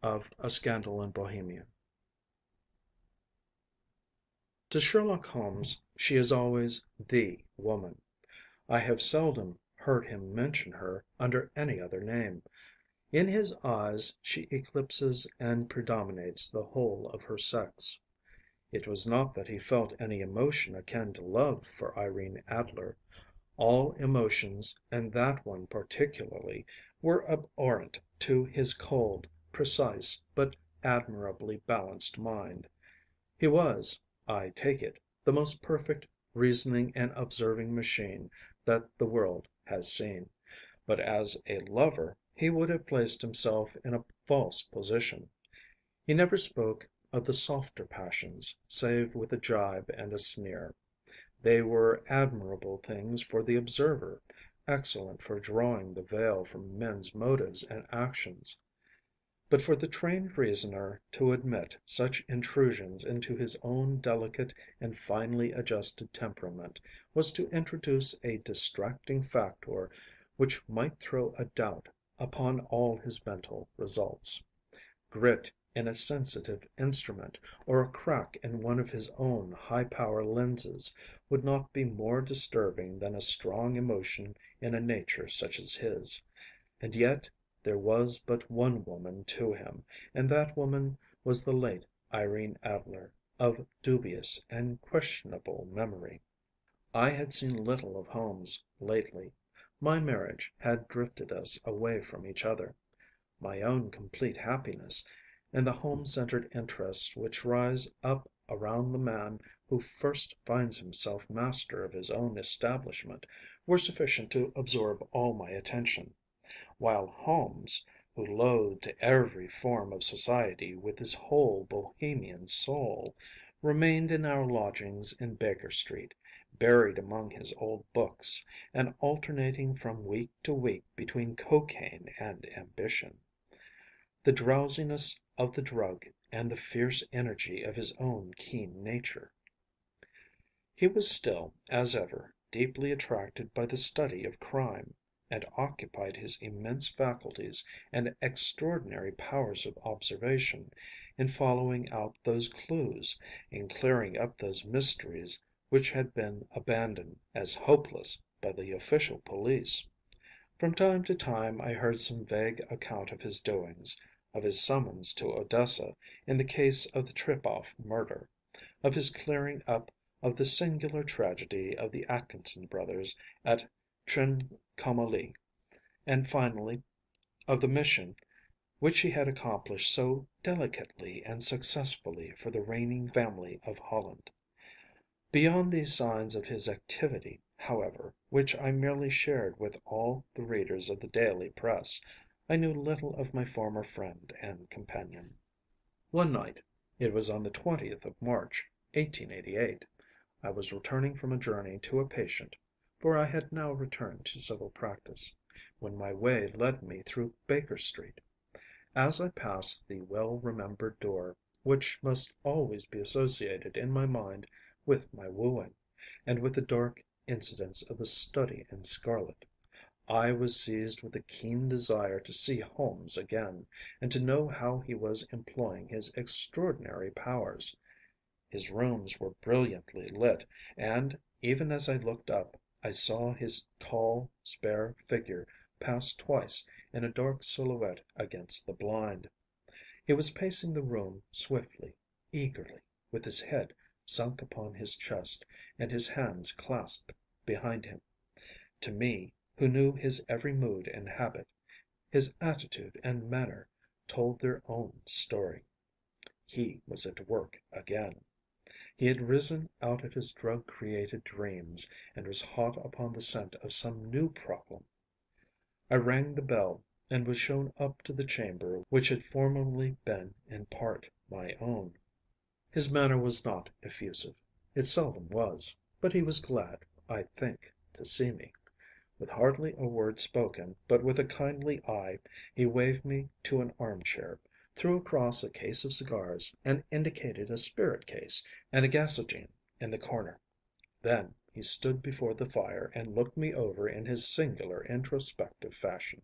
of A Scandal in Bohemia. To Sherlock Holmes she is always the woman. I have seldom heard him mention her under any other name. In his eyes she eclipses and predominates the whole of her sex. It was not that he felt any emotion akin to love for Irene Adler. All emotions, and that one particularly, were abhorrent to his cold, precise, but admirably balanced mind. He was, I take it, the most perfect reasoning and observing machine that the world has seen. But as a lover he would have placed himself in a false position. He never spoke of the softer passions, save with a gibe and a sneer. They were admirable things for the observer, excellent for drawing the veil from men's motives and actions. But for the trained reasoner to admit such intrusions into his own delicate and finely adjusted temperament was to introduce a distracting factor which might throw a doubt upon all his mental results. Grit in a sensitive instrument, or a crack in one of his own high power lenses, would not be more disturbing than a strong emotion in a nature such as his. And yet there was but one woman to him, and that woman was the late Irene Adler, of dubious and questionable memory. I had seen little of Holmes lately. My marriage had drifted us away from each other. My own complete happiness, and the home centered interests which rise up around the man who first finds himself master of his own establishment, were sufficient to absorb all my attention; while Holmes, who loathed every form of society with his whole Bohemian soul, remained in our lodgings in Baker Street, buried among his old books, and alternating from week to week between cocaine and ambition. The drowsiness of the drug and the fierce energy of his own keen nature. He was still, as ever, deeply attracted by the study of crime, and occupied his immense faculties and extraordinary powers of observation in following out those clues, in clearing up those mysteries which had been abandoned as hopeless by the official police. From time to time I heard some vague account of his doings, of his summons to Odessa in the case of the Trepoff murder, of his clearing up of the singular tragedy of the Atkinson brothers at Trincomalee, and finally of the mission which he had accomplished so delicately and successfully for the reigning family of Holland. Beyond these signs of his activity, however, which I merely shared with all the readers of the daily press, I knew little of my former friend and companion. One night, it was on the 20th of March, 1888, I was returning from a journey to a patient, for I had now returned to civil practice, when my way led me through Baker Street. As I passed the well remembered door, which must always be associated in my mind with my wooing, and with the dark incidents of the study in scarlet, I was seized with a keen desire to see Holmes again, and to know how he was employing his extraordinary powers. His rooms were brilliantly lit, and, even as I looked up, I saw his tall, spare figure pass twice in a dark silhouette against the blind. He was pacing the room swiftly, eagerly, with his head sunk upon his chest and his hands clasped behind him. To me, who knew his every mood and habit, his attitude and manner told their own story. He was at work again. He had risen out of his drug created dreams, and was hot upon the scent of some new problem. I rang the bell, and was shown up to the chamber which had formerly been in part my own. His manner was not effusive. It seldom was. But he was glad, I think, to see me. With hardly a word spoken, but with a kindly eye, he waved me to an arm chair, threw across a case of cigars, and indicated a spirit case and a gasogene in the corner. Then he stood before the fire and looked me over in his singular introspective fashion.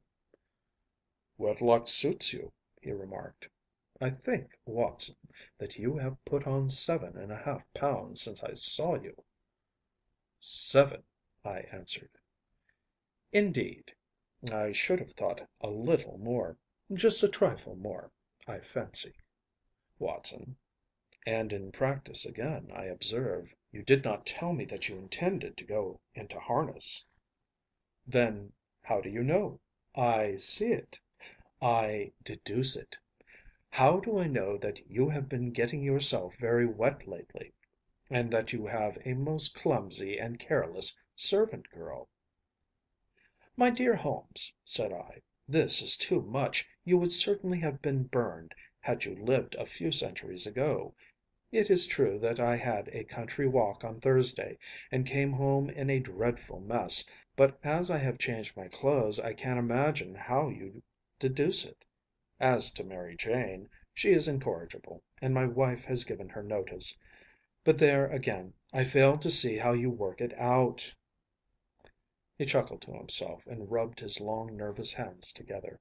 "Wedlock suits you," he remarked. I think, Watson, that you have put on 7½ pounds since I saw you." "7," I answered. "Indeed. I should have thought a little more. Just a trifle more, I fancy, Watson. And in practice again, I observe. You did not tell me that you intended to go into harness." "Then how do you know?" "I see it. I deduce it. How do I know that you have been getting yourself very wet lately, and that you have a most clumsy and careless servant girl?" "My dear Holmes," said I, "this is too much. You would certainly have been burned had you lived a few centuries ago. It is true that I had a country walk on Thursday, and came home in a dreadful mess, but as I have changed my clothes I can't imagine how you deduce it. As to Mary Jane, she is incorrigible, and my wife has given her notice. But there, again, I fail to see how you work it out." He chuckled to himself and rubbed his long nervous hands together.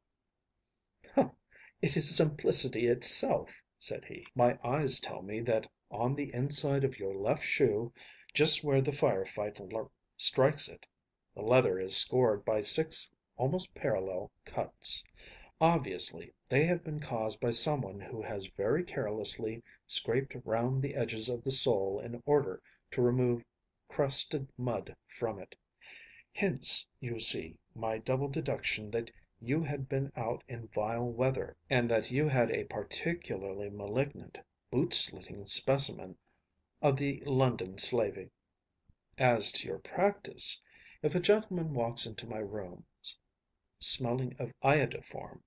"It is simplicity itself," said he. "My eyes tell me that on the inside of your left shoe, just where the firefight strikes it, the leather is scored by 6 almost parallel cuts. Obviously they have been caused by someone who has very carelessly scraped round the edges of the sole in order to remove crusted mud from it. Hence, you see, my double deduction that you had been out in vile weather, and that you had a particularly malignant, boot-slicking specimen of the London slavey. As to your practice, if a gentleman walks into my rooms smelling of iodoform,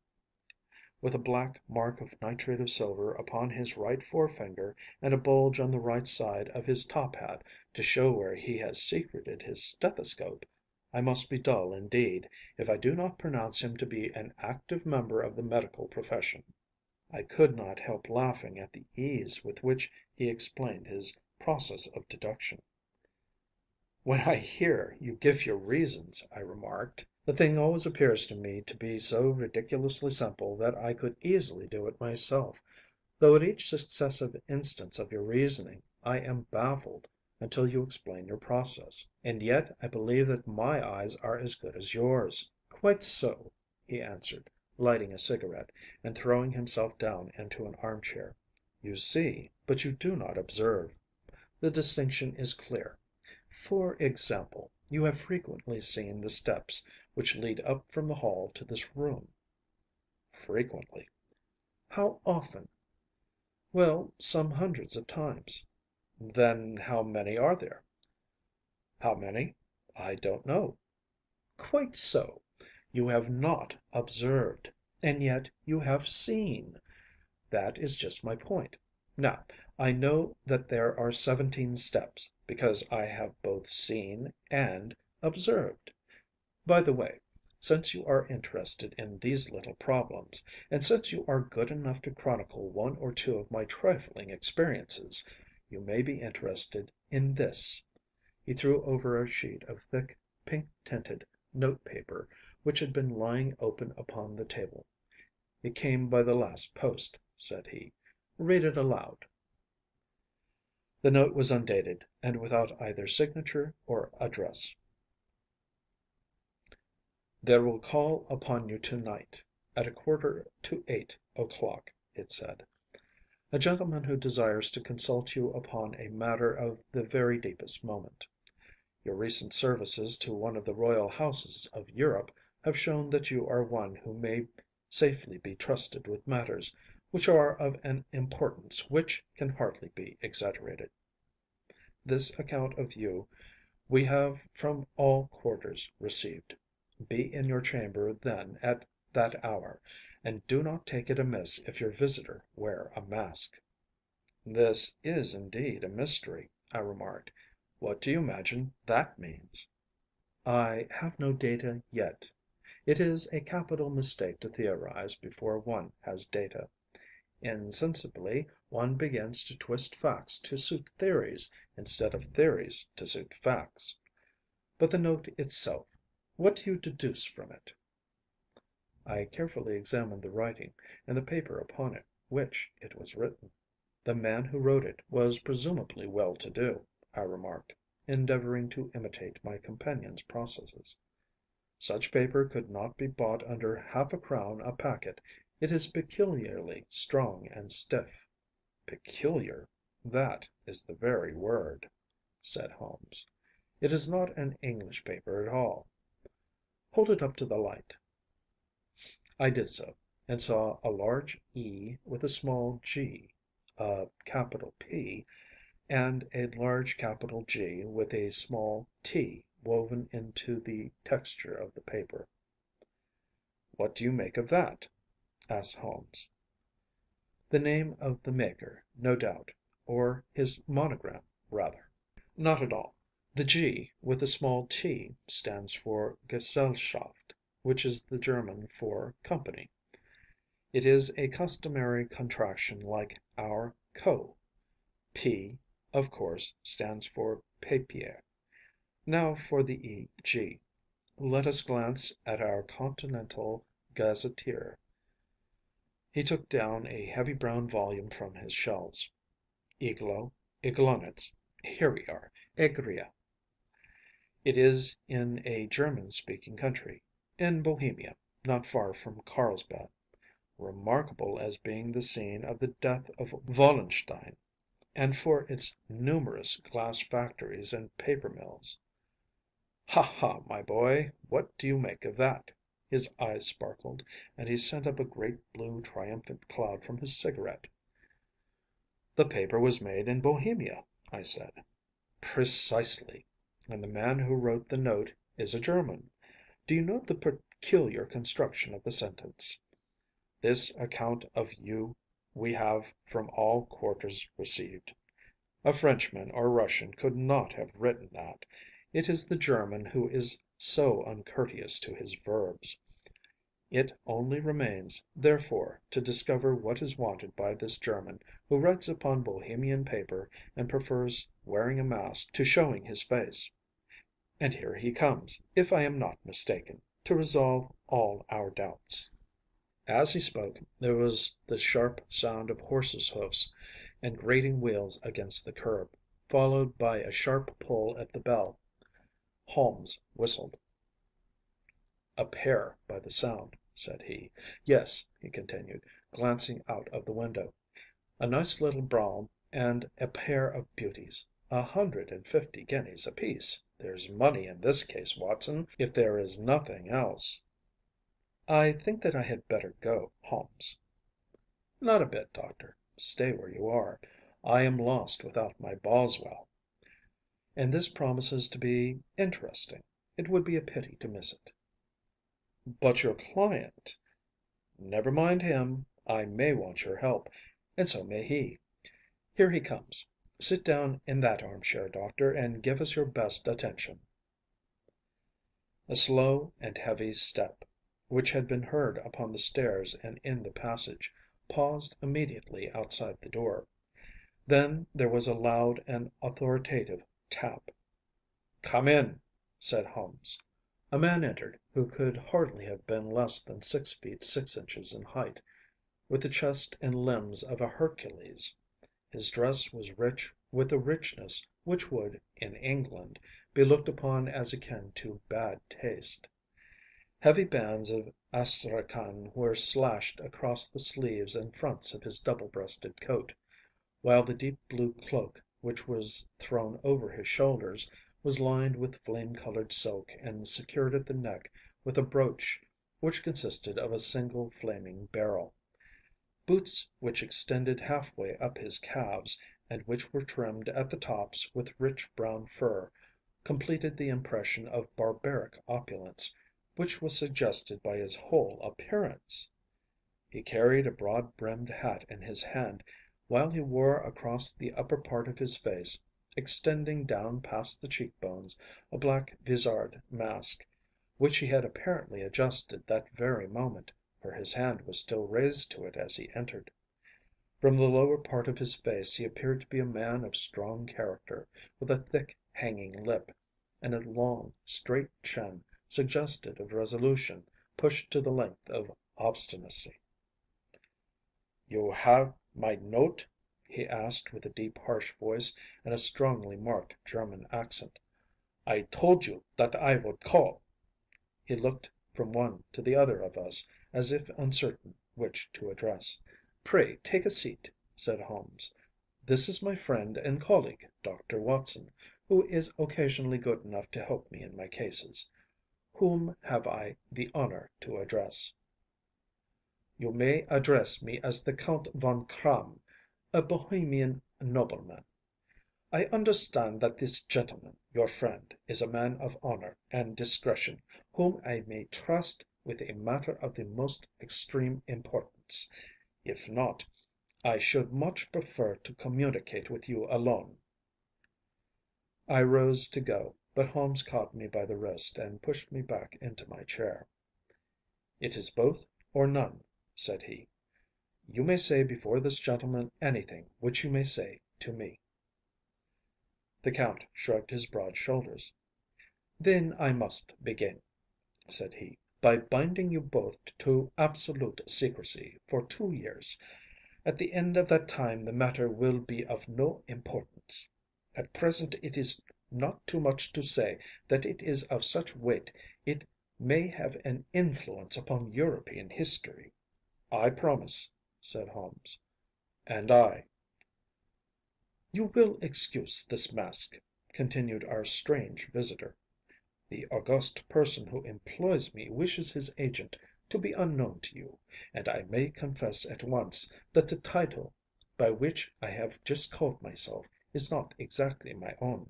with a black mark of nitrate of silver upon his right forefinger and a bulge on the right side of his top hat to show where he has secreted his stethoscope, I must be dull indeed if I do not pronounce him to be an active member of the medical profession." I could not help laughing at the ease with which he explained his process of deduction. "When I hear you give your reasons," I remarked, "the thing always appears to me to be so ridiculously simple that I could easily do it myself, though at each successive instance of your reasoning I am baffled until you explain your process. And yet I believe that my eyes are as good as yours." "Quite so," he answered, lighting a cigarette, and throwing himself down into an armchair. "You see, but you do not observe. The distinction is clear. For example, you have frequently seen the steps which lead up from the hall to this room?" "Frequently." "How often?" "Well, some hundreds of times." "Then how many are there?" "How many? I don't know." "Quite so. You have not observed. And yet you have seen. That is just my point. Now, I know that there are 17 steps, because I have both seen and observed. By the way, since you are interested in these little problems, and since you are good enough to chronicle one or two of my trifling experiences, you may be interested in this." He threw over a sheet of thick, pink tinted note paper which had been lying open upon the table. "It came by the last post," said he. "Read it aloud." The note was undated, and without either signature or address. "There will call upon you to night, at 7:45 it said. "A gentleman who desires to consult you upon a matter of the very deepest moment. Your recent services to one of the royal houses of Europe have shown that you are one who may safely be trusted with matters which are of an importance which can hardly be exaggerated. This account of you we have from all quarters received. Be in your chamber then at that hour, and do not take it amiss if your visitor wear a mask." "This is indeed a mystery," I remarked. "What do you imagine that means?" "I have no data yet. It is a capital mistake to theorize before one has data. Insensibly one begins to twist facts to suit theories, instead of theories to suit facts. But the note itself, what do you deduce from it?" I carefully examined the writing and the paper upon it, which it was written. The man who wrote it was presumably well to do, I remarked, endeavoring to imitate my companion's processes. Such paper could not be bought under half a crown a packet. It is peculiarly strong and stiff. Peculiar, that is the very word, said Holmes. It is not an English paper at all. Hold it up to the light. I did so, and saw a large E with a small g, a capital P, and a large capital G with a small t woven into the texture of the paper. What do you make of that? Asked Holmes. The name of the maker, no doubt, or his monogram, rather. Not at all. The G with a small t stands for Gesellschaft, which is the German for company. It is a customary contraction like our Co. P, of course, stands for papier. Now for the E.G. Let us glance at our continental gazetteer. He took down a heavy brown volume from his shelves. Iglo, Iglonitz. Here we are. Egria. It is in a German-speaking country, in Bohemia, not far from Carlsbad, remarkable as being the scene of the death of Wallenstein, and for its numerous glass factories and paper mills. Ha, ha, my boy, what do you make of that? His eyes sparkled, and he sent up a great blue triumphant cloud from his cigarette. The paper was made in Bohemia, I said. Precisely. And the man who wrote the note is a German. Do you note the peculiar construction of the sentence? This account of you we have from all quarters received. A Frenchman or Russian could not have written that. It is the German who is so uncourteous to his verbs. It only remains, therefore, to discover what is wanted by this German who writes upon Bohemian paper and prefers wearing a mask to showing his face. And here he comes, if I am not mistaken, to resolve all our doubts. As he spoke, there was the sharp sound of horses' hoofs and grating wheels against the curb, followed by a sharp pull at the bell. Holmes whistled. A pair by the sound, said he. Yes, he continued, glancing out of the window. A nice little brougham and a pair of beauties. 150 guineas apiece. There's money in this case, Watson, if there is nothing else. I think that I had better go, Holmes. Not a bit, Doctor. Stay where you are. I am lost without my Boswell. And this promises to be interesting. It would be a pity to miss it. But your client? Never mind him. I may want your help, and so may he. Here he comes. Sit down in that armchair, Doctor, and give us your best attention. A slow and heavy step, which had been heard upon the stairs and in the passage, paused immediately outside the door. Then there was a loud and authoritative tap. Come in, said Holmes. A man entered, who could hardly have been less than 6 feet 6 inches in height, with the chest and limbs of a Hercules. His dress was rich with a richness which would, in England, be looked upon as akin to bad taste. Heavy bands of astrakhan were slashed across the sleeves and fronts of his double-breasted coat, while the deep blue cloak which was thrown over his shoulders was lined with flame-colored silk and secured at the neck with a brooch which consisted of a single flaming beryl. Boots which extended halfway up his calves, and which were trimmed at the tops with rich brown fur, completed the impression of barbaric opulence which was suggested by his whole appearance. He carried a broad-brimmed hat in his hand, while he wore across the upper part of his face, extending down past the cheekbones, a black vizard mask, which he had apparently adjusted that very moment, for his hand was still raised to it as he entered. From the lower part of his face he appeared to be a man of strong character, with a thick hanging lip, and a long, straight chin suggestive of resolution pushed to the length of obstinacy. You have my note? He asked with a deep, harsh voice and a strongly marked German accent. I told you that I would call. He looked from one to the other of us, as if uncertain which to address. Pray take a seat, said Holmes. This is my friend and colleague, Dr. Watson, who is occasionally good enough to help me in my cases. Whom have I the honor to address? You may address me as the Count von Kramm, a Bohemian nobleman. I understand that this gentleman, your friend, is a man of honor and discretion, whom I may trust with a matter of the most extreme importance. If not, I should much prefer to communicate with you alone. I rose to go, but Holmes caught me by the wrist and pushed me back into my chair. It is both or none, said he. You may say before this gentleman anything which you may say to me. The Count shrugged his broad shoulders. Then I must begin, said he, by binding you both to absolute secrecy for 2 years. At the end of that time the matter will be of no importance. At present it is not too much to say that it is of such weight it may have an influence upon European history. I promise, said Holmes. And I. You will excuse this mask, continued our strange visitor. The august person who employs me wishes his agent to be unknown to you, and I may confess at once that the title by which I have just called myself is not exactly my own.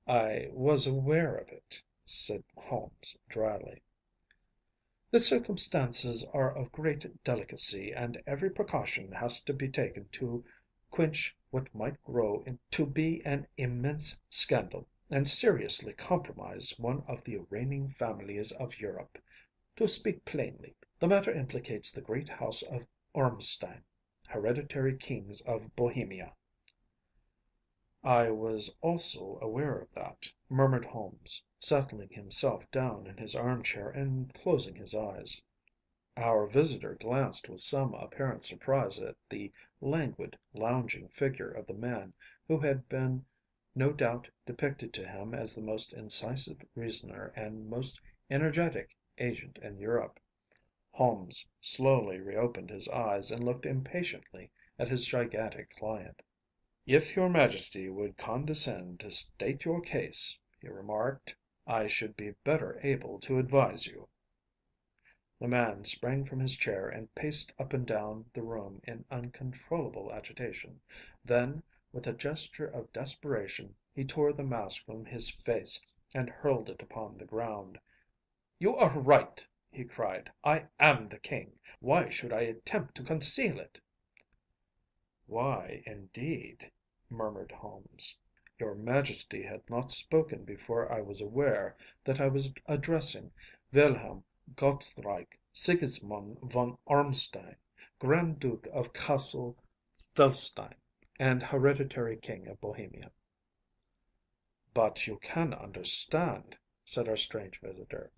I was aware of it, said Holmes dryly. The circumstances are of great delicacy, and every precaution has to be taken to quench what might grow to be an immense scandal, and seriously compromise one of the reigning families of Europe. To speak plainly, the matter implicates the great house of Ormstein, hereditary kings of Bohemia. I was also aware of that, murmured Holmes, settling himself down in his armchair and closing his eyes. Our visitor glanced with some apparent surprise at the languid, lounging figure of the man who had been no doubt depicted to him as the most incisive reasoner and most energetic agent in Europe. Holmes slowly reopened his eyes and looked impatiently at his gigantic client. "If your Majesty would condescend to state your case," he remarked, "I should be better able to advise you." The man sprang from his chair and paced up and down the room in uncontrollable agitation. Then, with a gesture of desperation, he tore the mask from his face and hurled it upon the ground. "You are right," he cried. "I am the king. Why should I attempt to conceal it?" "Why, indeed?" murmured Holmes. "Your Majesty had not spoken before I was aware that I was addressing Wilhelm Gottsreich Sigismund von Ormstein, Grand Duke of Cassel Felstein, and hereditary King of Bohemia." "But you can understand," said our strange visitor,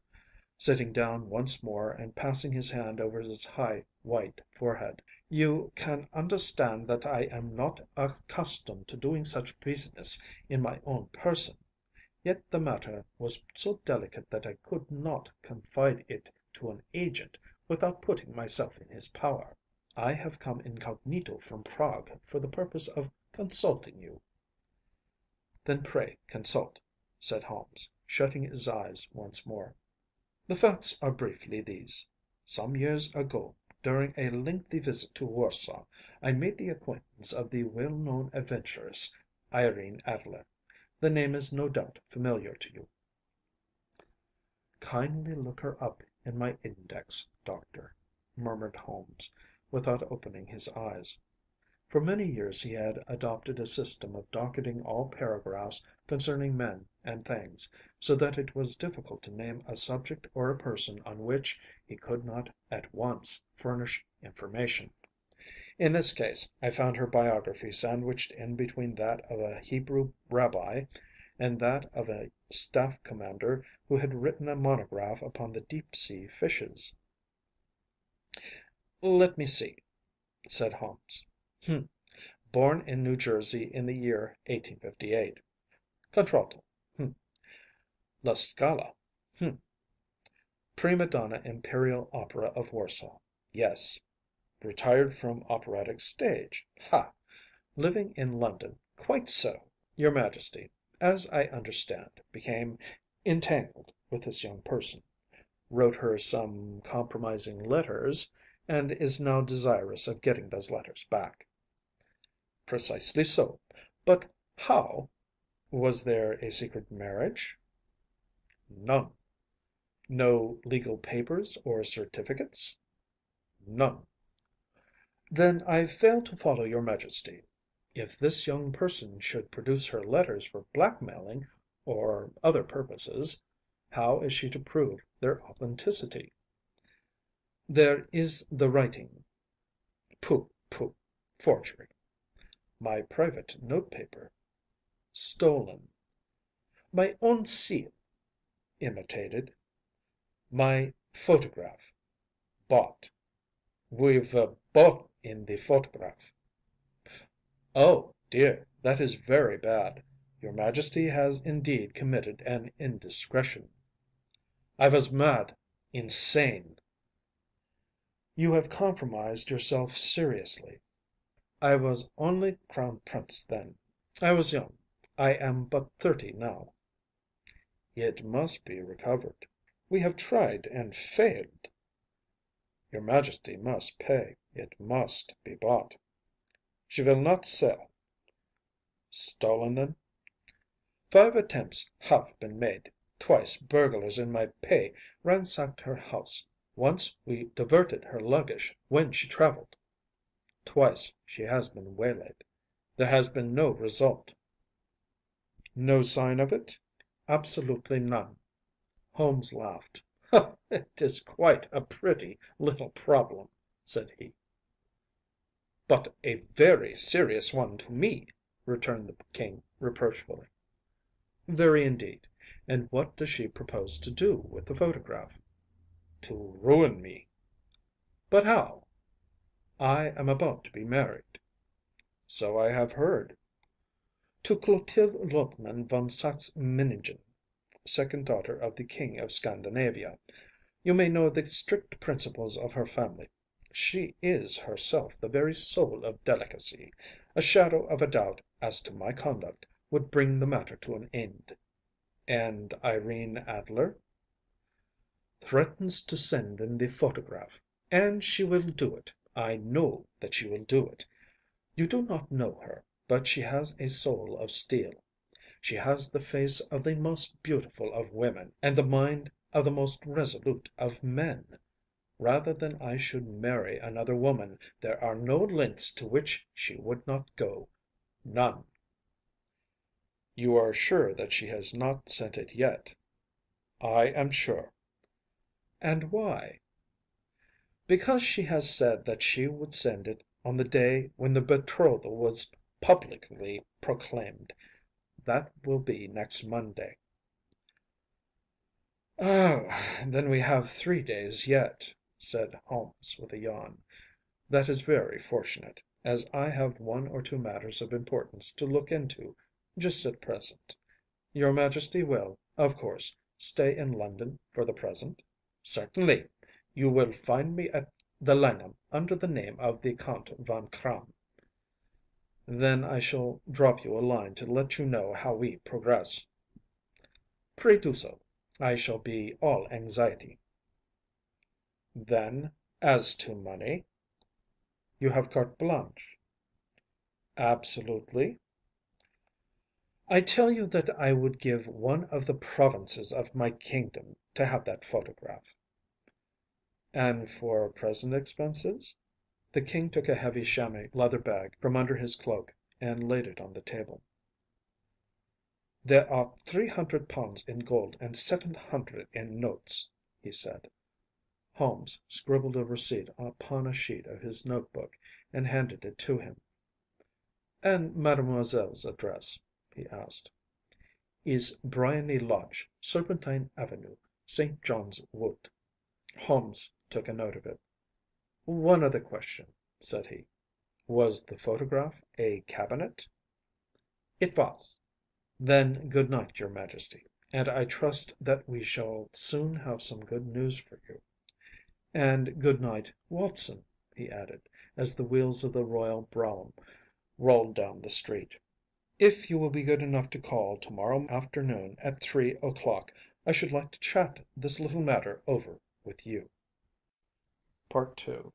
sitting down once more and passing his hand over his high, white forehead, "you can understand that I am not accustomed to doing such business in my own person. Yet the matter was so delicate that I could not confide it to an agent without putting myself in his power. I have come incognito from Prague for the purpose of consulting you." "Then pray consult," said Holmes, shutting his eyes once more. "The facts are briefly these. Some years ago, during a lengthy visit to Warsaw, I made the acquaintance of the well known adventuress, Irene Adler. The name is no doubt familiar to you." "Kindly look her up in my index, Doctor," murmured Holmes, without opening his eyes. For many years he had adopted a system of docketing all paragraphs concerning men and things, so that it was difficult to name a subject or a person on which he could not at once furnish information. In this case I found her biography sandwiched in between that of a Hebrew rabbi and that of a staff commander who had written a monograph upon the deep sea fishes. "Let me see. said Holmes. "Hm. Born in New Jersey in the year 1858. Contralto. Hm. La Scala. Hm. Prima donna Imperial Opera of Warsaw. Yes. Retired from operatic stage. Ha! Living in London. Quite so. Your Majesty, as I understand, became entangled with this young person, wrote her some compromising letters, and is now desirous of getting those letters back." "Precisely so. But how? Was there a secret marriage?" "None." "No legal papers or certificates?" "None." "Then I fail to follow your Majesty. If this young person should produce her letters for blackmailing or other purposes, how is she to prove their authenticity?" "There is the writing." "Pooh, pooh! Forgery." "My private notepaper." "Stolen." "My own seal." "Imitated." "My photograph." "Bought." "We've both in the photograph." "Oh, dear, that is very bad. Your Majesty has indeed committed an indiscretion." "I was mad, insane." "You have compromised yourself seriously." "I was only Crown Prince then. I was young. I am but 30 now." "It must be recovered." "We have tried and failed." "Your Majesty must pay. It must be bought." "She will not sell." "Stolen then?" "5 attempts have been made. Twice burglars in my pay ransacked her house. Once we diverted her luggage when she travelled. Twice she has been waylaid. There has been no result." "No sign of it?" "Absolutely none." Holmes laughed. "It is quite a pretty little problem," said he. "But a very serious one to me," returned the King reproachfully. "Very indeed. And what does she propose to do with the photograph?" "To ruin me." "But how?" "I am about to be married." "So I have heard." "To Clotilde Lothman von Saxe Meningen, second daughter of the King of Scandinavia. You may know the strict principles of her family. She is herself the very soul of delicacy. A shadow of a doubt as to my conduct would bring the matter to an end." "And Irene Adler?" "Threatens to send them the photograph. And she will do it. I know that she will do it. You do not know her, but she has a soul of steel. She has the face of the most beautiful of women, and the mind of the most resolute of men. Rather than I should marry another woman, there are no lengths to which she would not go. None." "You are sure that she has not sent it yet?" "I am sure." "And why?" "Because she has said that she would send it on the day when the betrothal was publicly proclaimed. That will be next Monday." "Oh, then we have 3 days yet," said Holmes with a yawn. "That is very fortunate, as I have one or two matters of importance to look into just at present. Your Majesty will, of course, stay in London for the present?" "Certainly. You will find me at the Langham under the name of the Count Von Kramm." "Then I shall drop you a line to let you know how we progress." "Pray do so. I shall be all anxiety." "Then, as to money?" "You have carte blanche." "Absolutely?" "I tell you that I would give one of the provinces of my kingdom to have that photograph." "And for present expenses?" The King took a heavy chamois leather bag from under his cloak and laid it on the table. "There are £300 in gold and 700 in notes," he said. Holmes scribbled a receipt upon a sheet of his note book and handed it to him. "And Mademoiselle's address?" he asked. "Is Briony Lodge, Serpentine Avenue, St. John's Wood." Holmes took a note of it. "One other question. said he. Was the photograph a cabinet? It was. Then good night, your Majesty, and I trust that we shall soon have some good news for you. And good night, Watson," he added, as the wheels of the royal brougham rolled down the street. "If you will be good enough to call to morrow afternoon at 3 o'clock, I should like to chat this little matter over with you." II.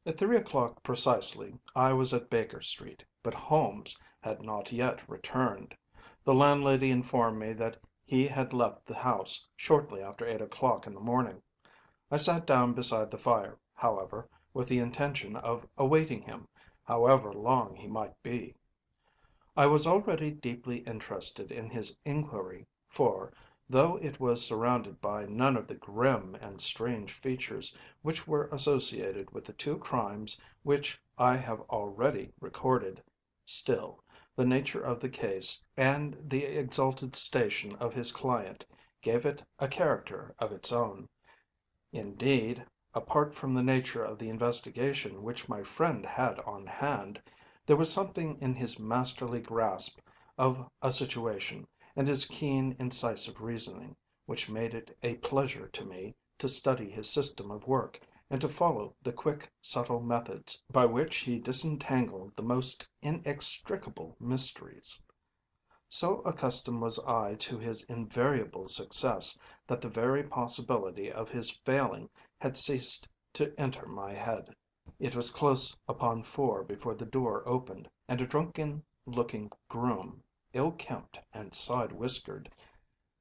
At 3 o'clock precisely I was at Baker Street, but Holmes had not yet returned. The landlady informed me that he had left the house shortly after 8 o'clock in the morning. I sat down beside the fire, however, with the intention of awaiting him, however long he might be. I was already deeply interested in his inquiry, for, though it was surrounded by none of the grim and strange features which were associated with the two crimes which I have already recorded, still, the nature of the case and the exalted station of his client gave it a character of its own. Indeed, apart from the nature of the investigation which my friend had on hand, there was something in his masterly grasp of a situation, and his keen, incisive reasoning, which made it a pleasure to me to study his system of work, and to follow the quick, subtle methods by which he disentangled the most inextricable mysteries. So accustomed was I to his invariable success that the very possibility of his failing had ceased to enter my head. It was close upon 4 before the door opened, and a drunken looking groom, ill kempt and side whiskered,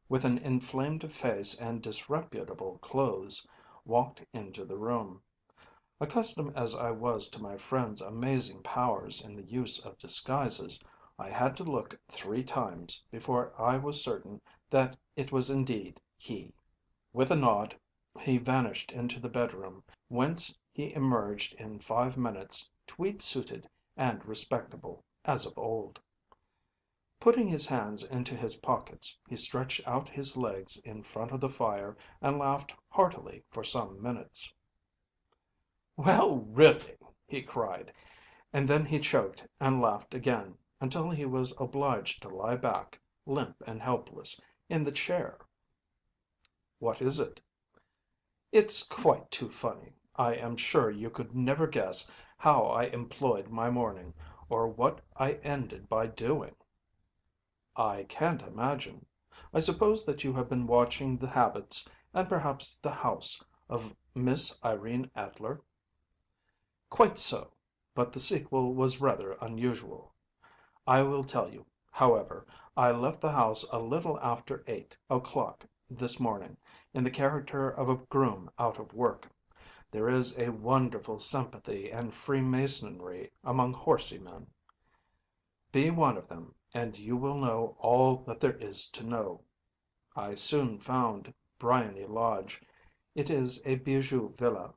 with an inflamed face and disreputable clothes, walked into the room. Accustomed as I was to my friend's amazing powers in the use of disguises, I had to look 3 times before I was certain that it was indeed he. With a nod, he vanished into the bedroom, whence he emerged in 5 minutes, tweed suited and respectable, as of old. Putting his hands into his pockets, he stretched out his legs in front of the fire and laughed heartily for some minutes. "Well, really!" he cried, and then he choked and laughed again, until he was obliged to lie back, limp and helpless, in the chair. "What is it?" "It's quite too funny. I am sure you could never guess how I employed my morning, or what I ended by doing." "I can't imagine. I suppose that you have been watching the habits, and perhaps the house, of Miss Irene Adler?" "Quite so, but the sequel was rather unusual. I will tell you, however. I left the house a little after 8 o'clock this morning, in the character of a groom out of work. There is a wonderful sympathy and freemasonry among horsey men. Be one of them, and you will know all that there is to know. I soon found Briony Lodge. It is a bijou villa,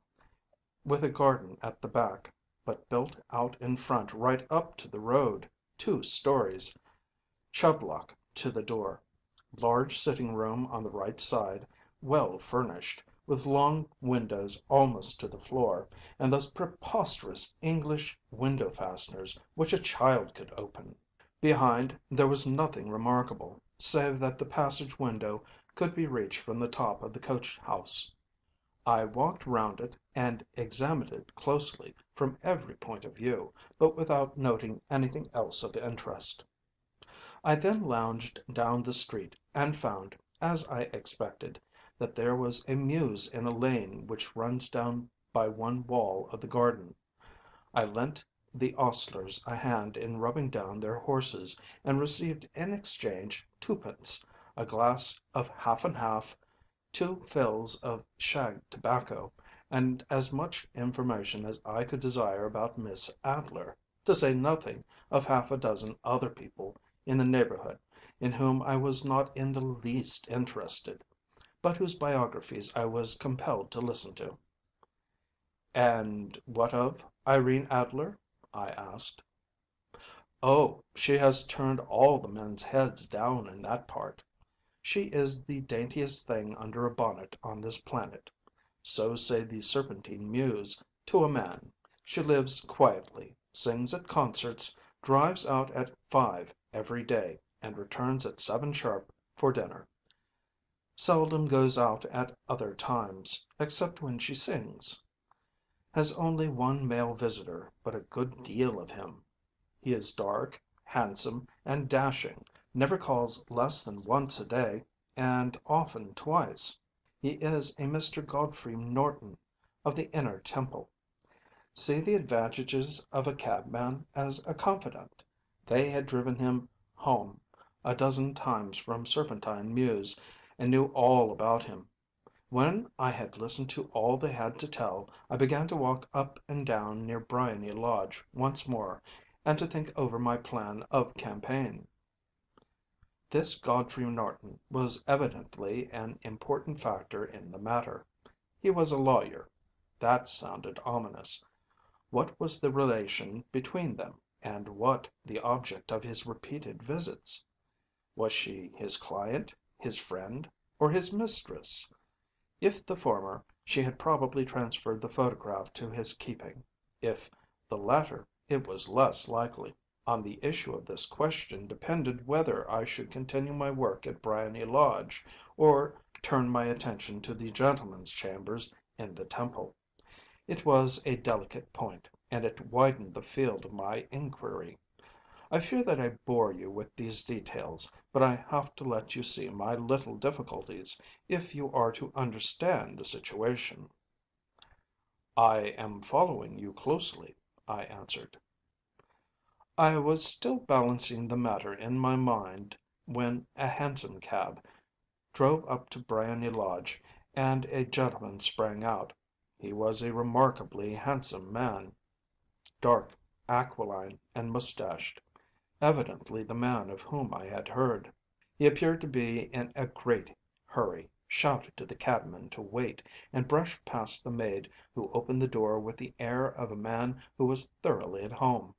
with a garden at the back, but built out in front right up to the road, 2 stories, Chubb lock to the door, large sitting room on the right side, well furnished, with long windows almost to the floor, and those preposterous English window fasteners which a child could open. Behind there was nothing remarkable, save that the passage window could be reached from the top of the coach house. I walked round it and examined it closely from every point of view, but without noting anything else of interest. I then lounged down the street and found, as I expected, that there was a mews in a lane which runs down by one wall of the garden. I lent the ostlers a hand in rubbing down their horses, and received in exchange 2d., a glass of half and half, 2 fills of shag tobacco, and as much information as I could desire about Miss Adler, to say nothing of half a dozen other people in the neighborhood in whom I was not in the least interested, but whose biographies I was compelled to listen to. "And what of Irene Adler?" I asked. "Oh, she has turned all the men's heads down in that part. She is the daintiest thing under a bonnet on this planet. So say the Serpentine mews to a man. She lives quietly, sings at concerts, drives out at 5 every day, and returns at 7 sharp for dinner. Seldom goes out at other times, except when she sings. Has only one male visitor, but a good deal of him. He is dark, handsome, and dashing, never calls less than once a day, and often twice. He is a Mr. Godfrey Norton, of the Inner Temple. See the advantages of a cabman as a confidant. They had driven him home a dozen times from Serpentine Mews, and knew all about him. When I had listened to all they had to tell, I began to walk up and down near Briony Lodge once more, and to think over my plan of campaign. This Godfrey Norton was evidently an important factor in the matter. He was a lawyer. That sounded ominous. What was the relation between them, and what the object of his repeated visits? Was she his client, his friend, or his mistress? If the former, she had probably transferred the photograph to his keeping. If the latter, it was less likely. On the issue of this question depended whether I should continue my work at Briony Lodge, or turn my attention to the gentlemen's chambers in the Temple. It was a delicate point, and it widened the field of my inquiry. I fear that I bore you with these details, but I have to let you see my little difficulties, if you are to understand the situation." "I am following you closely," I answered. I was still balancing the matter in my mind when a hansom cab drove up to Briony Lodge, and a gentleman sprang out. He was a remarkably handsome man, dark, aquiline, and mustached, evidently the man of whom I had heard. He appeared to be in a great hurry, shouted to the cabman to wait, and brushed past the maid, who opened the door with the air of a man who was thoroughly at home.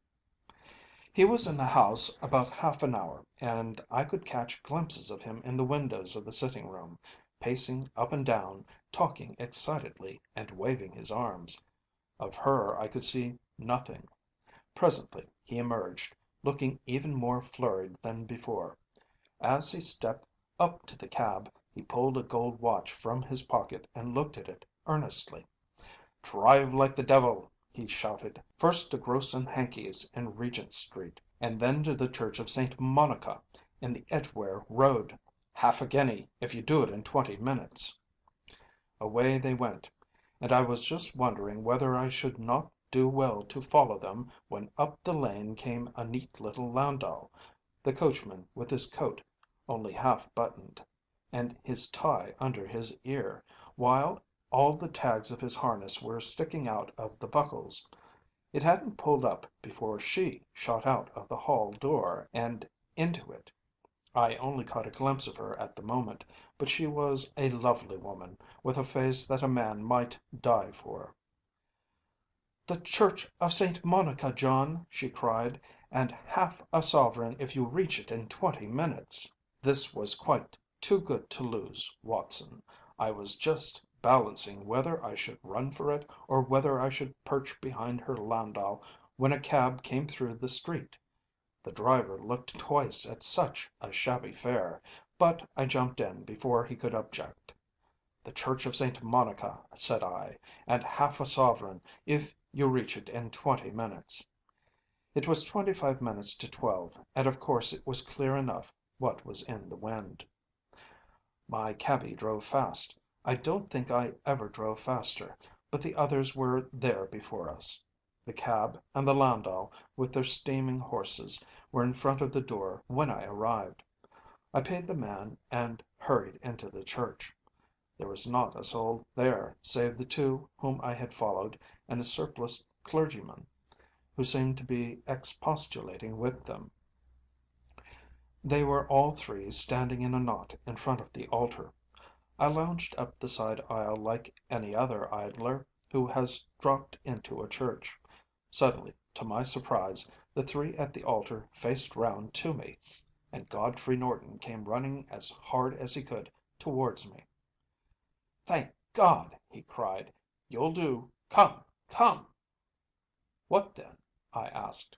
He was in the house about half an hour, and I could catch glimpses of him in the windows of the sitting room, pacing up and down, talking excitedly, and waving his arms. Of her I could see nothing. Presently he emerged, looking even more flurried than before. As he stepped up to the cab, he pulled a gold watch from his pocket and looked at it earnestly. "Drive like the devil!" he shouted. "First to Gross & Hankey's in Regent Street, and then to the Church of St. Monica in the Edgware Road. Half a guinea if you do it in 20 minutes." Away they went, and I was just wondering whether I should not do well to follow them, when up the lane came a neat little landau, the coachman with his coat only half buttoned, and his tie under his ear, while all the tags of his harness were sticking out of the buckles. It hadn't pulled up before she shot out of the hall door and into it. I only caught a glimpse of her at the moment, but she was a lovely woman, with a face that a man might die for. "The Church of St. Monica, John," she cried, "and half a sovereign if you reach it in 20 minutes." This was quite too good to lose, Watson. I was just balancing whether I should run for it or whether I should perch behind her landau, when a cab came through the street. The driver looked twice at such a shabby fare, but I jumped in before he could object. "The Church of St. Monica," said I, "and half a sovereign if you reach it in 20 minutes." It was 25 minutes to 12, and of course it was clear enough what was in the wind. My cabby drove fast. I don't think I ever drove faster, but the others were there before us. The cab and the landau, with their steaming horses, were in front of the door when I arrived. I paid the man and hurried into the church. There was not a soul there save the two whom I had followed, and a surpliced clergyman, who seemed to be expostulating with them. They were all three standing in a knot in front of the altar. I lounged up the side aisle like any other idler who has dropped into a church. Suddenly, to my surprise, the three at the altar faced round to me, and Godfrey Norton came running as hard as he could towards me. "Thank God!" he cried. "You'll do. Come, come!" "What then?" I asked.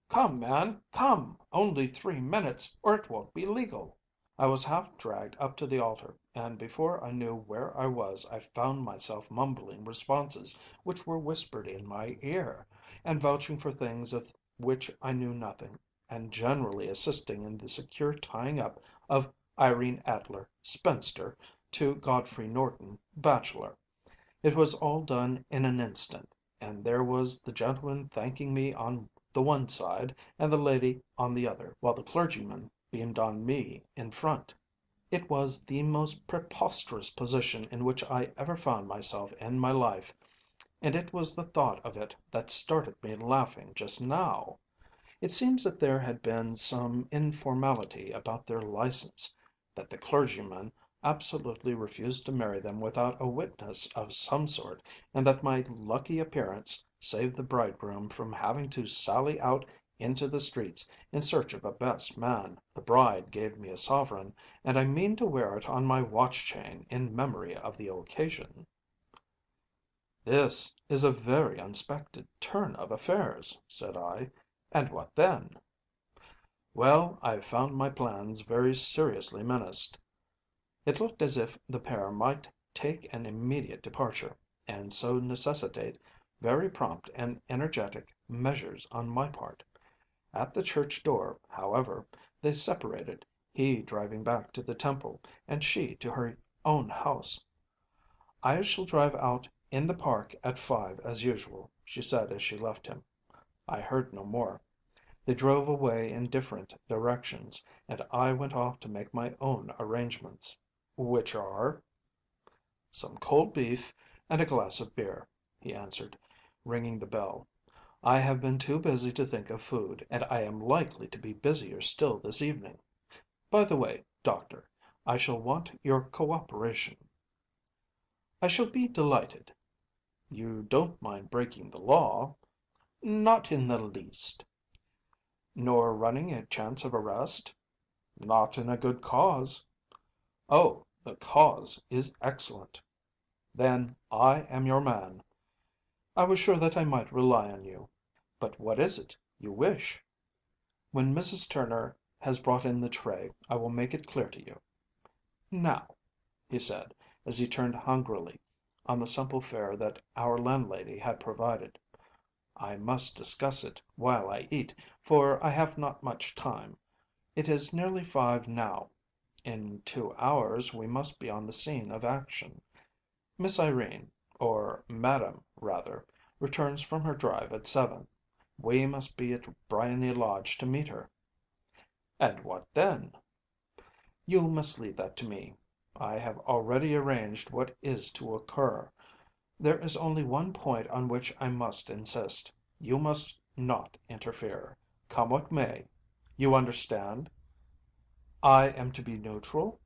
"Come, man, come! Only 3 minutes, or it won't be legal." I was half dragged up to the altar, and before I knew where I was I found myself mumbling responses which were whispered in my ear, and vouching for things of which I knew nothing, and generally assisting in the secure tying up of Irene Adler, spinster, to Godfrey Norton, bachelor. It was all done in an instant, and there was the gentleman thanking me on the one side and the lady on the other, while the clergyman beamed on me in front. It was the most preposterous position in which I ever found myself in my life, and it was the thought of it that started me laughing just now. It seems that there had been some informality about their license, that the clergyman absolutely refused to marry them without a witness of some sort, and that my lucky appearance saved the bridegroom from having to sally out into the streets in search of a best man. The bride gave me a sovereign, and I mean to wear it on my watch chain in memory of the occasion." "This is a very unexpected turn of affairs," said I. "And what then?" "Well, I found my plans very seriously menaced. It looked as if the pair might take an immediate departure, and so necessitate very prompt and energetic measures on my part. At the church door, however, they separated, he driving back to the Temple, and she to her own house. 'I shall drive out in the park at 5 as usual,' she said as she left him. I heard no more. They drove away in different directions, and I went off to make my own arrangements." "Which are?" "Some cold beef and a glass of beer," he answered, ringing the bell. "I have been too busy to think of food, and I am likely to be busier still this evening. By the way, Doctor, I shall want your cooperation." "I shall be delighted." "You don't mind breaking the law?" "Not in the least." "Nor running a chance of arrest?" "Not in a good cause." "Oh, the cause is excellent." "Then I am your man." "I was sure that I might rely on you. But what is it you wish?" "When Mrs. Turner has brought in the tray, I will make it clear to you. Now," he said, as he turned hungrily on the simple fare that our landlady had provided, "I must discuss it while I eat, for I have not much time. It is nearly 5 now. In 2 hours we must be on the scene of action. Miss Irene, or Madam, rather, returns from her drive at 7. We must be at Briony Lodge to meet her." "And what then?" "You must leave that to me. I have already arranged what is to occur. There is only one point on which I must insist. You must not interfere, come what may. You understand?" "I am to be neutral?"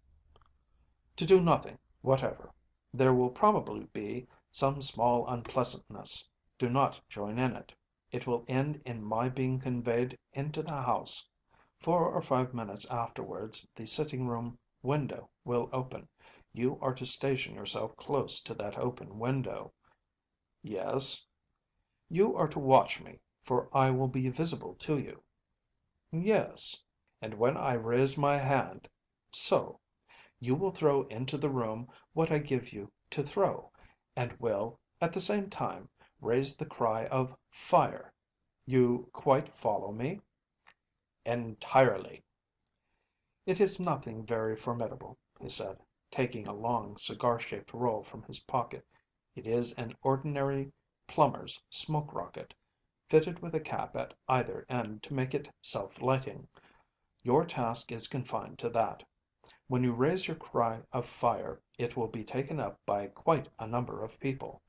"To do nothing whatever. There will probably be some small unpleasantness. Do not join in it. It will end in my being conveyed into the house. 4 or 5 minutes afterwards the sitting room window will open. You are to station yourself close to that open window." "Yes." "You are to watch me, for I will be visible to you." "Yes." "And when I raise my hand so you will throw into the room what I give you to throw, and will, at the same time, raise the cry of 'Fire!' You quite follow me?" "Entirely." "It is nothing very formidable," he said, taking a long cigar shaped roll from his pocket. "It is an ordinary plumber's smoke rocket, fitted with a cap at either end to make it self lighting. Your task is confined to that. When you raise your cry of 'Fire!' it will be taken up by quite a number of people.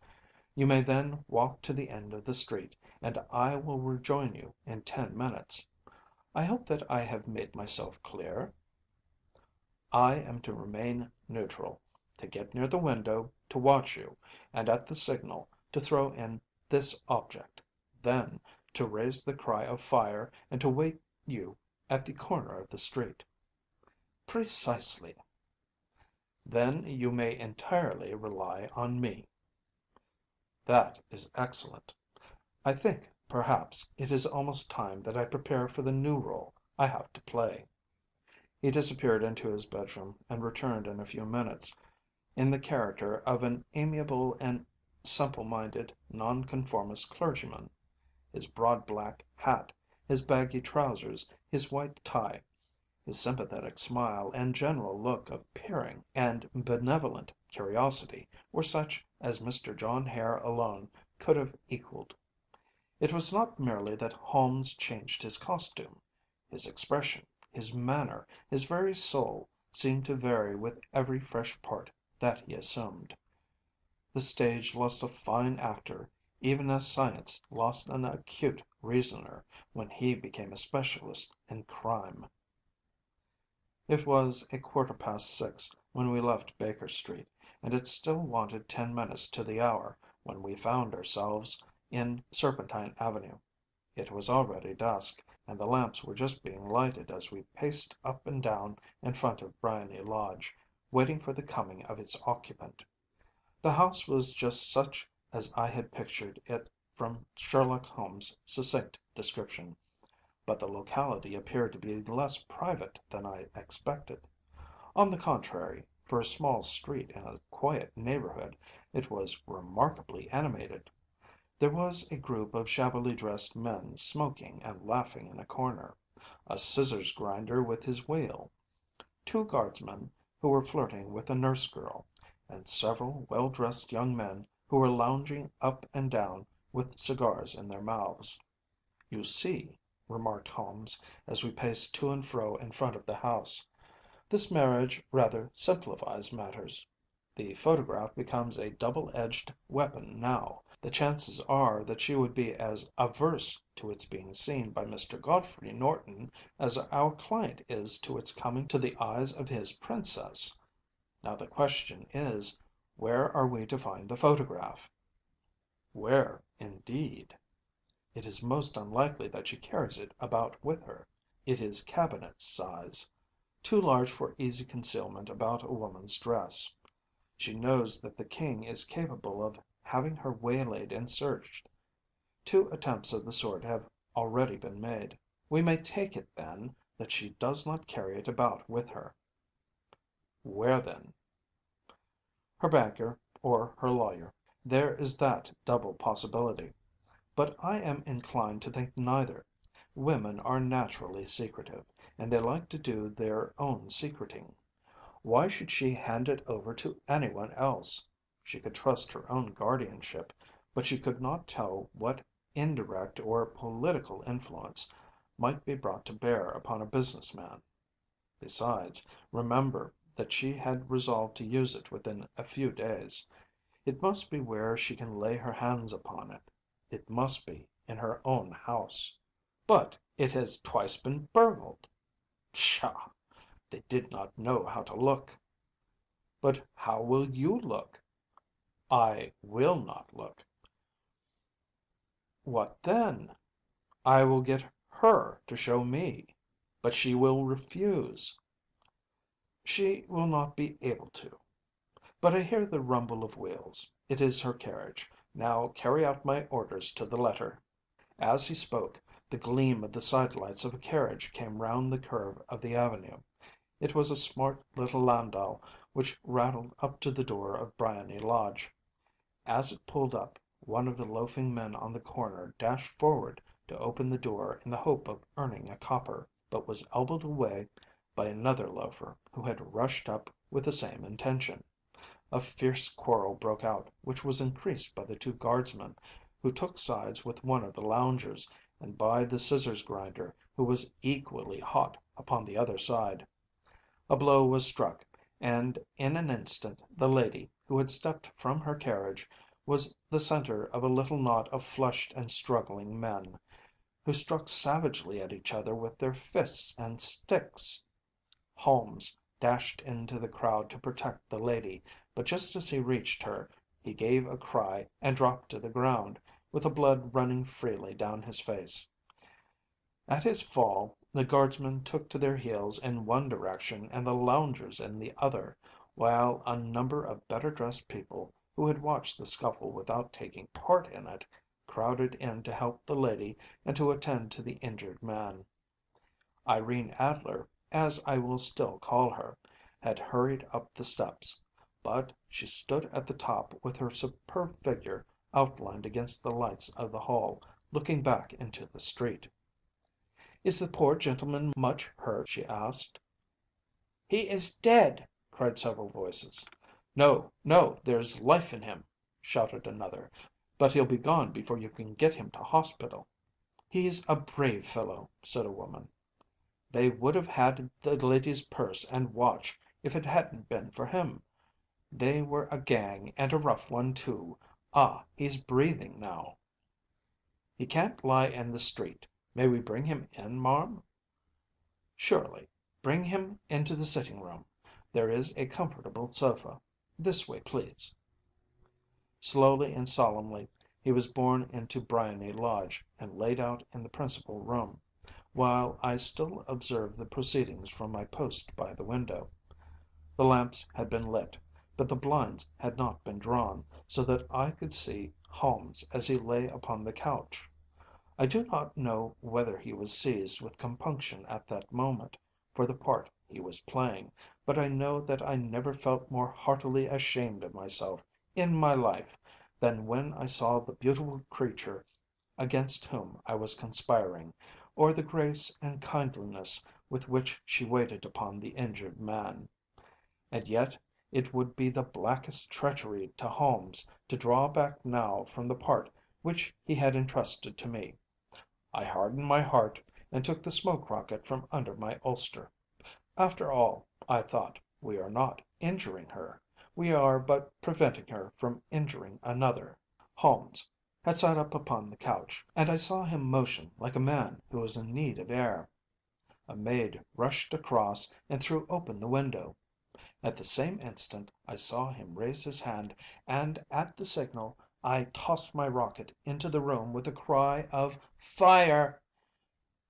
You may then walk to the end of the street, and I will rejoin you in 10 minutes. I hope that I have made myself clear?" "I am to remain neutral, to get near the window, to watch you, and at the signal to throw in this object, then to raise the cry of 'Fire!' and to wait you at the corner of the street." "Precisely." "Then you may entirely rely on me." "That is excellent. I think, perhaps it is almost time that I prepare for the new role I have to play." He disappeared into his bedroom and returned in a few minutes in the character of an amiable and simple-minded nonconformist clergyman. His broad black hat, his baggy trousers, his white tie, his sympathetic smile and general look of peering and benevolent curiosity were such as Mr. John Hare alone could have equalled. It was not merely that Holmes changed his costume. His expression, his manner, his very soul seemed to vary with every fresh part that he assumed. The stage lost a fine actor, even as science lost an acute reasoner, when he became a specialist in crime. It was 6:15 when we left Baker Street, and it still wanted 10 minutes to the hour when we found ourselves in Serpentine Avenue. It was already dusk, and the lamps were just being lighted as we paced up and down in front of Briony Lodge, waiting for the coming of its occupant. The house was just such as I had pictured it from Sherlock Holmes' succinct description, but the locality appeared to be less private than I expected. On the contrary, for a small street in a quiet neighborhood, it was remarkably animated. There was a group of shabbily dressed men smoking and laughing in a corner, a scissors grinder with his wheel, two guardsmen who were flirting with a nurse girl, and several well dressed young men who were lounging up and down with cigars in their mouths. "You see," remarked Holmes, as we paced to and fro in front of the house, "this marriage rather simplifies matters. The photograph becomes a double-edged weapon now. The chances are that she would be as averse to its being seen by Mr. Godfrey Norton as our client is to its coming to the eyes of his princess. Now the question is, where are we to find the photograph?" Where, indeed? It is most unlikely that she carries it about with her. It is cabinet size, too large for easy concealment about a woman's dress. She knows that the king is capable of having her waylaid and searched. Two attempts of the sort have already been made. We may take it, then, that she does not carry it about with her. Where, then? Her banker or her lawyer. There is that double possibility. But I am inclined to think neither. Women are naturally secretive, and they like to do their own secreting. Why should she hand it over to any one else? She could trust her own guardianship, but she could not tell what indirect or political influence might be brought to bear upon a business man. Besides, remember that she had resolved to use it within a few days. It must be where she can lay her hands upon it. It must be in her own house. "But it has twice been burgled." Pshaw! They did not know how to look. "But how will you look?" "I will not look." "What then?" "I will get her to show me." "But she will refuse." "She will not be able to. But I hear the rumble of wheels. It is her carriage. Now carry out my orders to the letter." As he spoke, the gleam of the sidelights of a carriage came round the curve of the avenue. It was a smart little landau which rattled up to the door of Briony Lodge. As it pulled up, one of the loafing men on the corner dashed forward to open the door in the hope of earning a copper, but was elbowed away by another loafer who had rushed up with the same intention. A fierce quarrel broke out, which was increased by the two guardsmen, who took sides with one of the loungers, and by the scissors grinder, who was equally hot upon the other side. A blow was struck, and in an instant the lady, who had stepped from her carriage, was the centre of a little knot of flushed and struggling men, who struck savagely at each other with their fists and sticks. Holmes dashed into the crowd to protect the lady, but just as he reached her he gave a cry and dropped to the ground, with the blood running freely down his face. At his fall the guardsmen took to their heels in one direction and the loungers in the other, while a number of better dressed people, who had watched the scuffle without taking part in it, crowded in to help the lady and to attend to the injured man. Irene Adler, as I will still call her, had hurried up the steps, but she stood at the top with her superb figure outlined against the lights of the hall, looking back into the street. "Is the poor gentleman much hurt?" she asked. "He is dead!" cried several voices. "No, no, there's life in him!" shouted another. "But he'll be gone before you can get him to hospital." "He's a brave fellow," said a woman. "They would have had the lady's purse and watch if it hadn't been for him. They were a gang, and a rough one too. Ah, he's breathing now." "He can't lie in the street. May we bring him in, marm?" "Surely. Bring him into the sitting room. There is a comfortable sofa. This way, please." Slowly and solemnly he was borne into Briony Lodge and laid out in the principal room, while I still observed the proceedings from my post by the window. The lamps had been lit, but the blinds had not been drawn, so that I could see Holmes as he lay upon the couch. I do not know whether he was seized with compunction at that moment for the part he was playing, but I know that I never felt more heartily ashamed of myself in my life than when I saw the beautiful creature against whom I was conspiring, or the grace and kindliness with which she waited upon the injured man. And yet it would be the blackest treachery to Holmes to draw back now from the part which he had entrusted to me. I hardened my heart and took the smoke rocket from under my ulster. After all, I thought, we are not injuring her. We are but preventing her from injuring another. Holmes had sat up upon the couch, and I saw him motion like a man who was in need of air. A maid rushed across and threw open the window. At the same instant I saw him raise his hand, and at the signal I tossed my rocket into the room with a cry of "Fire!"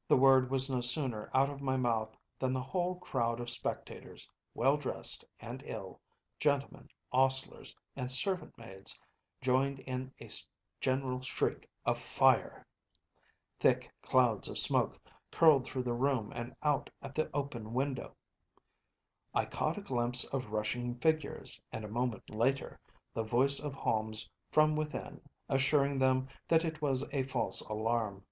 The word was no sooner out of my mouth than the whole crowd of spectators, well dressed and ill, gentlemen, ostlers, and servant maids, joined in a general shriek of "Fire!" Thick clouds of smoke curled through the room and out at the open window. I caught a glimpse of rushing figures, and a moment later the voice of Holmes from within, assuring them that it was a false alarm.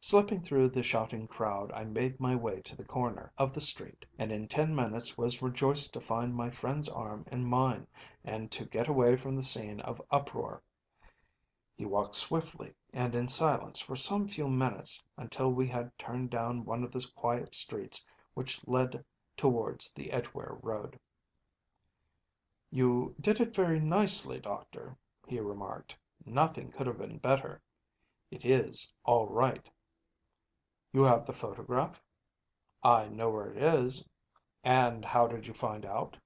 Slipping through the shouting crowd, I made my way to the corner of the street, and in 10 minutes was rejoiced to find my friend's arm in mine, and to get away from the scene of uproar. He walked swiftly and in silence for some few minutes until we had turned down one of the quiet streets which led towards the Edgware Road. "You did it very nicely, Doctor," he remarked. "Nothing could have been better. It is all right." "You have the photograph?" "I know where it is." "And how did you find out?"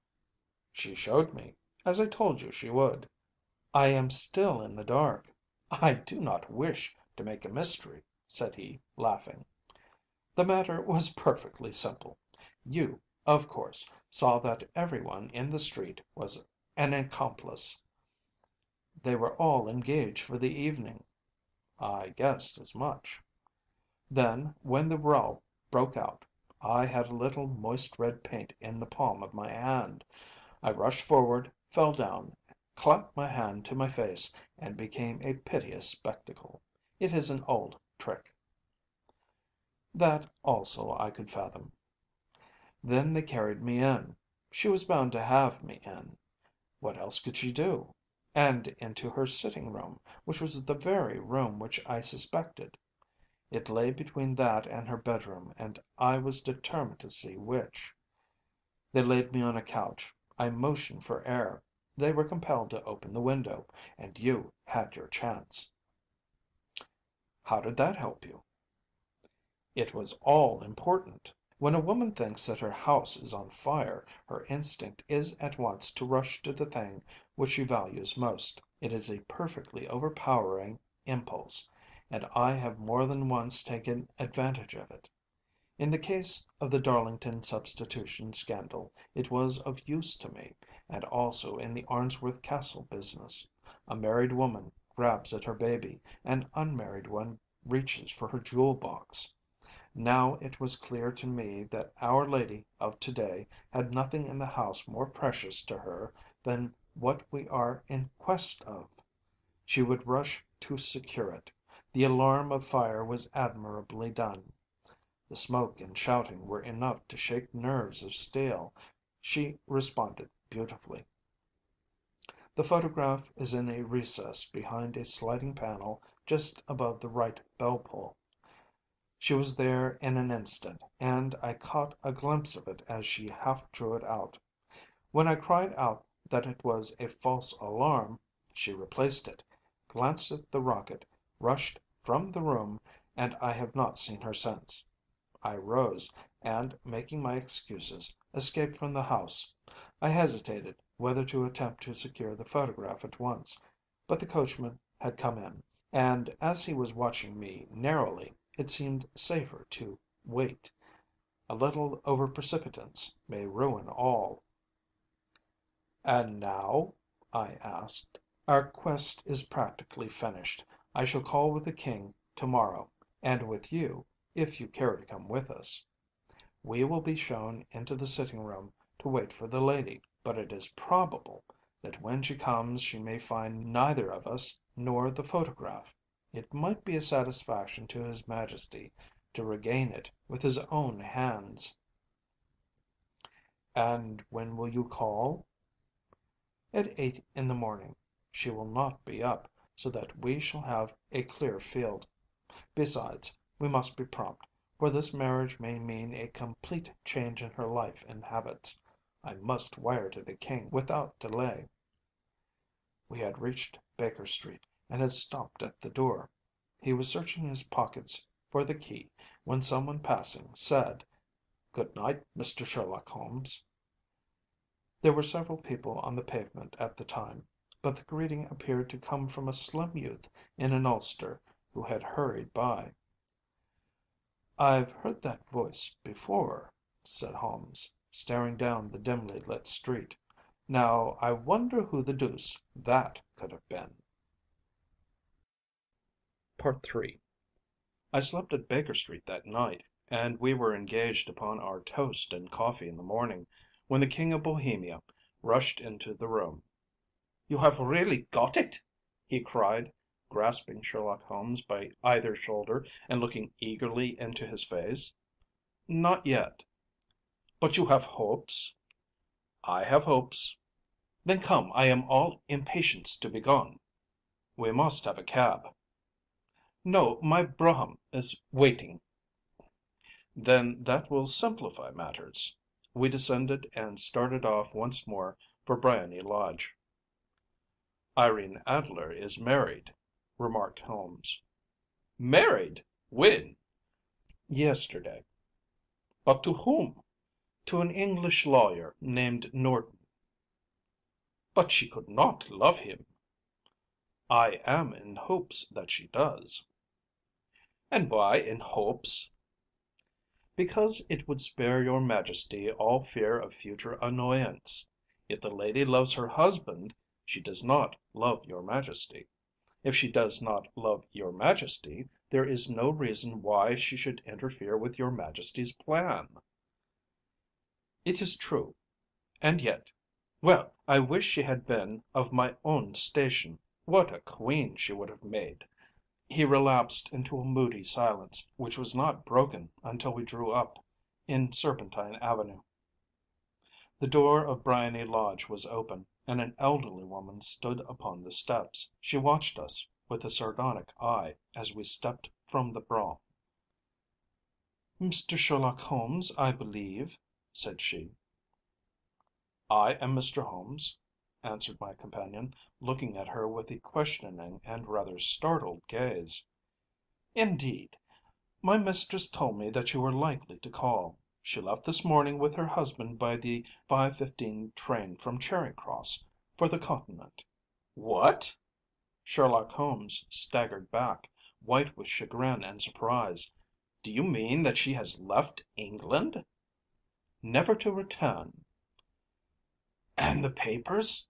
"She showed me, as I told you she would." "I am still in the dark." "I do not wish to make a mystery," said he, laughing. "The matter was perfectly simple. You, of course, saw that every one in the street was an accomplice. They were all engaged for the evening." "I guessed as much." "Then, when the row broke out, I had a little moist red paint in the palm of my hand. I rushed forward, fell down, clapped my hand to my face, and became a piteous spectacle. It is an old trick." That also I could fathom. "Then they carried me in. She was bound to have me in. What else could she do? And into her sitting room, which was the very room which I suspected. It lay between that and her bedroom, and I was determined to see which. They laid me on a couch. I motioned for air. They were compelled to open the window, and you had your chance." "How did that help you?" "It was all important. When a woman thinks that her house is on fire, her instinct is at once to rush to the thing which she values most. It is a perfectly overpowering impulse, and I have more than once taken advantage of it. In the case of the Darlington substitution scandal it was of use to me, and also in the Arnsworth Castle business. A married woman grabs at her baby, an unmarried one reaches for her jewel box. Now it was clear to me that Our Lady of today had nothing in the house more precious to her than what we are in quest of. She would rush to secure it. The alarm of fire was admirably done. The smoke and shouting were enough to shake nerves of steel. She responded beautifully. The photograph is in a recess behind a sliding panel just above the right bell pull. She was there in an instant, and I caught a glimpse of it as she half drew it out. When I cried out that it was a false alarm, she replaced it, glanced at the rocket, rushed from the room, and I have not seen her since. I rose, and, making my excuses, escaped from the house. I hesitated whether to attempt to secure the photograph at once, but the coachman had come in, and as he was watching me narrowly, it seemed safer to wait. A little over precipitance may ruin all. "And now?" I asked. "Our quest is practically finished. I shall call with the King to morrow, and with you, if you care to come with us. We will be shown into the sitting room to wait for the lady, but it is probable that when she comes she may find neither of us nor the photograph. It might be a satisfaction to His Majesty to regain it with his own hands." "And when will you call?" "At 8 in the morning. She will not be up, so that we shall have a clear field. Besides, we must be prompt, for this marriage may mean a complete change in her life and habits. I must wire to the King without delay." We had reached Baker Street, and had stopped at the door. He was searching his pockets for the key, when someone passing said, "Good night, Mr. Sherlock Holmes." There were several people on the pavement at the time, but the greeting appeared to come from a slim youth in an ulster who had hurried by. "I've heard that voice before," said Holmes, staring down the dimly lit street. "Now I wonder who the deuce that could have been." III I slept at Baker Street that night, and we were engaged upon our toast and coffee in the morning, when the King of Bohemia rushed into the room. "You have really got it?" he cried, grasping Sherlock Holmes by either shoulder and looking eagerly into his face. "Not yet." "But you have hopes?" "I have hopes." "Then come, I am all impatience to be gone." "We must have a cab." "No, my brougham is waiting." "Then that will simplify matters." We descended and started off once more for Briony Lodge. "Irene Adler is married," remarked Holmes. "Married? When?" "Yesterday." "But to whom?" "To an English lawyer named Norton." "But she could not love him." "I am in hopes that she does." "And why in hopes?" "Because it would spare your Majesty all fear of future annoyance. If the lady loves her husband, she does not love your Majesty. If she does not love your Majesty, there is no reason why she should interfere with your Majesty's plan." "It is true. And yet well, I wish she had been of my own station. What a queen she would have made!" He relapsed into a moody silence, which was not broken until we drew up in Serpentine Avenue. The door of Briony Lodge was open, and an elderly woman stood upon the steps. She watched us with a sardonic eye as we stepped from the brougham. "Mr. Sherlock Holmes, I believe," said she. "I am Mr. Holmes," answered my companion, looking at her with a questioning and rather startled gaze. "Indeed. My mistress told me that you were likely to call. She left this morning with her husband by the 5:15 train from Charing Cross for the Continent." "What!" Sherlock Holmes staggered back, white with chagrin and surprise. "Do you mean that she has left England?" "Never to return." "And the papers?"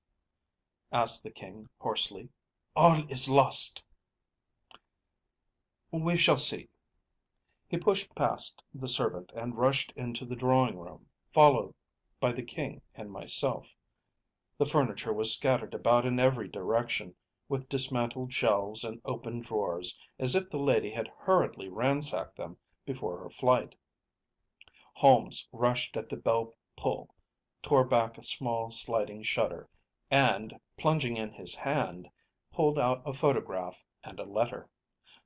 asked the King hoarsely. all is lost." "We shall see." He pushed past the servant and rushed into the drawing room, followed by the King and myself. The furniture was scattered about in every direction, with dismantled shelves and open drawers, as if the lady had hurriedly ransacked them before her flight. Holmes rushed at the bell pull, tore back a small sliding shutter, and, plunging in his hand, pulled out a photograph and a letter.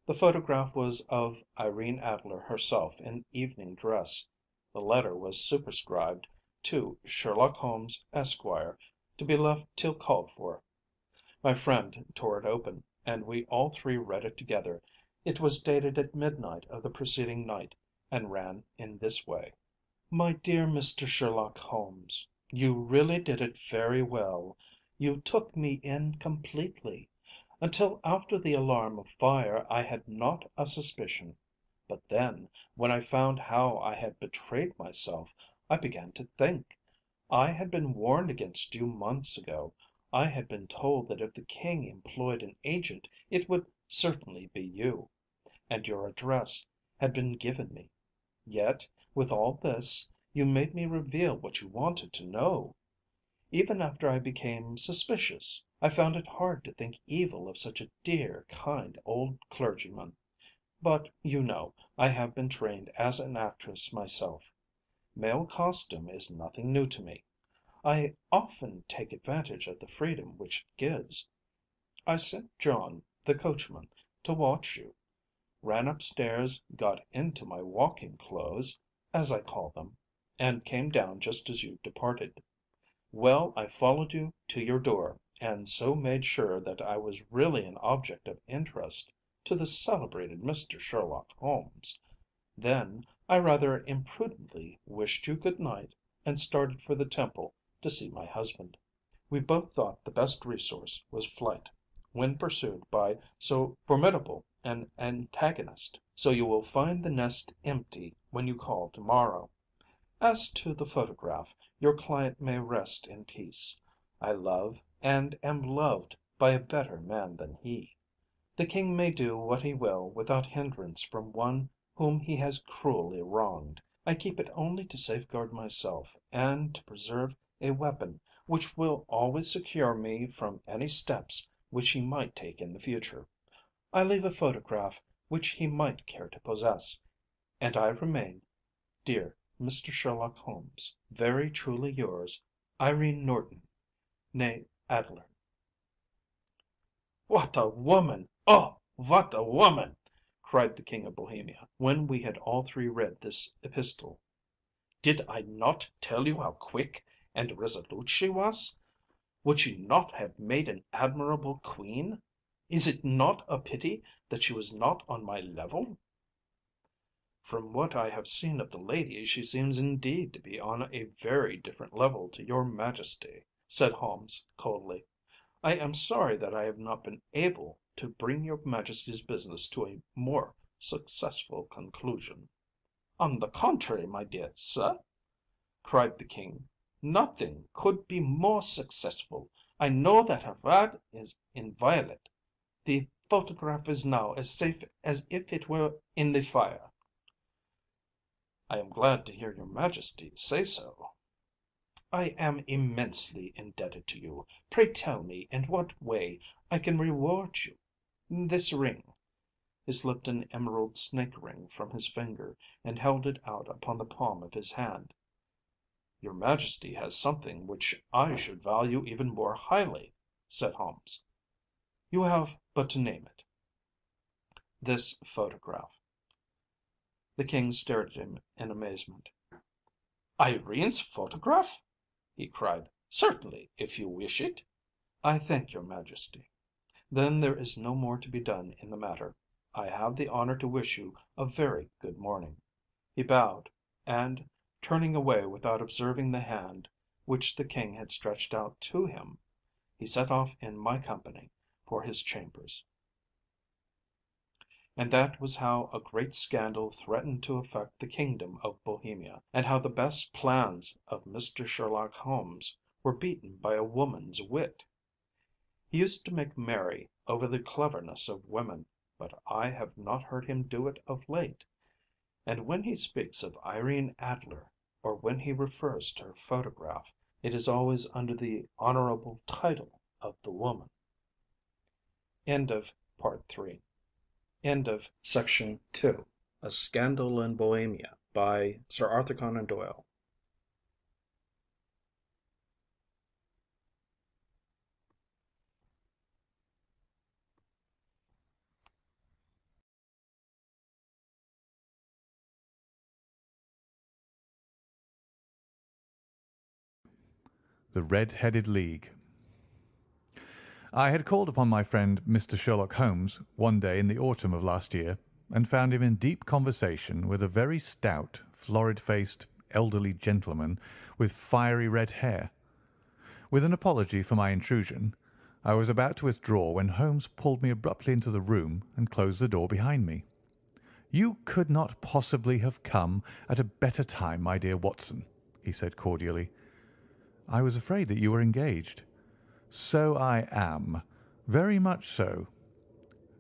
The photograph was of Irene Adler herself in evening dress. The letter was superscribed to Sherlock Holmes, Esquire, to be left till called for. My friend tore it open, and we all three read it together. It was dated at midnight of the preceding night, and ran in this way: "My dear Mr. Sherlock Holmes, you really did it very well. You took me in completely. Until after the alarm of fire I had not a suspicion. But then, when I found how I had betrayed myself, I began to think. I had been warned against you months ago. I had been told that if the King employed an agent it would certainly be you. And your address had been given me. Yet, with all this, you made me reveal what you wanted to know. Even after I became suspicious, I found it hard to think evil of such a dear, kind old clergyman. But, you know, I have been trained as an actress myself. Male costume is nothing new to me. I often take advantage of the freedom which it gives. I sent John, the coachman, to watch you, ran upstairs, got into my walking clothes, as I call them, and came down just as you departed. Well, I followed you to your door, and so made sure that I was really an object of interest to the celebrated Mr. Sherlock Holmes. Then I rather imprudently wished you good night and started for the Temple to see my husband. We both thought the best resource was flight, when pursued by so formidable an antagonist. So you will find the nest empty when you call to morrow. As to the photograph, your client may rest in peace. I love and am loved by a better man than he. The King may do what he will without hindrance from one whom he has cruelly wronged. I keep it only to safeguard myself, and to preserve a weapon which will always secure me from any steps which he might take in the future. I leave a photograph which he might care to possess, and I remain, dear Mr. Sherlock Holmes, very truly yours, Irene Norton, née Adler." "What a woman! Oh, what a woman!" cried the King of Bohemia, when we had all three read this epistle. "Did I not tell you how quick and resolute she was? Would she not have made an admirable queen? Is it not a pity that she was not on my level?" "From what I have seen of the lady, she seems indeed to be on a very different level to your Majesty," said Holmes coldly. "I am sorry that I have not been able to bring your Majesty's business to a more successful conclusion." "On the contrary, my dear sir," cried the King, "nothing could be more successful. I know that her word is inviolate. The photograph is now as safe as if it were in the fire." "I am glad to hear your Majesty say so." "I am immensely indebted to you. Pray tell me in what way I can reward you. This ring." He slipped an emerald snake ring from his finger and held it out upon the palm of his hand. "Your Majesty has something which I should value even more highly," said Holmes. "You have but to name it." "This photograph." The King stared at him in amazement. "Irene's photograph?" he cried. "Certainly, if you wish it." "I thank your Majesty. Then there is no more to be done in the matter. I have the honor to wish you a very good morning." He bowed, and, turning away without observing the hand which the King had stretched out to him, he set off in my company for his chambers. And that was how a great scandal threatened to affect the kingdom of Bohemia, and how the best plans of Mr. Sherlock Holmes were beaten by a woman's wit. He used to make merry over the cleverness of women, but I have not heard him do it of late. And when he speaks of Irene Adler, or when he refers to her photograph, it is always under the honorable title of the woman. End of Part 3. End of Section 2. A Scandal in Bohemia by Sir Arthur Conan Doyle. The Red-Headed League. I had called upon my friend Mr. Sherlock Holmes one day in the autumn of last year, and found him in deep conversation with a very stout, florid-faced, elderly gentleman with fiery red hair. With an apology for my intrusion, I was about to withdraw when Holmes pulled me abruptly into the room and closed the door behind me. "You could not possibly have come at a better time, my dear Watson," he said cordially. "I was afraid that you were engaged." "So I am. Very much so."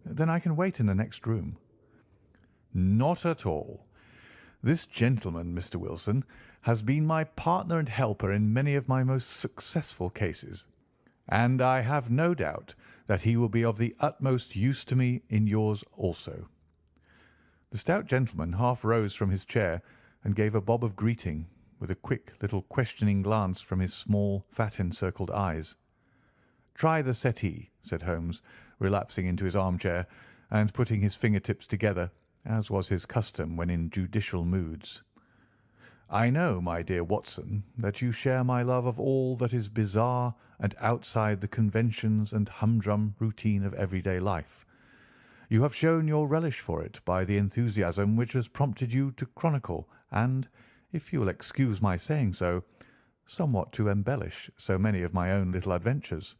"Then I can wait in the next room." "Not at all. This gentleman, Mr. Wilson, has been my partner and helper in many of my most successful cases, and I have no doubt that he will be of the utmost use to me in yours also." The stout gentleman half rose from his chair and gave a bob of greeting, with a quick little questioning glance from his small, fat encircled eyes. "Try the settee," said Holmes, relapsing into his armchair and putting his finger-tips together, as was his custom when in judicial moods. "I know, my dear Watson, that you share my love of all that is bizarre and outside the conventions and humdrum routine of everyday life. You have shown your relish for it by the enthusiasm which has prompted you to chronicle and, if you will excuse my saying so, somewhat to embellish so many of my own little adventures."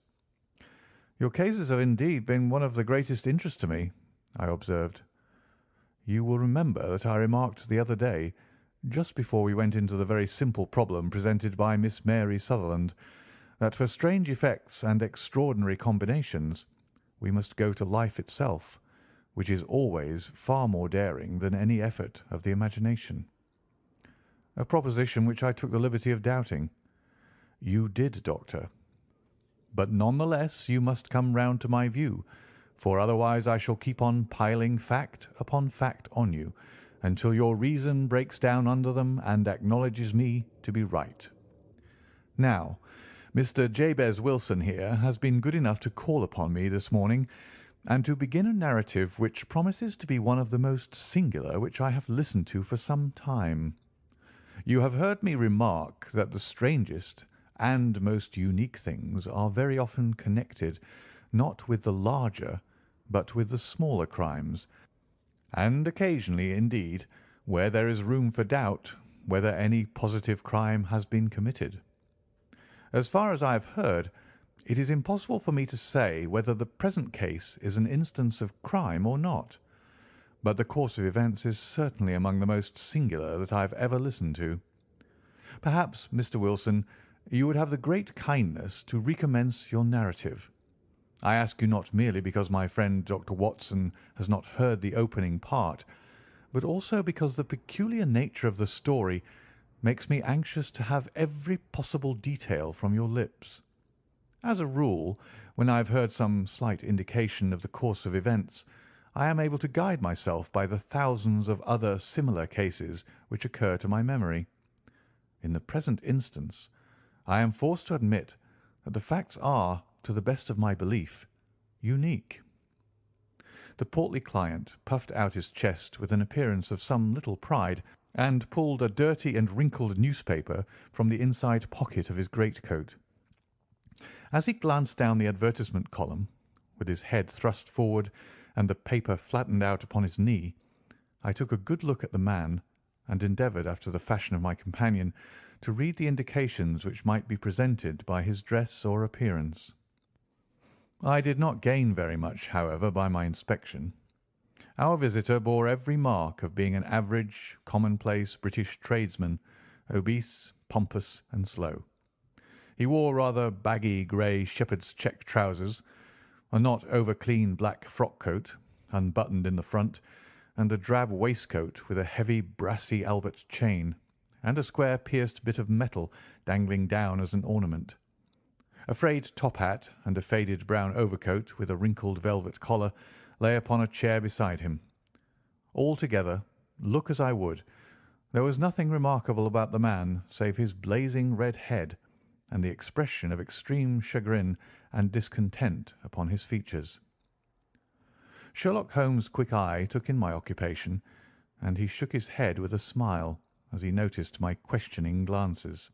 "Your cases have indeed been one of the greatest interest to me," I observed. "You will remember that I remarked the other day, just before we went into the very simple problem presented by Miss Mary Sutherland, that for strange effects and extraordinary combinations we must go to life itself, which is always far more daring than any effort of the imagination." "A proposition which I took the liberty of doubting." "You did, Doctor. But none the less you must come round to my view, for otherwise I shall keep on piling fact upon fact on you, until your reason breaks down under them and acknowledges me to be right. Now, Mr. Jabez Wilson here has been good enough to call upon me this morning, and to begin a narrative which promises to be one of the most singular which I have listened to for some time. You have heard me remark that the strangest and most unique things are very often connected, not with the larger, but with the smaller crimes, and occasionally, indeed, where there is room for doubt whether any positive crime has been committed. As far as I have heard, it is impossible for me to say whether the present case is an instance of crime or not, but the course of events is certainly among the most singular that I have ever listened to. Perhaps, Mr. Wilson, you would have the great kindness to recommence your narrative. I ask you not merely because my friend Dr. Watson has not heard the opening part, but also because the peculiar nature of the story makes me anxious to have every possible detail from your lips. As a rule, when I have heard some slight indication of the course of events, I am able to guide myself by the thousands of other similar cases which occur to my memory. In the present instance, I am forced to admit that the facts are, to the best of my belief, unique." The portly client puffed out his chest with an appearance of some little pride, and pulled a dirty and wrinkled newspaper from the inside pocket of his greatcoat. As he glanced down the advertisement column, with his head thrust forward and the paper flattened out upon his knee, I took a good look at the man, and endeavoured, after the fashion of my companion, to read the indications which might be presented by his dress or appearance. I did not gain very much, however, by my inspection. Our visitor bore every mark of being an average, commonplace British tradesman, obese, pompous, and slow. He wore rather baggy grey shepherd's check trousers, a not over-clean black frock-coat, unbuttoned in the front, and a drab waistcoat with a heavy brassy Albert chain, and a square pierced bit of metal dangling down as an ornament. A frayed top hat and a faded brown overcoat with a wrinkled velvet collar lay upon a chair beside him. Altogether, look as I would, there was nothing remarkable about the man save his blazing red head and the expression of extreme chagrin and discontent upon his features. Sherlock Holmes' quick eye took in my occupation, and he shook his head with a smile as he noticed my questioning glances.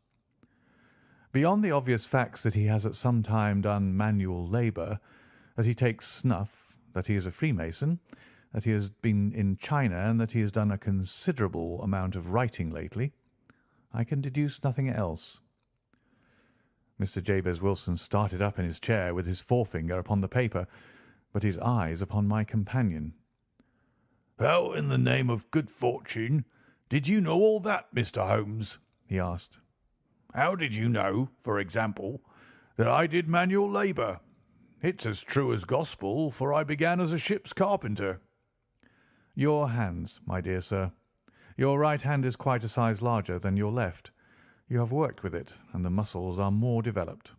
Beyond the obvious facts that he has at some time done manual labour, that he takes snuff, that he is a Freemason, that he has been in China, and that he has done a considerable amount of writing lately, I can deduce nothing else. Mr. Jabez Wilson started up in his chair with his forefinger upon the paper, but his eyes upon my companion. "How in the name of good fortune did you know all that, Mr. Holmes?" he asked. "How did you know, for example, that I did manual labour? It's as true as gospel, for I began as a ship's carpenter." "Your hands, my dear sir. Your right hand is quite a size larger than your left. You have worked with it, and the muscles are more developed."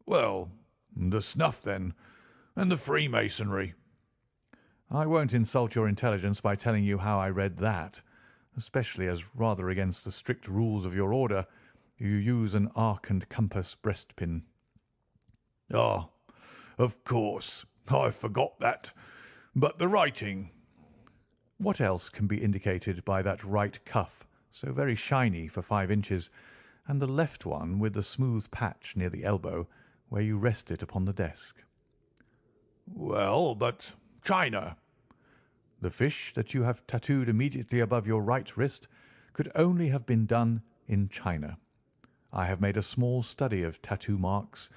"Well, the snuff, then, and the Freemasonry." "I won't insult your intelligence by telling you how I read that, especially as, rather against the strict rules of your order, you use an arc and compass breastpin." "Ah, of course, I forgot that. But the writing?" "What else can be indicated by that right cuff, so very shiny for 5 inches, and the left one with the smooth patch near the elbow, where you rest it upon the desk?" "Well, but China?" "The fish that you have tattooed immediately above your right wrist could only have been done in China. I have made a small study of tattoo marks,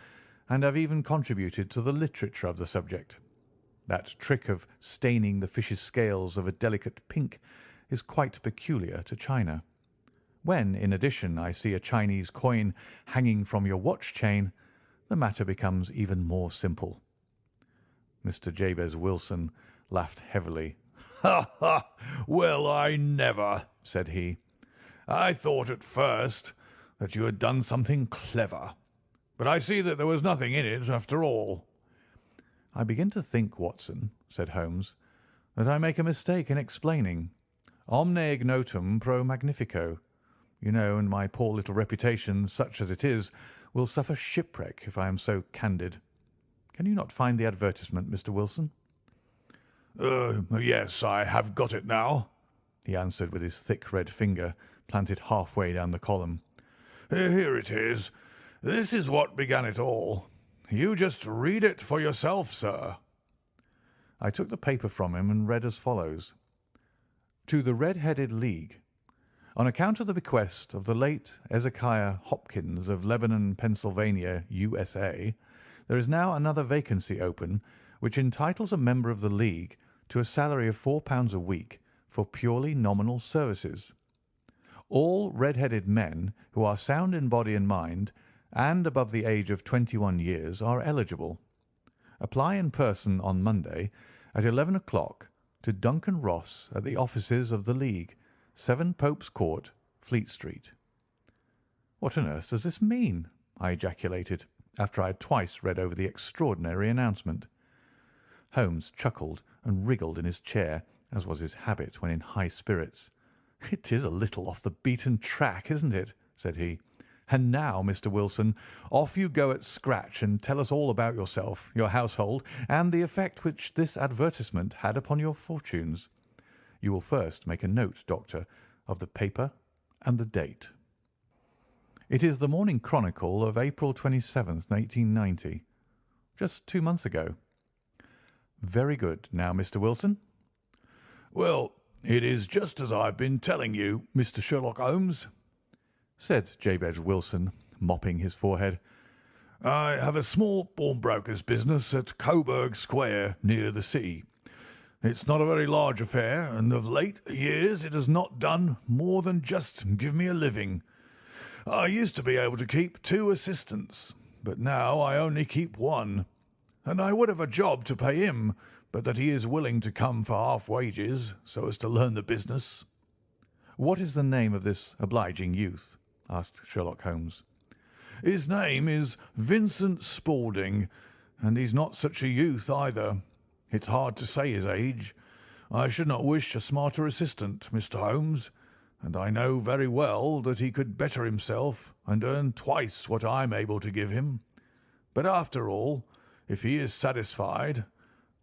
and have even contributed to the literature of the subject. That trick of staining the fish's scales of a delicate pink is quite peculiar to China. When, in addition, I see a Chinese coin hanging from your watch chain, the matter becomes even more simple." Mr. Jabez Wilson laughed heavily. "Ha, ha! Well, I never!" said he. "I thought at first that you had done something clever, but I see that there was nothing in it after all." "I begin to think, Watson," said Holmes, "that I make a mistake in explaining. Omne ignotum pro magnifico, you know, and my poor little reputation, such as it is, will suffer shipwreck if I am so candid. Can you not find the advertisement, Mr. Wilson?" Yes, I have got it now," he answered with his thick red finger planted halfway down the column. "Here it is. This is what began it all. You just read it for yourself, sir." I took the paper from him and read as follows: "To the Red-Headed League. On account of the bequest of the late Ezekiah Hopkins of Lebanon, Pennsylvania, USA, there is now another vacancy open which entitles a member of the League to a salary of £4 a week for purely nominal services. All red-headed men who are sound in body and mind and above the age of 21 years are eligible. Apply in person on Monday at 11 o'clock to Duncan Ross at the offices of the League, 7 Pope's Court, Fleet Street." "What on earth does this mean?" I ejaculated, after I had twice read over the extraordinary announcement. Holmes chuckled and wriggled in his chair, as was his habit when in high spirits. "It is a little off the beaten track, isn't it?" said he. "And now, Mr. Wilson, off you go at scratch and tell us all about yourself, your household, and the effect which this advertisement had upon your fortunes. You will first make a note, Doctor, of the paper and the date." "It is the Morning Chronicle of April 27th, 1890. Just 2 months ago." "Very good. Now, Mr. Wilson?" "Well, it is just as I've been telling you, Mr. Sherlock Holmes," said Jabez Wilson, mopping his forehead. "I have a small pawnbroker's business at Coburg Square, near the sea. It's not a very large affair, and of late years it has not done more than just give me a living. I used to be able to keep 2 assistants, but now I only keep 1, and I would have a job to pay him, but that he is willing to come for half wages, so as to learn the business." "What is the name of this obliging youth?" asked Sherlock Holmes. "His name is Vincent Spaulding, and he's not such a youth either. It's hard to say his age. I should not wish a smarter assistant, Mr. Holmes, and I know very well that he could better himself and earn twice what I am able to give him. But after all, if he is satisfied,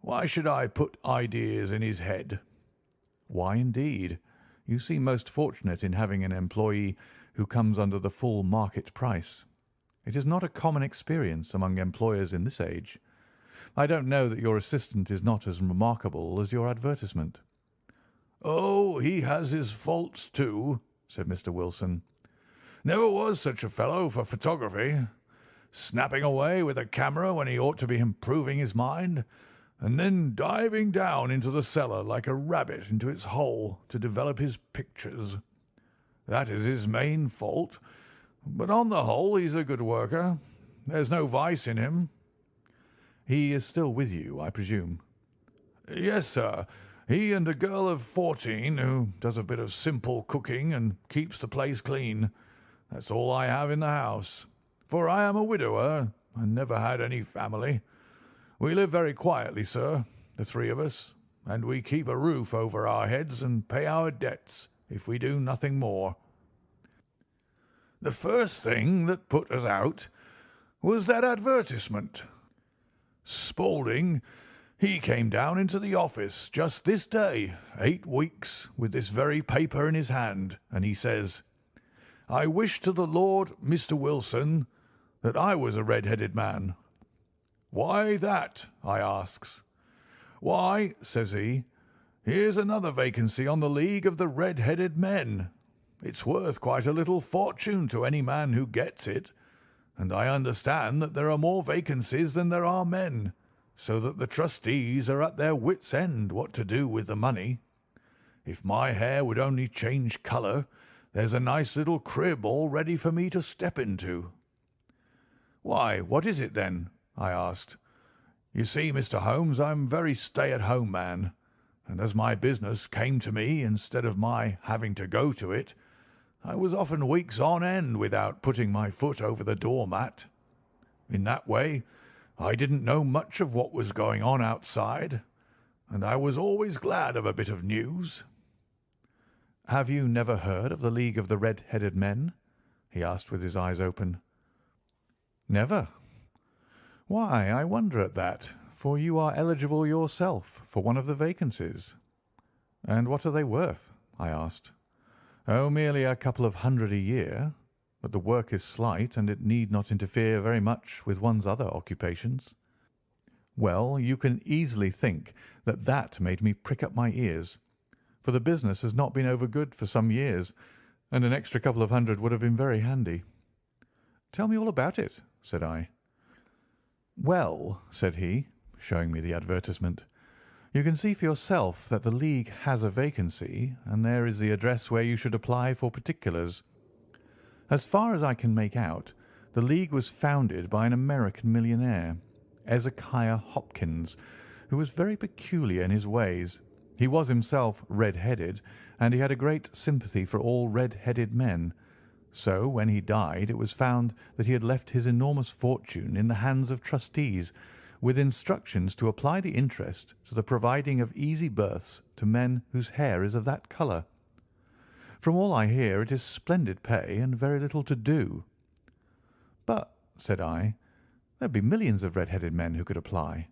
why should I put ideas in his head?" "Why, indeed? You seem most fortunate in having an employee who comes under the full market price. It is not a common experience among employers in this age. I don't know that your assistant is not as remarkable as your advertisement." "Oh, he has his faults too," said Mr. Wilson. "Never was such a fellow for photography. Snapping away with a camera when he ought to be improving his mind, and then diving down into the cellar like a rabbit into its hole to develop his pictures. That is his main fault, but on the whole he's a good worker. There's no vice in him." "He is still with you, I presume?" "Yes, sir. He and a girl of 14 who does a bit of simple cooking and keeps the place clean. That's all I have in the house, for I am a widower and never had any family. We live very quietly, sir, the three of us, and we keep a roof over our heads and pay our debts, if we do nothing more. The first thing that put us out was that advertisement. Spaulding, he came down into the office just this day, 8 weeks, with this very paper in his hand, and he says, 'I wish to the Lord, Mr. Wilson, that I was a red-headed man.' 'Why that?' I asks. 'Why,' says he, 'here's another vacancy on the League of the Red-Headed Men. It's worth quite a little fortune to any man who gets it, and I understand that there are more vacancies than there are men, so that the trustees are at their wits' end what to do with the money. If my hair would only change colour, there's a nice little crib all ready for me to step into.' 'Why, what is it then?' I asked. 'You see, Mr. Holmes, I'm a very stay-at-home man, and as my business came to me instead of my having to go to it, I was often weeks on end without putting my foot over the door-mat. In that way, I didn't know much of what was going on outside, and I was always glad of a bit of news.' "Have you never heard of the League of the Red-Headed Men?" he asked with his eyes open. "Never. Why, I wonder at that, for you are eligible yourself for one of the vacancies." "And what are they worth?" I asked. "Oh, merely a couple of hundred a year, but the work is slight, and it need not interfere very much with one's other occupations." Well, you can easily think that that made me prick up my ears, for the business has not been over good for some years, and an extra couple of hundred would have been very handy. "Tell me all about it," said I. "Well," said he, showing me the advertisement, "you can see for yourself that the League has a vacancy, and there is the address where you should apply for particulars. As far as I can make out, the League was founded by an American millionaire, Ezekiah Hopkins, who was very peculiar in his ways. He was himself red-headed, and he had a great sympathy for all red-headed men. So when he died it was found that he had left his enormous fortune in the hands of trustees, with instructions to apply the interest to the providing of easy berths to men whose hair is of that colour. From all I hear it is splendid pay and very little to do." "But," said I, "there'd be millions of red-headed men who could apply."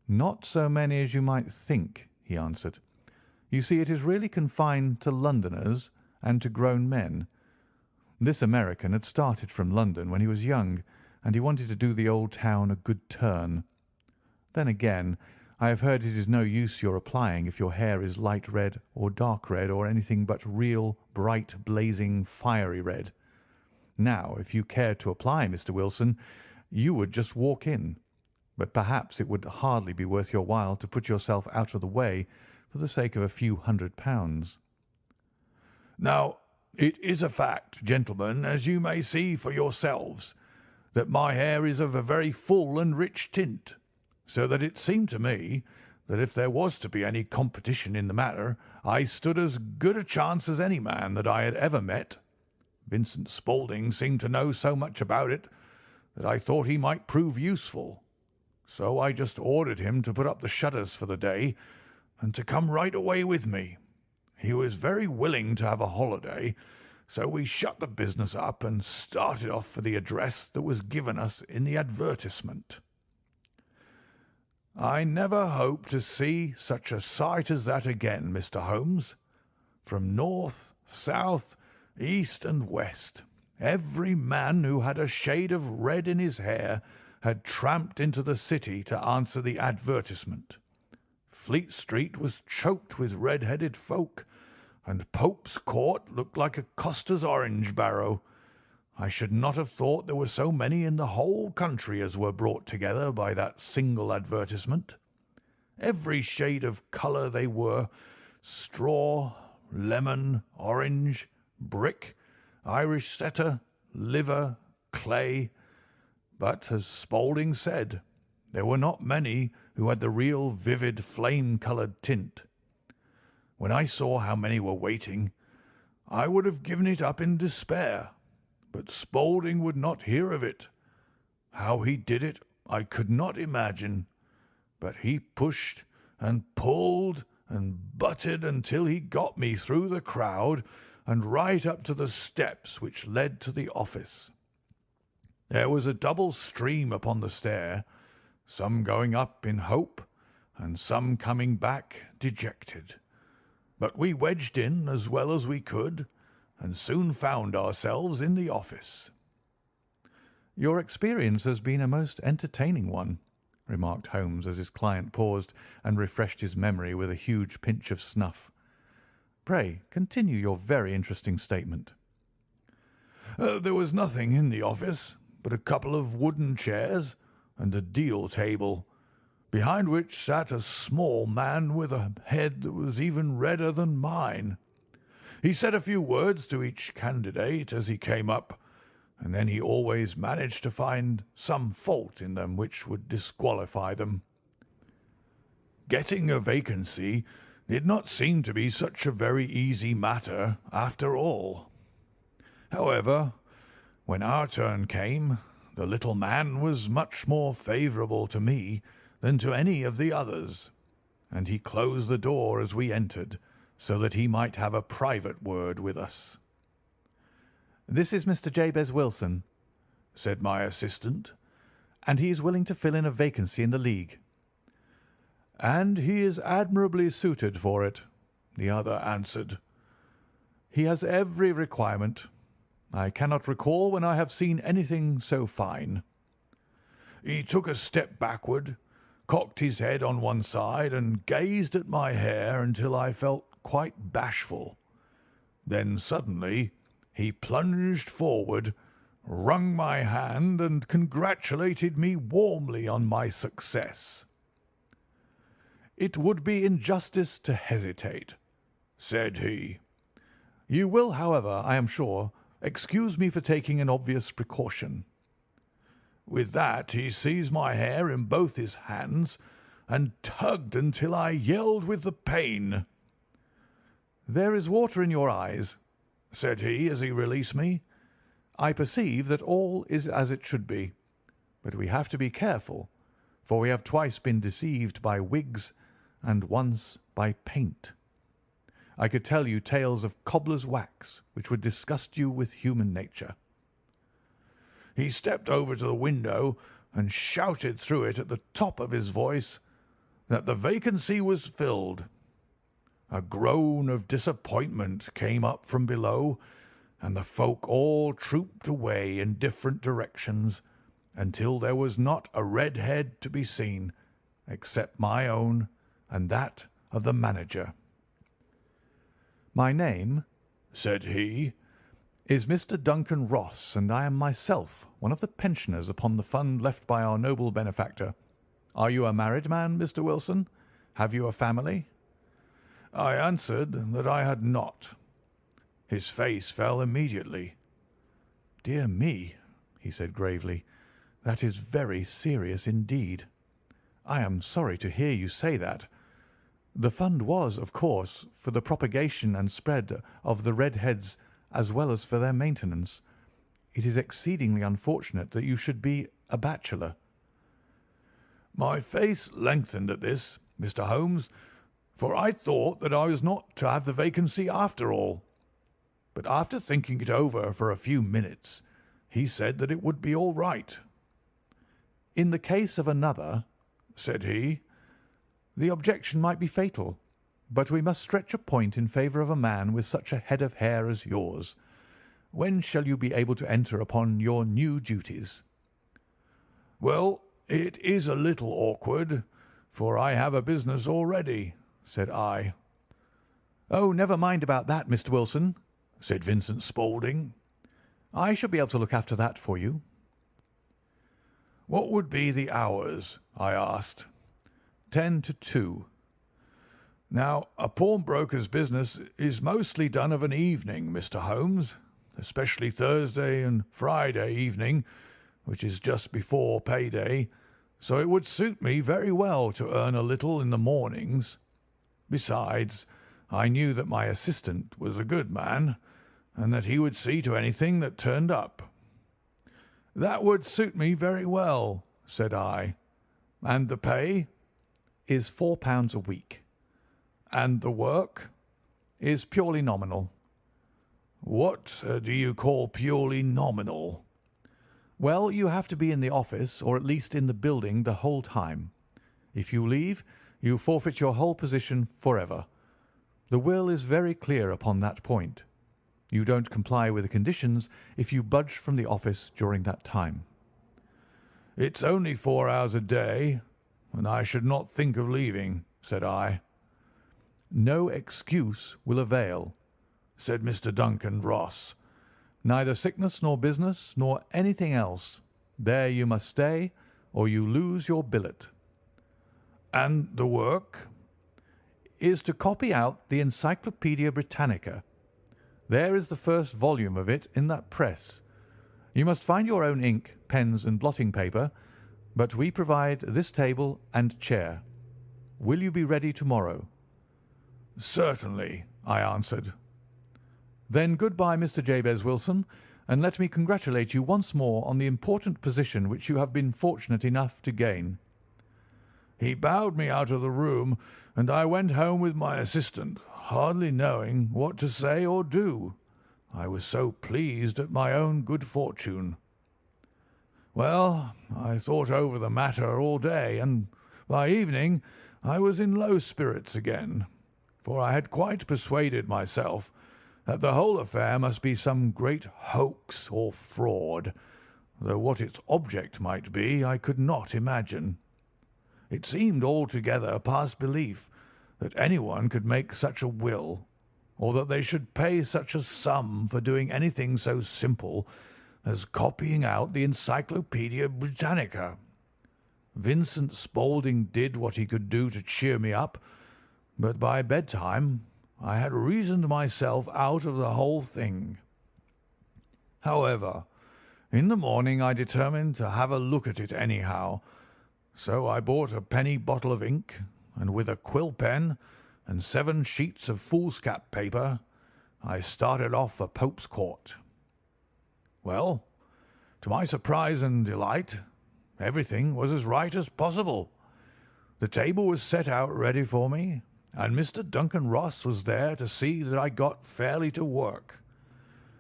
"Not so many as you might think," he answered. "You see, it is really confined to Londoners and to grown men. This American had started from London when he was young, and he wanted to do the old town a good turn. Then again, I have heard it is no use your applying if your hair is light red or dark red or anything but real, bright, blazing, fiery red. Now, if you cared to apply, Mr. Wilson, you would just walk in, but perhaps it would hardly be worth your while to put yourself out of the way for the sake of a few £100. Now, it is a fact, gentlemen, as you may see for yourselves, that my hair is of a very full and rich tint, so that it seemed to me that if there was to be any competition in the matter, I stood as good a chance as any man that I had ever met. Vincent Spaulding seemed to know so much about it that I thought he might prove useful, so I just ordered him to put up the shutters for the day and to come right away with me. He was very willing to have a holiday, so we shut the business up and started off for the address that was given us in the advertisement. I never hope to see such a sight as that again, Mr. Holmes. From north, south, east, and west, every man who had a shade of red in his hair had tramped into the city to answer the advertisement. Fleet Street was choked with red-headed folk, and Pope's Court looked like a coster's orange barrow. I should not have thought there were so many in the whole country as were brought together by that single advertisement. Every shade of colour they were: straw, lemon, orange, brick, Irish setter, liver, clay. But, as Spaulding said, there were not many who had the real vivid flame-coloured tint. When I saw how many were waiting, I would have given it up in despair, but Spaulding would not hear of it. How he did it I could not imagine, but he pushed and pulled and butted until he got me through the crowd and right up to the steps which led to the office. There was a double stream upon the stair, some going up in hope and some coming back dejected. But we wedged in as well as we could, and soon found ourselves in the office. "Your experience has been a most entertaining one," remarked Holmes as his client paused and refreshed his memory with a huge pinch of snuff. "Pray continue your very interesting statement." There was nothing in the office but a couple of wooden chairs and a deal table, behind which sat a small man with a head that was even redder than mine. He said a few words to each candidate as he came up, and then he always managed to find some fault in them which would disqualify them. Getting a vacancy did not seem to be such a very easy matter after all. However, when our turn came, the little man was much more favourable to me than to any of the others, and he closed the door as we entered, so that he might have a private word with us. "This is Mr. Jabez Wilson," said my assistant. "and he is willing to fill in a vacancy in the League." "And he is admirably suited for it," the other answered. "He has every requirement. I cannot recall when I have seen anything so fine." He took a step backward, cocked his head on one side, and gazed at my hair until I felt quite bashful. Then suddenly he plunged forward, wrung my hand, and congratulated me warmly on my success. "It would be injustice to hesitate," said he. "You will, however, I am sure, excuse me for taking an obvious precaution." With that he seized my hair in both his hands and tugged until I yelled with the pain. "There is water in your eyes," said he as he released me. "I perceive that all is as it should be, but we have to be careful, for we have twice been deceived by wigs and once by paint. I could tell you tales of cobbler's wax which would disgust you with human nature." He stepped over to the window and shouted through it at the top of his voice that the vacancy was filled. A groan of disappointment came up from below, and the folk all trooped away in different directions until there was not a red head to be seen, except my own and that of the manager. "My name," said he, "is Mr. Duncan Ross, and I am myself one of the pensioners upon the fund left by our noble benefactor. Are you a married man, Mr. Wilson? Have you a family?" I answered that I had not. His face fell immediately. "Dear me," he said gravely, "that is very serious indeed. I am sorry to hear you say that. The fund was, of course, for the propagation and spread of the red heads as well as for their maintenance. It is exceedingly unfortunate that you should be a bachelor." My face lengthened at this, Mr. Holmes, for I thought that I was not to have the vacancy after all. But after thinking it over for a few minutes, he said that it would be all right. "In the case of another," said he, "the objection might be fatal, but we must stretch a point in favour of a man with such a head of hair as yours. When shall you be able to enter upon your new duties?" "Well, it is a little awkward, for I have a business already," said I. "Oh, never mind about that, Mr. Wilson," said Vincent Spaulding. "I shall be able to look after that for you." "What would be the hours?" I asked. 10 to 2. "Now, a pawnbroker's business is mostly done of an evening, Mr. Holmes, especially Thursday and Friday evening, which is just before pay-day, so it would suit me very well to earn a little in the mornings. Besides, I knew that my assistant was a good man, and that he would see to anything that turned up." "That would suit me very well," said I. "And the pay?" "Is £4 a week." "And the work?" "Is purely nominal." "What do you call purely nominal?" "Well, you have to be in the office, or at least in the building, the whole time. If you leave, you forfeit your whole position for ever. The will is very clear upon that point. You don't comply with the conditions if you budge from the office during that time." "It's only 4 hours a day, and I should not think of leaving," said I. "No excuse will avail," said Mr. Duncan Ross. "Neither sickness nor business nor anything else. There you must stay, or you lose your billet." "And the work?" "Is to copy out the Encyclopaedia Britannica. There is the first volume of it in that press. You must find your own ink, pens, and blotting paper, but we provide this table and chair. Will you be ready tomorrow?" "Certainly," I answered. "Then good-bye, Mr. Jabez Wilson, and let me congratulate you once more on the important position which you have been fortunate enough to gain." He bowed me out of the room, and I went home with my assistant, hardly knowing what to say or do, I was so pleased at my own good fortune. Well, I thought over the matter all day, and by evening I was in low spirits again, for I had quite persuaded myself that the whole affair must be some great hoax or fraud, though what its object might be I could not imagine. It seemed altogether past belief that anyone could make such a will, or that they should pay such a sum for doing anything so simple as copying out the Encyclopaedia Britannica. Vincent Spaulding did what he could do to cheer me up, but by bedtime I had reasoned myself out of the whole thing. However, in the morning I determined to have a look at it anyhow, so I bought a penny bottle of ink, and with a quill pen and 7 sheets of foolscap paper, I started off for Pope's Court. Well, to my surprise and delight, everything was as right as possible. The table was set out ready for me, and Mr. Duncan Ross was there to see that I got fairly to work.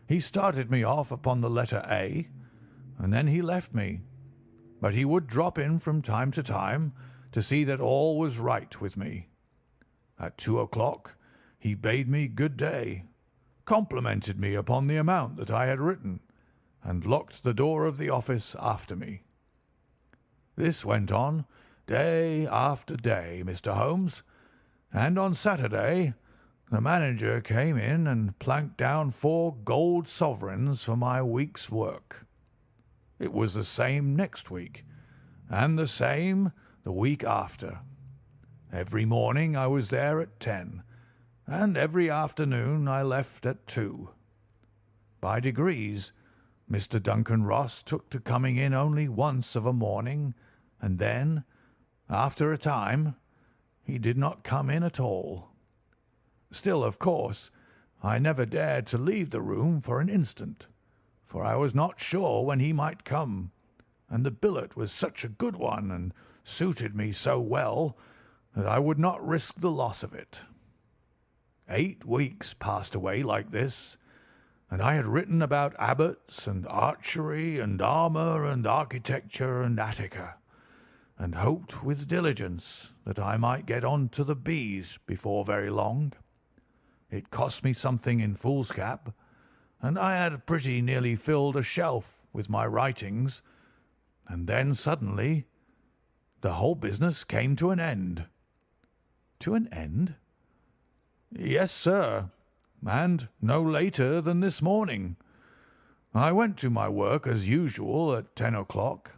He started me off upon the letter A, and then he left me, but he would drop in from time to time to see that all was right with me. At 2 o'clock he bade me good day, complimented me upon the amount that I had written, and locked the door of the office after me. This went on day after day, Mr. Holmes, and on Saturday the manager came in and planked down 4 gold sovereigns for my week's work. It was the same next week, and the same the week after. Every morning I was there at 10, and every afternoon I left at 2. By degrees, Mr. Duncan Ross took to coming in only once of a morning, and then, After a time, he did not come in at all. Still, of course, I never dared to leave the room for an instant, for I was not sure when he might come, and the billet was such a good one and suited me so well that I would not risk the loss of it. 8 weeks passed away like this, and I had written about abbots and archery and armour and architecture and Attica, and hoped with diligence that I might get on to the bees before very long. It cost me something in foolscap, and I had pretty nearly filled a shelf with my writings, and then suddenly the whole business came to an end. To an end? Yes, sir, and no later than this morning. I went to my work as usual at 10 o'clock,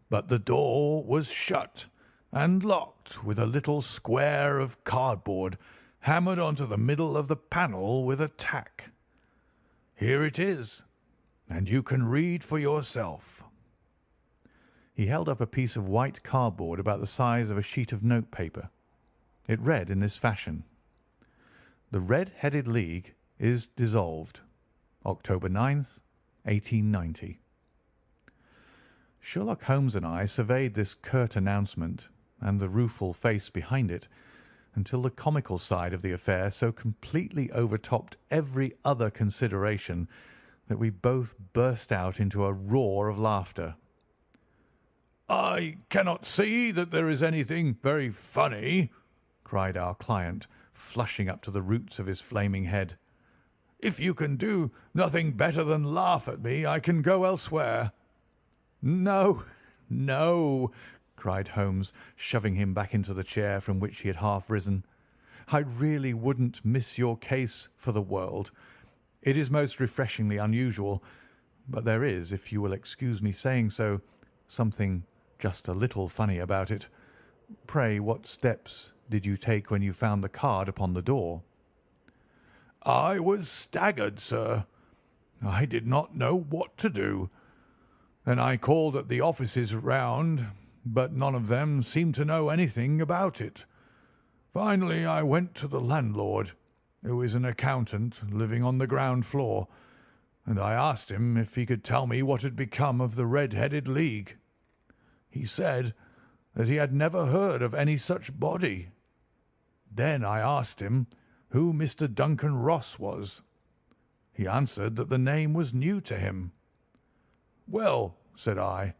but the door was shut and locked with a little square of cardboard hammered onto the middle of the panel with a tack. Here it is, and you can read for yourself." He held up a piece of white cardboard about the size of a sheet of notepaper. It read in this fashion: "The Red-Headed League is dissolved. October 9th, 1890." Sherlock Holmes and I surveyed this curt announcement and the rueful face behind it until the comical side of the affair so completely overtopped every other consideration that we both burst out into a roar of laughter. "I cannot see that there is anything very funny," cried our client, flushing up to the roots of his flaming head. "If you can do nothing better than laugh at me, I can go elsewhere." "No, no," cried Holmes, shoving him back into the chair from which he had half risen. "I really wouldn't miss your case for the world. It is most refreshingly unusual, but there is, if you will excuse me saying so, something just a little funny about it. Pray, what steps did you take when you found the card upon the door?" "I was staggered, sir. I did not know what to do. Then I called at the offices round, but none of them seemed to know anything about it. Finally I went to the landlord, who is an accountant living on the ground floor, and I asked him if he could tell me what had become of the Red-Headed League. He said that he had never heard of any such body. Then I asked him who Mr. Duncan Ross was. He answered that the name was new to him. 'Well,' said I,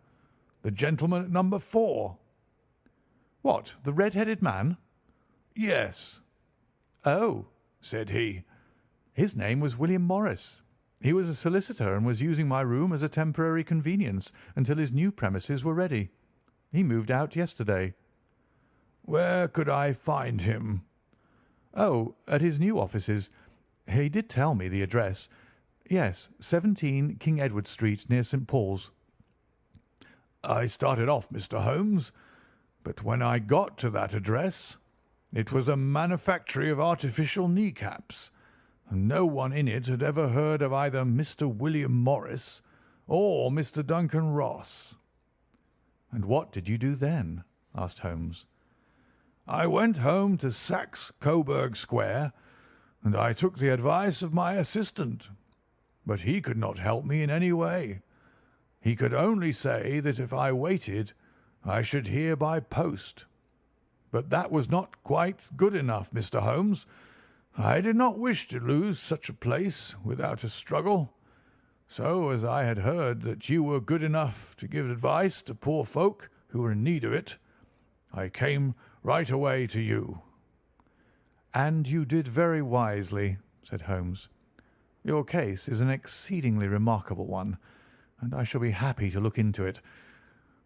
'the gentleman at number 4. "What, the red-headed man?" "Yes." "Oh," said he. "His name was William Morris. He was a solicitor and was using my room as a temporary convenience until his new premises were ready. He moved out yesterday." "Where could I find him?" "Oh, at his new offices. He did tell me the address. Yes, 17 King Edward Street, near St. Paul's." "I started off, Mr. Holmes, but when I got to that address, it was a manufactory of artificial kneecaps, and no one in it had ever heard of either Mr. William Morris or Mr. Duncan Ross." "And what did you do then?" asked Holmes. "I went home to Saxe Coburg Square, and I took the advice of my assistant, but he could not help me in any way. He could only say that if I waited I should hear by post. But that was not quite good enough, Mr. Holmes. I did not wish to lose such a place without a struggle. So, as I had heard that you were good enough to give advice to poor folk who were in need of it, I came right away to you." "And you did very wisely," said Holmes. "Your case is an exceedingly remarkable one, and I shall be happy to look into it.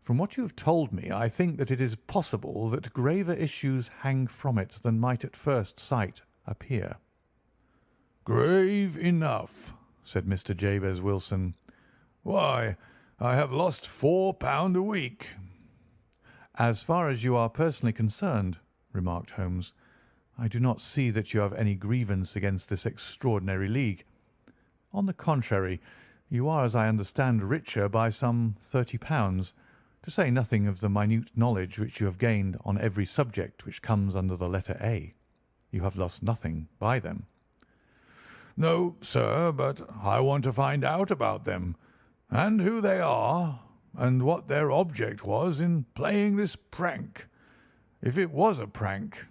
From what you have told me, I think that it is possible that graver issues hang from it than might at first sight appear." "Grave enough," said Mr. Jabez Wilson. "Why, I have lost £4 a week." "As far as you are personally concerned," remarked Holmes, "I do not see that you have any grievance against this extraordinary league. On the contrary, you are, as I understand, richer by some £30. to say nothing of the minute knowledge which you have gained on every subject which comes under the letter A. You have lost nothing by them." "No, sir, but I want to find out about them, and who they are, and what their object was in playing this prank, if it was a prank,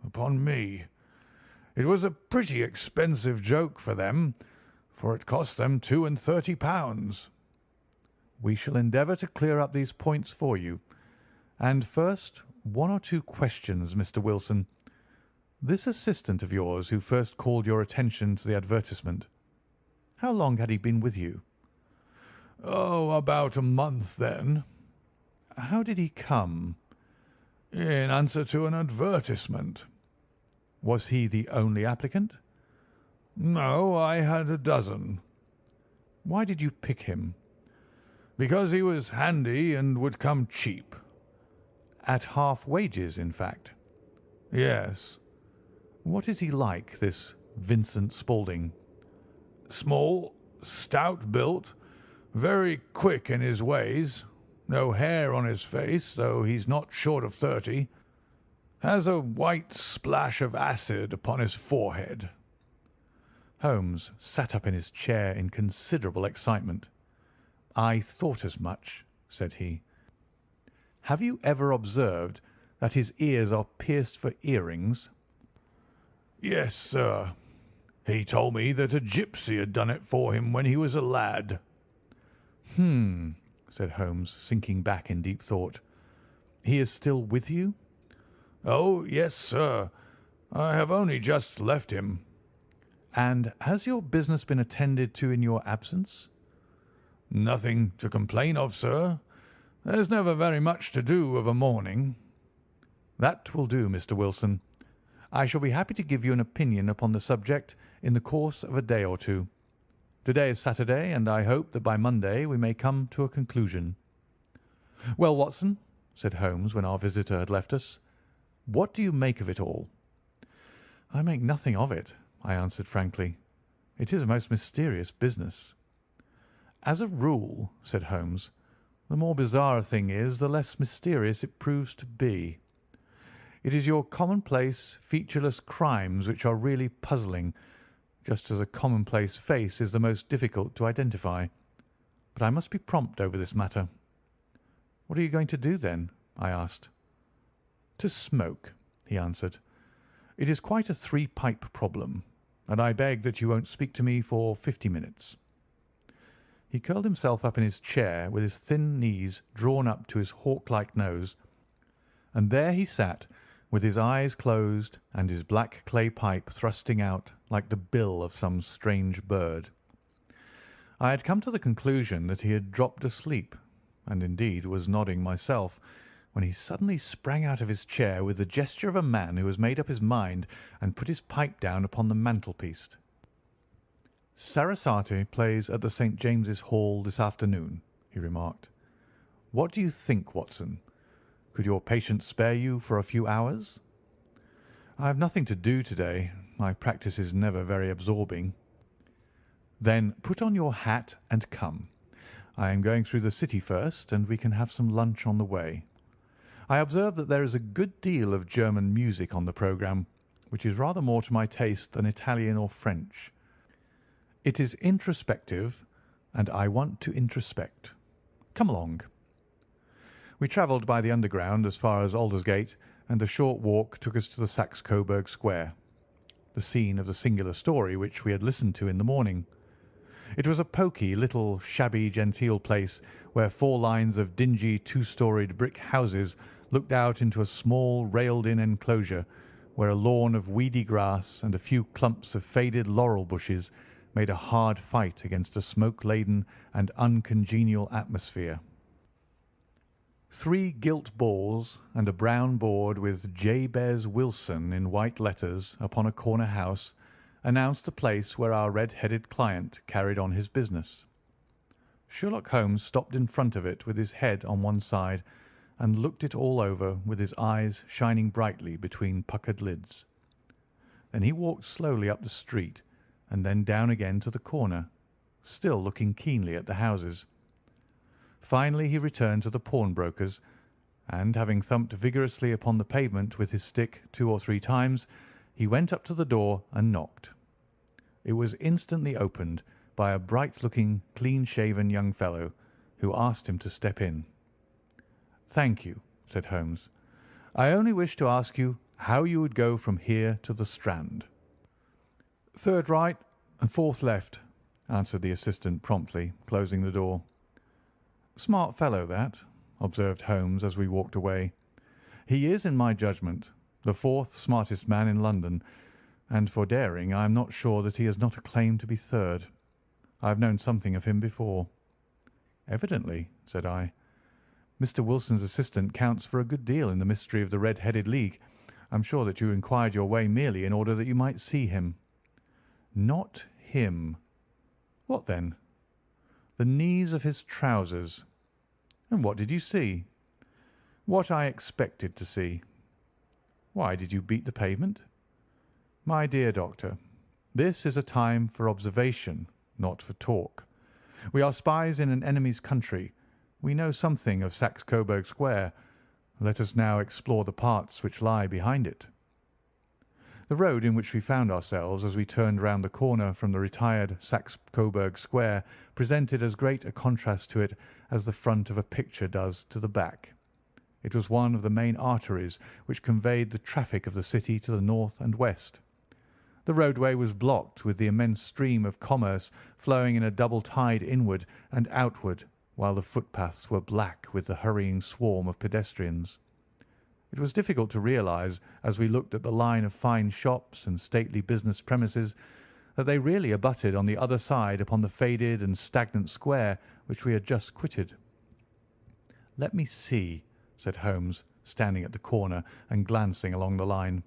upon me. It was a pretty expensive joke for them, for it cost them £32. We shall endeavour to clear up these points for you. And first, one or two questions, Mr. Wilson. This assistant of yours who first called your attention to the advertisement, how long had he been with you?" "Oh, about a month then." "How did he come?" "In answer to an advertisement." "Was he the only applicant?" "No, I had a dozen." "Why did you pick him?" "Because he was handy and would come cheap." "At half wages, in fact?" "Yes." "What is he like, this Vincent Spaulding?" "Small, stout built, very quick in his ways, no hair on his face, though he's not short of 30, has a white splash of acid upon his forehead." Holmes sat up in his chair in considerable excitement. "I thought as much," said he. "Have you ever observed that his ears are pierced for earrings?" "Yes, sir. He told me that a gipsy had done it for him when he was a lad." "Hmm," said Holmes, sinking back in deep thought. "He is still with you?" "Oh, yes, sir. I have only just left him." "And has your business been attended to in your absence?" "Nothing to complain of, sir. There's never very much to do of a morning." "That will do, Mr. Wilson. I shall be happy to give you an opinion upon the subject in the course of a day or two. To-day is Saturday, and I hope that by Monday we may come to a conclusion." "Well, Watson," said Holmes when our visitor had left us, "what do you make of it all?" "I make nothing of it," I answered frankly. "It is a most mysterious business." "As a rule," said Holmes, "the more bizarre a thing is, the less mysterious it proves to be. It is your commonplace, featureless crimes which are really puzzling, just as a commonplace face is the most difficult to identify. But I must be prompt over this matter." "What are you going to do, then?" I asked. "To smoke," he answered. "It is quite a three-pipe problem, and I beg that you won't speak to me for 50 minutes." He curled himself up in his chair with his thin knees drawn up to his hawk-like nose, and there he sat with his eyes closed and his black clay pipe thrusting out like the bill of some strange bird. I had come to the conclusion that he had dropped asleep, and indeed was nodding myself, when he suddenly sprang out of his chair with the gesture of a man who has made up his mind and put his pipe down upon the mantelpiece. "Sarasate plays at the St. James's Hall this afternoon," he remarked. "What do you think, Watson? Could your patient spare you for a few hours?" "I have nothing to do to-day. My practice is never very absorbing." "Then put on your hat and come. I am going through the city first, and we can have some lunch on the way. I observe that there is a good deal of German music on the programme, which is rather more to my taste than Italian or French. It is introspective, and I want to introspect. Come along." We travelled by the Underground as far as Aldersgate, and a short walk took us to the Saxe Coburg Square, the scene of the singular story which we had listened to in the morning. It was a poky, little, shabby, genteel place where 4 lines of dingy, 2-storied brick houses looked out into a small, railed-in enclosure, where a lawn of weedy grass and a few clumps of faded laurel bushes made a hard fight against a smoke-laden and uncongenial atmosphere. 3 gilt balls and a brown board with Jabez Wilson in white letters upon a corner house announced the place where our red-headed client carried on his business. Sherlock Holmes stopped in front of it with his head on one side and looked it all over with his eyes shining brightly between puckered lids. Then he walked slowly up the street and then down again to the corner, still looking keenly at the houses. Finally he returned to the pawnbroker's, and having thumped vigorously upon the pavement with his stick 2 or 3 times, he went up to the door and knocked. It was instantly opened by a bright-looking, clean-shaven young fellow, who asked him to step in. "Thank you," said Holmes. "I only wished to ask you how you would go from here to the Strand." "Third right and fourth left," answered the assistant promptly, closing the door. "Smart fellow that," observed Holmes as we walked away. "He is, in my judgment, the 4th smartest man in London, and for daring I am not sure that he has not a claim to be 3rd. I have known something of him before." "Evidently," said I. "Mr. Wilson's assistant counts for a good deal in the mystery of the Red-Headed League. I am sure that you inquired your way merely in order that you might see him." "Not him." "What then?" "The knees of his trousers." "And what did you see?" "What I expected to see." "Why did you beat the pavement?" "My dear doctor, this is a time for observation, not for talk. We are spies in an enemy's country. We know something of Saxe Coburg Square. Let us now explore the parts which lie behind it." The road in which we found ourselves as we turned round the corner from the retired Saxe Coburg Square presented as great a contrast to it as the front of a picture does to the back. It was one of the main arteries which conveyed the traffic of the city to the north and west. The roadway was blocked with the immense stream of commerce flowing in a double tide inward and outward, while the footpaths were black with the hurrying swarm of pedestrians. It was difficult to realise, as we looked at the line of fine shops and stately business premises, that they really abutted on the other side upon the faded and stagnant square which we had just quitted. "Let me see," said Holmes, standing at the corner and glancing along the line.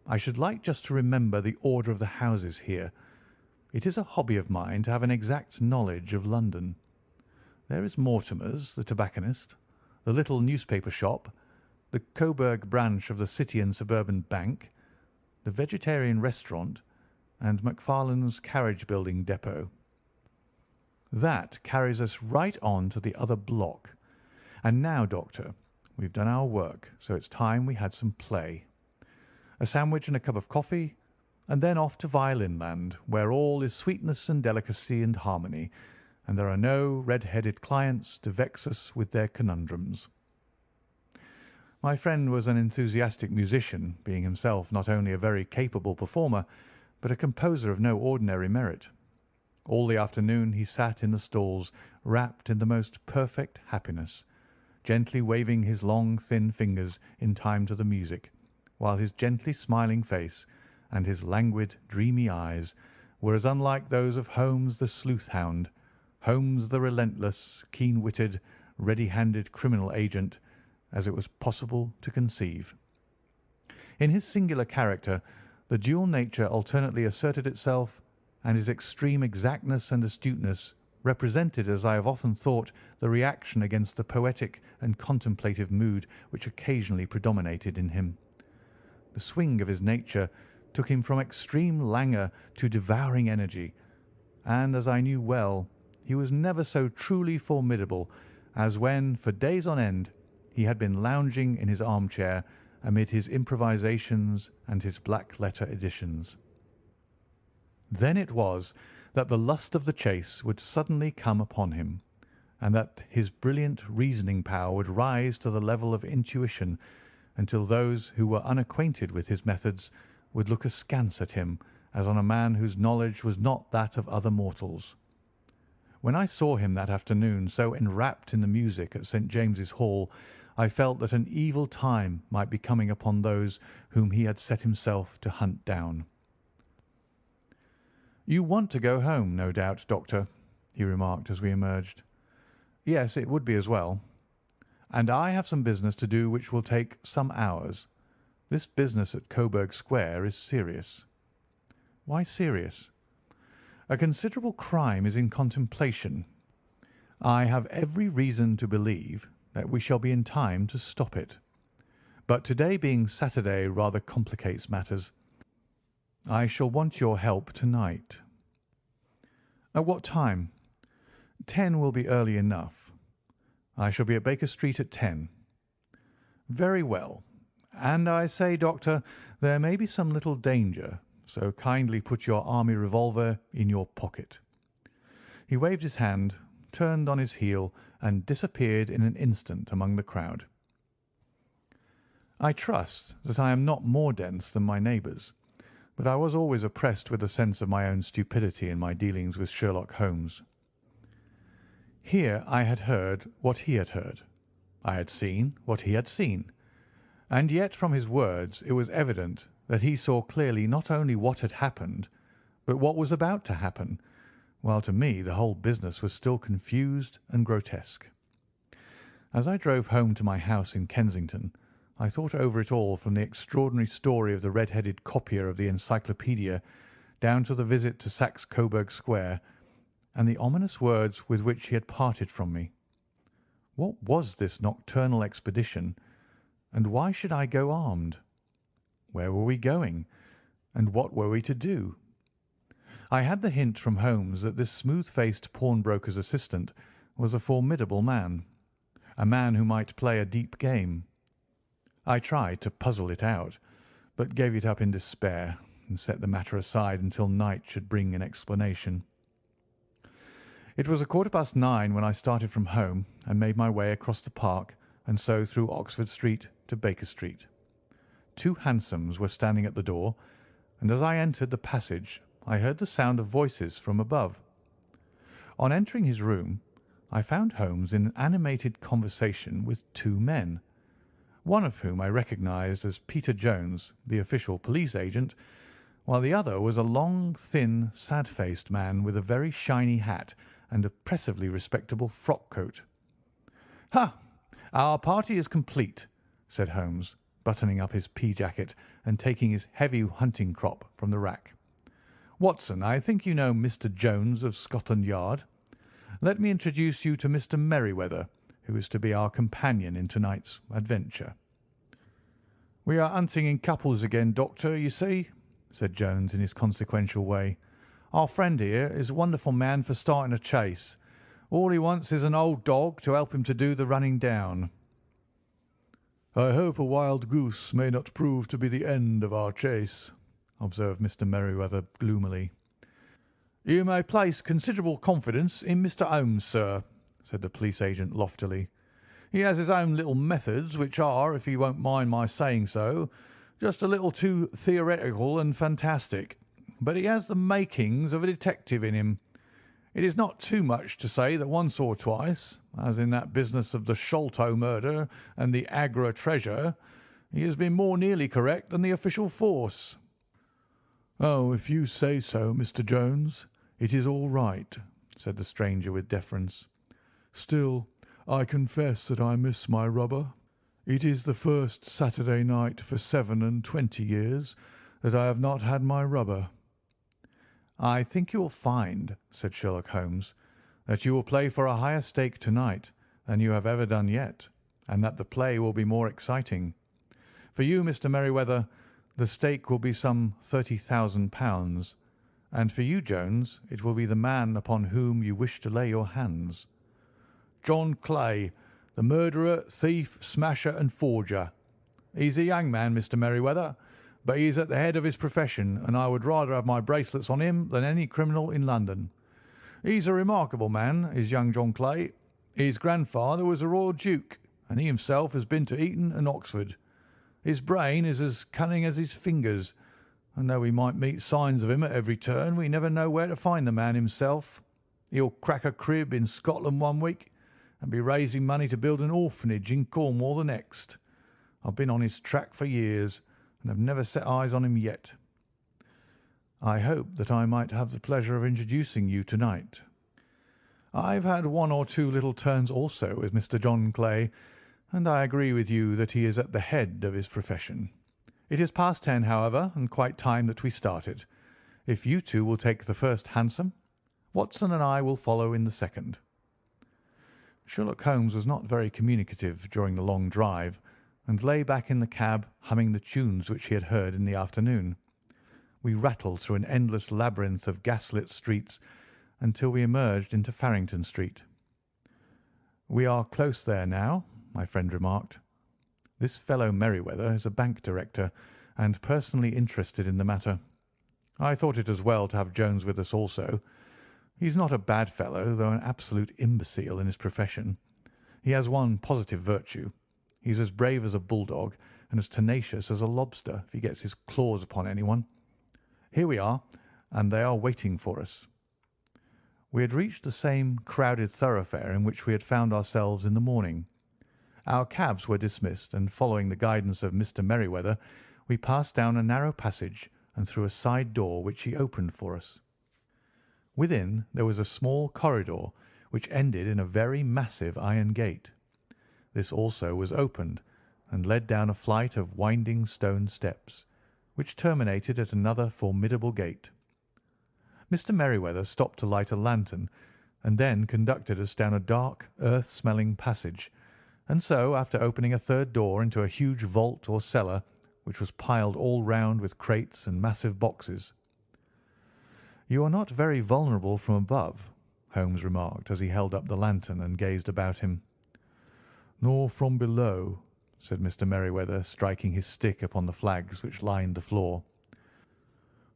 "I should like just to remember the order of the houses here. It is a hobby of mine to have an exact knowledge of London. There is Mortimer's, the tobacconist, the little newspaper shop, the Coburg branch of the City and Suburban Bank, the Vegetarian Restaurant, and Macfarlane's carriage building depot. That carries us right on to the other block. And now, Doctor, we've done our work, so it's time we had some play. A sandwich and a cup of coffee, and then off to Violin Land, where all is sweetness and delicacy and harmony, and there are no red-headed clients to vex us with their conundrums." My friend was an enthusiastic musician, being himself not only a very capable performer, but a composer of no ordinary merit. All the afternoon he sat in the stalls, wrapped in the most perfect happiness, gently waving his long, thin fingers in time to the music, while his gently smiling face and his languid, dreamy eyes were as unlike those of Holmes the sleuth-hound, Holmes the relentless, keen-witted, ready-handed criminal agent, as it was possible to conceive. In his singular character, the dual nature alternately asserted itself, and his extreme exactness and astuteness represented, as I have often thought, the reaction against the poetic and contemplative mood which occasionally predominated in him. The swing of his nature took him from extreme languor to devouring energy, and, as I knew well, he was never so truly formidable as when, for days on end, he had been lounging in his armchair amid his improvisations and his black-letter editions. Then it was that the lust of the chase would suddenly come upon him, and that his brilliant reasoning power would rise to the level of intuition, until those who were unacquainted with his methods would look askance at him as on a man whose knowledge was not that of other mortals. When I saw him that afternoon so enwrapped in the music at St. James's Hall, I felt that an evil time might be coming upon those whom he had set himself to hunt down. "You want to go home, no doubt, Doctor," he remarked as we emerged. "Yes, it would be as well. And I have some business to do which will take some hours. This business at Coburg Square is serious." "Why serious?" "A considerable crime is in contemplation. I have every reason to believe that we shall be in time to stop it. But today being Saturday rather complicates matters. I shall want your help tonight." "At what time?" 10 will be early enough. I shall be at Baker Street at 10. Very well. And I say, Doctor, there may be some little danger, so kindly put your army revolver in your pocket." He waved his hand, turned on his heel, and disappeared in an instant among the crowd. I trust that I am not more dense than my neighbours, but I was always oppressed with a sense of my own stupidity in my dealings with Sherlock Holmes. Here I had heard what he had heard. I had seen what he had seen. And yet from his words it was evident that he saw clearly not only what had happened, but what was about to happen, while to me the whole business was still confused and grotesque. As I drove home to my house in Kensington, I thought over it all, from the extraordinary story of the red-headed copier of the Encyclopaedia down to the visit to Saxe Coburg Square, and the ominous words with which he had parted from me. What was this nocturnal expedition, and why should I go armed? Where were we going, and what were we to do? I had the hint from Holmes that this smooth-faced pawnbroker's assistant was a formidable man, a man who might play a deep game. I tried to puzzle it out, but gave it up in despair and set the matter aside until night should bring an explanation. It was 9:15 when I started from home and made my way across the park and so through Oxford Street to Baker Street. 2 hansoms were standing at the door, and as I entered the passage I heard the sound of voices from above. On entering his room, I found Holmes in animated conversation with 2 men, one of whom I recognised as Peter Jones, the official police agent, while the other was a long, thin, sad-faced man with a very shiny hat and oppressively respectable frock-coat. "Ha! Our party is complete," said Holmes, buttoning up his pea-jacket and taking his heavy hunting crop from the rack. "Watson, I think you know Mr. Jones of Scotland Yard. Let me introduce you to Mr. Merryweather, who is to be our companion in tonight's adventure." "We are hunting in couples again, Doctor, you see," said Jones in his consequential way. "Our friend here is a wonderful man for starting a chase. All he wants is an old dog to help him to do the running down." "I hope a wild goose may not prove to be the end of our chase," observed Mr. Merryweather gloomily. "You may place considerable confidence in Mr. Holmes, sir," said the police agent loftily. "He has his own little methods, which are, if you won't mind my saying so, just a little too theoretical and fantastic, but he has the makings of a detective in him. It is not too much to say that once or twice, as in that business of the Sholto murder and the Agra treasure, he has been more nearly correct than the official force." "Oh, if you say so, Mr. Jones, it is all right," said the stranger with deference. "Still, I confess that I miss my rubber. It is the first Saturday night for 27 years that I have not had my rubber." "I think you will find," said Sherlock Holmes, "that you will play for a higher stake tonight than you have ever done yet, and that the play will be more exciting. For you, Mr. Merryweather, the stake will be some £30,000, and for you, Jones, it will be the man upon whom you wish to lay your hands." "John Clay, the murderer, thief, smasher, and forger. He's a young man, Mr. Merryweather, but he is at the head of his profession, and I would rather have my bracelets on him than any criminal in London. He's a remarkable man, is young John Clay. His grandfather was a royal duke, and he himself has been to Eton and Oxford. His brain is as cunning as his fingers, and though we might meet signs of him at every turn, we never know where to find the man himself. He'll crack a crib in Scotland one week, and be raising money to build an orphanage in Cornwall the next. I've been on his track for years, and have never set eyes on him yet." "I hope that I might have the pleasure of introducing you tonight." "I've had 1 or 2 little turns also with Mr. John Clay, and I agree with you that he is at the head of his profession. It is past 10, however, and quite time that we started. If you two will take the first hansom, Watson and I will follow in the second." Sherlock Holmes was not very communicative during the long drive, and lay back in the cab humming the tunes which he had heard in the afternoon. We rattled through an endless labyrinth of gaslit streets until we emerged into Farrington Street. "We are close there now," my friend remarked. "This fellow Merryweather is a bank director, and personally interested in the matter. I thought it as well to have Jones with us also. He's not a bad fellow, though an absolute imbecile in his profession. He has one positive virtue. He's as brave as a bulldog and as tenacious as a lobster if he gets his claws upon anyone. Here we are, and they are waiting for us." We had reached the same crowded thoroughfare in which we had found ourselves in the morning. Our cabs were dismissed, and following the guidance of Mr. Merryweather, we passed down a narrow passage and through a side door which he opened for us. Within there was a small corridor which ended in a very massive iron gate. This also was opened and led down a flight of winding stone steps, which terminated at another formidable gate. Mr. Merryweather stopped to light a lantern, and then conducted us down a dark, earth-smelling passage, and so, after opening a third door into a huge vault or cellar, which was piled all round with crates and massive boxes. "You are not very vulnerable from above," Holmes remarked as he held up the lantern and gazed about him. "Nor from below," said Mr. Merryweather, striking his stick upon the flags which lined the floor.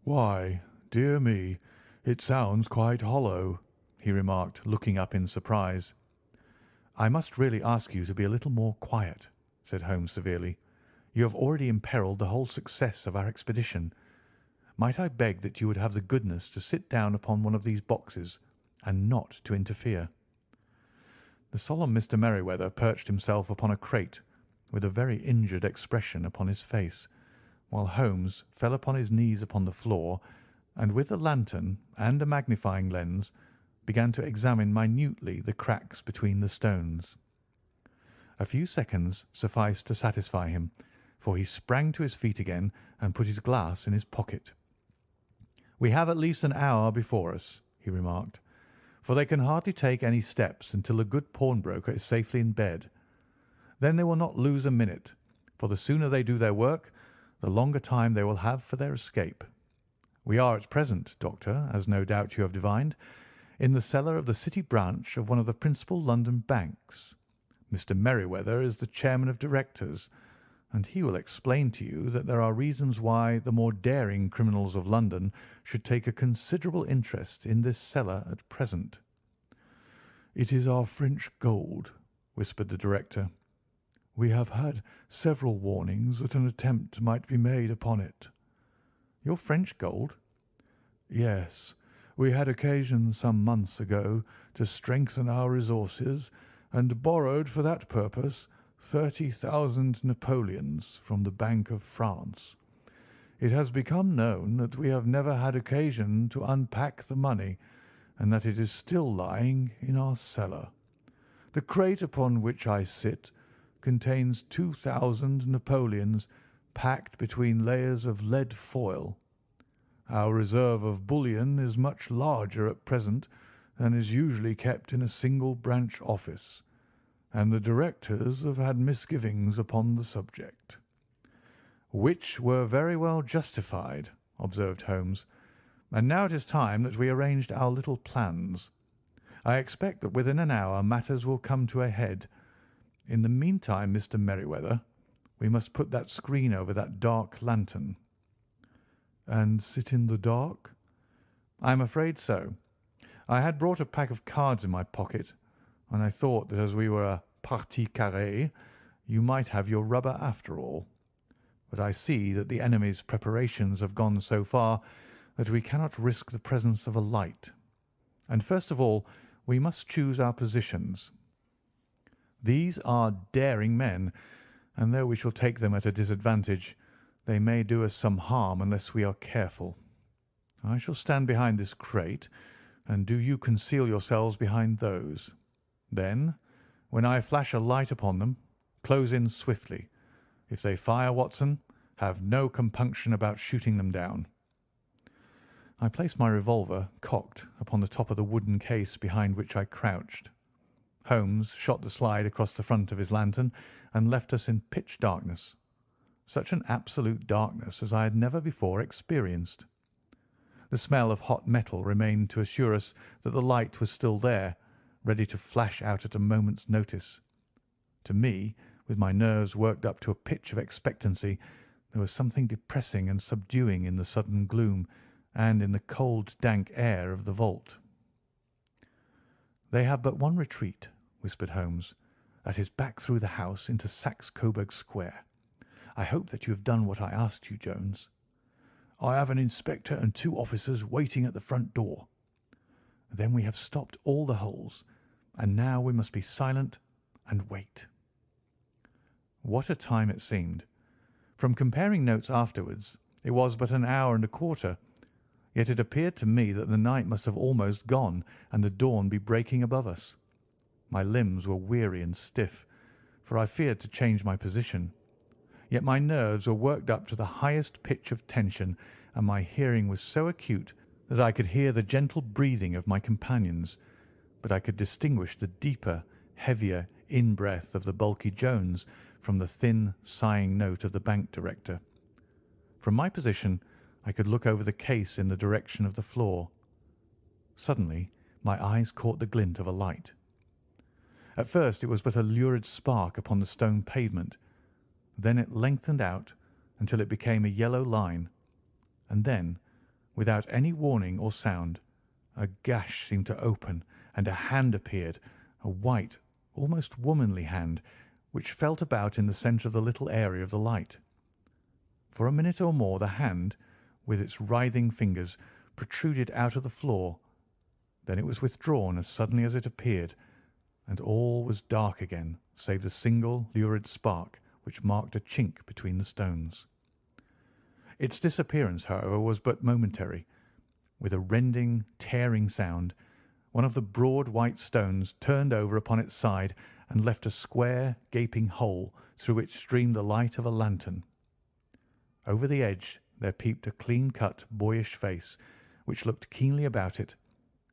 "Why, dear me, it sounds quite hollow," he remarked, looking up in surprise. "I must really ask you to be a little more quiet," said Holmes severely. "You have already imperilled the whole success of our expedition. Might I beg that you would have the goodness to sit down upon one of these boxes, and not to interfere?" The solemn Mr. Merryweather perched himself upon a crate, with a very injured expression upon his face, while Holmes fell upon his knees upon the floor, and with the lantern and a magnifying lens began to examine minutely the cracks between the stones. A few seconds sufficed to satisfy him, for he sprang to his feet again and put his glass in his pocket. "We have at least an hour before us," he remarked, "for they can hardly take any steps until the good pawnbroker is safely in bed. Then they will not lose a minute, for the sooner they do their work, the longer time they will have for their escape. We are at present, Doctor, as no doubt you have divined, in the cellar of the City branch of one of the principal London banks. Mr. Merryweather is the chairman of directors, and he will explain to you that there are reasons why the more daring criminals of London should take a considerable interest in this cellar at present." "It is our French gold," whispered the director. "We have had several warnings that an attempt might be made upon it." "Your French gold?" "Yes. We had occasion some months ago to strengthen our resources, and borrowed for that purpose 30,000 napoleons from the Bank of France. It has become known that we have never had occasion to unpack the money, and that it is still lying in our cellar. The crate upon which I sit contains 2,000 napoleons packed between layers of lead foil. Our reserve of bullion is much larger at present than is usually kept in a single branch office, and the directors have had misgivings upon the subject." "Which were very well justified," observed Holmes. "And now it is time that we arranged our little plans. I expect that within an hour matters will come to a head. In the meantime, Mr. Merryweather, we must put that screen over that dark lantern." "And sit in the dark?" "I am afraid so. I had brought a pack of cards in my pocket, and I thought that as we were a partie carrée, you might have your rubber after all. But I see that the enemy's preparations have gone so far that we cannot risk the presence of a light. And first of all, we must choose our positions. These are daring men, and though we shall take them at a disadvantage, they may do us some harm unless we are careful. I shall stand behind this crate, and do you conceal yourselves behind those. Then, when I flash a light upon them, close in swiftly. If they fire, Watson, have no compunction about shooting them down." I placed my revolver, cocked, upon the top of the wooden case behind which I crouched. Holmes shot the slide across the front of his lantern and left us in pitch darkness. Such an absolute darkness as I had never before experienced. The smell of hot metal remained to assure us that the light was still there, ready to flash out at a moment's notice. To me, with my nerves worked up to a pitch of expectancy, there was something depressing and subduing in the sudden gloom and in the cold, dank air of the vault. "They have but one retreat," whispered Holmes. "That is back through the house into Saxe Coburg Square. I hope that you have done what I asked you, Jones." "I have an inspector and 2 officers waiting at the front door." "Then we have stopped all the holes, and now we must be silent and wait." What a time it seemed! From comparing notes afterwards, it was but an hour and a quarter, yet it appeared to me that the night must have almost gone and the dawn be breaking above us. My limbs were weary and stiff, for I feared to change my position, yet my nerves were worked up to the highest pitch of tension, and my hearing was so acute that I could hear the gentle breathing of my companions, but I could distinguish the deeper, heavier in-breath of the bulky Jones from the thin, sighing note of the bank director. From my position I could look over the case in the direction of the floor. Suddenly my eyes caught the glint of a light. At first it was but a lurid spark upon the stone pavement. Then it lengthened out until it became a yellow line, and then, without any warning or sound, a gash seemed to open and a hand appeared, a white, almost womanly hand, which felt about in the centre of the little area of the light. For a minute or more the hand, with its writhing fingers, protruded out of the floor. Then it was withdrawn as suddenly as it appeared, and all was dark again save the single lurid spark which marked a chink between the stones. Its disappearance, however, was but momentary. With a rending, tearing sound, one of the broad white stones turned over upon its side and left a square, gaping hole through which streamed the light of a lantern. Over the edge there peeped a clean-cut, boyish face, which looked keenly about it,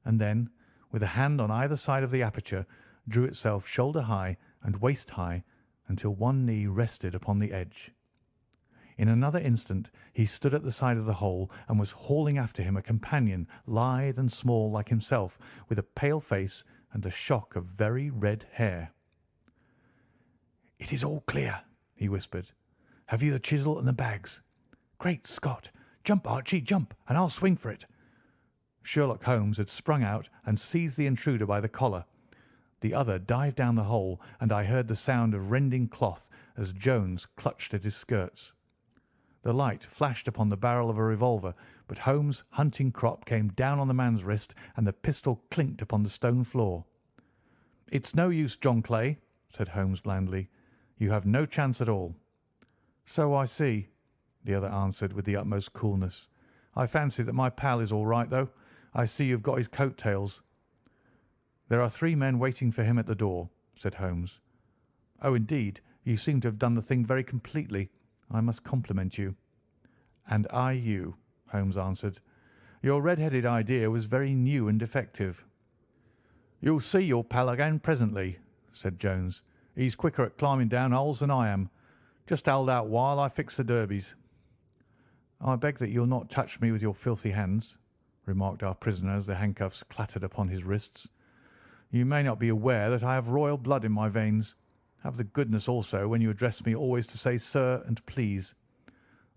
and then, with a hand on either side of the aperture, drew itself shoulder-high and waist-high until one knee rested upon the edge. In another instant he stood at the side of the hole and was hauling after him a companion, lithe and small like himself, with a pale face and a shock of very red hair. "It is all clear," he whispered. "Have you the chisel and the bags? Great Scott! Jump, Archie, jump, and I'll swing for it." Sherlock Holmes had sprung out and seized the intruder by the collar. The other dived down the hole, and I heard the sound of rending cloth as Jones clutched at his skirts. The light flashed upon the barrel of a revolver, but Holmes' hunting crop came down on the man's wrist, and the pistol clinked upon the stone floor. "It's no use, John Clay," said Holmes blandly. "You have no chance at all." "So I see," the other answered with the utmost coolness. "I fancy that my pal is all right, though. I see you've got his coat-tails." "There are 3 men waiting for him at the door," said Holmes. "Oh, indeed, you seem to have done the thing very completely. I must compliment you." "And I you," Holmes answered. "Your red-headed idea was very new and effective." "You'll see your pal again presently," said Jones. "He's quicker at climbing down holes than I am. Just hold out while I fix the derbies." "I beg that you'll not touch me with your filthy hands," remarked our prisoner as the handcuffs clattered upon his wrists. "You may not be aware that I have royal blood in my veins. Have the goodness also, when you address me, always to say 'sir' and 'please.'"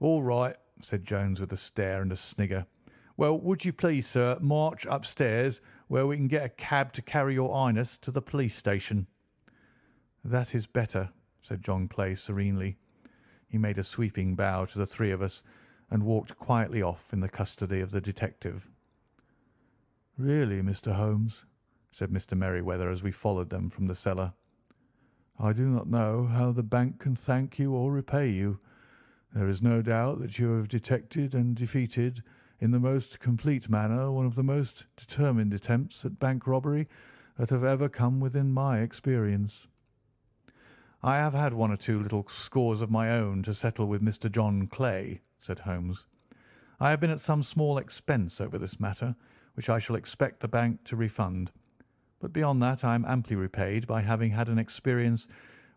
"All right," said Jones with a stare and a snigger. "Well, would you please, sir, march upstairs, where we can get a cab to carry your highness to the police station?" "That is better," said John Clay serenely. He made a sweeping bow to the 3 of us and walked quietly off in the custody of the detective. "Really, Mr. Holmes," said Mr. Merryweather as we followed them from the cellar, "I do not know how the bank can thank you or repay you. There is no doubt that you have detected and defeated in the most complete manner one of the most determined attempts at bank robbery that have ever come within my experience." "I have had 1 or 2 little scores of my own to settle with Mr. John Clay," said Holmes. "I have been at some small expense over this matter, which I shall expect the bank to refund. But beyond that I am amply repaid by having had an experience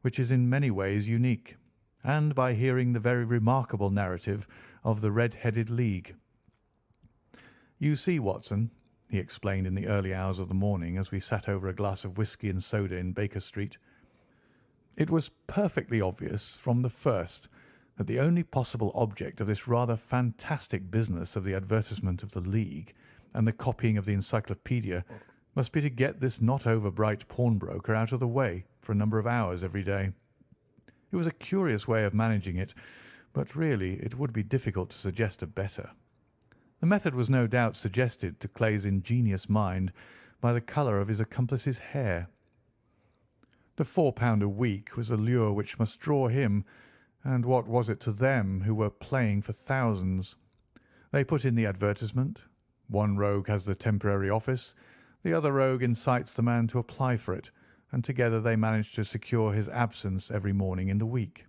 which is in many ways unique, and by hearing the very remarkable narrative of the Red-Headed League. You see, Watson, he explained in the early hours of the morning as we sat over a glass of whisky and soda in Baker Street. It was perfectly obvious from the first that the only possible object of this rather fantastic business of the advertisement of the League and the copying of the encyclopaedia must be to get this not over bright pawnbroker out of the way for a number of hours every day. It was a curious way of managing it, but really it would be difficult to suggest a better. The method was no doubt suggested to Clay's ingenious mind by the colour of his accomplice's hair. The £4 a week was a lure which must draw him, and what was it to them who were playing for thousands? They put in the advertisement. One rogue has the temporary office, the other rogue incites the man to apply for it, and together they manage to secure his absence every morning in the week.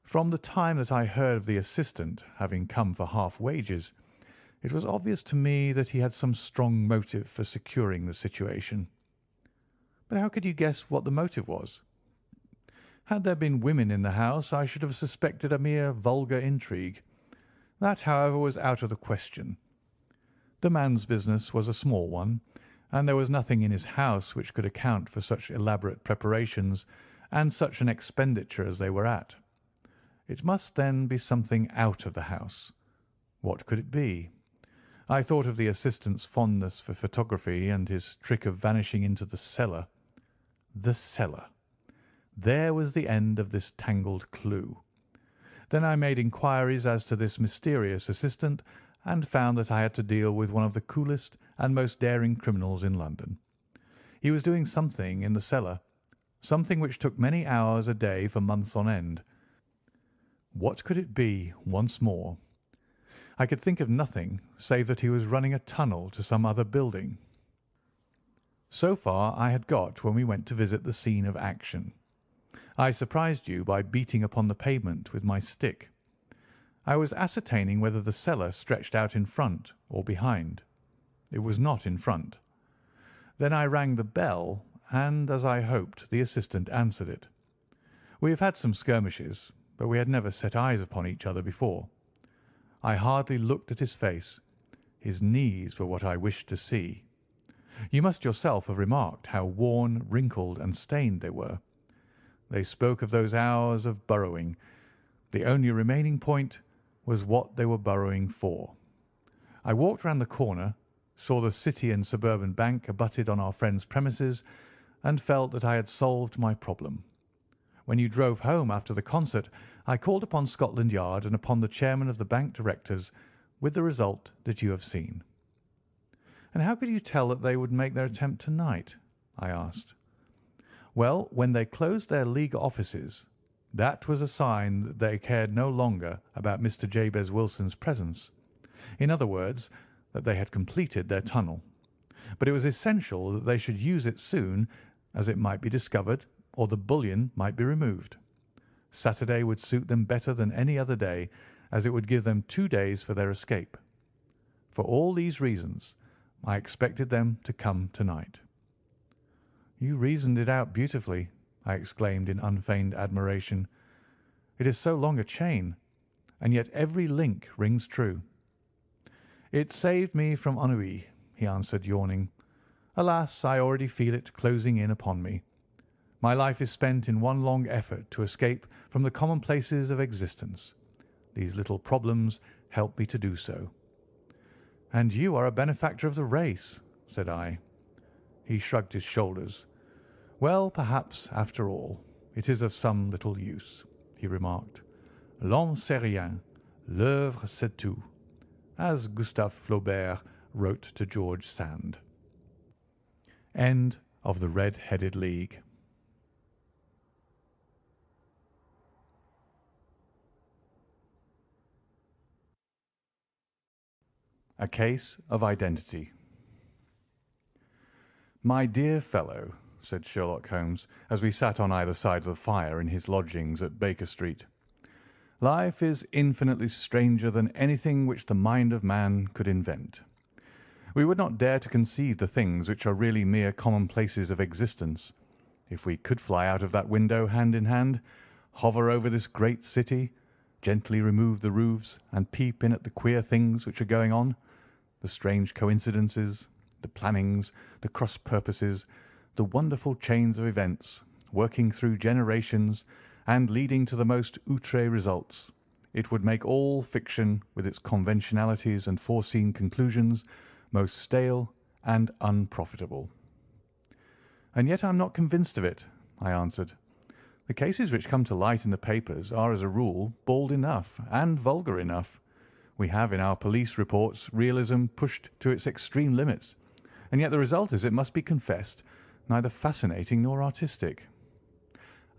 From the time that I heard of the assistant having come for half wages, it was obvious to me that he had some strong motive for securing the situation. But how could you guess what the motive was? Had there been women in the house, I should have suspected a mere vulgar intrigue. That, however, was out of the question. The man's business was a small one, and there was nothing in his house which could account for such elaborate preparations and such an expenditure as they were at. It must then be something out of the house. What could it be? I thought of the assistant's fondness for photography and his trick of vanishing into the cellar. The cellar. There was the end of this tangled clue. Then I made inquiries as to this mysterious assistant and found that I had to deal with one of the coolest and most daring criminals in London. He was doing something in the cellar, something which took many hours a day for months on end. What could it be once more? I could think of nothing save that he was running a tunnel to some other building. So far I had got when we went to visit the scene of action. I surprised you by beating upon the pavement with my stick. I was ascertaining whether the cellar stretched out in front or behind. It was not in front. Then I rang the bell, and, as I hoped, the assistant answered it. We have had some skirmishes, but we had never set eyes upon each other before. I hardly looked at his face. His knees were what I wished to see. You must yourself have remarked how worn, wrinkled, and stained they were. They spoke of those hours of burrowing. The only remaining point was what they were burrowing for. I walked round the corner, saw the City and Suburban Bank abutted on our friend's premises, and felt that I had solved my problem. When you drove home after the concert, I called upon Scotland Yard and upon the chairman of the bank directors, with the result that you have seen. And how could you tell that they would make their attempt tonight? I asked. Well, when they closed their League offices, that was a sign that they cared no longer about Mr. Jabez Wilson's presence. In other words, that they had completed their tunnel. But it was essential that they should use it soon, as it might be discovered or the bullion might be removed. Saturday would suit them better than any other day, as it would give them 2 days for their escape. For all these reasons, I expected them to come tonight. You reasoned it out beautifully, I exclaimed in unfeigned admiration. It is so long a chain, and yet every link rings true. It saved me from ennui, he answered, yawning. Alas, I already feel it closing in upon me. My life is spent in one long effort to escape from the commonplaces of existence. These little problems help me to do so. And you are a benefactor of the race, said I. He shrugged his shoulders. Well, perhaps, after all, it is of some little use, he remarked. L'homme c'est rien, l'œuvre c'est tout, as Gustave Flaubert wrote to George Sand. End of The Red-Headed League. A Case of Identity. My dear fellow, said Sherlock Holmes, as we sat on either side of the fire in his lodgings at Baker Street, life is infinitely stranger than anything which the mind of man could invent. We would not dare to conceive the things which are really mere commonplaces of existence. If we could fly out of that window hand in hand, hover over this great city, gently remove the roofs, and peep in at the queer things which are going on, the strange coincidences, the plannings, the cross purposes, the wonderful chains of events, working through generations and leading to the most outré results, it would make all fiction, with its conventionalities and foreseen conclusions, most stale and unprofitable. And yet I am not convinced of it, I answered. The cases which come to light in the papers are, as a rule, bald enough and vulgar enough. We have in our police reports realism pushed to its extreme limits, and yet the result is, it must be confessed, neither fascinating nor artistic.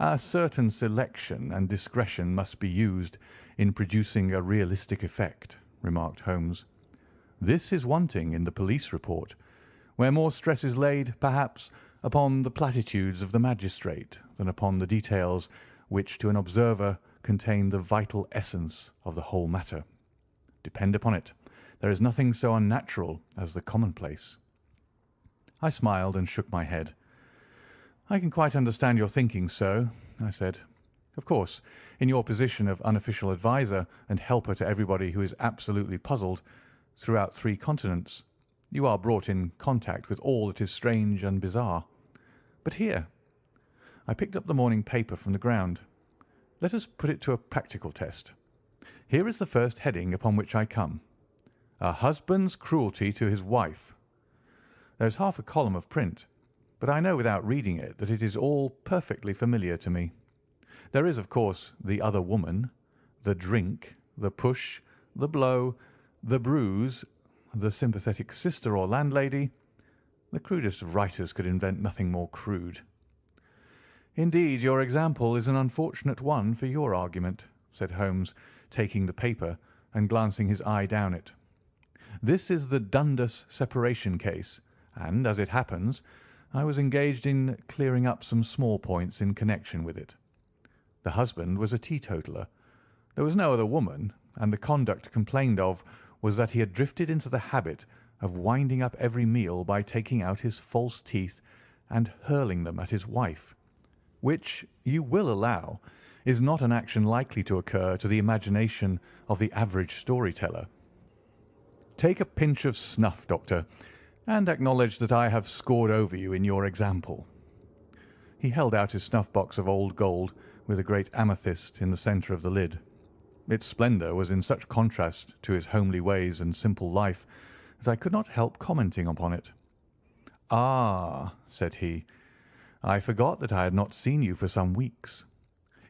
A certain selection and discretion must be used in producing a realistic effect, remarked Holmes. This is wanting in the police report, where more stress is laid, perhaps, upon the platitudes of the magistrate than upon the details which, to an observer, contain the vital essence of the whole matter. Depend upon it, there is nothing so unnatural as the commonplace. I smiled and shook my head. I can quite understand your thinking so, I said. Of course, in your position of unofficial adviser and helper to everybody who is absolutely puzzled throughout 3 continents, you are brought in contact with all that is strange and bizarre. But here, I picked up the morning paper from the ground. Let us put it to a practical test. Here is the first heading upon which I come. A husband's cruelty to his wife. There is half a column of print, but I know without reading it that it is all perfectly familiar to me. There is, of course, the other woman, the drink, the push, the blow, the bruise, the sympathetic sister or landlady. The crudest of writers could invent nothing more crude. Indeed, your example is an unfortunate one for your argument, said Holmes, taking the paper and glancing his eye down it. This is the Dundas separation case, and, as it happens, I was engaged in clearing up some small points in connection with it. The husband was a teetotaler. There was no other woman, and the conduct complained of was that he had drifted into the habit of winding up every meal by taking out his false teeth and hurling them at his wife, which, you will allow, is not an action likely to occur to the imagination of the average story-teller. Take a pinch of snuff, Doctor, and acknowledge that I have scored over you in your example. He held out his snuff-box of old gold with a great amethyst in the centre of the lid. Its splendour was in such contrast to his homely ways and simple life that I could not help commenting upon it. "Ah," said he, "I forgot that I had not seen you for some weeks.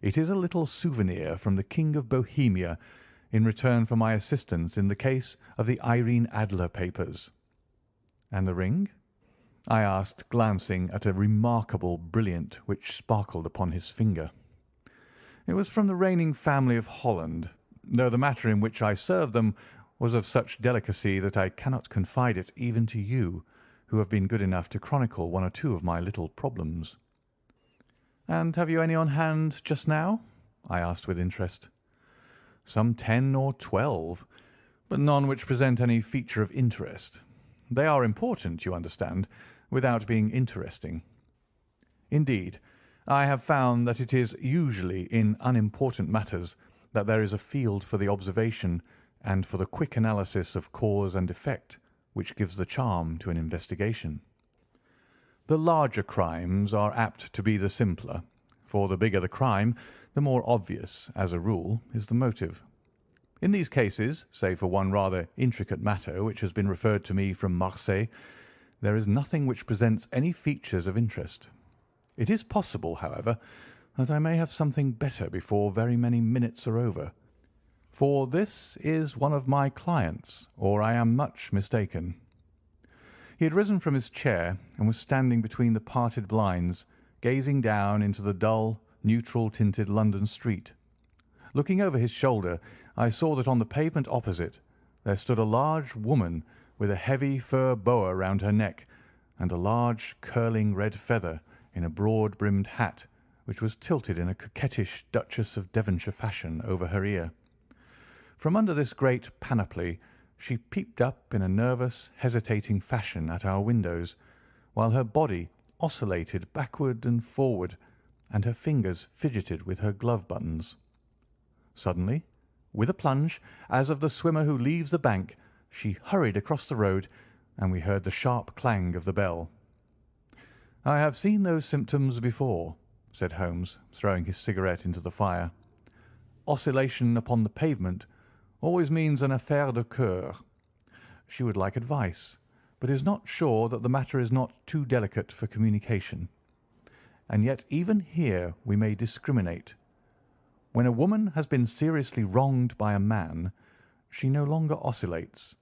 It is a little souvenir from the King of Bohemia in return for my assistance in the case of the Irene Adler papers." "And the ring?" I asked, glancing at a remarkable brilliant which sparkled upon his finger. "It was from the reigning family of Holland, though the matter in which I served them was of such delicacy that I cannot confide it even to you, who have been good enough to chronicle 1 or 2 of my little problems." "And have you any on hand just now?" I asked with interest. "Some 10 or 12, but none which present any feature of interest. They are important, you understand, without being interesting. Indeed, I have found that it is usually in unimportant matters that there is a field for the observation and for the quick analysis of cause and effect which gives the charm to an investigation. The larger crimes are apt to be the simpler, for the bigger the crime, the more obvious, as a rule, is the motive. In these cases, save for one rather intricate matter which has been referred to me from Marseilles, there is nothing which presents any features of interest. It is possible, however, that I may have something better before very many minutes are over, for this is one of my clients, or I am much mistaken." He had risen from his chair and was standing between the parted blinds, gazing down into the dull, neutral-tinted London street. Looking over his shoulder, I saw that on the pavement opposite there stood a large woman with a heavy fur boa round her neck and a large curling red feather in a broad-brimmed hat which was tilted in a coquettish Duchess of Devonshire fashion over her ear. From under this great panoply she peeped up in a nervous, hesitating fashion at our windows, while her body oscillated backward and forward and her fingers fidgeted with her glove buttons. Suddenly, with a plunge, as of the swimmer who leaves the bank, she hurried across the road, and we heard the sharp clang of the bell. "I have seen those symptoms before," said Holmes, throwing his cigarette into the fire. "Oscillation upon the pavement always means an affaire de coeur. She would like advice, but is not sure that the matter is not too delicate for communication. And yet even here we may discriminate. When a woman has been seriously wronged by a man, she no longer oscillates,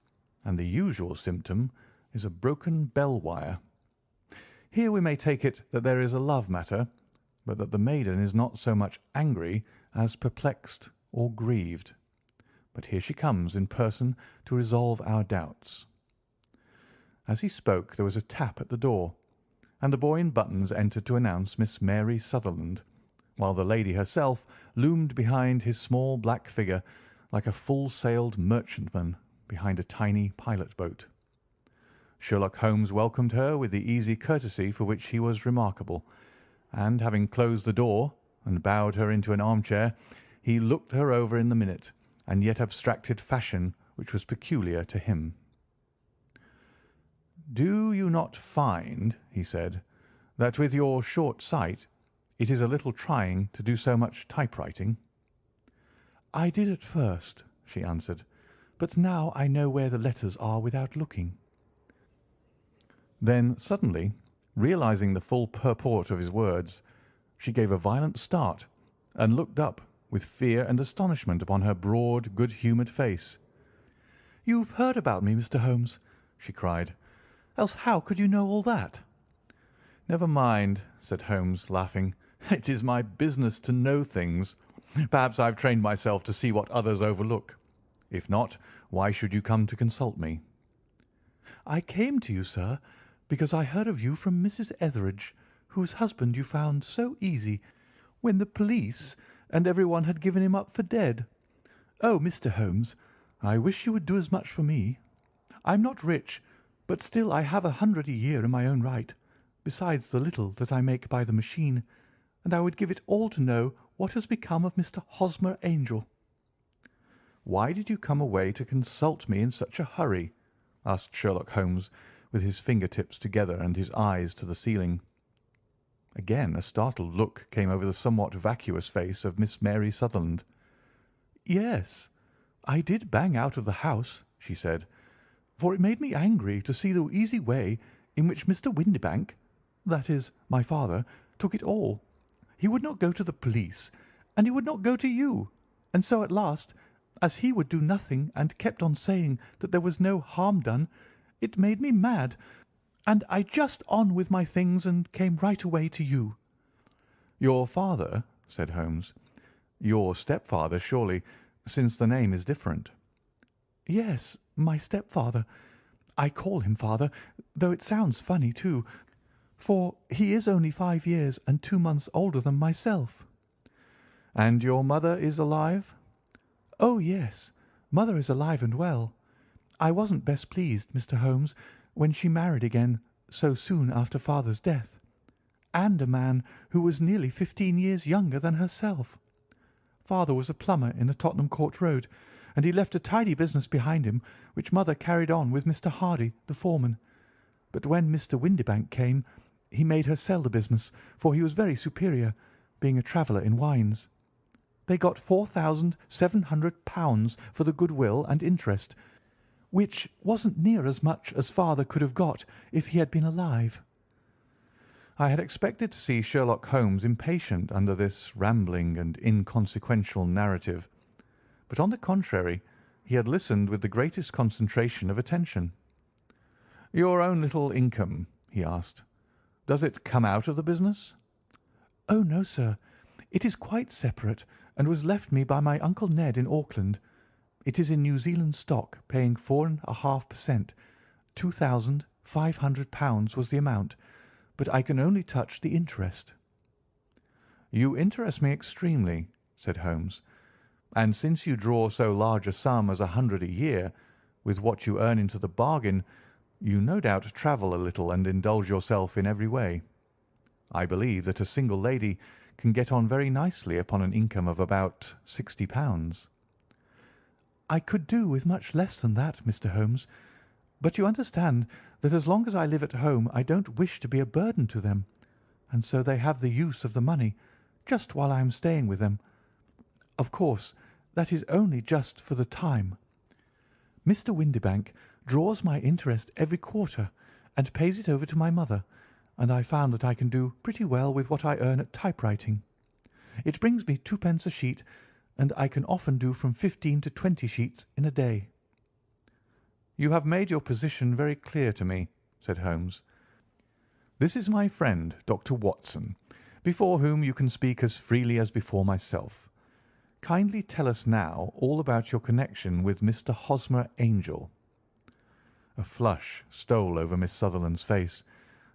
and the usual symptom is a broken bell wire. Here we may take it that there is a love matter, but that the maiden is not so much angry as perplexed or grieved. But here she comes in person to resolve our doubts." As he spoke there was a tap at the door, and the boy in buttons entered to announce Miss Mary Sutherland, while the lady herself loomed behind his small black figure like a full-sailed merchantman behind a tiny pilot-boat. Sherlock Holmes welcomed her with the easy courtesy for which he was remarkable, and having closed the door and bowed her into an armchair, he looked her over in the minute and yet abstracted fashion which was peculiar to him. "Do you not find," he said, "that with your short sight it is a little trying to do so much typewriting?" "I did at first," she answered, "but now I know where the letters are without looking." Then suddenly, realizing the full purport of his words, she gave a violent start and looked up with fear and astonishment upon her broad, good-humoured face. "You've heard about me, Mr. Holmes," she cried, "else how could you know all that?" "Never mind," said Holmes, laughing. "It is my business to know things. Perhaps I've trained myself to see what others overlook. If not, why should you come to consult me?" "I came to you, sir, because I heard of you from Mrs. Etheridge, whose husband you found so easy when the police and everyone had given him up for dead. Oh, Mr. Holmes, I wish you would do as much for me. I'm not rich, but still I have 100 a year in my own right, besides the little that I make by the machine, and I would give it all to know what has become of Mr. Hosmer Angel." "Why did you come away to consult me in such a hurry?" asked Sherlock Holmes, with his finger-tips together and his eyes to the ceiling. Again a startled look came over the somewhat vacuous face of Miss Mary Sutherland. "Yes, I did bang out of the house," she said, "for it made me angry to see the easy way in which Mr. Windibank, that is, my father, took it all. He would not go to the police, and he would not go to you, and so at last, as he would do nothing and kept on saying that there was no harm done, it made me mad, and I just on with my things and came right away to you." "Your father?" said Holmes. "Your stepfather, surely, since the name is different." "Yes, my stepfather. I call him father, though it sounds funny too, for he is only 5 years and 2 months older than myself." "And your mother is alive?" "Oh, yes, mother is alive and well. I wasn't best pleased, Mr. Holmes, when she married again so soon after father's death, and a man who was nearly 15 years younger than herself. Father was a plumber in the Tottenham Court Road, and he left a tidy business behind him which mother carried on with Mr. Hardy, the foreman. But when Mr. Windibank came, he made her sell the business, for he was very superior, being a traveller in wines. They got £4,700 for the goodwill and interest, which wasn't near as much as father could have got if he had been alive." I had expected to see Sherlock Holmes impatient under this rambling and inconsequential narrative, but on the contrary he had listened with the greatest concentration of attention. "Your own little income," he asked, "does it come out of the business?" "Oh, no, sir. It is quite separate, and was left me by my Uncle Ned in Auckland. It is in New Zealand stock, paying 4.5%. £2,500 was the amount, but I can only touch the interest." "You interest me extremely," said Holmes, "and since you draw so large a sum as 100 a year, with what you earn into the bargain, you no doubt travel a little and indulge yourself in every way. I believe that a single lady can get on very nicely upon an income of about £60." I could do with much less than that, Mr. Holmes. But you understand that as long as I live at home I don't wish to be a burden to them, and so they have the use of the money just while I am staying with them. Of course, that is only just for the time. Mr. Windibank draws my interest every quarter and pays it over to my mother, and I found that I can do pretty well with what I earn at typewriting. It brings me 2d. a sheet, and I can often do from 15 to 20 sheets in a day." "You have made your position very clear to me," said Holmes. "This is my friend, Dr. Watson, before whom you can speak as freely as before myself. Kindly tell us now all about your connection with Mr. Hosmer Angel." A flush stole over Miss Sutherland's face,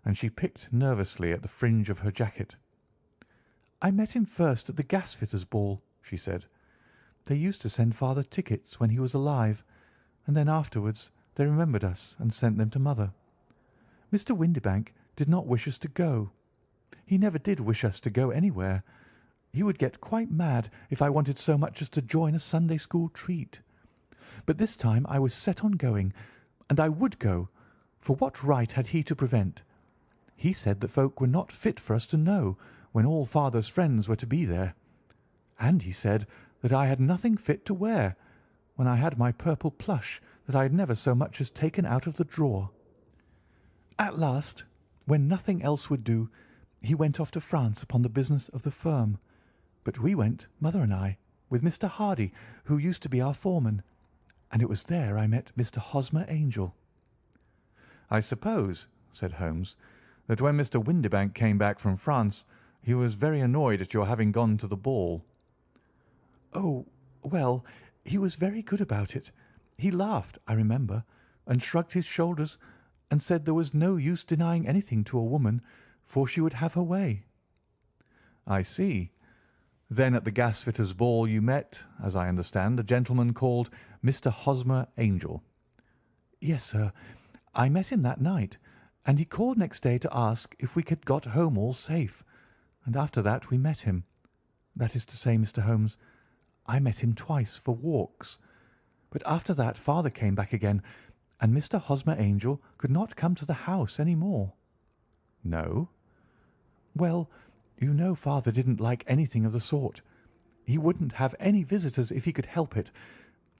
and she picked nervously at the fringe of her jacket. "I met him first at the gasfitters' ball," she said. "They used to send father tickets when he was alive, and then afterwards they remembered us and sent them to mother. Mr. Windibank did not wish us to go. He never did wish us to go anywhere. He would get quite mad if I wanted so much as to join a Sunday school treat. But this time I was set on going, and I would go, for what right had he to prevent? He said that folk were not fit for us to know when all father's friends were to be there. And he said that I had nothing fit to wear, when I had my purple plush that I had never so much as taken out of the drawer. At last, when nothing else would do, he went off to France upon the business of the firm. But we went, mother and I, with Mr. Hardy, who used to be our foreman, and it was there I met Mr. Hosmer Angel." "I suppose," said Holmes, "that when Mr. Windibank came back from France he was very annoyed at your having gone to the ball." "Oh, well, he was very good about it. He laughed, I remember, and shrugged his shoulders, and said there was no use denying anything to a woman, for she would have her way." "I see. Then at the gasfitters' ball you met, as I understand, a gentleman called Mr. Hosmer Angel." "Yes, sir. I met him that night, and he called next day to ask if we had got home all safe, and after that we met him. That is to say, Mr. Holmes, I met him twice for walks. But after that father came back again, and Mr. Hosmer Angel could not come to the house any more." "No?" "Well, you know father didn't like anything of the sort. He wouldn't have any visitors if he could help it,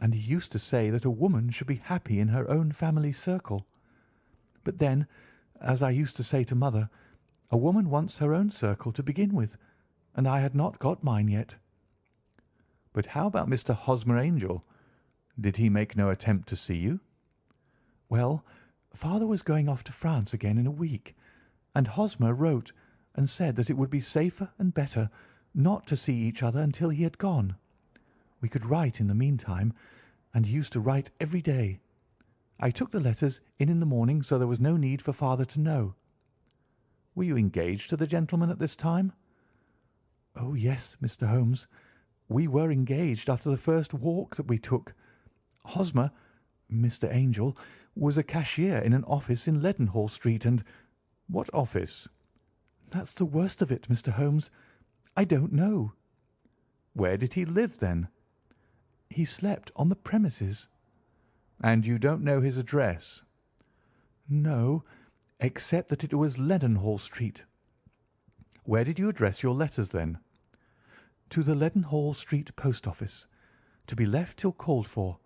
and he used to say that a woman should be happy in her own family circle. But then, as I used to say to mother, a woman wants her own circle to begin with, and I had not got mine yet." "But how about Mr. Hosmer Angel? Did he make no attempt to see you?" "Well, father was going off to France again in a week, and Hosmer wrote and said that it would be safer and better not to see each other until he had gone. We could write in the meantime, and he used to write every day. I took the letters in the morning, so there was no need for father to know." "Were you engaged to the gentleman at this time?" "Oh, yes, Mr. Holmes. We were engaged after the first walk that we took. Hosmer, Mr. Angel, was a cashier in an office in Leadenhall Street, and—" "What office?" "That's the worst of it, Mr. Holmes. I don't know." "Where did he live, then?" "He slept on the premises." "And you don't know his address?" "No, except that it was Leadenhall Street." "Where did you address your letters, then?" "To the Leadenhall Street post office, to be left till called for.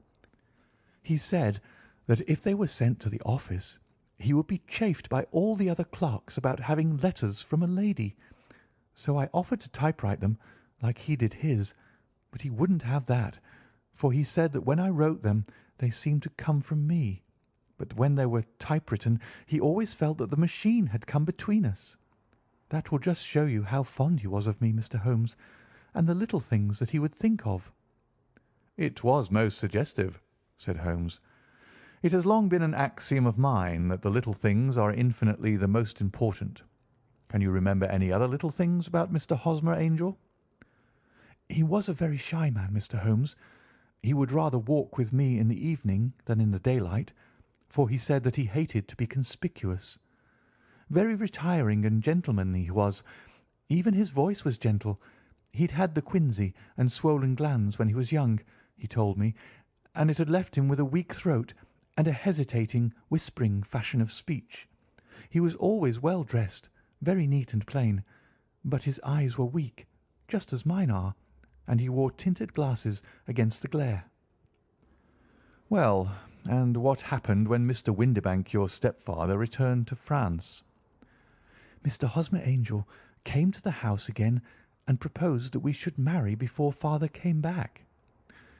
He said that if they were sent to the office he would be chaffed by all the other clerks about having letters from a lady. So I offered to typewrite them, like he did his, but he wouldn't have that, for he said that when I wrote them they seemed to come from me, but when they were typewritten he always felt that the machine had come between us. That will just show you how fond he was of me, Mr. Holmes, and the little things that he would think of." "It was most suggestive," said Holmes. "It has long been an axiom of mine that the little things are infinitely the most important. Can you remember any other little things about Mr. Hosmer Angel?" "He was a very shy man, Mr. Holmes. He would rather walk with me in the evening than in the daylight, for he said that he hated to be conspicuous. Very retiring and gentlemanly he was. Even his voice was gentle. He'd had the quinsy and swollen glands when he was young, he told me, and it had left him with a weak throat and a hesitating, whispering fashion of speech. He was always well dressed, very neat and plain, but his eyes were weak, just as mine are, and he wore tinted glasses against the glare." "Well, and what happened when Mr. Windibank, your stepfather, returned to France?" "Mr. Hosmer Angel came to the house again and proposed that we should marry before father came back.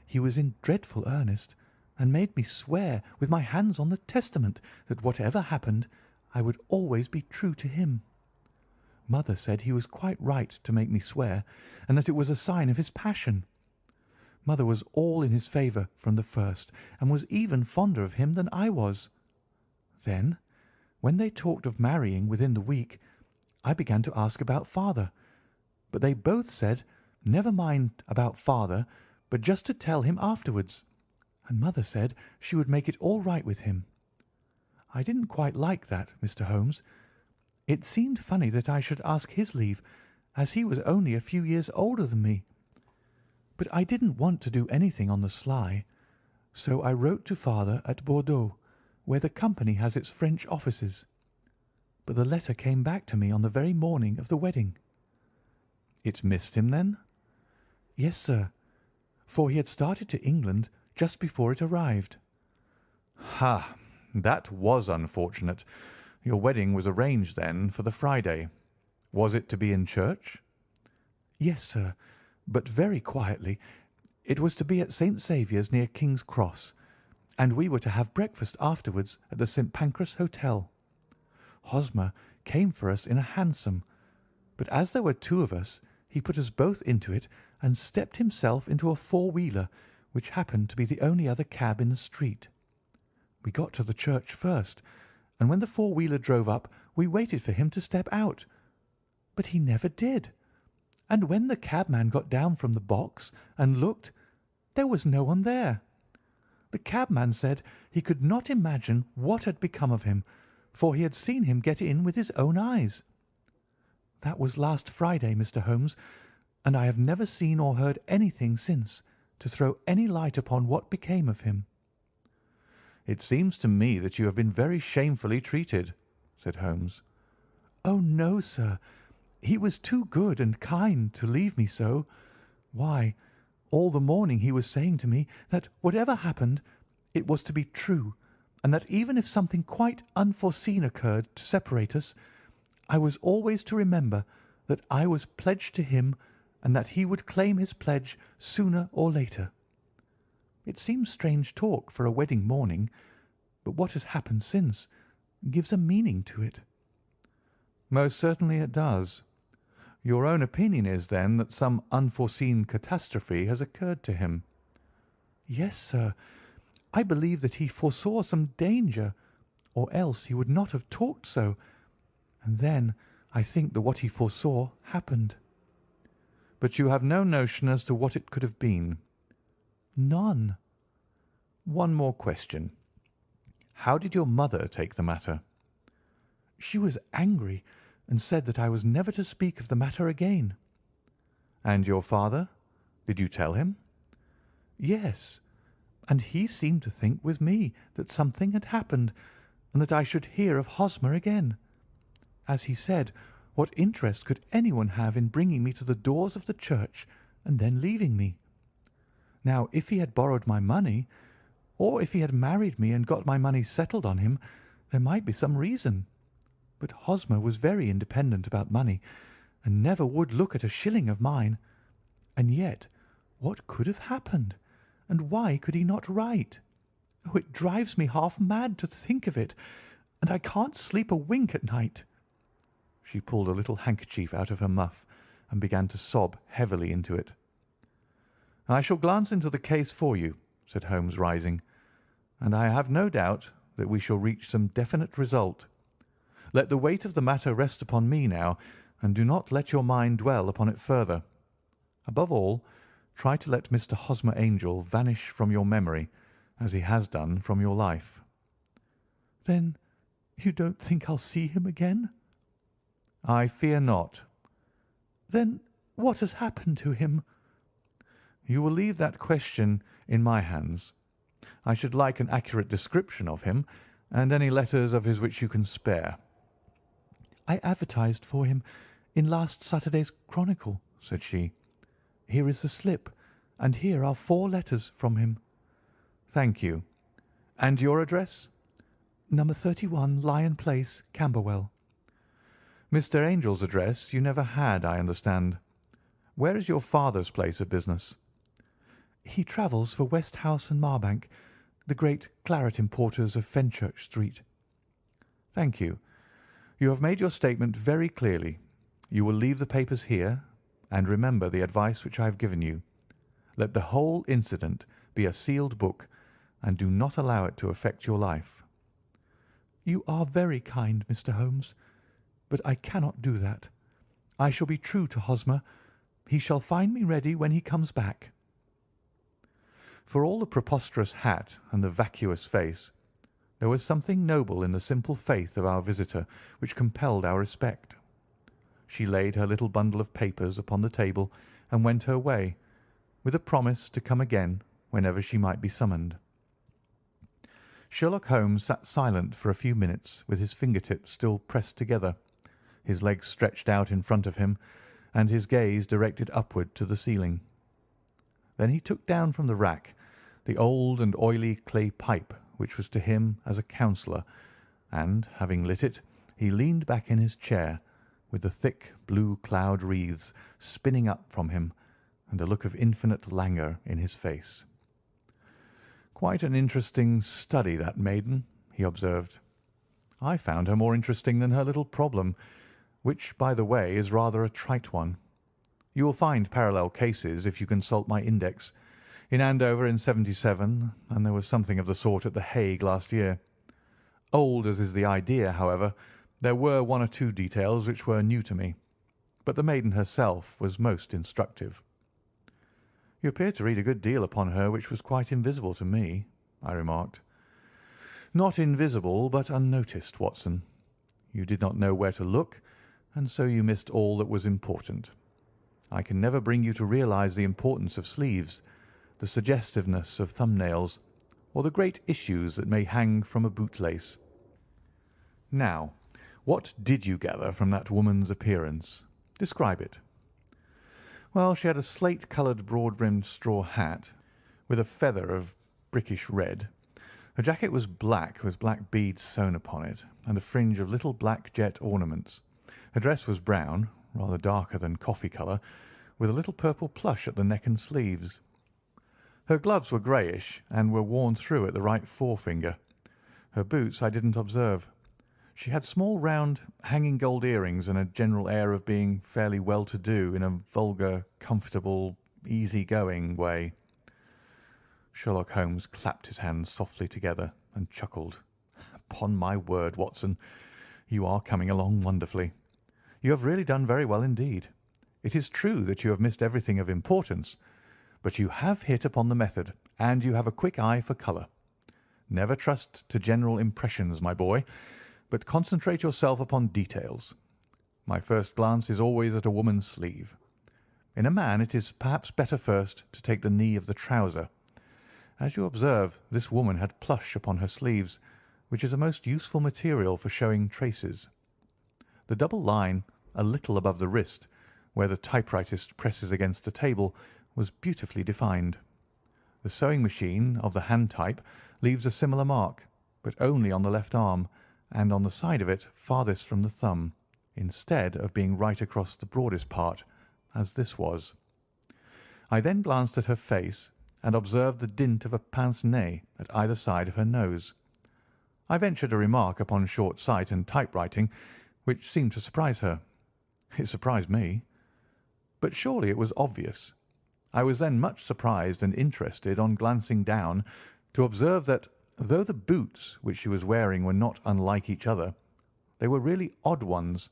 He was in dreadful earnest, and made me swear with my hands on the testament that whatever happened I would always be true to him. Mother said he was quite right to make me swear, and that it was a sign of his passion. Mother was all in his favour from the first, and was even fonder of him than I was. Then, when they talked of marrying within the week, I began to ask about father, but they both said never mind about father, but just to tell him afterwards, and mother said she would make it all right with him. I didn't quite like that, Mr. Holmes. It seemed funny that I should ask his leave, as he was only a few years older than me. But I didn't want to do anything on the sly, so I wrote to father at Bordeaux, where the company has its French offices. But the letter came back to me on the very morning of the wedding." "It missed him, then?" "Yes, sir, for he had started to England just before it arrived." "Ha! That was unfortunate. Your wedding was arranged, then, for the Friday. Was it to be in church?" "Yes, sir, but very quietly. It was to be at St. Saviour's, near King's Cross, and we were to have breakfast afterwards at the St. Pancras Hotel. Hosmer came for us in a hansom, but as there were two of us, he put us both into it and stepped himself into a four-wheeler, which happened to be the only other cab in the street. We got to the church first, and when the four-wheeler drove up we waited for him to step out, but he never did, and when the cabman got down from the box and looked, there was no one there. The cabman said he could not imagine what had become of him, for he had seen him get in with his own eyes. That was last Friday, Mr. Holmes, and I have never seen or heard anything since to throw any light upon what became of him." "It seems to me that you have been very shamefully treated," said Holmes. "Oh, no, sir. He was too good and kind to leave me so. Why, all the morning he was saying to me that whatever happened, it was to be true, and that even if something quite unforeseen occurred to separate us, I was always to remember that I was pledged to him and that he would claim his pledge sooner or later. It seems strange talk for a wedding morning, but what has happened since gives a meaning to it." "Most certainly it does. Your own opinion is, then, that some unforeseen catastrophe has occurred to him?" "Yes, sir. I believe that he foresaw some danger, or else he would not have talked so, and then I think that what he foresaw happened." "But you have no notion as to what it could have been?" "None." "One more question. How did your mother take the matter?" "She was angry, and said that I was never to speak of the matter again." "And your father? Did you tell him?" "Yes, and he seemed to think with me that something had happened, and that I should hear of Hosmer again. As he said, what interest could anyone have in bringing me to the doors of the church and then leaving me? Now, if he had borrowed my money, or if he had married me and got my money settled on him, there might be some reason. But Hosmer was very independent about money, and never would look at a shilling of mine. And yet, what could have happened, and why could he not write? Oh, it drives me half mad to think of it, and I can't sleep a wink at night." She pulled a little handkerchief out of her muff and began to sob heavily into it. "I shall glance into the case for you," said Holmes, rising, "and I have no doubt that we shall reach some definite result. Let the weight of the matter rest upon me now, and do not let your mind dwell upon it further. Above all, try to let Mr. Hosmer Angel vanish from your memory, as he has done from your life." "Then you don't think I'll see him again?" "I fear not." "Then what has happened to him?" "You will leave that question in my hands. I should like an accurate description of him, and any letters of his which you can spare." "I advertised for him in last Saturday's Chronicle," said she. "Here is the slip, and here are 4 letters from him." "Thank you. And your address?" "Number 31, Lion Place, Camberwell." Mr. Angel's address you never had, I understand. Where is your father's place of business?" "He travels for Westhouse and Marbank, the great claret importers of Fenchurch Street." "Thank you. You have made your statement very clearly. You will leave the papers here, and remember the advice which I have given you. Let the whole incident be a sealed book, and do not allow it to affect your life." "You are very kind, Mr. Holmes, but I cannot do that. I shall be true to Hosmer. He shall find me ready when he comes back." For all the preposterous hat and the vacuous face, there was something noble in the simple faith of our visitor which compelled our respect. She laid her little bundle of papers upon the table and went her way, with a promise to come again whenever she might be summoned. Sherlock Holmes sat silent for a few minutes with his fingertips still pressed together, his legs stretched out in front of him, and his gaze directed upward to the ceiling. Then he took down from the rack the old and oily clay pipe which was to him as a counsellor, and, having lit it, he leaned back in his chair, with the thick blue cloud wreaths spinning up from him, and a look of infinite languor in his face. "Quite an interesting study, that maiden," he observed. "I found her more interesting than her little problem, which, by the way, is rather a trite one. You will find parallel cases if you consult my index. In Andover in '77, and there was something of the sort at The Hague last year. Old as is the idea, however, there were 1 or 2 details which were new to me, but the maiden herself was most instructive." "You appeared to read a good deal upon her which was quite invisible to me," I remarked. "Not invisible, but unnoticed, Watson. You did not know where to look, and so you missed all that was important. I can never bring you to realize the importance of sleeves, the suggestiveness of thumbnails, or the great issues that may hang from a bootlace. Now, what did you gather from that woman's appearance? Describe it." "Well, she had a slate-coloured, broad-brimmed straw hat, with a feather of brickish red. Her jacket was black, with black beads sewn upon it, and a fringe of little black jet ornaments. Her dress was brown, rather darker than coffee colour, with a little purple plush at the neck and sleeves. Her gloves were greyish, and were worn through at the right forefinger. Her boots I didn't observe. She had small round hanging gold earrings and a general air of being fairly well-to-do in a vulgar, comfortable, easy-going way." Sherlock Holmes clapped his hands softly together and chuckled. "Upon my word, Watson, you are coming along wonderfully. You have really done very well indeed. It is true that you have missed everything of importance, but you have hit upon the method, and you have a quick eye for colour. Never trust to general impressions, my boy, but concentrate yourself upon details. My first glance is always at a woman's sleeve. In a man it is perhaps better first to take the knee of the trouser. As you observe, this woman had plush upon her sleeves, which is a most useful material for showing traces. The double line a little above the wrist, where the typewritist presses against the table, was beautifully defined. The sewing machine of the hand type leaves a similar mark, but only on the left arm, and on the side of it farthest from the thumb, instead of being right across the broadest part, as this was. I then glanced at her face, and observed the dint of a pince-nez at either side of her nose. I ventured a remark upon short sight and typewriting, which seemed to surprise her. It surprised me. But surely it was obvious. I was then much surprised and interested, on glancing down, to observe that, though the boots which she was wearing were not unlike each other, they were really odd ones,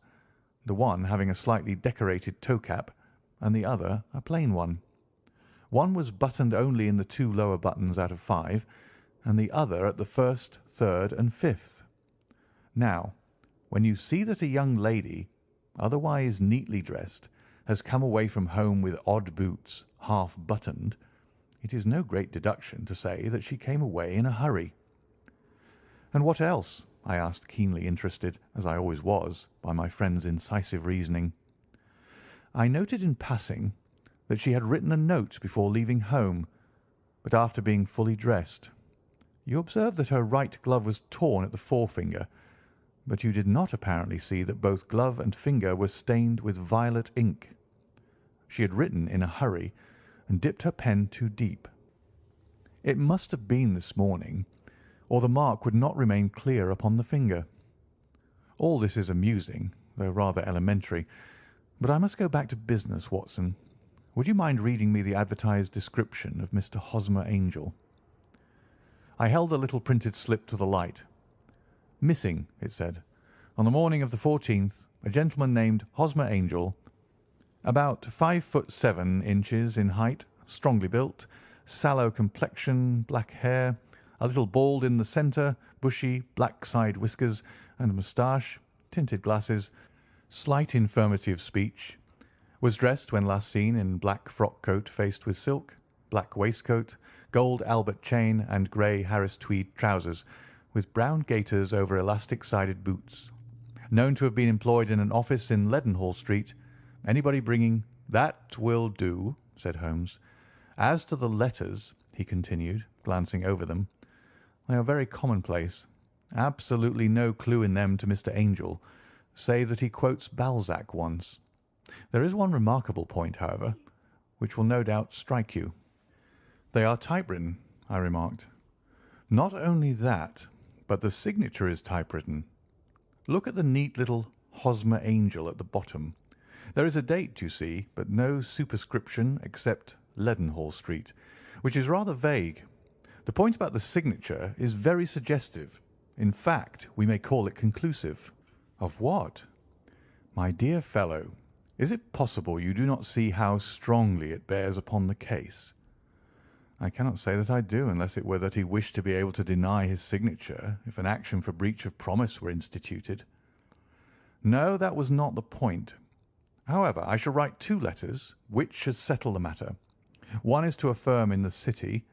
the one having a slightly decorated toe-cap, and the other a plain one. One was buttoned only in the 2 lower buttons out of 5, and the other at the 1st, 3rd, and 5th. Now, when you see that a young lady, otherwise neatly dressed, has come away from home with odd boots, half buttoned, It is no great deduction to say that she came away in a hurry." "And what else?" I asked, keenly interested, as I always was, by my friend's incisive reasoning. "I noted in passing that she had written a note before leaving home, but after being fully dressed. You observed that her right glove was torn at the forefinger, but you did not apparently see that both glove and finger were stained with violet ink. She had written in a hurry and dipped her pen too deep. It must have been this morning, or the mark would not remain clear upon the finger. All this is amusing, though rather elementary, but I must go back to business, Watson. Would you mind reading me the advertised description of Mr. Hosmer Angel?" I held the little printed slip to the light. "Missing," it said, "on the morning of the 14th, a gentleman named Hosmer Angel, about 5 foot 7 inches in height, strongly built, sallow complexion, black hair, a little bald in the centre, bushy, black side whiskers and moustache, tinted glasses, slight infirmity of speech, was dressed when last seen in black frock coat faced with silk, black waistcoat, gold Albert chain and grey Harris tweed trousers, with brown gaiters over elastic-sided boots. Known to have been employed in an office in Leadenhall Street. Anybody bringing—" "That will do," said Holmes. "As to the letters," he continued, glancing over them, "they are very commonplace. Absolutely no clue in them to Mr. Angel, save that he quotes Balzac once. There is one remarkable point, however, which will no doubt strike you." "They are typewritten," I remarked. "Not only that, but the signature is typewritten. Look at the neat little Hosmer Angel at the bottom. There is a date, you see, but no superscription except Leadenhall Street, which is rather vague. The point about the signature is very suggestive. In fact, we may call it conclusive." "Of what?" "My dear fellow, is it possible you do not see how strongly it bears upon the case?" "I cannot say that I do, unless it were that he wished to be able to deny his signature if an action for breach of promise were instituted." "No, that was not the point. However, I shall write 2 letters, which should settle the matter. One is to a firm in the City,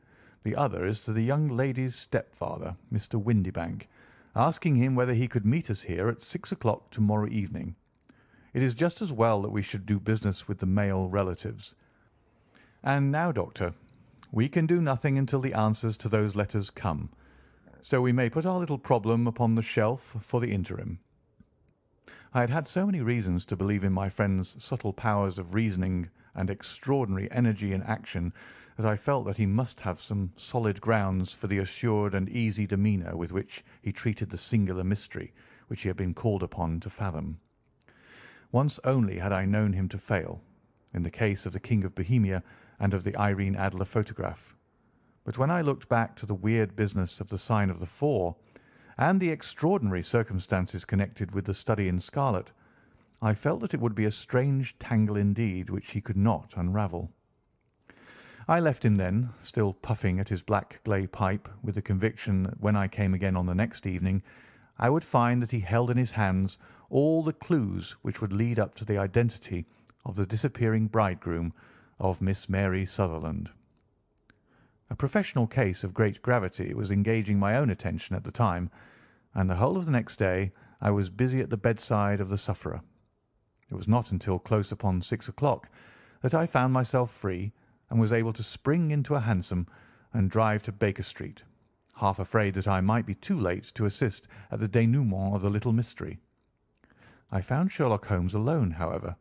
the other is to the young lady's stepfather, Mr. Windibank, asking him whether he could meet us here at 6 o'clock to-morrow evening. It is just as well that we should do business with the male relatives. And now, Doctor, we can do nothing until the answers to those letters come, so we may put our little problem upon the shelf for the interim." I had had so many reasons to believe in my friend's subtle powers of reasoning and extraordinary energy in action that I felt that he must have some solid grounds for the assured and easy demeanour with which he treated the singular mystery which he had been called upon to fathom. Once only had I known him to fail, in the case of the King of Bohemia and of the Irene Adler photograph. But when I looked back to the weird business of the sign of the Four, and the extraordinary circumstances connected with the study in scarlet, I felt that it would be a strange tangle indeed which he could not unravel. I left him then, still puffing at his black clay pipe, with the conviction that when I came again on the next evening, I would find that he held in his hands all the clues which would lead up to the identity of the disappearing bridegroom of Miss Mary Sutherland. A professional case of great gravity was engaging my own attention at the time, and the whole of the next day I was busy at the bedside of the sufferer. It was not until close upon 6 o'clock that I found myself free and was able to spring into a hansom and drive to Baker Street, half afraid that I might be too late to assist at the denouement of the little mystery. I found Sherlock Holmes alone, however,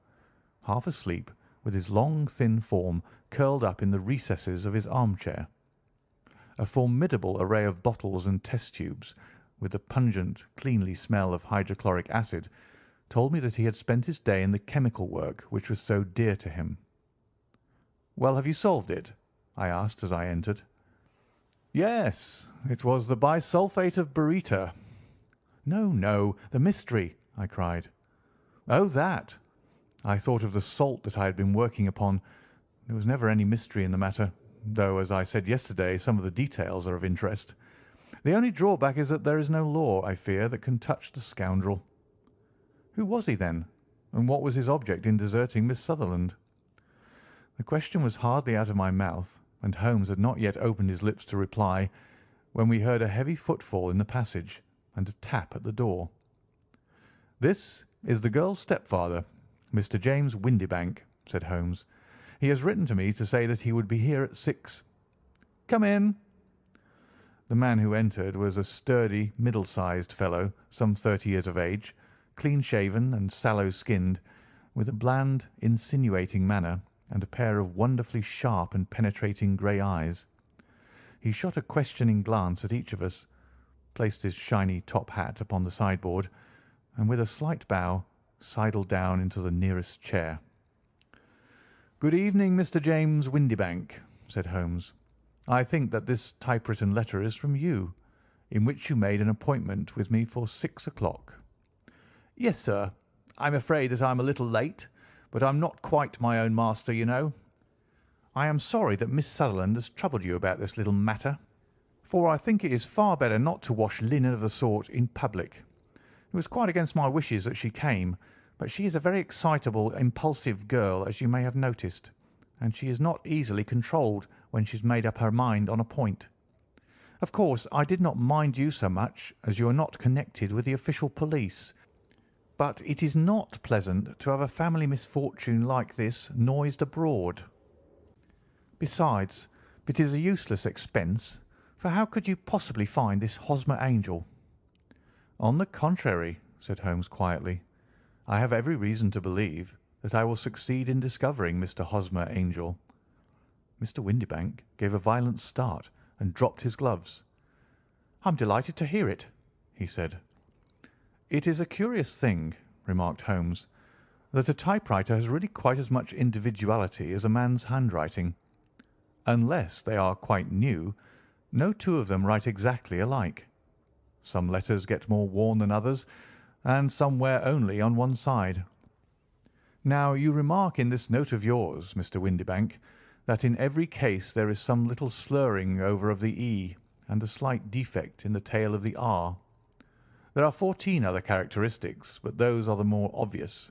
half asleep, with his long, thin form curled up in the recesses of his armchair. A formidable array of bottles and test tubes, with the pungent, cleanly smell of hydrochloric acid, told me that he had spent his day in the chemical work which was so dear to him. "Well, have you solved it?" I asked as I entered. "Yes, it was the bisulphate of baryta." "No, no, the mystery!" I cried. "Oh, that! I thought of the salt that I had been working upon. There was never any mystery in the matter, though, as I said yesterday, some of the details are of interest. The only drawback is that there is no law, I fear, that can touch the scoundrel." "Who was he, then, and what was his object in deserting Miss Sutherland?" The question was hardly out of my mouth and Holmes had not yet opened his lips to reply when we heard a heavy footfall in the passage and a tap at the door. "This is the girl's stepfather, Mr. James Windibank," said Holmes. "He has written to me to say that he would be here at 6. Come in." The man who entered was a sturdy, middle-sized fellow, some 30 years of age, clean-shaven and sallow-skinned, with a bland, insinuating manner and a pair of wonderfully sharp and penetrating grey eyes. He shot a questioning glance at each of us, placed his shiny top hat upon the sideboard, and with a slight bow sidled down into the nearest chair. "Good evening, Mr. James Windibank," said Holmes. "I think that this typewritten letter is from you, in which you made an appointment with me for 6 o'clock." "Yes, sir. I'm afraid that I'm a little late, but I'm not quite my own master, you know. I am sorry that Miss Sutherland has troubled you about this little matter, for I think it is far better not to wash linen of the sort in public. It was quite against my wishes that she came, but she is a very excitable, impulsive girl, as you may have noticed, and she is not easily controlled when she's made up her mind on a point. Of course, I did not mind you so much, as you are not connected with the official police, but it is not pleasant to have a family misfortune like this noised abroad. Besides, it is a useless expense, for how could you possibly find this Hosmer Angel?" "On the contrary," said Holmes quietly, "I have every reason to believe that I will succeed in discovering Mr. Hosmer Angel." Mr. Windibank gave a violent start and dropped his gloves. "I'm delighted to hear it," he said. "It is a curious thing," remarked Holmes, "that a typewriter has really quite as much individuality as a man's handwriting. Unless they are quite new, no two of them write exactly alike. Some letters get more worn than others, and some wear only on one side. Now, you remark in this note of yours, Mr. Windibank, that in every case there is some little slurring over of the E and a slight defect in the tail of the R. There are 14 other characteristics, but those are the more obvious."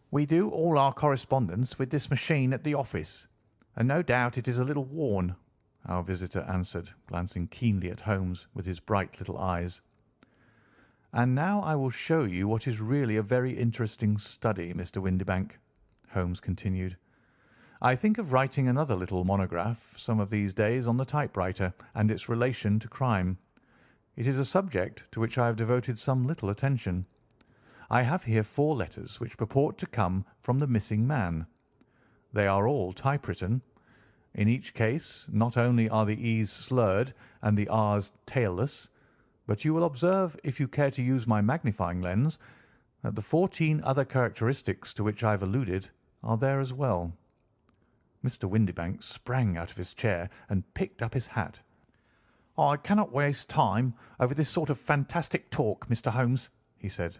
"We do all our correspondence with this machine at the office, and no doubt it is a little worn," our visitor answered, glancing keenly at Holmes with his bright little eyes. "And now I will show you what is really a very interesting study, Mr. Windibank," Holmes continued. "I think of writing another little monograph some of these days on the typewriter and its relation to crime. It is a subject to which I have devoted some little attention. I have here 4 letters which purport to come from the missing man. They are all typewritten. In each case not only are the E's slurred and the R's tailless, but you will observe, if you care to use my magnifying lens, that the 14 other characteristics to which I have alluded are there as well." Mr. Windibank sprang out of his chair and picked up his hat. "I cannot waste time over this sort of fantastic talk, Mr. Holmes," he said.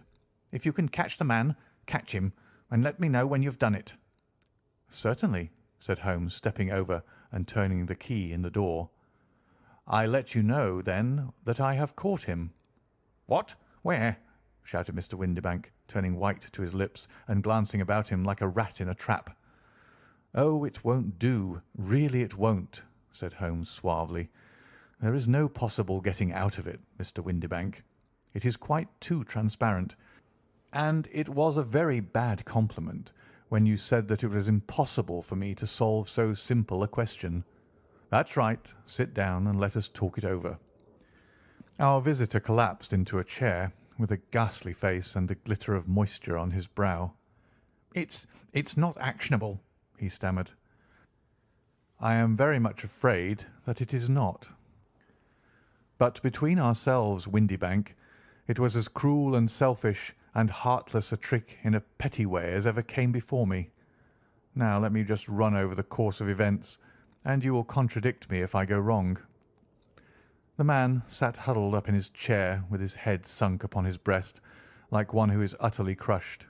"If you can catch the man, catch him, and let me know when you have done it." "Certainly," said Holmes, stepping over and turning the key in the door. "I let you know, then, that I have caught him." "What? Where?" shouted Mr. Windibank, turning white to his lips and glancing about him like a rat in a trap. "Oh, it won't do, really it won't," said Holmes suavely. "There is no possible getting out of it, Mr. Windibank. It is quite too transparent, and it was a very bad compliment when you said that it was impossible for me to solve so simple a question. That's right. Sit down and let us talk it over." Our visitor collapsed into a chair with a ghastly face and a glitter of moisture on his brow. It's not actionable," he stammered. "I am very much afraid that it is not. But between ourselves, Windibank, it was as cruel and selfish and heartless a trick in a petty way as ever came before me. Now let me just run over the course of events, and you will contradict me if I go wrong." The man sat huddled up in his chair with his head sunk upon his breast, like one who is utterly crushed.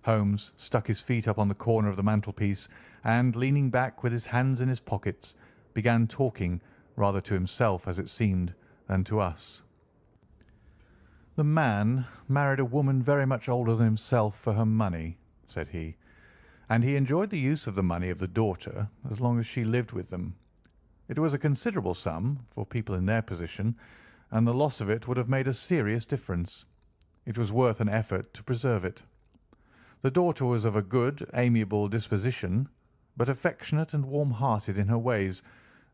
Holmes stuck his feet up on the corner of the mantelpiece, and, leaning back with his hands in his pockets, began talking, rather to himself, as it seemed, than to us. "The man married a woman very much older than himself for her money," said he, and he enjoyed the use of the money of the daughter as long as she lived with them. It was a considerable sum for people in their position, and the loss of it would have made a serious difference. It was worth an effort to preserve it. The daughter was of a good, amiable disposition, but affectionate and warm-hearted in her ways,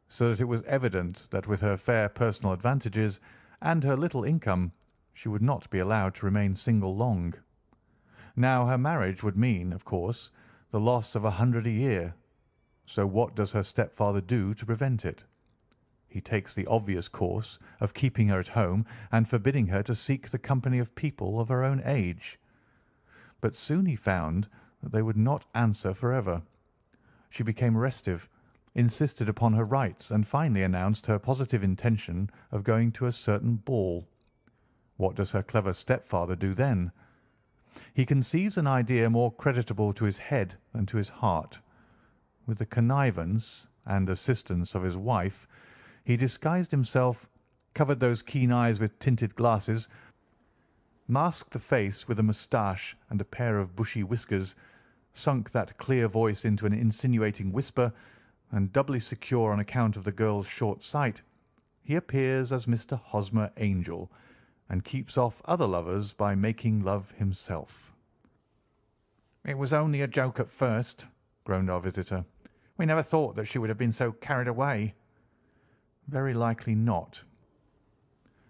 so that it was evident that with her fair personal advantages and her little income she would not be allowed to remain single long. Now her marriage would mean, of course, the loss of 100 a year. So what does her stepfather do to prevent it? He takes the obvious course of keeping her at home and forbidding her to seek the company of people of her own age. But soon he found that they would not answer forever. She became restive, insisted upon her rights, and finally announced her positive intention of going to a certain ball. What does her clever stepfather do then? He conceives an idea more creditable to his head than to his heart. With the connivance and assistance of his wife, he disguised himself, covered those keen eyes with tinted glasses, masked the face with a moustache and a pair of bushy whiskers, sunk that clear voice into an insinuating whisper, and doubly secure on account of the girl's short sight, he appears as Mr. Hosmer Angel, and keeps off other lovers by making love himself. "It was only a joke at first," groaned our visitor. "We never thought that she would have been so carried away." "Very likely not.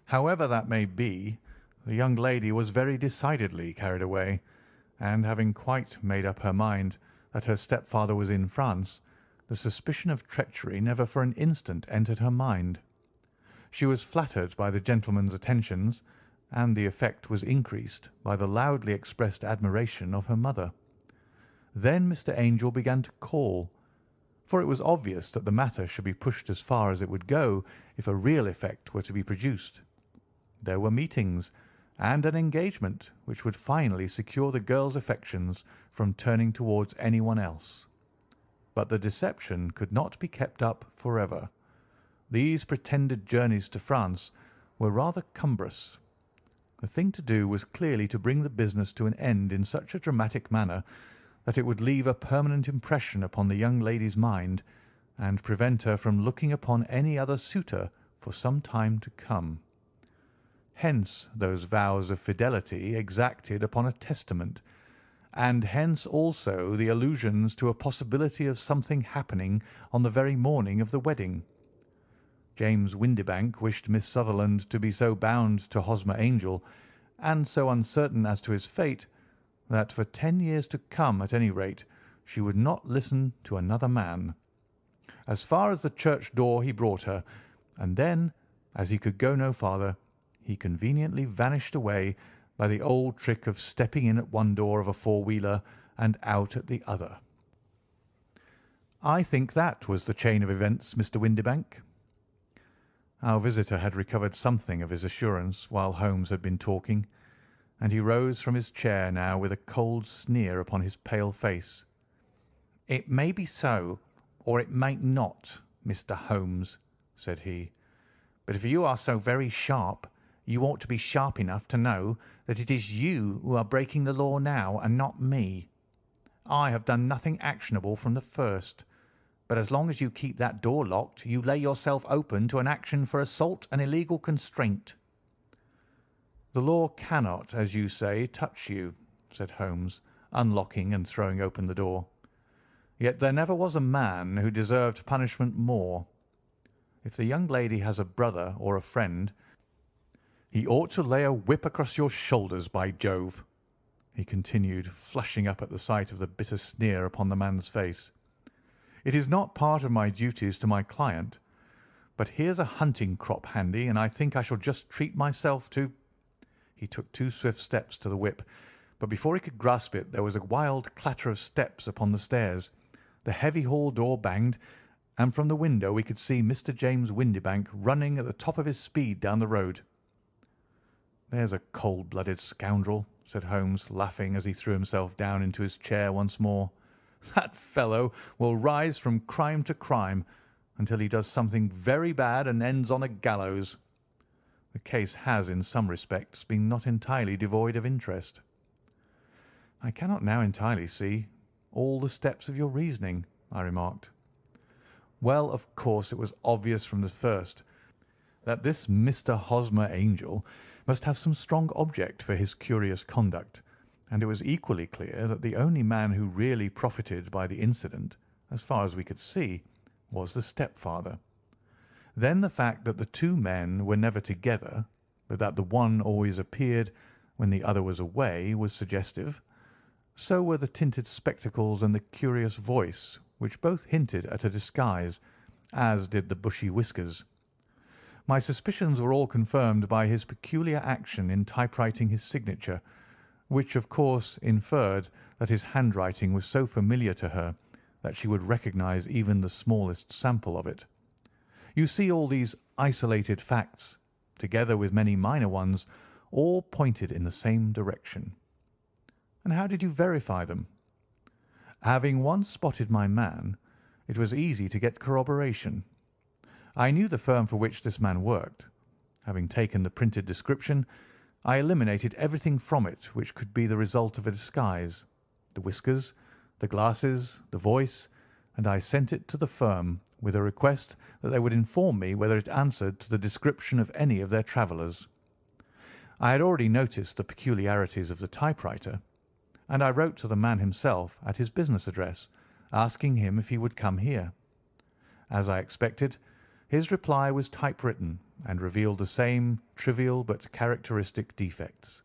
However that may be, the young lady was very decidedly carried away, and having quite made up her mind that her stepfather was in France, the suspicion of treachery never for an instant entered her mind. She was flattered by the gentleman's attentions, and the effect was increased by the loudly expressed admiration of her mother. Then Mr. Angel began to call, for it was obvious that the matter should be pushed as far as it would go if a real effect were to be produced. There were meetings, and an engagement which would finally secure the girl's affections from turning towards anyone else. But the deception could not be kept up forever. These pretended journeys to France were rather cumbrous. The thing to do was clearly to bring the business to an end in such a dramatic manner that it would leave a permanent impression upon the young lady's mind, and prevent her from looking upon any other suitor for some time to come. Hence those vows of fidelity exacted upon a testament, and hence also the allusions to a possibility of something happening on the very morning of the wedding. James Windibank wished Miss Sutherland to be so bound to Hosmer Angel, and so uncertain as to his fate, that for 10 years to come, at any rate, she would not listen to another man. As far as the church door he brought her, and then, as he could go no farther, he conveniently vanished away by the old trick of stepping in at one door of a four-wheeler and out at the other. I think that was the chain of events, Mr. Windibank." Our visitor had recovered something of his assurance while Holmes had been talking, and he rose from his chair now with a cold sneer upon his pale face. "It may be so, or it may not, Mr. Holmes," said he. "But if you are so very sharp, you ought to be sharp enough to know that it is you who are breaking the law now, and not me. I have done nothing actionable from the first, but as long as you keep that door locked, you lay yourself open to an action for assault and illegal constraint." "The law cannot, as you say, touch you," said Holmes, unlocking and throwing open the door. "Yet there never was a man who deserved punishment more. If the young lady has a brother or a friend, he ought to lay a whip across your shoulders, by Jove," he continued, flushing up at the sight of the bitter sneer upon the man's face. "It is not part of my duties to my client, but here's a hunting crop handy, and I think I shall just treat myself to—" He took 2 swift steps to the whip, but before he could grasp it there was a wild clatter of steps upon the stairs, the heavy hall door banged, and from the window we could see Mr. James Windibank running at the top of his speed down the road. "There's a cold-blooded scoundrel," said Holmes, laughing as he threw himself down into his chair once more. "That fellow will rise from crime to crime until he does something very bad and ends on a gallows. The case has, in some respects, been not entirely devoid of interest. I cannot now entirely see, all the steps of your reasoning," I remarked. "Well, of course, it was obvious from the first that this Mr. Hosmer Angel must have some strong object for his curious conduct, and it was equally clear that the only man who really profited by the incident, as far as we could see, was the stepfather. Then the fact that the two men were never together, but that the one always appeared when the other was away, was suggestive. So were the tinted spectacles and the curious voice, which both hinted at a disguise, as did the bushy whiskers. My suspicions were all confirmed by his peculiar action in typewriting his signature, which of course inferred that his handwriting was so familiar to her that she would recognize even the smallest sample of it. You see, all these isolated facts, together with many minor ones, all pointed in the same direction." "And how did you verify them?" "Having once spotted my man, it was easy to get corroboration. I knew the firm for which this man worked. Having taken the printed description, I eliminated everything from it which could be the result of a disguise, the whiskers, the glasses, the voice, and I sent it to the firm with a request that they would inform me whether it answered to the description of any of their travellers. I had already noticed the peculiarities of the typewriter, and I wrote to the man himself at his business address, asking him if he would come here. As I expected, his reply was typewritten and revealed the same trivial but characteristic defects.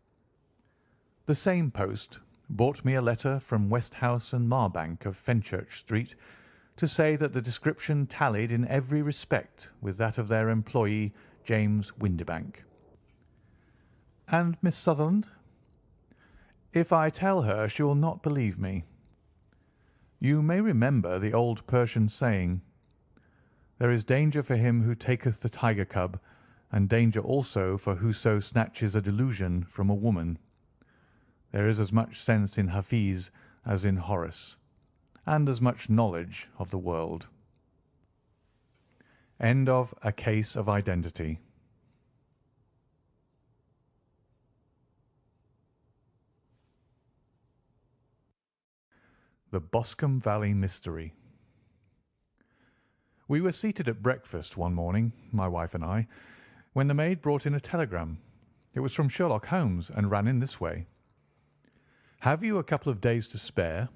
The same post brought me a letter from Westhouse and Marbank of Fenchurch Street to say that the description tallied in every respect with that of their employee, James Windibank." "And Miss Sutherland?" "If I tell her, she will not believe me. You may remember the old Persian saying, 'There is danger for him who taketh the tiger cub, and danger also for whoso snatches a delusion from a woman.' There is as much sense in Hafiz as in Horace, and as much knowledge of the world." End of A Case of Identity. The Boscombe Valley Mystery. We were seated at breakfast one morning, my wife and I, when the maid brought in a telegram. It was from Sherlock Holmes, and ran in this way: "Have you a couple of days to spare?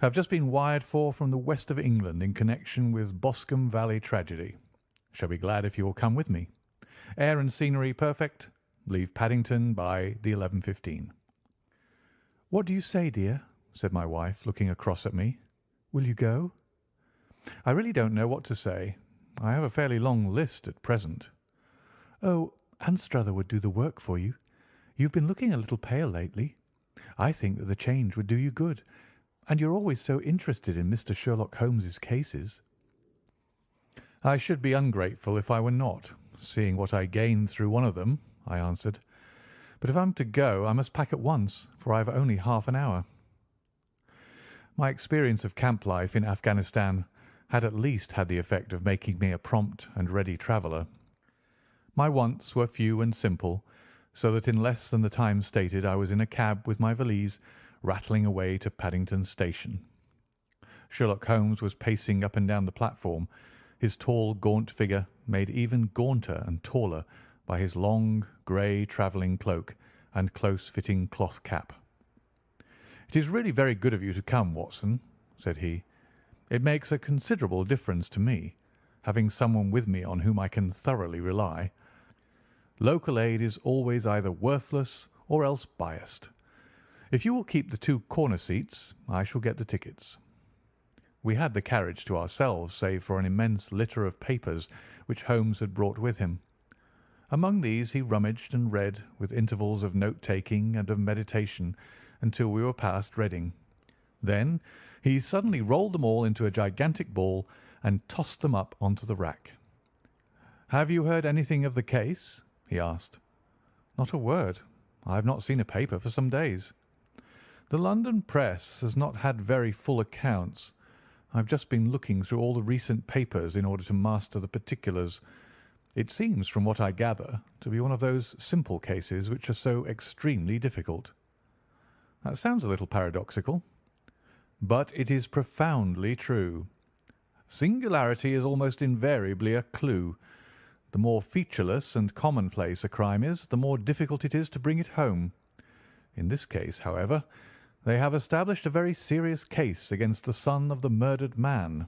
Have just been wired for from the west of England in connection with Boscombe Valley tragedy. Shall be glad if you will come with me. Air and scenery perfect. Leave Paddington by the 11:15. "What do you say, dear?" said my wife, looking across at me. "Will you go?" "I really don't know what to say. I have a fairly long list at present." "Oh, Anstruther would do the work for you. You've been looking a little pale lately. I think that the change would do you good, and you're always so interested in Mr. Sherlock Holmes's cases." "I should be ungrateful if I were not, seeing what I gained through one of them," I answered. "But if I'm to go, I must pack at once, for I have only half an hour." My experience of camp life in Afghanistan had at least had the effect of making me a prompt and ready traveller. My wants were few and simple, so that in less than the time stated I was in a cab with my valise, rattling away to Paddington Station. Sherlock Holmes was pacing up and down the platform, his tall, gaunt figure made even gaunter and taller by his long, grey travelling cloak and close-fitting cloth cap. "It is really very good of you to come, Watson," said he. "It makes a considerable difference to me, having someone with me on whom I can thoroughly rely. Local aid is always either worthless or else biased. If you will keep the two corner seats, I shall get the tickets." We had the carriage to ourselves, save for an immense litter of papers which Holmes had brought with him. Among these he rummaged and read, with intervals of note-taking and of meditation, until we were past Reading. Then he suddenly rolled them all into a gigantic ball and tossed them up onto the rack. "Have you heard anything of the case?" he asked. "Not a word. I have not seen a paper for some days." "The London press has not had very full accounts. I have just been looking through all the recent papers in order to master the particulars. It seems, from what I gather, to be one of those simple cases which are so extremely difficult." "That sounds a little paradoxical." but it is profoundly true. Singularity is almost invariably a clue. The more featureless and commonplace a crime is, the more difficult it is to bring it home. In this case, however, they have established a very serious case against the son of the murdered man."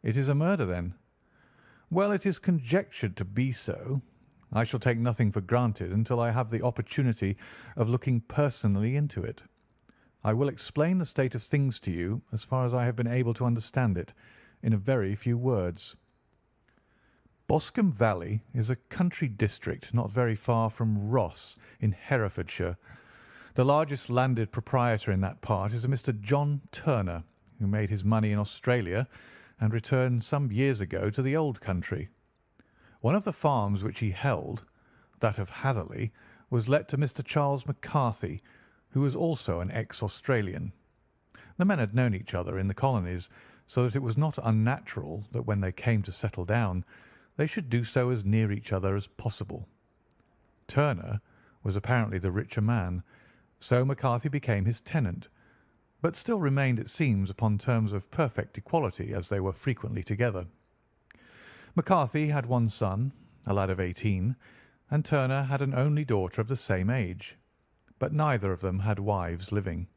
"It is a murder, then?" "Well, it is conjectured to be so. I shall take nothing for granted until I have the opportunity of looking personally into it. I will explain the state of things to you, as far as I have been able to understand it, in a very few words. Boscombe Valley is a country district not very far from Ross, in Herefordshire. The largest landed proprietor in that part is a Mr. John Turner, who made his money in Australia and returned some years ago to the old country. One of the farms which he held, that of Hatherley, was let to Mr. Charles McCarthy, who was also an ex-Australian. The men had known each other in the colonies, so that it was not unnatural that when they came to settle down they should do so as near each other as possible. Turner was apparently the richer man, so McCarthy became his tenant, but still remained, it seems, upon terms of perfect equality, as they were frequently together. McCarthy had one son, a lad of 18, and Turner had an only daughter of the same age, but neither of them had wives living.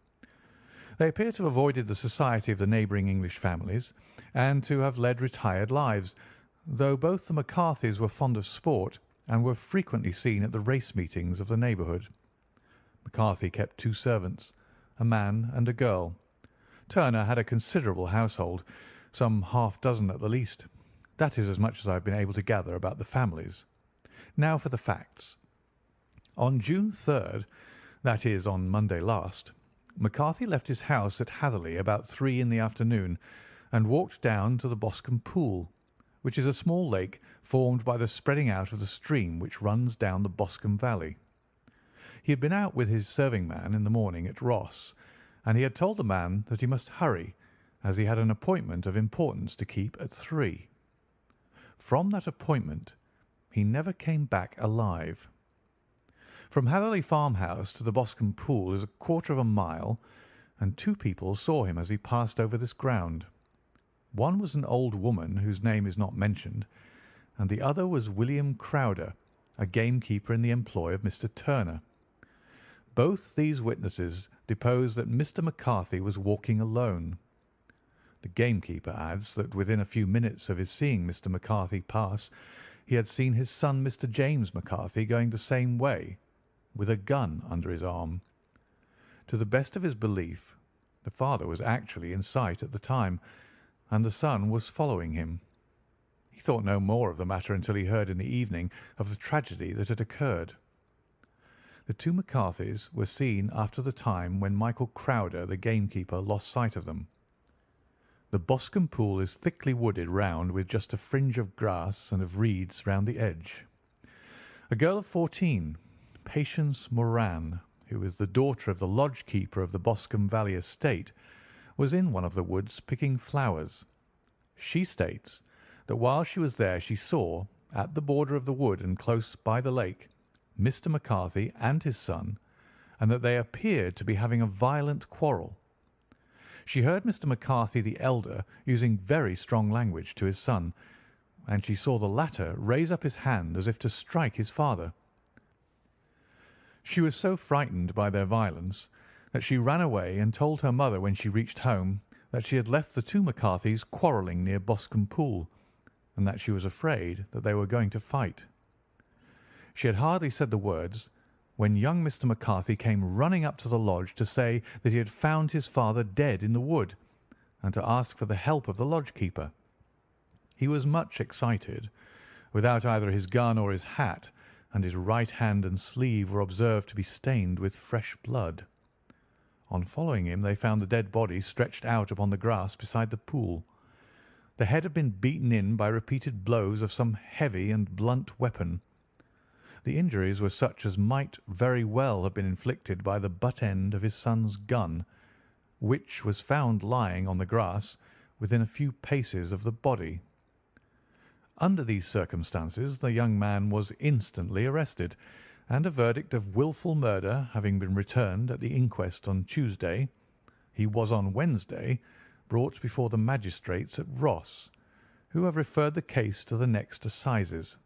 They appear to have avoided the society of the neighbouring English families, and to have led retired lives, though both the McCarthys were fond of sport and were frequently seen at the race meetings of the neighbourhood. McCarthy kept 2 servants, a man and a girl. Turner had a considerable household, some half-dozen at the least. That is as much as I have been able to gather about the families. Now for the facts. On June 3rd, that is, on Monday last, McCarthy left his house at Hatherley about 3 in the afternoon and walked down to the Boscombe Pool, which is a small lake formed by the spreading out of the stream which runs down the Boscombe Valley. He had been out with his serving man in the morning at Ross, and he had told the man that he must hurry, as he had an appointment of importance to keep at 3. From that appointment he never came back alive. From Hatherley farmhouse to the Boscombe Pool is a quarter of a mile, and 2 people saw him as he passed over this ground. One was an old woman whose name is not mentioned, and the other was William Crowder, a gamekeeper in the employ of Mr. Turner. Both these witnesses depose that Mr. McCarthy was walking alone. The gamekeeper adds that within a few minutes of his seeing Mr. McCarthy pass, he had seen his son, Mr. James McCarthy, going the same way, with a gun under his arm. To the best of his belief, the father was actually in sight at the time, and the son was following him. He thought no more of the matter until he heard in the evening of the tragedy that had occurred. The 2 McCarthys were seen after the time when Michael Crowder, the gamekeeper, lost sight of them. The Boscombe Pool is thickly wooded round with just a fringe of grass and of reeds round the edge. A girl of 14, Patience Moran, who is the daughter of the lodge keeper of the Boscombe Valley estate, was in one of the woods picking flowers. She states that while she was there she saw, at the border of the wood and close by the lake, Mr. McCarthy and his son, and that they appeared to be having a violent quarrel. She heard Mr. McCarthy the elder using very strong language to his son, and she saw the latter raise up his hand as if to strike his father. She was so frightened by their violence that she ran away and told her mother when she reached home that she had left the 2 McCarthys quarrelling near Boscombe Pool, and that she was afraid that they were going to fight. She had hardly said the words when young Mr. McCarthy came running up to the lodge to say that he had found his father dead in the wood, and to ask for the help of the lodge keeper. He was much excited, without either his gun or his hat, and his right hand and sleeve were observed to be stained with fresh blood. On following him they found the dead body stretched out upon the grass beside the pool. The head had been beaten in by repeated blows of some heavy and blunt weapon. The injuries were such as might very well have been inflicted by the butt end of his son's gun, which was found lying on the grass within a few paces of the body. Under these circumstances the young man was instantly arrested, and a verdict of wilful murder having been returned at the inquest on Tuesday, he was on Wednesday brought before the magistrates at Ross, who have referred the case to the next assizes.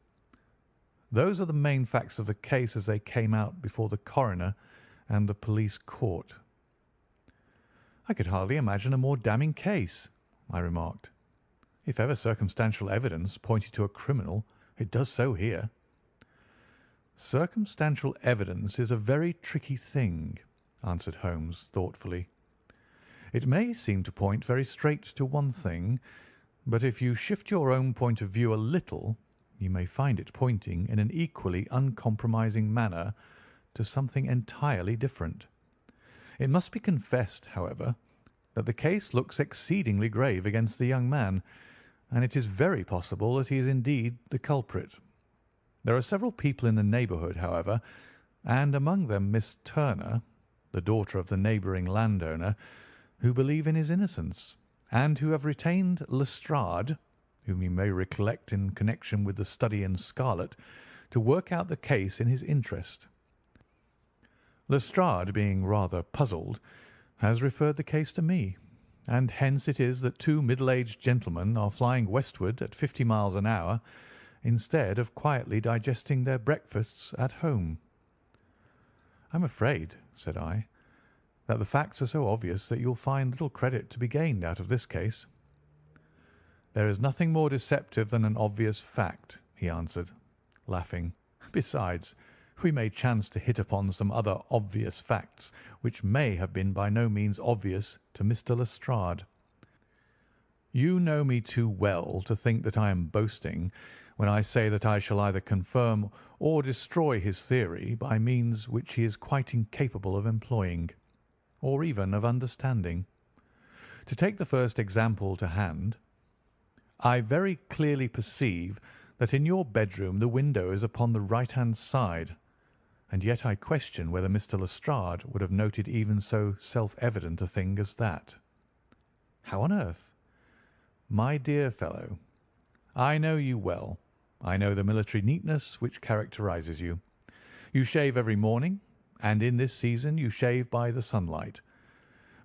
Those are the main facts of the case as they came out before the coroner and the police court." "I could hardly imagine a more damning case," I remarked. "If ever circumstantial evidence pointed to a criminal, it does so here." "Circumstantial evidence is a very tricky thing," answered Holmes thoughtfully. "It may seem to point very straight to one thing, but if you shift your own point of view a little, you may find it pointing in an equally uncompromising manner to something entirely different. It must be confessed, however, that the case looks exceedingly grave against the young man, and it is very possible that he is indeed the culprit. There are several people in the neighbourhood, however, and among them Miss Turner, the daughter of the neighbouring landowner, who believe in his innocence, and who have retained Lestrade, whom you may recollect in connection with the study in scarlet, to work out the case in his interest. Lestrade, being rather puzzled, has referred the case to me, and hence it is that two middle-aged gentlemen are flying westward at 50 miles an hour instead of quietly digesting their breakfasts at home." "I'm afraid," said I, "that the facts are so obvious that you'll find little credit to be gained out of this case." "There is nothing more deceptive than an obvious fact," he answered, laughing. "Besides, we may chance to hit upon some other obvious facts which may have been by no means obvious to Mr. Lestrade. You know me too well to think that I am boasting when I say that I shall either confirm or destroy his theory by means which he is quite incapable of employing, or even of understanding. To take the first example to hand, I very clearly perceive that in your bedroom the window is upon the right-hand side, and yet I question whether Mr. Lestrade would have noted even so self-evident a thing as that." "How on earth?" "My dear fellow, I know you well. I know the military neatness which characterises you. You shave every morning, and in this season you shave by the sunlight.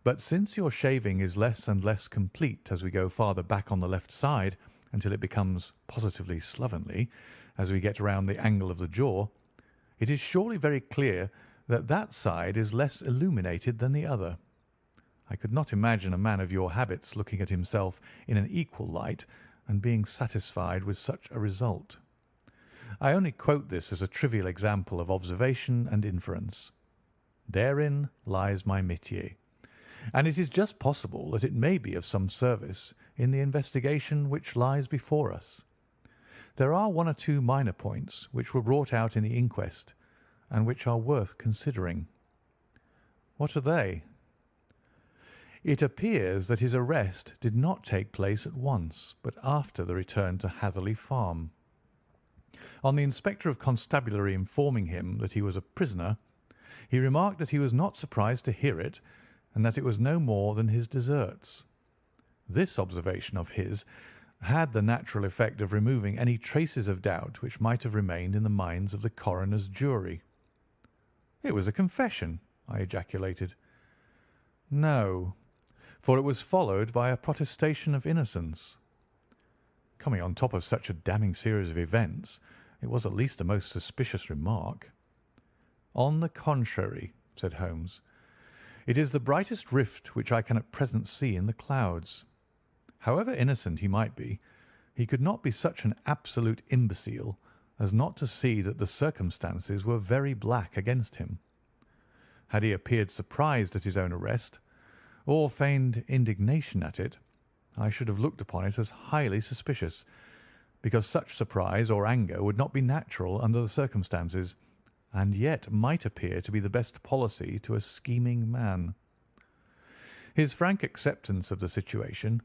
But since your shaving is less and less complete as we go farther back on the left side, until it becomes positively slovenly as we get round the angle of the jaw, it is surely very clear that that side is less illuminated than the other. I could not imagine a man of your habits looking at himself in an equal light and being satisfied with such a result. I only quote this as a trivial example of observation and inference. Therein lies my métier, and it is just possible that it may be of some service in the investigation which lies before us. There are one or two minor points which were brought out in the inquest, and which are worth considering." "What are they?" "It appears that his arrest did not take place at once, but after the return to Hatherley Farm. On the Inspector of Constabulary informing him that he was a prisoner, he remarked that he was not surprised to hear it, and that it was no more than his deserts. This observation of his had the natural effect of removing any traces of doubt which might have remained in the minds of the coroner's jury." "It was a confession!" I ejaculated. "No, for it was followed by a protestation of innocence. Coming on top of such a damning series of events, it was at least a most suspicious remark." "On the contrary," said Holmes, "it is the brightest rift which I can at present see in the clouds. However innocent he might be, he could not be such an absolute imbecile as not to see that the circumstances were very black against him. Had he appeared surprised at his own arrest, or feigned indignation at it, I should have looked upon it as highly suspicious, because such surprise or anger would not be natural under the circumstances, and yet might appear to be the best policy to a scheming man. His frank acceptance of the situation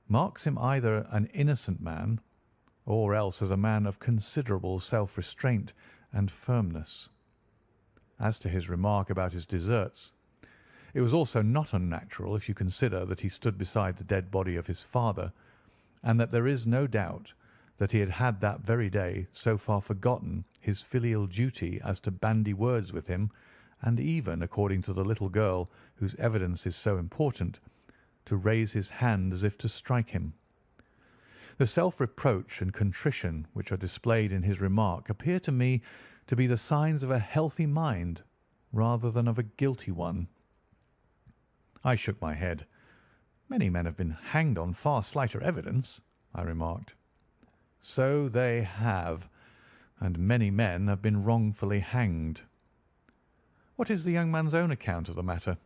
marks him either an innocent man, or else as a man of considerable self-restraint and firmness. As to his remark about his deserts, it was also not unnatural if you consider that he stood beside the dead body of his father, and that there is no doubt that he had that very day so far forgotten his filial duty as to bandy words with him and even, according to the little girl whose evidence is so important, to raise his hand as if to strike him. The self-reproach and contrition which are displayed in his remark appear to me to be the signs of a healthy mind rather than of a guilty one. I shook my head. "Many men have been hanged on far slighter evidence," I remarked. "So they have, and many men have been wrongfully hanged." "What is the young man's own account of the matter?"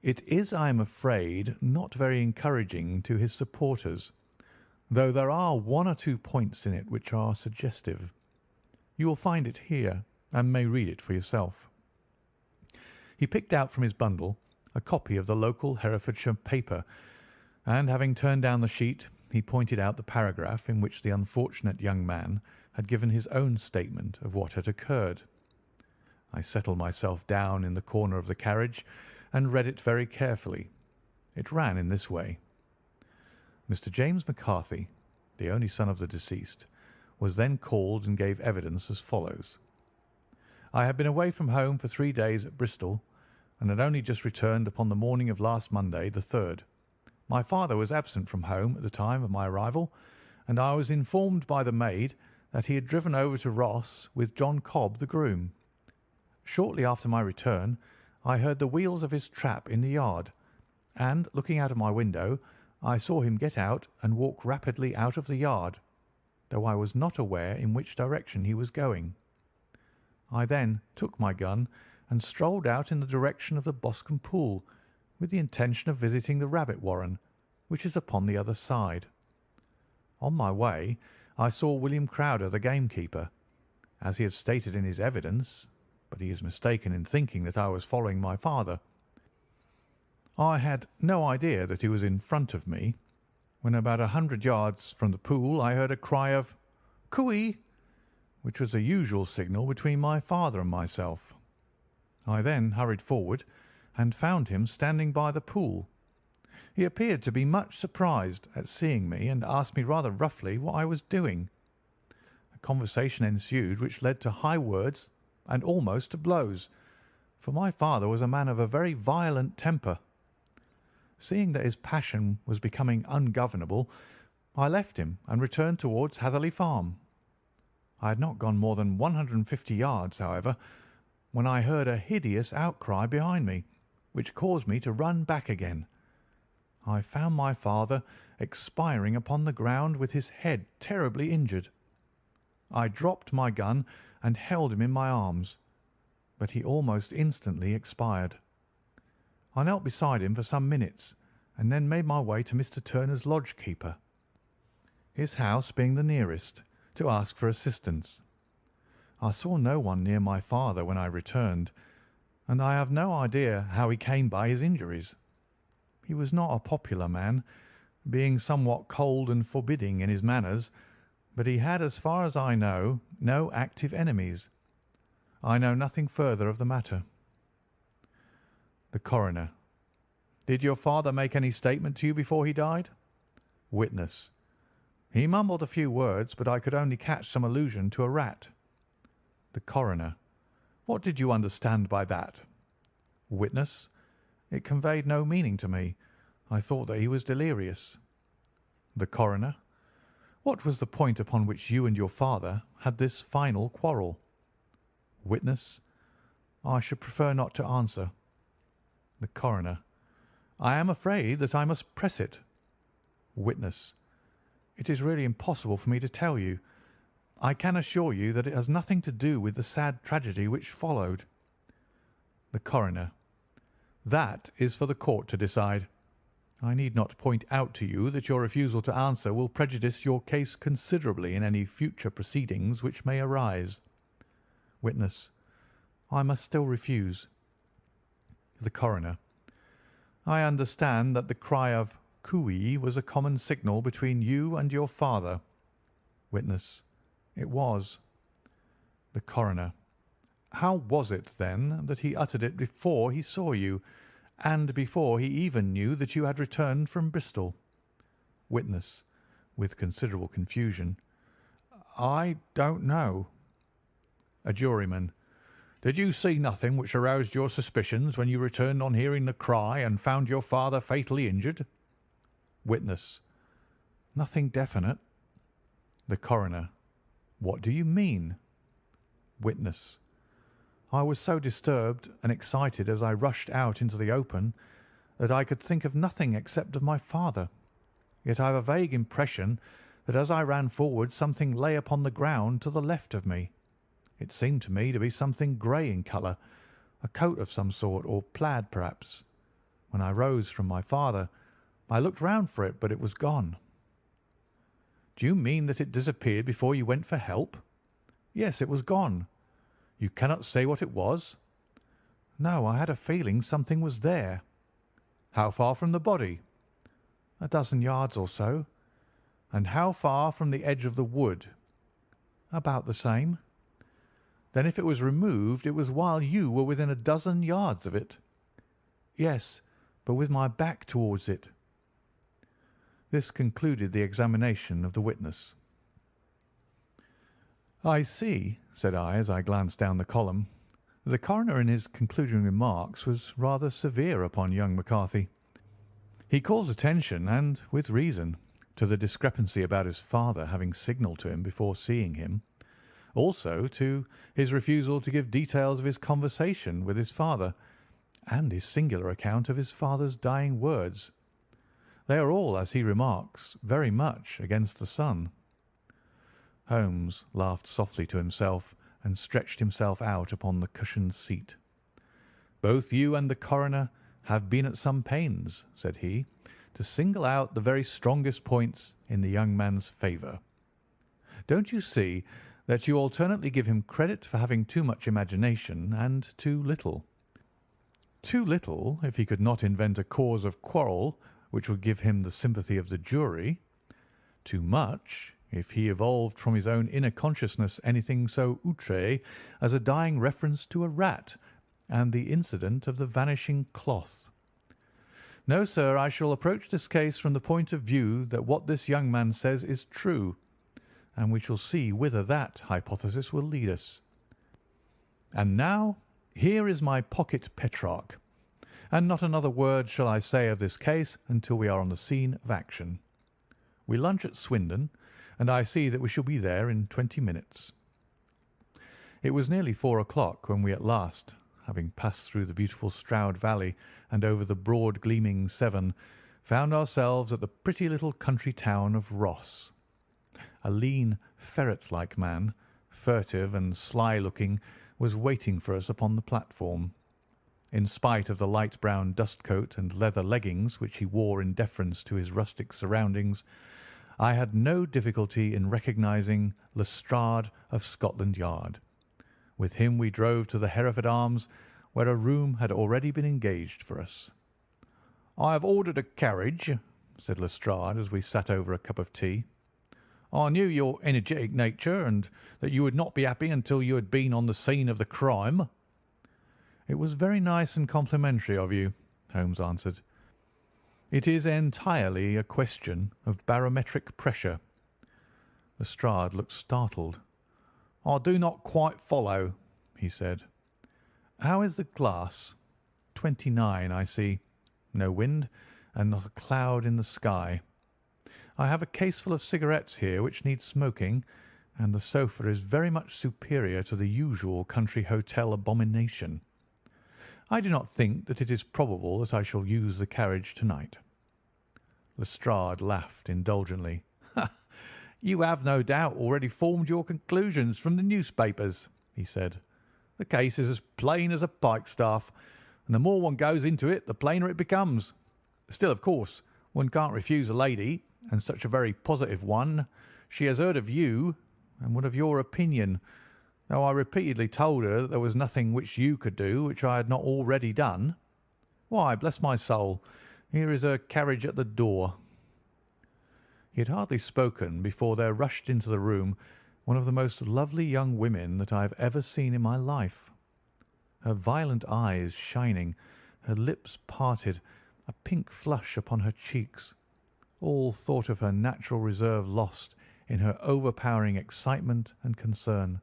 "It is, I am afraid, not very encouraging to his supporters, though there are one or two points in it which are suggestive. You will find it here, and may read it for yourself." He picked out from his bundle a copy of the local Herefordshire paper, and having turned down the sheet, he pointed out the paragraph in which the unfortunate young man had given his own statement of what had occurred. I settled myself down in the corner of the carriage and read it very carefully. It ran in this way: Mr. James McCarthy, the only son of the deceased, was then called and gave evidence as follows: "I had been away from home for 3 days at Bristol, and had only just returned upon the morning of last Monday, the 3rd. My father was absent from home at the time of my arrival, and I was informed by the maid that he had driven over to Ross with John Cobb, the groom. Shortly after my return, I heard the wheels of his trap in the yard, and, looking out of my window, I saw him get out and walk rapidly out of the yard, though I was not aware in which direction he was going. I then took my gun and strolled out in the direction of the Boscombe Pool, with the intention of visiting the rabbit warren, which is upon the other side. On my way I saw William Crowder, the gamekeeper, as he had stated in his evidence, but he is mistaken in thinking that I was following my father. I had no idea that he was in front of me. When about 100 yards from the pool I heard a cry of 'Cooey,' which was the usual signal between my father and myself. I then hurried forward and found him standing by the pool. He appeared to be much surprised at seeing me and asked me rather roughly what I was doing. A conversation ensued which led to high words and almost to blows, for my father was a man of a very violent temper. Seeing that his passion was becoming ungovernable, I left him and returned towards Hatherley Farm. I had not gone more than 150 yards, however, when I heard a hideous outcry behind me, which caused me to run back again. I found my father expiring upon the ground with his head terribly injured. I dropped my gun and held him in my arms, but he almost instantly expired. I knelt beside him for some minutes, and then made my way to Mr. Turner's lodge-keeper, his house being the nearest, to ask for assistance. I saw no one near my father when I returned, and I have no idea how he came by his injuries. He was not a popular man, being somewhat cold and forbidding in his manners, but he had, as far as I know, no active enemies. I know nothing further of the matter." The Coroner: "Did your father make any statement to you before he died?" Witness: "He mumbled a few words, but I could only catch some allusion to a rat." The Coroner: "What did you understand by that?" Witness: "It conveyed no meaning to me. I thought that he was delirious." The Coroner: "What was the point upon which you and your father had this final quarrel?" Witness: "I should prefer not to answer." The Coroner: "I am afraid that I must press it." Witness: "It is really impossible for me to tell you. I can assure you that it has nothing to do with the sad tragedy which followed." The Coroner: "That is for the court to decide. I need not point out to you that your refusal to answer will prejudice your case considerably in any future proceedings which may arise." Witness: "I must still refuse." The Coroner: "I understand that the cry of 'Cooey' was a common signal between you and your father." Witness: "It was." The Coroner: "How was it, then, that he uttered it before he saw you, and before he even knew that you had returned from Bristol?" Witness, with considerable confusion: "I don't know." A Juryman: Did you see nothing which aroused your suspicions when you returned on hearing the cry and found your father fatally injured? Witness: Nothing definite. The Coroner: What do you mean? Witness: I was so disturbed and excited as I rushed out into the open that I could think of nothing except of my father. Yet I have a vague impression that as I ran forward something lay upon the ground to the left of me. It seemed to me to be something grey in colour, a coat of some sort, or plaid perhaps. When I rose from my father, I looked round for it, but it was gone. Do you mean that it disappeared before you went for help? Yes, it was gone. You cannot say what it was? No, I had a feeling something was there. How far from the body? A dozen yards or so. And how far from the edge of the wood? About the same. Then if it was removed, it was while you were within a dozen yards of it? Yes, but with my back towards it. This concluded the examination of the witness. I see, said I as I glanced down the column. The coroner in his concluding remarks was rather severe upon young McCarthy. He calls attention, and with reason, to the discrepancy about his father having signalled to him before seeing him, also to his refusal to give details of his conversation with his father, and his singular account of his father's dying words. They are all, as he remarks, very much against the son. Holmes laughed softly to himself and stretched himself out upon the cushioned seat. Both you and the coroner have been at some pains, said he, to single out the very strongest points in the young man's favour. Don't you see that you alternately give him credit for having too much imagination and too little? Too little if he could not invent a cause of quarrel which would give him the sympathy of the jury. Too much if he evolved from his own inner consciousness anything so outré as a dying reference to a rat and the incident of the vanishing cloth. No, sir, I shall approach this case from the point of view that what this young man says is true, and we shall see whither that hypothesis will lead us. And now, here is my pocket Petrarch, and not another word shall I say of this case until we are on the scene of action. We lunch at Swindon, and I see that we shall be there in 20 minutes. It was nearly 4 o'clock when we at last, having passed through the beautiful Stroud Valley and over the broad gleaming Severn, found ourselves at the pretty little country town of Ross. A lean, ferret-like man, furtive and sly-looking, was waiting for us upon the platform. In spite of the light brown dust-coat and leather leggings which he wore in deference to his rustic surroundings, I had no difficulty in recognising Lestrade of Scotland Yard. With him we drove to the Hereford Arms, where a room had already been engaged for us. "I have ordered a carriage," said Lestrade as we sat over a cup of tea. "I knew your energetic nature, and that you would not be happy until you had been on the scene of the crime." "It was very nice and complimentary of you," Holmes answered. "It is entirely a question of barometric pressure." Lestrade looked startled. "I do not quite follow," he said. "How is the glass?" 29, I see. No wind, and not a cloud in the sky. I have a caseful of cigarettes here which need smoking, and the sofa is very much superior to the usual country hotel abomination. I do not think that it is probable that I shall use the carriage tonight." Lestrade laughed indulgently. "You have no doubt already formed your conclusions from the newspapers," he said. "The case is as plain as a pikestaff, and the more one goes into it, the plainer it becomes. Still, of course, one can't refuse a lady, and such a very positive one. She has heard of you, and would have your opinion, though I repeatedly told her that there was nothing which you could do which I had not already done. Why, bless my soul, here is her carriage at the door." He had hardly spoken before there rushed into the room one of the most lovely young women that I have ever seen in my life. Her violet eyes shining, her lips parted, a pink flush upon her cheeks, all thought of her natural reserve lost in her overpowering excitement and concern.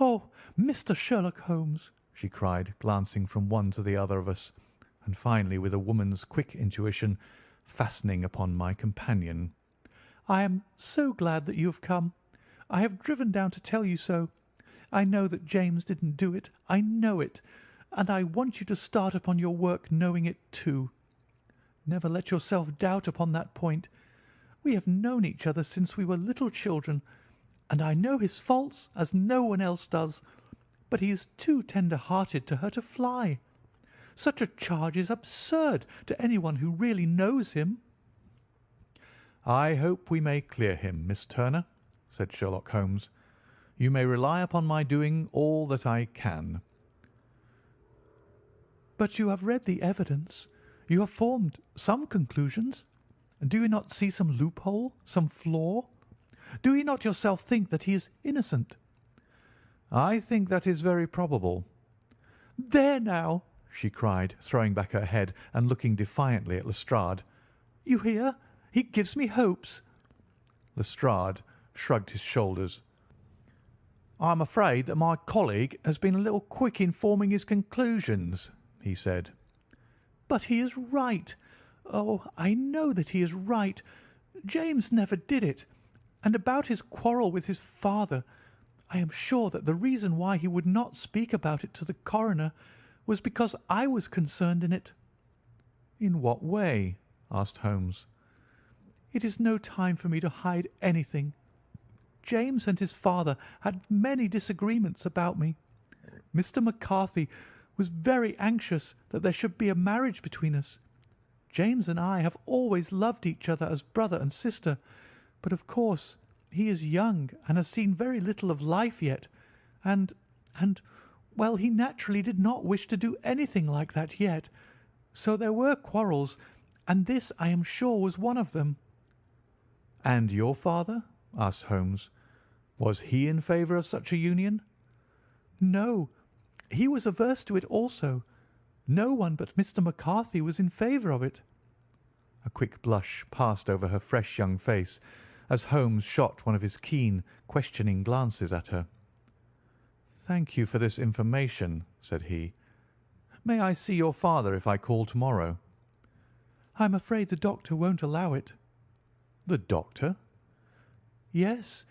"Oh, Mr. Sherlock Holmes!" she cried, glancing from one to the other of us, and finally, with a woman's quick intuition, fastening upon my companion. "I am so glad that you have come. I have driven down to tell you so. I know that James didn't do it. I know it. And I want you to start upon your work knowing it too. Never let yourself doubt upon that point. We have known each other since we were little children, and I know his faults as no one else does, but he is too tender-hearted to hurt a fly. Such a charge is absurd to anyone who really knows him." "I hope we may clear him, Miss Turner," said Sherlock Holmes. "You may rely upon my doing all that I can." "But you have read the evidence. You have formed some conclusions. Do you not see some loophole, some flaw? Do you not yourself think that he is innocent?" "I think that is very probable." "There now!" she cried, throwing back her head and looking defiantly at Lestrade. "You hear? He gives me hopes." Lestrade shrugged his shoulders. "I am afraid that my colleague has been a little quick in forming his conclusions," he said. "But he is right. Oh, I know that he is right. James never did it. And about his quarrel with his father, I am sure that the reason why he would not speak about it to the coroner was because I was concerned in it." "In what way?" asked Holmes. "It is no time for me to hide anything. James and his father had many disagreements about me. Mr. McCarthy was very anxious that there should be a marriage between us. James and I have always loved each other as brother and sister, but of course he is young and has seen very little of life yet, well, he naturally did not wish to do anything like that yet. So there were quarrels, and this I am sure was one of them." "And your father?" asked Holmes. "Was he in favour of such a union?" "No, he was averse to it also. No one but Mr. McCarthy was in favour of it." A quick blush passed over her fresh young face as Holmes shot one of his keen, questioning glances at her. "Thank you for this information," said he. "May I see your father if I call to-morrow?" "I'm afraid the doctor won't allow it." "The doctor?" "Yes.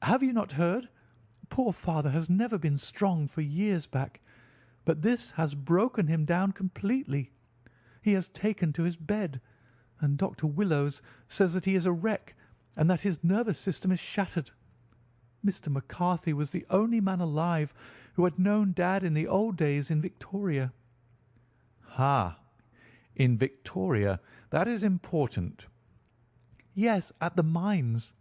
Have you not heard? Poor father has never been strong for years back, but this has broken him down completely. He has taken to his bed, and Dr. Willows says that he is a wreck and that his nervous system is shattered. Mr. McCarthy was the only man alive who had known Dad in the old days in Victoria." "Ha! In Victoria. That is important." "Yes, at the mines."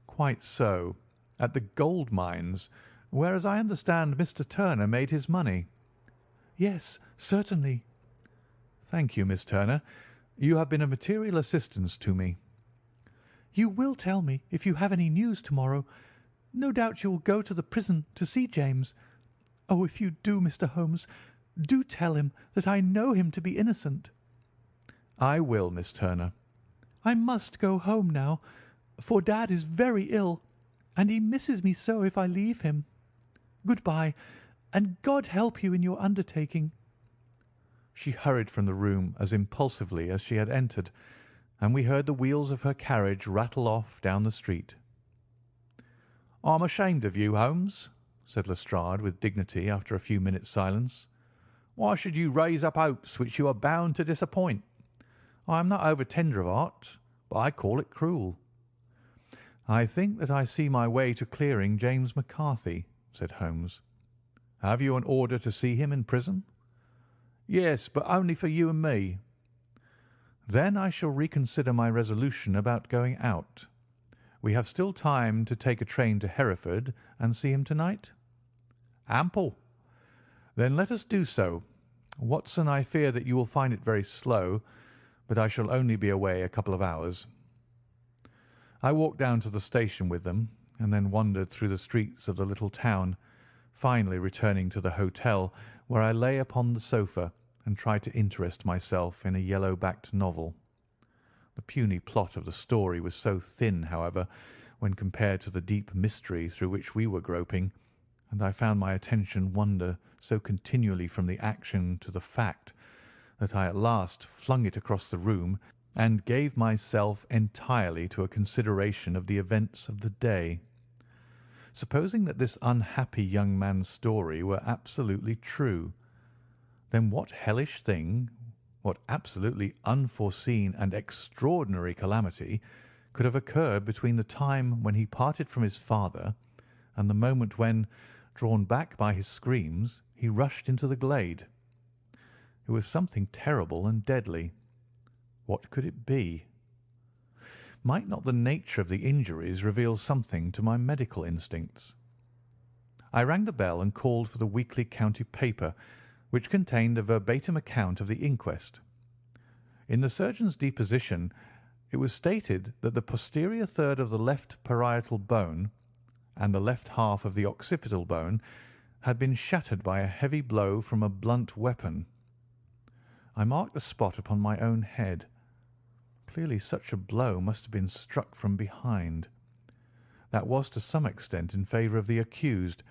"Quite so. At the gold mines, where, as I understand, Mr. Turner made his money." "Yes, certainly." "Thank you, Miss Turner. You have been of material assistance to me." "You will tell me if you have any news to-morrow. No doubt you will go to the prison to see James. Oh, if you do, Mr. Holmes, do tell him that I know him to be innocent." "I will, Miss Turner." "I must go home now, for Dad is very ill, and he misses me so if I leave him. Good-bye, and God help you in your undertaking." She hurried from the room as impulsively as she had entered, and we heard the wheels of her carriage rattle off down the street. "I'm ashamed of you, Holmes," said Lestrade with dignity after a few minutes' silence. "Why should you raise up hopes which you are bound to disappoint? I am not over tender of heart, but I call it cruel." "I think that I see my way to clearing James McCarthy," said Holmes. "Have you an order to see him in prison?" "Yes, but only for you and me." "Then I shall reconsider my resolution about going out. We have still time to take a train to Hereford and see him to-night?" "Ample." "Then let us do so. Watson, I fear that you will find it very slow, but I shall only be away a couple of hours." I walked down to the station with them, and then wandered through the streets of the little town, finally returning to the hotel, where I lay upon the sofa and tried to interest myself in a yellow-backed novel. The puny plot of the story was so thin, however, when compared to the deep mystery through which we were groping, and I found my attention wander so continually from the action to the fact that I at last flung it across the room and gave myself entirely to a consideration of the events of the day. Supposing that this unhappy young man's story were absolutely true, then what hellish thing, what absolutely unforeseen and extraordinary calamity could have occurred between the time when he parted from his father and the moment when, drawn back by his screams, he rushed into the glade? It was something terrible and deadly. What could it be? Might not the nature of the injuries reveal something to my medical instincts? I rang the bell and called for the weekly county paper, which contained a verbatim account of the inquest. In the surgeon's deposition it was stated that the posterior third of the left parietal bone and the left half of the occipital bone had been shattered by a heavy blow from a blunt weapon. I marked the spot upon my own head. Clearly such a blow must have been struck from behind. That was to some extent in favour of the accused,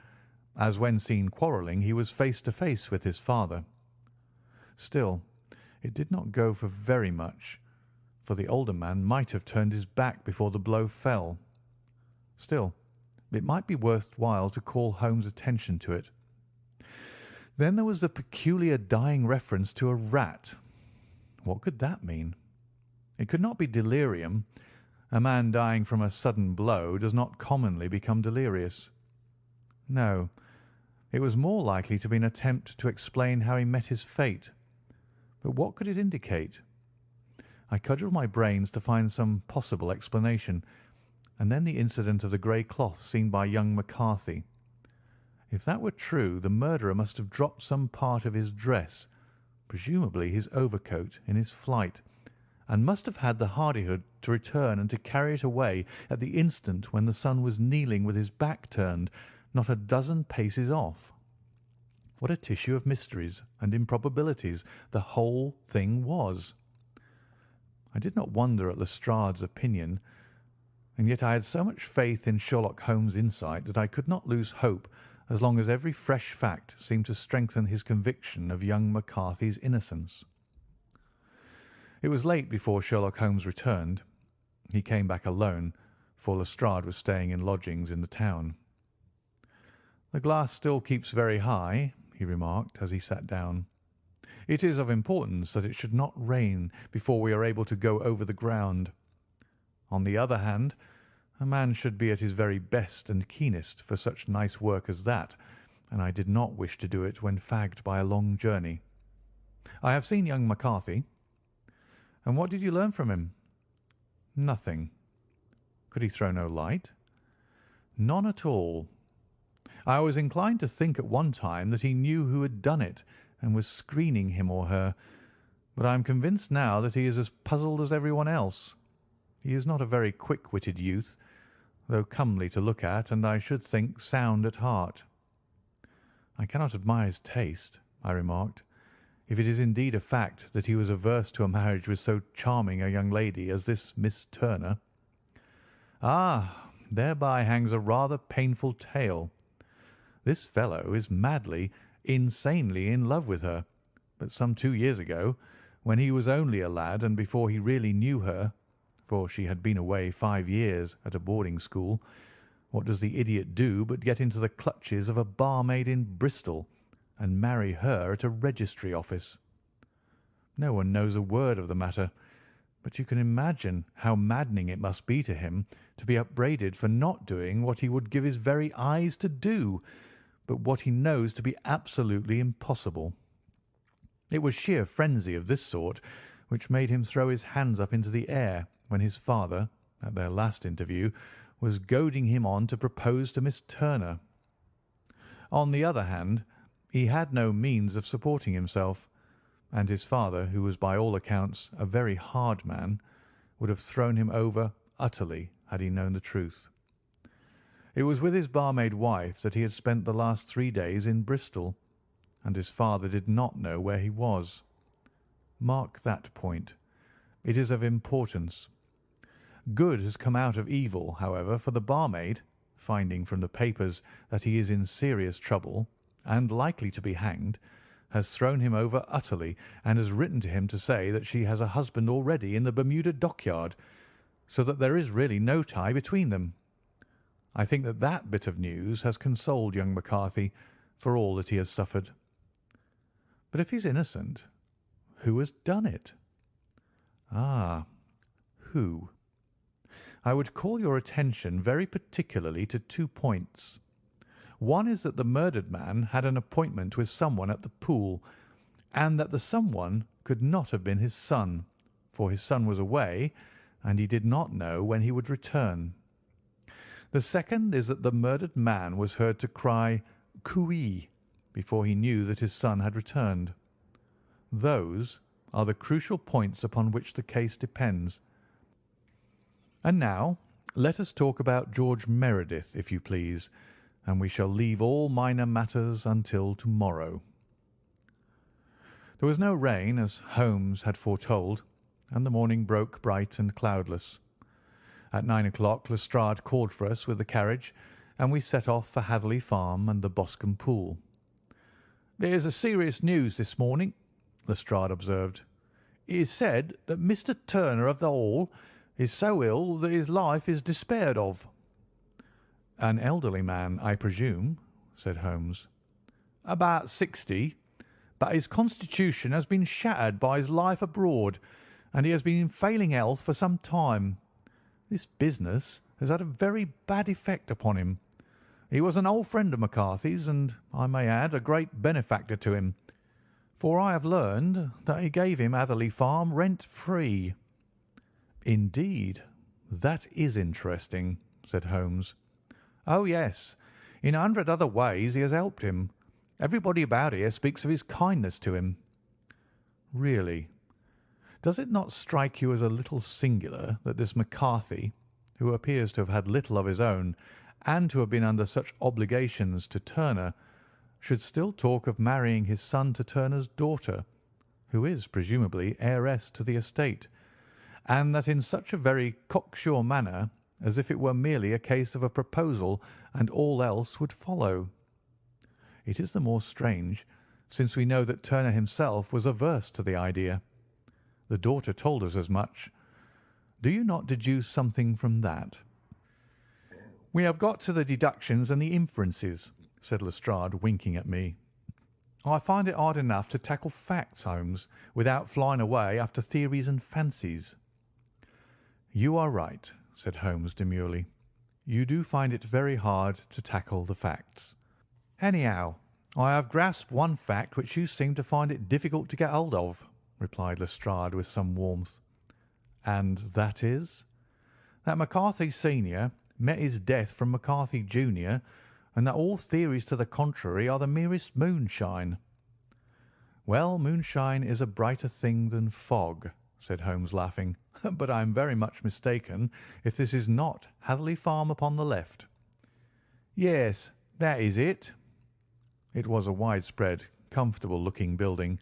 as when seen quarrelling he was face to face with his father. Still, it did not go for very much, for the older man might have turned his back before the blow fell. Still, it might be worth while to call Holmes' attention to it. Then there was the peculiar dying reference to a rat. What could that mean? It could not be delirium. A man dying from a sudden blow does not commonly become delirious. No, it was more likely to be an attempt to explain how he met his fate. But what could it indicate? I cudgelled my brains to find some possible explanation, and then the incident of the grey cloth seen by young McCarthy. If that were true, the murderer must have dropped some part of his dress, presumably his overcoat, in his flight, and must have had the hardihood to return and to carry it away at the instant when the son was kneeling with his back turned, not a dozen paces off. What a tissue of mysteries and improbabilities the whole thing was! I did not wonder at Lestrade's opinion, and yet I had so much faith in Sherlock Holmes' insight that I could not lose hope as long as every fresh fact seemed to strengthen his conviction of young McCarthy's innocence. It was late before Sherlock Holmes returned. He came back alone, for Lestrade was staying in lodgings in the town. "The glass still keeps very high," he remarked as he sat down. "It is of importance that it should not rain before we are able to go over the ground. On the other hand, a man should be at his very best and keenest for such nice work as that, and I did not wish to do it when fagged by a long journey. I have seen young McCarthy." "And what did you learn from him?" "Nothing." "Could he throw no light?" "None at all. I was inclined to think at one time that he knew who had done it and was screening him or her, but I am convinced now that he is as puzzled as everyone else. He is not a very quick-witted youth, though comely to look at, and I should think sound at heart." "I cannot admire his taste," I remarked, "if it is indeed a fact that he was averse to a marriage with so charming a young lady as this Miss Turner." "Ah, thereby hangs a rather painful tale. This fellow is madly, insanely in love with her, but some 2 years ago, when he was only a lad and before he really knew her, for she had been away 5 years at a boarding school, what does the idiot do but get into the clutches of a barmaid in Bristol and marry her at a registry office? No one knows a word of the matter, but you can imagine how maddening it must be to him to be upbraided for not doing what he would give his very eyes to do, but what he knows to be absolutely impossible. It was sheer frenzy of this sort which made him throw his hands up into the air when his father, at their last interview, was goading him on to propose to Miss Turner. On the other hand, he had no means of supporting himself, and his father, who was by all accounts a very hard man, would have thrown him over utterly had he known the truth. It was with his barmaid wife that he had spent the last 3 days in Bristol, and his father did not know where he was. Mark that point. It is of importance. Good has come out of evil, however, for the barmaid, finding from the papers that he is in serious trouble and likely to be hanged, has thrown him over utterly, and has written to him to say that she has a husband already in the Bermuda dockyard, so that there is really no tie between them. I think that that bit of news has consoled young McCarthy for all that he has suffered. But if he's innocent, who has done it? Ah, who? I would call your attention very particularly to 2 points. One is that the murdered man had an appointment with someone at the pool, and that the someone could not have been his son, for his son was away, and he did not know when he would return. The second is that the murdered man was heard to cry "Cooee" before he knew that his son had returned. Those are the crucial points upon which the case depends. And now let us talk about George Meredith, if you please, and we shall leave all minor matters until tomorrow. There was no rain, as Holmes had foretold, and the morning broke bright and cloudless. At 9 o'clock Lestrade called for us with the carriage, and we set off for Hatherley Farm and the Boscombe Pool. "There's a serious news this morning," Lestrade observed. "It is said that Mr. Turner of the Hall is so ill that his life is despaired of." "An elderly man, I presume," said Holmes. "About 60, but his constitution has been shattered by his life abroad, and he has been in failing health for some time. This business has had a very bad effect upon him. He was an old friend of McCarthy's, and, I may add, a great benefactor to him, for I have learned that he gave him Hatherley Farm rent-free." "Indeed, that is interesting," said Holmes. "Oh, yes. In 100 other ways he has helped him. Everybody about here speaks of his kindness to him." "Really? Does it not strike you as a little singular that this McCarthy, who appears to have had little of his own, and to have been under such obligations to Turner, should still talk of marrying his son to Turner's daughter, who is presumably heiress to the estate, and that in such a very cocksure manner, as if it were merely a case of a proposal and all else would follow? It is the more strange, since we know that Turner himself was averse to the idea. The daughter told us as much. Do you not deduce something from that?" "We have got to the deductions and the inferences," said Lestrade, winking at me. "I find it hard enough to tackle facts, Holmes, without flying away after theories and fancies." "You are right," said Holmes demurely. "You do find it very hard to tackle the facts." "Anyhow, I have grasped one fact which you seem to find it difficult to get hold of," replied Lestrade with some warmth. "And that is?" "That McCarthy senior met his death from McCarthy junior, and that all theories to the contrary are the merest moonshine." "Well, moonshine is a brighter thing than fog," said Holmes, laughing. "But I am very much mistaken if this is not Hatherley Farm upon the left." "Yes, that is it." It was a widespread, comfortable-looking building,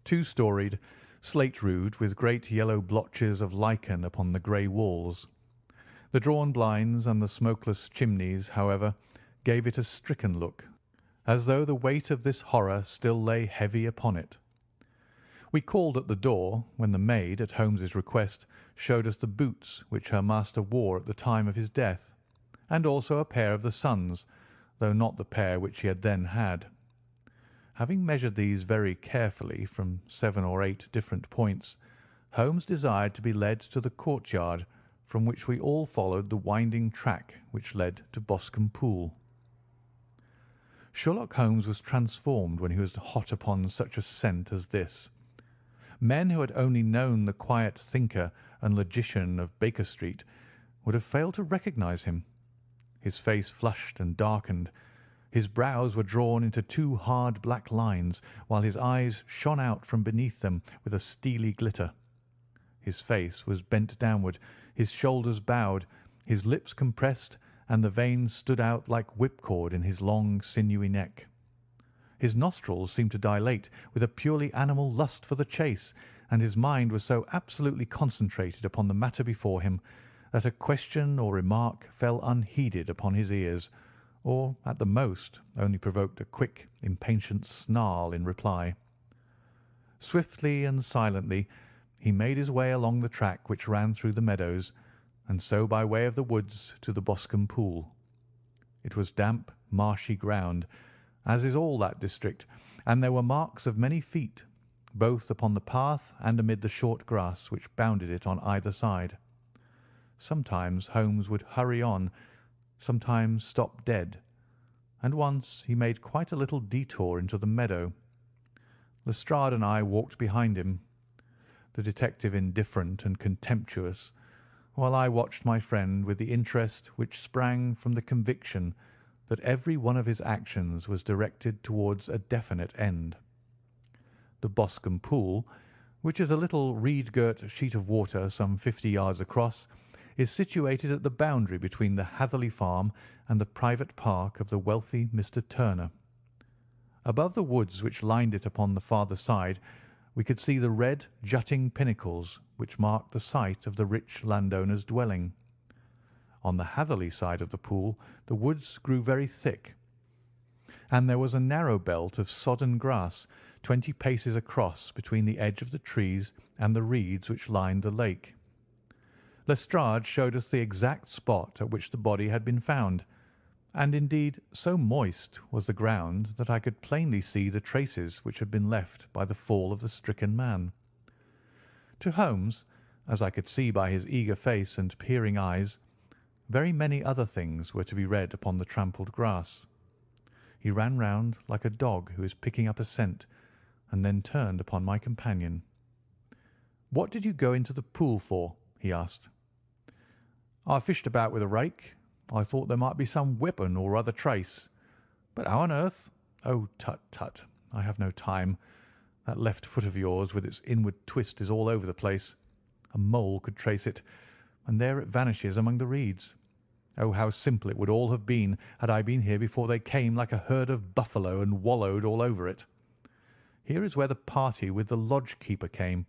two-storied, slate-roofed, with great yellow blotches of lichen upon the grey walls. The drawn blinds and the smokeless chimneys, however, gave it a stricken look, as though the weight of this horror still lay heavy upon it. We called at the door, when the maid, at Holmes's request, showed us the boots which her master wore at the time of his death, and also a pair of the son's, though not the pair which he had then had. Having measured these very carefully from 7 or 8 different points, Holmes desired to be led to the courtyard, from which we all followed the winding track which led to Boscombe Pool. Sherlock Holmes was transformed when he was hot upon such a scent as this. Men who had only known the quiet thinker and logician of Baker Street would have failed to recognize him. His face flushed and darkened. His brows were drawn into 2 hard black lines, while his eyes shone out from beneath them with a steely glitter. His face was bent downward, his shoulders bowed, his lips compressed, and the veins stood out like whipcord in his long, sinewy neck. His nostrils seemed to dilate with a purely animal lust for the chase, and his mind was so absolutely concentrated upon the matter before him that a question or remark fell unheeded upon his ears, or, at the most, only provoked a quick, impatient snarl in reply. Swiftly and silently he made his way along the track which ran through the meadows, and so by way of the woods to the Boscombe Pool. It was damp, marshy ground, as is all that district, and there were marks of many feet, both upon the path and amid the short grass which bounded it on either side. Sometimes Holmes would hurry on, sometimes stop dead, and once he made quite a little detour into the meadow. Lestrade and I walked behind him, the detective indifferent and contemptuous, while I watched my friend with the interest which sprang from the conviction that every one of his actions was directed towards a definite end. The Boscombe Pool, which is a little reed-girt sheet of water some 50 yards across, is situated at the boundary between the Hatherley Farm and the private park of the wealthy Mr. Turner. Above the woods which lined it upon the farther side, we could see the red, jutting pinnacles which marked the site of the rich landowner's dwelling. On the Hatherley side of the pool the woods grew very thick, and there was a narrow belt of sodden grass 20 paces across between the edge of the trees and the reeds which lined the lake. Lestrade showed us the exact spot at which the body had been found, and indeed so moist was the ground that I could plainly see the traces which had been left by the fall of the stricken man. To Holmes, as I could see by his eager face and peering eyes, very many other things were to be read upon the trampled grass. He ran round like a dog who is picking up a scent, and then turned upon my companion. "What did you go into the pool for?" he asked. "I fished about with a rake. I thought there might be some weapon or other trace. But how on earth—" "Oh, tut, tut! I have no time. That left foot of yours with its inward twist is all over the place. A mole could trace it, and there it vanishes among the reeds. Oh, how simple it would all have been had I been here before they came like a herd of buffalo and wallowed all over it. Here is where the party with the lodge-keeper came,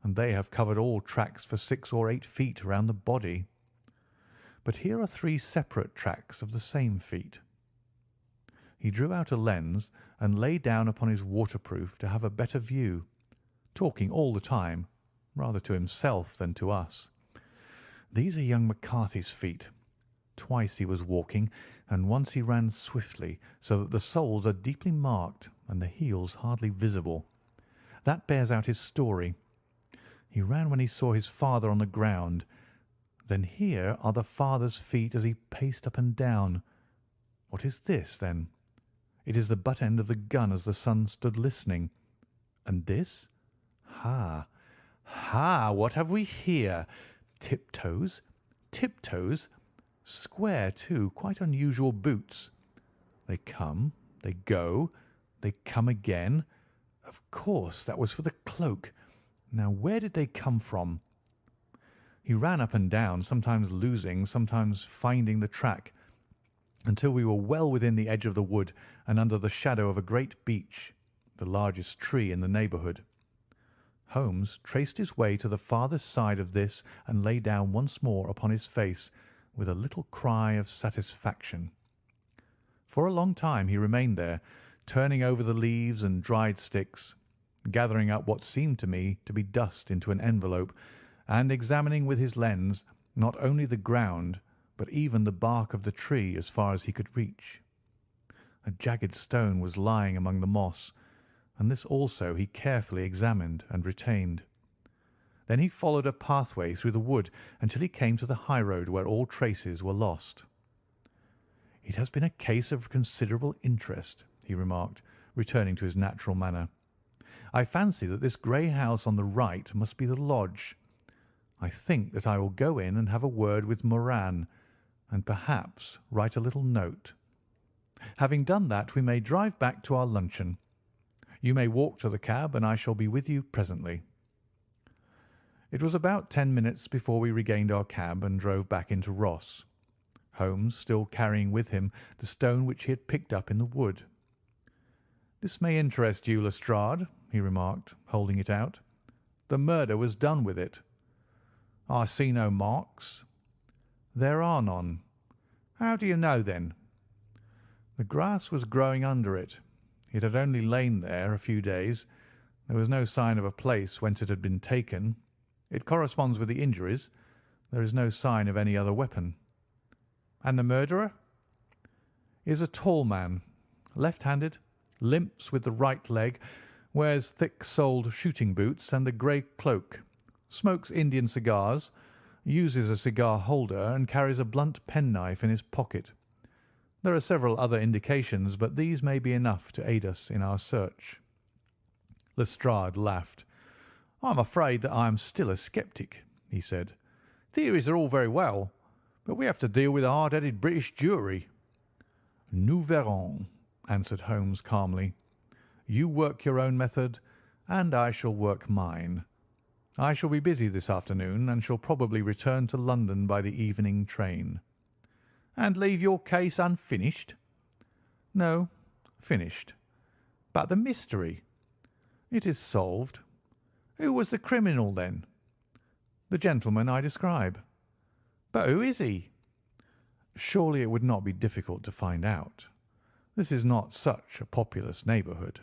and they have covered all tracks for 6 or 8 feet round the body. But here are 3 separate tracks of the same feet." He drew out a lens and lay down upon his waterproof to have a better view, talking all the time, rather to himself than to us. "These are young McCarthy's feet. Twice he was walking, and once he ran swiftly, so that the soles are deeply marked and the heels hardly visible. That bears out his story. He ran when he saw his father on the ground. Then here are the father's feet as he paced up and down. What is this, then? It is the butt end of the gun as the son stood listening. And this? Ha! Ha! What have we here? Tiptoes? Tiptoes? Square, too, quite unusual boots. They come, they go, they come again. Of course, that was for the cloak. Now, where did they come from?" He ran up and down, sometimes losing, sometimes finding the track, until we were well within the edge of the wood and under the shadow of a great beech, the largest tree in the neighbourhood. Holmes traced his way to the farthest side of this and lay down once more upon his face with a little cry of satisfaction. For a long time he remained there, turning over the leaves and dried sticks, gathering up what seemed to me to be dust into an envelope, and examining with his lens not only the ground but even the bark of the tree as far as he could reach. A jagged stone was lying among the moss, and this also he carefully examined and retained. Then he followed a pathway through the wood until he came to the high road where all traces were lost. "It has been a case of considerable interest," he remarked, returning to his natural manner. "I fancy that this grey house on the right must be the lodge. I think that I will go in and have a word with Moran, and perhaps write a little note. Having done that, we may drive back to our luncheon. You may walk to the cab, and I shall be with you presently." It was about 10 minutes before we regained our cab and drove back into Ross, Holmes still carrying with him the stone which he had picked up in the wood. "This may interest you, Lestrade," he remarked, holding it out. "The murder was done with it." "I see no marks." There are none. How do you know, then? The grass was growing under it. It had only lain there a few days. There was no sign of a place whence it had been taken. It corresponds with the injuries. There is no sign of any other weapon. And the murderer? Is a tall man, left-handed, limps with the right leg, wears thick-soled shooting boots and a grey cloak, smokes Indian cigars, uses a cigar holder, and carries a blunt penknife in his pocket. There are several other indications, but these may be enough to aid us in our search." Lestrade laughed. "I'm afraid that I am still a sceptic," he said. "Theories are all very well, but we have to deal with a hard-headed British jury." "Nous verrons," answered Holmes calmly. "You work your own method, and I shall work mine. I shall be busy this afternoon, and shall probably return to London by the evening train." "And leave your case unfinished?" "No, finished." "But the mystery?" "It is solved." "Who was the criminal, then?" "The gentleman I describe." "But who is he?" "Surely it would not be difficult to find out. This is not such a populous neighbourhood."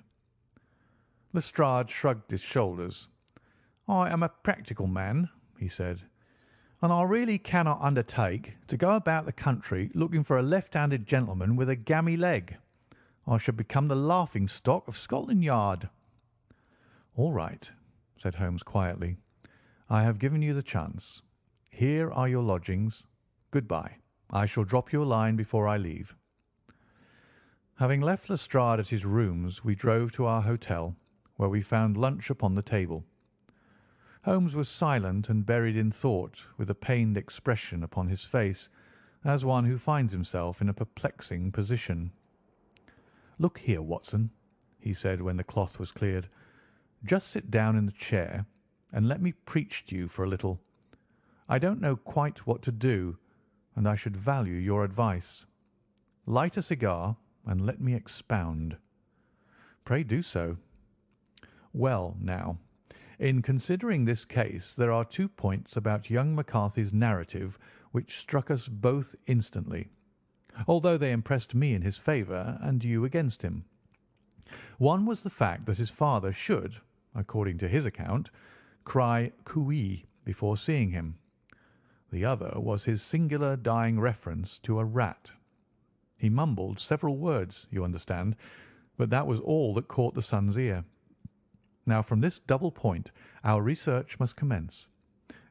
Lestrade shrugged his shoulders. "I am a practical man," he said, "and I really cannot undertake to go about the country looking for a left-handed gentleman with a gammy leg. I should become the laughing-stock of Scotland Yard." "All right," said Holmes quietly. "I have given you the chance. Here are your lodgings. Good-bye. I shall drop you a line before I leave." Having left Lestrade at his rooms, we drove to our hotel, where we found lunch upon the table. Holmes was silent and buried in thought, with a pained expression upon his face, as one who finds himself in a perplexing position. "Look here, Watson," he said when the cloth was cleared. "Just sit down in the chair and let me preach to you for a little. I don't know quite what to do, and I should value your advice. Light a cigar and let me expound." "Pray do so." "Well, now, in considering this case, there are 2 points about young McCarthy's narrative which struck us both instantly, although they impressed me in his favour and you against him. One was the fact that his father should, according to his account, cry cooee before seeing him. The other was his singular dying reference to a rat. He mumbled several words, you understand, but that was all that caught the son's ear. Now, from this double point our research must commence,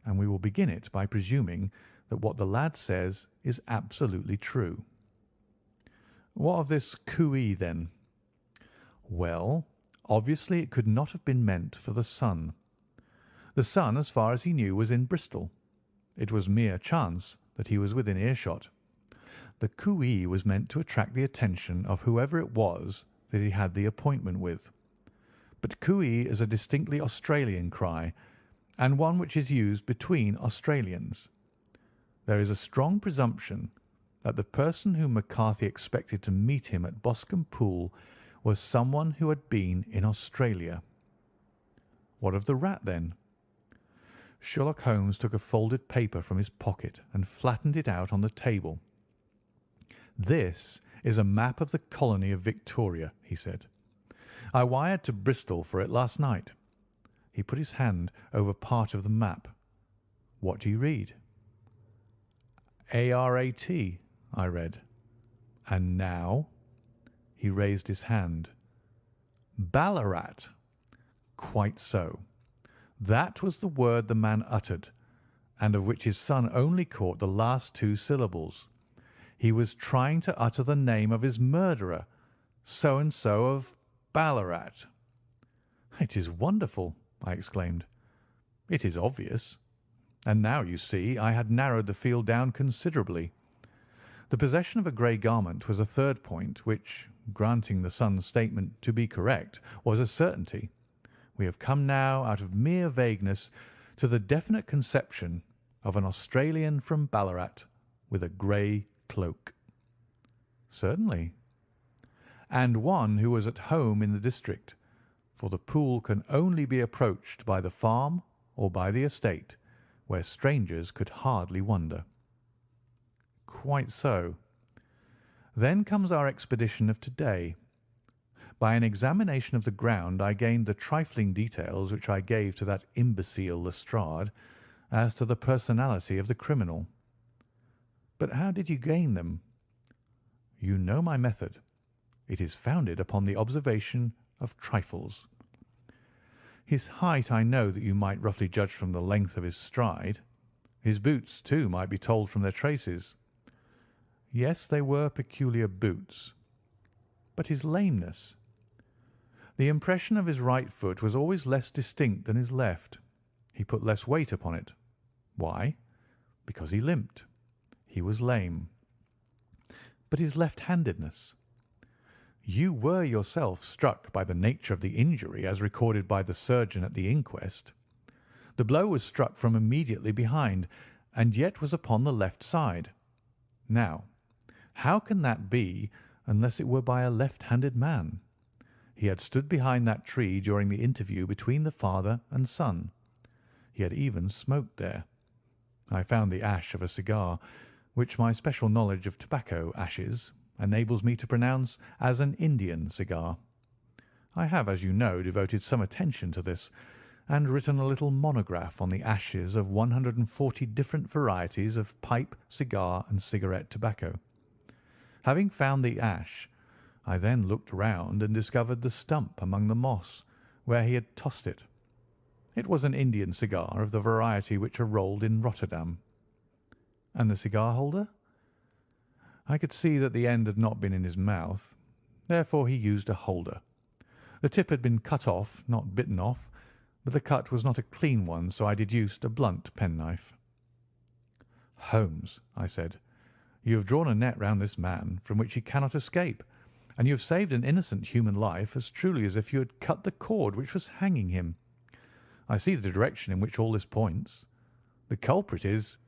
and we will begin it by presuming that what the lad says is absolutely true." "What of this cooee, then?" "Well, obviously it could not have been meant for the son. The son, as far as he knew, was in Bristol. It was mere chance that he was within earshot. The cooee was meant to attract the attention of whoever it was that he had the appointment with. But cooee is a distinctly Australian cry, and one which is used between Australians. There is a strong presumption that the person whom McCarthy expected to meet him at Boscombe Pool was someone who had been in Australia." "What of the rat, then?" Sherlock Holmes took a folded paper from his pocket and flattened it out on the table. "This is a map of the colony of Victoria," he said. "I wired to Bristol for it last night." He put his hand over part of the map. "What do you read?" "ARAT," I read. "And now?" He raised his hand. "Ballarat." "Quite so. That was the word the man uttered, and of which his son only caught the last 2 syllables. He was trying to utter the name of his murderer, so-and-so of Ballarat." "It is wonderful!" I exclaimed. "It is obvious. And now, you see, I had narrowed the field down considerably. The possession of a grey garment was a third point which, granting the son's statement to be correct, was a certainty. We have come now out of mere vagueness to the definite conception of an Australian from Ballarat with a grey cloak." "Certainly." "And one who was at home in the district, for the pool can only be approached by the farm or by the estate, where strangers could hardly wander." Quite so. Then comes our expedition of today. By an examination of the ground I gained the trifling details which I gave to that imbecile Lestrade as to the personality of the criminal. But how did you gain them? You know my method. It is founded upon the observation of trifles. His height I know that you might roughly judge from the length of his stride. His boots, too, might be told from their traces. Yes, they were peculiar boots. But his lameness. The impression of his right foot was always less distinct than his left. He put less weight upon it. Why? Because he limped. He was lame. But his left-handedness. You were yourself struck by the nature of the injury as recorded by the surgeon at the inquest. The blow was struck from immediately behind, and yet was upon the left side. Now, how can that be unless it were by a left-handed man? He had stood behind that tree during the interview between the father and son. He had even smoked there. I found the ash of a cigar, which my special knowledge of tobacco ashes enables me to pronounce as an Indian cigar. I have, as you know, devoted some attention to this, and written a little monograph on the ashes of 140 different varieties of pipe, cigar, and cigarette tobacco. Having found the ash, I then looked round and discovered the stump among the moss, where he had tossed it. It was an Indian cigar of the variety which are rolled in Rotterdam. And the cigar-holder? I could see that the end had not been in his mouth. Therefore he used a holder. The tip had been cut off, not bitten off, but the cut was not a clean one, so I deduced a blunt penknife. "Holmes," I said, "you have drawn a net round this man from which he cannot escape, and you have saved an innocent human life as truly as if you had cut the cord which was hanging him. I see the direction in which all this points. The culprit is—"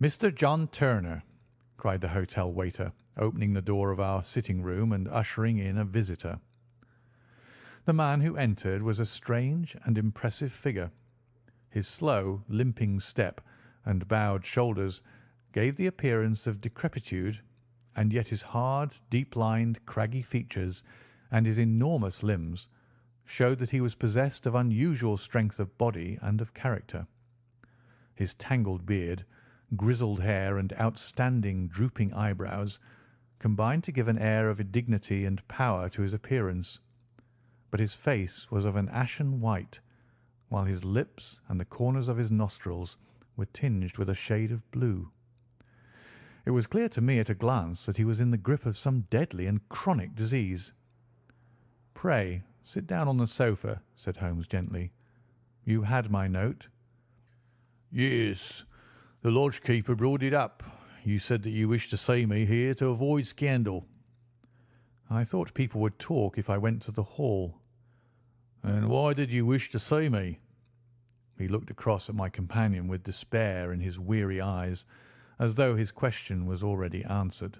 "Mr. John Turner," cried the hotel waiter, opening the door of our sitting-room and ushering in a visitor. The man who entered was a strange and impressive figure. His slow, limping step and bowed shoulders gave the appearance of decrepitude, and yet his hard, deep-lined, craggy features and his enormous limbs showed that he was possessed of unusual strength of body and of character. His tangled beard, grizzled hair, and outstanding, drooping eyebrows combined to give an air of dignity and power to his appearance, but his face was of an ashen white, while his lips and the corners of his nostrils were tinged with a shade of blue. It was clear to me at a glance that he was in the grip of some deadly and chronic disease. "Pray sit down on the sofa," said Holmes gently. "You had my note?" "Yes. The lodge-keeper brought it up. You said that you wished to see me here to avoid scandal." "I thought people would talk if I went to the hall." "And why did you wish to see me?" He looked across at my companion with despair in his weary eyes, as though his question was already answered.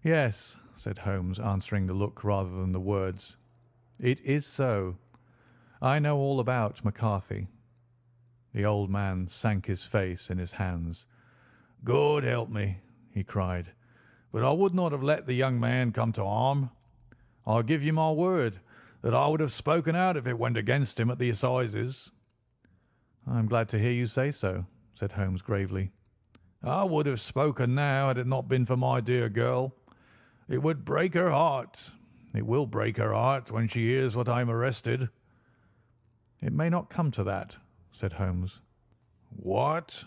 "Yes," said Holmes, answering the look rather than the words. "It is so. I know all about McCarthy." The old man sank his face in his hands. "God help me!" he cried. "But I would not have let the young man come to harm. I give you my word that I would have spoken out if it went against him at the assizes." "I am glad to hear you say so," said Holmes gravely. "I would have spoken now had it not been for my dear girl. It would break her heart. It will break her heart when she hears what I am arrested." "It may not come to that," said Holmes. "What?"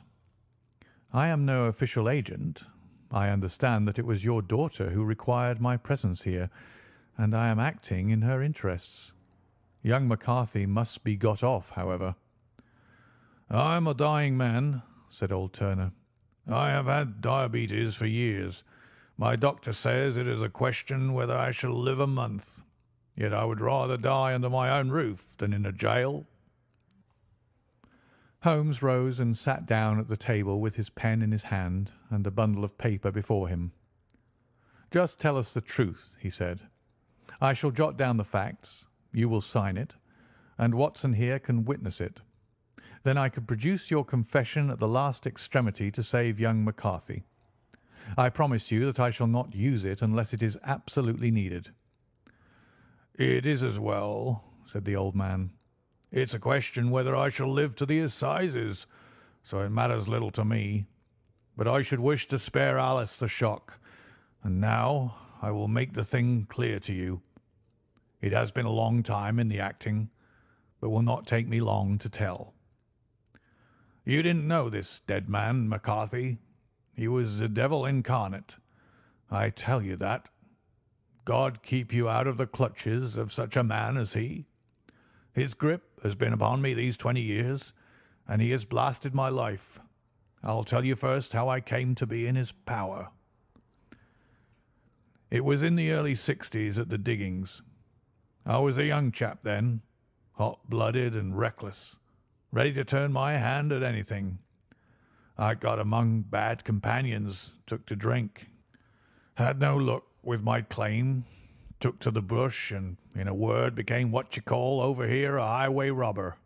"I am no official agent. I understand that it was your daughter who required my presence here, and I am acting in her interests. Young McCarthy must be got off, however." "I am a dying man," said old Turner. "I have had diabetes for years. My doctor says it is a question whether I shall live a month. Yet I would rather die under my own roof than in a jail." Holmes rose and sat down at the table with his pen in his hand and a bundle of paper before him. "Just tell us the truth," he said. "I shall jot down the facts. You will sign it, and Watson here can witness it. Then I can produce your confession at the last extremity to save young McCarthy. I promise you that I shall not use it unless it is absolutely needed." "It is as well," said the old man. "It's a question whether I shall live to the assizes, so it matters little to me. But I should wish to spare Alice the shock, and now I will make the thing clear to you. It has been a long time in the acting, but will not take me long to tell. You didn't know this dead man, McCarthy. He was the devil incarnate. I tell you that. God keep you out of the clutches of such a man as he. His grip has been upon me these 20 years, and he has blasted my life. I'll tell you first how I came to be in his power. It was in the early 60s at the diggings. I was a young chap then, hot-blooded and reckless, ready to turn my hand at anything. I got among bad companions, took to drink, had no luck with my claim, took to the bush, and, in a word, became what you call over here a highway robber.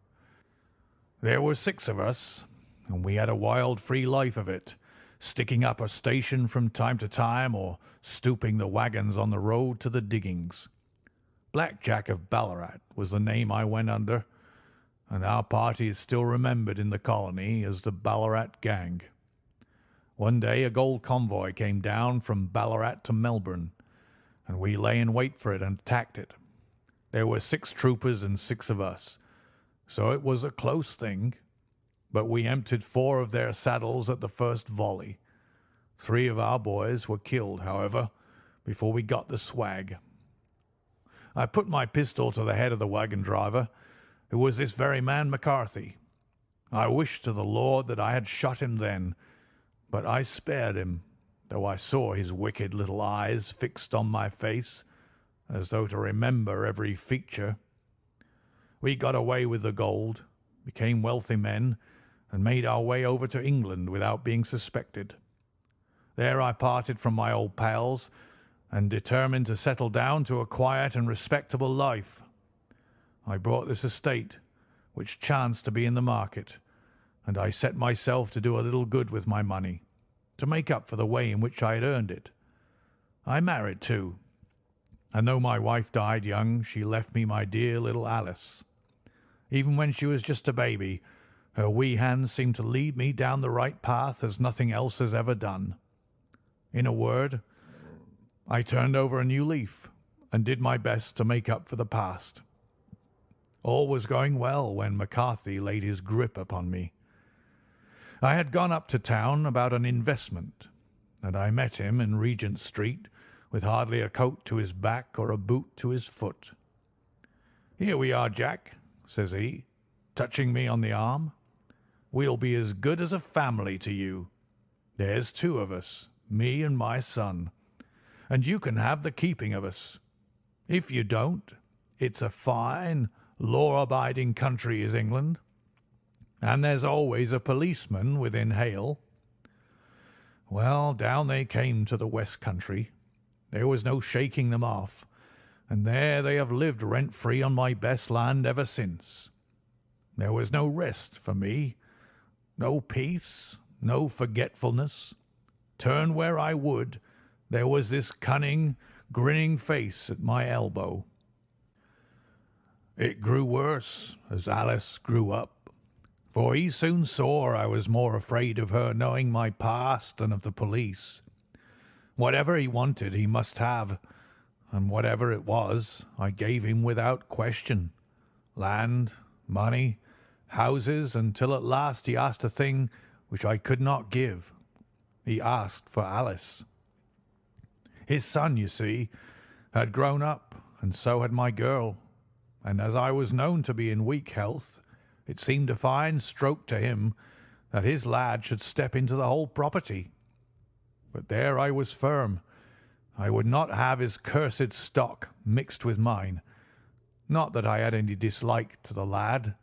There were 6 of us, and we had a wild, free life of it, sticking up a station from time to time or stooping the wagons on the road to the diggings. Black Jack of Ballarat was the name I went under, and our party is still remembered in the colony as the Ballarat Gang. One day a gold convoy came down from Ballarat to Melbourne, and we lay in wait for it and attacked it. There were 6 troopers and 6 of us, so it was a close thing, but we emptied 4 of their saddles at the first volley. 3 of our boys were killed, however, before we got the swag. I put my pistol to the head of the wagon driver, who was this very man McCarthy. I wished to the Lord that I had shot him then, but I spared him, though I saw his wicked little eyes fixed on my face, as though to remember every feature. We got away with the gold, became wealthy men, and made our way over to England without being suspected. There I parted from my old pals and determined to settle down to a quiet and respectable life. I bought this estate, which chanced to be in the market, and I set myself to do a little good with my money, to make up for the way in which I had earned it. I married too, and though my wife died young, she left me my dear little Alice. Even when she was just a baby, her wee hands seemed to lead me down the right path as nothing else has ever done. In a word, I turned over a new leaf and did my best to make up for the past. All was going well when McCarthy laid his grip upon me. I had gone up to town about an investment, and I met him in Regent Street with hardly a coat to his back or a boot to his foot. "Here we are, Jack," says he, touching me on the arm. "We'll be as good as a family to you. There's 2 of us, me and my son, and you can have the keeping of us. If you don't, it's a fine, law-abiding country is England, and there's always a policeman within hail." Well, down they came to the West Country. There was no shaking them off, and there they have lived rent-free on my best land ever since. There was no rest for me, no peace, no forgetfulness. Turn where I would, there was this cunning, grinning face at my elbow. It grew worse as Alice grew up, for he soon saw I was more afraid of her knowing my past than of the police. Whatever he wanted he must have, and whatever it was I gave him without question. Land, money, houses, until at last he asked a thing which I could not give. He asked for Alice. His son, you see, had grown up, and so had my girl, and as I was known to be in weak health, it seemed a fine stroke to him that his lad should step into the whole property. But there I was firm. I would not have his cursed stock mixed with mine. Not that I had any dislike to the lad,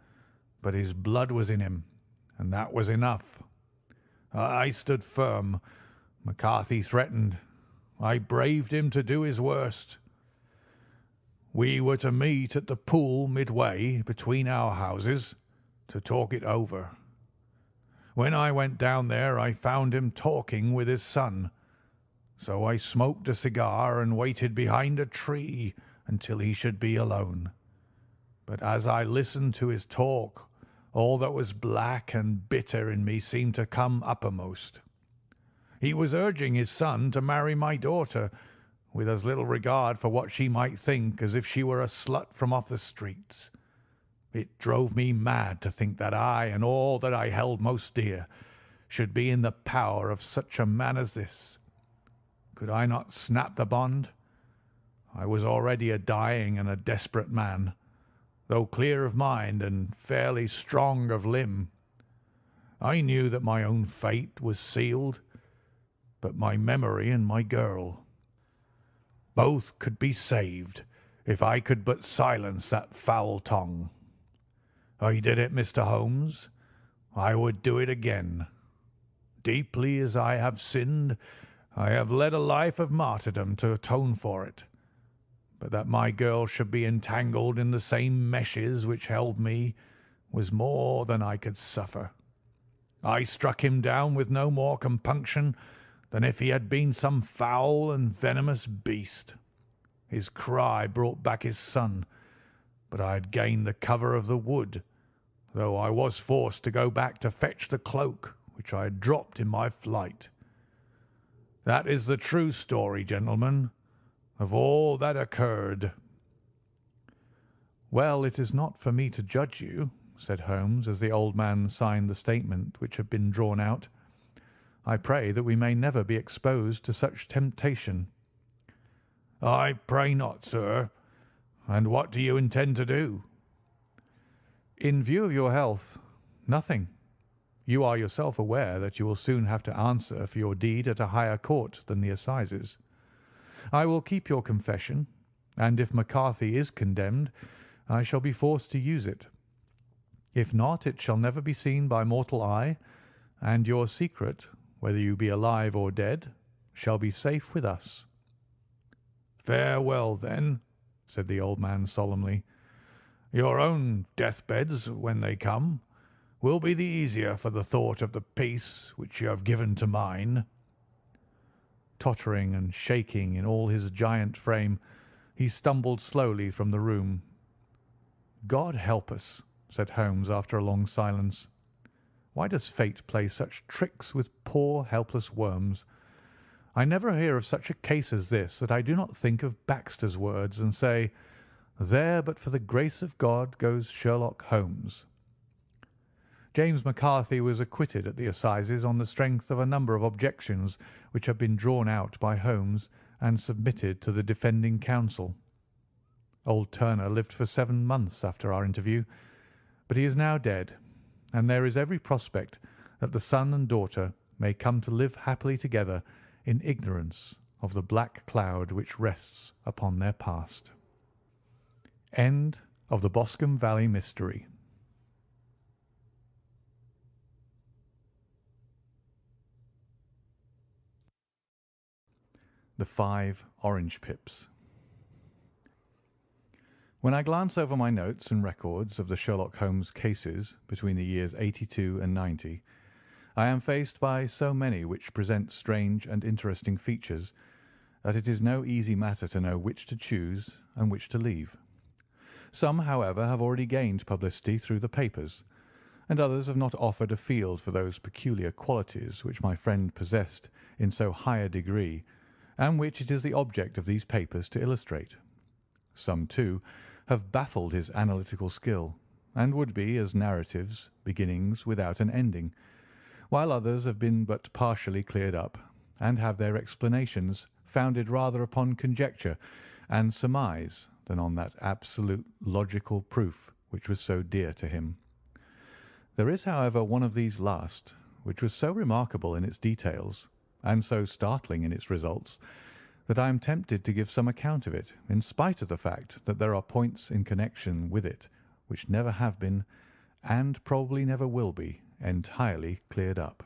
but his blood was in him, and that was enough. I stood firm. McCarthy threatened. I braved him to do his worst. We were to meet at the pool midway between our houses to talk it over. When I went down there I found him talking with his son, So I smoked a cigar and waited behind a tree until he should be alone. But as I listened to his talk, all that was black and bitter in me seemed to come uppermost. He was urging his son to marry my daughter, with as little regard for what she might think as if she were a slut from off the streets. It drove me mad to think that I and all that I held most dear should be in the power of such a man as this. Could I not snap the bond? I was already a dying and a desperate man, though clear of mind and fairly strong of limb. I knew that my own fate was sealed, but my memory and my girl, both could be saved if I could but silence that foul tongue. I did it, Mr. Holmes. I would do it again. Deeply as I have sinned, I have led a life of martyrdom to atone for it. But that my girl should be entangled in the same meshes which held me was more than I could suffer. I struck him down with no more compunction than if he had been some foul and venomous beast. His cry brought back his son, but I had gained the cover of the wood, though I was forced to go back to fetch the cloak which I had dropped in my flight. That is the true story, gentlemen, of all that occurred." "Well, it is not for me to judge you," said Holmes, as the old man signed the statement which had been drawn out. "I pray that we may never be exposed to such temptation." "I pray not, sir. And what do you intend to do?" "In view of your health, nothing. You are yourself aware that you will soon have to answer for your deed at a higher court than the assizes. I will keep your confession, and if McCarthy is condemned, I shall be forced to use it. If not, it shall never be seen by mortal eye, and your secret, whether you be alive or dead, shall be safe with us." "Farewell, then," said the old man solemnly. "Your own deathbeds, when they come, will be the easier for the thought of the peace which you have given to mine." Tottering and shaking in all his giant frame, he stumbled slowly from the room. "God help us," said Holmes after a long silence. "Why does fate play such tricks with poor helpless worms? I never hear of such a case as this that I do not think of Baxter's words and say, 'There but for the grace of God goes Sherlock Holmes.'" James McCarthy was acquitted at the assizes on the strength of a number of objections which had been drawn out by Holmes and submitted to the defending counsel. Old Turner lived for 7 months after our interview, but he is now dead, and there is every prospect that the son and daughter may come to live happily together in ignorance of the black cloud which rests upon their past. End of the Boscombe Valley Mystery. The 5 Orange Pips. When I glance over my notes and records of the Sherlock Holmes cases between the years 82 and 90, I am faced by so many which present strange and interesting features that it is no easy matter to know which to choose and which to leave. Some, however, have already gained publicity through the papers, and others have not offered a field for those peculiar qualities which my friend possessed in so high a degree, and which it is the object of these papers to illustrate. Some, too, have baffled his analytical skill, and would be, as narratives, beginnings without an ending, while others have been but partially cleared up, and have their explanations founded rather upon conjecture and surmise than on that absolute logical proof which was so dear to him. There is, however, one of these last, which was so remarkable in its details, and so startling in its results, that I am tempted to give some account of it, in spite of the fact that there are points in connection with it which never have been, and probably never will be, entirely cleared up.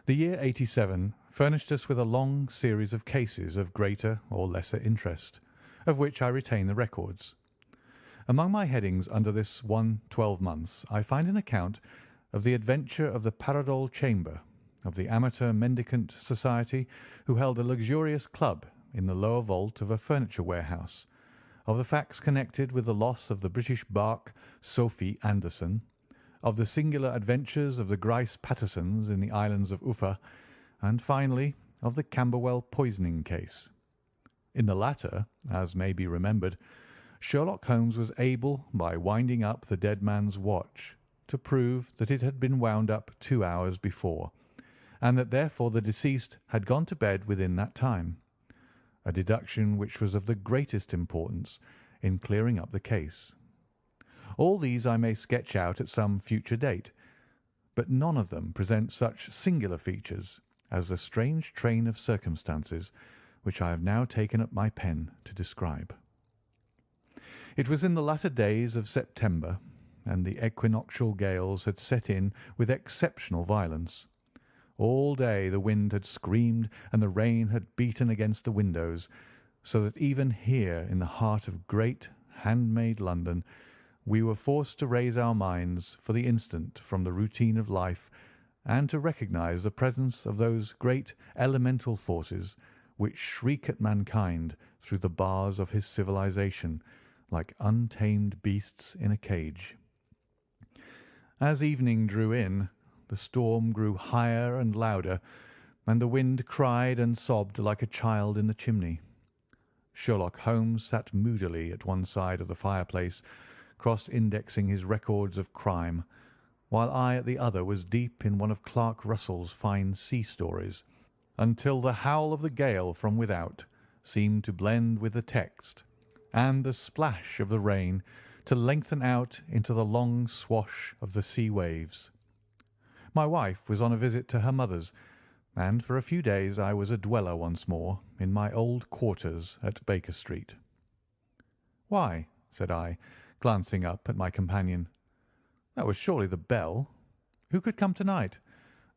The year '87 furnished us with a long series of cases of greater or lesser interest, of which I retain the records. Among my headings under this one 12 months I find an account of the adventure of the Paradol Chamber, of the Amateur Mendicant Society, who held a luxurious club in the lower vault of a furniture warehouse, of the facts connected with the loss of the British barque Sophie Anderson, of the singular adventures of the Grice Pattersons in the islands of Uffa, and finally of the Camberwell poisoning case. In the latter, as may be remembered, Sherlock Holmes was able, by winding up the dead man's watch, to prove that it had been wound up 2 hours before, and that therefore the deceased had gone to bed within that time, a deduction which was of the greatest importance in clearing up the case. All these I may sketch out at some future date, but none of them present such singular features as the strange train of circumstances which I have now taken up my pen to describe. It was in the latter days of September, and the equinoctial gales had set in with exceptional violence. All day the wind had screamed and the rain had beaten against the windows, so that even here in the heart of great, handmade London we were forced to raise our minds for the instant from the routine of life and to recognise the presence of those great elemental forces which shriek at mankind through the bars of his civilization like untamed beasts in a cage. As evening drew in, the storm grew higher and louder, and the wind cried and sobbed like a child in the chimney. Sherlock Holmes sat moodily at one side of the fireplace, cross-indexing his records of crime, while I at the other was deep in one of Clark Russell's fine sea stories, until the howl of the gale from without seemed to blend with the text, and the splash of the rain to lengthen out into the long swash of the sea waves. My wife was on a visit to her mother's, and for a few days I was a dweller once more in my old quarters at Baker Street. "Why?" said I, glancing up at my companion. "That was surely the bell. Who could come tonight?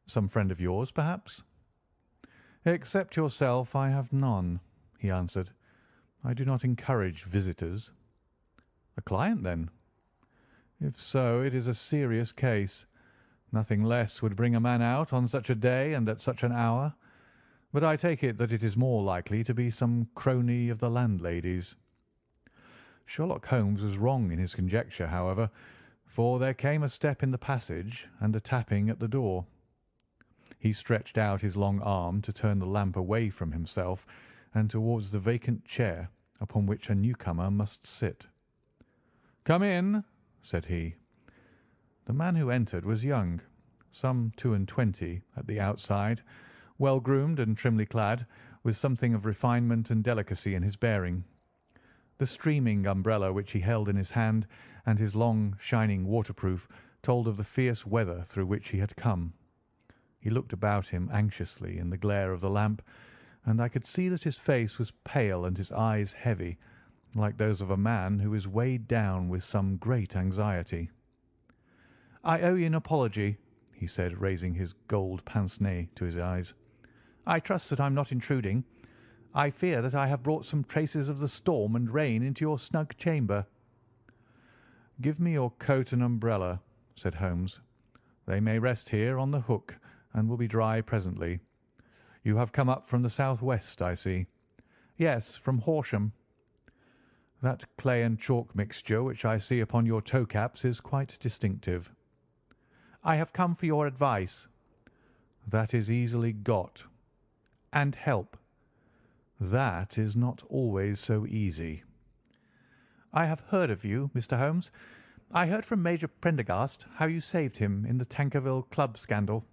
Some friend of yours, perhaps?" "Except yourself, I have none," he answered. "I do not encourage visitors." "A client, then?" "If so, it is a serious case. Nothing less would bring a man out on such a day and at such an hour, but I take it that it is more likely to be some crony of the landlady's." Sherlock Holmes was wrong in his conjecture, however, for there came a step in the passage and a tapping at the door. He stretched out his long arm to turn the lamp away from himself and towards the vacant chair upon which a newcomer must sit. "Come in," said he. The man who entered was young, some 22 at the outside, well groomed and trimly clad, with something of refinement and delicacy in his bearing. The streaming umbrella which he held in his hand and his long, shining waterproof told of the fierce weather through which he had come. He looked about him anxiously in the glare of the lamp, and I could see that his face was pale and his eyes heavy, like those of a man who is weighed down with some great anxiety. "I owe you an apology," he said, raising his gold pince-nez to his eyes. "I trust that I am not intruding. I fear that I have brought some traces of the storm and rain into your snug chamber." "Give me your coat and umbrella," said Holmes. "They may rest here on the hook and will be dry presently. You have come up from the south-west, I see." "Yes, from Horsham." "That clay and chalk mixture which I see upon your toe-caps is quite distinctive." "I have come for your advice." "That is easily got." "And help." "That is not always so easy." "I have heard of you, Mr. Holmes. I heard from Major Prendergast how you saved him in the Tankerville Club scandal."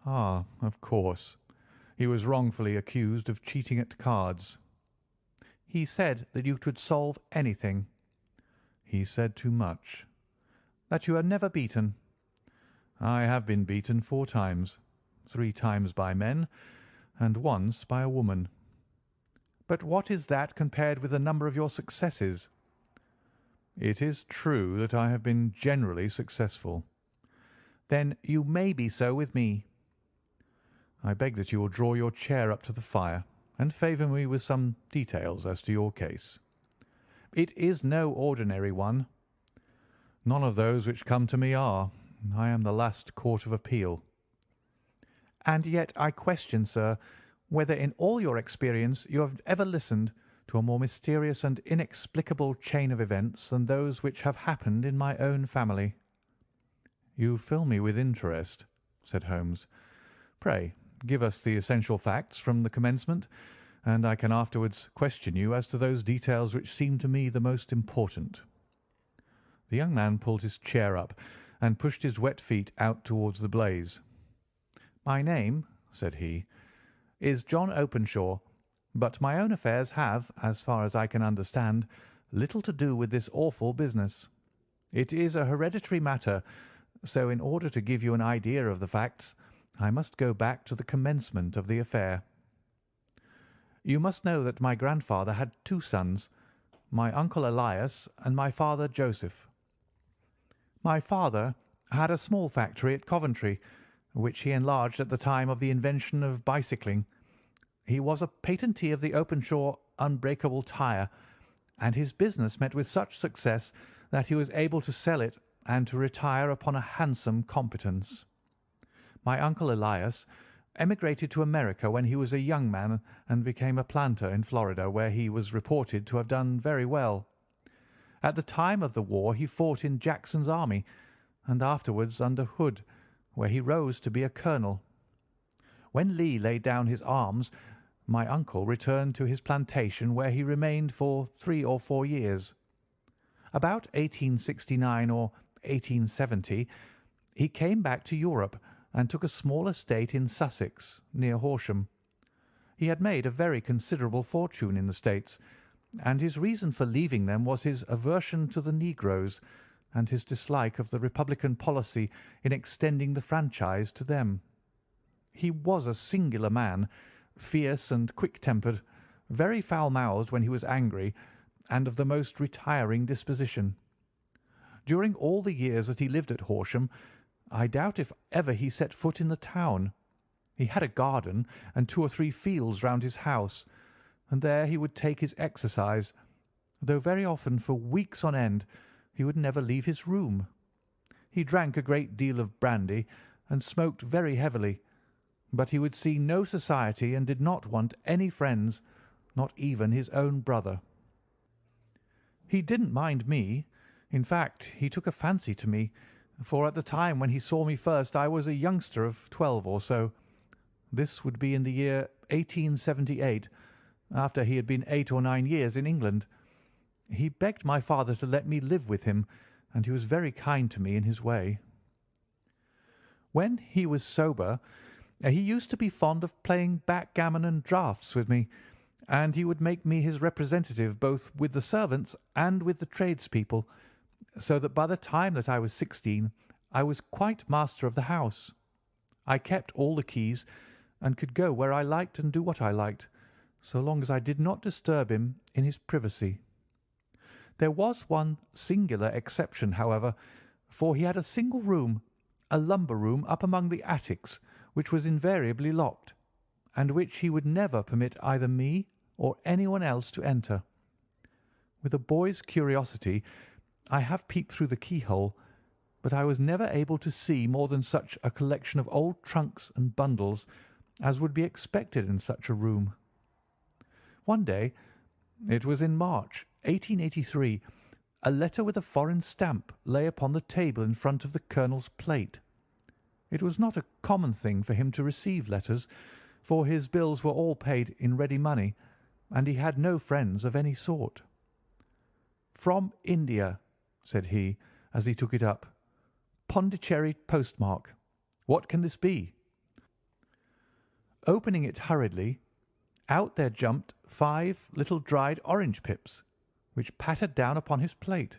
"Ah, of course. He was wrongfully accused of cheating at cards." "He said that you could solve anything." "He said too much." "That you are never beaten." "I have been beaten 4 times, 3 times by men, and once by a woman." "But what is that compared with the number of your successes?" "It is true that I have been generally successful." "Then you may be so with me." "I beg that you will draw your chair up to the fire and favour me with some details as to your case." "It is no ordinary one." "None of those which come to me are. I am the last court of appeal." And yet I question, sir, whether in all your experience you have ever listened to a more mysterious and inexplicable chain of events than those which have happened in my own family." "You fill me with interest," said Holmes. "Pray give us the essential facts from the commencement, and I can afterwards question you as to those details which seem to me the most important." The young man pulled his chair up and pushed his wet feet out towards the blaze. "My name," said he, "is John Openshaw, but my own affairs have, as far as I can understand, little to do with this awful business. It is a hereditary matter, so in order to give you an idea of the facts, I must go back to the commencement of the affair. You must know that my grandfather had two sons, my uncle Elias and my father Joseph. My father had a small factory at Coventry, which he enlarged at the time of the invention of bicycling. He was a patentee of the Openshaw unbreakable tyre, and his business met with such success that he was able to sell it and to retire upon a handsome competence. My uncle Elias emigrated to America when he was a young man and became a planter in Florida, where he was reported to have done very well. At the time of the war he fought in Jackson's army, and afterwards under Hood, where he rose to be a colonel. When Lee laid down his arms, my uncle returned to his plantation, where he remained for 3 or 4 years. About 1869 or 1870 he came back to Europe and took a small estate in Sussex, near Horsham. He had made a very considerable fortune in the States, and his reason for leaving them was his aversion to the negroes and his dislike of the Republican policy in extending the franchise to them. He was a singular man, fierce and quick-tempered, very foul-mouthed when he was angry, and of the most retiring disposition. During all the years that he lived at Horsham, I doubt if ever he set foot in the town. He had a garden and 2 or 3 fields round his house, and there he would take his exercise, though very often for weeks on end he would never leave his room. He drank a great deal of brandy and smoked very heavily, but he would see no society and did not want any friends, not even his own brother. He didn't mind me. In fact, he took a fancy to me, for at the time when he saw me first I was a youngster of 12 or so. This would be in the year 1878, after he had been 8 or 9 years in England. He begged my father to let me live with him, and he was very kind to me in his way. When he was sober, he used to be fond of playing backgammon and draughts with me, and he would make me his representative both with the servants and with the tradespeople, so that by the time that I was 16 I was quite master of the house. I kept all the keys, and could go where I liked and do what I liked, so long as I did not disturb him in his privacy. There was one singular exception, however, for he had a single room, a lumber room up among the attics, which was invariably locked, and which he would never permit either me or anyone else to enter. With a boy's curiosity I have peeped through the keyhole, but I was never able to see more than such a collection of old trunks and bundles as would be expected in such a room. One day, it was in March 1883, a letter with a foreign stamp lay upon the table in front of the colonel's plate. It was not a common thing for him to receive letters, for his bills were all paid in ready money, and he had no friends of any sort. "From India," said he, as he took it up. "Pondicherry postmark. What can this be?" Opening it hurriedly, out there jumped 5 little dried orange pips, which pattered down upon his plate.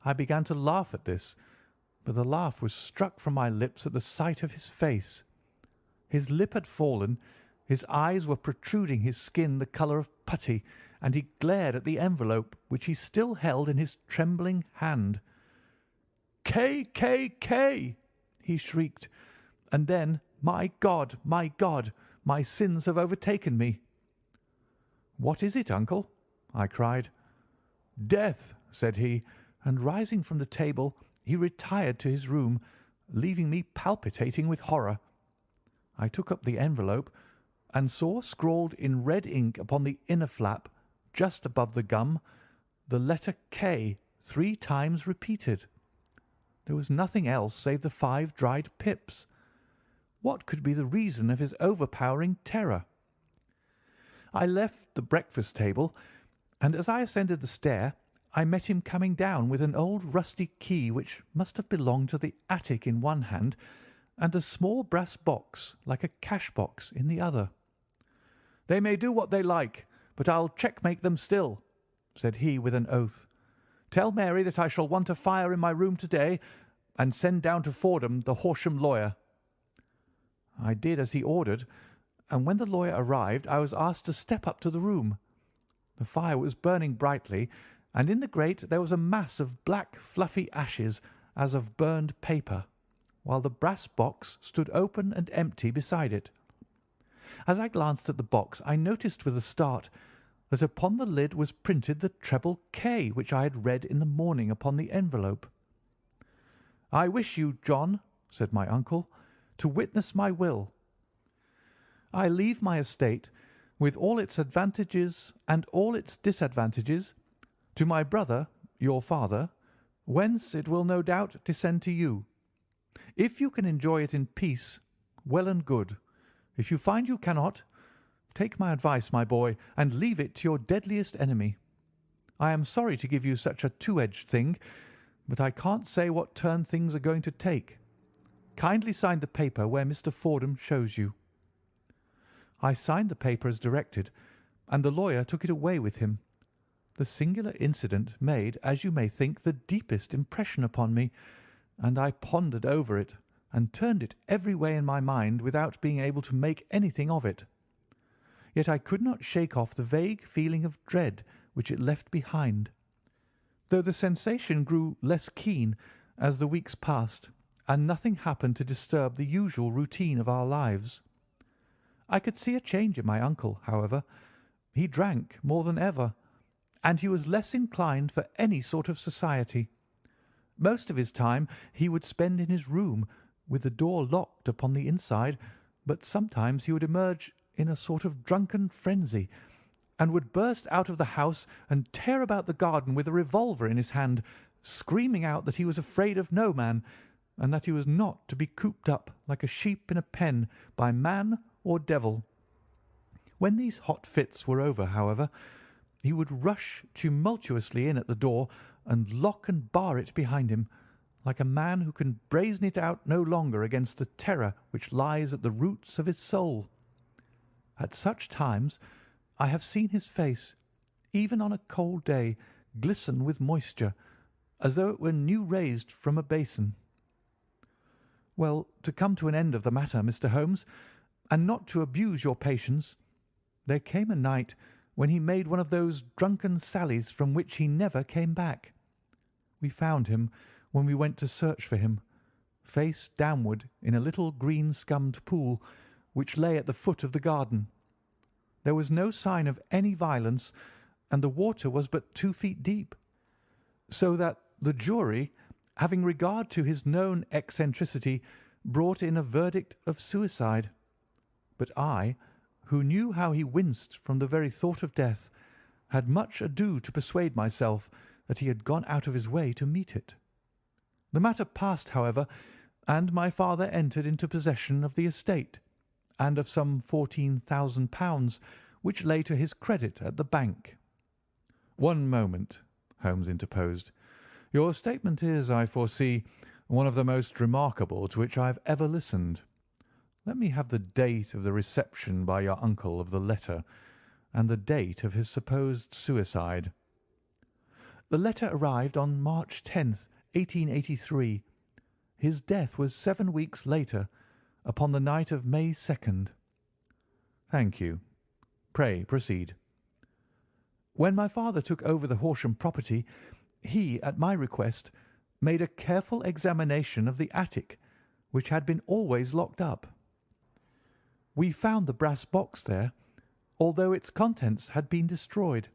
I began to laugh at this, but the laugh was struck from my lips at the sight of his face. His lip had fallen, his eyes were protruding, his skin the colour of putty, and he glared at the envelope which he still held in his trembling hand. "K, K, K!" he shrieked, and then, my God, my sins have overtaken me." "What is it, uncle?" I cried. "Death," said he, and rising from the table he retired to his room, leaving me palpitating with horror. I took up the envelope and saw scrawled in red ink upon the inner flap, just above the gum, the letter K 3 times repeated. There was nothing else save the 5 dried pips. What could be the reason of his overpowering terror? I left the breakfast table, and as I ascended the stair, I met him coming down with an old rusty key which must have belonged to the attic in one hand, and a small brass box like a cash box in the other. "They may do what they like, but I'll checkmate them still," said he with an oath. "Tell Mary that I shall want a fire in my room to-day, and send down to Fordham the Horsham lawyer." I did as he ordered, and when the lawyer arrived I was asked to step up to the room. The fire was burning brightly, and in the grate there was a mass of black fluffy ashes as of burned paper, while the brass box stood open and empty beside it. As I glanced at the box I noticed with a start that upon the lid was printed the treble K which I had read in the morning upon the envelope. "I wish you, John," said my uncle, "to witness my will. I leave my estate, with all its advantages and all its disadvantages, to my brother, your father, whence it will no doubt descend to you. If you can enjoy it in peace, well and good. If you find you cannot, take my advice, my boy, and leave it to your deadliest enemy. I am sorry to give you such a two-edged thing, but I can't say what turn things are going to take. Kindly sign the paper where Mr. Fordham shows you." I signed the paper as directed, and the lawyer took it away with him. The singular incident made, as you may think, the deepest impression upon me, and I pondered over it and turned it every way in my mind without being able to make anything of it. Yet I could not shake off the vague feeling of dread which it left behind, though the sensation grew less keen as the weeks passed, and nothing happened to disturb the usual routine of our lives. I could see a change in my uncle, however. He drank more than ever, and he was less inclined for any sort of society. Most of his time he would spend in his room, with the door locked upon the inside, but sometimes he would emerge in a sort of drunken frenzy, and would burst out of the house and tear about the garden with a revolver in his hand, screaming out that he was afraid of no man, and that he was not to be cooped up like a sheep in a pen by man or devil. When these hot fits were over, however, he would rush tumultuously in at the door and lock and bar it behind him, like a man who can brazen it out no longer against the terror which lies at the roots of his soul. At such times I have seen his face, even on a cold day, glisten with moisture, as though it were new raised from a basin. Well, to come to an end of the matter, Mr. Holmes, and not to abuse your patience, there came a night when he made one of those drunken sallies from which he never came back. We found him, when we went to search for him, face downward in a little green-scummed pool which lay at the foot of the garden. There was no sign of any violence, and the water was but 2 feet deep, so that the jury, having regard to his known eccentricity, brought in a verdict of suicide. But I, who knew how he winced from the very thought of death, had much ado to persuade myself that he had gone out of his way to meet it. The matter passed, however, and my father entered into possession of the estate, and of some £14,000, which lay to his credit at the bank. "One moment," Holmes interposed. "Your statement is, I foresee, one of the most remarkable to which I have ever listened. Let me have the date of the reception by your uncle of the letter, and the date of his supposed suicide." "The letter arrived on March 10th, 1883. His death was 7 weeks later, upon the night of May 2nd. "Thank you. Pray proceed." "When my father took over the Horsham property, he, at my request, made a careful examination of the attic, which had been always locked up. We found the brass box there, although its contents had been destroyed.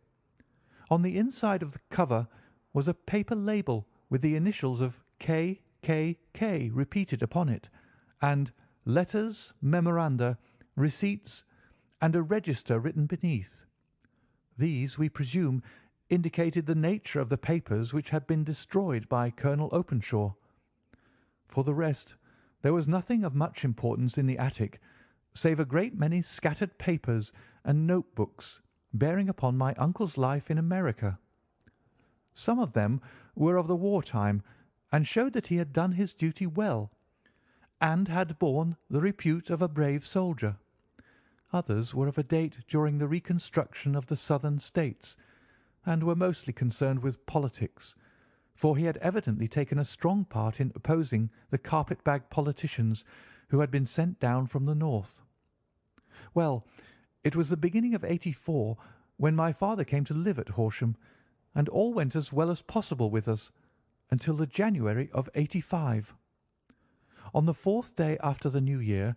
On the inside of the cover was a paper label with the initials of K. K. K. repeated upon it, and letters, memoranda, receipts, and a register written beneath. These, we presume, indicated the nature of the papers which had been destroyed by Colonel Openshaw. For the rest, there was nothing of much importance in the attic, save a great many scattered papers and notebooks bearing upon my uncle's life in America. Some of them were of the war time, and showed that he had done his duty well, and had borne the repute of a brave soldier. Others were of a date during the reconstruction of the Southern States, and were mostly concerned with politics, for he had evidently taken a strong part in opposing the carpet-bag politicians who had been sent down from the North. Well, it was the beginning of '84 when my father came to live at Horsham, and all went as well as possible with us until the January of '85. On the 4th day after the New Year,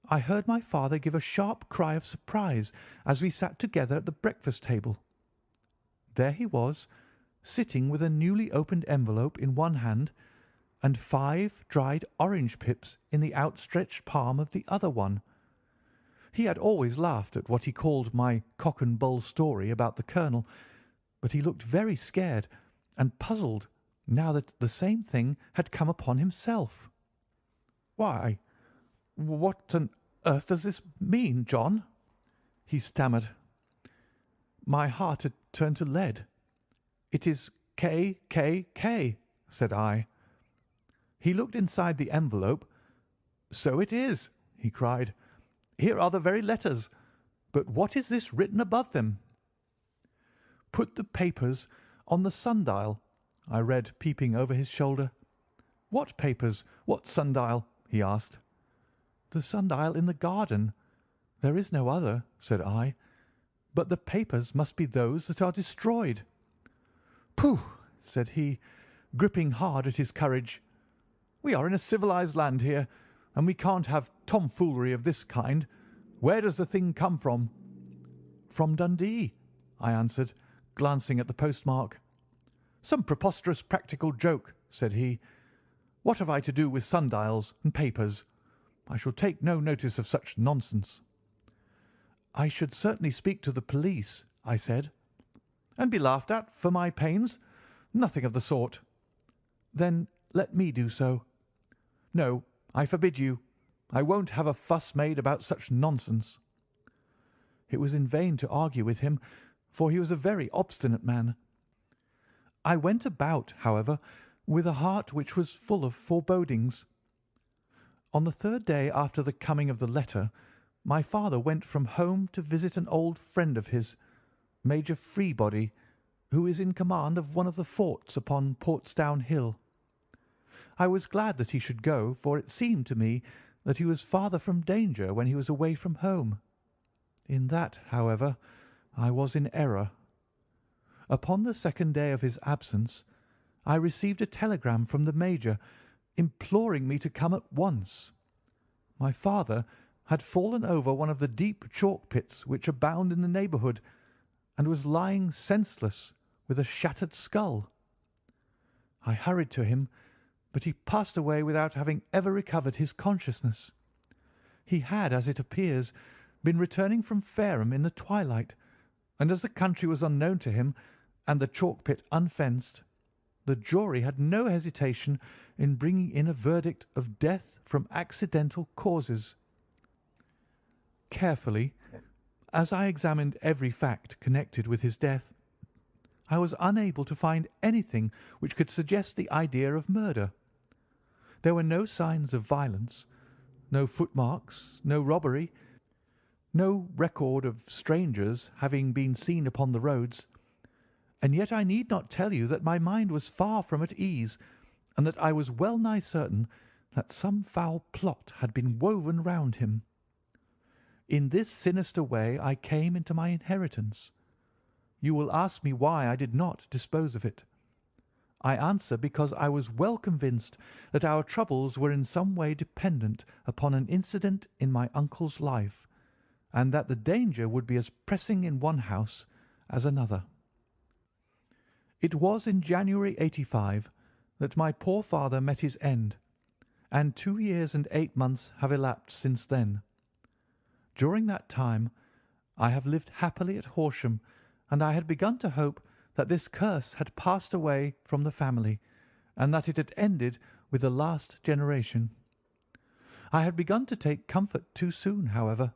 I heard my father give a sharp cry of surprise as we sat together at the breakfast table. There he was, sitting with a newly opened envelope in one hand and 5 dried orange pips in the outstretched palm of the other one. He had always laughed at what he called my cock and bull story about the colonel, but he looked very scared and puzzled now that the same thing had come upon himself. "Why, what on earth does this mean, John?" he stammered. My heart had turned to lead. "It is K, K, K," said I. He looked inside the envelope. "So it is," he cried. "Here are the very letters. But what is this written above them?" "Put the papers on the sundial," I read, peeping over his shoulder. "What papers? What sundial?" he asked. "The sundial in the garden. There is no other," said I. "But the papers must be those that are destroyed." "Pooh!" said he, gripping hard at his courage. "We are in a civilized land here, and we can't have tomfoolery of this kind. Where does the thing come from?" "From Dundee," I answered, glancing at the postmark. "Some preposterous practical joke," said he. "What have I to do with sundials and papers? I shall take no notice of such nonsense." "I should certainly speak to the police," I said. "And be laughed at for my pains? Nothing of the sort." "Then let me do so." "No, I forbid you. I won't have a fuss made about such nonsense." It was in vain to argue with him, for he was a very obstinate man. I went about, however, with a heart which was full of forebodings. On the 3rd day after the coming of the letter, my father went from home to visit an old friend of his, Major Freebody, who is in command of one of the forts upon Portsdown Hill. I was glad that he should go, for it seemed to me that he was farther from danger when he was away from home. In that, however, I was in error. Upon the 2nd day of his absence, I received a telegram from the Major imploring me to come at once. My father had fallen over one of the deep chalk pits which abound in the neighbourhood, and was lying senseless with a shattered skull. I hurried to him, but he passed away without having ever recovered his consciousness. He had, as it appears, been returning from Fareham in the twilight, and as the country was unknown to him and the chalk pit unfenced, the jury had no hesitation in bringing in a verdict of death from accidental causes. Carefully, as I examined every fact connected with his death, I was unable to find anything which could suggest the idea of murder. There were no signs of violence, no footmarks, no robbery, no record of strangers having been seen upon the roads, and yet I need not tell you that my mind was far from at ease, and that I was well nigh certain that some foul plot had been woven round him. In this sinister way I came into my inheritance. You will ask me why I did not dispose of it. I answer because I was well convinced that our troubles were in some way dependent upon an incident in my uncle's life, and that the danger would be as pressing in one house as another. It was in January '85 that my poor father met his end, and 2 years and 8 months have elapsed since then. During that time I have lived happily at Horsham, and I had begun to hope that this curse had passed away from the family, and that it had ended with the last generation. I had begun to take comfort too soon, however.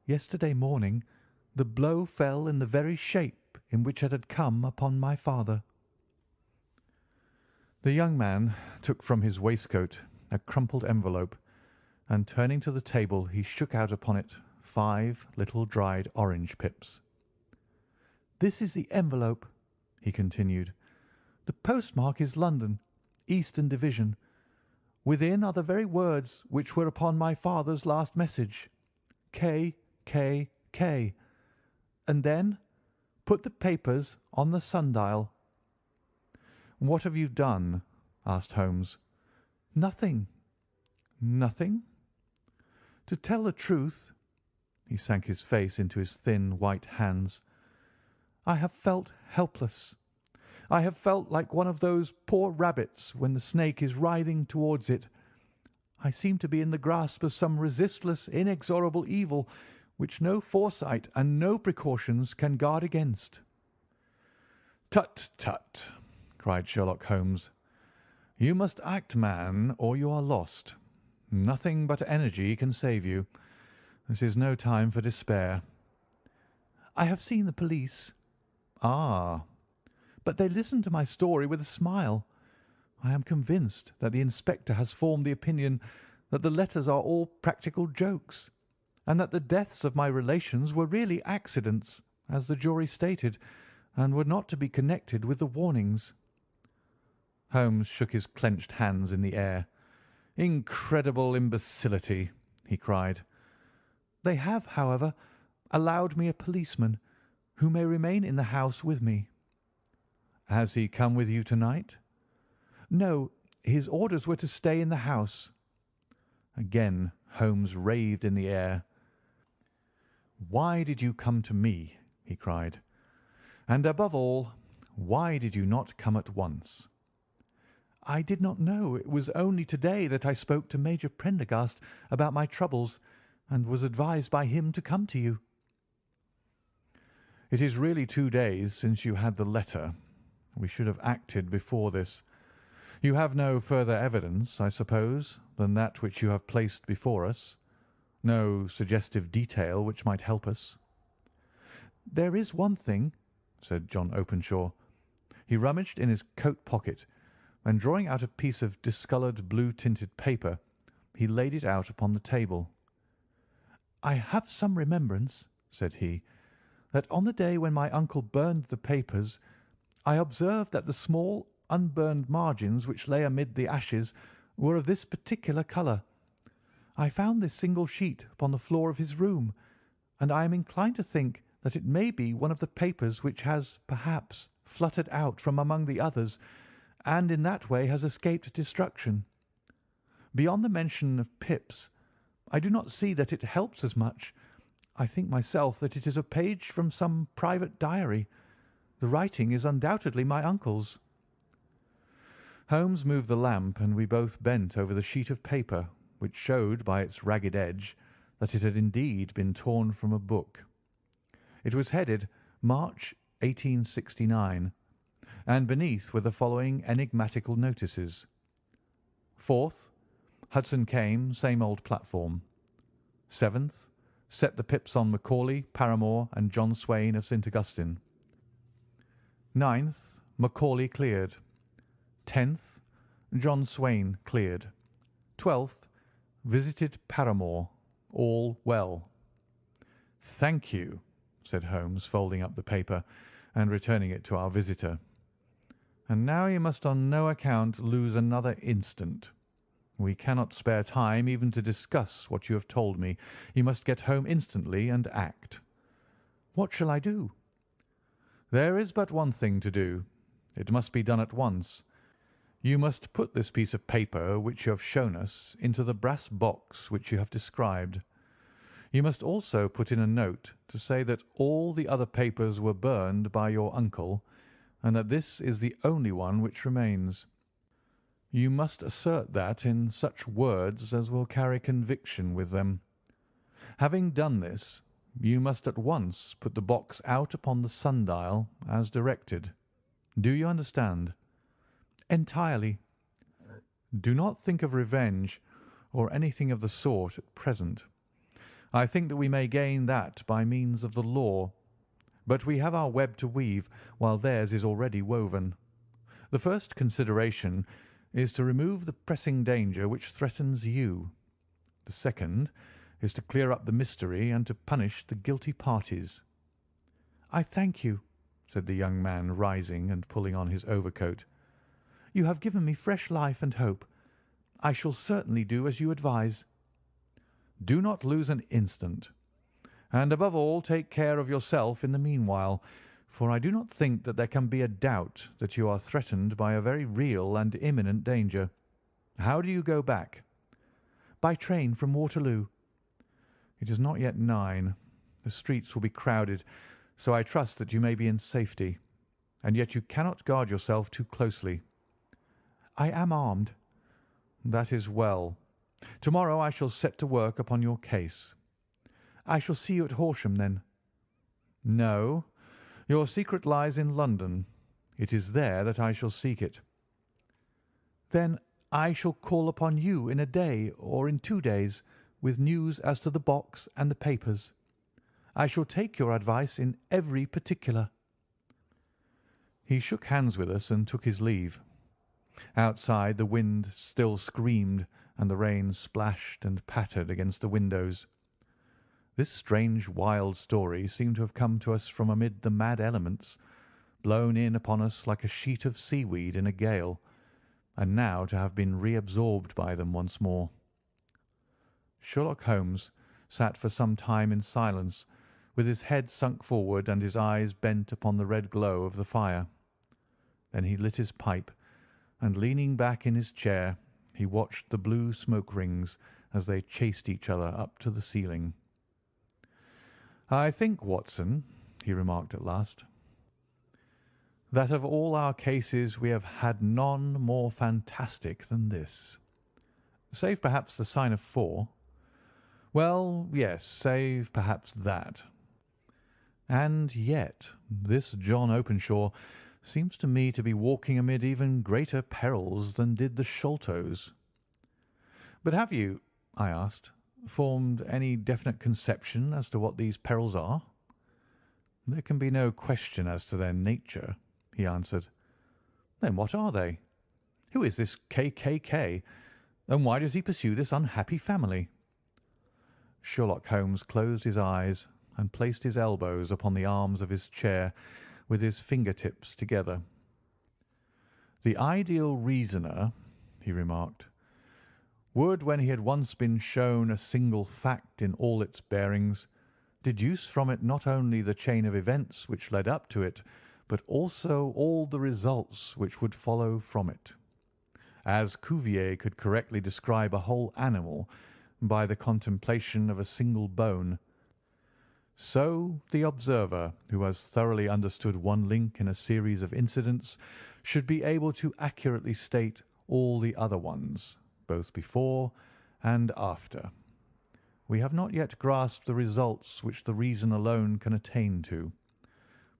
Yesterday morning the blow fell in the very shape in which it had come upon my father." The young man took from his waistcoat a crumpled envelope, and turning to the table he shook out upon it 5 little dried orange pips. "This is the envelope," he continued. "The postmark is London, Eastern Division. Within are the very words which were upon my father's last message, K, K, K. And then put the papers on the sundial." "What have you done?" asked Holmes. "Nothing." "Nothing?" "To tell the truth," he sank his face into his thin white hands, "I have felt helpless. I have felt like one of those poor rabbits when the snake is writhing towards it. I seem to be in the grasp of some resistless, inexorable evil which no foresight and no precautions can guard against." "Tut, tut!" cried Sherlock Holmes. "You must act, man, or you are lost. Nothing but energy can save you. This is no time for despair." "I have seen the police." "Ah!" "But they listened to my story with a smile. I am convinced that the inspector has formed the opinion that the letters are all practical jokes, and that the deaths of my relations were really accidents, as the jury stated, and were not to be connected with the warnings." Holmes shook his clenched hands in the air. "Incredible imbecility!" he cried. "They have, however, allowed me a policeman, who may remain in the house with me." "Has he come with you to-night?" "No, his orders were to stay in the house." Again Holmes raved in the air. "Why did you come to me?" he cried. "And above all, why did you not come at once?" "I did not know. It was only to-day that I spoke to Major Prendergast about my troubles, and was advised by him to come to you." "It is really 2 days since you had the letter. We should have acted before this. You have no further evidence, I suppose, than that which you have placed before us? No suggestive detail which might help us?" "There is one thing," said John Openshaw. He rummaged in his coat pocket, and drawing out a piece of discoloured blue-tinted paper, he laid it out upon the table. "I have some remembrance," said he, "that on the day when my uncle burned the papers, I observed that the small unburned margins which lay amid the ashes were of this particular colour. I found this single sheet upon the floor of his room, and I am inclined to think that it may be one of the papers which has, perhaps, fluttered out from among the others, and in that way has escaped destruction. Beyond the mention of pips, I do not see that it helps us much. I think myself that it is a page from some private diary. The writing is undoubtedly my uncle's." Holmes moved the lamp, and we both bent over the sheet of paper, which showed by its ragged edge that it had indeed been torn from a book. It was headed March, 1869, and beneath were the following enigmatical notices: 4th, Hudson came, same old platform. 7th, set the pips on Macaulay, Paramore, and John Swain of St. Augustine. 9th, Macaulay cleared. 10th, John Swain cleared. 12th, visited Paramore. All well. "Thank you," said Holmes, folding up the paper and returning it to our visitor. "And now you must on no account lose another instant. We cannot spare time even to discuss what you have told me. You must get home instantly and act." "What shall I do?" "There is but one thing to do. It must be done at once. You must put this piece of paper which you have shown us into the brass box which you have described. You must also put in a note to say that all the other papers were burned by your uncle, and that this is the only one which remains. You must assert that in such words as will carry conviction with them. Having done this, you must at once put the box out upon the sundial as directed. Do you understand?" "Entirely." "Do not think of revenge or anything of the sort at present. I think that we may gain that by means of the law, but we have our web to weave while theirs is already woven. The first consideration is to remove the pressing danger which threatens you. The second is to clear up the mystery and to punish the guilty parties." "I thank you," said the young man, rising and pulling on his overcoat. "You have given me fresh life and hope. I shall certainly do as you advise." "Do not lose an instant, and above all take care of yourself in the meanwhile, for I do not think that there can be a doubt that you are threatened by a very real and imminent danger. How do you go back?" "By train from Waterloo." "It is not yet 9. The streets will be crowded, so I trust that you may be in safety. And yet you cannot guard yourself too closely." "I am armed." "That is well. Tomorrow I shall set to work upon your case." "I shall see you at Horsham, then?" "No. Your secret lies in London. It is there that I shall seek it." "Then I shall call upon you in a day or in 2 days with news as to the box and the papers. I shall take your advice in every particular." He shook hands with us and took his leave. Outside the wind still screamed and the rain splashed and pattered against the windows. This strange wild story seemed to have come to us from amid the mad elements, blown in upon us like a sheet of seaweed in a gale, and now to have been reabsorbed by them once more. Sherlock Holmes sat for some time in silence, with his head sunk forward and his eyes bent upon the red glow of the fire. Then he lit his pipe, and leaning back in his chair, he watched the blue smoke rings as they chased each other up to the ceiling. "I think, Watson," he remarked at last, "that of all our cases we have had none more fantastic than this. Save perhaps the sign of 4. Well, yes, save perhaps that. And yet this John Openshaw seems to me to be walking amid even greater perils than did the Sholtos." "But have you," I asked, "formed any definite conception as to what these perils are?" "There can be no question as to their nature," he answered. "Then what are they? Who is this K., and why does he pursue this unhappy family?" Sherlock Holmes closed his eyes and placed his elbows upon the arms of his chair with his finger-tips together. "The ideal reasoner," he remarked, "would, when he had once been shown a single fact in all its bearings, deduce from it not only the chain of events which led up to it, but also all the results which would follow from it. As Cuvier could correctly describe a whole animal by the contemplation of a single bone, so the observer, who has thoroughly understood one link in a series of incidents, should be able to accurately state all the other ones, both before and after. We have not yet grasped the results which the reason alone can attain to.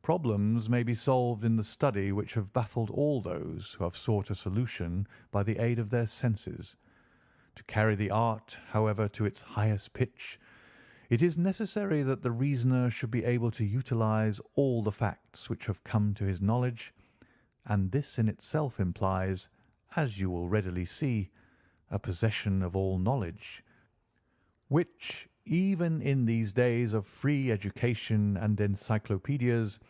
Problems may be solved in the study which have baffled all those who have sought a solution by the aid of their senses. To carry the art, however, to its highest pitch, it is necessary that the reasoner should be able to utilize all the facts which have come to his knowledge, and this in itself implies, as you will readily see, a possession of all knowledge, which, even in these days of free education and encyclopedias,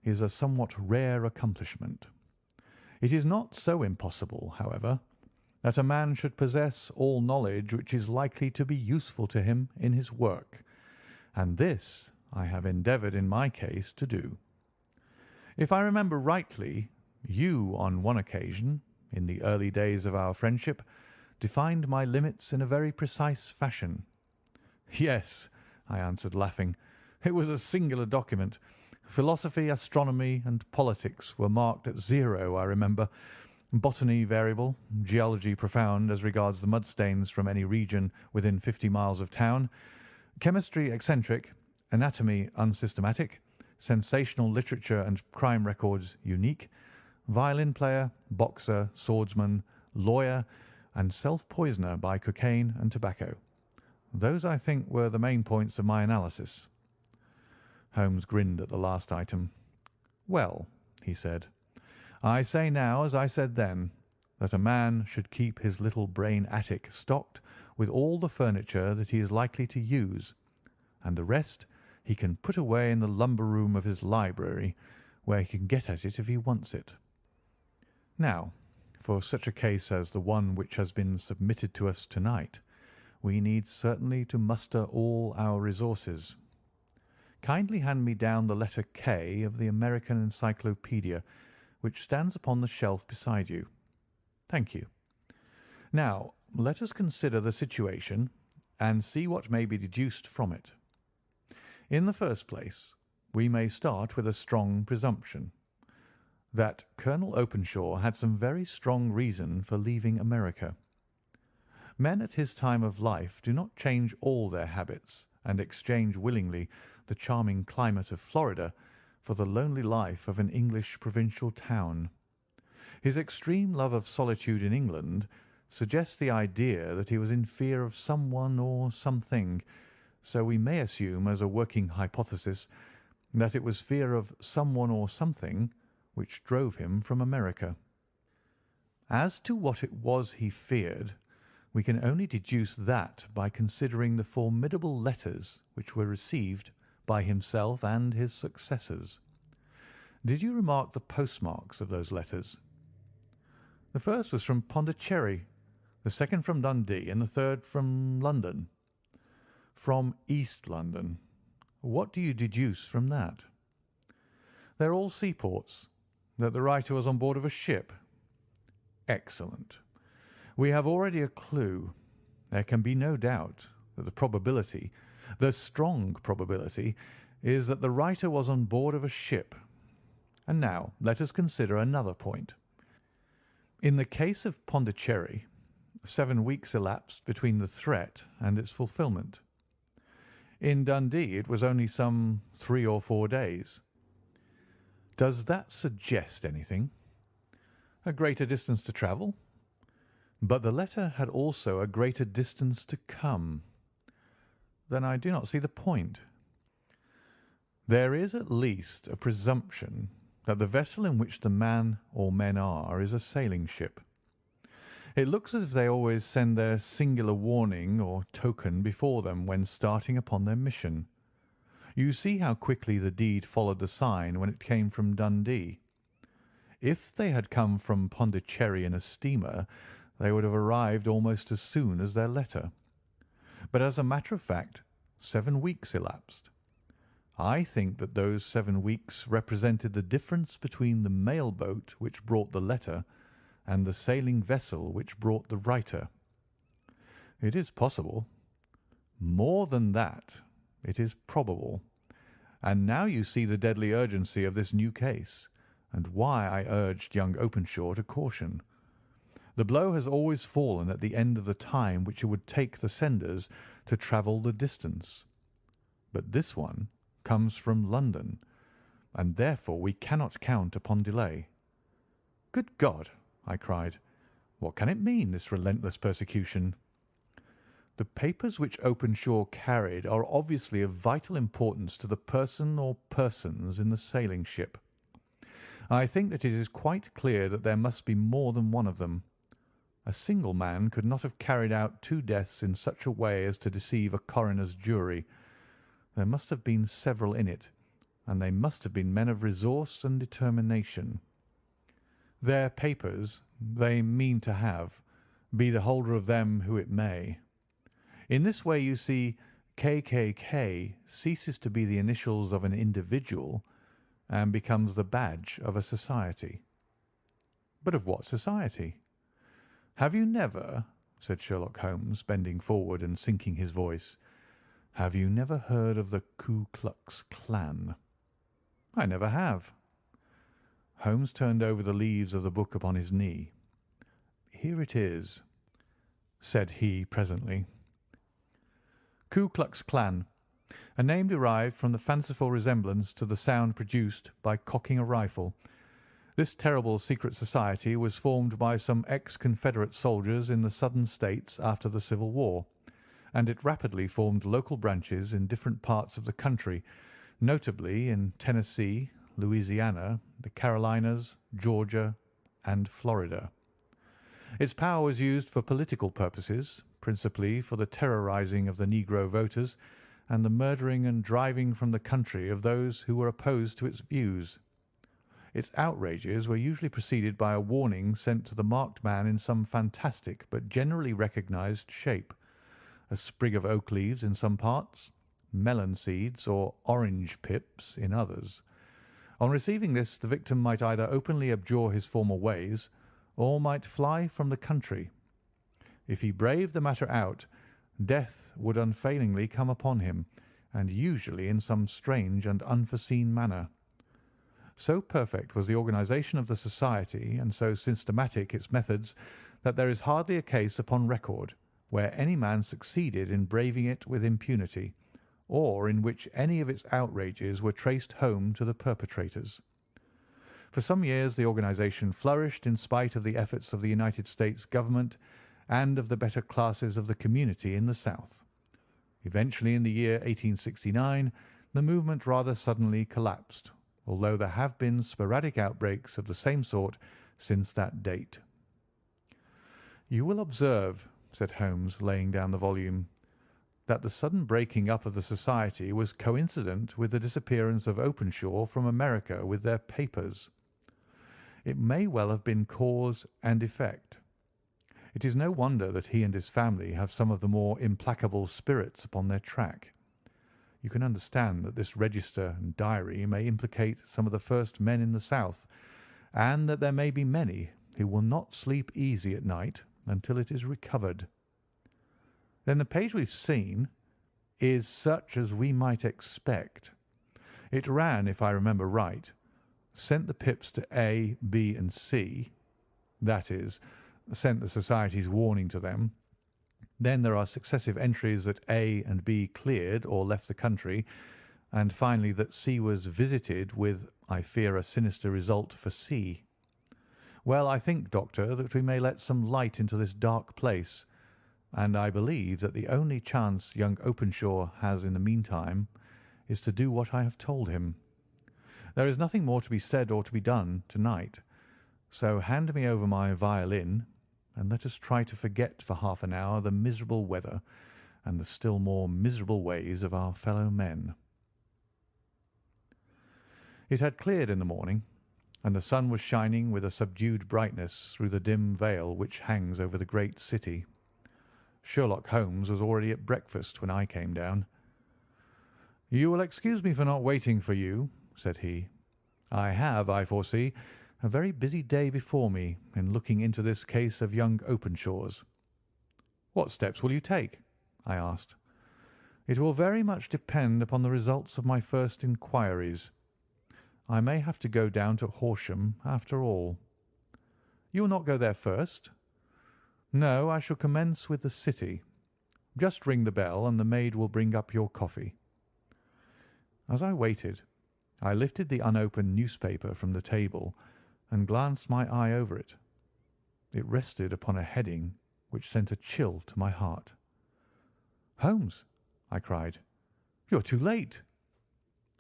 is a somewhat rare accomplishment. It is not so impossible, however, that a man should possess all knowledge which is likely to be useful to him in his work, and this I have endeavoured in my case to do. If I remember rightly, you on one occasion, in the early days of our friendship, defined my limits in a very precise fashion." "Yes," I answered, laughing. "It was a singular document. Philosophy, astronomy, and politics were marked at 0, I remember, botany variable, geology profound as regards the mud stains from any region within 50 miles of town, chemistry eccentric, anatomy unsystematic, sensational literature and crime records unique, violin player, boxer, swordsman, lawyer, and self-poisoner by cocaine and tobacco. Those, I think, were the main points of my analysis." Holmes grinned at the last item. "Well," he said, "I say now, as I said then, that a man should keep his little brain attic stocked with all the furniture that he is likely to use, and the rest he can put away in the lumber room of his library, where he can get at it if he wants it. Now, for such a case as the one which has been submitted to us tonight, we need certainly to muster all our resources. Kindly hand me down the letter K of the American Encyclopedia, which stands upon the shelf beside you. Thank you. Now, let us consider the situation and see what may be deduced from it. In the first place, we may start with a strong presumption that Colonel Openshaw had some very strong reason for leaving America. Men at his time of life do not change all their habits and exchange willingly the charming climate of Florida for the lonely life of an English provincial town. His extreme love of solitude in England suggests the idea that he was in fear of someone or something, so we may assume as a working hypothesis that it was fear of someone or something which drove him from America. As to what it was he feared, we can only deduce that by considering the formidable letters which were received by himself and his successors. Did you remark the postmarks of those letters? The first was from Pondicherry, the second from Dundee, and the third from London. From East London. What do you deduce from that? They're all seaports. That the writer was on board of a ship. Excellent. We have already a clue. There can be no doubt that the strong probability, is that the writer was on board of a ship. And now let us consider another point. In the case of Pondicherry, 7 weeks elapsed between the threat and its fulfilment. In Dundee it was only some 3 or 4 days. Does that suggest anything? A greater distance to travel? But the letter had also a greater distance to come. Then I do not see the point. There is at least a presumption that the vessel in which the man or men are is a sailing ship. It looks as if they always send their singular warning or token before them when starting upon their mission. You see how quickly the deed followed the sign when it came from Dundee. If they had come from Pondicherry in a steamer, they would have arrived almost as soon as their letter. But as a matter of fact, 7 weeks elapsed. I think that those 7 weeks represented the difference between the mail boat which brought the letter and the sailing vessel which brought the writer. It is possible. More than that, it is probable. And now you see the deadly urgency of this new case, and why I urged young Openshaw to caution. The blow has always fallen at the end of the time which it would take the senders to travel the distance. But this one comes from London, and therefore we cannot count upon delay. Good God! I cried. What can it mean, this relentless persecution? The papers which Openshaw carried are obviously of vital importance to the person or persons in the sailing ship. I think that it is quite clear that there must be more than one of them. A single man could not have carried out 2 deaths in such a way as to deceive a coroner's jury. There must have been several in it, and they must have been men of resource and determination. Their papers they mean to have, be the holder of them who it may. In this way, you see, KKK ceases to be the initials of an individual and becomes the badge of a society. But of what society? Have you never, said Sherlock Holmes, bending forward and sinking his voice, have you never heard of the Ku Klux Klan? I never have. Holmes turned over the leaves of the book upon his knee. here it is," said he presently. Ku Klux Klan, a name derived from the fanciful resemblance to the sound produced by cocking a rifle. This terrible secret society was formed by some ex-Confederate soldiers in the Southern States after the Civil War, and it rapidly formed local branches in different parts of the country, notably in Tennessee, Louisiana, the Carolinas, Georgia, and Florida. Its power was used for political purposes, principally for the terrorizing of the negro voters and the murdering and driving from the country of those who were opposed to its views. Its outrages were usually preceded by a warning sent to the marked man in some fantastic but generally recognized shape: a sprig of oak leaves in some parts, melon seeds or orange pips in others. On receiving this, the victim might either openly abjure his former ways, or might fly from the country. If he braved the matter out, death would unfailingly come upon him, and usually in some strange and unforeseen manner. So perfect was the organization of the society, and so systematic its methods, that there is hardly a case upon record where any man succeeded in braving it with impunity, or in which any of its outrages were traced home to the perpetrators. For some years the organization flourished in spite of the efforts of the United States government and of the better classes of the community in the South. Eventually, in the year 1869, the movement rather suddenly collapsed, although there have been sporadic outbreaks of the same sort since that date. "You will observe," said Holmes, laying down the volume, "that the sudden breaking up of the society was coincident with the disappearance of Openshaw from America with their papers. It may well have been cause and effect. It is no wonder that he and his family have some of the more implacable spirits upon their track. You can understand that this register and diary may implicate some of the first men in the South, and that there may be many who will not sleep easy at night until it is recovered." "Then the page we've seen is such as we might expect. It ran, if I remember right, 'Sent the pips to A, B, and C,' that is, sent the society's warning to them. Then there are successive entries that A and B cleared or left the country, and finally that C was visited, with, I fear, a sinister result for C. Well, I think, Doctor, that we may let some light into this dark place, and I believe that the only chance young Openshaw has in the meantime is to do what I have told him. There is nothing more to be said or to be done to-night, so hand me over my violin, and let us try to forget for half an hour the miserable weather and the still more miserable ways of our fellow men." It had cleared in the morning, and the sun was shining with a subdued brightness through the dim veil which hangs over the great city. Sherlock Holmes was already at breakfast when I came down. "You will excuse me for not waiting for you," said he. "I have, I foresee, a very busy day before me in looking into this case of young Openshaw's." "What steps will you take?" I asked. "It will very much depend upon the results of my first inquiries. I may have to go down to Horsham after all." "You will not go there first?" "No, I shall commence with the city. Just ring the bell, and the maid will bring up your coffee." As I waited, I lifted the unopened newspaper from the table and glanced my eye over it. It rested upon a heading which sent a chill to my heart. "Holmes," I cried, "you are too late."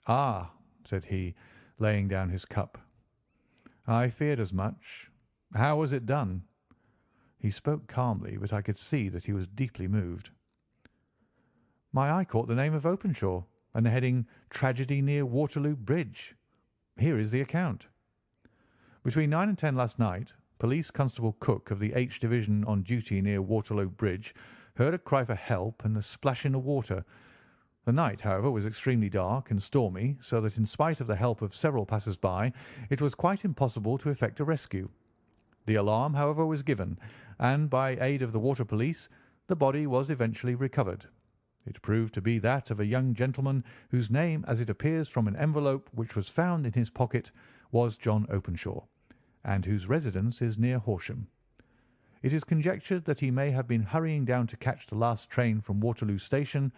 "Ah," said he, laying down his cup, "I feared as much. How was it done?" He spoke calmly, but I could see that he was deeply moved. "My eye caught the name of Openshaw and the heading 'Tragedy near Waterloo Bridge.' Here is the account. Between 9 and 10 last night, Police Constable Cook of the H Division on duty near Waterloo Bridge heard a cry for help and a splash in the water. The night, however, was extremely dark and stormy, so that in spite of the help of several passers-by, it was quite impossible to effect a rescue. The alarm, however, was given, and by aid of the water police, the body was eventually recovered. It proved to be that of a young gentleman whose name, as it appears from an envelope which was found in his pocket, was John Openshaw, and whose residence is near Horsham. It is conjectured that he may have been hurrying down to catch the last train from Waterloo Station,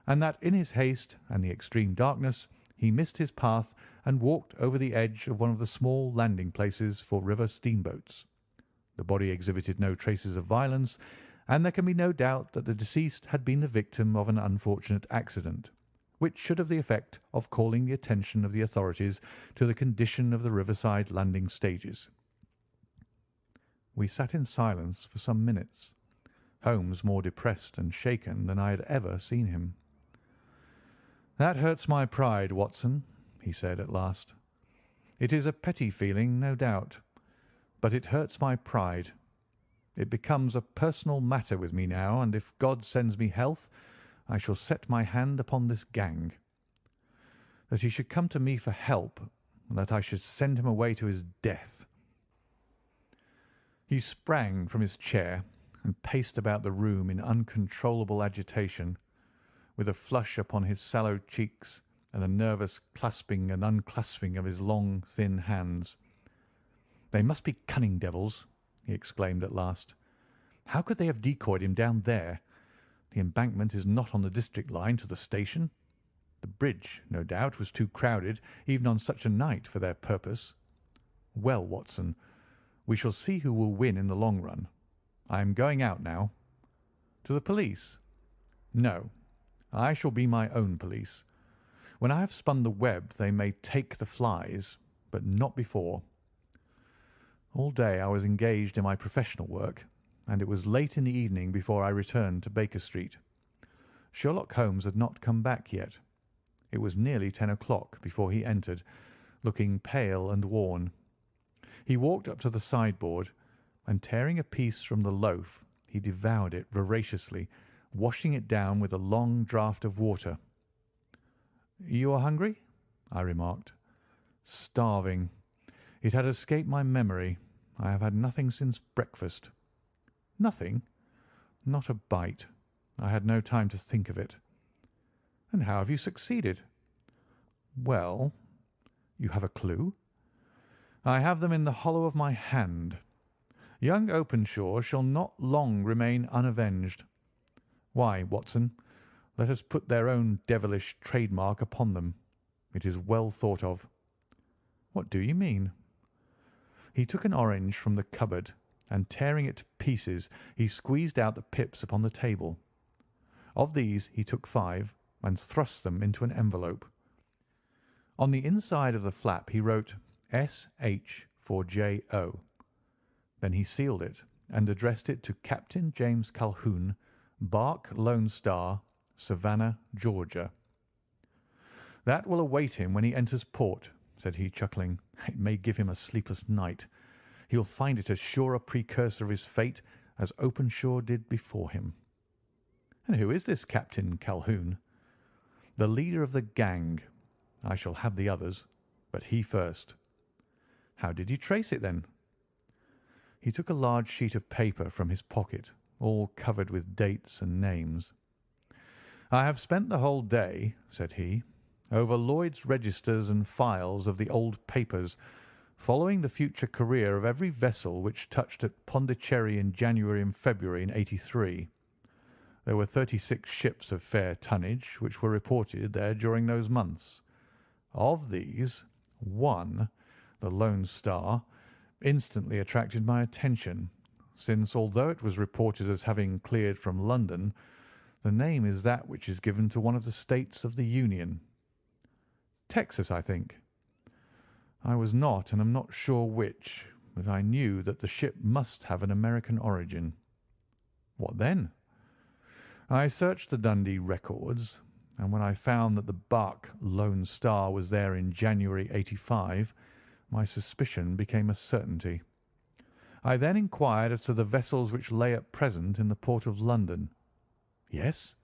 and that in his haste and the extreme darkness he missed his path and walked over the edge of one of the small landing places for river steamboats. The body exhibited no traces of violence, and there can be no doubt that the deceased had been the victim of an unfortunate accident, which should have the effect of calling the attention of the authorities to the condition of the riverside landing stages. We sat in silence for some minutes, Holmes more depressed and shaken than I had ever seen him. "That hurts my pride, Watson," he said at last. "It is a petty feeling, no doubt, but it hurts my pride. It becomes a personal matter with me now, and if God sends me health, I shall set my hand upon this gang. That he should come to me for help, and that I should send him away to his death." He sprang from his chair and paced about the room in uncontrollable agitation, with a flush upon his sallow cheeks and a nervous clasping and unclasping of his long, thin hands. "They must be cunning devils," he exclaimed at last. "How could they have decoyed him down there? The embankment is not on the district line to the station. The bridge, no doubt, was too crowded, even on such a night, for their purpose. Well, Watson, we shall see who will win in the long run. I am going out now." "To the police?" "No, I shall be my own police. When I have spun the web they may take the flies, but not before." All day I was engaged in my professional work, and it was late in the evening before I returned to Baker Street. Sherlock Holmes had not come back yet. It was nearly 10 o'clock before he entered, looking pale and worn. He walked up to the sideboard, and tearing a piece from the loaf, he devoured it voraciously, washing it down with a long draught of water. "You are hungry?" I remarked. "Starving. It had escaped my memory. I have had nothing since breakfast." "Nothing?" "Not a bite. I had no time to think of it." "And how have you succeeded?" "Well, you have a clue?" "I have them in the hollow of my hand. Young Openshaw shall not long remain unavenged. Why, Watson, let us put their own devilish trademark upon them. It is well thought of." "What do you mean?" He took an orange from the cupboard, and tearing it to pieces, he squeezed out the pips upon the table. Of these he took 5 and thrust them into an envelope. On the inside of the flap he wrote S.H. for J.O. Then he sealed it and addressed it to Captain James Calhoun, Bark Lone Star, Savannah, Georgia. "That will await him when he enters port," said he, chuckling. "It may give him a sleepless night. He'll find it as sure a precursor of his fate as Openshaw did before him." "And who is this Captain Calhoun?" "The leader of the gang. I shall have the others, but he first." "How did you trace it, then?" He took a large sheet of paper from his pocket, all covered with dates and names. "I have spent the whole day," said he, "over Lloyd's registers and files of the old papers, following the future career of every vessel which touched at Pondicherry in January and February in '83. There were 36 ships of fair tonnage which were reported there during those months. Of these, one, the Lone Star, instantly attracted my attention, since, although it was reported as having cleared from London, the name is that which is given to one of the states of the Union. Texas, I think. I was not and am not sure which, but I knew that the ship must have an American origin." "What then?" "I searched the Dundee records, and when I found that the barque Lone Star was there in January '85, my suspicion became a certainty. I then inquired as to the vessels which lay at present in the port of London." "Yes?"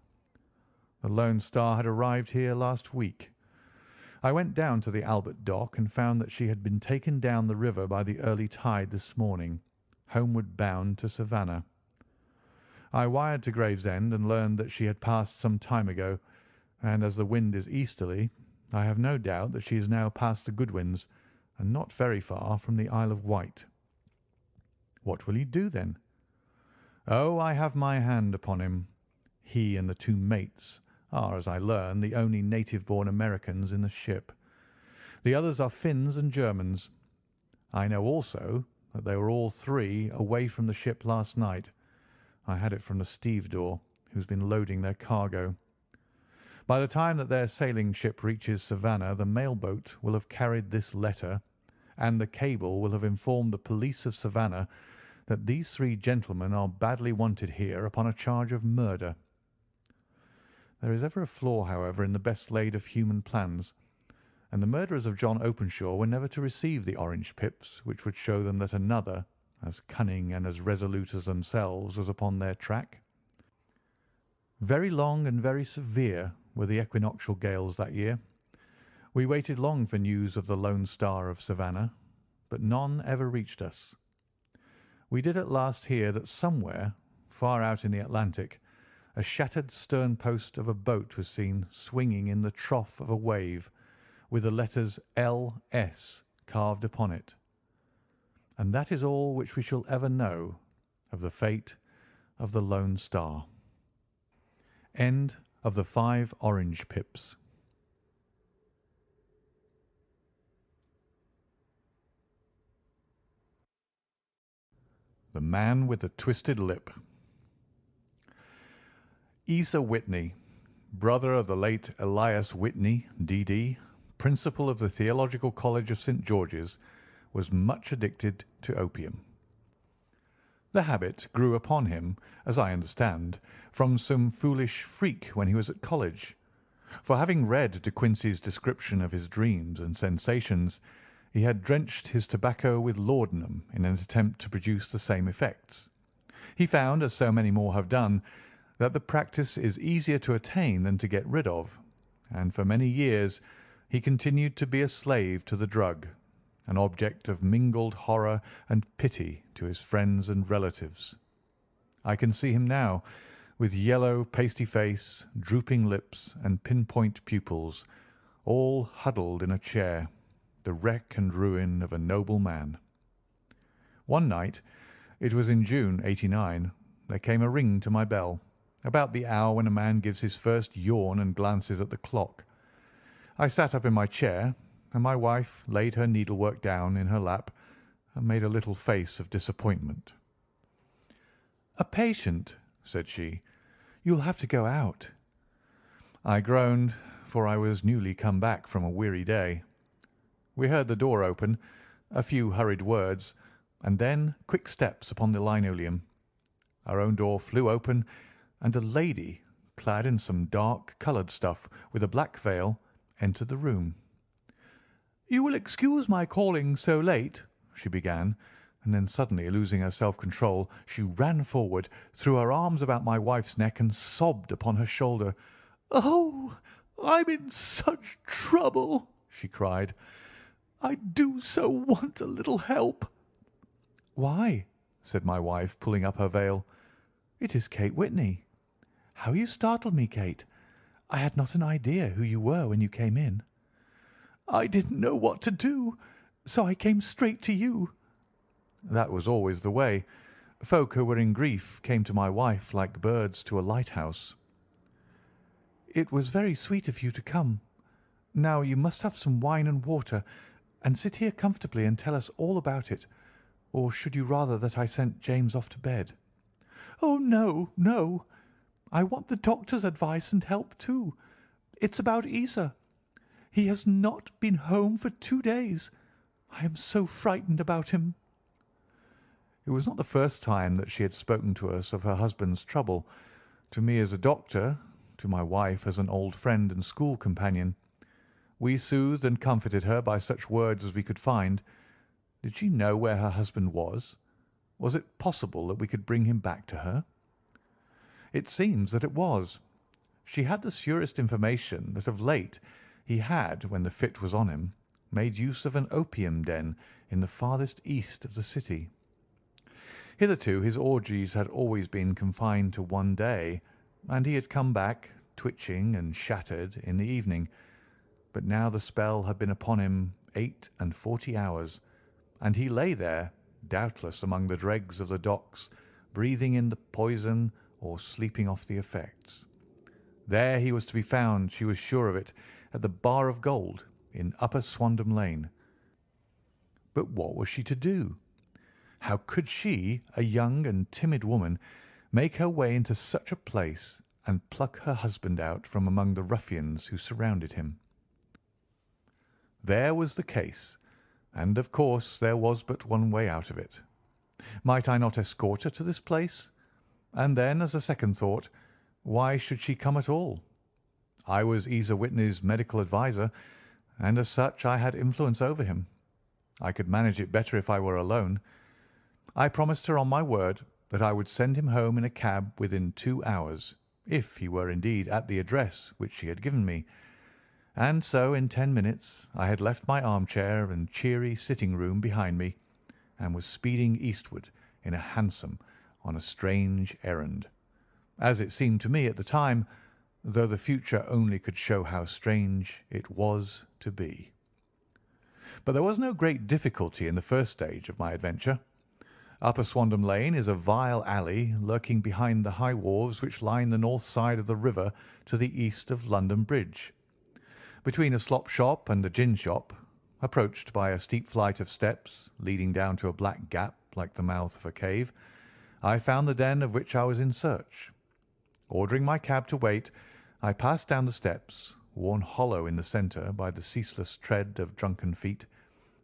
"The Lone Star had arrived here last week. I went down to the Albert Dock and found that she had been taken down the river by the early tide this morning, homeward bound to Savannah. I wired to Gravesend and learned that she had passed some time ago, and as the wind is easterly, I have no doubt that she is now past the Goodwins and not very far from the Isle of Wight." "What will you do, then?" Oh, I have my hand upon him. He and the two mates are, as I learn, the only native-born Americans in the ship. The others are Finns and Germans. I know also that they were all three away from the ship last night. I had it from the stevedore, who's been loading their cargo. By the time that their sailing ship reaches Savannah, the mailboat will have carried this letter, and the cable will have informed the police of Savannah that these three gentlemen are badly wanted here upon a charge of murder. There is ever a flaw, however, in the best laid of human plans, and the murderers of John Openshaw were never to receive the orange pips which would show them that another, as cunning and as resolute as themselves, was upon their track. Very long and very severe were the equinoctial gales that year. We waited long for news of the Lone Star of Savannah, but none ever reached us. We did at last hear that somewhere, far out in the Atlantic, a shattered stern post of a boat was seen swinging in the trough of a wave, with the letters L.S. carved upon it. And that is all which we shall ever know of the fate of the Lone Star. End of the 5 Orange Pips. The Man with the Twisted Lip. Asa Whitney, brother of the late Elias Whitney, D.D., principal of the Theological College of St. George's, was much addicted to opium. The habit grew upon him, as I understand, from some foolish freak when he was at college, for having read De Quincey's description of his dreams and sensations, he had drenched his tobacco with laudanum in an attempt to produce the same effects. He found, as so many more have done, that the practice is easier to attain than to get rid of, and for many years he continued to be a slave to the drug, an object of mingled horror and pity to his friends and relatives. I can see him now, with yellow, pasty face, drooping lips, and pinpoint pupils, all huddled in a chair, the wreck and ruin of a noble man. One night, it was in June, '89, there came a ring to my bell, about the hour when a man gives his first yawn and glances at the clock. I sat up in my chair, and my wife laid her needlework down in her lap and made a little face of disappointment. "A patient," said she. "You'll have to go out." I groaned, for I was newly come back from a weary day. We heard the door open, a few hurried words, and then quick steps upon the linoleum. Our own door flew open, and a lady, clad in some dark-coloured stuff, with a black veil, entered the room. "You will excuse my calling so late," she began, and then suddenly losing her self-control, she ran forward, threw her arms about my wife's neck, and sobbed upon her shoulder. "Oh, I'm in such trouble!" she cried. "I do so want a little help." "Why?" said my wife, pulling up her veil. "It is Kate Whitney. How you startled me, Kate! I had not an idea who you were when you came in." "I didn't know what to do, so I came straight to you." That was always the way. Folk who were in grief came to my wife like birds to a lighthouse. "It was very sweet of you to come. Now you must have some wine and water, and sit here comfortably and tell us all about it. Or should you rather that I sent James off to bed?" "Oh, no, no. I want the doctor's advice and help too. It's about Isa. He has not been home for 2 days. I am so frightened about him." It was not the first time that she had spoken to us of her husband's trouble, to me as a doctor, to my wife as an old friend and school companion. We soothed and comforted her by such words as we could find. Did she know where her husband was? Was it possible that we could bring him back to her? It seems that it was. She had the surest information that of late he had, when the fit was on him, made use of an opium den in the farthest east of the city. Hitherto his orgies had always been confined to one day, and he had come back, twitching and shattered, in the evening. But now the spell had been upon him 48 hours, and he lay there, doubtless among the dregs of the docks, breathing in the poison or sleeping off the effects. There he was to be found, she was sure of it, at the Bar of Gold in Upper Swandam Lane. But what was she to do? How could she, a young and timid woman, make her way into such a place and pluck her husband out from among the ruffians who surrounded him? There was the case, and of course there was but one way out of it. Might I not escort her to this place? And then, as a second thought, why should she come at all? I was Isa Whitney's medical adviser, and as such I had influence over him. I could manage it better if I were alone. I promised her on my word that I would send him home in a cab within 2 hours, if he were indeed at the address which she had given me. And so in 10 minutes I had left my armchair and cheery sitting-room behind me, and was speeding eastward in a hansom on a strange errand, as it seemed to me at the time, though the future only could show how strange it was to be. But there was no great difficulty in the first stage of my adventure. Upper Swandam Lane is a vile alley lurking behind the high wharves which line the north side of the river to the east of London Bridge. Between a slop shop and a gin shop, approached by a steep flight of steps leading down to a black gap like the mouth of a cave, I found the den of which I was in search. Ordering my cab to wait, I passed down the steps, worn hollow in the centre by the ceaseless tread of drunken feet,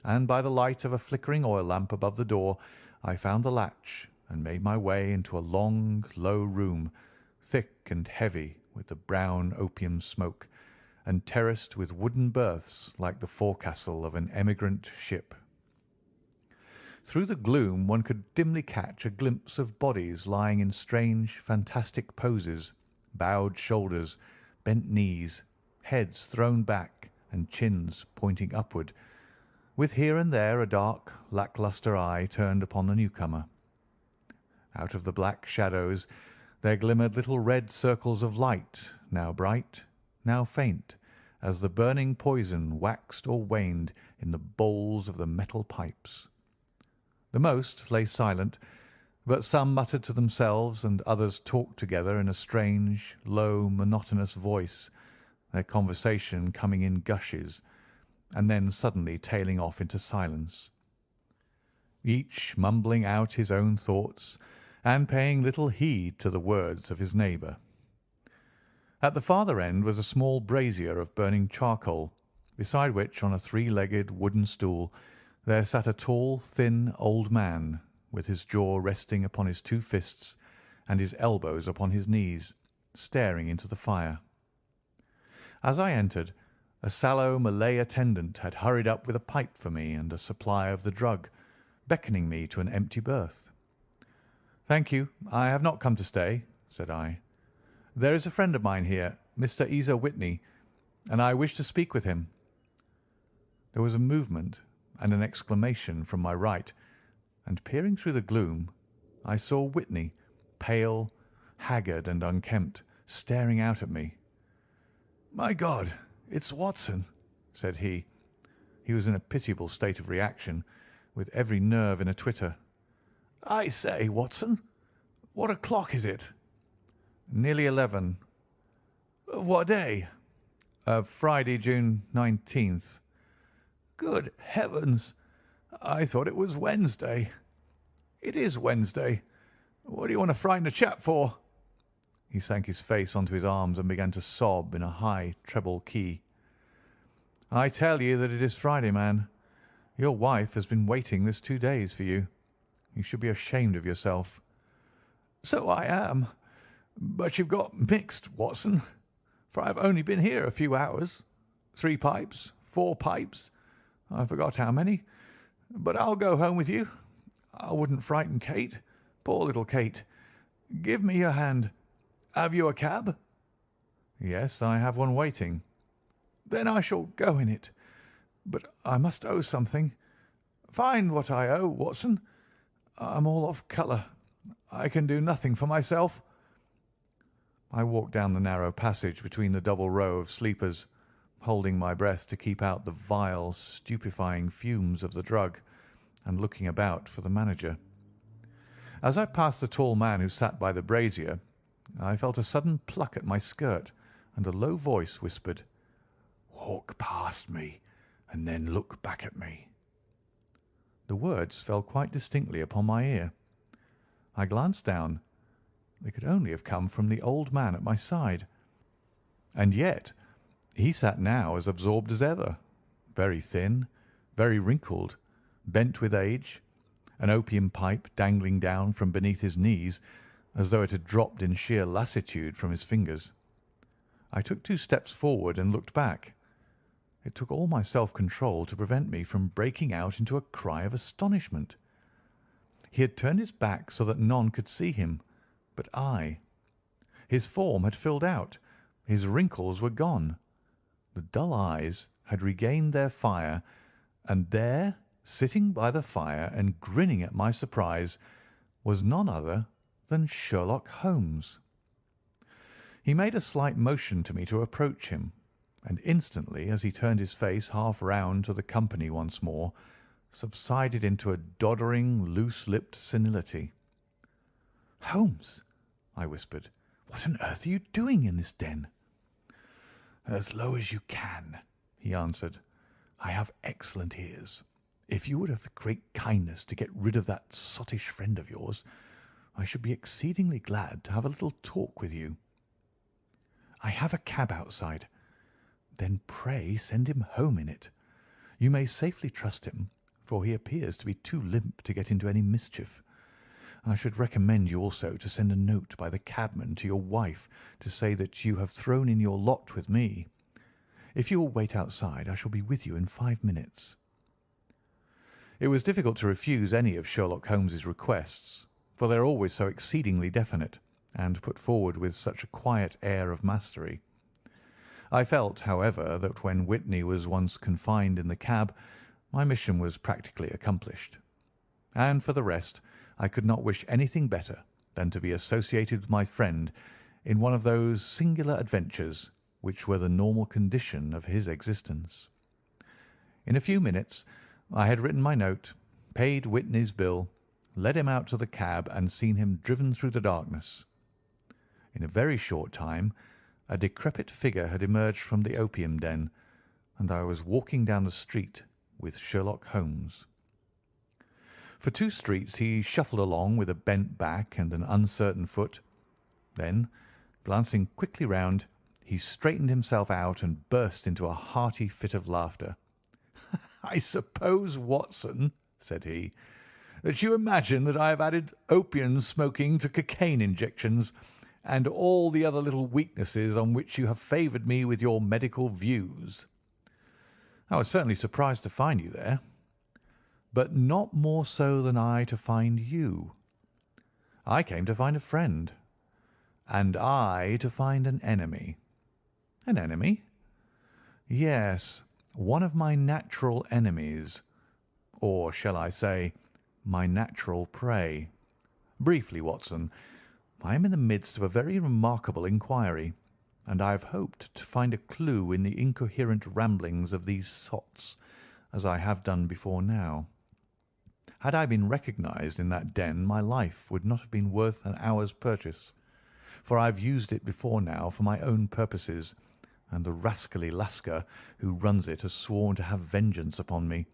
and by the light of a flickering oil lamp above the door I found the latch and made my way into a long, low room, thick and heavy with the brown opium smoke, and terraced with wooden berths like the forecastle of an emigrant ship. Through the gloom one could dimly catch a glimpse of bodies lying in strange, fantastic poses, bowed shoulders, bent knees, heads thrown back, and chins pointing upward, with here and there a dark, lack-lustre eye turned upon the newcomer. Out of the black shadows there glimmered little red circles of light, now bright, now faint, as the burning poison waxed or waned in the bowls of the metal pipes. The most lay silent, but some muttered to themselves and others talked together in a strange, low, monotonous voice, their conversation coming in gushes, and then suddenly tailing off into silence, each mumbling out his own thoughts and paying little heed to the words of his neighbour. At the farther end was a small brazier of burning charcoal, beside which, on a three-legged wooden stool, there sat a tall, thin old man, with his jaw resting upon his two fists and his elbows upon his knees, staring into the fire. As I entered, a sallow Malay attendant had hurried up with a pipe for me and a supply of the drug, beckoning me to an empty berth. "Thank you, I have not come to stay," said I. "There is a friend of mine here, Mr. Isa Whitney, and I wish to speak with him." There was a movement and an exclamation from my right, and peering through the gloom, I saw Whitney, pale, haggard, and unkempt, staring out at me. "My God, it's Watson," said he. He was in a pitiable state of reaction, with every nerve in a twitter. "I say, Watson, what o'clock is it?" "Nearly 11. "Of what day?" "Of Friday, June 19th. "Good heavens! I thought it was Wednesday." "It is Wednesday. What do you want to frighten a chap for?" He sank his face onto his arms and began to sob in a high treble key. "I tell you that it is Friday, man. Your wife has been waiting this 2 days for you. You should be ashamed of yourself." "So I am. But you've got mixed, Watson, for I've only been here a few hours. 3 pipes, 4 pipes, I forgot how many. But I'll go home with you. I wouldn't frighten Kate. Poor little Kate. Give me your hand. Have you a cab?" "Yes, I have one waiting." "Then I shall go in it. But I must owe something. Find what I owe, Watson. I'm all off colour. I can do nothing for myself." I walked down the narrow passage between the double row of sleepers, holding my breath to keep out the vile, stupefying fumes of the drug, and looking about for the manager. As I passed the tall man who sat by the brazier, I felt a sudden pluck at my skirt, and a low voice whispered, "Walk past me, and then look back at me." The words fell quite distinctly upon my ear. I glanced down. They could only have come from the old man at my side. And yet he sat now as absorbed as ever, very thin, very wrinkled, bent with age, an opium pipe dangling down from beneath his knees as though it had dropped in sheer lassitude from his fingers. I took 2 steps forward and looked back. It took all my self-control to prevent me from breaking out into a cry of astonishment. He had turned his back so that none could see him but I. His form had filled out. His wrinkles were gone. The dull eyes had regained their fire, and there, sitting by the fire and grinning at my surprise, was none other than Sherlock Holmes. He made a slight motion to me to approach him, and instantly, as he turned his face half round to the company once more, subsided into a doddering, loose-lipped senility. "Holmes," I whispered, "what on earth are you doing in this den?" "As low as you can," he answered. "I have excellent ears. If you would have the great kindness to get rid of that sottish friend of yours, I should be exceedingly glad to have a little talk with you." "I have a cab outside." "Then pray send him home in it. You may safely trust him, for he appears to be too limp to get into any mischief. I should recommend you also to send a note by the cabman to your wife to say that you have thrown in your lot with me. If you will wait outside, I shall be with you in 5 minutes." It was difficult to refuse any of Sherlock Holmes's requests, for they are always so exceedingly definite, and put forward with such a quiet air of mastery. I felt, however, that when Whitney was once confined in the cab, my mission was practically accomplished. And for the rest, I could not wish anything better than to be associated with my friend in one of those singular adventures which were the normal condition of his existence. In a few minutes I had written my note, paid Whitney's bill, led him out to the cab, and seen him driven through the darkness. In a very short time a decrepit figure had emerged from the opium den, and I was walking down the street with Sherlock Holmes. For 2 streets he shuffled along with a bent back and an uncertain foot. Then, glancing quickly round, he straightened himself out and burst into a hearty fit of laughter. "I suppose, Watson," said he, "that you imagine that I have added opium smoking to cocaine injections and all the other little weaknesses on which you have favoured me with your medical views. I was certainly surprised to find you there, but not more so than I to find you. I came to find a friend, and I to find an enemy." "An enemy?" "Yes, one of my natural enemies, or shall I say, my natural prey. Briefly, Watson, I am in the midst of a very remarkable inquiry, and I have hoped to find a clue in the incoherent ramblings of these sots, as I have done before now. Had I been recognised in that den, my life would not have been worth an hour's purchase, for I have used it before now for my own purposes, and the rascally Lascar who runs it has sworn to have vengeance upon me.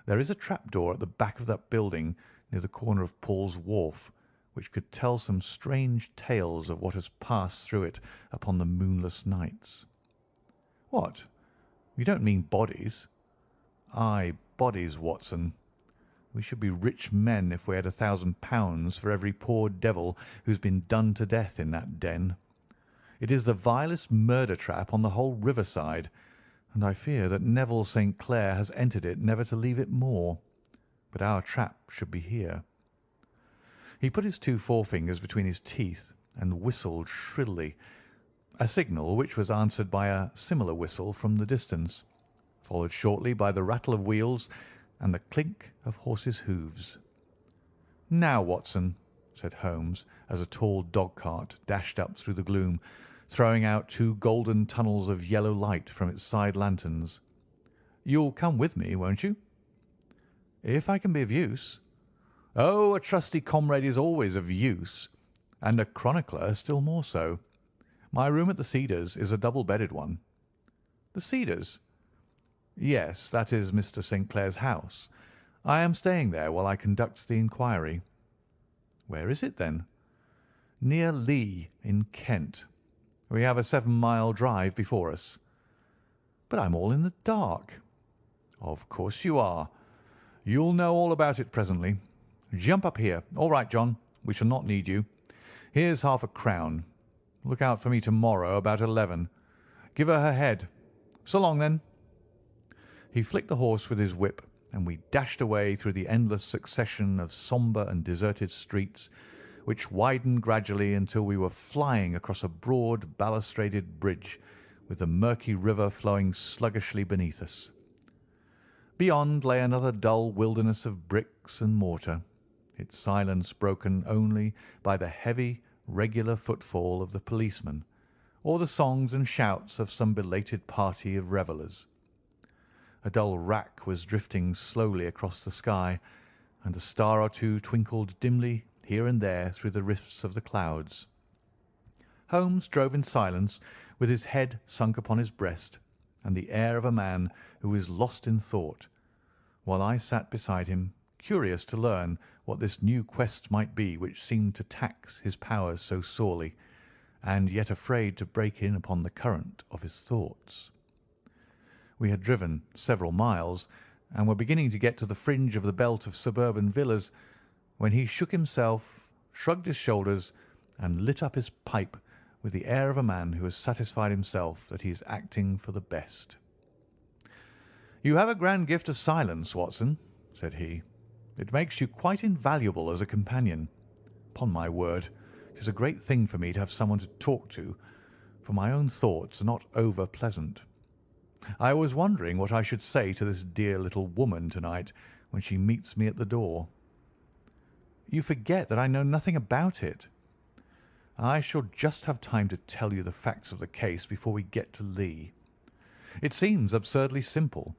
There is a trapdoor at the back of that building near the corner of Paul's Wharf, which could tell some strange tales of what has passed through it upon the moonless nights." "What? You don't mean bodies?" "Aye, bodies, Watson. We should be rich men if we had £1,000 for every poor devil who's been done to death in that den. It is the vilest murder trap on the whole riverside, and I fear that Neville St. Clair has entered it never to leave it more. But our trap should be here." He put his 2 forefingers between his teeth and whistled shrilly, a signal which was answered by a similar whistle from the distance, followed shortly by the rattle of wheels and the clink of horses' hoofs. "Now, Watson," said Holmes, as a tall dog-cart dashed up through the gloom, throwing out 2 golden tunnels of yellow light from its side lanterns. "You'll come with me, won't you?" "If I can be of use." Oh, a trusty comrade is always of use, and a chronicler still more so. My room at the Cedars is a double-bedded one." "The Cedars?" "Yes, that is Mr. St. Clair's house. I am staying there while I conduct the inquiry." "Where is it, then?" "Near Lee, in Kent. We have a 7-mile drive before us." "But I'm all in the dark." "Of course you are. You'll know all about it presently. Jump up here. All right, John, we shall not need you. Here's £half-a-crown. Look out for me to-morrow about 11. Give her her head. So long, then." He flicked the horse with his whip, and we dashed away through the endless succession of sombre and deserted streets, which widened gradually until we were flying across a broad balustraded bridge, with the murky river flowing sluggishly beneath us. Beyond lay another dull wilderness of bricks and mortar, its silence broken only by the heavy, regular footfall of the policeman, or the songs and shouts of some belated party of revellers. A dull wrack was drifting slowly across the sky, and a star or two twinkled dimly here and there through the rifts of the clouds. Holmes drove in silence, with his head sunk upon his breast, and the air of a man who is lost in thought, while I sat beside him, curious to learn what this new quest might be which seemed to tax his powers so sorely, and yet afraid to break in upon the current of his thoughts. We had driven several miles, and were beginning to get to the fringe of the belt of suburban villas, when he shook himself, shrugged his shoulders, and lit up his pipe with the air of a man who has satisfied himself that he is acting for the best. "You have a grand gift of silence, Watson," said he. "It makes you quite invaluable as a companion. Upon my word, it is a great thing for me to have someone to talk to, for my own thoughts are not over pleasant. I was wondering what I should say to this dear little woman to-night when she meets me at the door." "You forget that I know nothing about it." "I shall just have time to tell you the facts of the case before we get to Lee. It seems absurdly simple,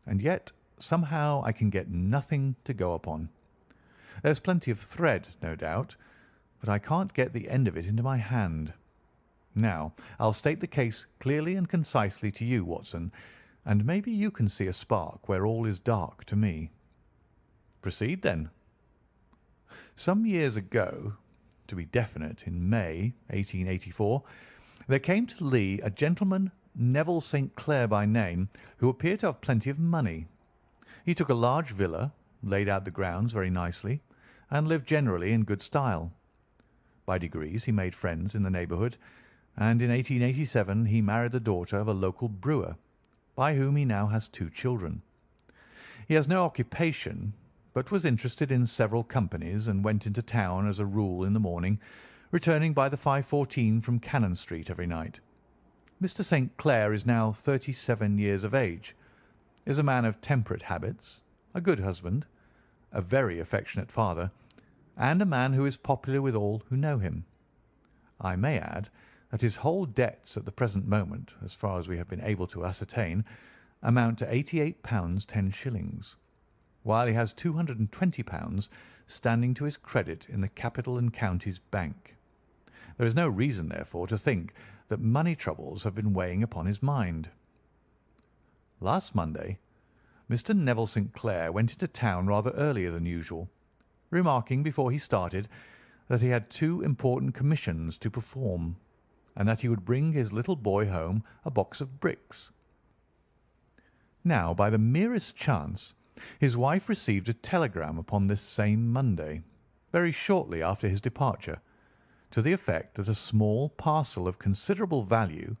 and yet somehow I can get nothing to go upon. There's plenty of thread, no doubt, but I can't get the end of it into my hand. Now, I'll state the case clearly and concisely to you, Watson, and maybe you can see a spark where all is dark to me." "Proceed, then." Some years ago, to be definite, in May, 1884, there came to Lee a gentleman, Neville St. Clair by name, who appeared to have plenty of money. He took a large villa, laid out the grounds very nicely, and lived generally in good style. By degrees he made friends in the neighbourhood, and in 1887 he married the daughter of a local brewer, by whom he now has 2 children. He has no occupation, but was interested in several companies, and went into town as a rule in the morning, returning by the 5:14 from Cannon Street every night. Mr. St. Clair is now 37 years of age, is a man of temperate habits, a good husband, a very affectionate father, and a man who is popular with all who know him. I may add that his whole debts at the present moment, as far as we have been able to ascertain, amount to £88 10s, while he has £220 standing to his credit in the Capital and Counties Bank. There is no reason, therefore, to think that money troubles have been weighing upon his mind. Last Monday, Mr. Neville St. Clair went into town rather earlier than usual, remarking before he started that he had 2 important commissions to perform, and that he would bring his little boy home a box of bricks. Now, by the merest chance, his wife received a telegram upon this same Monday, very shortly after his departure, to the effect that a small parcel of considerable value,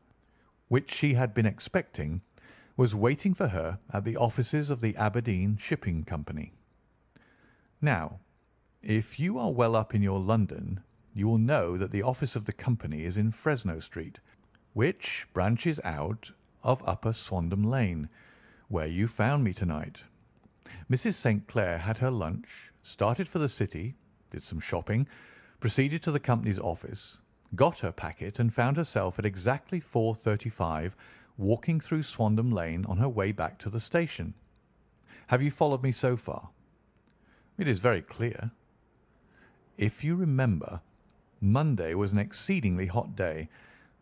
which she had been expecting, was waiting for her at the offices of the Aberdeen Shipping Company. Now, if you are well up in your London, you will know that the office of the company is in Fresno Street, which branches out of Upper Swandam Lane, where you found me tonight. Mrs. St. Clair had her lunch, started for the city, did some shopping, proceeded to the company's office, got her packet, and found herself at exactly 4:35 walking through Swandam Lane on her way back to the station. Have you followed me so far? It is very clear. If you remember, Monday was an exceedingly hot day,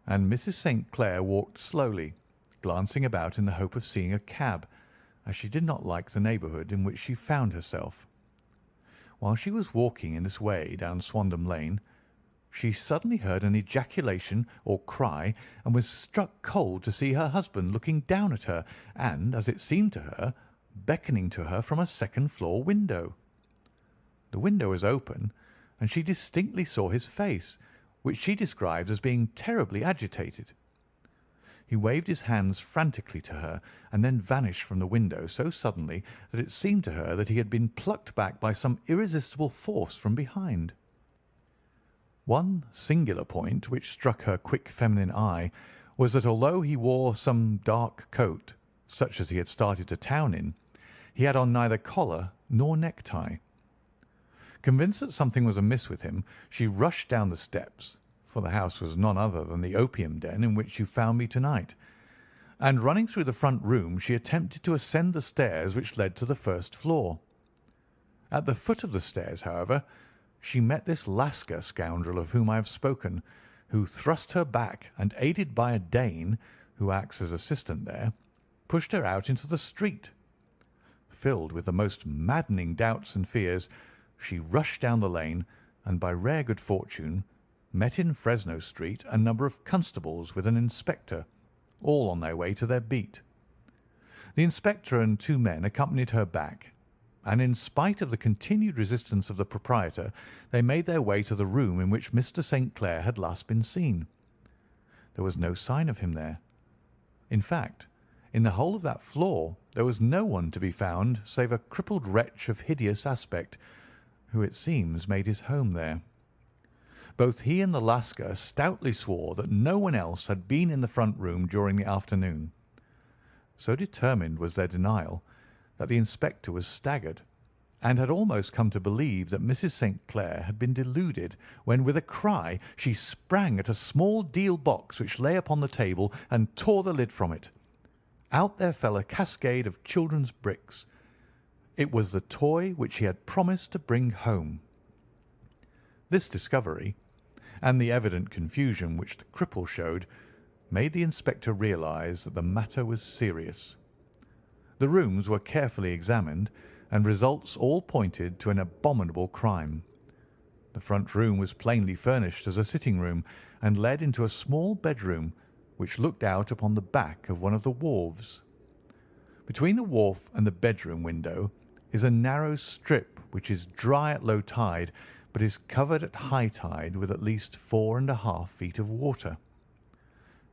and Mrs. St. Clair walked slowly, glancing about in the hope of seeing a cab, as she did not like the neighbourhood in which she found herself. While she was walking in this way down Swandam Lane, she suddenly heard an ejaculation or cry, and was struck cold to see her husband looking down at her and, as it seemed to her, beckoning to her from a second-floor window. The window was open, and she distinctly saw his face, which she described as being terribly agitated. He waved his hands frantically to her, and then vanished from the window so suddenly that it seemed to her that he had been plucked back by some irresistible force from behind. One singular point which struck her quick feminine eye was that although he wore some dark coat, such as he had started to town in, he had on neither collar nor necktie. Convinced that something was amiss with him, she rushed down the steps, for the house was none other than the opium den in which you found me tonight, and running through the front room, she attempted to ascend the stairs which led to the first floor. At the foot of the stairs, however, she met this Lascar scoundrel of whom I have spoken, who thrust her back and, aided by a Dane, who acts as assistant there, pushed her out into the street. Filled with the most maddening doubts and fears, she rushed down the lane, and by rare good fortune met in Fresno Street a number of constables with an inspector, all on their way to their beat. The inspector and two men accompanied her back, and in spite of the continued resistance of the proprietor, they made their way to the room in which Mr. St. Clair had last been seen. There was no sign of him there. In fact, in the whole of that floor there was no one to be found save a crippled wretch of hideous aspect, who it seems made his home there. Both he and the Lascar stoutly swore that no one else had been in the front room during the afternoon. So determined was their denial that the inspector was staggered, and had almost come to believe that Mrs. St. Clair had been deluded, when with a cry she sprang at a small deal box which lay upon the table and tore the lid from it. Out there fell a cascade of children's bricks. It was the toy which he had promised to bring home. This discovery, and the evident confusion which the cripple showed, made the inspector realize that the matter was serious. The rooms were carefully examined, and results all pointed to an abominable crime. The front room was plainly furnished as a sitting-room, and led into a small bedroom which looked out upon the back of one of the wharves. Between the wharf and the bedroom window is a narrow strip which is dry at low tide, but is covered at high tide with at least 4½ feet of water.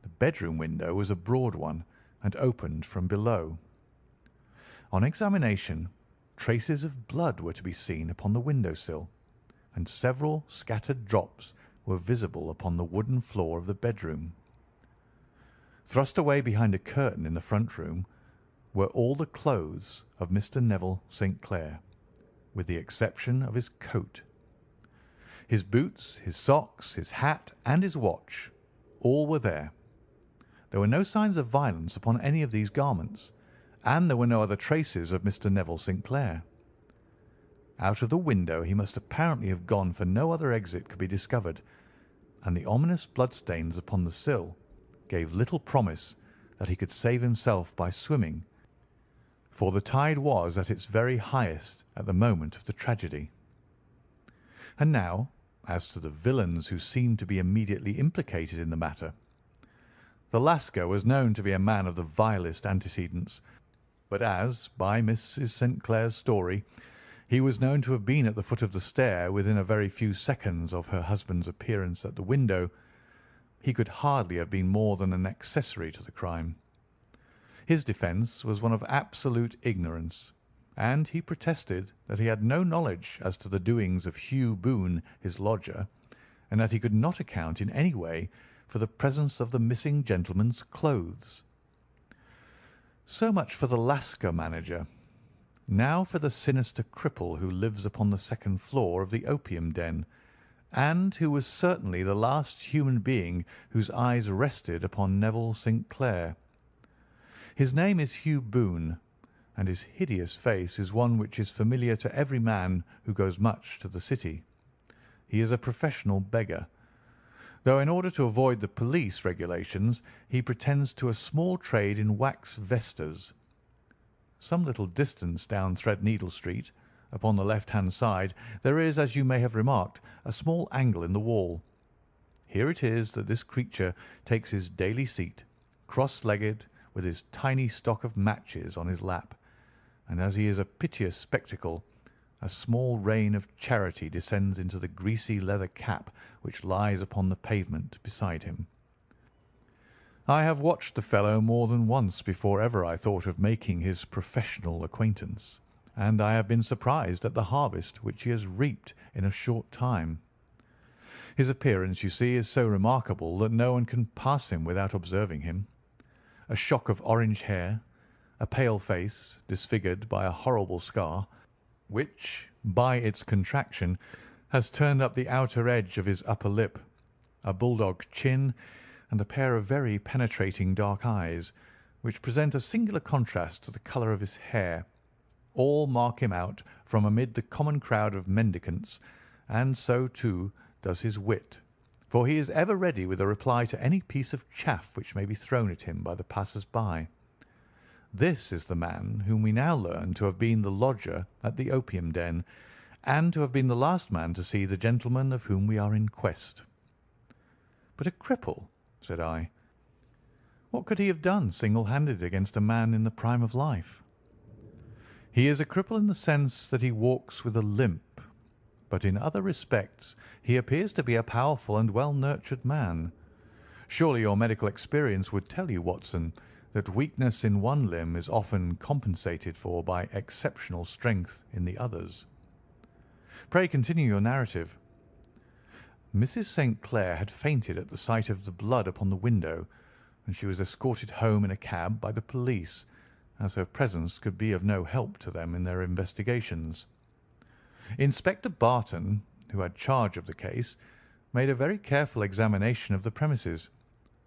The bedroom window was a broad one, and opened from below. On examination, traces of blood were to be seen upon the window-sill, and several scattered drops were visible upon the wooden floor of the bedroom. Thrust away behind a curtain in the front room were all the clothes of Mr. Neville St. Clair, with the exception of his coat. His boots, his socks, his hat, and his watch, all were there. There were no signs of violence upon any of these garments, and there were no other traces of Mr. Neville St. Clair. Out of the window he must apparently have gone, for no other exit could be discovered, and the ominous bloodstains upon the sill gave little promise that he could save himself by swimming, for the tide was at its very highest at the moment of the tragedy. And now, as to the villains who seemed to be immediately implicated in the matter. The Lascar was known to be a man of the vilest antecedents, but as, by Mrs. St. Clair's story, he was known to have been at the foot of the stair within a very few seconds of her husband's appearance at the window, he could hardly have been more than an accessory to the crime. His defence was one of absolute ignorance, and he protested that he had no knowledge as to the doings of Hugh Boone, his lodger, and that he could not account in any way for the presence of the missing gentleman's clothes. So much for the Lascar manager. Now for the sinister cripple who lives upon the second floor of the opium den, and who was certainly the last human being whose eyes rested upon Neville St. Clair. His name is Hugh Boone, and his hideous face is one which is familiar to every man who goes much to the city. He is a professional beggar, though in order to avoid the police regulations he pretends to a small trade in wax vestas. Some little distance down Threadneedle Street, upon the left-hand side, there is, as you may have remarked, a small angle in the wall. Here it is that this creature takes his daily seat, cross-legged, with his tiny stock of matches on his lap, and as he is a piteous spectacle, a small rain of charity descends into the greasy leather cap which lies upon the pavement beside him. I have watched the fellow more than once before ever I thought of making his professional acquaintance, and I have been surprised at the harvest which he has reaped in a short time. His appearance, you see, is so remarkable that no one can pass him without observing him. A shock of orange hair, a pale face disfigured by a horrible scar, which, by its contraction, has turned up the outer edge of his upper lip, a bulldog chin, and a pair of very penetrating dark eyes, which present a singular contrast to the colour of his hair, all mark him out from amid the common crowd of mendicants, and so, too, does his wit, for he is ever ready with a reply to any piece of chaff which may be thrown at him by the passers-by. This is the man whom we now learn to have been the lodger at the opium den, and to have been the last man to see the gentleman of whom we are in quest. But a cripple, said I. What could he have done single-handed against a man in the prime of life? He is a cripple in the sense that he walks with a limp, but in other respects he appears to be a powerful and well-nurtured man. Surely your medical experience would tell you, Watson, that weakness in one limb is often compensated for by exceptional strength in the others. Pray continue your narrative. Mrs. St. Clair had fainted at the sight of the blood upon the window, and she was escorted home in a cab by the police, as her presence could be of no help to them in their investigations. Inspector Barton, who had charge of the case, made a very careful examination of the premises,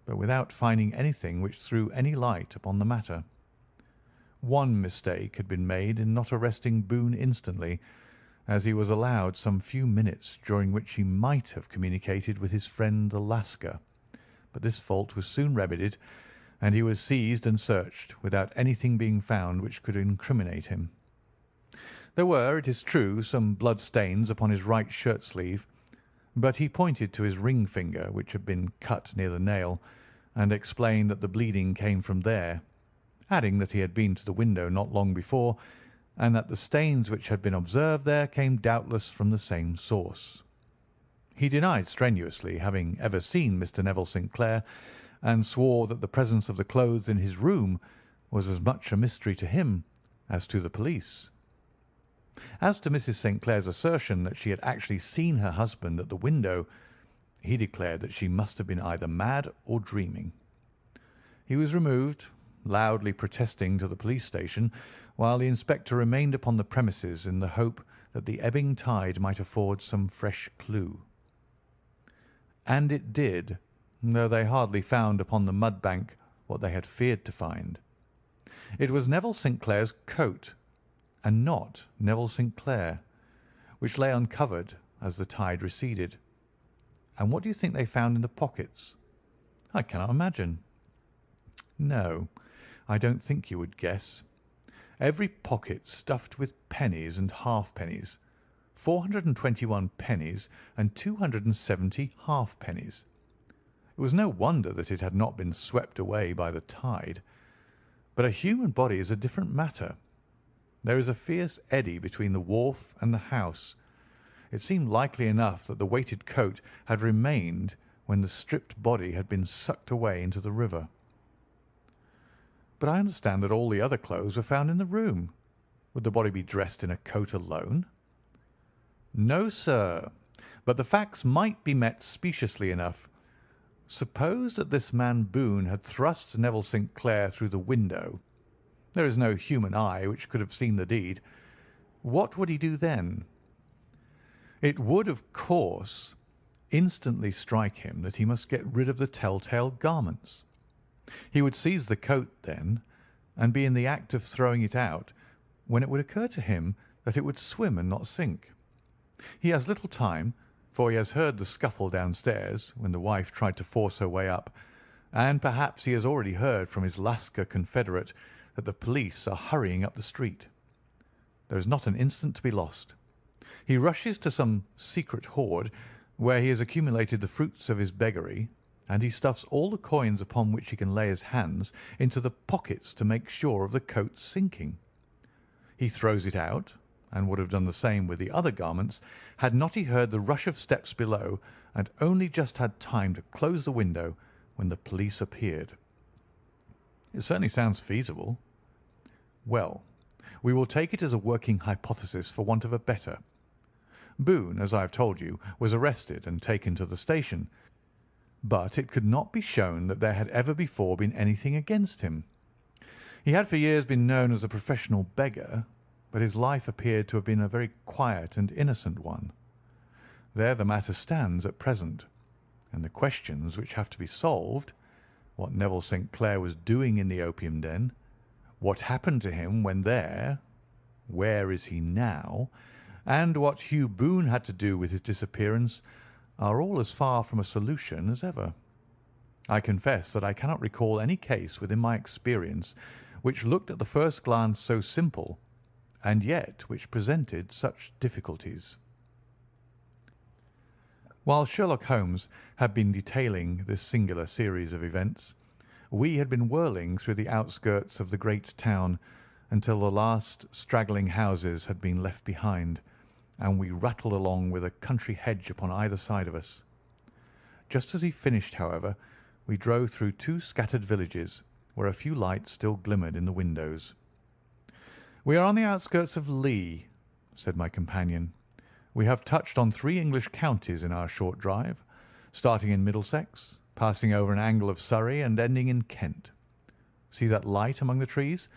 but without finding anything which threw any light upon the matter. One mistake had been made in not arresting Boone instantly, as he was allowed some few minutes during which he might have communicated with his friend the Lascar, but this fault was soon remedied, and he was seized and searched without anything being found which could incriminate him. There were, it is true, some blood stains upon his right shirt sleeve, but he pointed to his ring finger, which had been cut near the nail, and explained that the bleeding came from there, adding that he had been to the window not long before, and that the stains which had been observed there came doubtless from the same source. He denied strenuously having ever seen Mr. Neville St. Clair, and swore that the presence of the clothes in his room was as much a mystery to him as to the police. As to Mrs. St. Clair's assertion that she had actually seen her husband at the window, he declared that she must have been either mad or dreaming. He was removed, loudly protesting, to the police station, while the inspector remained upon the premises in the hope that the ebbing tide might afford some fresh clue. And it did, though they hardly found upon the mud bank what they had feared to find. It was Neville St. Clair's coat, and not Neville St. Clair, which lay uncovered as the tide receded. And what do you think they found in the pockets? I cannot imagine. No, I don't think you would guess. Every pocket stuffed with pennies and halfpennies, 421 pennies and 270 halfpennies. It was no wonder that it had not been swept away by the tide. But a human body is a different matter. There is a fierce eddy between the wharf and the house. It seemed likely enough that the weighted coat had remained when the stripped body had been sucked away into the river. But I understand that all the other clothes were found in the room. Would the body be dressed in a coat alone? No, sir, but the facts might be met speciously enough. Suppose that this man Boone had thrust Neville St. Clair through the window. There is no human eye which could have seen the deed. What would he do then? It would, of course, instantly strike him that he must get rid of the tell-tale garments. He would seize the coat then, and be in the act of throwing it out, when it would occur to him that it would swim and not sink. He has little time, for he has heard the scuffle downstairs when the wife tried to force her way up, and perhaps he has already heard from his Lascar confederate that the police are hurrying up the street. There is not an instant to be lost. He rushes to some secret hoard where he has accumulated the fruits of his beggary, and he stuffs all the coins upon which he can lay his hands into the pockets to make sure of the coat's sinking. He throws it out, and would have done the same with the other garments had not he heard the rush of steps below and only just had time to close the window when the police appeared. It certainly sounds feasible. Well, we will take it as a working hypothesis for want of a better. Boone, as I have told you, was arrested and taken to the station, but it could not be shown that there had ever before been anything against him. He had for years been known as a professional beggar, but his life appeared to have been a very quiet and innocent one. There the matter stands at present, and the questions which have to be solved, what Neville St. Clair was doing in the opium den, what happened to him when there, where is he now, and what Hugh Boone had to do with his disappearance, are all as far from a solution as ever. I confess that I cannot recall any case within my experience which looked at the first glance so simple, and yet which presented such difficulties. While Sherlock Holmes had been detailing this singular series of events, we had been whirling through the outskirts of the great town until the last straggling houses had been left behind, and we rattled along with a country hedge upon either side of us. Just as he finished, however, we drove through two scattered villages, where a few lights still glimmered in the windows. "We are on the outskirts of Lee," said my companion. "We have touched on 3 English counties in our short drive, starting in Middlesex, passing over an angle of Surrey, and ending in Kent. See that light among the trees?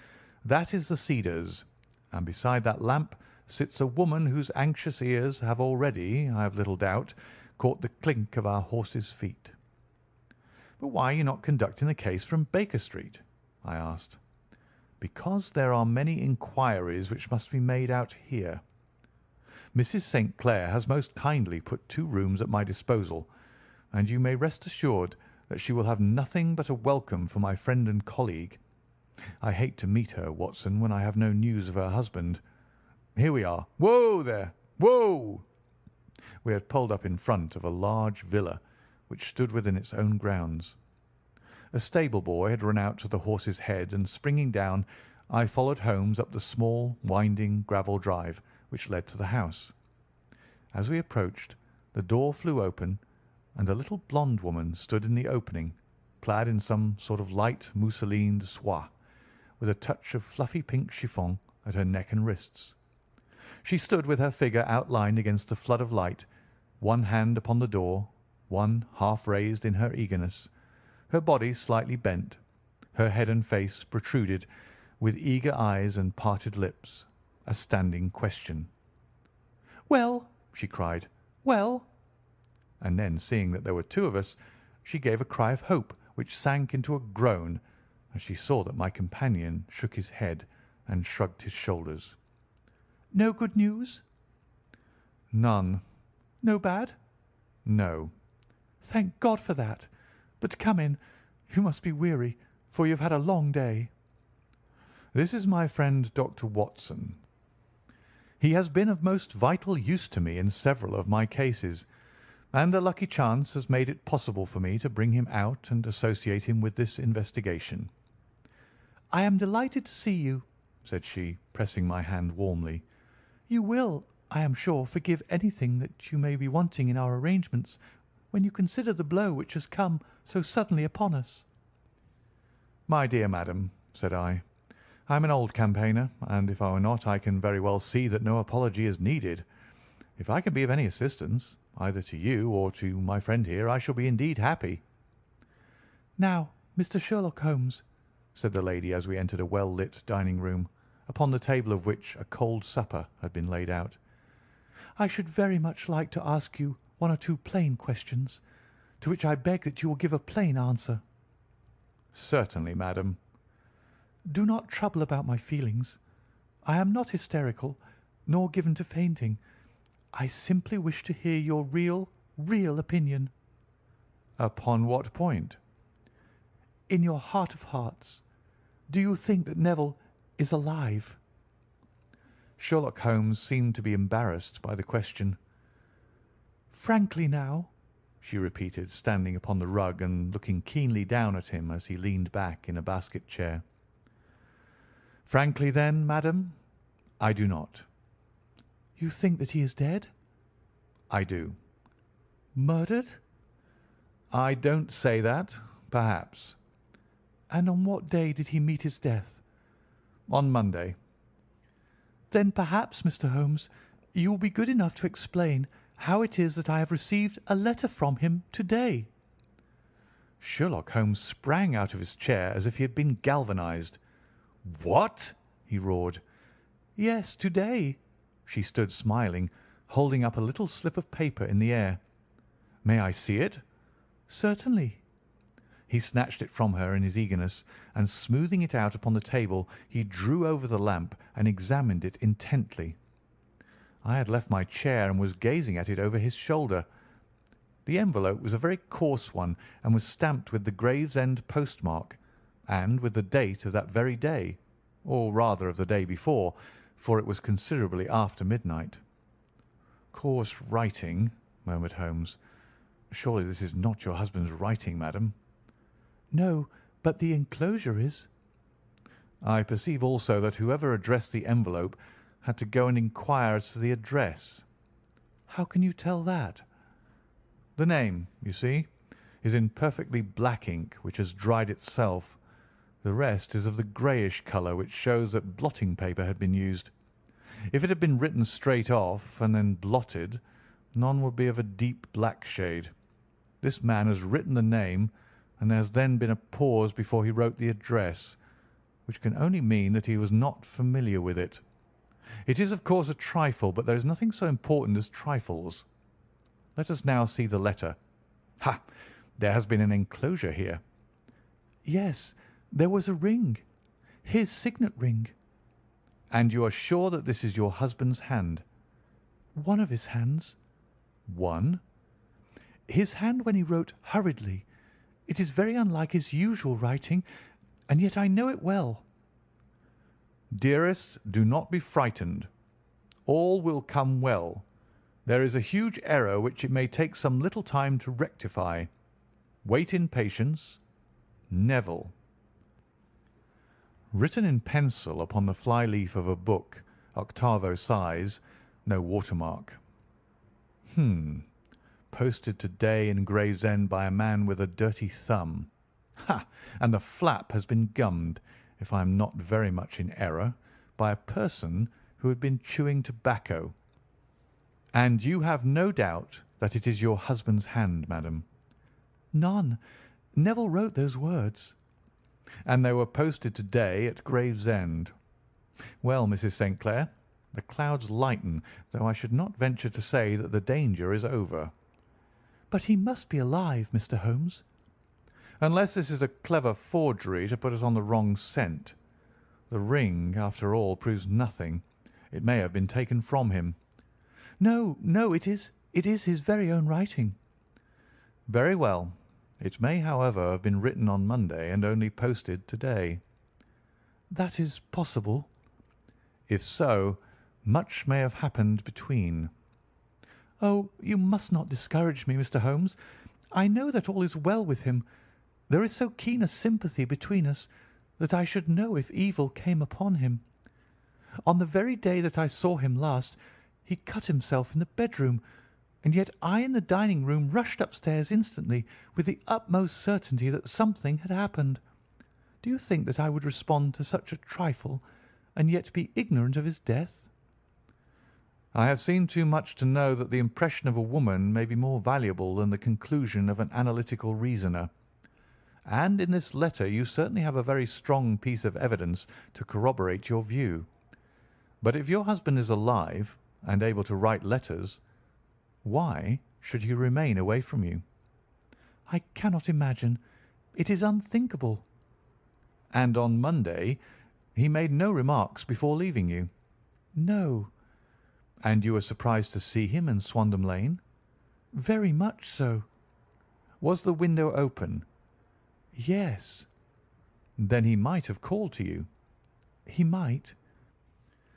That is the Cedars, and beside that lamp sits a woman whose anxious ears have already, I have little doubt, caught the clink of our horses' feet." "But why are you not conducting the case from Baker Street?" I asked. "Because there are many inquiries which must be made out here. Mrs. St. Clair has most kindly put 2 rooms at my disposal, and you may rest assured that she will have nothing but a welcome for my friend and colleague. I hate to meet her, Watson, when I have no news of her husband. Here we are. Whoa there! Whoa!" We had pulled up in front of a large villa which stood within its own grounds. A stable boy had run out to the horse's head, and springing down, I followed Holmes up the small, winding gravel drive which led to the house. As we approached, the door flew open, and a little blonde woman stood in the opening, clad in some sort of light mousseline de soie, with a touch of fluffy pink chiffon at her neck and wrists. She stood with her figure outlined against the flood of light, one hand upon the door, one half raised in her eagerness, her body slightly bent, her head and face protruded, with eager eyes and parted lips, a standing question. "Well," she cried, "well?" And then, seeing that there were 2 of us, she gave a cry of hope which sank into a groan as she saw that my companion shook his head and shrugged his shoulders. "No good news?" "None." "No bad?" "No." "Thank God for that. But come in. You must be weary, for you have had a long day." "This is my friend Dr. Watson. He has been of most vital use to me in several of my cases, and a lucky chance has made it possible for me to bring him out and associate him with this investigation." "I am delighted to see you," said she, pressing my hand warmly. "You will, I am sure, forgive anything that you may be wanting in our arrangements when you consider the blow which has come so suddenly upon us." "My dear madam," said I am an old campaigner, and if I were not, I can very well see that no apology is needed. If I can be of any assistance, either to you or to my friend here, I shall be indeed happy." "Now, Mr. Sherlock Holmes," said the lady as we entered a well-lit dining-room, upon the table of which a cold supper had been laid out, "I should very much like to ask you 1 or 2 plain questions, to which I beg that you will give a plain answer." "Certainly, madam." Do not trouble about my feelings. I am not hysterical, nor given to fainting. I simply wish to hear your real opinion." "Upon what point?" "In your heart of hearts, do you think that Neville is alive?" Sherlock Holmes seemed to be embarrassed by the question. "Frankly now?" she repeated, standing upon the rug and looking keenly down at him as he leaned back in a basket chair. "Frankly, then, madam, I do not." "You think that he is dead?" "I do." "Murdered?" "I don't say that. Perhaps." "And on what day did he meet his death?" "On Monday." "Then perhaps, Mr. Holmes, you will be good enough to explain how it is that I have received a letter from him to-day." Sherlock Holmes sprang out of his chair as if he had been galvanized. "What?" he roared. "Yes, to-day." She stood smiling, holding up a little slip of paper in the air. "May I see it?" "Certainly." He snatched it from her in his eagerness, and smoothing it out upon the table, he drew over the lamp and examined it intently. I had left my chair and was gazing at it over his shoulder. The envelope was a very coarse one, and was stamped with the Gravesend postmark, and with the date of that very day, or rather of the day before, for it was considerably after midnight. "Coarse writing," murmured Holmes. "Surely this is not your husband's writing, madam?" "No, but the enclosure is." "I perceive also that whoever addressed the envelope had to go and inquire as to the address." "How can you tell that?" "The name, you see, is in perfectly black ink, which has dried itself. The rest is of the greyish colour, which shows that blotting paper had been used. If it had been written straight off and then blotted, none would be of a deep black shade. This man has written the name, and there has then been a pause before he wrote the address, which can only mean that he was not familiar with it. It is, of course, a trifle, but there is nothing so important as trifles. Let us now see the letter. Ha! There has been an enclosure here." "Yes, there was a ring. His signet ring." "And you are sure that this is your husband's hand?" "One of his hands." "One?" "His hand when he wrote hurriedly. It is very unlike his usual writing, and yet I know it well." "Dearest, do not be frightened. All will come well. There is a huge error which it may take some little time to rectify. Wait in patience. Neville." Written in pencil upon the fly-leaf of a book, octavo size, no watermark. Posted to-day in Gravesend by a man with a dirty thumb. Ha! And the flap has been gummed, if I am not very much in error, by a person who had been chewing tobacco. "And you have no doubt that it is your husband's hand, madam?" "None. Neville wrote those words." "And they were posted to-day at Gravesend. Well, Mrs. St. Clair, the clouds lighten, though I should not venture to say that the danger is over." "But he must be alive, Mr. Holmes." "Unless this is a clever forgery to put us on the wrong scent. The ring, after all, proves nothing. It may have been taken from him." "No, no, it is his very own writing." "Very well. It may, however, have been written on Monday and only posted to-day." "That is possible." "If so, much may have happened between." "Oh, you must not discourage me, Mr. Holmes. I know that all is well with him. There is so keen a sympathy between us that I should know if evil came upon him. On the very day that I saw him last, he cut himself in the bedroom, and yet I in the dining room rushed upstairs instantly with the utmost certainty that something had happened. Do you think that I would respond to such a trifle and yet be ignorant of his death?" "I have seen too much to know that the impression of a woman may be more valuable than the conclusion of an analytical reasoner. And in this letter you certainly have a very strong piece of evidence to corroborate your view. But if your husband is alive and able to write letters, why should he remain away from you?" "I cannot imagine. It is unthinkable." "And on Monday, He made no remarks before leaving you?" "No." "And you were surprised to see him in Swandam Lane?" "Very much so." "Was the window open?" "Yes." "Then he might have called to you?" "He might."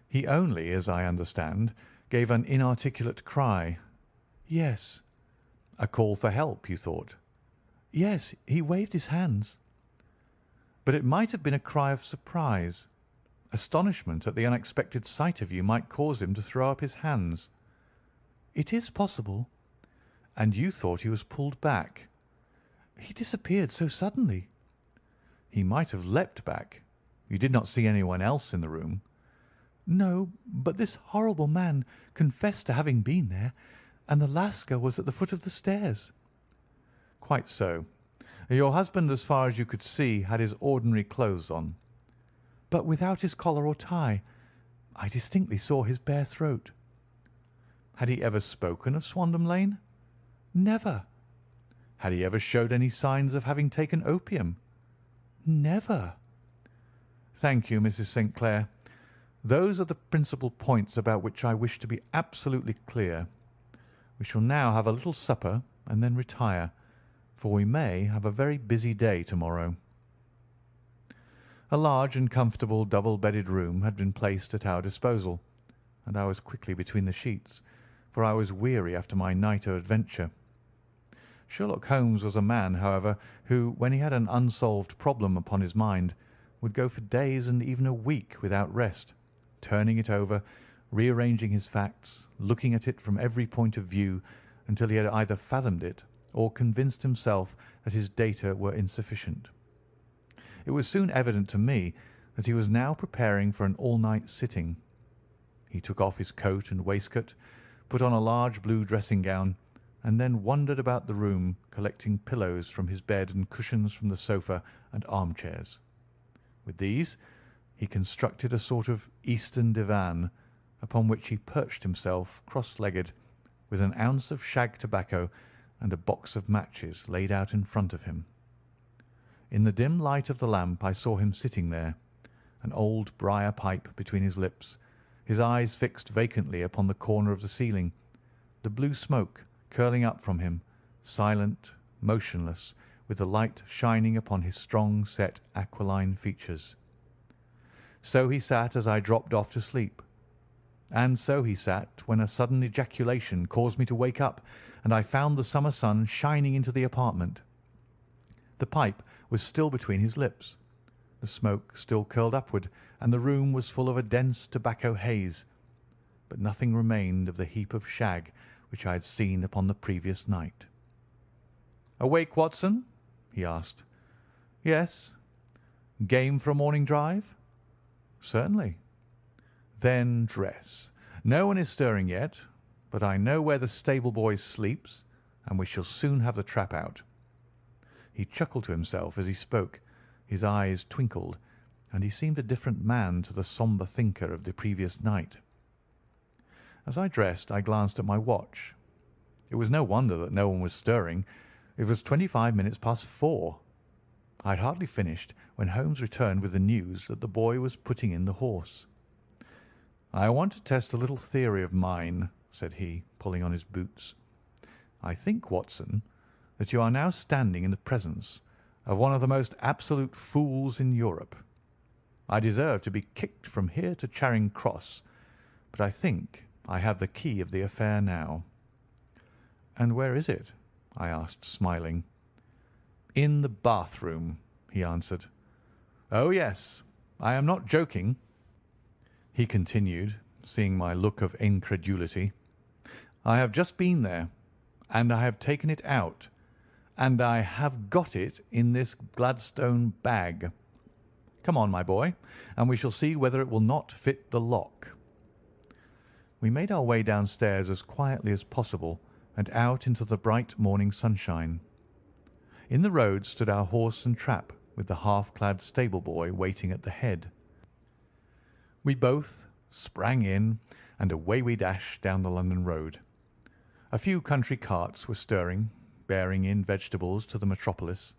"He only, as I understand, gave an inarticulate cry." "Yes." "A call for help, you thought?" "Yes, he waved his hands." "But it might have been a cry of surprise. Astonishment at the unexpected sight of you might cause him to throw up his hands." "It is possible." "And you thought he was pulled back?" "He disappeared so suddenly." "He might have leapt back. You did not see anyone else in the room?" "No, but this horrible man confessed to having been there, and the Lascar was at the foot of the stairs." "Quite so. Your husband, as far as you could see, had his ordinary clothes on?" "But without his collar or tie. I distinctly saw his bare throat." "Had he ever spoken of Swandam Lane?" "Never." "Had he ever showed any signs of having taken opium?" "Never." "Thank you, Mrs. St. Clair. Those are the principal points about which I wish to be absolutely clear. We shall now have a little supper and then retire, for we may have a very busy day to-morrow." A large and comfortable double-bedded room had been placed at our disposal, and I was quickly between the sheets, for I was weary after my night of adventure. Sherlock Holmes was a man, however, who, when he had an unsolved problem upon his mind, would go for days and even a week without rest, turning it over, rearranging his facts, looking at it from every point of view until he had either fathomed it or convinced himself that his data were insufficient. It was soon evident to me that he was now preparing for an all-night sitting. He took off his coat and waistcoat, put on a large blue dressing-gown, and then wandered about the room, collecting pillows from his bed and cushions from the sofa and armchairs. With these he constructed a sort of Eastern divan, upon which he perched himself cross-legged, with an ounce of shag tobacco and a box of matches laid out in front of him. In the dim light of the lamp I saw him sitting there, an old briar pipe between his lips, his eyes fixed vacantly upon the corner of the ceiling, the blue smoke curling up from him, silent, motionless, with the light shining upon his strong-set aquiline features. So he sat as I dropped off to sleep, and so he sat when a sudden ejaculation caused me to wake up, and I found the summer sun shining into the apartment. The pipe was still between his lips, the smoke still curled upward, and the room was full of a dense tobacco haze, but nothing remained of the heap of shag which I had seen upon the previous night. "Awake, Watson?" he asked. "Yes." "Game for a morning drive?" "Certainly." "Then dress. No one is stirring yet, but I know where the stable boy sleeps, and we shall soon have the trap out." He chuckled to himself as he spoke, his eyes twinkled, and he seemed a different man to the sombre thinker of the previous night. As I dressed I glanced at my watch. It was no wonder that no one was stirring. It was 25 minutes past 4. I had hardly finished when Holmes returned with the news that the boy was putting in the horse. "I want to test a little theory of mine," said he, pulling on his boots. "I think, Watson, that you are now standing in the presence of one of the most absolute fools in Europe. I deserve to be kicked from here to Charing Cross, but I think I have the key of the affair now." "And where is it?" I asked, smiling. "In the bathroom," he answered. "Oh, yes, I am not joking," he continued, seeing my look of incredulity. "I have just been there, and I have taken it out, and I have got it in this Gladstone bag. Come on, my boy, and we shall see whether it will not fit the lock." We made our way downstairs as quietly as possible and out into the bright morning sunshine. In the road stood our horse and trap, with the half-clad stable boy waiting at the head. We both sprang in, and away we dashed down the London road. A few country carts were stirring, bearing in vegetables to the metropolis.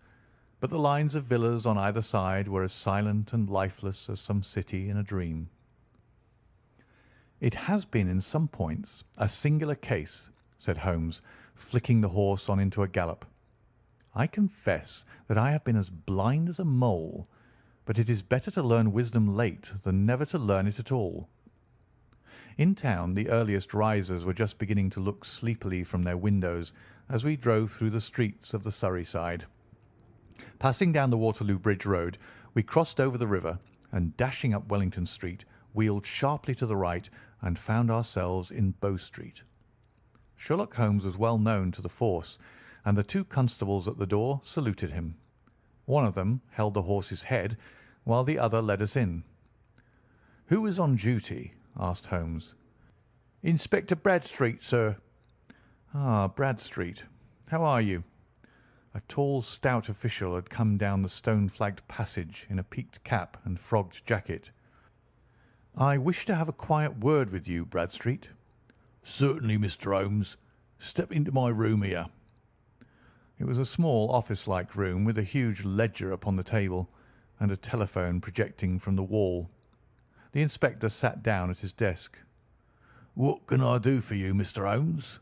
but the lines of villas on either side were as silent and lifeless as some city in a dream. "It has been in some points a singular case," said Holmes, flicking the horse on into a gallop. "I confess that I have been as blind as a mole, but it is better to learn wisdom late than never to learn it at all." In town the earliest risers were just beginning to look sleepily from their windows as we drove through the streets of the Surrey side. Passing down the Waterloo Bridge Road, we crossed over the river, and dashing up Wellington Street, wheeled sharply to the right and found ourselves in Bow Street. Sherlock Holmes was well known to the force, and the two constables at the door saluted him. One of them held the horse's head, while the other led us in. "Who is on duty?" asked Holmes. "Inspector Bradstreet, sir." "Ah, Bradstreet. How are you?" A tall, stout official had come down the stone-flagged passage in a peaked cap and frogged jacket. "I wish to have a quiet word with you, Bradstreet." "Certainly, Mr. Holmes. Step into my room here." It was a small office-like room with a huge ledger upon the table and a telephone projecting from the wall. The inspector sat down at his desk. "What can I do for you, Mr. Holmes?"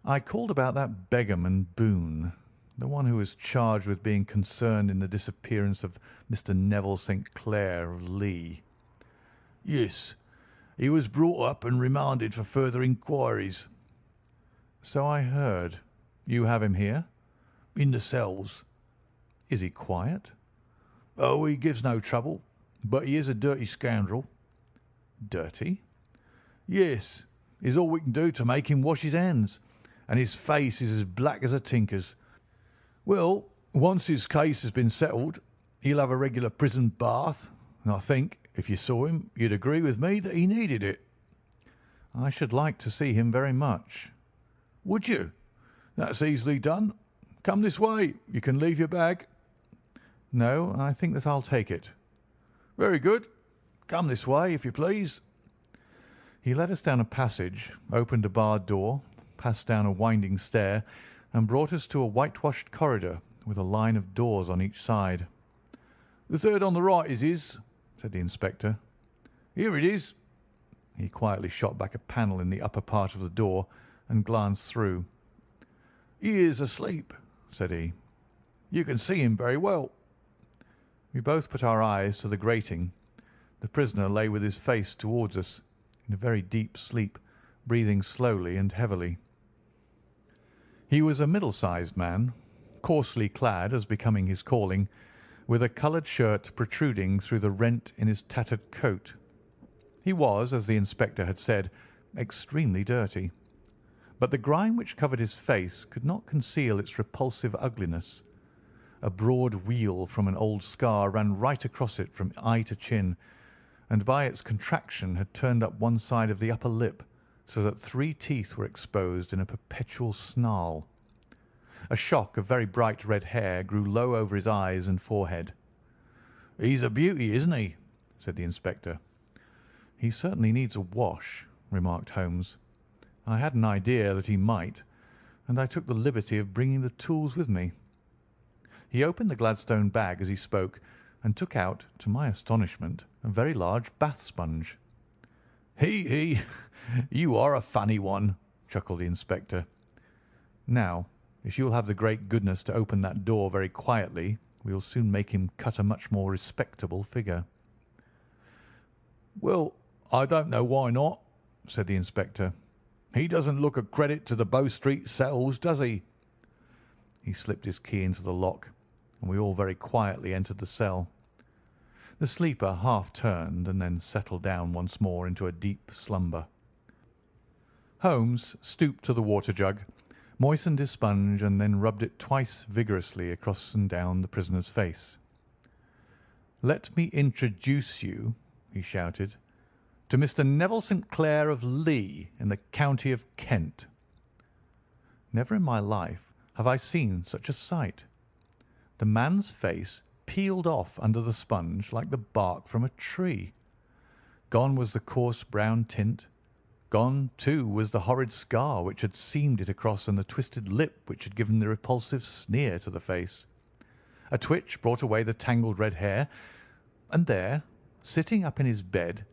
"I called about that beggarman Boone, the one who was charged with being concerned in the disappearance of Mr. Neville St. Clair of Lee." "Yes, he was brought up and remanded for further inquiries." "So I heard. You have him here?" "In the cells." "Is he quiet?" "Oh, he gives no trouble, but he is a dirty scoundrel." "Dirty?" "Yes, it's all we can do to make him wash his hands, and his face is as black as a tinker's. Well, once his case has been settled, he'll have a regular prison bath, and I think, if you saw him, you'd agree with me that he needed it." "I should like to see him very much." "Would you? That's easily done. Come this way. You can leave your bag." "No, I think that I'll take it." "Very good. Come this way, if you please." He led us down a passage, opened a barred door, passed down a winding stair, and brought us to a whitewashed corridor with a line of doors on each side. "The third on the right is his," said the inspector. "Here it is." He quietly shot back a panel in the upper part of the door and glanced through. "He is asleep," said he. "You can see him very well." We both put our eyes to the grating. The prisoner lay with his face towards us, in a very deep sleep, breathing slowly and heavily. He was a middle-sized man, coarsely clad as becoming his calling, with a coloured shirt protruding through the rent in his tattered coat. He was, as the inspector had said, extremely dirty, but the grime which covered his face could not conceal its repulsive ugliness. A broad wheal from an old scar ran right across it from eye to chin, and by its contraction had turned up one side of the upper lip, so that 3 teeth were exposed in a perpetual snarl. A shock of very bright red hair grew low over his eyes and forehead. "He's a beauty, isn't he?" said the inspector. "He certainly needs a wash," remarked Holmes. "I had an idea that he might, and I took the liberty of bringing the tools with me." He opened the Gladstone bag as he spoke, and took out, to my astonishment, a very large bath sponge. He! You are a funny one," chuckled the inspector. "Now, if you'll have the great goodness to open that door very quietly, we'll soon make him cut a much more respectable figure." "Well, I don't know why not," said the inspector. "He doesn't look a credit to the Bow Street cells, does he?" He slipped his key into the lock, and we all very quietly entered the cell. The sleeper half turned and then settled down once more into a deep slumber. Holmes stooped to the water jug, moistened his sponge, and then rubbed it twice vigorously across and down the prisoner's face. "Let me introduce you," he shouted, "to Mr. Neville St. Clair of Lee in the county of Kent." Never in my life have I seen such a sight. The man's face peeled off under the sponge like the bark from a tree. Gone was the coarse brown tint. Gone, too, was the horrid scar which had seamed it across and the twisted lip which had given the repulsive sneer to the face. A twitch brought away the tangled red hair, and there, sitting up in his bed,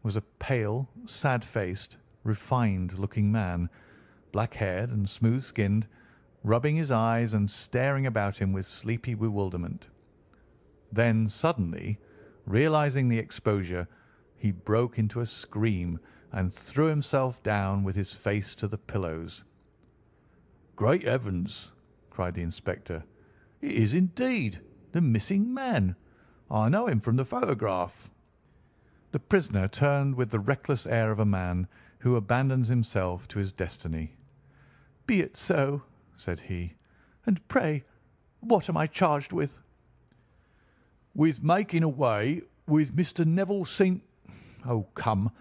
was a pale, sad-faced, refined-looking man, black-haired and smooth-skinned, rubbing his eyes and staring about him with sleepy bewilderment. Then suddenly, realizing the exposure, he broke into a scream and threw himself down with his face to the pillows. "Great heavens!" cried the inspector. "It is indeed the missing man. I know him from the photograph." The prisoner turned with the reckless air of a man who abandons himself to his destiny. "Be it so," said he. "And pray, what am I charged with?" "With making away with Mr. Neville St. Oh, come,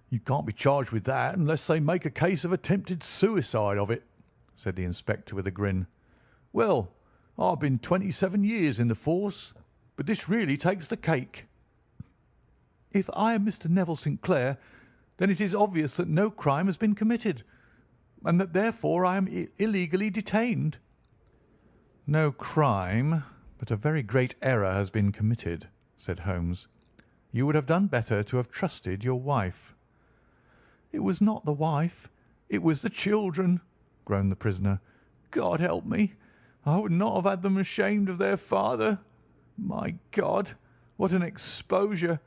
you can't be charged with that unless they make a case of attempted suicide of it," said the inspector with a grin. "Well, I've been 27 years in the force, but this really takes the cake." If I am Mr. Neville St. Clair, then it is obvious that no crime has been committed, and that therefore I am illegally detained." "No crime, but a very great error has been committed," said Holmes. "You would have done better to have trusted your wife." "It was not the wife, it was the children," groaned the prisoner. "God help me! I would not have had them ashamed of their father. My God, what an exposure!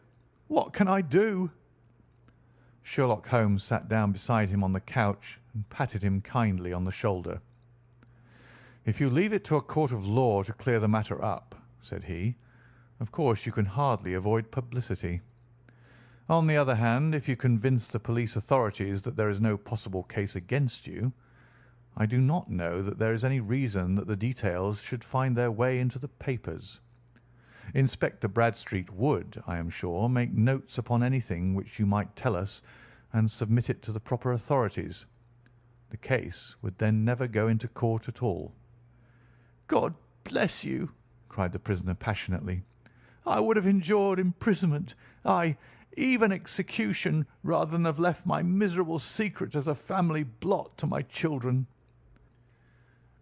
What can I do?" Sherlock Holmes sat down beside him on the couch and patted him kindly on the shoulder. "If you leave it to a court of law to clear the matter up," said he, "of course you can hardly avoid publicity. On the other hand, if you convince the police authorities that there is no possible case against you, I do not know that there is any reason that the details should find their way into the papers. Inspector Bradstreet would, I am sure, make notes upon anything which you might tell us and submit it to the proper authorities. The case would then never go into court at all." "God bless you!" cried the prisoner passionately. "I would have endured imprisonment, aye, even execution, rather than have left my miserable secret as a family blot to my children."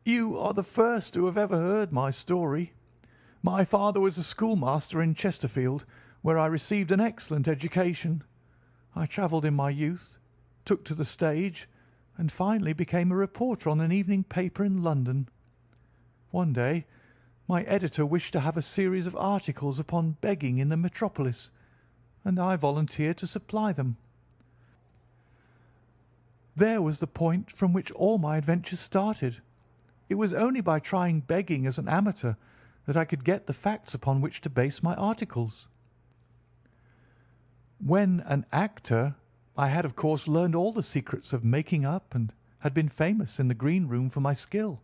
"You are the first who have ever heard my story. My father was a schoolmaster in Chesterfield, where I received an excellent education. I travelled in my youth, took to the stage, and finally became a reporter on an evening paper in London. One day my editor wished to have a series of articles upon begging in the metropolis, and I volunteered to supply them. There was the point from which all my adventures started. It was only by trying begging as an amateur that I could get the facts upon which to base my articles. When an actor, I had of course learned all the secrets of making up and had been famous in the green room for my skill.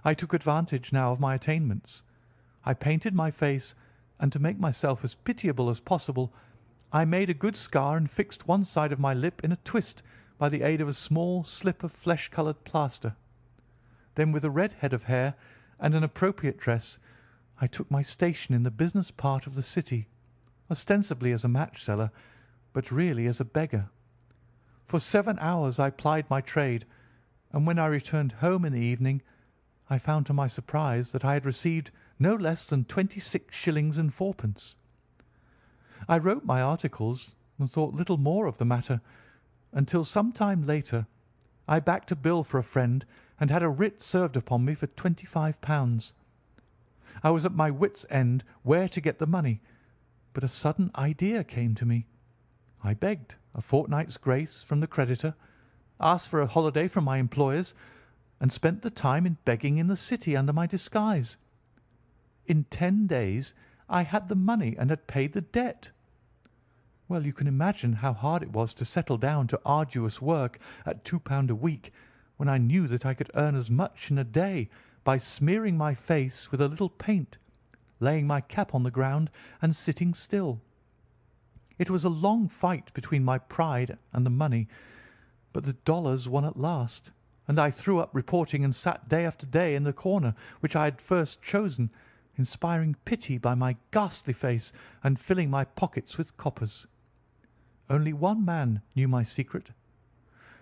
I took advantage now of my attainments. I painted my face, and to make myself as pitiable as possible, I made a good scar and fixed one side of my lip in a twist by the aid of a small slip of flesh-coloured plaster. Then with a red head of hair and an appropriate dress, I took my station in the business part of the city, ostensibly as a match seller, but really as a beggar. For 7 hours I plied my trade, and when I returned home in the evening, I found to my surprise that I had received no less than 26 shillings and fourpence. I wrote my articles and thought little more of the matter, until some time later I backed a bill for a friend and had a writ served upon me for £25. I was at my wits' end where to get the money, but a sudden idea came to me. I begged a fortnight's grace from the creditor, asked for a holiday from my employers, and spent the time in begging in the city under my disguise. In 10 days I had the money and had paid the debt. Well, you can imagine how hard it was to settle down to arduous work at £2 a week, when I knew that I could earn as much in a day by smearing my face with a little paint, laying my cap on the ground, and sitting still. It was a long fight between my pride and the money, but the dollars won at last, and I threw up reporting and sat day after day in the corner which I had first chosen, inspiring pity by my ghastly face and filling my pockets with coppers. Only one man knew my secret.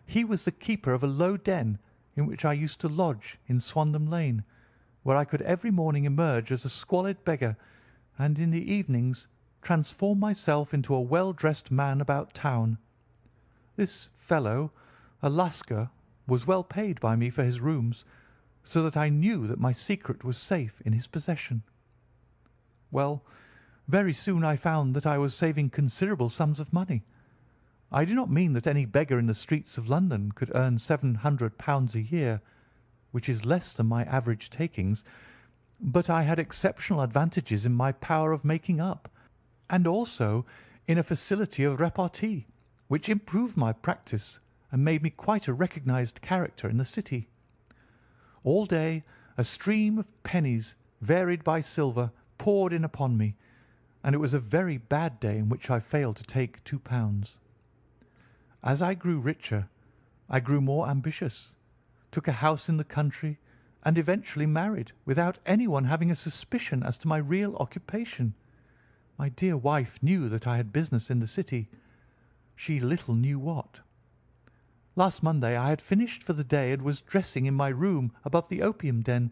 He was the keeper of a low den in which I used to lodge in Swandam Lane, where I could every morning emerge as a squalid beggar, and in the evenings transform myself into a well-dressed man about town. This fellow, a Lascar, was well paid by me for his rooms, so that I knew that my secret was safe in his possession. Well, very soon I found that I was saving considerable sums of money. I do not mean that any beggar in the streets of London could earn £700 a year, which is less than my average takings, but I had exceptional advantages in my power of making up, and also in a facility of repartee, which improved my practice and made me quite a recognised character in the city. All day a stream of pennies, varied by silver, poured in upon me, and it was a very bad day in which I failed to take £2. As I grew richer, I grew more ambitious, took a house in the country, and eventually married without anyone having a suspicion as to my real occupation. My dear wife knew that I had business in the city. She little knew what. Last Monday I had finished for the day and was dressing in my room above the opium den,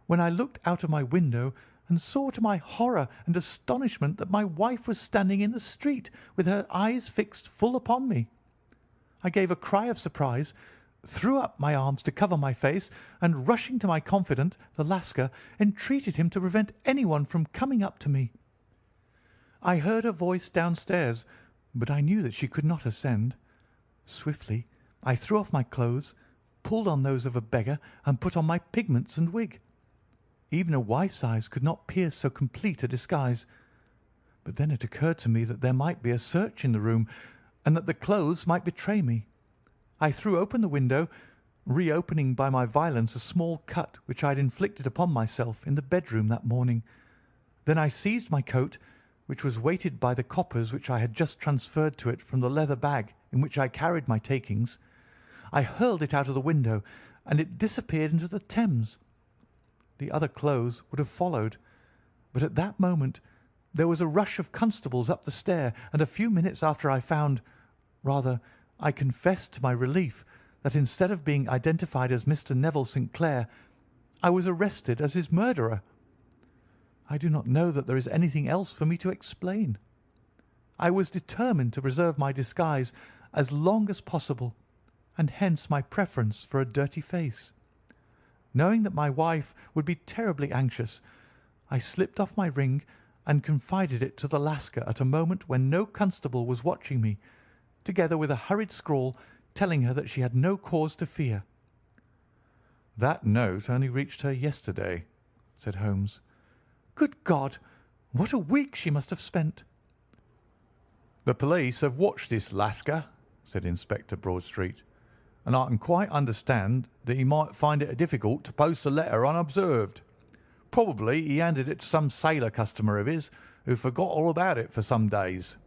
when I looked out of my window and saw to my horror and astonishment that my wife was standing in the street with her eyes fixed full upon me. I gave a cry of surprise, threw up my arms to cover my face, and rushing to my confidant, the Lascar, entreated him to prevent anyone from coming up to me. I heard her voice downstairs, but I knew that she could not ascend. Swiftly I threw off my clothes, pulled on those of a beggar, and put on my pigments and wig. Even a wife's eyes could not pierce so complete a disguise. But then it occurred to me that there might be a search in the room, and that the clothes might betray me. I threw open the window, reopening by my violence a small cut which I had inflicted upon myself in the bedroom that morning. Then I seized my coat, which was weighted by the coppers which I had just transferred to it from the leather bag in which I carried my takings. I hurled it out of the window, and it disappeared into the Thames. The other clothes would have followed, but at that moment there was a rush of constables up the stair, and a few minutes after I found, rather, I confessed to my relief, that instead of being identified as Mr. Neville St. Clair, I was arrested as his murderer. I do not know that there is anything else for me to explain. I was determined to preserve my disguise as long as possible, and hence my preference for a dirty face. Knowing that my wife would be terribly anxious, I slipped off my ring and confided it to the Lascar at a moment when no constable was watching me, together with a hurried scrawl telling her that she had no cause to fear. "That note only reached her yesterday," said Holmes. Good God! What a week she must have spent! "The police have watched this Lascar," said Inspector Broadstreet, "and I can quite understand that he might find it difficult to post a letter unobserved. Probably he handed it to some sailor customer of his who forgot all about it for some days."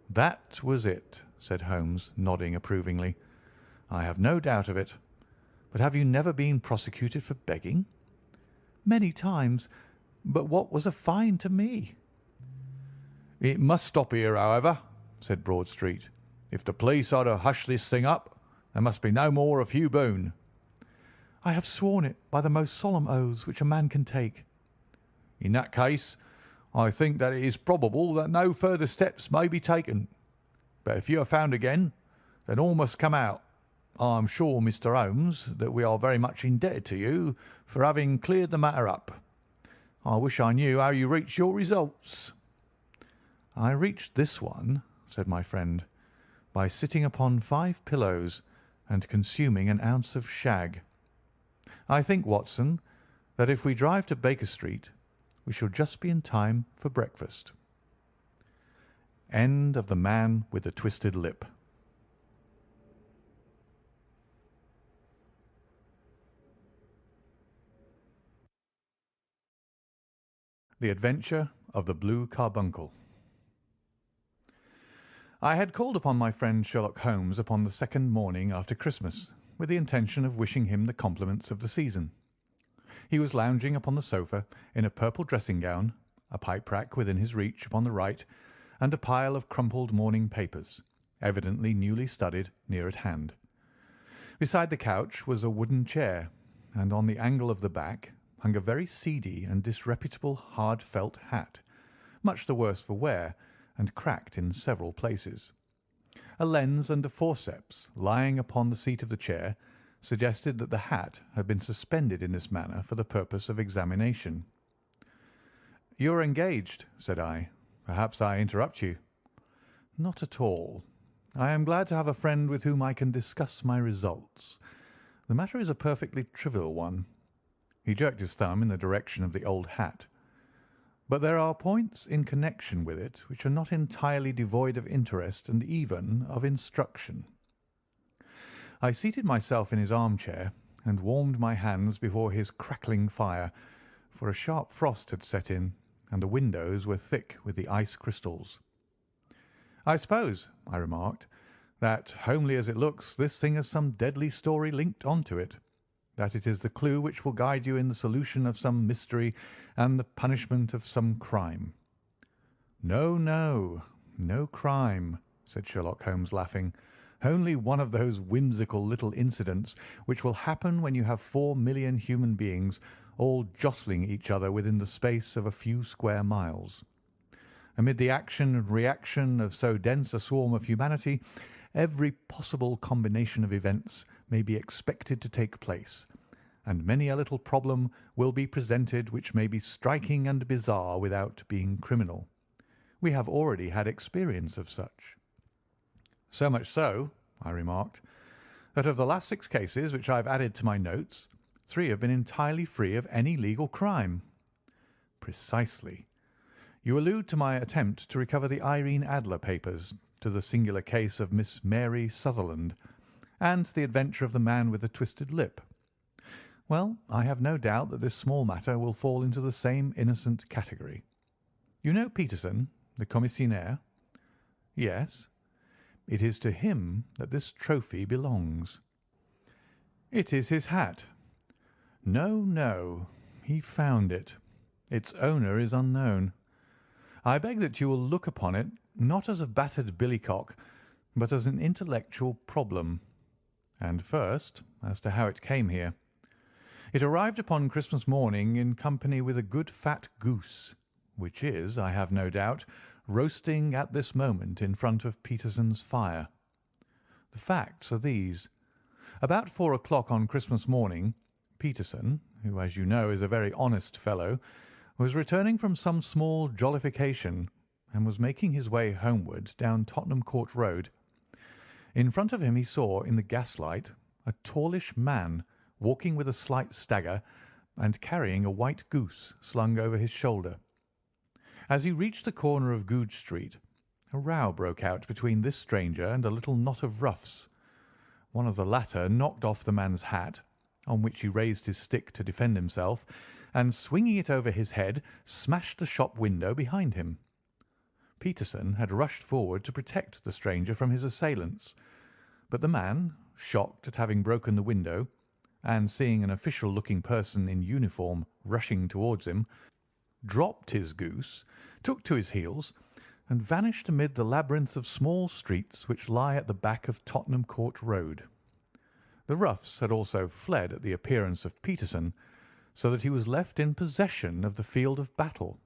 "That was it," said Holmes, nodding approvingly. "I have no doubt of it. But have you never been prosecuted for begging?" Many times, but what was a fine to me? "It must stop here, however," said Broadstreet. "If the police are to hush this thing up, there must be no more of Hugh Boone." I have sworn it by the most solemn oaths which a man can take. "In that case, I think that it is probable that no further steps may be taken. But if you are found again, then all must come out. I am sure, Mr. Holmes, that we are very much indebted to you for having cleared the matter up. I wish I knew how you reached your results." "I reached this one," said my friend, "by sitting upon 5 pillows and consuming an ounce of shag. I think, Watson, that if we drive to Baker Street, we shall just be in time for breakfast." End of The Man with the Twisted Lip. The Adventure of the Blue Carbuncle. I had called upon my friend Sherlock Holmes upon the second morning after Christmas, with the intention of wishing him the compliments of the season. He was lounging upon the sofa in a purple dressing gown, a pipe rack within his reach upon the right, and a pile of crumpled morning papers, evidently newly studied, near at hand. Beside the couch was a wooden chair, and on the angle of the back, hung a very seedy and disreputable hard felt hat, much the worse for wear and cracked in several places. A lens and a forceps lying upon the seat of the chair suggested that the hat had been suspended in this manner for the purpose of examination. "You are engaged," said I. "Perhaps I interrupt you." "Not at all. I am glad to have a friend with whom I can discuss my results. The matter is a perfectly trivial one." He jerked his thumb in the direction of the old hat. "But there are points in connection with it which are not entirely devoid of interest and even of instruction." I seated myself in his armchair and warmed my hands before his crackling fire, for a sharp frost had set in, and the windows were thick with the ice crystals. "I suppose," I remarked, "that, homely as it looks, this thing has some deadly story linked on to it, that it is the clue which will guide you in the solution of some mystery and the punishment of some crime." "No, no, no crime," said Sherlock Holmes, laughing. "Only one of those whimsical little incidents which will happen when you have 4,000,000 human beings all jostling each other within the space of a few square miles. Amid the action and reaction of so dense a swarm of humanity, every possible combination of events may be expected to take place, and many a little problem will be presented which may be striking and bizarre without being criminal. We have already had experience of such." "So much so," I remarked, "that of the last 6 cases which I have added to my notes, 3 have been entirely free of any legal crime." "Precisely. You allude to my attempt to recover the Irene Adler papers, to the singular case of Miss Mary Sutherland, and to the adventure of the man with the twisted lip. Well, I have no doubt that this small matter will fall into the same innocent category. You know Peterson, the commissionaire?" "Yes." "It is to him that this trophy belongs." "It is his hat." "No, no. He found it. Its owner is unknown. I beg that you will look upon it, not as a battered billycock, but as an intellectual problem. And first, as to how it came here. It arrived upon Christmas morning in company with a good fat goose, which is, I have no doubt, roasting at this moment in front of Peterson's fire. The facts are these. About 4 o'clock on Christmas morning, Peterson, who, as you know, is a very honest fellow, was returning from some small jollification, and was making his way homeward down Tottenham Court Road. In front of him he saw, in the gaslight, a tallish man walking with a slight stagger and carrying a white goose slung over his shoulder. As he reached the corner of Goodge Street, a row broke out between this stranger and a little knot of roughs. One of the latter knocked off the man's hat, on which he raised his stick to defend himself, and swinging it over his head, smashed the shop window behind him. Peterson had rushed forward to protect the stranger from his assailants, but the man, shocked at having broken the window, and seeing an official-looking person in uniform rushing towards him, dropped his goose, took to his heels, and vanished amid the labyrinth of small streets which lie at the back of Tottenham Court Road. The roughs had also fled at the appearance of Peterson, so that he was left in possession of the field of battle,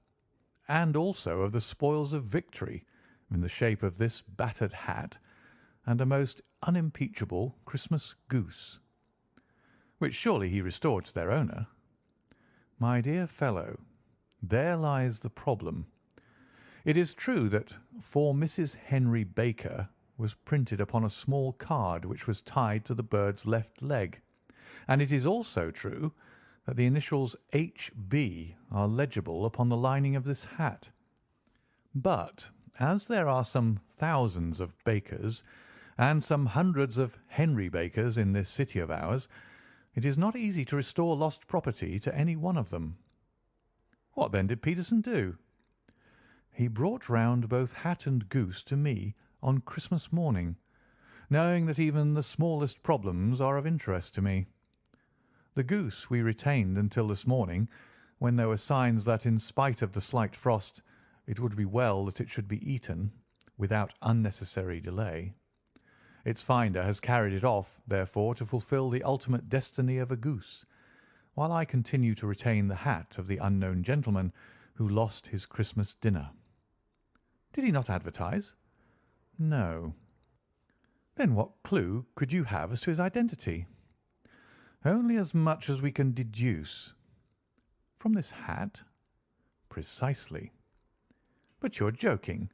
and also of the spoils of victory in the shape of this battered hat and a most unimpeachable Christmas goose, which surely he restored to their owner. My dear fellow, there lies the problem. It is true that "For Mrs. Henry Baker" was printed upon a small card which was tied to the bird's left leg, and it is also true that the initials H.B. are legible upon the lining of this hat. But as there are some thousands of Bakers and some hundreds of Henry Bakers in this city of ours, it is not easy to restore lost property to any one of them. What then did Peterson do? He brought round both hat and goose to me on Christmas morning, knowing that even the smallest problems are of interest to me. The goose we retained until this morning, when there were signs that, in spite of the slight frost, it would be well that it should be eaten without unnecessary delay. Its finder has carried it off, therefore, to fulfil the ultimate destiny of a goose, while I continue to retain the hat of the unknown gentleman who lost his Christmas dinner. Did he not advertise? No. Then what clue could you have as to his identity? Only as much as we can deduce. From this hat? Precisely. But you're joking.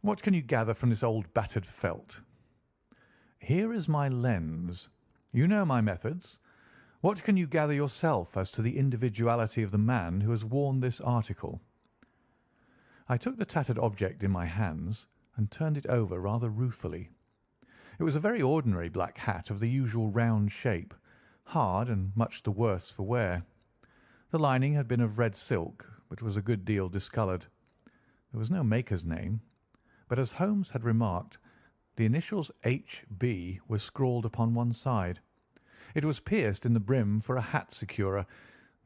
What can you gather from this old battered felt? Here is my lens. You know my methods. What can you gather yourself as to the individuality of the man who has worn this article? I took the tattered object in my hands and turned it over rather ruefully. It was a very ordinary black hat of the usual round shape, hard and much the worse for wear. The lining had been of red silk, but was a good deal discoloured. There was no maker's name, but as Holmes had remarked, the initials H.B. were scrawled upon one side. It was pierced in the brim for a hat securer,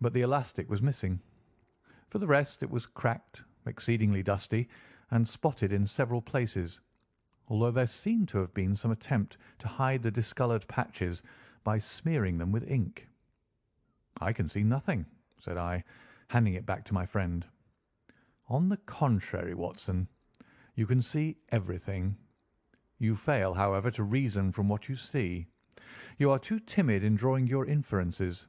but the elastic was missing. For the rest it was cracked, exceedingly dusty, and spotted in several places, although there seemed to have been some attempt to hide the discoloured patches by smearing them with ink. "I can see nothing," said I, handing it back to my friend. "On the contrary, Watson, you can see everything. You fail, however, to reason from what you see. You are too timid in drawing your inferences."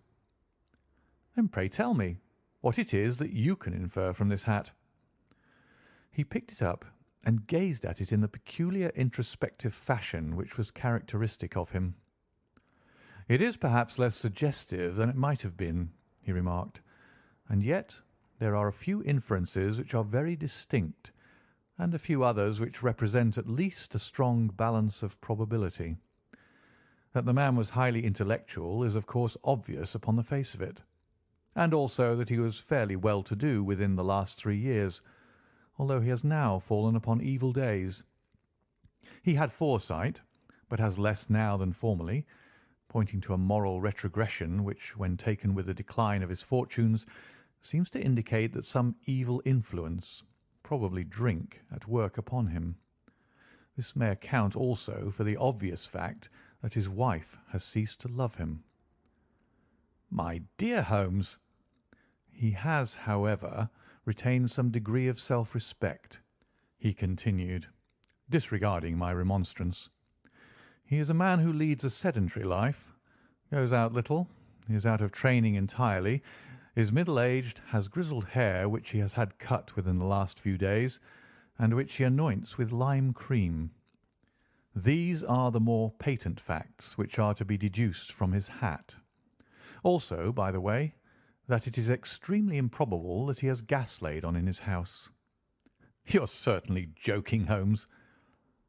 "Then pray tell me what it is that you can infer from this hat." He picked it up and gazed at it in the peculiar introspective fashion which was characteristic of him. "It is perhaps less suggestive than it might have been," he remarked, "and yet there are a few inferences which are very distinct, and a few others which represent at least a strong balance of probability. That the man was highly intellectual is of course obvious upon the face of it, and also that he was fairly well-to-do within the last 3 years, although he has now fallen upon evil days. He had foresight, but has less now than formerly, pointing to a moral retrogression which, when taken with the decline of his fortunes, seems to indicate that some evil influence, probably drink, at work upon him. This may account also for the obvious fact that his wife has ceased to love him." "My dear Holmes!" "He has, however, retained some degree of self-respect," he continued, disregarding my remonstrance. "He is a man who leads a sedentary life, goes out little, is out of training entirely, is middle-aged, has grizzled hair which he has had cut within the last few days, and which he anoints with lime cream. These are the more patent facts which are to be deduced from his hat. Also, by the way, that it is extremely improbable that he has gas laid on in his house." "You're certainly joking, Holmes."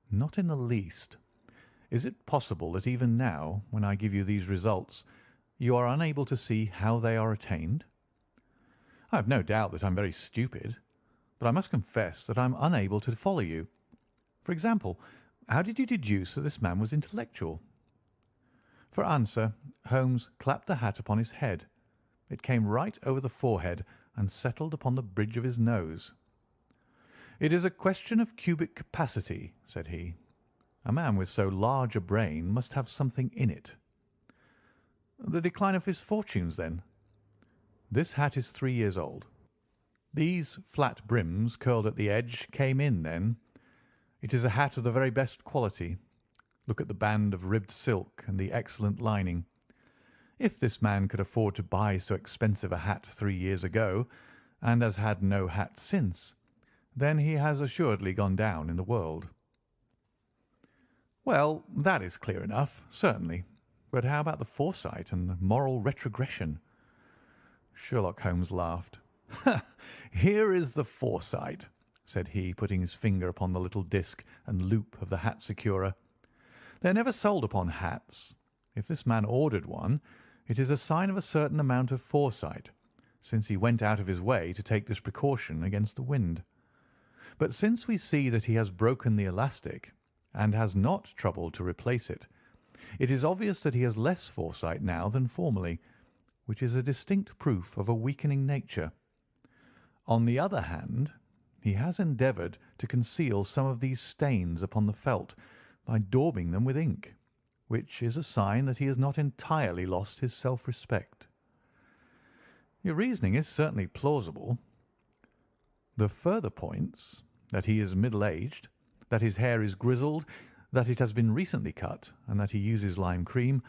"Not in the least. Is it possible that even now, when I give you these results, you are unable to see how they are attained?" "I have no doubt that I am very stupid, but I must confess that I am unable to follow you. For example, how did you deduce that this man was intellectual?" For answer, Holmes clapped the hat upon his head. It came right over the forehead and settled upon the bridge of his nose. "It is a question of cubic capacity," said he. "A man with so large a brain must have something in it." "The decline of his fortunes, then?" "This hat is 3 years old. These flat brims curled at the edge came in then. It is a hat of the very best quality. Look at the band of ribbed silk and the excellent lining. If this man could afford to buy so expensive a hat 3 years ago, and has had no hat since, then he has assuredly gone down in the world." "Well, that is clear enough, certainly. But how about the foresight and moral retrogression?" Sherlock Holmes laughed. "Here is the foresight," said he, putting his finger upon the little disc and loop of the hat securer. "They are never sold upon hats. If this man ordered one, it is a sign of a certain amount of foresight, since he went out of his way to take this precaution against the wind. But since we see that he has broken the elastic, and has not troubled to replace it, it is obvious that he has less foresight now than formerly, which is a distinct proof of a weakening nature. On the other hand, he has endeavoured to conceal some of these stains upon the felt by daubing them with ink, which is a sign that he has not entirely lost his self-respect. Your reasoning is certainly plausible. The further points, that he is middle-aged, that his hair is grizzled, that it has been recently cut, and that he uses lime cream,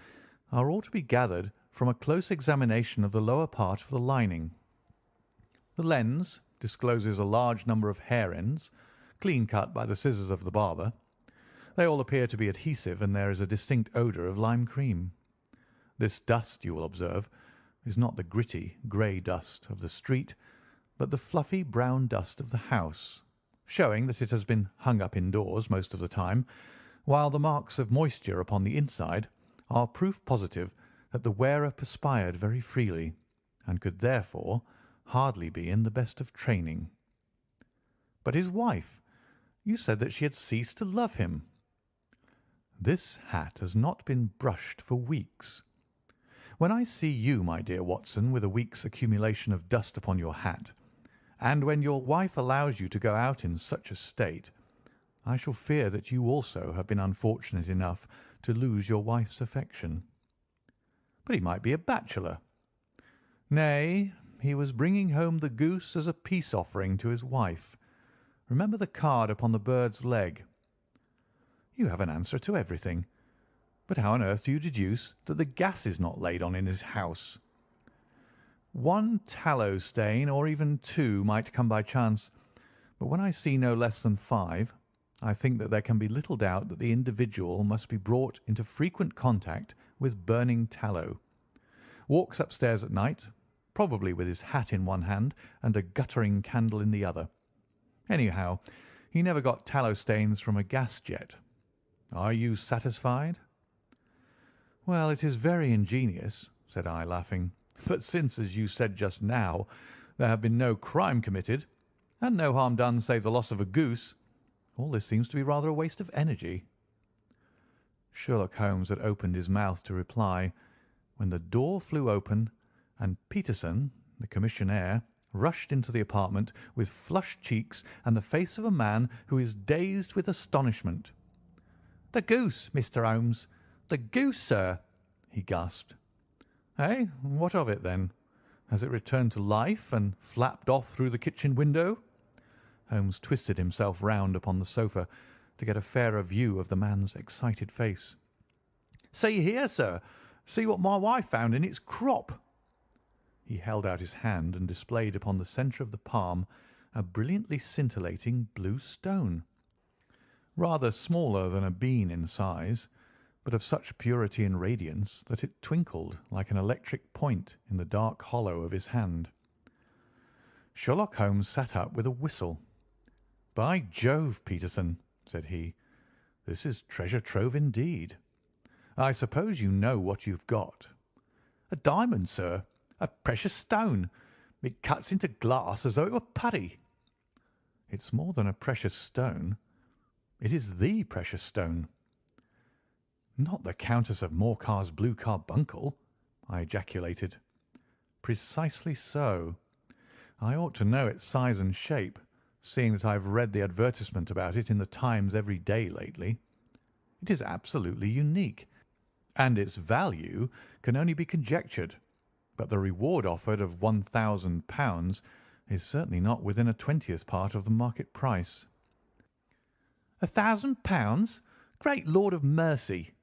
are all to be gathered from a close examination of the lower part of the lining. The lens discloses a large number of hair ends, clean cut by the scissors of the barber. They all appear to be adhesive, and there is a distinct odour of lime cream. This dust, you will observe, is not the gritty, grey dust of the street, but the fluffy brown dust of the house, showing that it has been hung up indoors most of the time, while the marks of moisture upon the inside are proof positive that the wearer perspired very freely, and could therefore hardly be in the best of training. But his wife, you said that she had ceased to love him. This hat has not been brushed for weeks. When I see you, my dear Watson, with a week's accumulation of dust upon your hat, and when your wife allows you to go out in such a state, I shall fear that you also have been unfortunate enough to lose your wife's affection. But he might be a bachelor. Nay, he was bringing home the goose as a peace offering to his wife. Remember the card upon the bird's leg. You have an answer to everything. But how on earth do you deduce that the gas is not laid on in his house? One tallow stain, or even two, might come by chance, but when I see no less than 5, I think that there can be little doubt that the individual must be brought into frequent contact with burning tallow. Walks upstairs at night, probably with his hat in one hand and a guttering candle in the other. Anyhow, he never got tallow stains from a gas jet. Are you satisfied? Well, it is very ingenious, said I, laughing. But since, as you said just now, there have been no crime committed, and no harm done save the loss of a goose, all this seems to be rather a waste of energy. Sherlock Holmes had opened his mouth to reply, when the door flew open, and Peterson, the commissionaire, rushed into the apartment with flushed cheeks and the face of a man who is dazed with astonishment. "The goose, Mr. Holmes! The goose, sir!" he gasped. "Eh? What of it, then? Has it returned to life and flapped off through the kitchen window?" Holmes twisted himself round upon the sofa to get a fairer view of the man's excited face. "See here, sir! See what my wife found in its crop!" He held out his hand and displayed upon the centre of the palm a brilliantly scintillating blue stone, rather smaller than a bean in size, but of such purity and radiance that it twinkled like an electric point in the dark hollow of his hand. Sherlock Holmes sat up with a whistle. "By Jove, Peterson," said he, "this is treasure trove indeed. I suppose you know what you've got." "A diamond, sir. A precious stone. It cuts into glass as though it were putty." "It's more than a precious stone. It is the precious stone." "Not the Countess of Morcar's blue carbuncle?" I ejaculated. "Precisely so. I ought to know its size and shape, seeing that I have read the advertisement about it in the Times every day lately. It is absolutely unique, and its value can only be conjectured, but the reward offered of £1,000 is certainly not within a 20th part of the market price." "£1,000? Great Lord of mercy!"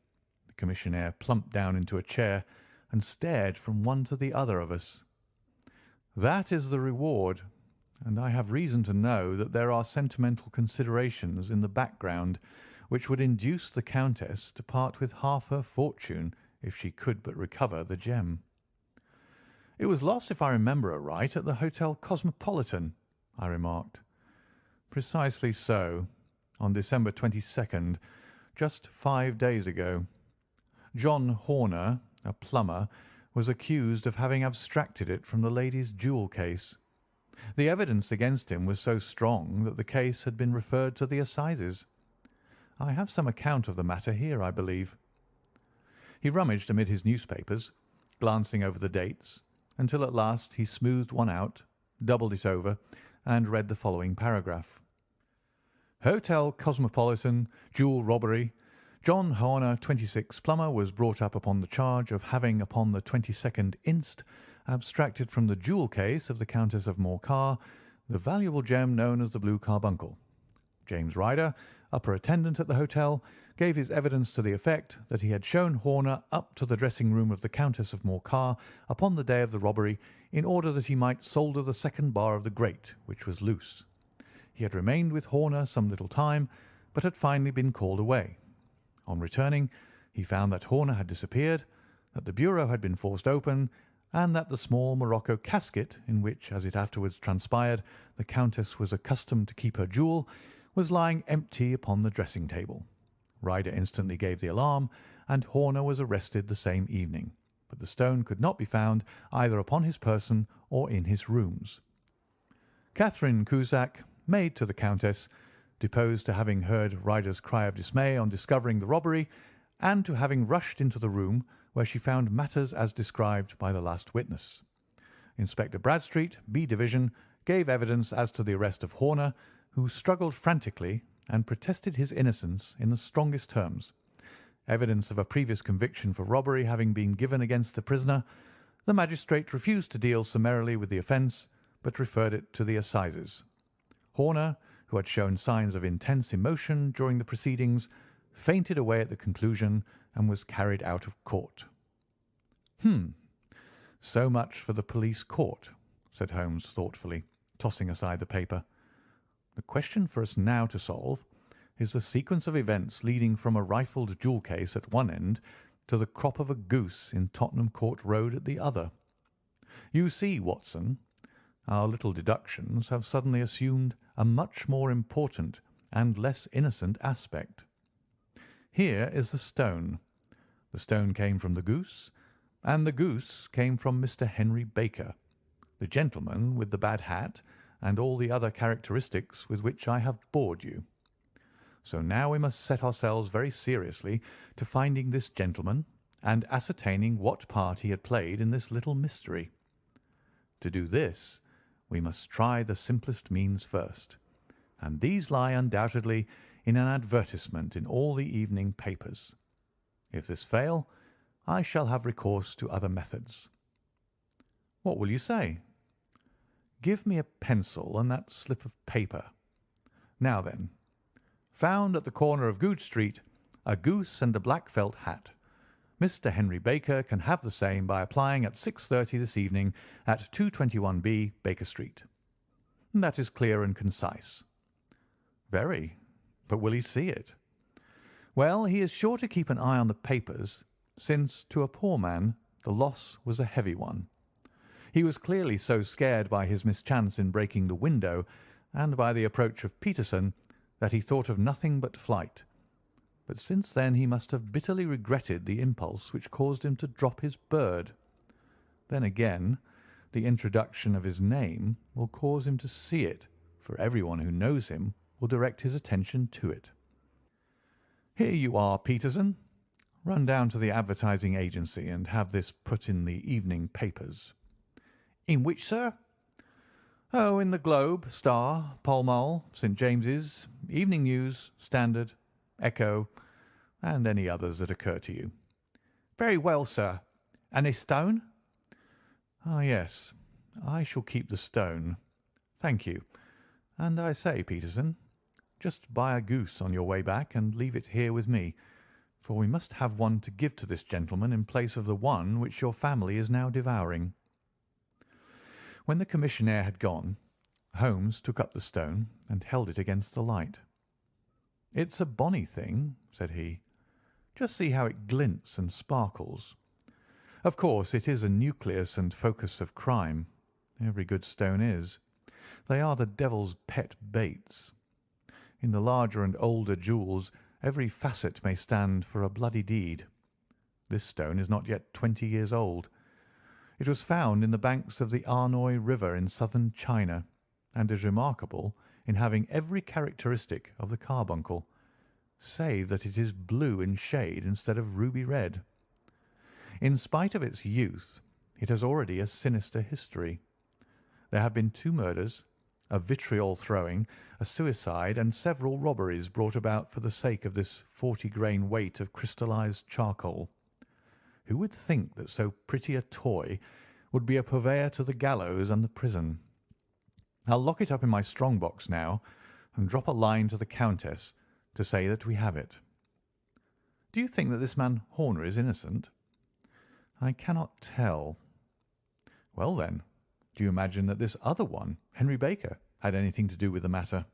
The commissionaire plumped down into a chair and stared from one to the other of us. "That is the reward, and I have reason to know that there are sentimental considerations in the background which would induce the Countess to part with half her fortune if she could but recover the gem." "It was lost, if I remember aright, at the Hotel Cosmopolitan," I remarked. "Precisely so, on December 22nd, just 5 days ago. John Horner, a plumber, was accused of having abstracted it from the lady's jewel case. The evidence against him was so strong that the case had been referred to the assizes. I have some account of the matter here, I believe." He rummaged amid his newspapers, glancing over the dates, until at last he smoothed one out, doubled it over, and read the following paragraph: "Hotel Cosmopolitan, jewel robbery. John Horner, 26, plumber, was brought up upon the charge of having upon the 22nd inst. abstracted from the jewel case of the Countess of Morcar the valuable gem known as the blue carbuncle. James Ryder, upper attendant at the hotel, gave his evidence to the effect that he had shown Horner up to the dressing-room of the Countess of Morcar upon the day of the robbery in order that he might solder the second bar of the grate, which was loose. He had remained with Horner some little time, but had finally been called away. On returning, he found that Horner had disappeared, that the bureau had been forced open, and that the small morocco casket, in which, as it afterwards transpired, the Countess was accustomed to keep her jewel, was lying empty upon the dressing-table. Ryder instantly gave the alarm, and Horner was arrested the same evening, but the stone could not be found either upon his person or in his rooms. Catherine Cusack, maid to the Countess, deposed to having heard Ryder's cry of dismay on discovering the robbery, and to having rushed into the room where she found matters as described by the last witness. Inspector Bradstreet, B Division, gave evidence as to the arrest of Horner, who struggled frantically and protested his innocence in the strongest terms. Evidence of a previous conviction for robbery having been given against the prisoner, the magistrate refused to deal summarily with the offence, but referred it to the assizes. Horner, who had shown signs of intense emotion during the proceedings, fainted away at the conclusion and was carried out of court. So much for the police court," said Holmes thoughtfully, tossing aside the paper. "The question for us now to solve is the sequence of events leading from a rifled jewel case at one end to the crop of a goose in Tottenham Court Road at the other. You see, Watson, our little deductions have suddenly assumed a much more important and less innocent aspect. Here is the stone. The stone came from the goose, and the goose came from Mr. Henry Baker, the gentleman with the bad hat and all the other characteristics with which I have bored you. So now we must set ourselves very seriously to finding this gentleman and ascertaining what part he had played in this little mystery. To do this, we must try the simplest means first, and these lie undoubtedly in an advertisement in all the evening papers. If this fail, I shall have recourse to other methods. What will you say? Give me a pencil and that slip of paper. Now then, found at the corner of Goodge Street a goose and a black felt hat. Mr. Henry Baker can have the same by applying at 6:30 this evening at 221B Baker Street. That is clear and concise. Very. But will he see it? Well, he is sure to keep an eye on the papers, since to a poor man the loss was a heavy one. He was clearly so scared by his mischance in breaking the window and by the approach of Peterson that he thought of nothing but flight. But since then he must have bitterly regretted the impulse which caused him to drop his bird. Then again, the introduction of his name will cause him to see it, for everyone who knows him will direct his attention to it. Here you are, Peterson. Run down to the advertising agency and have this put in the evening papers. In which, sir? Oh, in the Globe, Star, Pall Mall, St. James's, Evening News, Standard, Echo, and any others that occur to you. Very well, sir. And this stone? Ah, yes. I shall keep the stone. Thank you. And I say, Peterson, just buy a goose on your way back and leave it here with me, for we must have one to give to this gentleman in place of the one which your family is now devouring. When the commissionaire had gone, Holmes took up the stone and held it against the light. "It's a bonny thing," said he. "Just see how it glints and sparkles. Of course, it is a nucleus and focus of crime. Every good stone is. They are the devil's pet baits. In the larger and older jewels, every facet may stand for a bloody deed. This stone is not yet 20 years old. It was found in the banks of the Arnoy River in southern China, and is remarkable in having every characteristic of the carbuncle, save that it is blue in shade instead of ruby red. In spite of its youth, it has already a sinister history. There have been 2 murders, a vitriol throwing, a suicide, and several robberies brought about for the sake of this 40-grain weight of crystallized charcoal. Who would think that so pretty a toy would be a purveyor to the gallows and the prison. I'll lock it up in my strong box now and drop a line to the Countess to say that we have it. Do you think that this man Horner is innocent? I cannot tell. Well then, do you imagine that this other one, Henry Baker, had anything to do with the matter?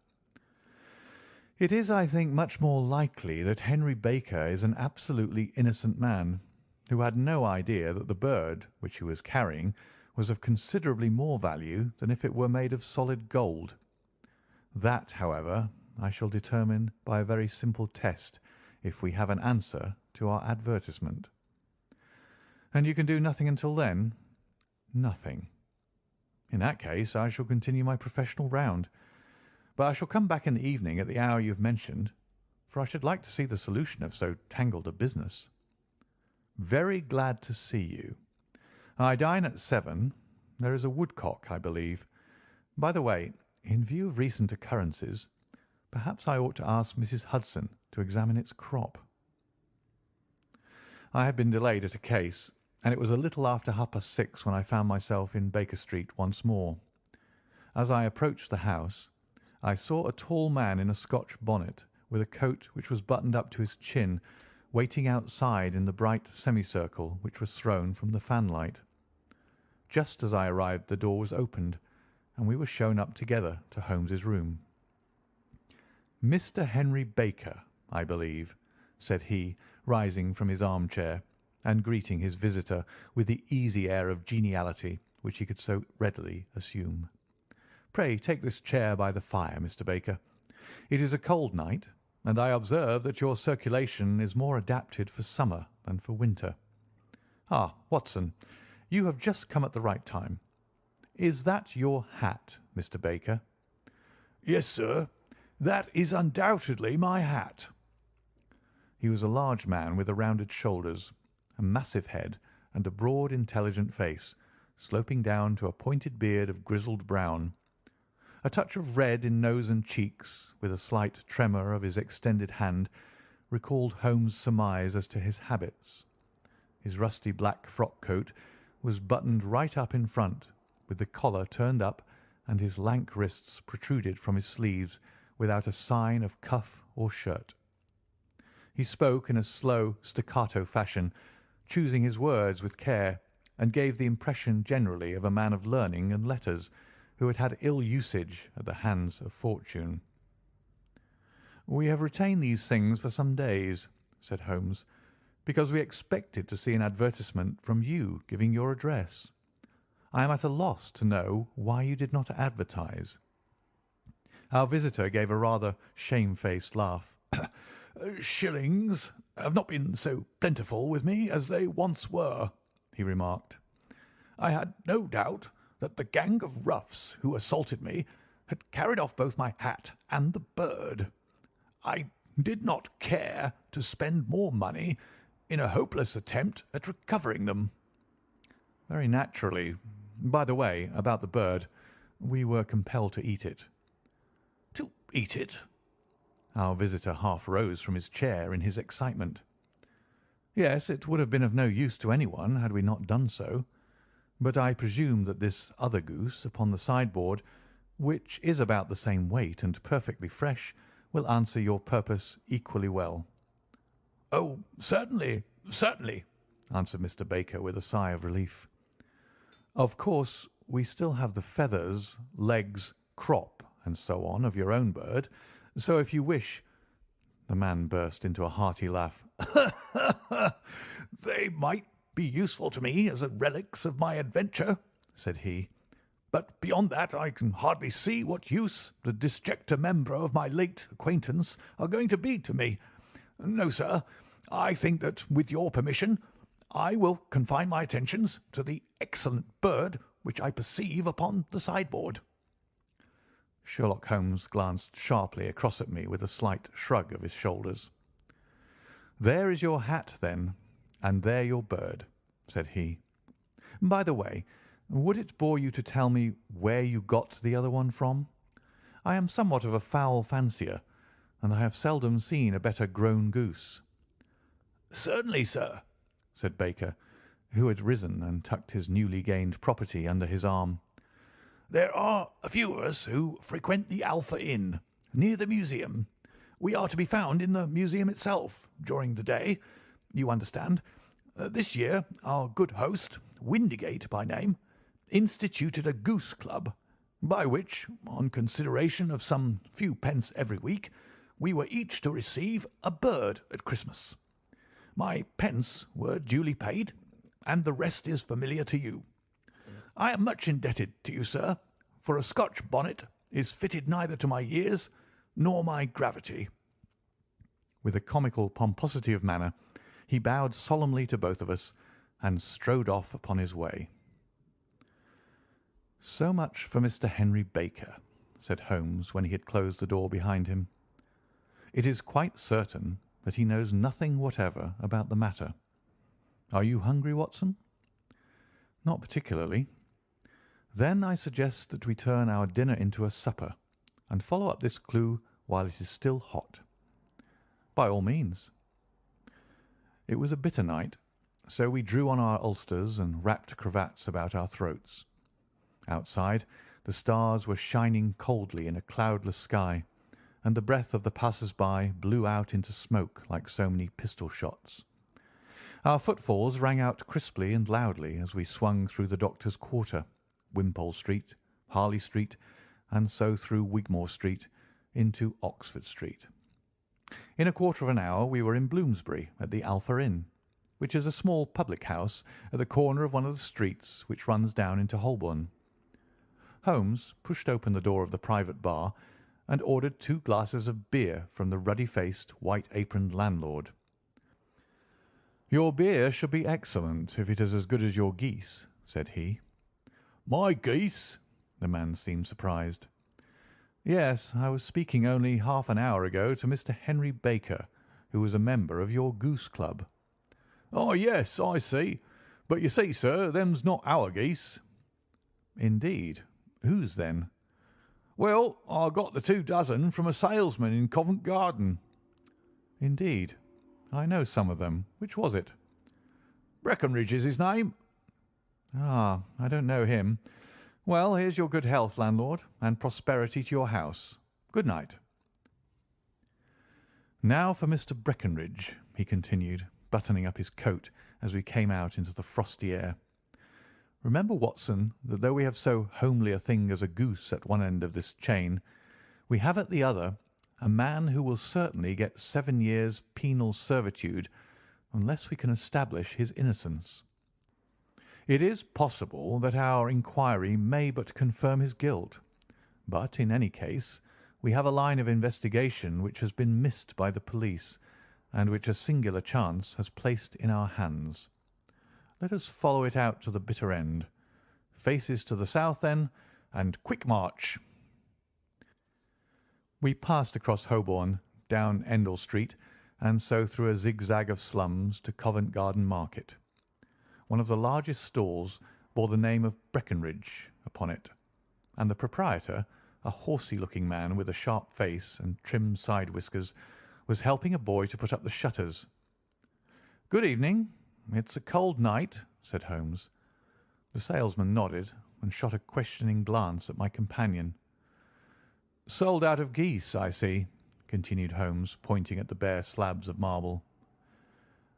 It is, I think, much more likely that Henry Baker is an absolutely innocent man who had no idea that the bird which he was carrying was of considerably more value than if it were made of solid gold. That, however, I shall determine by a very simple test if we have an answer to our advertisement. And you can do nothing until then? Nothing. In that case, I shall continue my professional round, but I shall come back in the evening at the hour you have mentioned, for I should like to see the solution of so tangled a business. Very glad to see you. I dine at 7. There is a woodcock, I believe. By the way, in view of recent occurrences, perhaps I ought to ask Mrs. Hudson to examine its crop. I had been delayed at a case, and it was a little after 6:30 when I found myself in Baker Street once more. As I approached the house, I saw a tall man in a Scotch bonnet, with a coat which was buttoned up to his chin, waiting outside in the bright semicircle which was thrown from the fanlight. Just as I arrived, the door was opened, and we were shown up together to Holmes's room. "Mr. Henry Baker, I believe," said he, rising from his armchair and greeting his visitor with the easy air of geniality which he could so readily assume. "Pray take this chair by the fire, Mr. Baker. It is a cold night, and I observe that your circulation is more adapted for summer than for winter. Ah, Watson, you have just come at the right time. Is that your hat, Mr. Baker?" "Yes, sir, that is undoubtedly my hat." He was a large man with a rounded shoulders, a massive head, and a broad, intelligent face, sloping down to a pointed beard of grizzled brown. A touch of red in nose and cheeks, with a slight tremor of his extended hand, recalled Holmes' surmise as to his habits. His rusty black frock coat was buttoned right up in front, with the collar turned up, and his lank wrists protruded from his sleeves without a sign of cuff or shirt. He spoke in a slow, staccato fashion, choosing his words with care, and gave the impression generally of a man of learning and letters who had had ill usage at the hands of fortune. "We have retained these things for some days," said Holmes, "because we expected to see an advertisement from you giving your address. I am at a loss to know why you did not advertise." Our visitor gave a rather shamefaced laugh. "Shillings have not been so plentiful with me as they once were," he remarked. "I had no doubt that the gang of roughs who assaulted me had carried off both my hat and the bird. I did not care to spend more money in a hopeless attempt at recovering them." "Very naturally. By the way, about the bird, we were compelled to eat it." "To eat it?" Our visitor half rose from his chair in his excitement. "Yes, it would have been of no use to anyone had we not done so. But I presume that this other goose upon the sideboard, which is about the same weight and perfectly fresh, will answer your purpose equally well." "Oh, certainly, certainly," answered Mr. Baker with a sigh of relief. "Of course, we still have the feathers, legs, crop, and so on of your own bird, so if you wish—" The man burst into a hearty laugh. "They might be useful to me as relics of my adventure," said he, "but beyond that I can hardly see what use the disjecta membra of my late acquaintance are going to be to me. No, sir, I think that, with your permission, I will confine my attentions to the excellent bird which I perceive upon the sideboard." Sherlock Holmes glanced sharply across at me with a slight shrug of his shoulders. "There is your hat, then, and there your bird," said he. "By the way, would it bore you to tell me where you got the other one from? I am somewhat of a fowl fancier, and I have seldom seen a better grown goose." "Certainly, sir," said Baker, who had risen and tucked his newly gained property under his arm. "There are a few of us who frequent the Alpha Inn, near the museum. We are to be found in the museum itself during the day, you understand. This year our good host, Windigate by name, instituted a goose club, by which, on consideration of some few pence every week, we were each to receive a bird at Christmas. My pence were duly paid, and the rest is familiar to you. I am much indebted to you, sir, for a Scotch bonnet is fitted neither to my years nor my gravity." With a comical pomposity of manner, he bowed solemnly to both of us and strode off upon his way. "So much for Mr. Henry Baker," said Holmes when he had closed the door behind him. "It is quite certain that he knows nothing whatever about the matter. Are you hungry, Watson?" "Not particularly." "Then I suggest that we turn our dinner into a supper, and follow up this clue while it is still hot." "By all means." It was a bitter night, so we drew on our ulsters and wrapped cravats about our throats. Outside, the stars were shining coldly in a cloudless sky, and the breath of the passers-by blew out into smoke like so many pistol shots. Our footfalls rang out crisply and loudly as we swung through the Doctor's Quarter, Wimpole Street, Harley Street, and so through Wigmore Street into Oxford Street. In a quarter of an hour we were in Bloomsbury at the Alpha Inn, which is a small public house at the corner of one of the streets which runs down into Holborn. Holmes pushed open the door of the private bar and ordered 2 glasses of beer from the ruddy-faced, white-aproned landlord. "Your beer should be excellent if it is as good as your geese," said he. "My geese?" The man seemed surprised. "Yes, I was speaking only half an hour ago to Mr. Henry Baker, who was a member of your goose club." "Oh, yes, I see. But you see, sir, them's not our geese." "Indeed. Whose then?" "Well, I got the 2 dozen from a salesman in Covent Garden." "Indeed. I know some of them. Which was it?" "Breckenridge is his name." "Ah, I don't know him. Well, here's your good health, landlord, and prosperity to your house. Good night." "Now for Mr. Breckenridge," he continued, buttoning up his coat as we came out into the frosty air. "Remember, Watson, that though we have so homely a thing as a goose at one end of this chain, we have at the other a man who will certainly get 7 years' penal servitude unless we can establish his innocence. It is possible that our inquiry may but confirm his guilt, but in any case we have a line of investigation which has been missed by the police, and which a singular chance has placed in our hands. Let us follow it out to the bitter end. Faces to the south, then, and quick march." We passed across Holborn, down Endell Street, and so through a zigzag of slums to Covent Garden Market. One of the largest stalls bore the name of Breckenridge upon it, and the proprietor, a horsey-looking man with a sharp face and trim side whiskers, was helping a boy to put up the shutters. "Good evening. It's a cold night," said Holmes. The salesman nodded and shot a questioning glance at my companion. "Sold out of geese, I see," continued Holmes, pointing at the bare slabs of marble.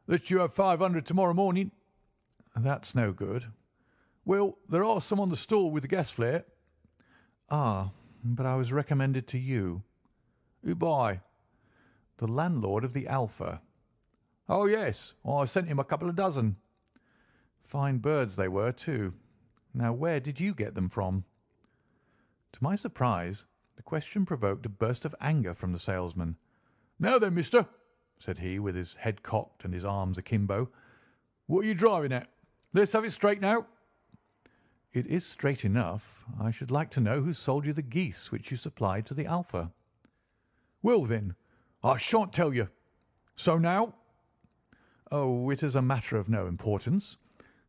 "Let you have 500 tomorrow morning." "That's no good." "Well, there are some on the stall with the gas flare." "Ah, but I was recommended to you." "Who by?" "The landlord of the Alpha." "Oh, yes, I sent him a couple of dozen." "Fine birds they were, too. Now, where did you get them from?" To my surprise, the question provoked a burst of anger from the salesman. "Now then, mister," said he, with his head cocked and his arms akimbo, "what are you driving at? Let's have it straight now." "It is straight enough. I should like to know who sold you the geese which you supplied to the Alpha." "Well, then, I shan't tell you. So now?" "Oh, it is a matter of no importance.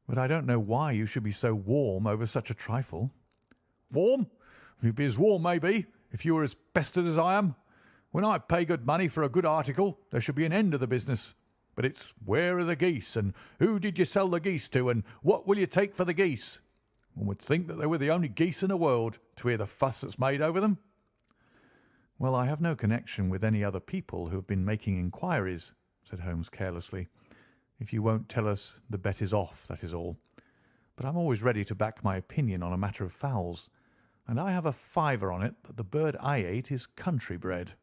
But I don't know why you should be so warm over such a trifle." "Warm? You'd be as warm, maybe, if you were as pestered as I am. When I pay good money for a good article, there should be an end of the business. but it's where are the geese, and who did you sell the geese to, and what will you take for the geese? One would think that they were the only geese in the world, to hear the fuss that's made over them." "Well, I have no connection with any other people who have been making inquiries," said Holmes carelessly. "If you won't tell us, the bet is off, that is all. But I'm always ready to back my opinion on a matter of fowls, and I have a fiver on it that the bird I ate is country bred."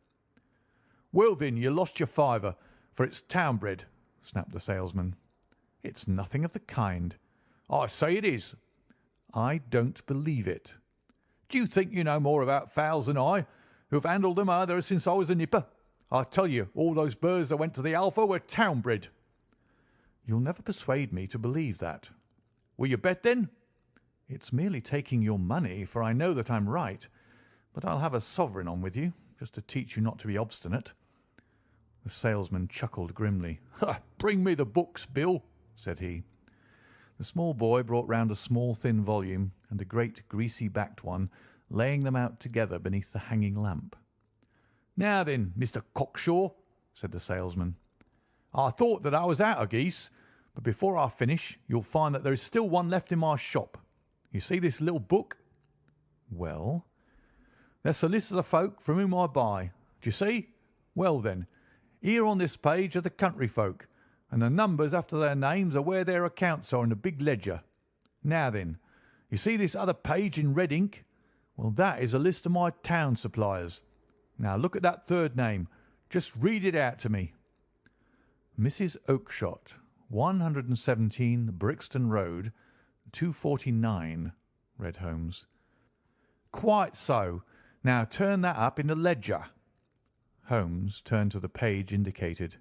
"Well, then, you lost your fiver, for it's town bred," snapped the salesman. "It's nothing of the kind." "I say it is." "I don't believe it." "Do you think you know more about fowls than I, who have handled them ever since I was a nipper? I tell you, all those birds that went to the Alpha were town bred." "You'll never persuade me to believe that." "Will you bet, then?" "It's merely taking your money, for I know that I'm right. But I'll have a sovereign on with you, just to teach you not to be obstinate." The salesman chuckled grimly. "Bring me the books, Bill," said he. The small boy brought round a small thin volume and a great greasy-backed one, laying them out together beneath the hanging lamp. "Now then, Mr. Cockshaw," said the salesman, "I thought that I was out of geese, but before I finish you'll find that there is still one left in my shop. You see this little book? "Well?" That's the list of the folk from whom I buy. Do you see? Well, then, here on this page are the country folk, and the numbers after their names are where their accounts are in the big ledger. Now then, you see this other page in red ink? Well, that is a list of my town suppliers. Now look at that third name. Just read it out to me." "Mrs. Oakshott, 117 Brixton Road, 249, read Holmes. "Quite so. Now turn that up in the ledger." Holmes turned to the page indicated.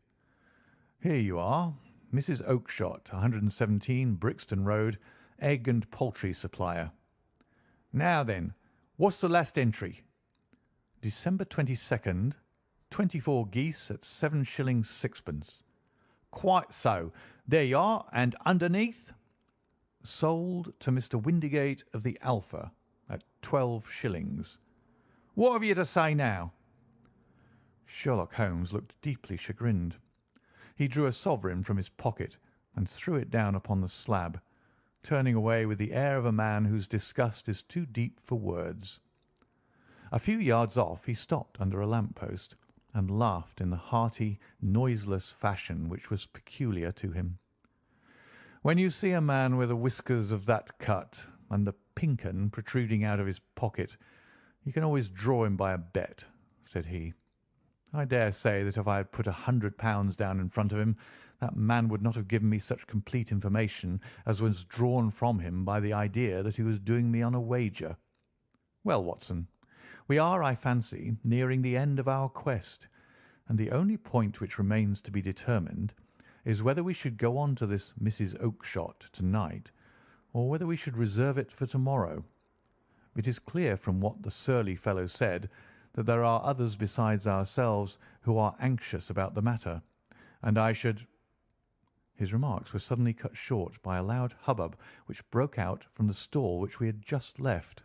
"Here you are. Mrs. Oakshott, 117 Brixton Road, egg and poultry supplier." "Now then, what's the last entry?" "December 22nd, 24 geese at 7s. 6d." "Quite so. There you are. And underneath?" "Sold to Mr. Windigate of the Alpha at 12s." "What have you to say now?" Sherlock Holmes looked deeply chagrined. He drew a sovereign from his pocket and threw it down upon the slab, turning away with the air of a man whose disgust is too deep for words. A few yards off he stopped under a lamp-post and laughed in the hearty, noiseless fashion which was peculiar to him. "When you see a man with the whiskers of that cut and the pink 'un protruding out of his pocket, you can always draw him by a bet," said he. "I dare say that if I had put £100 down in front of him, that man would not have given me such complete information as was drawn from him by the idea that he was doing me on a wager. Well, Watson, we are, I fancy, nearing the end of our quest, and the only point which remains to be determined is whether we should go on to this Mrs. Oakshott to-night, or whether we should reserve it for to-morrow. It is clear from what the surly fellow said that there are others besides ourselves who are anxious about the matter, and I should—" His remarks were suddenly cut short by a loud hubbub which broke out from the stall which we had just left.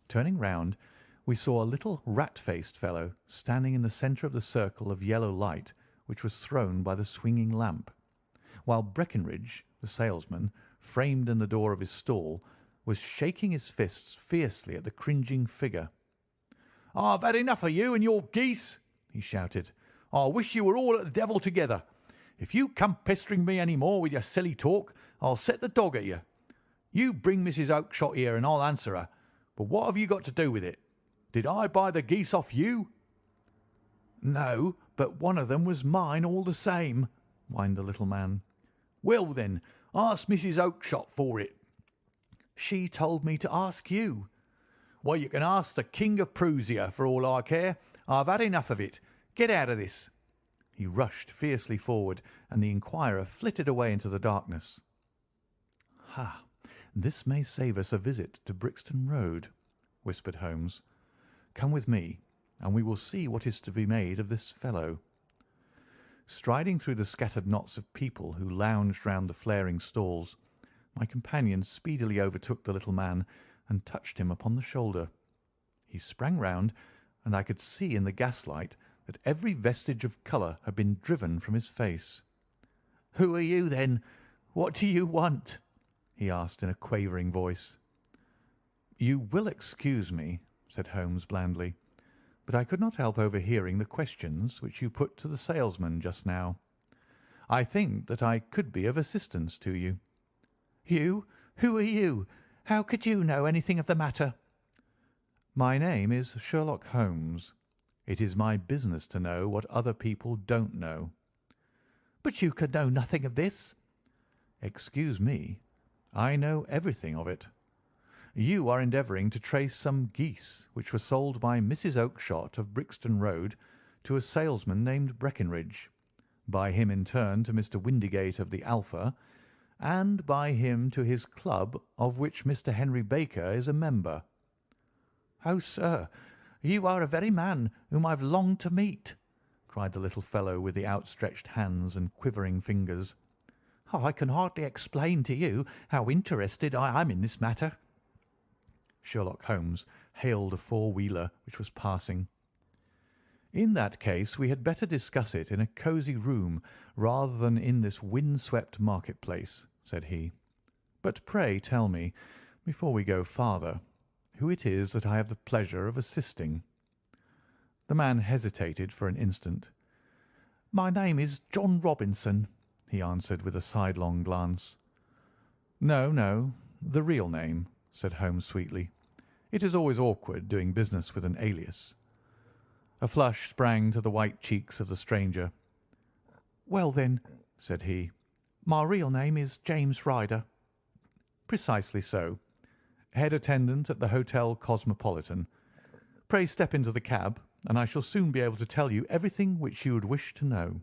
Turning round, we saw a little rat-faced fellow standing in the centre of the circle of yellow light which was thrown by the swinging lamp, while Breckinridge, the salesman, framed in the door of his stall, was shaking his fists fiercely at the cringing figure. "I've had enough of you and your geese," he shouted. "I wish you were all at the devil together. If you come pestering me any more with your silly talk, I'll set the dog at you. You bring Mrs. Oakshott here and I'll answer her. But what have you got to do with it? Did I buy the geese off you?" "No, but one of them was mine all the same," whined the little man. "Well, then, ask Mrs. Oakshott for it." "She told me to ask you." "Well, you can ask the King of Prussia for all I care. I've had enough of it. Get out of this." He rushed fiercely forward, and the inquirer flitted away into the darkness. "Ha! This may save us a visit to Brixton Road," whispered Holmes. "Come with me, and we will see what is to be made of this fellow." Striding through the scattered knots of people who lounged round the flaring stalls, my companion speedily overtook the little man and touched him upon the shoulder. He sprang round, and I could see in the gaslight that every vestige of colour had been driven from his face. Who are you, then? What do you want?" he asked in a quavering voice. "You will excuse me," said Holmes blandly, "but I could not help overhearing the questions which you put to the salesman just now. I think that I could be of assistance to you." "You? Who are you? How could you know anything of the matter?" "My name is Sherlock Holmes. It is my business to know what other people don't know." "But you could know nothing of this." "Excuse me, I know everything of it. You are endeavouring to trace some geese which were sold by Mrs. Oakshott of Brixton Road to a salesman named Breckinridge, by him in turn to Mr. Windigate of the Alpha, and by him to his club of which Mr. Henry Baker is a member." "Oh, sir, you are the very man whom I've longed to meet," cried the little fellow with the outstretched hands and quivering fingers. "I can hardly explain to you how interested I am in this matter." Sherlock Holmes hailed a four-wheeler which was passing. "In that case we had better discuss it in a cosy room rather than in this wind-swept market-place," said he. "But pray tell me, before we go farther, who it is that I have the pleasure of assisting." The man hesitated for an instant. "My name is John Robinson," he answered with a sidelong glance. "No, no, the real name," said Holmes sweetly. "It is always awkward doing business with an alias." A flush sprang to the white cheeks of the stranger. "Well, then," said he, "my real name is James Ryder." "Precisely so. Head attendant at the Hotel Cosmopolitan. Pray step into the cab, and I shall soon be able to tell you everything which you would wish to know."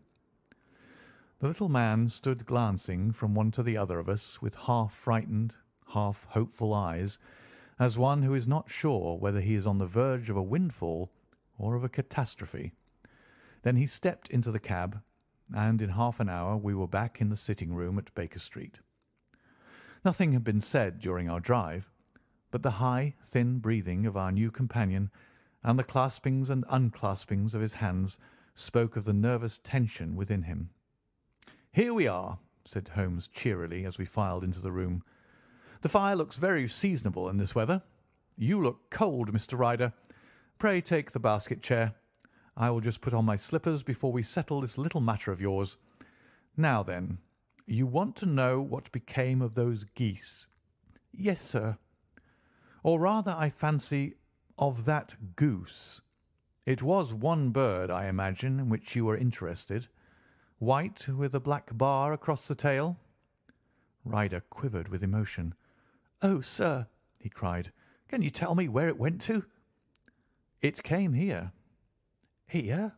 The little man stood glancing from one to the other of us with half frightened, half hopeful eyes, as one who is not sure whether he is on the verge of a windfall or of a catastrophe. Then he stepped into the cab, and in half an hour we were back in the sitting-room at Baker Street. Nothing had been said during our drive, but the high, thin breathing of our new companion and the claspings and unclaspings of his hands spoke of the nervous tension within him. "Here we are," said Holmes cheerily as we filed into the room. "The fire looks very seasonable in this weather. You look cold, Mr. Ryder. Pray take the basket chair. I will just put on my slippers before we settle this little matter of yours. Now then, you want to know what became of those geese?" "Yes, sir." "Or rather, I fancy, of that goose. It was one bird, I imagine, in which you were interested. White with a black bar across the tail?" Ryder quivered with emotion. "Oh, sir," he cried, "can you tell me where it went to?" "It came here." "Here?"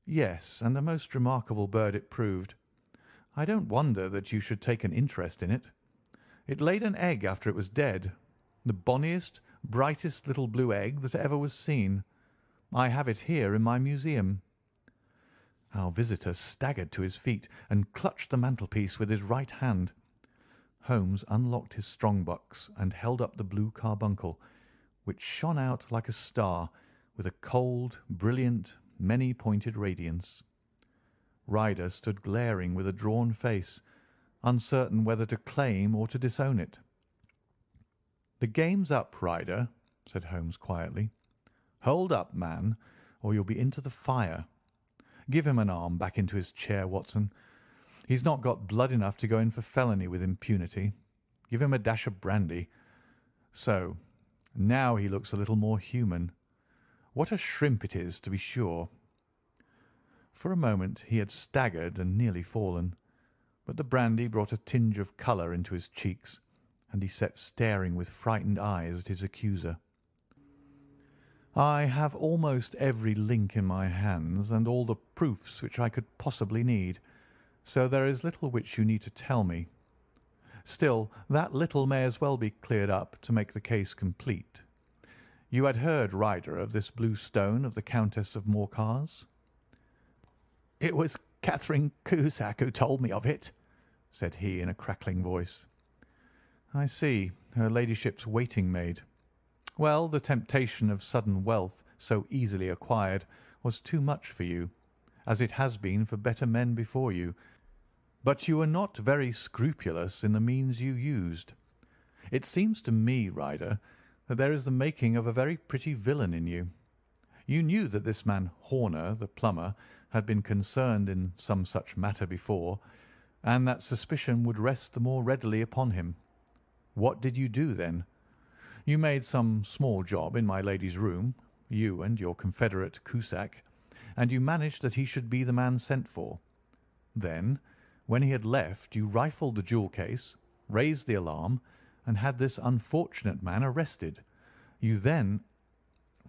"Yes, and a most remarkable bird it proved. I don't wonder that you should take an interest in it. It laid an egg after it was dead, the bonniest, brightest little blue egg that ever was seen. I have it here in my museum." Our visitor staggered to his feet and clutched the mantelpiece with his right hand. Holmes unlocked his strong-box and held up the blue carbuncle, which shone out like a star with a cold, brilliant, many-pointed radiance. Ryder stood glaring with a drawn face, uncertain whether to claim or to disown it. "The game's up, Ryder," said Holmes quietly. "Hold up, man, or you'll be into the fire. Give him an arm back into his chair, Watson. He's not got blood enough to go in for felony with impunity. Give him a dash of brandy. So, now he looks a little more human. What a shrimp it is, to be sure." For a moment he had staggered and nearly fallen, but the brandy brought a tinge of colour into his cheeks, and he sat staring with frightened eyes at his accuser. "I have almost every link in my hands and all the proofs which I could possibly need, so there is little which you need to tell me. Still, that little may as well be cleared up to make the case complete. You had heard, Ryder, of this blue stone of the Countess of Morcar's?" "It was Catherine Cusack who told me of it," said he in a crackling voice. "I see. Her ladyship's waiting maid. Well, the temptation of sudden wealth so easily acquired was too much for you, as it has been for better men before you, But you were not very scrupulous in the means you used. It seems to me, Ryder, that there is the making of a very pretty villain in you. You knew that this man Horner, the plumber, had been concerned in some such matter before, and that suspicion would rest the more readily upon him. What did you do then? You made some small job in my lady's room, you and your confederate Cusack, and you managed that he should be the man sent for. Then, when he had left, you rifled the jewel case, raised the alarm, and had this unfortunate man arrested. You then—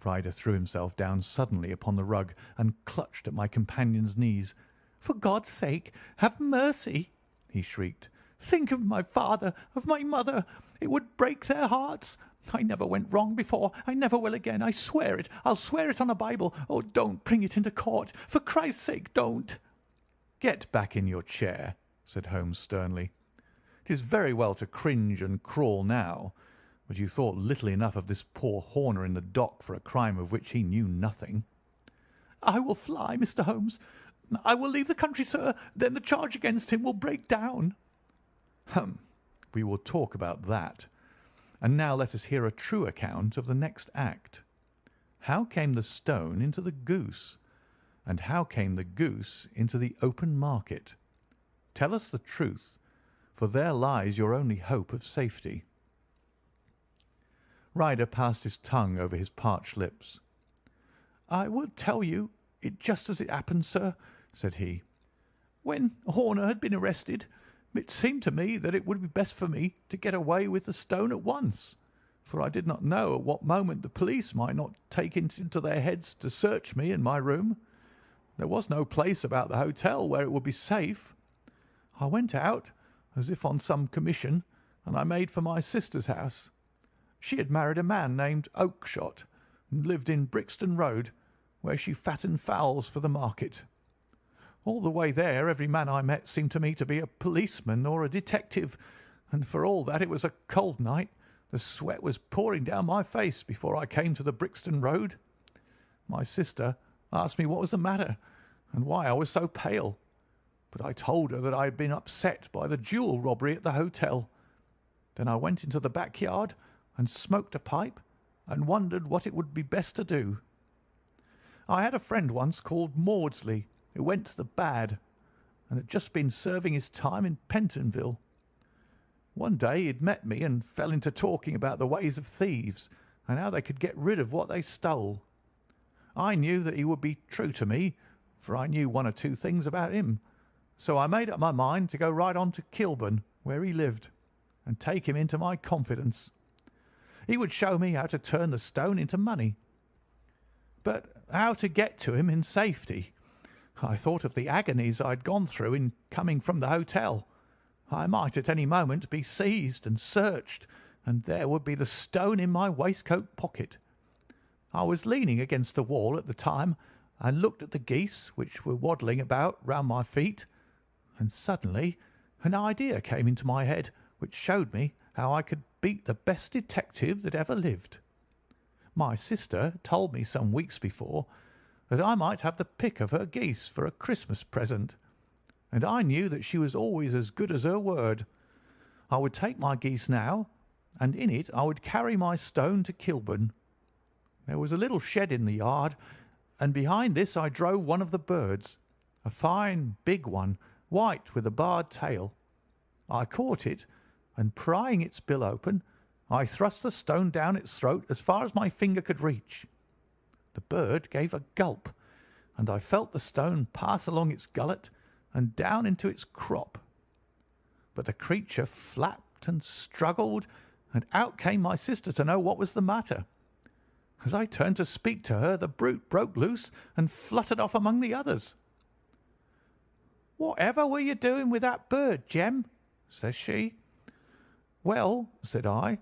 Ryder threw himself down suddenly upon the rug and clutched at my companion's knees. "For God's sake, have mercy!" he shrieked. "Think of my father, of my mother. It would break their hearts. I never went wrong before. I never will again. I swear it. I'll swear it on a Bible. Oh, don't bring it into court. For Christ's sake, don't." "Get back in your chair," said Holmes sternly. "It is very well to cringe and crawl now, but you thought little enough of this poor Horner in the dock for a crime of which he knew nothing." "I will fly, Mr. Holmes. I will leave the country, sir. Then the charge against him will break down." "Hum! We will talk about that. And now let us hear a true account of the next act. How came the stone into the goose? And how came the goose into the open market? Tell us the truth, for there lies your only hope of safety." Ryder passed his tongue over his parched lips. "I will tell you it just as it happened, sir," said he. "When Horner had been arrested, it seemed to me that it would be best for me to get away with the stone at once, for I did not know at what moment the police might not take it into their heads to search me in my room. There was no place about the hotel where it would be safe. I went out, as if on some commission, and I made for my sister's house. She had married a man named Oakshott, and lived in Brixton Road, where she fattened fowls for the market. All the way there every man I met seemed to me to be a policeman or a detective, and for all that it was a cold night, the sweat was pouring down my face before I came to the Brixton Road. My sister asked me what was the matter, and why I was so pale, but I told her that I had been upset by the jewel robbery at the hotel. Then I went into the backyard and smoked a pipe and wondered what it would be best to do. I had a friend once called Maudsley, who went to the bad, and had just been serving his time in Pentonville. One day he had met me and fell into talking about the ways of thieves and how they could get rid of what they stole. I knew that he would be true to me, for I knew one or two things about him, so I made up my mind to go right on to Kilburn, where he lived, and take him into my confidence. He would show me how to turn the stone into money. But how to get to him in safety? I thought of the agonies I had gone through in coming from the hotel. I might at any moment be seized and searched, and there would be the stone in my waistcoat pocket. I was leaning against the wall at the time and looked at the geese which were waddling about round my feet, and suddenly an idea came into my head which showed me how I could beat the best detective that ever lived. My sister told me some weeks before that I might have the pick of her geese for a Christmas present, and I knew that she was always as good as her word. I would take my geese now, and in it I would carry my stone to Kilburn. There was a little shed in the yard, and behind this I drove one of the birds, a fine big one, white with a barred tail. I caught it, and prying its bill open, I thrust the stone down its throat as far as my finger could reach. The bird gave a gulp, and I felt the stone pass along its gullet and down into its crop. But the creature flapped and struggled, and out came my sister to know what was the matter. As I turned to speak to her, the brute broke loose and fluttered off among the others. "Whatever were you doing with that bird, Jem?" says she. "Well," said I,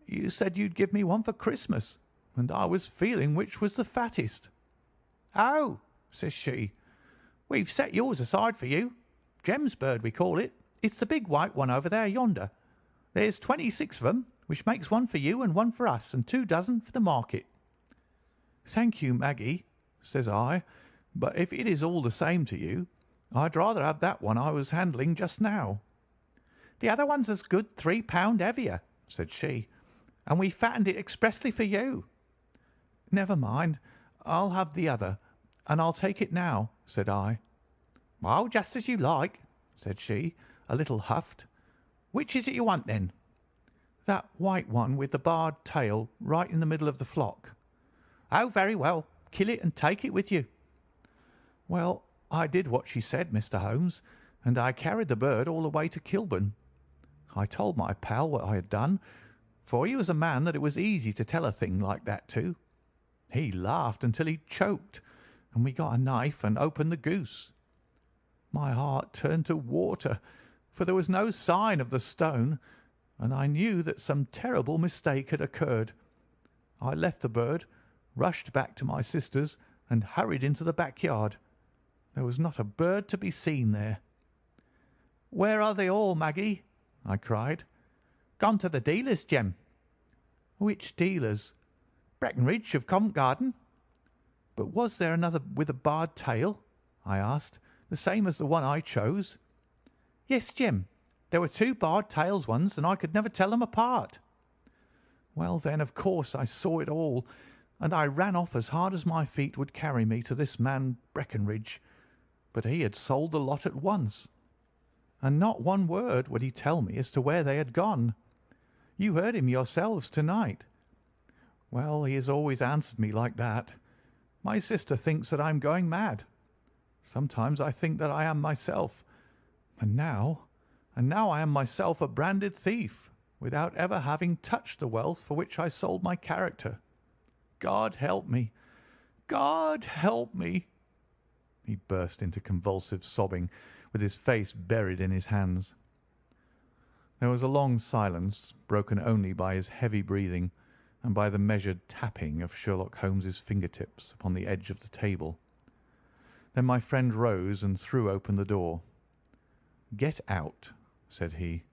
"you said you'd give me one for Christmas, and I was feeling which was the fattest." "Oh," says she, "we've set yours aside for you. Jem's bird, we call it. It's the big white one over there yonder. There's 26 of 'em, which makes one for you and one for us, and 2 dozen for the market." "Thank you, Maggie," says I, "but if it is all the same to you, I'd rather have that one I was handling just now. The other one's as good 3 pound heavier, said she, and we fattened it expressly for you. Never mind, I'll have the other, and I'll take it now, said I. Oh, just as you like, said she, a little huffed. Which is it you want, then? That white one with the barred tail right in the middle of the flock. Oh, very well. Kill it and take it with you. Well, I did what she said, Mr. Holmes, and I carried the bird all the way to Kilburn. I told my pal what I had done, for he was a man that it was easy to tell a thing like that to. He laughed until he choked, and we got a knife and opened the goose. My heart turned to water, for there was no sign of the stone, and I knew that some terrible mistake had occurred. I left the bird, rushed back to my sister's, and hurried into the backyard. There was not a bird to be seen there. "Where are they all, Maggie?" I cried. "Gone to the dealers, Jem." "Which dealers?" "Breckenridge of Covent Garden." "But was there another with a barred tail?" I asked, "the same as the one I chose?" "Yes, Jem. There were 2 barred tails once, and I could never tell them apart." Well, then, of course, I saw it all, and I ran off as hard as my feet would carry me to this man Breckenridge. But he had sold the lot at once, and not one word would he tell me as to where they had gone. You heard him yourselves to-night. Well, he has always answered me like that. My sister thinks that I am going mad. Sometimes I think that I am myself. And now I am myself a branded thief, without ever having touched the wealth for which I sold my character. God help me! God help me!" He burst into convulsive sobbing, with his face buried in his hands. There was a long silence, broken only by his heavy breathing and by the measured tapping of Sherlock Holmes's fingertips upon the edge of the table. Then my friend rose and threw open the door. "Get out," said he.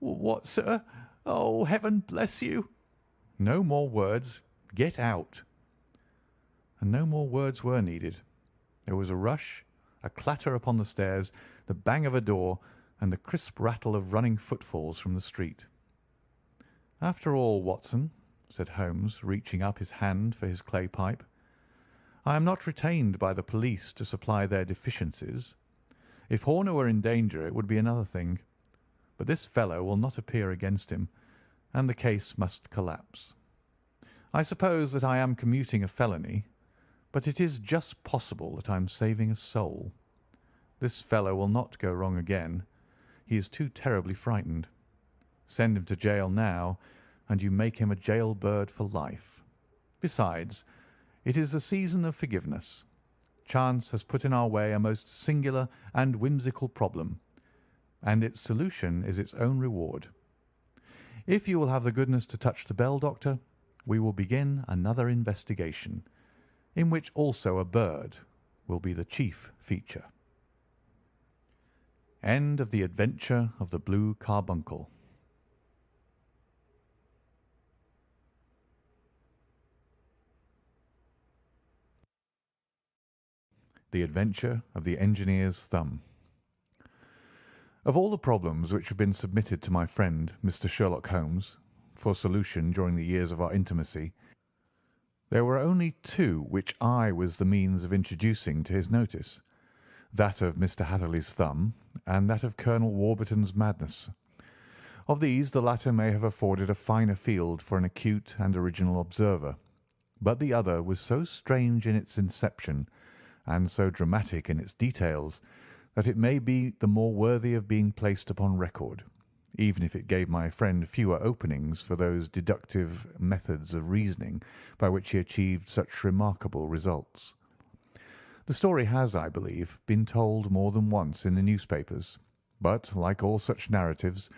"What, sir? Oh, heaven bless you!" "No more words. Get out." And no more words were needed. There was a rush, a clatter upon the stairs, the bang of a door, and the crisp rattle of running footfalls from the street. "After all, Watson," said Holmes, reaching up his hand for his clay pipe, "I am not retained by the police to supply their deficiencies. If Horner were in danger it would be another thing, but this fellow will not appear against him, and the case must collapse. I suppose that I am commuting a felony, but it is just possible that I am saving a soul. This fellow will not go wrong again. He is too terribly frightened. Send him to jail now, and you make him a jail bird for life. Besides, it is the season of forgiveness. Chance has put in our way a most singular and whimsical problem, and its solution is its own reward. If you will have the goodness to touch the bell, Doctor, we will begin another investigation, in which also a bird will be the chief feature. End of The Adventure of the Blue Carbuncle. The Adventure of the Engineer's Thumb. Of all the problems which have been submitted to my friend Mr. Sherlock Holmes for solution during the years of our intimacy, there were only 2 which I was the means of introducing to his notice, that of Mr. Hatherley's thumb and that of Colonel Warburton's madness. Of these the latter may have afforded a finer field for an acute and original observer, but the other was so strange in its inception and so dramatic in its details that it may be the more worthy of being placed upon record, even if it gave my friend fewer openings for those deductive methods of reasoning by which he achieved such remarkable results. The story has, I believe, been told more than once in the newspapers, but, like all such narratives,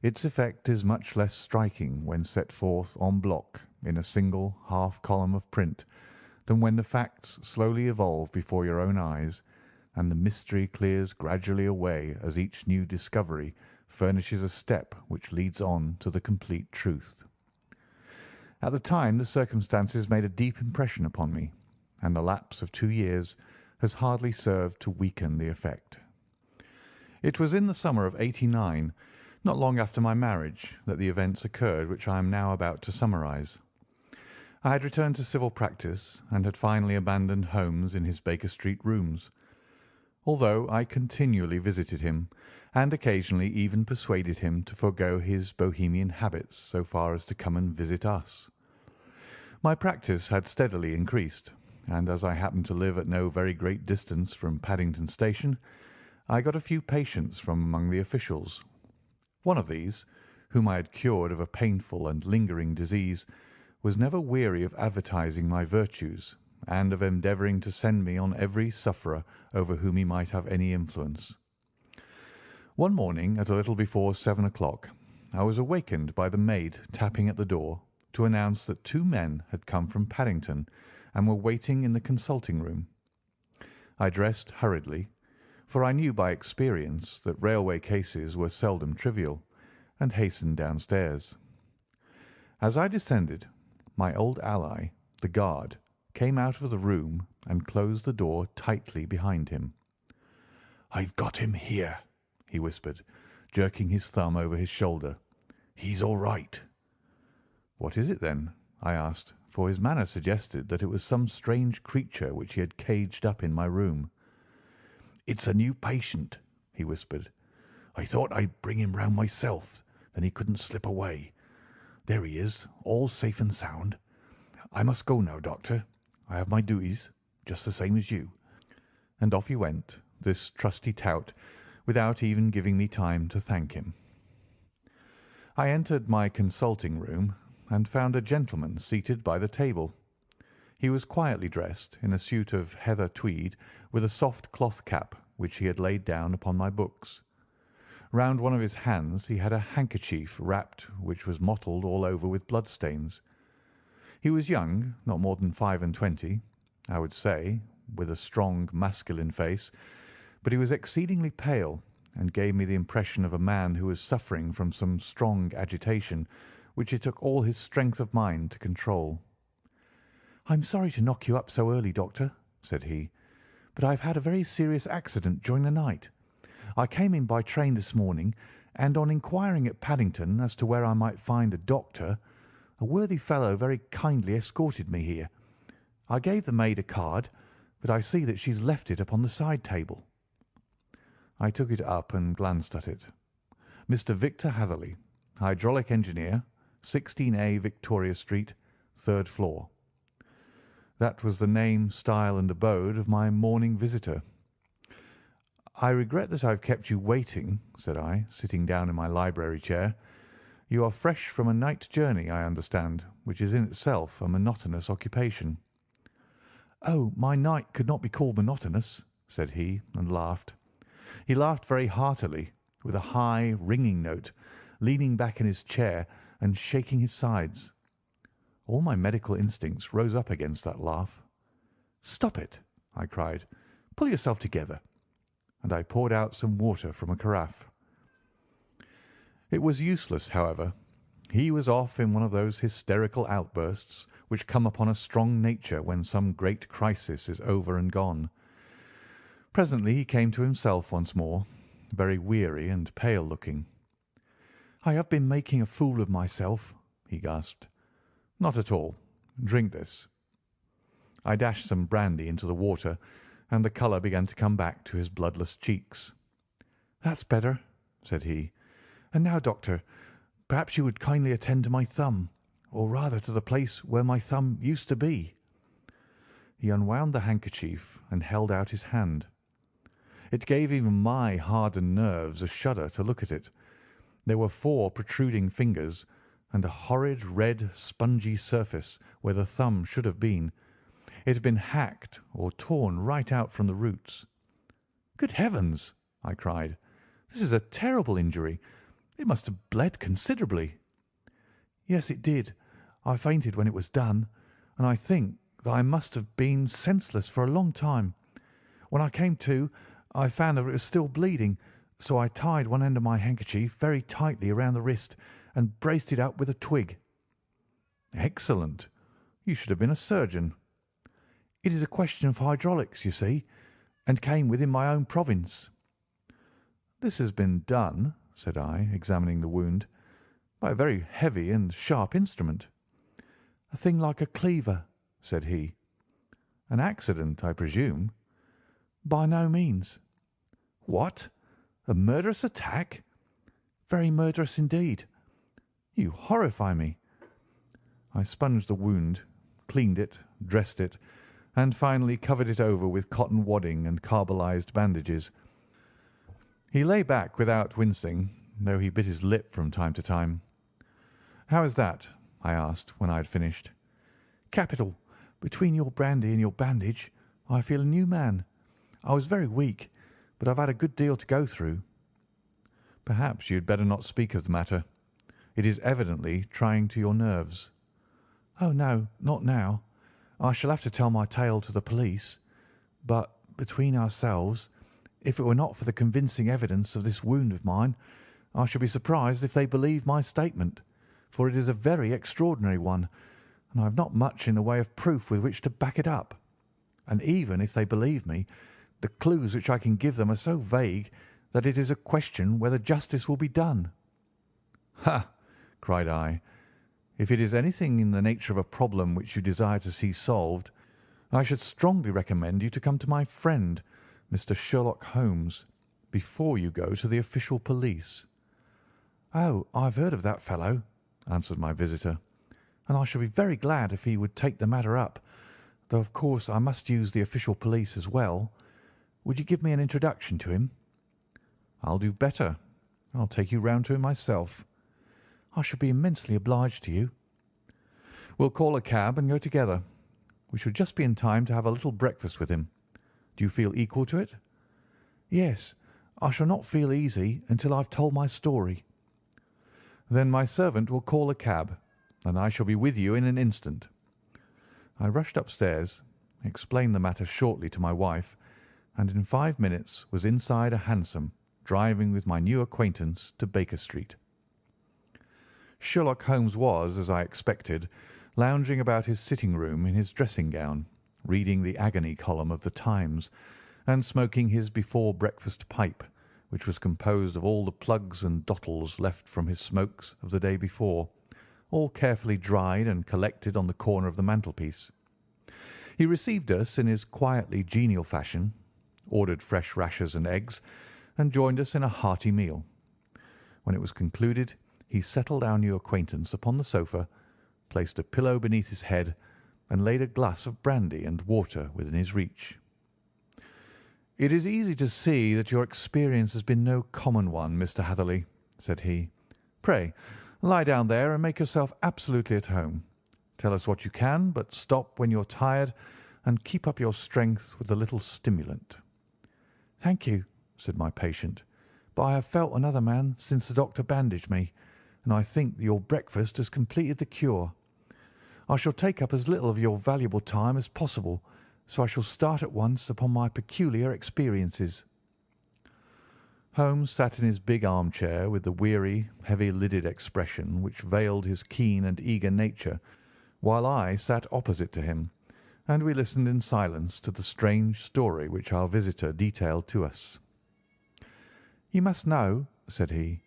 its effect is much less striking when set forth en bloc in a single half-column of print than when the facts slowly evolve before your own eyes, and the mystery clears gradually away as each new discovery furnishes a step which leads on to the complete truth. At the time the circumstances made a deep impression upon me, and the lapse of 2 years has hardly served to weaken the effect. It was in the summer of '89, not long after my marriage, that the events occurred which I am now about to summarize. I had returned to civil practice and had finally abandoned Holmes in his Baker Street rooms, although I continually visited him and occasionally even persuaded him to forego his Bohemian habits so far as to come and visit us. My practice had steadily increased, and as I happened to live at no very great distance from Paddington Station, I got a few patients from among the officials. One of these, whom I had cured of a painful and lingering disease, was never weary of advertising my virtues and of endeavouring to send me on every sufferer over whom he might have any influence. One morning at a little before 7 o'clock, I was awakened by the maid tapping at the door to announce that 2 men had come from Paddington and were waiting in the consulting room. I dressed hurriedly, for I knew by experience that railway cases were seldom trivial, and hastened downstairs. As I descended, my old ally, the guard, came out of the room and closed the door tightly behind him. "I've got him here," he whispered, jerking his thumb over his shoulder. "He's all right." "What is it, then?" I asked, for his manner suggested that it was some strange creature which he had caged up in my room. "It's a new patient," he whispered. "I thought I'd bring him round myself, then he couldn't slip away. There he is, all safe and sound. I must go now, Doctor. I have my duties, just the same as you." And off he went, this trusty tout, without even giving me time to thank him. I entered my consulting room and found a gentleman seated by the table. He was quietly dressed in a suit of heather tweed with a soft cloth cap which he had laid down upon my books. Round one of his hands he had a handkerchief wrapped which was mottled all over with bloodstains. He was young, not more than 25, I would say, with a strong masculine face, but he was exceedingly pale and gave me the impression of a man who was suffering from some strong agitation which it took all his strength of mind to control. "I'm sorry to knock you up so early, Doctor," said he, "but I've had a very serious accident during the night. I came in by train this morning, and on inquiring at Paddington as to where I might find a doctor, a worthy fellow very kindly escorted me here. I gave the maid a card, but I see that she's left it upon the side table." I took it up and glanced at it. "Mr. Victor Hatherley, hydraulic engineer, 16A Victoria Street, 3rd floor." That was the name, style, and abode of my morning visitor. "I regret that I have kept you waiting," said I, sitting down in my library chair. "You are fresh from a night journey, I understand, which is in itself a monotonous occupation." "Oh, my night could not be called monotonous," said he, and laughed. He laughed very heartily, with a high, ringing note, leaning back in his chair and shaking his sides. All my medical instincts rose up against that laugh. "Stop it!" I cried. "Pull yourself together." And I poured out some water from a carafe. It was useless, however. He was off in one of those hysterical outbursts which come upon a strong nature when some great crisis is over and gone. Presently he came to himself once more, very weary and pale-looking. "I have been making a fool of myself," he gasped. "Not at all. Drink this." I dashed some brandy into the water, and the colour began to come back to his bloodless cheeks. "That's better," said he. "And now, Doctor, perhaps you would kindly attend to my thumb, or rather to the place where my thumb used to be." He unwound the handkerchief and held out his hand. It gave even my hardened nerves a shudder to look at it. There were 4 protruding fingers, and a horrid red spongy surface where the thumb should have been. It had been hacked or torn right out from the roots. "Good heavens!" I cried. "This is a terrible injury. It must have bled considerably." "Yes, it did. I fainted when it was done, and I think that I must have been senseless for a long time. When I came to, I found that it was still bleeding, so I tied one end of my handkerchief very tightly around the wrist and braced it up with a twig." "Excellent. You should have been a surgeon." "It is a question of hydraulics, you see. and came within my own province." "This has been done," said I, examining the wound, "by a very heavy and sharp instrument." "A thing like a cleaver," said he. "An accident, I presume?" "By no means." "What! A murderous attack?" "Very murderous indeed." "You horrify me." I sponged the wound, cleaned it, dressed it, and finally covered it over with cotton wadding and carbolized bandages. He lay back without wincing, though he bit his lip from time to time. "How is that?" I asked when I had finished. "Capital. Between your brandy and your bandage, I feel a new man. I was very weak, but I've had a good deal to go through." "Perhaps you had better not speak of the matter. It is evidently trying to your nerves." "Oh, no, not now. I shall have to tell my tale to the police. But, between ourselves, if it were not for the convincing evidence of this wound of mine, I should be surprised if they believe my statement, for it is a very extraordinary one, and I have not much in the way of proof with which to back it up. And even if they believe me, the clues which I can give them are so vague that it is a question whether justice will be done." "Ha!" cried I. "If it is anything in the nature of a problem which you desire to see solved, I should strongly recommend you to come to my friend, Mr. Sherlock Holmes, before you go to the official police." "Oh, I have heard of that fellow," answered my visitor, "and I should be very glad if he would take the matter up, though of course I must use the official police as well. Would you give me an introduction to him?" "I'll do better. I'll take you round to him myself." "I shall be immensely obliged to you." "We'll call a cab and go together. We shall just be in time to have a little breakfast with him. Do you feel equal to it?" "Yes. I shall not feel easy until I've told my story." "Then my servant will call a cab, and I shall be with you in an instant." I rushed upstairs, explained the matter shortly to my wife, and in 5 minutes was inside a hansom, driving with my new acquaintance to Baker Street. Sherlock Holmes was, as I expected, lounging about his sitting-room in his dressing-gown, reading the agony column of the Times, and smoking his before-breakfast pipe, which was composed of all the plugs and dottles left from his smokes of the day before, all carefully dried and collected on the corner of the mantelpiece. He received us in his quietly genial fashion, ordered fresh rashers and eggs, and joined us in a hearty meal. When it was concluded, he settled our new acquaintance upon the sofa, placed a pillow beneath his head, and laid a glass of brandy and water within his reach. "It is easy to see that your experience has been no common one, Mr. Hatherley," said he. "Pray, lie down there and make yourself absolutely at home. Tell us what you can, but stop when you're tired, and keep up your strength with a little stimulant." "Thank you," said my patient, "but I have felt another man since the doctor bandaged me, and I think that your breakfast has completed the cure. I shall take up as little of your valuable time as possible, so I shall start at once upon my peculiar experiences." Holmes sat in his big armchair with the weary, heavy-lidded expression which veiled his keen and eager nature, while I sat opposite to him, and we listened in silence to the strange story which our visitor detailed to us. "You must know," said he,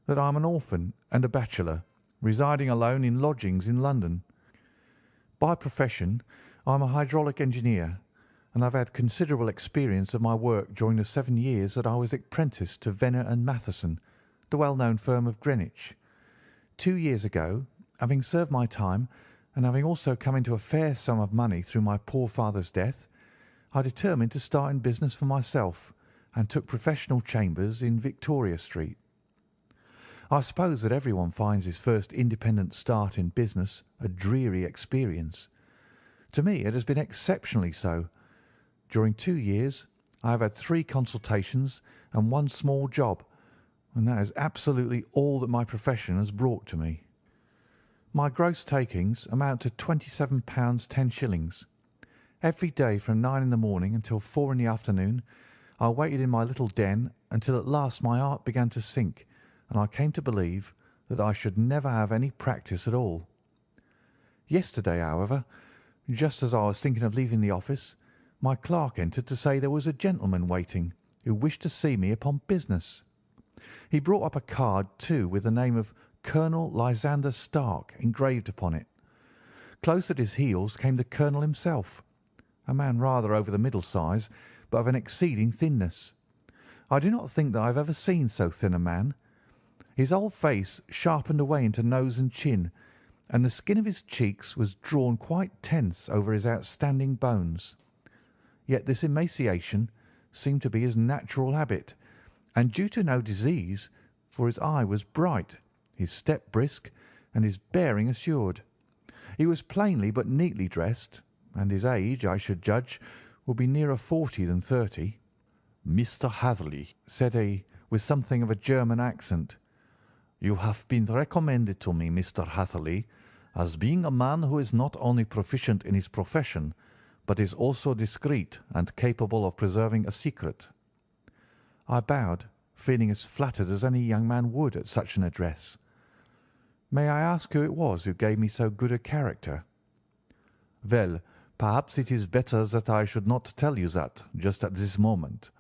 "that I am an orphan and a bachelor, residing alone in lodgings in London. By profession I am a hydraulic engineer, and I've had considerable experience of my work during the 7 years that I was apprenticed to Venner and Matheson, the well-known firm of Greenwich. 2 years ago, having served my time, and having also come into a fair sum of money through my poor father's death, I determined to start in business for myself, and took professional chambers in Victoria Street. I suppose that everyone finds his first independent start in business a dreary experience. To me it has been exceptionally so. During 2 years I have had 3 consultations and 1 small job, and that is absolutely all that my profession has brought to me. My gross takings amount to £27 10s. Every day from 9 in the morning until 4 in the afternoon I waited in my little den until at last my heart began to sink, and I came to believe that I should never have any practice at all. Yesterday, however, just as I was thinking of leaving the office, My clerk entered to say there was a gentleman waiting who wished to see me upon business. He brought up a card, too, with the name of Colonel Lysander Stark engraved upon it. Close at his heels came the colonel himself, a man rather over the middle size, but of an exceeding thinness. I do not think that I have ever seen so thin a man. His whole face sharpened away into nose and chin, and the skin of his cheeks was drawn quite tense over his outstanding bones. Yet this emaciation seemed to be his natural habit, and due to no disease, for his eye was bright, his step brisk, and his bearing assured. He was plainly but neatly dressed, and his age, I should judge, would be nearer 40 than 30. "Mr. Hatherley," said he, with something of a German accent, "you have been recommended to me, Mr. Hatherley, as being a man who is not only proficient in his profession, but is also discreet and capable of preserving a secret." I bowed, feeling as flattered as any young man would at such an address. "May I ask who it was who gave me so good a character?" "Well, perhaps it is better that I should not tell you that just at this moment.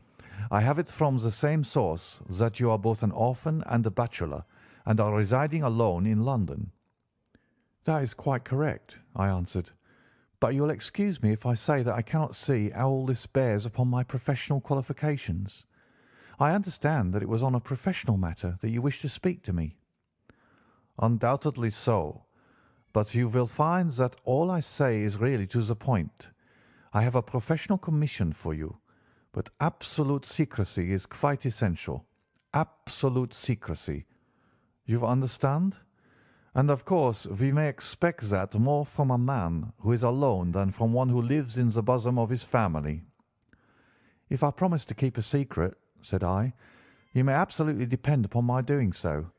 I have it from the same source that you are both an orphan and a bachelor, and are residing alone in London." "That is quite correct," I answered, "but you will excuse me if I say that I cannot see how all this bears upon my professional qualifications. I understand that it was on a professional matter that you wished to speak to me." "Undoubtedly so, but you will find that all I say is really to the point. I have a professional commission for you, but absolute secrecy is quite essential. Absolute secrecy. You understand? And of course we may expect that more from a man who is alone than from one who lives in the bosom of his family." "If I promise to keep a secret," said I, "you may absolutely depend upon my doing so."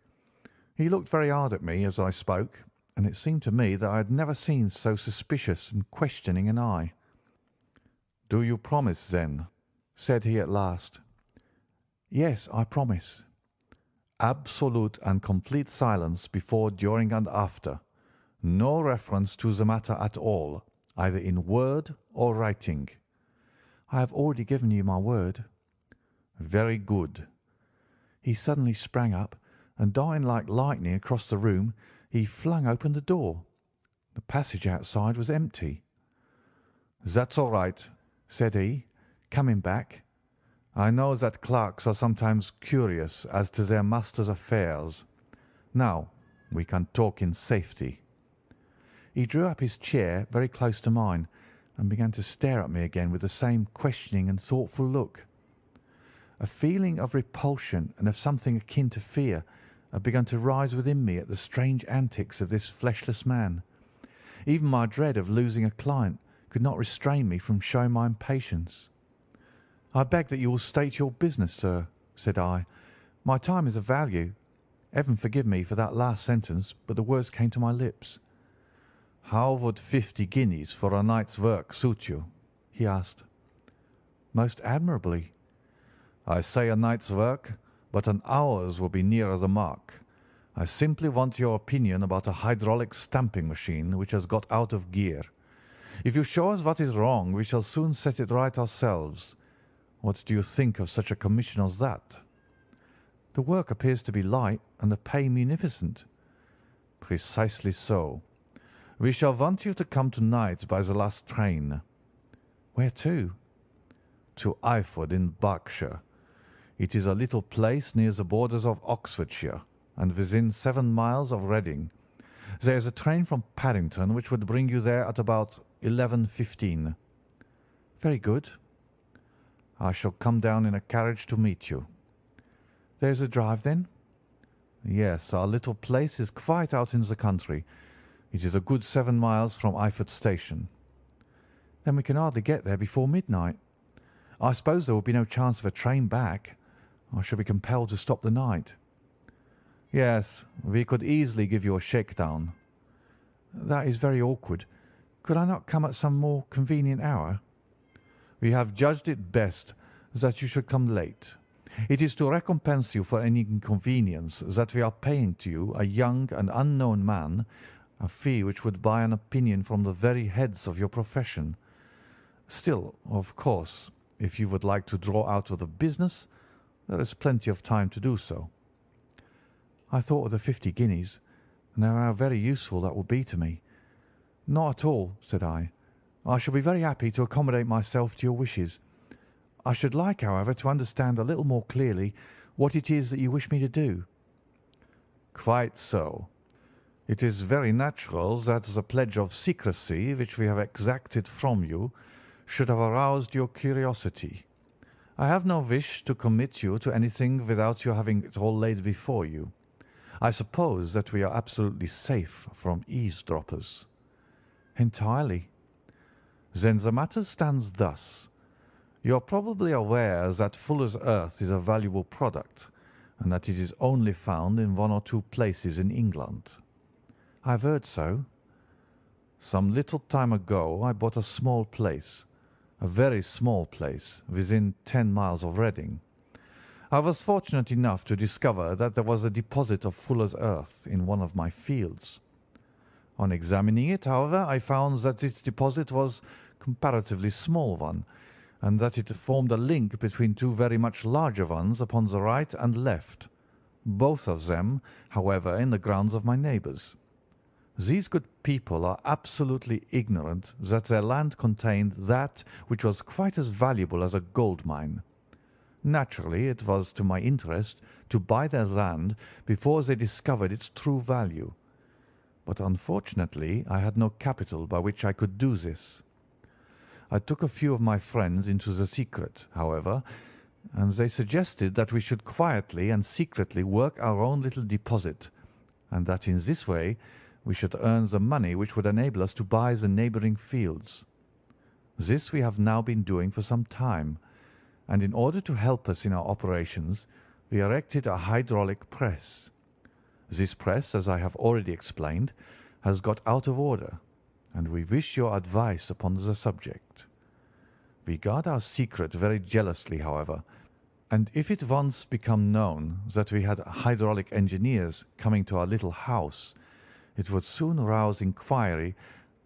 He looked very hard at me as I spoke, and it seemed to me that I had never seen so suspicious and questioning an eye. "Do you promise, then?" said he at last. "Yes, I promise." "Absolute and complete silence before, during, and after. No reference to the matter at all, either in word or writing." "I have already given you my word." "Very good." He suddenly sprang up, and darting like lightning across the room, he flung open the door. The passage outside was empty. "That's all right," said he, coming back. "I know that clerks are sometimes curious as to their master's affairs. Now we can talk in safety." He drew up his chair very close to mine, and began to stare at me again with the same questioning and thoughtful look. A feeling of repulsion and of something akin to fear had begun to rise within me at the strange antics of this fleshless man. Even my dread of losing a client could not restrain me from showing my impatience. "I beg that you will state your business, sir," said I. "My time is of value. Heaven forgive me for that last sentence, but the words came to my lips." "How would 50 guineas for a night's work suit you?" he asked. "Most admirably." "I say a night's work, but an hour's will be nearer the mark. I simply want your opinion about a hydraulic stamping machine which has got out of gear. If you show us what is wrong, we shall soon set it right ourselves. What do you think of such a commission as that?" "The work appears to be light and the pay munificent." "Precisely so. We shall want you to come to-night by the last train." "Where to?" "To Eyford in Berkshire. It is a little place near the borders of Oxfordshire, and within 7 miles of Reading. There is a train from Paddington which would bring you there at about 11:15. "Very good." "I shall come down in a carriage to meet you." "There is a drive, then?" "Yes, our little place is quite out in the country. It is a good 7 miles from Eyford Station." "Then we can hardly get there before midnight. I suppose there will be no chance of a train back. I shall be compelled to stop the night." "Yes, we could easily give you a shakedown." "That is very awkward. Could I not come at some more convenient hour?" "We have judged it best that you should come late. It is to recompense you for any inconvenience that we are paying to you, a young and unknown man, a fee which would buy an opinion from the very heads of your profession. Still, of course, if you would like to draw out of the business, there is plenty of time to do so." I thought of the 50 guineas, and how very useful that would be to me. "Not at all," said I. "I shall be very happy to accommodate myself to your wishes. I should like, however, to understand a little more clearly what it is that you wish me to do." "Quite so. It is very natural that the pledge of secrecy which we have exacted from you should have aroused your curiosity. I have no wish to commit you to anything without you having it all laid before you. I suppose that we are absolutely safe from eavesdroppers." "Entirely." "Then the matter stands thus. You are probably aware that Fuller's earth is a valuable product, and that it is only found in 1 or 2 places in England." "I have heard so." "Some little time ago I bought a small place, a very small place, within 10 miles of Reading. I was fortunate enough to discover that there was a deposit of Fuller's earth in one of my fields. On examining it, however, I found that this deposit was a comparatively small one, and that it formed a link between 2 very much larger ones upon the right and left, both of them, however, in the grounds of my neighbours. These good people are absolutely ignorant that their land contained that which was quite as valuable as a gold mine. Naturally, it was to my interest to buy their land before they discovered its true value. But unfortunately I had no capital by which I could do this. I took a few of my friends into the secret, however, and they suggested that we should quietly and secretly work our own little deposit, and that in this way we should earn the money which would enable us to buy the neighbouring fields. This we have now been doing for some time, and in order to help us in our operations we erected a hydraulic press. This press, as I have already explained, has got out of order, and we wish your advice upon the subject. We guard our secret very jealously, however, and if it once become known that we had hydraulic engineers coming to our little house, it would soon rouse inquiry,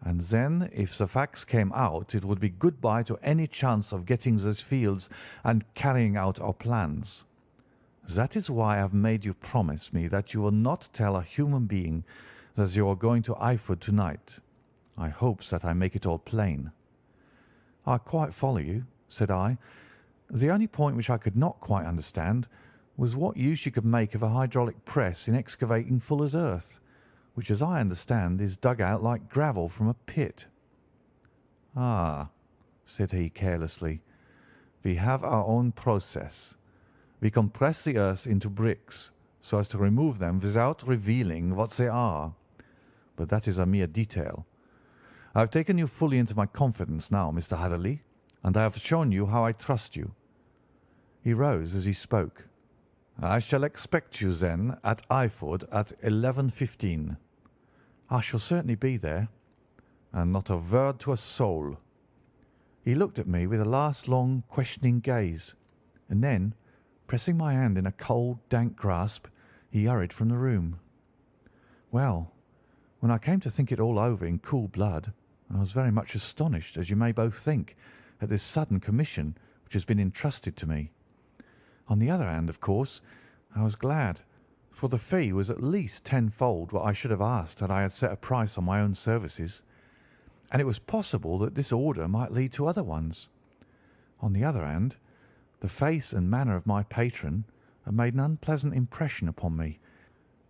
and then, if the facts came out, it would be good-bye to any chance of getting those fields and carrying out our plans. That is why I have made you promise me that you will not tell a human being that you are going to Eyford tonight. I hope that I make it all plain." "I quite follow you," said I. "The only point which I could not quite understand was what use you could make of a hydraulic press in excavating Fuller's earth, which, as I understand, is dug out like gravel from a pit." "Ah," said he carelessly, "we have our own process. We compress the earth into bricks so as to remove them without revealing what they are. But that is a mere detail. I have taken you fully into my confidence now, Mr. Hatherley, and I have shown you how I trust you." He rose as he spoke. "I shall expect you, then, at Eyford at 11:15. "I shall certainly be there." "And not a word to a soul." He looked at me with a last long, questioning gaze, and then, pressing my hand in a cold, dank grasp, he hurried from the room. Well, when I came to think it all over in cool blood, I was very much astonished, as you may both think, at this sudden commission which has been entrusted to me. On the other hand, of course, I was glad, for the fee was at least tenfold what I should have asked had I had set a price on my own services, and it was possible that this order might lead to other ones. On the other hand, the face and manner of my patron had made an unpleasant impression upon me,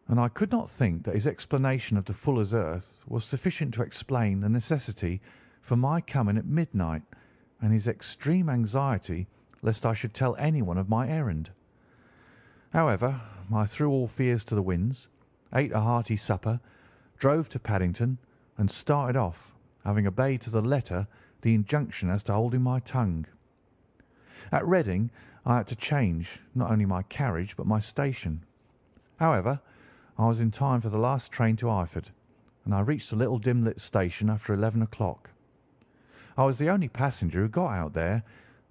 and I could not think that his explanation of the Fuller's earth was sufficient to explain the necessity for my coming at midnight, and his extreme anxiety lest I should tell anyone of my errand. However, I threw all fears to the winds, ate a hearty supper, drove to Paddington, and started off, having obeyed to the letter the injunction as to holding my tongue. At Reading I had to change not only my carriage but my station. However, I was in time for the last train to Eyford, and I reached the little dim-lit station after 11 o'clock. I was the only passenger who got out there,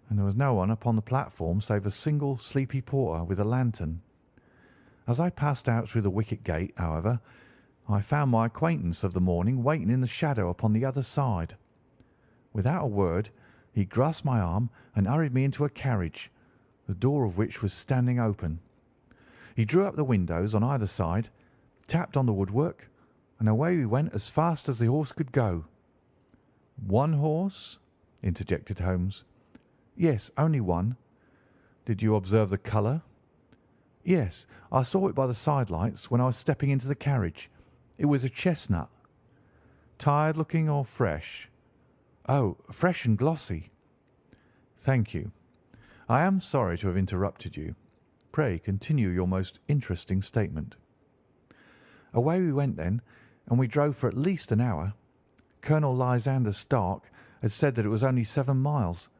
and there was no one upon the platform save a single sleepy porter with a lantern. As I passed out through the wicket gate, however, I found my acquaintance of the morning waiting in the shadow upon the other side. Without a word, He grasped my arm and hurried me into a carriage, the door of which was standing open. He drew up the windows on either side, tapped on the woodwork, and away we went as fast as the horse could go. "One horse?" interjected Holmes. "Yes, only one." "Did you observe the colour?" "Yes, I saw it by the side lights when I was stepping into the carriage. It was a chestnut." "Tired looking or fresh?" "Oh, fresh and glossy." "Thank you. I am sorry to have interrupted you. Pray continue your most interesting statement." "Away we went then, and we drove for at least an hour. Colonel Lysander Stark had said that it was only 7 miles,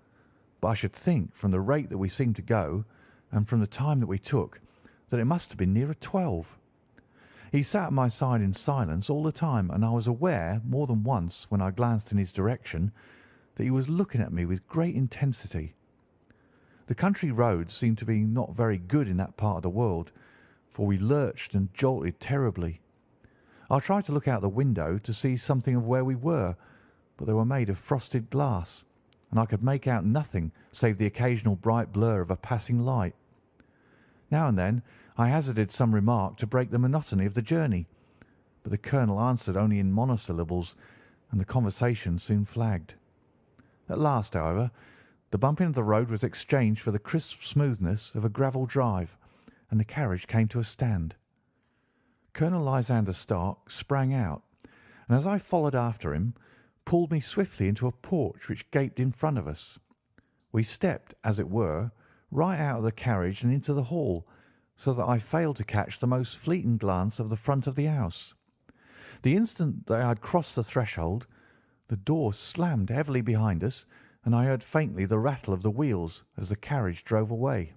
but I should think, from the rate that we seemed to go, and from the time that we took, that it must have been nearer 12. He sat at my side in silence all the time, and I was aware more than once, when I glanced in his direction, that he was looking at me with great intensity. The country roads seemed to be not very good in that part of the world, for we lurched and jolted terribly. I tried to look out the window to see something of where we were, but they were made of frosted glass, and I could make out nothing save the occasional bright blur of a passing light. Now and then I hazarded some remark to break the monotony of the journey, but the colonel answered only in monosyllables, and the conversation soon flagged. At last, however, the bumping of the road was exchanged for the crisp smoothness of a gravel drive, and the carriage came to a stand. Colonel Lysander Stark sprang out, and as I followed after him, pulled me swiftly into a porch which gaped in front of us. We stepped, as it were, right out of the carriage and into the hall, so that I failed to catch the most fleeting glance of the front of the house. The instant that I had crossed the threshold, the door slammed heavily behind us, and I heard faintly the rattle of the wheels as the carriage drove away.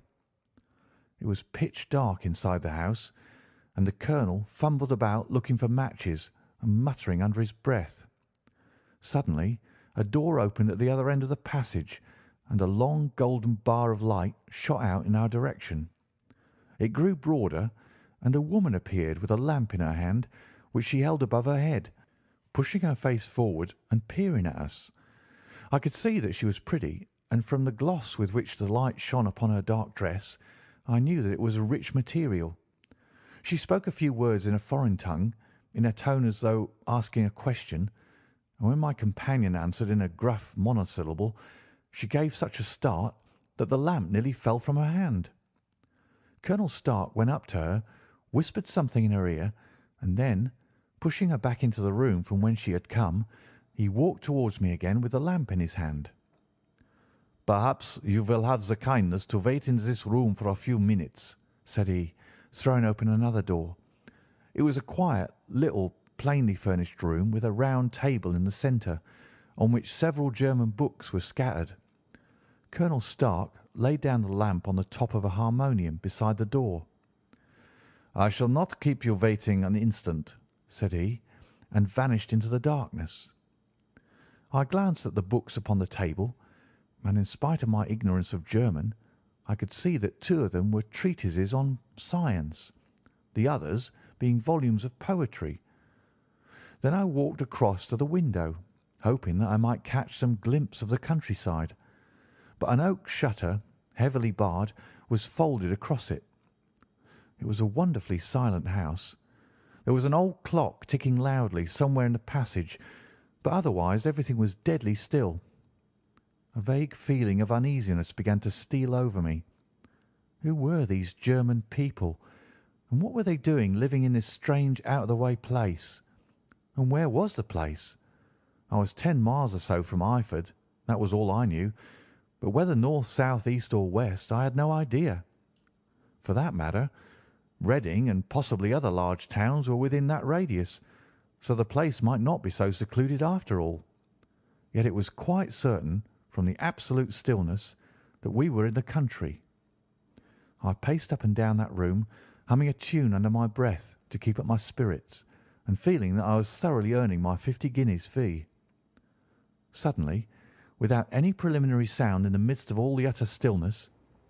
It was pitch dark inside the house, and the colonel fumbled about looking for matches and muttering under his breath. Suddenly a door opened at the other end of the passage, and a long golden bar of light shot out in our direction. It grew broader, and a woman appeared with a lamp in her hand, which she held above her head, pushing her face forward and peering at us. I could see that she was pretty, and from the gloss with which the light shone upon her dark dress, I knew that it was a rich material. She spoke a few words in a foreign tongue, in a tone as though asking a question, and when my companion answered in a gruff monosyllable, she gave such a start that the lamp nearly fell from her hand. Colonel Stark went up to her, whispered something in her ear, and then, pushing her back into the room from whence she had come, he walked towards me again with the lamp in his hand. "Perhaps you will have the kindness to wait in this room for a few minutes," said he, throwing open another door. It was a quiet, little, plainly furnished room with a round table in the centre, on which several German books were scattered. Colonel Stark laid down the lamp on the top of a harmonium beside the door. "I shall not keep you waiting an instant," said he, and vanished into the darkness. I glanced at the books upon the table, and in spite of my ignorance of German, I could see that 2 of them were treatises on science, the others being volumes of poetry. Then I walked across to the window, hoping that I might catch some glimpse of the countryside, but an oak shutter, heavily barred, was folded across it. It was a wonderfully silent house. There was an old clock ticking loudly somewhere in the passage, but otherwise everything was deadly still. A vague feeling of uneasiness began to steal over me. Who were these German people, and what were they doing living in this strange out-of-the-way place? And where was the place? I was 10 miles or so from Eyford, that was all I knew, but whether north, south, east, or west I had no idea. For that matter, Reading and possibly other large towns were within that radius, so the place might not be so secluded after all. Yet it was quite certain, from the absolute stillness, that we were in the country. I paced up and down that room, humming a tune under my breath to keep up my spirits, and feeling that I was thoroughly earning my 50 guineas fee. Suddenly, without any preliminary sound in the midst of all the utter stillness,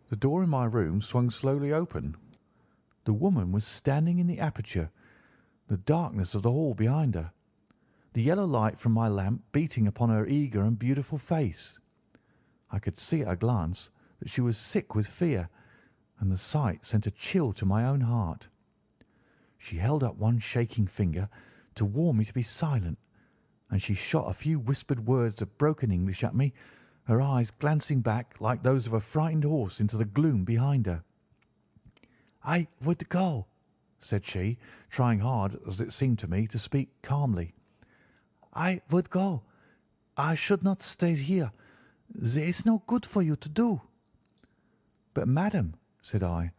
the door in my room swung slowly open. The woman was standing in the aperture, the darkness of the hall behind her, the yellow light from my lamp beating upon her eager and beautiful face. I could see at a glance that she was sick with fear, and the sight sent a chill to my own heart. She held up one shaking finger to warn me to be silent, and she shot a few whispered words of broken English at me, her eyes glancing back like those of a frightened horse into the gloom behind her. "I would go," said she, trying hard, as it seemed to me, to speak calmly. "I would go. I should not stay here. There is no good for you to do." "But, madam," said I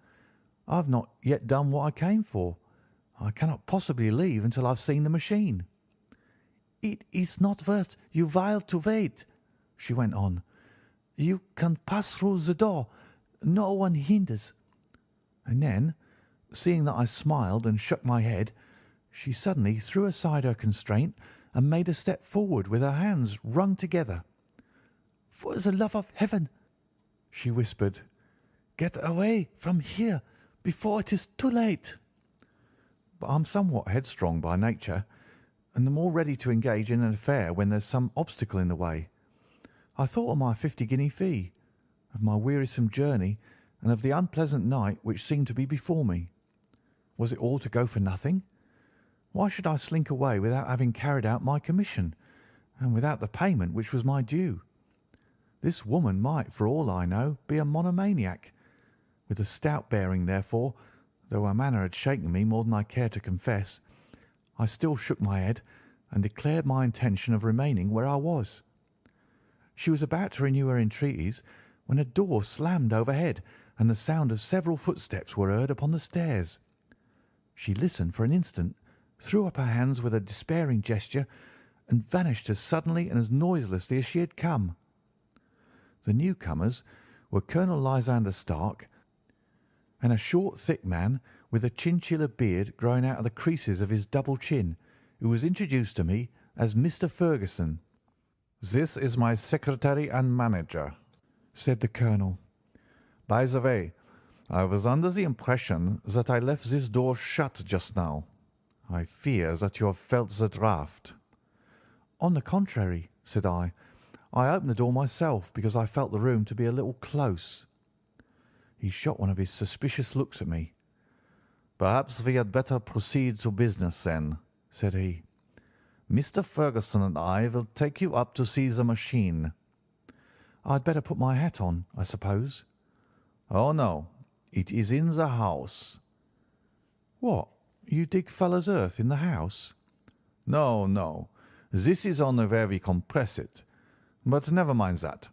have not yet done what I came for. I cannot possibly leave until I have seen the machine." "It is not worth your while to wait," she went on. "You can pass through the door. No one hinders." And then, seeing that I smiled and shook my head, she suddenly threw aside her constraint and made a step forward with her hands wrung together. "For the love of heaven," she whispered, "get away from here before it is too late." But I'm somewhat headstrong by nature, and the more ready to engage in an affair when there's some obstacle in the way. I thought of my 50-guinea fee, of my wearisome journey, and of the unpleasant night which seemed to be before me. Was it all to go for nothing? Why should I slink away without having carried out my commission, and without the payment which was my due? This woman might, for all I know, be a monomaniac. With a stout bearing, therefore, though her manner had shaken me more than I cared to confess, I still shook my head and declared my intention of remaining where I was. She was about to renew her entreaties when a door slammed overhead and the sound of several footsteps were heard upon the stairs. She listened for an instant, threw up her hands with a despairing gesture, and vanished as suddenly and as noiselessly as she had come. The newcomers were Colonel Lysander Stark and a short, thick man with a chinchilla beard growing out of the creases of his double chin, who was introduced to me as Mr. Ferguson. This is my secretary and manager, said the colonel. By the way, I was under the impression that I left this door shut just now. I fear that you have felt the draught. On the contrary, said I opened the door myself because I felt the room to be a little close. He shot one of his suspicious looks at me. Perhaps we had better proceed to business then, said he. Mr. Ferguson and I will take you up to see the machine. I'd better put my hat on, I suppose. Oh, no, it is in the house. What, you dig fuller's earth in the house? No, no, this is only where we compress it. But never mind that.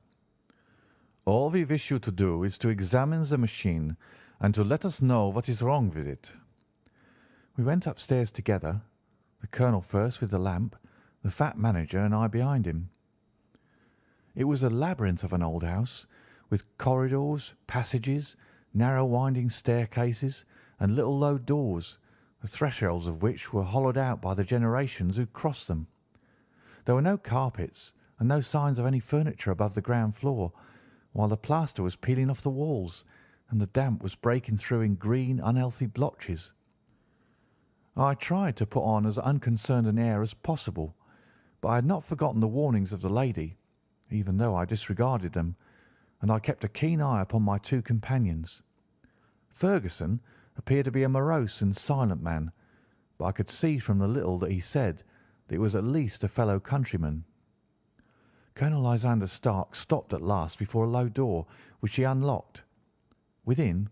All we wish you to do is to examine the machine and to let us know what is wrong with it. We went upstairs together, the colonel first with the lamp, the fat manager and I behind him. It was a labyrinth of an old house, with corridors, passages, narrow winding staircases, and little low doors, the thresholds of which were hollowed out by the generations who crossed them. There were no carpets and no signs of any furniture above the ground floor, while the plaster was peeling off the walls, and the damp was breaking through in green, unhealthy blotches. I tried to put on as unconcerned an air as possible, but I had not forgotten the warnings of the lady, even though I disregarded them, and I kept a keen eye upon my two companions. Ferguson appeared to be a morose and silent man, but I could see from the little that he said that he was at least a fellow countryman. Colonel Lysander Stark stopped at last before a low door, which he unlocked. Within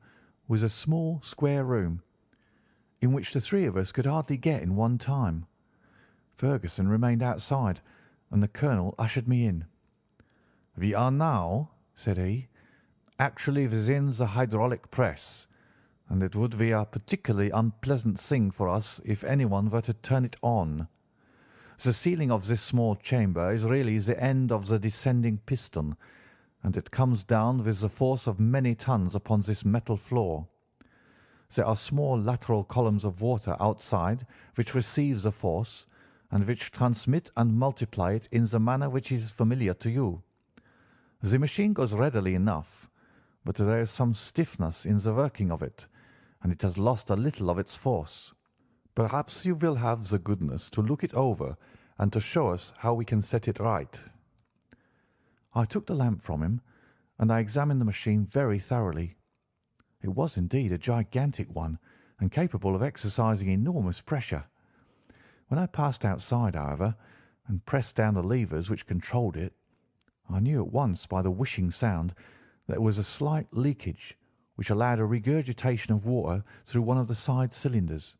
was a small square room, in which the three of us could hardly get in one time. Ferguson remained outside, and the colonel ushered me in. We are now, said he, actually within the hydraulic press, and it would be a particularly unpleasant thing for us if anyone were to turn it on. The ceiling of this small chamber is really the end of the descending piston, and it comes down with the force of many tons upon this metal floor. There are small lateral columns of water outside which receive the force, and which transmit and multiply it in the manner which is familiar to you. The machine goes readily enough, but there is some stiffness in the working of it, and it has lost a little of its force. Perhaps you will have the goodness to look it over and to show us how we can set it right. I took the lamp from him and I examined the machine very thoroughly. It was indeed a gigantic one, and capable of exercising enormous pressure. When I passed outside, however, and pressed down the levers which controlled it, I knew at once by the whishing sound that there was a slight leakage, which allowed a regurgitation of water through one of the side cylinders.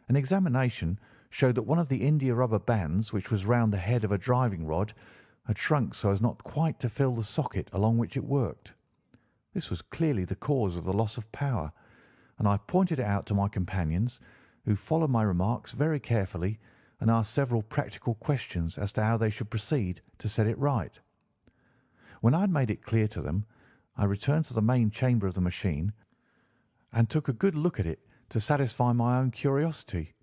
An examination showed that one of the india-rubber bands, which was round the head of a driving rod, had shrunk so as not quite to fill the socket along which it worked. This was clearly the cause of the loss of power, and I pointed it out to my companions, who followed my remarks very carefully and asked several practical questions as to how they should proceed to set it right. When I had made it clear to them, I returned to the main chamber of the machine and took a good look at it to satisfy my own curiosity.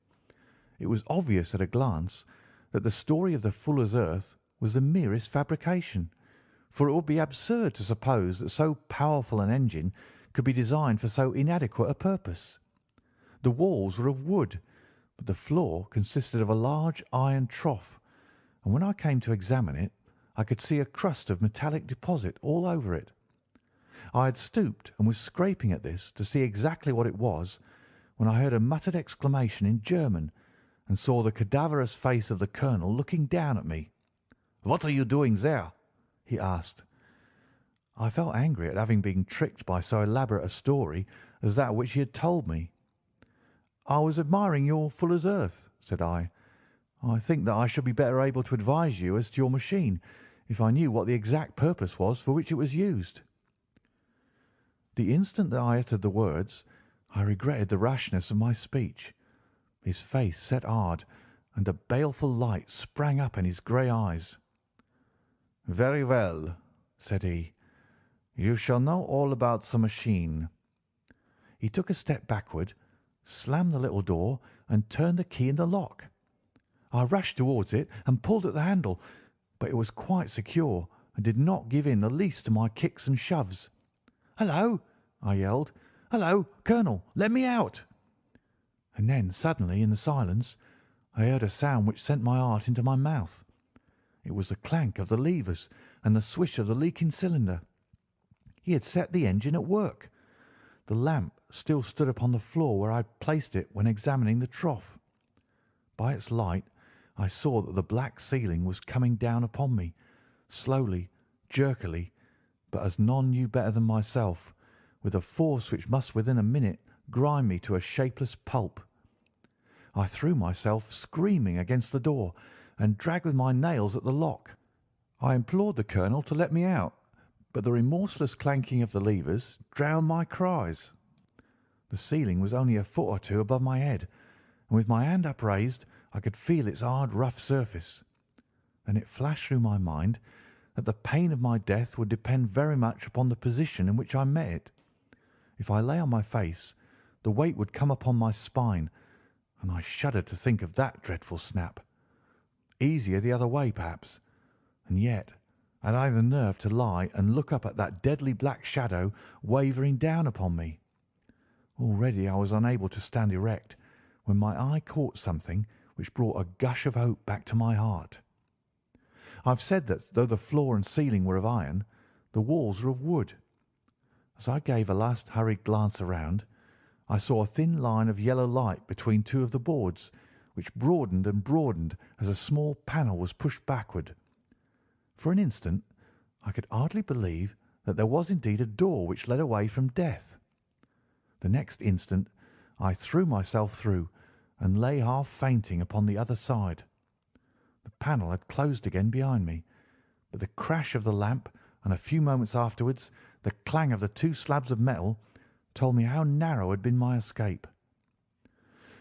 It was obvious at a glance that the story of the fuller's earth was the merest fabrication, for it would be absurd to suppose that so powerful an engine could be designed for so inadequate a purpose. The walls were of wood, but the floor consisted of a large iron trough, and when I came to examine it, I could see a crust of metallic deposit all over it. I had stooped and was scraping at this to see exactly what it was, when I heard a muttered exclamation in German and saw the cadaverous face of the colonel looking down at me. "What are you doing there?" he asked. I felt angry at having been tricked by so elaborate a story as that which he had told me. "I was admiring your fuller's earth," said I. "I think that I should be better able to advise you as to your machine if I knew what the exact purpose was for which it was used." The instant that I uttered the words, I regretted the rashness of my speech. His face set hard, and a baleful light sprang up in his grey eyes. "Very well," said he. "You shall know all about the machine." He took a step backward, slammed the little door, and turned the key in the lock. I rushed towards it and pulled at the handle, but it was quite secure and did not give in the least to my kicks and shoves. "Hullo!" I yelled. "Hullo, Colonel, let me out!" And then suddenly in the silence I heard a sound which sent my heart into my mouth. It was the clank of the levers and the swish of the leaking cylinder. He had set the engine at work. The lamp still stood upon the floor where I had placed it when examining the trough. By its light I saw that the black ceiling was coming down upon me, slowly, jerkily, but as none knew better than myself, with a force which must within a minute grind me to a shapeless pulp. I threw myself screaming against the door and dragged with my nails at the lock. I implored the colonel to let me out, but the remorseless clanking of the levers drowned my cries. The ceiling was only a foot or two above my head, and with my hand upraised I could feel its hard, rough surface. Then it flashed through my mind that the pain of my death would depend very much upon the position in which I met it. If I lay on my face, the weight would come upon my spine, and I shuddered to think of that dreadful snap. Easier the other way, perhaps, and yet had I the nerve to lie and look up at that deadly black shadow wavering down upon me? Already I was unable to stand erect, when my eye caught something which brought a gush of hope back to my heart. I have said that though the floor and ceiling were of iron, the walls were of wood. As I gave a last hurried glance around, I saw a thin line of yellow light between two of the boards, which broadened and broadened as a small panel was pushed backward. For an instant I could hardly believe that there was indeed a door which led away from death. The next instant I threw myself through and lay half fainting upon the other side. The panel had closed again behind me, but the crash of the lamp and a few moments afterwards the clang of the two slabs of metal told me how narrow had been my escape.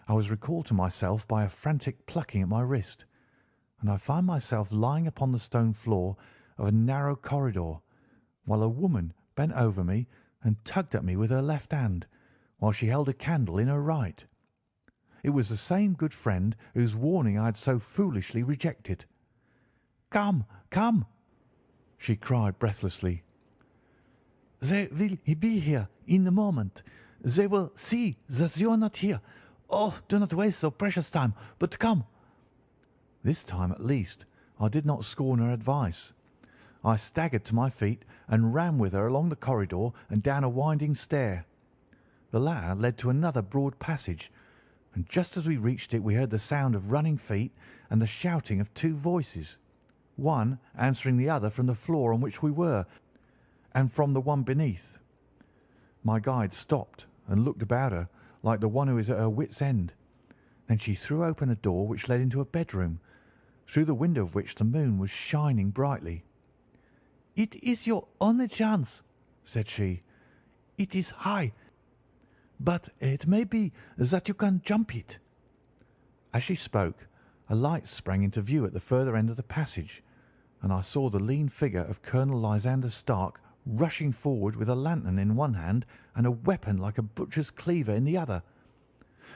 I was recalled to myself by a frantic plucking at my wrist, and I found myself lying upon the stone floor of a narrow corridor, while a woman bent over me and tugged at me with her left hand, while she held a candle in her right. It was the same good friend whose warning I had so foolishly rejected. "Come, come!" she cried breathlessly. "They will be here in a moment. They will see that you are not here. Oh, do not waste so precious time, but come." This time, at least, I did not scorn her advice. I staggered to my feet and ran with her along the corridor and down a winding stair. The latter led to another broad passage, and just as we reached it we heard the sound of running feet and the shouting of two voices, one answering the other from the floor on which we were and from the one beneath. My guide stopped and looked about her like the one who is at her wit's end. Then she threw open a door which led into a bedroom, through the window of which the moon was shining brightly. "It is your only chance," said she. "It is high, but it may be that you can jump it." As she spoke, a light sprang into view at the further end of the passage, and I saw the lean figure of Colonel Lysander Stark rushing forward with a lantern in one hand and a weapon like a butcher's cleaver in the other.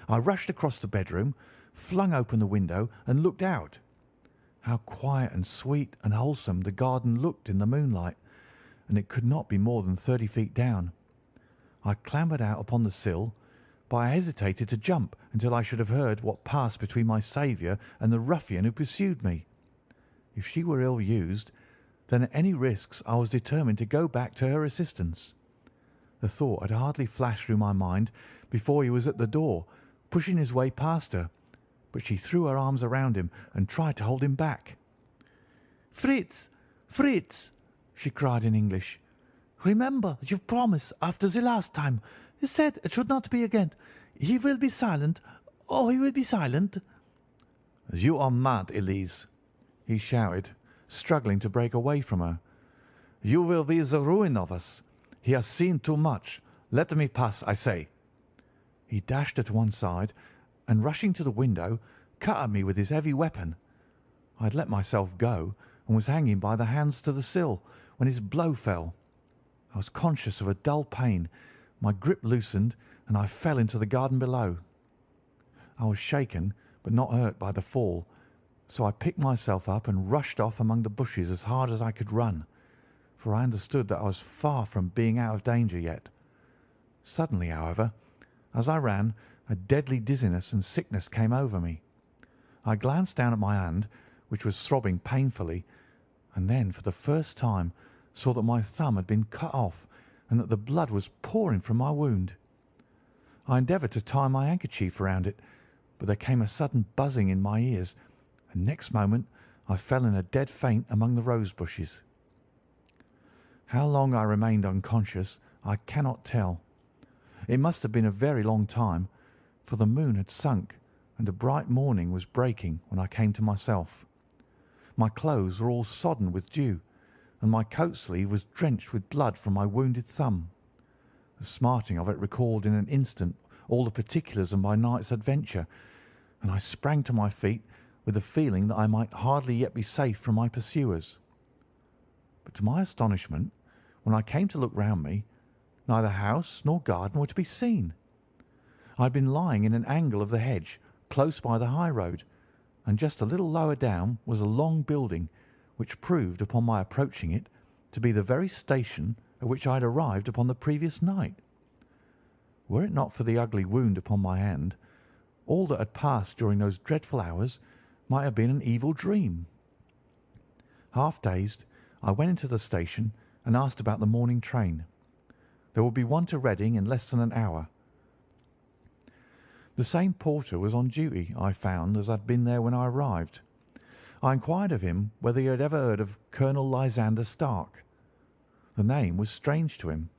I rushed across the bedroom, flung open the window, and looked out. How quiet and sweet and wholesome the garden looked in the moonlight, and it could not be more than 30 feet down. I clambered out upon the sill, but I hesitated to jump until I should have heard what passed between my saviour and the ruffian who pursued me. If she were ill used, then at any risks I was determined to go back to her assistance. The thought had hardly flashed through my mind before he was at the door, pushing his way past her, but she threw her arms around him and tried to hold him back. "Fritz, Fritz," she cried in English, "remember your promise after the last time. You said it should not be again. He will be silent. Oh, he will be silent." "You are mad, Elise," he shouted, struggling to break away from her. "You will be the ruin of us. He has seen too much. Let me pass, I say." He dashed her to one side, and rushing to the window, cut at me with his heavy weapon. I had let myself go and was hanging by the hands to the sill when his blow fell. I was conscious of a dull pain, my grip loosened, and I fell into the garden below. I was shaken but not hurt by the fall, so I picked myself up and rushed off among the bushes as hard as I could run, for I understood that I was far from being out of danger yet. Suddenly, however, as I ran, a deadly dizziness and sickness came over me. I glanced down at my hand, which was throbbing painfully, and then for the first time saw that my thumb had been cut off and that the blood was pouring from my wound. I endeavoured to tie my handkerchief around it, but there came a sudden buzzing in my ears, and next moment I fell in a dead faint among the rose bushes. How long I remained unconscious I cannot tell. It must have been a very long time, for the moon had sunk and a bright morning was breaking when I came to myself. My clothes were all sodden with dew, and my coat sleeve was drenched with blood from my wounded thumb. The smarting of it recalled in an instant all the particulars of my night's adventure, and I sprang to my feet with the feeling that I might hardly yet be safe from my pursuers. But to my astonishment, when I came to look round me, neither house nor garden were to be seen. I had been lying in an angle of the hedge, close by the high road, and just a little lower down was a long building, which proved, upon my approaching it, to be the very station at which I had arrived upon the previous night. Were it not for the ugly wound upon my hand, all that had passed during those dreadful hours might have been an evil dream. Half dazed, I went into the station and asked about the morning train. There would be one to Reading in less than an hour. The same porter was on duty, I found, as had been there when I arrived. I inquired of him whether he had ever heard of Colonel Lysander Stark. The name was strange to him.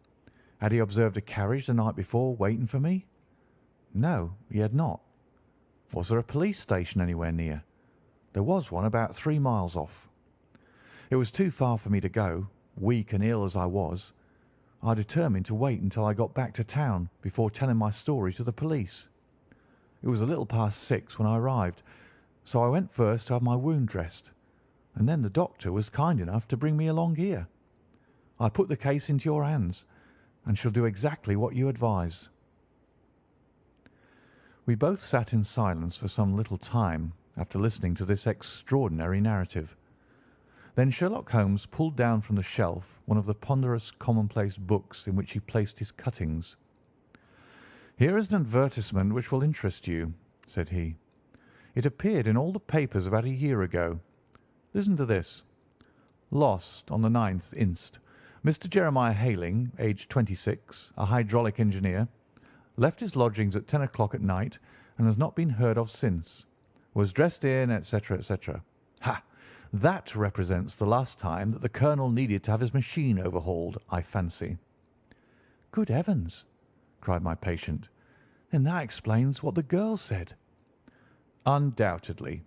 Had he observed a carriage the night before waiting for me? No, he had not. Was there a police station anywhere near? There was one about 3 miles off. It was too far for me to go, weak and ill as I was. I determined to wait until I got back to town before telling my story to the police. It was a little past 6 when I arrived, so I went first to have my wound dressed, and then the doctor was kind enough to bring me along here. I put the case into your hands, and shall do exactly what you advise." We both sat in silence for some little time after listening to this extraordinary narrative. Then Sherlock Holmes pulled down from the shelf one of the ponderous commonplace books in which he placed his cuttings. "Here is an advertisement which will interest you," said he. "It appeared in all the papers about a year ago. Listen to this. Lost on the 9th inst. Mr. Jeremiah Hayling, aged 26, a hydraulic engineer, left his lodgings at 10 o'clock at night and has not been heard of since. Was dressed in, etc., etc. Ha! That represents the last time that the colonel needed to have his machine overhauled, I fancy." "Good heavens!" cried my patient. "Then that explains what the girl said." "Undoubtedly.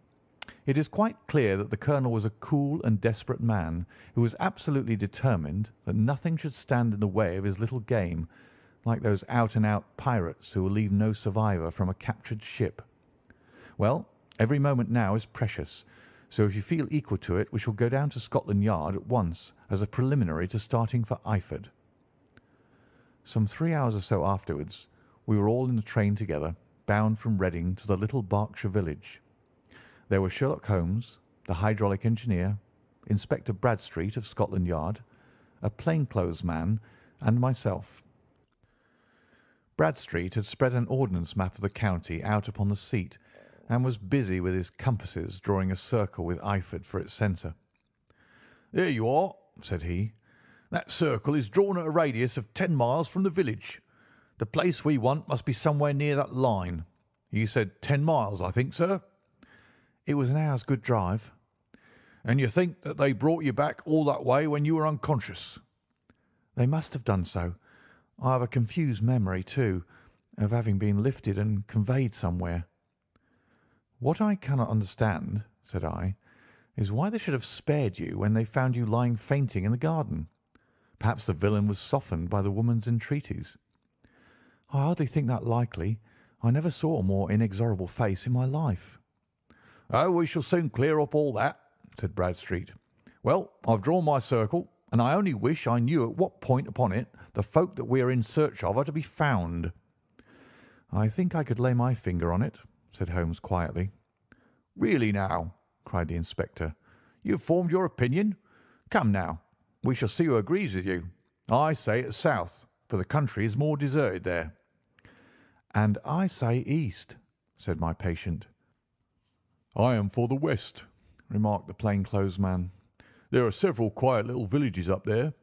It is quite clear that the colonel was a cool and desperate man who was absolutely determined that nothing should stand in the way of his little game, like those out-and-out pirates who will leave no survivor from a captured ship. Well, every moment now is precious, so if you feel equal to it we shall go down to Scotland Yard at once as a preliminary to starting for Eyford." Some 3 hours or so afterwards we were all in the train together, bound from Reading to the little Berkshire village. There were Sherlock Holmes, the hydraulic engineer, Inspector Bradstreet of Scotland Yard, a plainclothes man, and myself. Bradstreet had spread an ordnance map of the county out upon the seat, and was busy with his compasses drawing a circle with Eyford for its centre. "There you are," said he. "That circle is drawn at a radius of 10 miles from the village. The place we want must be somewhere near that line. You said 10 miles, I think, sir?" "It was an hour's good drive." "And you think that they brought you back all that way when you were unconscious?" "They must have done so. I have a confused memory, too, of having been lifted and conveyed somewhere." "What I cannot understand," said I, "is why they should have spared you when they found you lying fainting in the garden. Perhaps the villain was softened by the woman's entreaties." "I hardly think that likely. I never saw a more inexorable face in my life." "Oh, we shall soon clear up all that," said Bradstreet. "Well, I've drawn my circle, and I only wish I knew at what point upon it the folk that we are in search of are to be found." "I think I could lay my finger on it," said Holmes quietly. "Really now," cried the inspector, "you have formed your opinion? Come now, we shall see who agrees with you. I say it's south, for the country is more deserted there." "And I say east," said my patient. "I am for the west," remarked the plainclothes man. "There are several quiet little villages up there."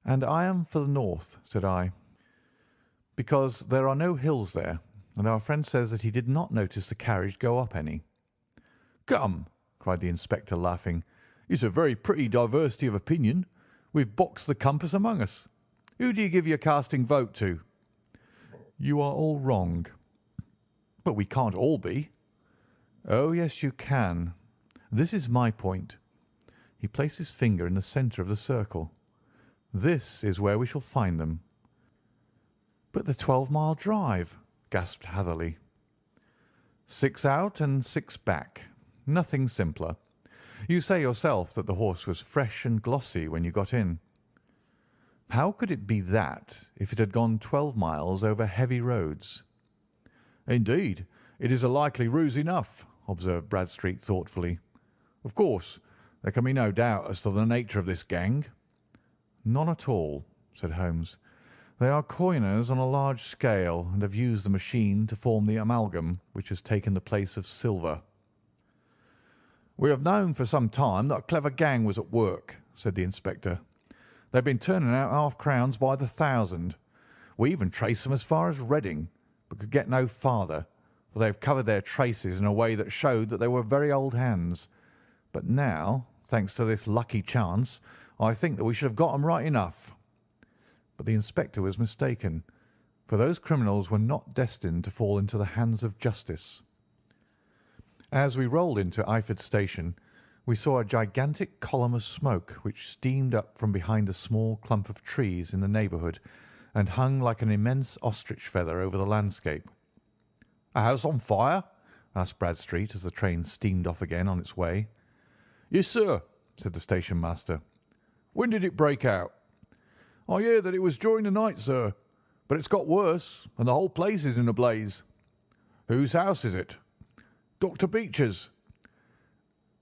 "And I am for the north," said I, "because there are no hills there, and our friend says that he did not notice the carriage go up any." "Come," cried the inspector, laughing, "it's a very pretty diversity of opinion. We've boxed the compass among us. Who do you give your casting vote to?" "You are all wrong." "But we can't all be." "Oh, yes, you can. This is my point." He placed his finger in the centre of the circle. "This is where we shall find them." "But the 12-mile drive!" gasped Hatherley. 6 out and 6 back. Nothing simpler. You say yourself that the horse was fresh and glossy when you got in. How could it be that if it had gone 12 miles over heavy roads? "Indeed, it is a likely ruse enough," observed Bradstreet thoughtfully. "Of course, there can be no doubt as to the nature of this gang." "None at all," said Holmes. "They are coiners on a large scale, and have used the machine to form the amalgam which has taken the place of silver." "We have known for some time that a clever gang was at work," said the inspector. "They've been turning out half-crowns by the thousand. We even traced them as far as Reading, but could get no farther, for they have covered their traces in a way that showed that they were very old hands. But now, thanks to this lucky chance, I think that we should have got them right enough." But the inspector was mistaken, for those criminals were not destined to fall into the hands of justice. As we rolled into Eyford Station, we saw a gigantic column of smoke which steamed up from behind a small clump of trees in the neighbourhood and hung like an immense ostrich feather over the landscape. "A house on fire?" asked Bradstreet as the train steamed off again on its way. "Yes, sir," said the station master. "When did it break out?" "I hear that it was during the night, sir, but it's got worse, and the whole place is in a blaze." "Whose house is it?" "Dr. Beecher's."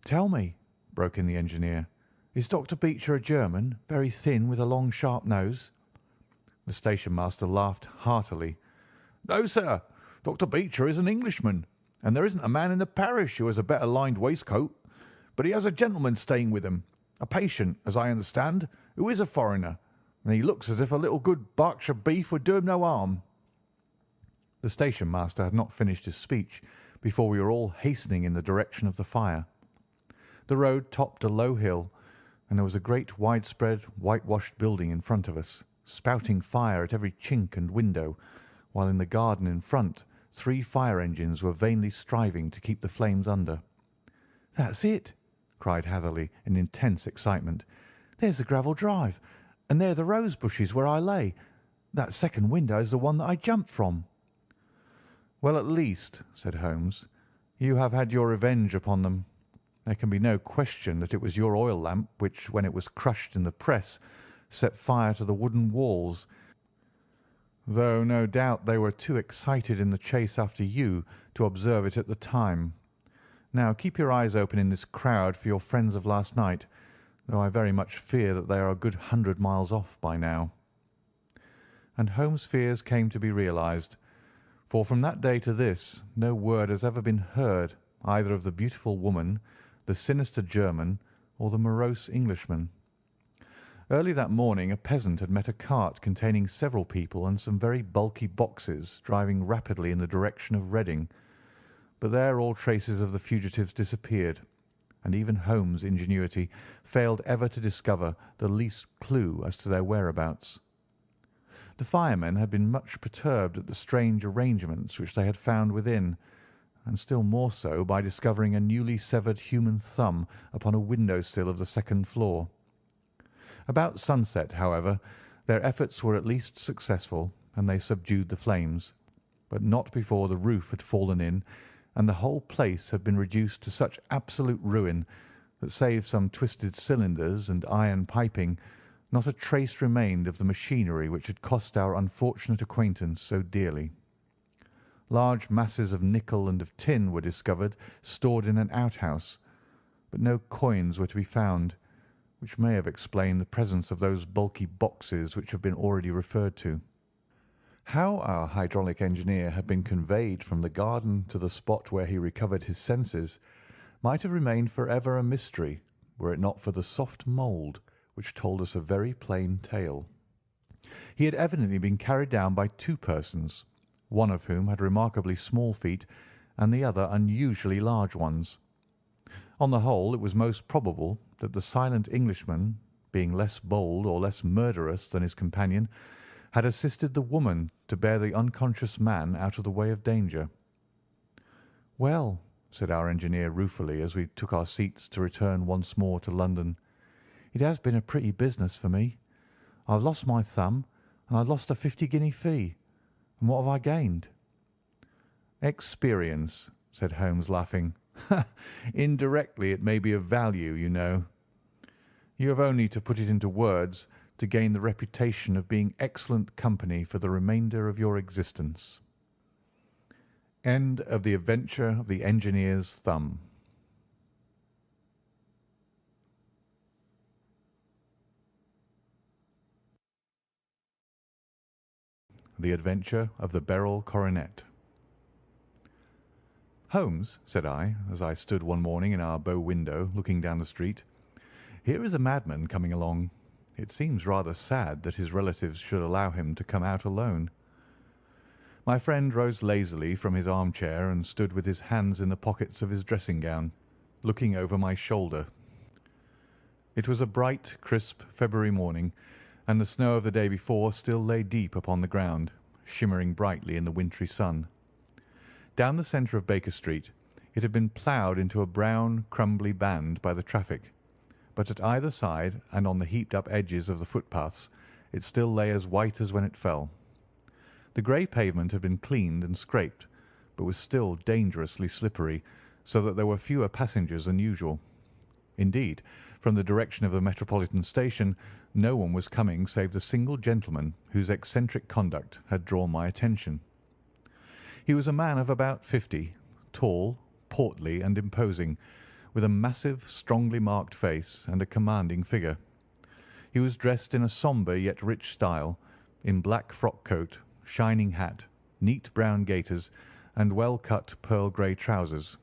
"Tell me," broke in the engineer, "is Dr. Beecher a German, very thin, with a long, sharp nose?" The station master laughed heartily. "No, sir. Dr. Beecher is an Englishman, and there isn't a man in the parish who has a better lined waistcoat. But he has a gentleman staying with him, A patient, as I understand, who is a foreigner, and he looks as if a little good Berkshire beef would do him no harm." The station master had not finished his speech before we were all hastening in the direction of the fire. The road topped a low hill, and there was a great widespread whitewashed building in front of us, spouting fire at every chink and window, while in the garden in front 3 fire engines were vainly striving to keep the flames under. "That's it!" cried Hatherley in intense excitement. "There's the gravel drive, and there are the rose bushes where I lay. That second window is the one that I jumped from." "Well, at least," said Holmes, "you have had your revenge upon them. There can be no question that it was your oil lamp which, when it was crushed in the press, set fire to the wooden walls, though no doubt they were too excited in the chase after you to observe it at the time. Now keep your eyes open in this crowd for your friends of last night, though I very much fear that they are a good 100 miles off by now." And Holmes' fears came to be realized, for from that day to this no word has ever been heard either of the beautiful woman, the sinister German, or the morose Englishman. Early that morning a peasant had met a cart containing several people and some very bulky boxes driving rapidly in the direction of Reading, but there all traces of the fugitives disappeared, and even Holmes' ingenuity failed ever to discover the least clue as to their whereabouts. The firemen had been much perturbed at the strange arrangements which they had found within, and still more so by discovering a newly severed human thumb upon a window-sill of the second floor. About sunset, however, their efforts were at least successful, and they subdued the flames, but not before the roof had fallen in, and the whole place had been reduced to such absolute ruin that, save some twisted cylinders and iron piping, not a trace remained of the machinery which had cost our unfortunate acquaintance so dearly. Large masses of nickel and of tin were discovered stored in an outhouse, but no coins were to be found, which may have explained the presence of those bulky boxes which have been already referred to. How our hydraulic engineer had been conveyed from the garden to the spot where he recovered his senses might have remained for ever a mystery were it not for the soft mould which told us a very plain tale. He had evidently been carried down by 2 persons, one of whom had remarkably small feet and the other unusually large ones. On the whole, it was most probable that the silent Englishman, being less bold or less murderous than his companion, had assisted the woman to bear the unconscious man out of the way of danger. "Well," said our engineer ruefully as we took our seats to return once more to London, "it has been a pretty business for me. I've lost my thumb, and I've lost a 50-guinea fee. And what have I gained?" "Experience," said Holmes, laughing. "Indirectly it may be of value, you know. You have only to put it into words to gain the reputation of being excellent company for the remainder of your existence." End of The Adventure of the Engineer's Thumb. The Adventure of the Beryl Coronet. "Holmes," said I, as I stood one morning in our bow window looking down the street, "here is a madman coming along. It seems rather sad that his relatives should allow him to come out alone." My friend rose lazily from his armchair and stood with his hands in the pockets of his dressing gown, looking over my shoulder. It was a bright, crisp February morning, and the snow of the day before still lay deep upon the ground, shimmering brightly in the wintry sun. Down the centre of Baker Street it had been ploughed into a brown, crumbly band by the traffic, but at either side and on the heaped-up edges of the footpaths it still lay as white as when it fell. The grey pavement had been cleaned and scraped, but was still dangerously slippery, so that there were fewer passengers than usual. Indeed, from the direction of the Metropolitan Station no one was coming save the single gentleman whose eccentric conduct had drawn my attention. He was a man of about 50, tall, portly, and imposing, with a massive, strongly marked face and a commanding figure. He was dressed in a sombre yet rich style, in black frock coat, shining hat, neat brown gaiters, and well-cut pearl grey trousers.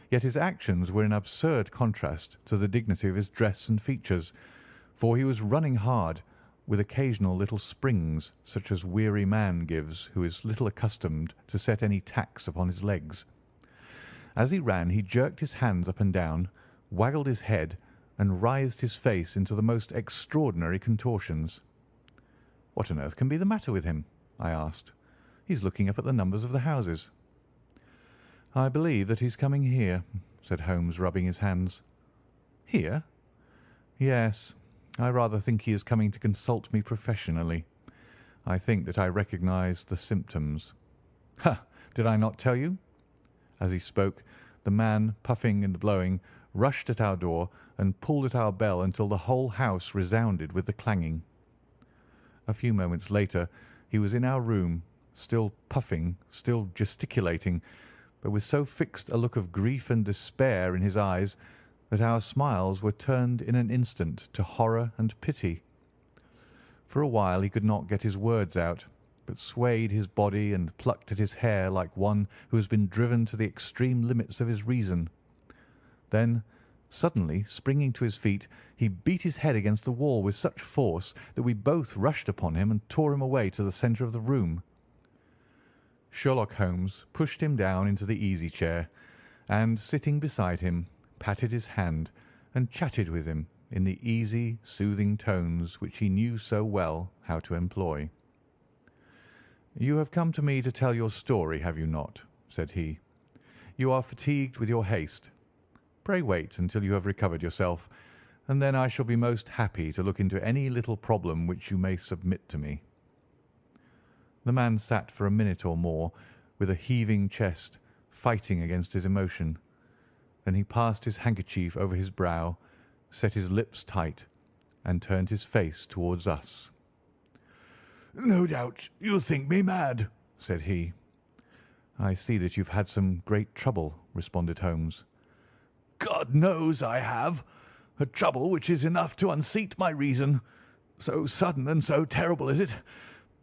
yet his actions were in absurd contrast to the dignity of his dress and features, for he was running hard, with occasional little springs such as weary man gives who is little accustomed to set any tax upon his legs. As he ran he jerked his hands up and down, waggled his head, and writhed his face into the most extraordinary contortions. "What on earth can be the matter with him?" I asked. "He's looking up at the numbers of the houses." "I believe that he's coming here," said Holmes, rubbing his hands. "Here?" "Yes. I rather think he is coming to consult me professionally. I think that I recognise the symptoms. Ha! Did I not tell you?" As he spoke, the man, puffing and blowing, rushed at our door and pulled at our bell until the whole house resounded with the clanging. A few moments later he was in our room, still puffing, still gesticulating, but with so fixed a look of grief and despair in his eyes that our smiles were turned in an instant to horror and pity. For a while he could not get his words out, but swayed his body and plucked at his hair like one who has been driven to the extreme limits of his reason. Then, suddenly springing to his feet, he beat his head against the wall with such force that we both rushed upon him and tore him away to the centre of the room. Sherlock Holmes pushed him down into the easy-chair, and, sitting beside him, patted his hand and chatted with him in the easy, soothing tones which he knew so well how to employ. "You have come to me to tell your story, have you not?" said he. "You are fatigued with your haste. Pray wait until you have recovered yourself, and then I shall be most happy to look into any little problem which you may submit to me." The man sat for a minute or more with a heaving chest, fighting against his emotion. Then he passed his handkerchief over his brow, set his lips tight, and turned his face towards us. "No doubt you think me mad," said he. "I see that you've had some great trouble," responded Holmes. "God knows I have. A trouble which is enough to unseat my reason. So sudden and so terrible is it.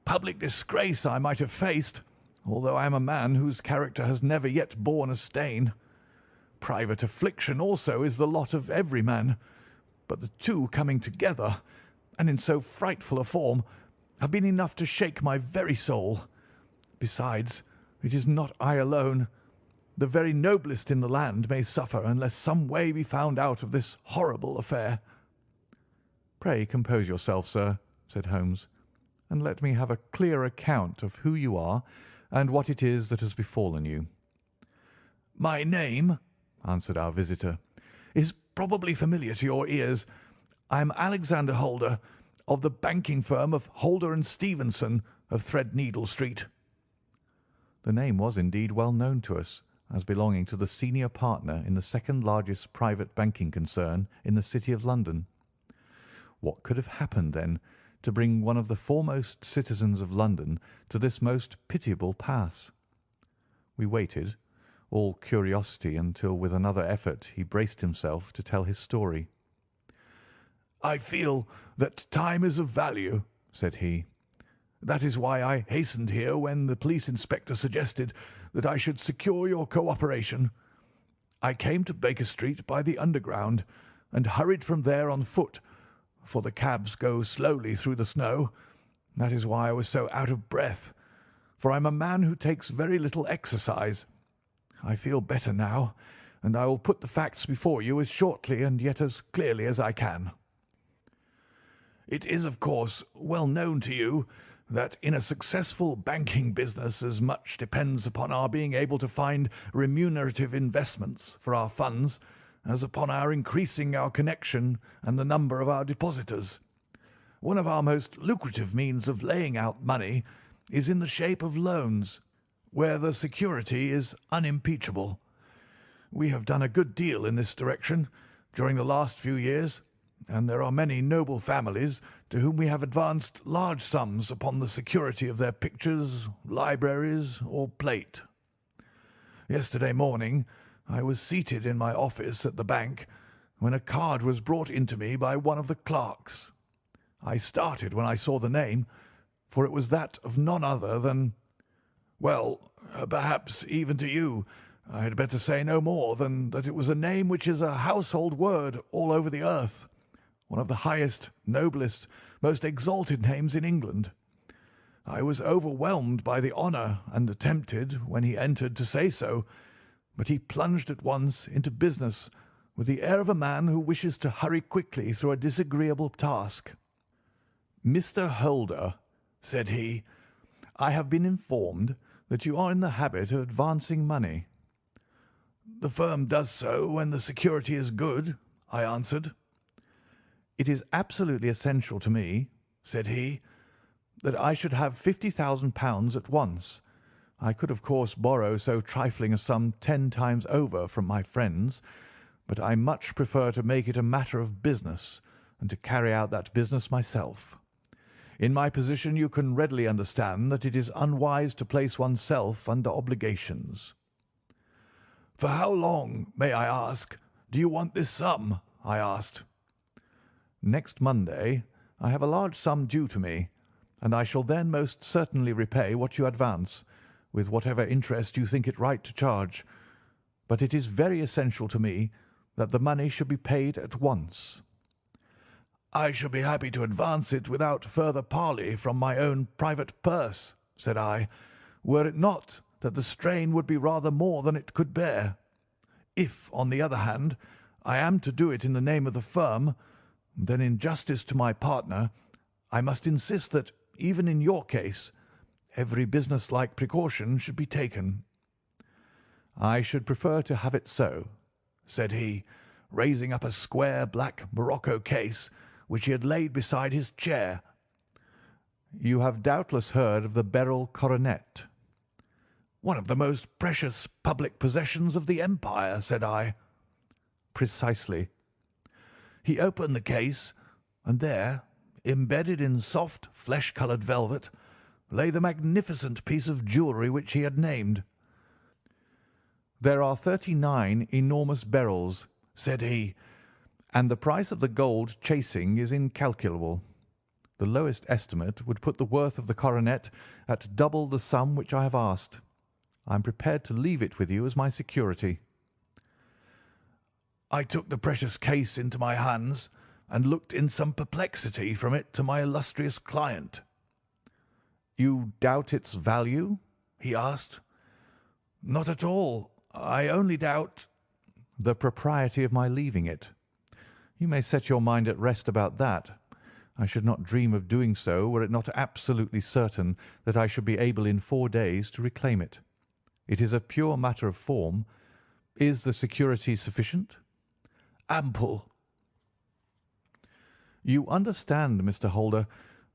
Public disgrace I might have faced, although I am a man whose character has never yet borne a stain. Private affliction also is the lot of every man, but the two coming together, and in so frightful a form, have been enough to shake my very soul. Besides, it is not I alone. The very noblest in the land may suffer unless some way be found out of this horrible affair." "Pray compose yourself, sir," said Holmes, "and let me have a clear account of who you are and what it is that has befallen you." "My name," answered our visitor, "is probably familiar to your ears. I am Alexander Holder, of the banking firm of Holder and Stevenson, of Threadneedle Street." The name was indeed well known to us, as belonging to the senior partner in the second largest private banking concern in the City of London. What could have happened, then, to bring one of the foremost citizens of London to this most pitiable pass? We waited, all curiosity, until with another effort he braced himself to tell his story. "I feel that time is of value," said he. "That is why I hastened here when the police inspector suggested that I should secure your cooperation. I came to Baker Street by the Underground, and hurried from there on foot, for the cabs go slowly through the snow. That is why I was so out of breath, for I am a man who takes very little exercise. I feel better now, and I will put the facts before you as shortly and yet as clearly as I can. It is, of course, well known to you that in a successful banking business as much depends upon our being able to find remunerative investments for our funds as upon our increasing our connection and the number of our depositors. One of our most lucrative means of laying out money is in the shape of loans, where the security is unimpeachable. We have done a good deal in this direction during the last few years, and there are many noble families to whom we have advanced large sums upon the security of their pictures, libraries, or plate. Yesterday morning I was seated in my office at the bank when a card was brought in to me by one of the clerks. I started when I saw the name, for it was that of none other than, well, perhaps even to you, I had better say no more than that it was a name which is a household word all over the earth, one of the highest, noblest, most exalted names in England. I was overwhelmed by the honour and attempted, when he entered, to say so, but he plunged at once into business with the air of a man who wishes to hurry quickly through a disagreeable task. "Mr. Holder," said he, "I have been informed that you are in the habit of advancing money." "The firm does so when the security is good," I answered. "It is absolutely essential to me," said he, "that I should have £50,000 at once. I could, of course, borrow so trifling a sum 10 times over from my friends, but I much prefer to make it a matter of business and to carry out that business myself. In my position you can readily understand that it is unwise to place oneself under obligations." "For how long, may I ask, do you want this sum?" I asked. "Next Monday I have a large sum due to me, and I shall then most certainly repay what you advance, with whatever interest you think it right to charge. But it is very essential to me that the money should be paid at once." "I shall be happy to advance it without further parley from my own private purse," said I, "were it not that the strain would be rather more than it could bear. If, on the other hand, I am to do it in the name of the firm, then in justice to my partner I must insist that, even in your case, every business-like precaution should be taken." "I should prefer to have it so," said he, raising up a square black morocco case which he had laid beside his chair. "You have doubtless heard of the beryl coronet." "One of the most precious public possessions of the empire," said I. "Precisely." He opened the case, and there, embedded in soft flesh-coloured velvet, lay the magnificent piece of jewellery which he had named. "There are 39 enormous beryls," said he, "and the price of the gold chasing is incalculable. The lowest estimate would put the worth of the coronet at double the sum which I have asked. I am prepared to leave it with you as my security." I took the precious case into my hands and looked in some perplexity from it to my illustrious client. "You doubt its value?" he asked. "Not at all. I only doubt—" "The propriety of my leaving it. You may set your mind at rest about that. I should not dream of doing so were it not absolutely certain that I should be able in 4 days to reclaim it. It is a pure matter of form. Is the security sufficient?" "Ample." "You understand, Mr. Holder,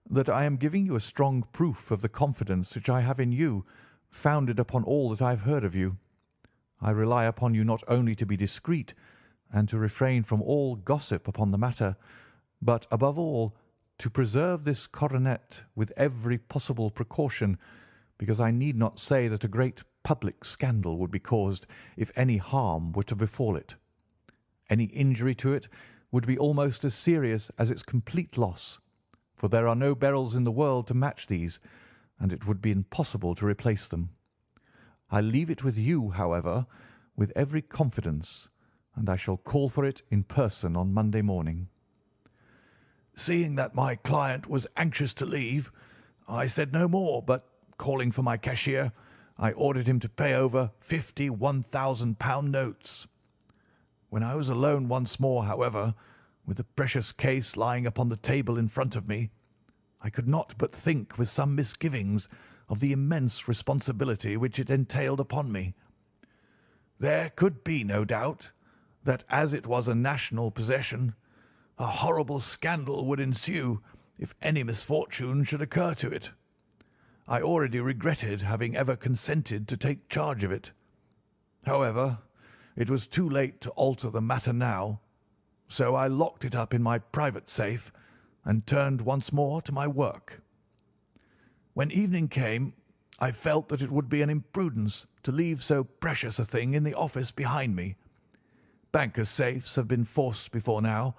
that I am giving you a strong proof of the confidence which I have in you, founded upon all that I have heard of you. I rely upon you not only to be discreet and to refrain from all gossip upon the matter, but, above all, to preserve this coronet with every possible precaution, because I need not say that a great public scandal would be caused if any harm were to befall it. Any injury to it would be almost as serious as its complete loss, for there are no beryls in the world to match these, and it would be impossible to replace them. I leave it with you, however, with every confidence, and I shall call for it in person on Monday morning." Seeing that my client was anxious to leave, I said no more, but, calling for my cashier, I ordered him to pay over 50 £1,000 notes. When I was alone once more, however, with the precious case lying upon the table in front of me, I could not but think with some misgivings of the immense responsibility which it entailed upon me. There could be no doubt that, as it was a national possession, a horrible scandal would ensue if any misfortune should occur to it. I already regretted having ever consented to take charge of it. However, it was too late to alter the matter now, so I locked it up in my private safe and turned once more to my work. When evening came, I felt that it would be an imprudence to leave so precious a thing in the office behind me. Bankers' safes have been forced before now,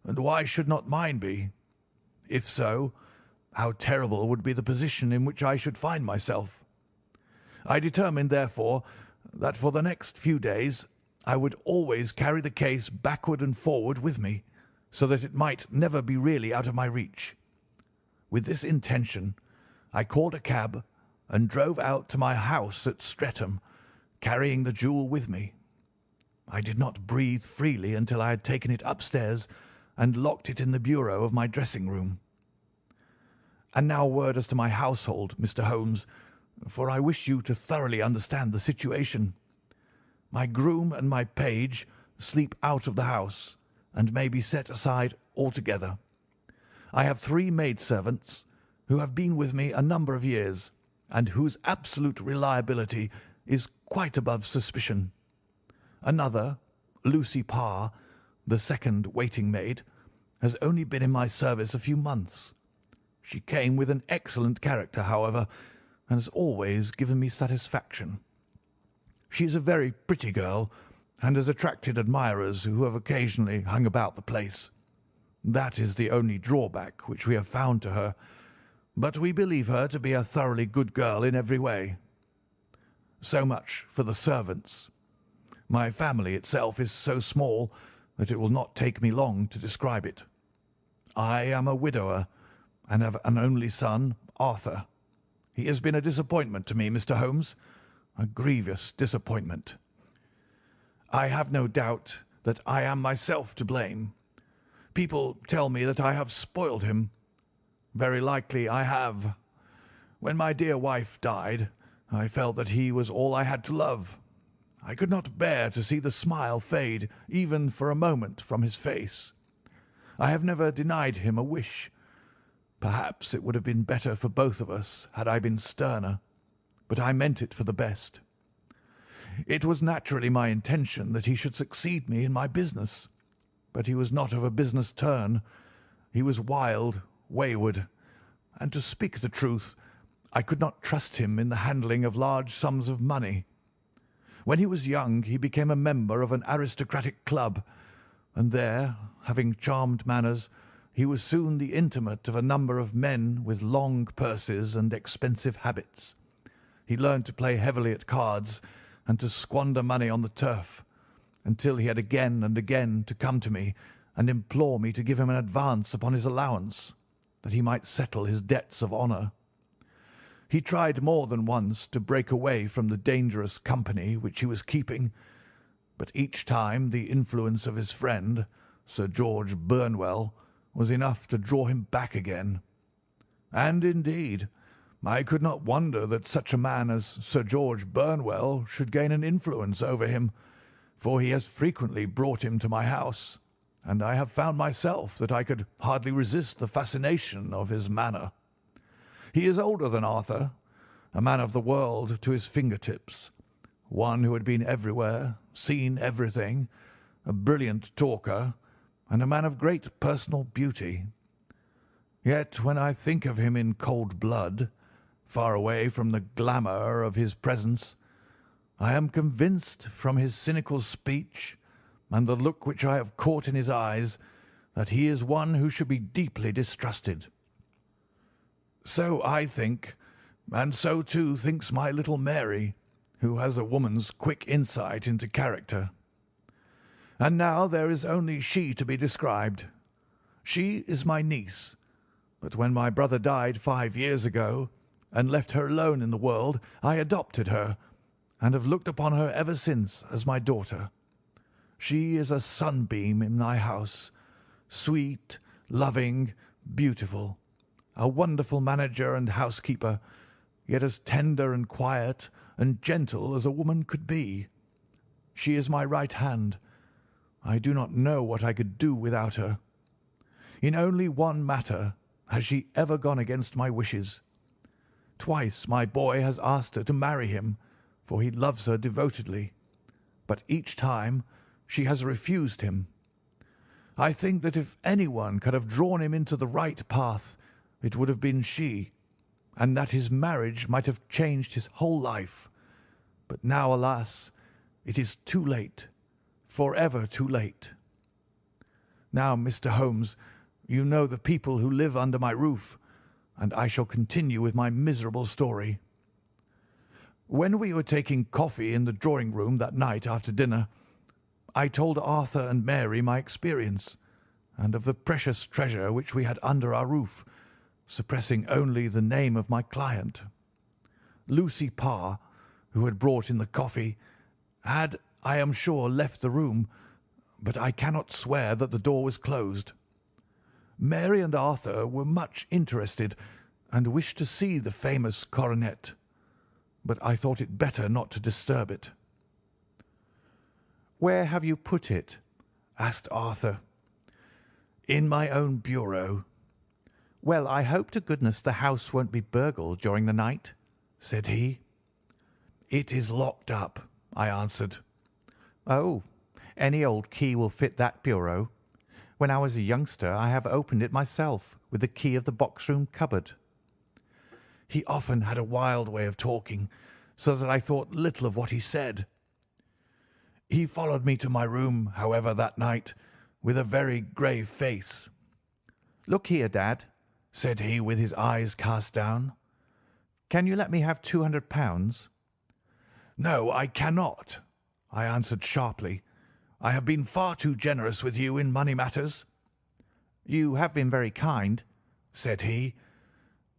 and why should not mine be? If so, how terrible would be the position in which I should find myself. I determined, therefore, that for the next few days I would always carry the case backward and forward with me, so that it might never be really out of my reach. With this intention, I called a cab and drove out to my house at Streatham, carrying the jewel with me. I did not breathe freely until I had taken it upstairs and locked it in the bureau of my dressing-room. And now a word as to my household, Mr. Holmes, for I wish you to thoroughly understand the situation. My groom and my page sleep out of the house, and may be set aside altogether. I have 3 maidservants, who have been with me a number of years, and whose absolute reliability is quite above suspicion. Another, Lucy Parr, the second waiting-maid, has only been in my service a few months. She came with an excellent character, however, and has always given me satisfaction. She is a very pretty girl, and has attracted admirers who have occasionally hung about the place. That is the only drawback which we have found to her, but we believe her to be a thoroughly good girl in every way. So much for the servants. My family itself is so small that it will not take me long to describe it. I am a widower, and have an only son, Arthur. He has been a disappointment to me, Mr. Holmes, a grievous disappointment. I have no doubt that I am myself to blame. People tell me that I have spoiled him. Very likely I have. When my dear wife died, I felt that he was all I had to love. I could not bear to see the smile fade even for a moment from his face. I have never denied him a wish. Perhaps it would have been better for both of us had I been sterner, but I meant it for the best. It was naturally my intention that he should succeed me in my business, but he was not of a business turn. He was wild, wayward, and to speak the truth, I could not trust him in the handling of large sums of money. When he was young, he became a member of an aristocratic club, and there, having charmed manners, he was soon the intimate of a number of men with long purses and expensive habits. He learned to play heavily at cards and to squander money on the turf, until he had again and again to come to me and implore me to give him an advance upon his allowance, that he might settle his debts of honour. He tried more than once to break away from the dangerous company which he was keeping, but each time the influence of his friend, Sir George Burnwell, was enough to draw him back again. And, indeed, I could not wonder that such a man as Sir George Burnwell should gain an influence over him, for he has frequently brought him to my house, and I have found myself that I could hardly resist the fascination of his manner. He is older than Arthur, a man of the world to his fingertips, one who had been everywhere, seen everything, a brilliant talker, and a man of great personal beauty. Yet when I think of him in cold blood, far away from the glamour of his presence, I am convinced from his cynical speech and the look which I have caught in his eyes that he is one who should be deeply distrusted. So I think, and so too thinks my little Mary, who has a woman's quick insight into character. And now there is only she to be described. She is my niece, but when my brother died 5 years ago and left her alone in the world, I adopted her, and have looked upon her ever since as my daughter. She is a sunbeam in my house, sweet, loving, beautiful, a wonderful manager and housekeeper, yet as tender and quiet and gentle as a woman could be. She is my right hand. I do not know what I could do without her. In only one matter has she ever gone against my wishes. Twice my boy has asked her to marry him, for he loves her devotedly, but each time she has refused him. I think that if anyone could have drawn him into the right path, it would have been she, and that his marriage might have changed his whole life. But now, alas, it is too late, forever too late. Now, Mr. Holmes, you know the people who live under my roof, and I shall continue with my miserable story. When we were taking coffee in the drawing-room that night after dinner, I told Arthur and Mary my experience, and of the precious treasure which we had under our roof, suppressing only the name of my client. Lucy Parr, who had brought in the coffee, had, I am sure, left the room, but I cannot swear that the door was closed. Mary and Arthur were much interested and wished to see the famous coronet, but I thought it better not to disturb it. "Where have you put it?" asked Arthur. In my own bureau. "Well, I hope to goodness the house won't be burgled during the night," said he. It is locked up, I answered. "Oh, any old key will fit that bureau. When I was a youngster I have opened it myself with the key of the box-room cupboard." He often had a wild way of talking, so that I thought little of what he said. He followed me to my room, however, that night, with a very grave face. "Look here, Dad," said he, with his eyes cast down. "Can you let me have £200?" "No, I cannot," I answered sharply. "I have been far too generous with you in money matters." "You have been very kind," said he.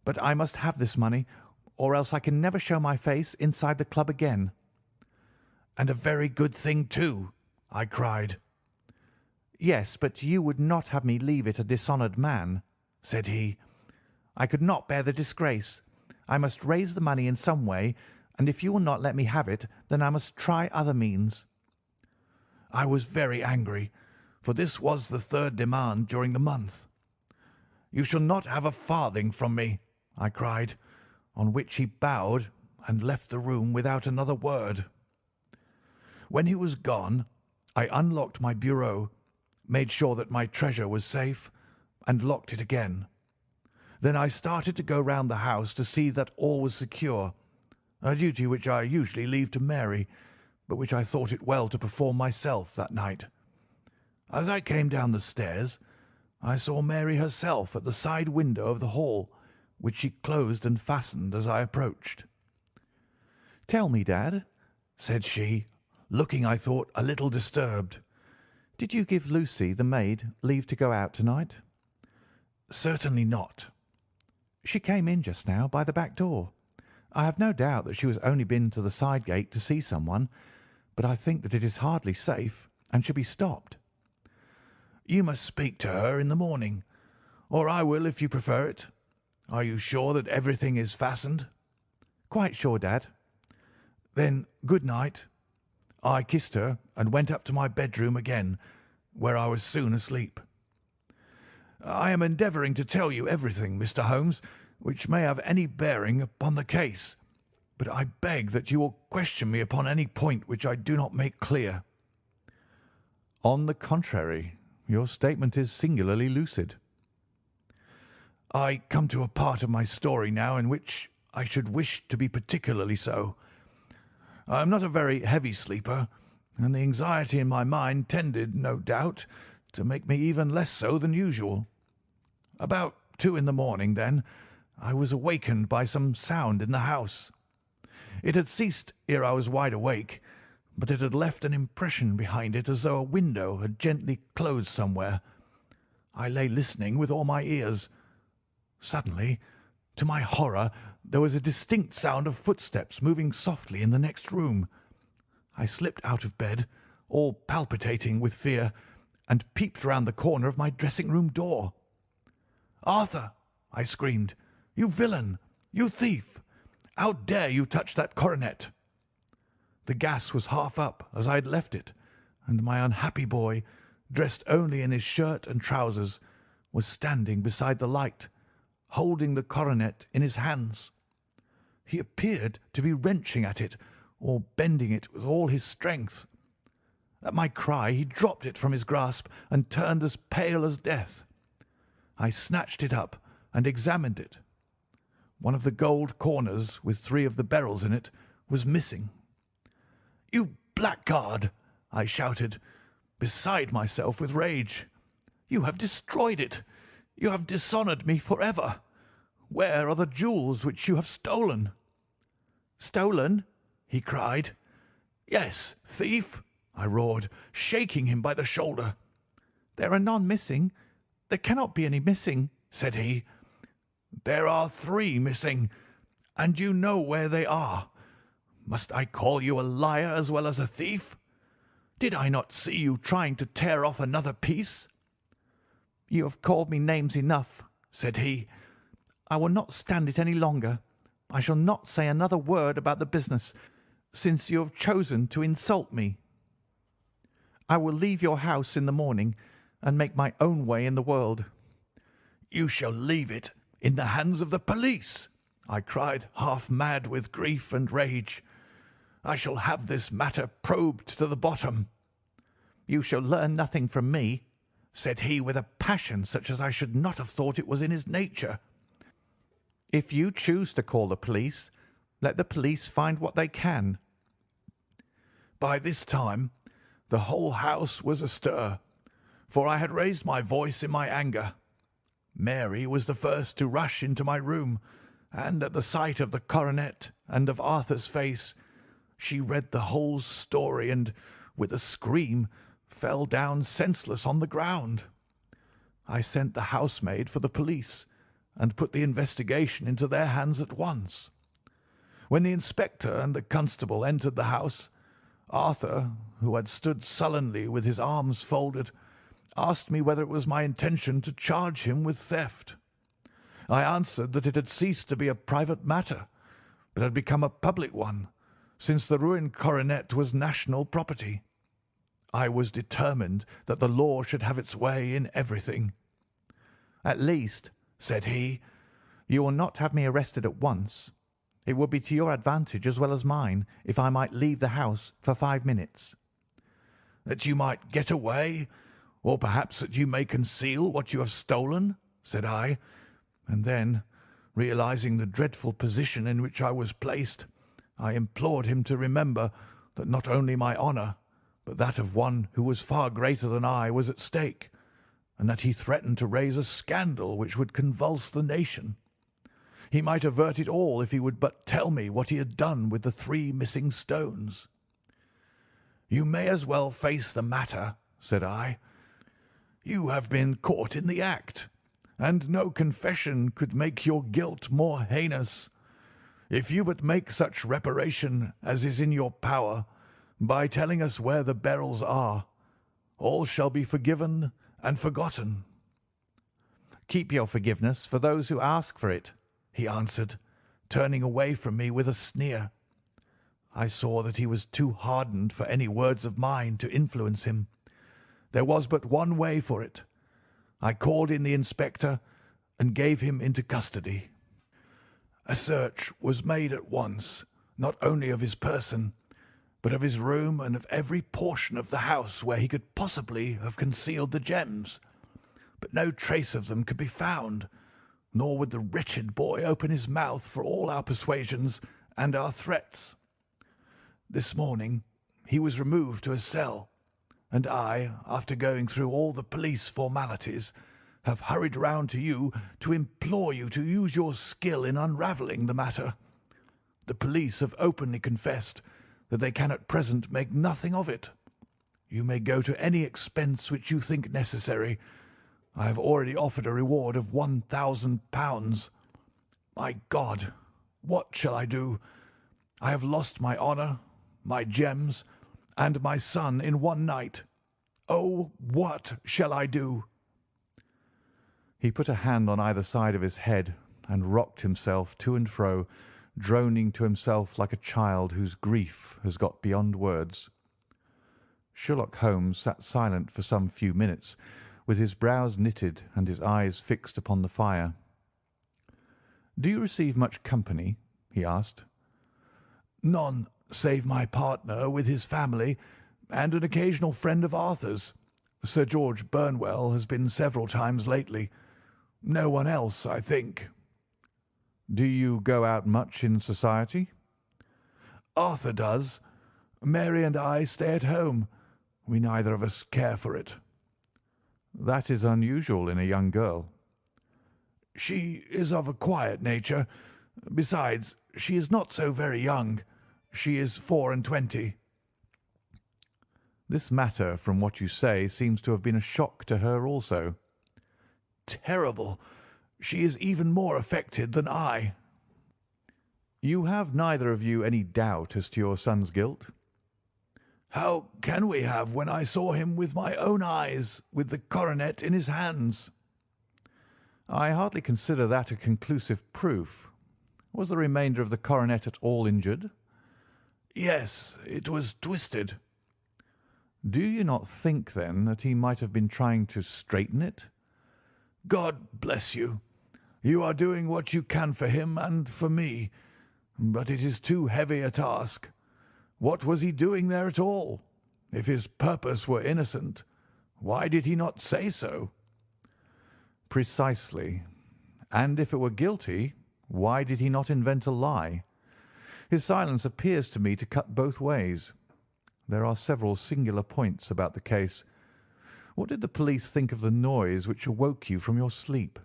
"but I must have this money, or else I can never show my face inside the club again." "And a very good thing, too," I cried. "Yes, but you would not have me leave it a dishonoured man," said he. "I could not bear the disgrace. I must raise the money in some way, and if you will not let me have it, then I must try other means." I was very angry, for this was the third demand during the month. "You shall not have a farthing from me," I cried, on which he bowed and left the room without another word. When he was gone, I unlocked my bureau, made sure that my treasure was safe, and locked it again. Then I started to go round the house to see that all was secure, a duty which I usually leave to Mary, but which I thought it well to perform myself that night. As I came down the stairs, I saw Mary herself at the side window of the hall, which she closed and fastened as I approached. "Tell me, Dad," said she, looking, I thought, a little disturbed. "Did you give Lucy, the maid, leave to go out tonight?" "Certainly not." "She came in just now by the back door. I have no doubt that she has only been to the side gate to see someone, but I think that it is hardly safe and should be stopped." "You must speak to her in the morning, or I will if you prefer it. Are you sure that everything is fastened?" "Quite sure, Dad." "Then good night." I kissed her and went up to my bedroom again, where I was soon asleep. I am endeavouring to tell you everything, Mr. Holmes, which may have any bearing upon the case, but I beg that you will question me upon any point which I do not make clear. "On the contrary, your statement is singularly lucid." I come to a part of my story now in which I should wish to be particularly so. I am not a very heavy sleeper, and the anxiety in my mind tended, no doubt, to make me even less so than usual. About 2 in the morning, then, I was awakened by some sound in the house. It had ceased ere I was wide awake, but it had left an impression behind it as though a window had gently closed somewhere. I lay listening with all my ears. Suddenly, to my horror, there was a distinct sound of footsteps moving softly in the next room. I slipped out of bed, all palpitating with fear, and peeped round the corner of my dressing-room door. "Arthur!" I screamed. "You villain! You thief! How dare you touch that coronet?" The gas was half up as I had left it, and my unhappy boy, dressed only in his shirt and trousers, was standing beside the light, holding the coronet in his hands. He appeared to be wrenching at it or bending it with all his strength. At my cry he dropped it from his grasp and turned as pale as death. I snatched it up and examined it. One of the gold corners, with 3 of the beryls in it, was missing. "You blackguard!" I shouted, beside myself with rage. "You have destroyed it! You have dishonoured me for ever! Where are the jewels which you have stolen?" "Stolen?" he cried. "Yes, thief," I roared, shaking him by the shoulder. "There are none missing. There cannot be any missing," said he. "There are 3 missing, and you know where they are. Must I call you a liar as well as a thief? Did I not see you trying to tear off another piece?" "You have called me names enough," said he. "I will not stand it any longer. I shall not say another word about the business, since you have chosen to insult me. I will leave your house in the morning and make my own way in the world." "You shall leave it in the hands of the police," I cried, half mad with grief and rage. "I shall have this matter probed to the bottom." "You shall learn nothing from me," said he with a passion such as I should not have thought it was in his nature. "If you choose to call the police, let the police find what they can." By this time the whole house was astir, for I had raised my voice in my anger. Mary was the first to rush into my room, and at the sight of the coronet and of Arthur's face, she read the whole story and, with a scream, fell down senseless on the ground. I sent the housemaid for the police, and put the investigation into their hands at once. When the inspector and the constable entered the house, Arthur, who had stood sullenly with his arms folded, asked me whether it was my intention to charge him with theft. I answered that it had ceased to be a private matter, but had become a public one, since the ruined coronet was national property. I was determined that the law should have its way in everything. "At least," said he, "you will not have me arrested at once. It would be to your advantage as well as mine if I might leave the house for 5 minutes." "That you might get away, or perhaps that you may conceal what you have stolen?" said I, and then, realizing the dreadful position in which I was placed, I implored him to remember that not only my honour, but that of one who was far greater than I was at stake, and that he threatened to raise a scandal which would convulse the nation. He might avert it all if he would but tell me what he had done with the 3 missing stones. "You may as well face the matter," said I. "You have been caught in the act, and no confession could make your guilt more heinous. If you but make such reparation as is in your power, by telling us where the beryls are, all shall be forgiven and forgotten." "Keep your forgiveness for those who ask for it," he answered, turning away from me with a sneer. I saw that he was too hardened for any words of mine to influence him. There was but one way for it. I called in the inspector and gave him into custody. A search was made at once, not only of his person, but of his room and of every portion of the house where he could possibly have concealed the gems, but no trace of them could be found, nor would the wretched boy open his mouth for all our persuasions and our threats. This morning he was removed to a cell, and I, after going through all the police formalities, have hurried round to you to implore you to use your skill in unravelling the matter. The police have openly confessed that they can at present make nothing of it. You may go to any expense which you think necessary. I have already offered a reward of £1,000. My God, what shall I do? I have lost my honour, my gems, and my son in one night. Oh, what shall I do?" He put a hand on either side of his head and rocked himself to and fro, droning to himself like a child whose grief has got beyond words. Sherlock Holmes sat silent for some few minutes, with his brows knitted and his eyes fixed upon the fire. "Do you receive much company?" he asked. "None, save my partner with his family, and an occasional friend of Arthur's. Sir George Burnwell has been several times lately. No one else, I think." "Do you go out much in society?" "Arthur does. Mary and I stay at home. We neither of us care for it." "That is unusual in a young girl." "She is of a quiet nature. Besides, she is not so very young. She is 24. This matter, from what you say, seems to have been a shock to her also. Terrible. She is even more affected than I. You have neither of you any doubt as to your son's guilt? How can we have when I saw him with my own eyes, with the coronet in his hands? I hardly consider that a conclusive proof. Was the remainder of the coronet at all injured? Yes, it was twisted. Do you not think, then, that he might have been trying to straighten it? God bless you. You are doing what you can for him and for me, but it is too heavy a task. What was he doing there at all? If his purpose were innocent, why did he not say so? Precisely. And if it were guilty, why did he not invent a lie? His silence appears to me to cut both ways. There are several singular points about the case. What did the police think of the noise which awoke you from your sleep?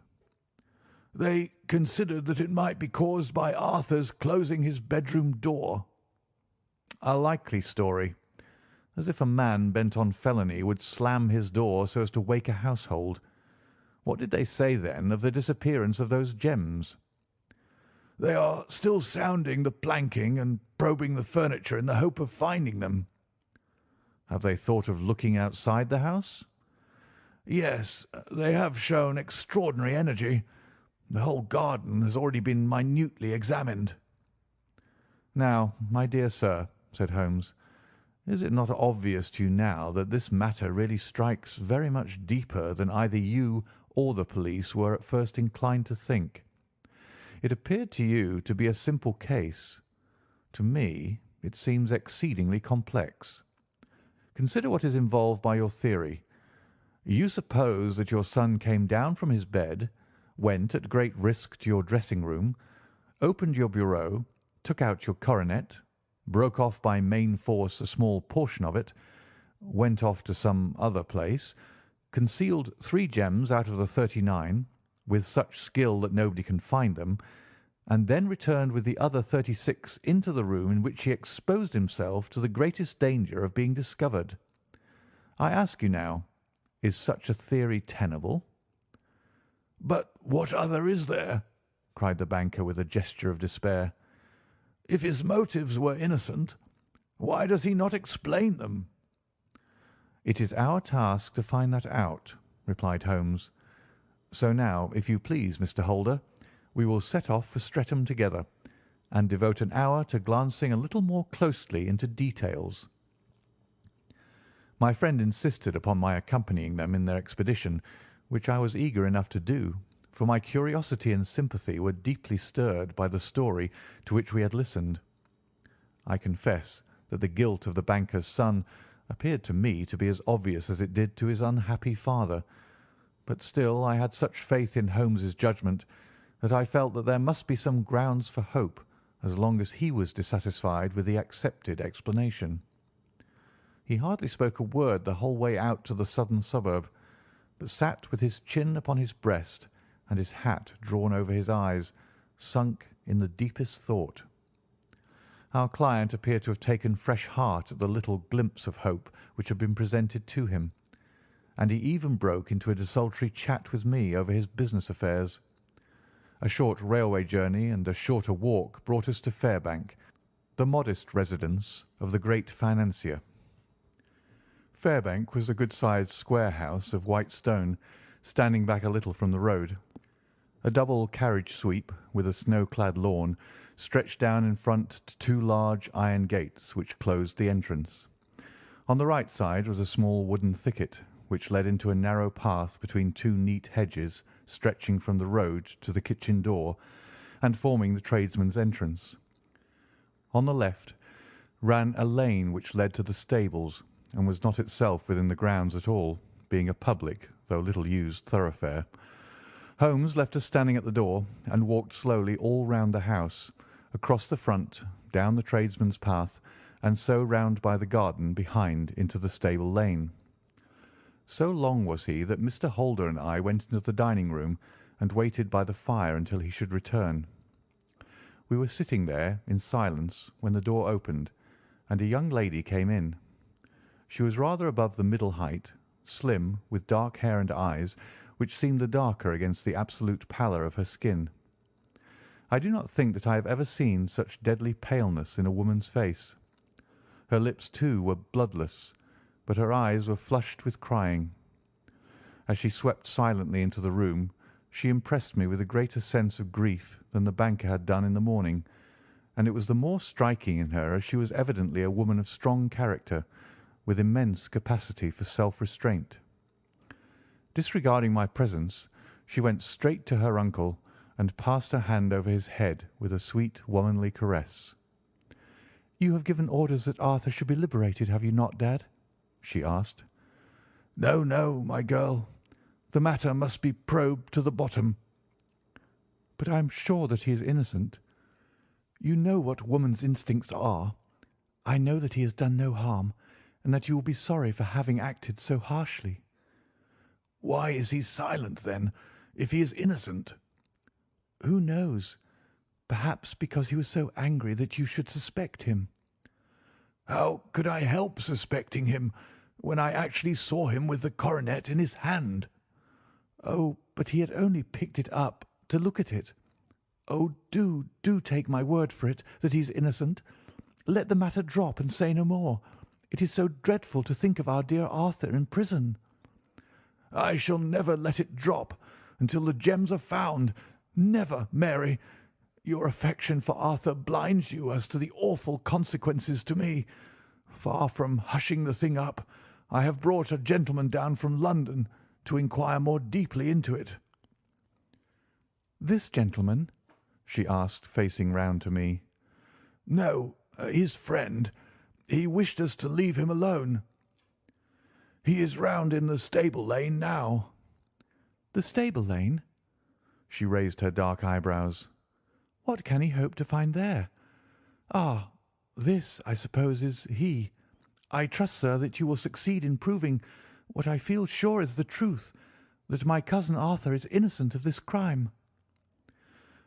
They considered that it might be caused by Arthur's closing his bedroom door. A likely story. As if a man bent on felony would slam his door so as to wake a household. What did they say, then, of the disappearance of those gems? They are still sounding the planking and probing the furniture in the hope of finding them. Have they thought of looking outside the house? Yes, they have shown extraordinary energy. The whole garden has already been minutely examined. Now, my dear sir, said Holmes, is it not obvious to you now that this matter really strikes very much deeper than either you or the police were at first inclined to think? It appeared to you to be a simple case. To me, it seems exceedingly complex. Consider what is involved by your theory. You suppose that your son came down from his bed, went at great risk to your dressing-room, opened your bureau, took out your coronet, broke off by main force a small portion of it, went off to some other place, concealed 3 gems out of the 39, with such skill that nobody can find them, and then returned with the other 36 into the room in which he exposed himself to the greatest danger of being discovered. I ask you now, is such a theory tenable? But what other is there? Cried the banker with a gesture of despair. If his motives were innocent, why does he not explain them? It is our task to find that out, replied Holmes. So now, if you please, Mr. Holder, we will set off for Streatham together, and devote an hour to glancing a little more closely into details. My friend insisted upon my accompanying them in their expedition, which I was eager enough to do, for my curiosity and sympathy were deeply stirred by the story to which we had listened. I confess that the guilt of the banker's son appeared to me to be as obvious as it did to his unhappy father, but still I had such faith in Holmes's judgment that I felt that there must be some grounds for hope as long as he was dissatisfied with the accepted explanation. He hardly spoke a word the whole way out to the southern suburb, but sat with his chin upon his breast and his hat drawn over his eyes, sunk in the deepest thought. Our client appeared to have taken fresh heart at the little glimpse of hope which had been presented to him, and he even broke into a desultory chat with me over his business affairs. A short railway journey and a shorter walk brought us to Fairbank, the modest residence of the great financier. Fairbank was a good-sized square house of white stone, standing back a little from the road. A double carriage sweep, with a snow-clad lawn, stretched down in front to 2 large iron gates which closed the entrance. On the right side was a small wooden thicket, which led into a narrow path between 2 neat hedges stretching from the road to the kitchen door and forming the tradesmen's entrance. On the left ran a lane which led to the stables and was not itself within the grounds at all, being a public, though little used, thoroughfare. Holmes left us standing at the door and walked slowly all round the house, across the front, down the tradesmen's path, and so round by the garden behind into the stable lane. So long was he that Mr. Holder and I went into the dining-room and waited by the fire until he should return. We were sitting there in silence when the door opened, and a young lady came in. She was rather above the middle height, slim, with dark hair and eyes, which seemed the darker against the absolute pallor of her skin. I do not think that I have ever seen such deadly paleness in a woman's face. Her lips, too, were bloodless, but her eyes were flushed with crying. As she swept silently into the room, she impressed me with a greater sense of grief than the banker had done in the morning, and it was the more striking in her as she was evidently a woman of strong character, with immense capacity for self-restraint. Disregarding my presence, she went straight to her uncle and passed her hand over his head with a sweet womanly caress. "You have given orders that Arthur should be liberated, have you not, Dad?" she asked. No, no, my girl. The matter must be probed to the bottom. "But I am sure that he is innocent. You know what woman's instincts are. I know that he has done no harm, and that you will be sorry for having acted so harshly." Why is he silent, then, if he is innocent? "Who knows? Perhaps because he was so angry that you should suspect him." How could I help suspecting him when I actually saw him with the coronet in his hand? "Oh, but he had only picked it up to look at it. Oh, do take my word for it that he is innocent. Let the matter drop and say no more. It is so dreadful to think of our dear Arthur in prison." I shall never let it drop until the gems are found. Never, Mary. Your affection for Arthur blinds you as to the awful consequences to me. Far from hushing the thing up, I have brought a gentleman down from London to inquire more deeply into it." "This gentleman?" she asked, facing round to me. "No, his friend. He wished us to leave him alone. He is round in the stable lane now." "The stable lane?" She raised her dark eyebrows. "What can he hope to find there? Ah, this, I suppose, is he. I trust, sir, that you will succeed in proving what I feel sure is the truth, that my cousin Arthur is innocent of this crime."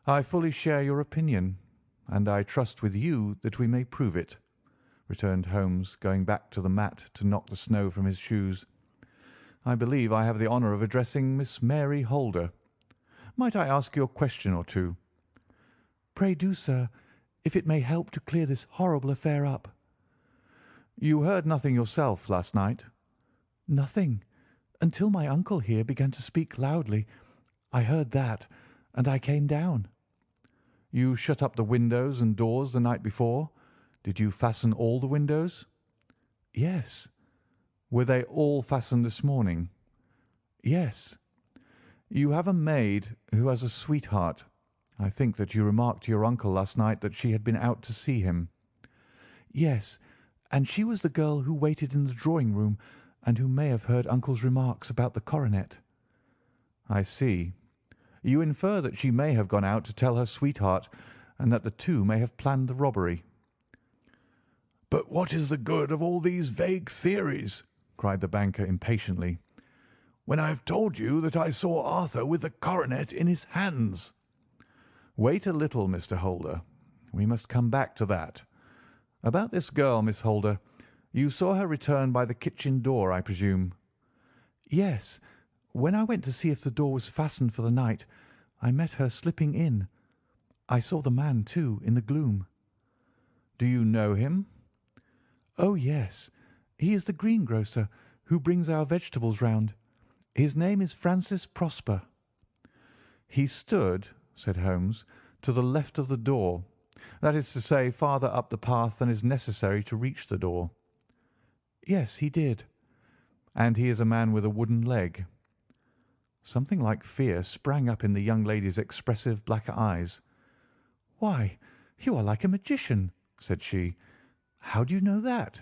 "I fully share your opinion, and I trust with you that we may prove it," returned Holmes, going back to the mat to knock the snow from his shoes. "I believe I have the honour of addressing Miss Mary Holder. Might I ask you a question or two?" "Pray do, sir, if it may help to clear this horrible affair up." "You heard nothing yourself last night?" "Nothing, until my uncle here began to speak loudly. I heard that, and I came down." "You shut up the windows and doors the night before? Did you fasten all the windows?" "Yes." "Were they all fastened this morning?" "Yes." "You have a maid who has a sweetheart. I think that you remarked to your uncle last night that she had been out to see him." "Yes, and she was the girl who waited in the drawing-room and who may have heard uncle's remarks about the coronet." "I see. You infer that she may have gone out to tell her sweetheart, and that the two may have planned the robbery." "But what is the good of all these vague theories?" cried the banker impatiently, "when I have told you that I saw Arthur with the coronet in his hands?" "Wait a little, Mr. Holder. We must come back to that. About this girl, Miss Holder. You saw her return by the kitchen door, I presume?" "Yes. When I went to see if the door was fastened for the night, I met her slipping in. I saw the man, too, in the gloom." "Do you know him?" "Oh, yes. He is the greengrocer who brings our vegetables round. His name is Francis Prosper." "He stood," said Holmes, "to the left of the door. That is to say, farther up the path than is necessary to reach the door." "Yes, he did." "And he is a man with a wooden leg." Something like fear sprang up in the young lady's expressive black eyes. "Why, you are like a magician," said she. "How do you know that?"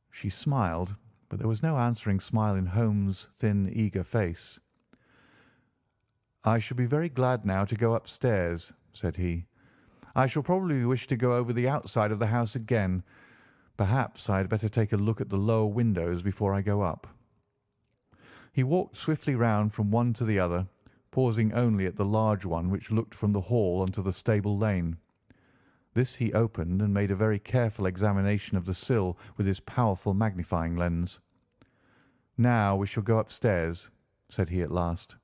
She smiled, but there was no answering smile in Holmes' thin, eager face. "I shall be very glad now to go upstairs," said he. "I shall probably wish to go over the outside of the house again. Perhaps I had better take a look at the lower windows before I go up." He walked swiftly round from one to the other, pausing only at the large one which looked from the hall onto the stable lane. This he opened and made a very careful examination of the sill with his powerful magnifying lens. "Now we shall go upstairs," said he at last.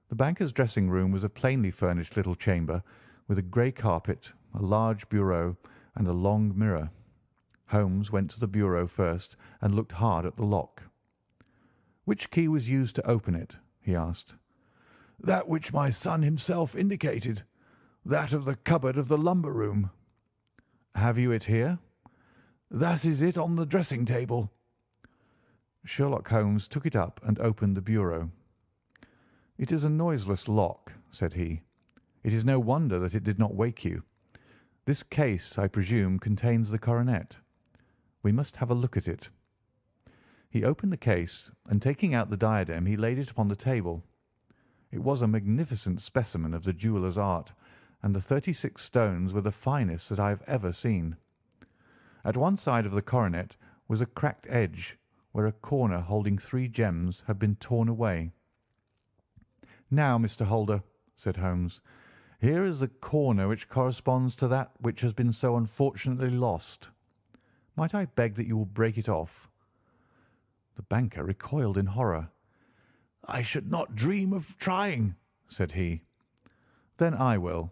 The banker's dressing-room was a plainly furnished little chamber, with a grey carpet, a large bureau, and a long mirror. Holmes went to the bureau first and looked hard at the lock. "Which key was used to open it?" he asked. That which my son himself indicated, that of the cupboard of the lumber room. "Have you it here?" That is it on the dressing table. Sherlock Holmes took it up and opened the bureau. "It is a noiseless lock," said he. "It is no wonder that it did not wake you. This case, I presume, contains the coronet. We must have a look at it." He opened the case, and taking out the diadem, he laid it upon the table. It was a magnificent specimen of the jeweller's art, and the 36 stones were the finest that I have ever seen. At one side of the coronet was a cracked edge, where a corner holding 3 gems had been torn away. "Now, Mr. Holder," said Holmes, "here is the corner which corresponds to that which has been so unfortunately lost. Might I beg that you will break it off?" The banker recoiled in horror. I should not dream of trying, said he. "Then I will."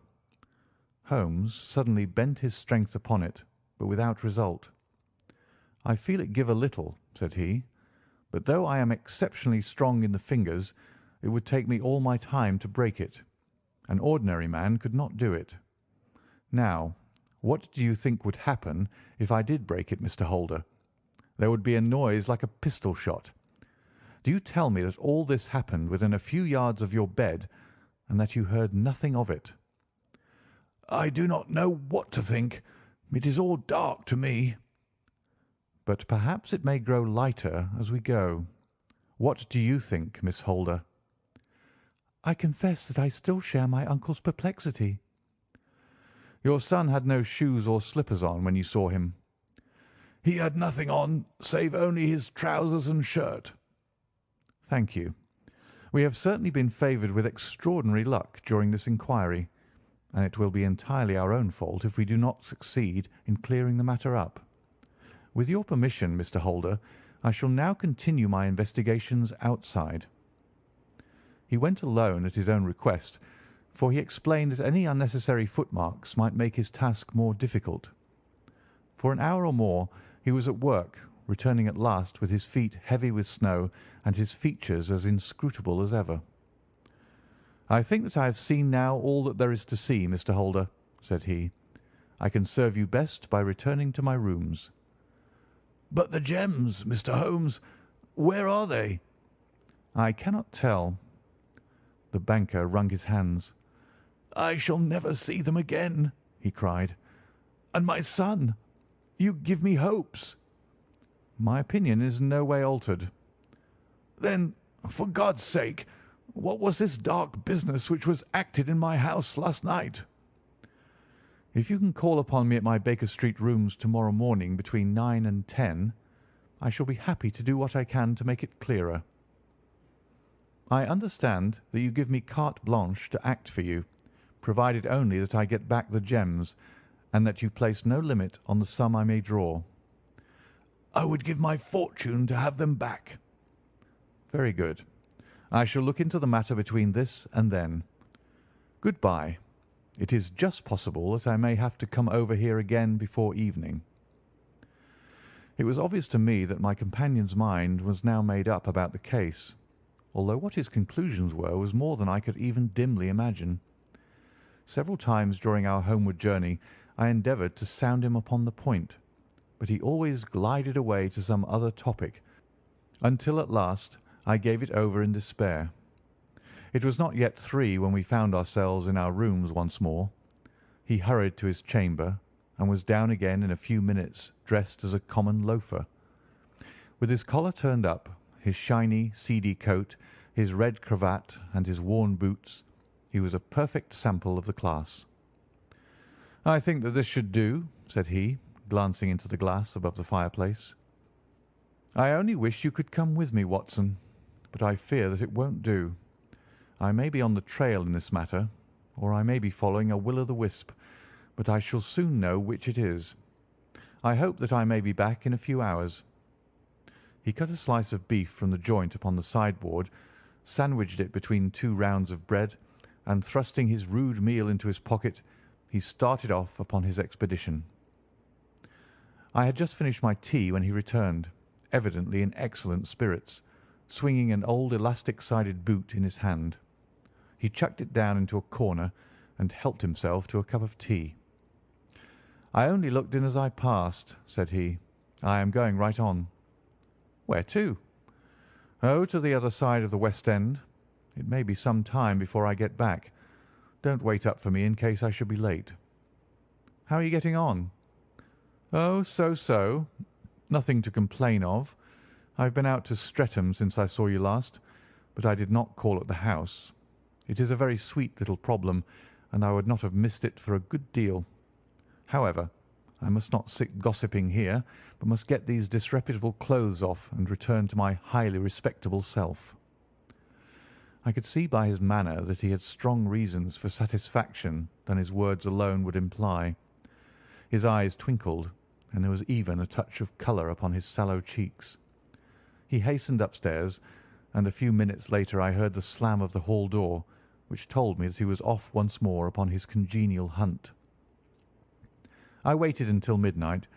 Holmes suddenly bent his strength upon it, but without result. "I feel it give a little," said he, "but though I am exceptionally strong in the fingers, it would take me all my time to break it. An ordinary man could not do it. Now, what do you think would happen if I did break it, Mr. Holder? There would be a noise like a pistol shot. Do you tell me that all this happened within a few yards of your bed, and that you heard nothing of it?" I do not know what to think. It is all dark to me. "But perhaps it may grow lighter as we go. What do you think, Miss Holder?" I confess that I still share my uncle's perplexity. "Your son had no shoes or slippers on when you saw him?" He had nothing on save only his trousers and shirt. "Thank you. We have certainly been favoured with extraordinary luck during this inquiry, and it will be entirely our own fault if we do not succeed in clearing the matter up. With your permission, Mr. Holder, I shall now continue my investigations outside." He went alone at his own request, for he explained that any unnecessary footmarks might make his task more difficult. For an hour or more he was at work, returning at last with his feet heavy with snow and his features as inscrutable as ever. "I think that I have seen now all that there is to see, Mr. Holder," said he. "I can serve you best by returning to my rooms." But the gems, Mr. Holmes, where are they? "I cannot tell." The banker wrung his hands. I shall never see them again, he cried. And my son, you give me hopes. "My opinion is in no way altered." Then, for God's sake, what was this dark business which was acted in my house last night? "If you can call upon me at my Baker Street rooms to-morrow morning between 9 and 10, I shall be happy to do what I can to make it clearer. I understand that you give me carte blanche to act for you, provided only that I get back the gems, and that you place no limit on the sum I may draw." "I would give my fortune to have them back." "Very good. I shall look into the matter between this and then. Good-bye. It is just possible that I may have to come over here again before evening." It was obvious to me that my companion's mind was now made up about the case, although what his conclusions were was more than I could even dimly imagine. Several times during our homeward journey I endeavoured to sound him upon the point, but he always glided away to some other topic, until at last I gave it over in despair. It was not yet 3 when we found ourselves in our rooms once more. He hurried to his chamber, and was down again in a few minutes dressed as a common loafer. With his collar turned up, his shiny, seedy coat, his red cravat, and his worn boots, he was a perfect sample of the class. "I think that this should do," said he, glancing into the glass above the fireplace. "I only wish you could come with me, Watson, but I fear that it won't do. I may be on the trail in this matter, or I may be following a will-o'-the-wisp, but I shall soon know which it is. I hope that I may be back in a few hours." He cut a slice of beef from the joint upon the sideboard, sandwiched it between 2 rounds of bread, and thrusting his rude meal into his pocket, he started off upon his expedition. I had just finished my tea when he returned, evidently in excellent spirits, swinging an old elastic-sided boot in his hand. He chucked it down into a corner and helped himself to a cup of tea. "I only looked in as I passed," said he. "I am going right on." "Where to?" "Oh, to the other side of the West End. It may be some time before I get back. Don't wait up for me in case I should be late." "How are you getting on?" "Oh, so. Nothing to complain of. I've been out to Streatham since I saw you last, but I did not call at the house. It is a very sweet little problem, and I would not have missed it for a good deal. However, I must not sit gossiping here, but must get these disreputable clothes off and return to my highly respectable self." I could see by his manner that he had strong reasons for satisfaction than his words alone would imply. His eyes twinkled, and there was even a touch of colour upon his sallow cheeks. He hastened upstairs, and a few minutes later I heard the slam of the hall door, which told me that he was off once more upon his congenial hunt. I waited until midnight,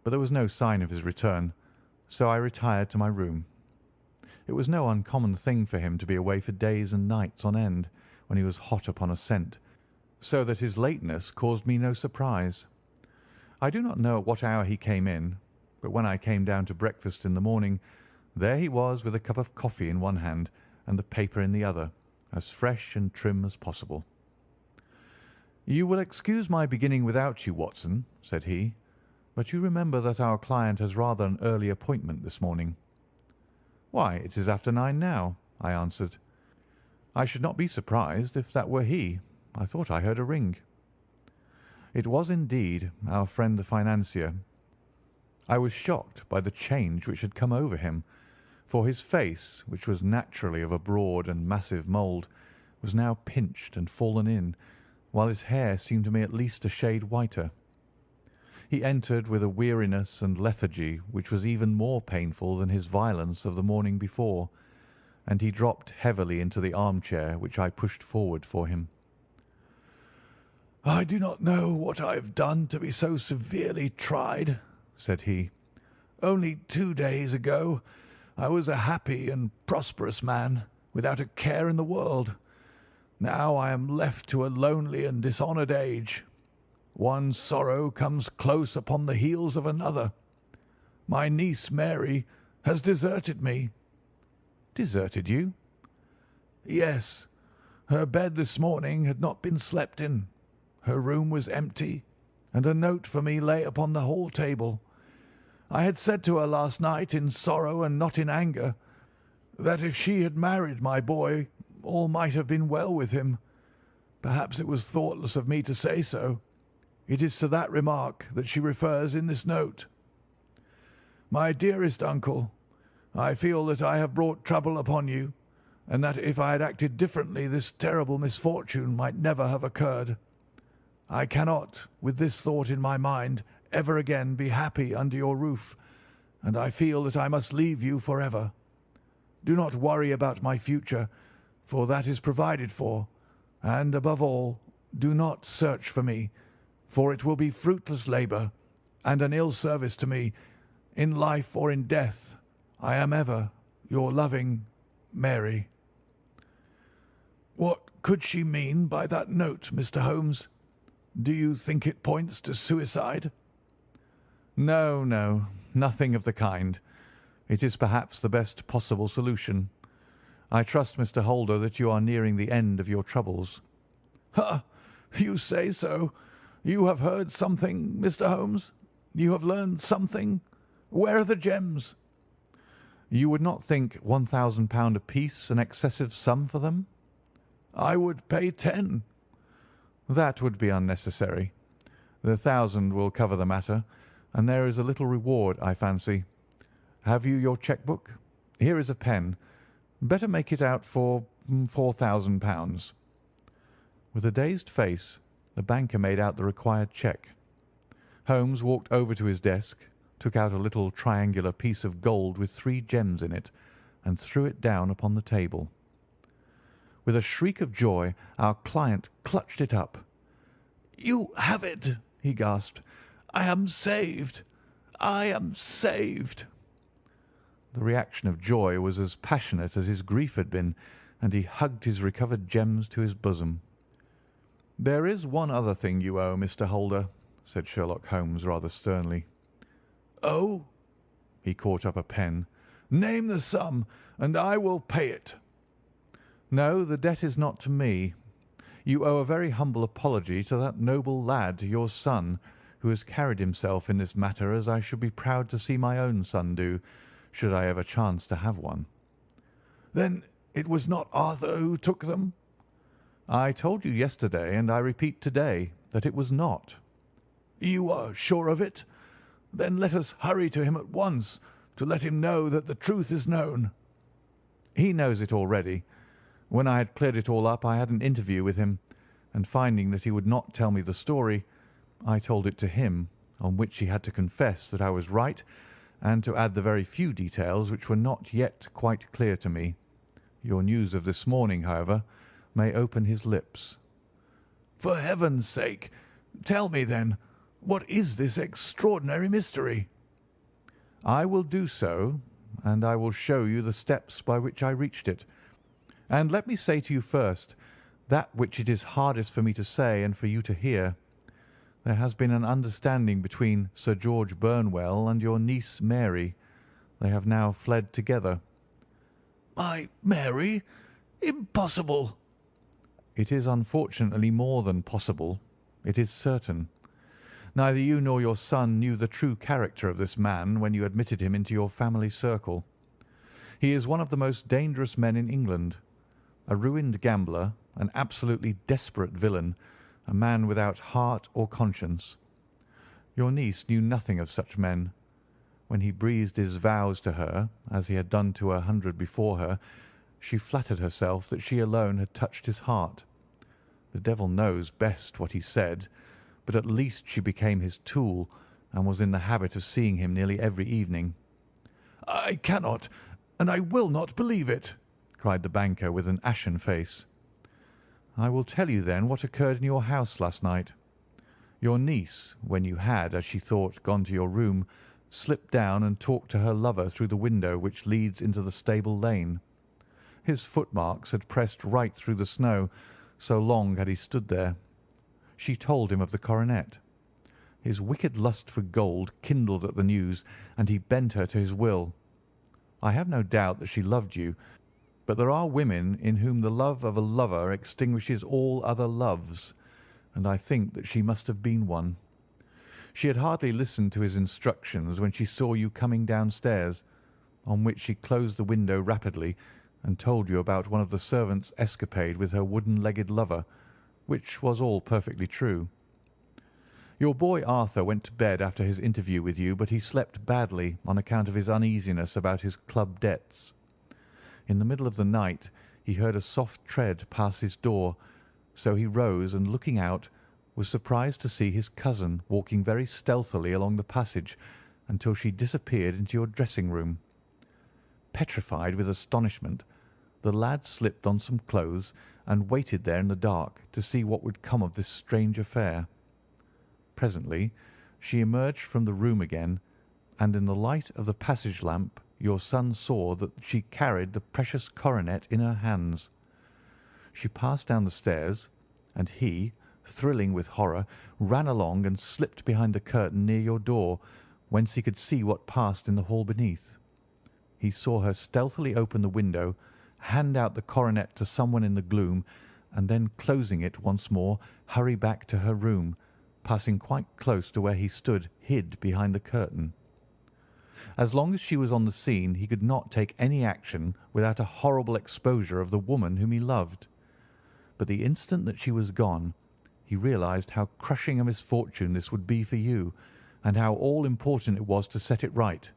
but there was no sign of his return, so I retired to my room. It was no uncommon thing for him to be away for days and nights on end when he was hot upon a scent, so that his lateness caused me no surprise. I do not know at what hour he came in, but when I came down to breakfast in the morning, there he was with a cup of coffee in one hand and the paper in the other, as fresh and trim as possible. "You will excuse my beginning without you, Watson," said he, "but you remember that our client has rather an early appointment this morning." "Why, it is after 9 now," I answered. "I should not be surprised if that were he. I thought I heard a ring." It was indeed our friend the financier. I was shocked by the change which had come over him, for his face, which was naturally of a broad and massive mould, was now pinched and fallen in, while his hair seemed to me at least a shade whiter. He entered with a weariness and lethargy which was even more painful than his violence of the morning before, and he dropped heavily into the armchair which I pushed forward for him. "I do not know what I have done to be so severely tried," said he. "Only 2 days ago I was a happy and prosperous man, without a care in the world. Now I am left to a lonely and dishonoured age. One sorrow comes close upon the heels of another. My niece Mary has deserted me." "Deserted you?" "Yes. Her bed this morning had not been slept in. Her room was empty, and a note for me lay upon the hall table. I had said to her last night, in sorrow and not in anger, that if she had married my boy all might have been well with him. Perhaps it was thoughtless of me to say so. It is to that remark that she refers in this note. My dearest uncle, I feel that I have brought trouble upon you, and that if I had acted differently this terrible misfortune might never have occurred. I cannot, with this thought in my mind, ever again be happy under your roof, and I feel that I must leave you forever. Do not worry about my future, for that is provided for, and above all, do not search for me, for it will be fruitless labour and an ill service to me. In life or in death, I am ever your loving Mary." "What could she mean by that note, Mr. Holmes? Do you think it points to suicide?" No, nothing of the kind. It is perhaps the best possible solution. I trust, Mr. Holder, that you are nearing the end of your troubles." "Ha! You say so. You have heard something, Mr. Holmes? You have learned something? Where are the gems?" "You would not think £1,000 apiece an excessive sum for them?" "I would pay 10." "That would be unnecessary. The 1,000 will cover the matter, and there is a little reward, I fancy. Have you your cheque book? Here is a pen. Better make it out for £4,000. With a dazed face, The banker made out the required cheque. Holmes walked over to his desk, took out a little triangular piece of gold with 3 gems in it, and threw it down upon the table. With a shriek of joy, our client clutched it up. "You have it!" he gasped. "I am saved! I am saved!" The reaction of joy was as passionate as his grief had been, and he hugged his recovered gems to his bosom. "There is one other thing you owe, Mr. Holder," said Sherlock Holmes rather sternly. "Oh!" He caught up a pen. "Name the sum, and I will pay it." "No, the debt is not to me. You owe a very humble apology to that noble lad, your son, who has carried himself in this matter as I should be proud to see my own son do, should I ever chance to have one." "Then it was not Arthur who took them?" "I told you yesterday, and I repeat to-day, that it was not." "You are sure of it? Then let us hurry to him at once to let him know that the truth is known." "He knows it already. When I had cleared it all up I had an interview with him, and finding that he would not tell me the story, I told it to him, on which he had to confess that I was right, and to add the very few details which were not yet quite clear to me. Your news of this morning, however, may open his lips." "For heaven's sake, tell me, then, what is this extraordinary mystery?" "I will do so, and I will show you the steps by which I reached it. And let me say to you first that which it is hardest for me to say and for you to hear. There has been an understanding between Sir George Burnwell and your niece Mary. They have now fled together." "My Mary? Impossible!" "It is unfortunately more than possible. It is certain. Neither you nor your son knew the true character of this man when you admitted him into your family circle. He is one of the most dangerous men in England, a ruined gambler, an absolutely desperate villain, a man without heart or conscience. Your niece knew nothing of such men. When he breathed his vows to her, as he had done to 100 before her, she flattered herself that she alone had touched his heart. The devil knows best what he said, but at least she became his tool, and was in the habit of seeing him nearly every evening." "I cannot, and I will not believe it," cried the banker with an ashen face. "I will tell you then what occurred in your house last night. Your niece, when you had, as she thought, gone to your room, slipped down and talked to her lover through the window which leads into the stable lane. His footmarks had pressed right through the snow, so long had he stood there. She told him of the coronet. His wicked lust for gold kindled at the news, and he bent her to his will. I have no doubt that she loved you, but there are women in whom the love of a lover extinguishes all other loves, and I think that she must have been one. She had hardly listened to his instructions when she saw you coming downstairs, on which she closed the window rapidly and told you about one of the servants' escapade with her wooden-legged lover, which was all perfectly true. Your boy Arthur went to bed after his interview with you, but he slept badly on account of his uneasiness about his club debts. In the middle of the night he heard a soft tread pass his door, so he rose and, looking out, was surprised to see his cousin walking very stealthily along the passage until she disappeared into your dressing-room. Petrified with astonishment, the lad slipped on some clothes and waited there in the dark to see what would come of this strange affair. Presently she emerged from the room again, and in the light of the passage lamp your son saw that she carried the precious coronet in her hands. She passed down the stairs, and he, thrilling with horror, ran along and slipped behind the curtain near your door, whence he could see what passed in the hall beneath. He saw her stealthily open the window, hand out the coronet to someone in the gloom, and then, closing it once more, hurry back to her room, passing quite close to where he stood hid behind the curtain. As long as she was on the scene he could not take any action without a horrible exposure of the woman whom he loved. But the instant that she was gone, he realized how crushing a misfortune this would be for you, and how all-important it was to set it right.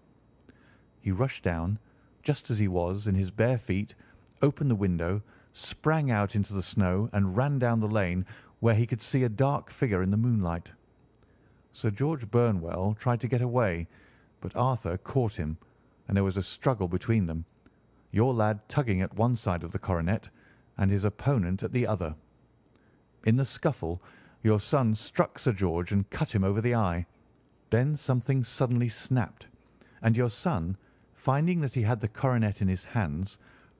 He rushed down, just as he was, in his bare feet, opened the window, sprang out into the snow, and ran down the lane, where he could see a dark figure in the moonlight. Sir George Burnwell tried to get away, but Arthur caught him, and there was a struggle between them, your lad tugging at one side of the coronet and his opponent at the other. In the scuffle, your son struck Sir George and cut him over the eye. Then something suddenly snapped, and your son, finding that he had the coronet in his hands,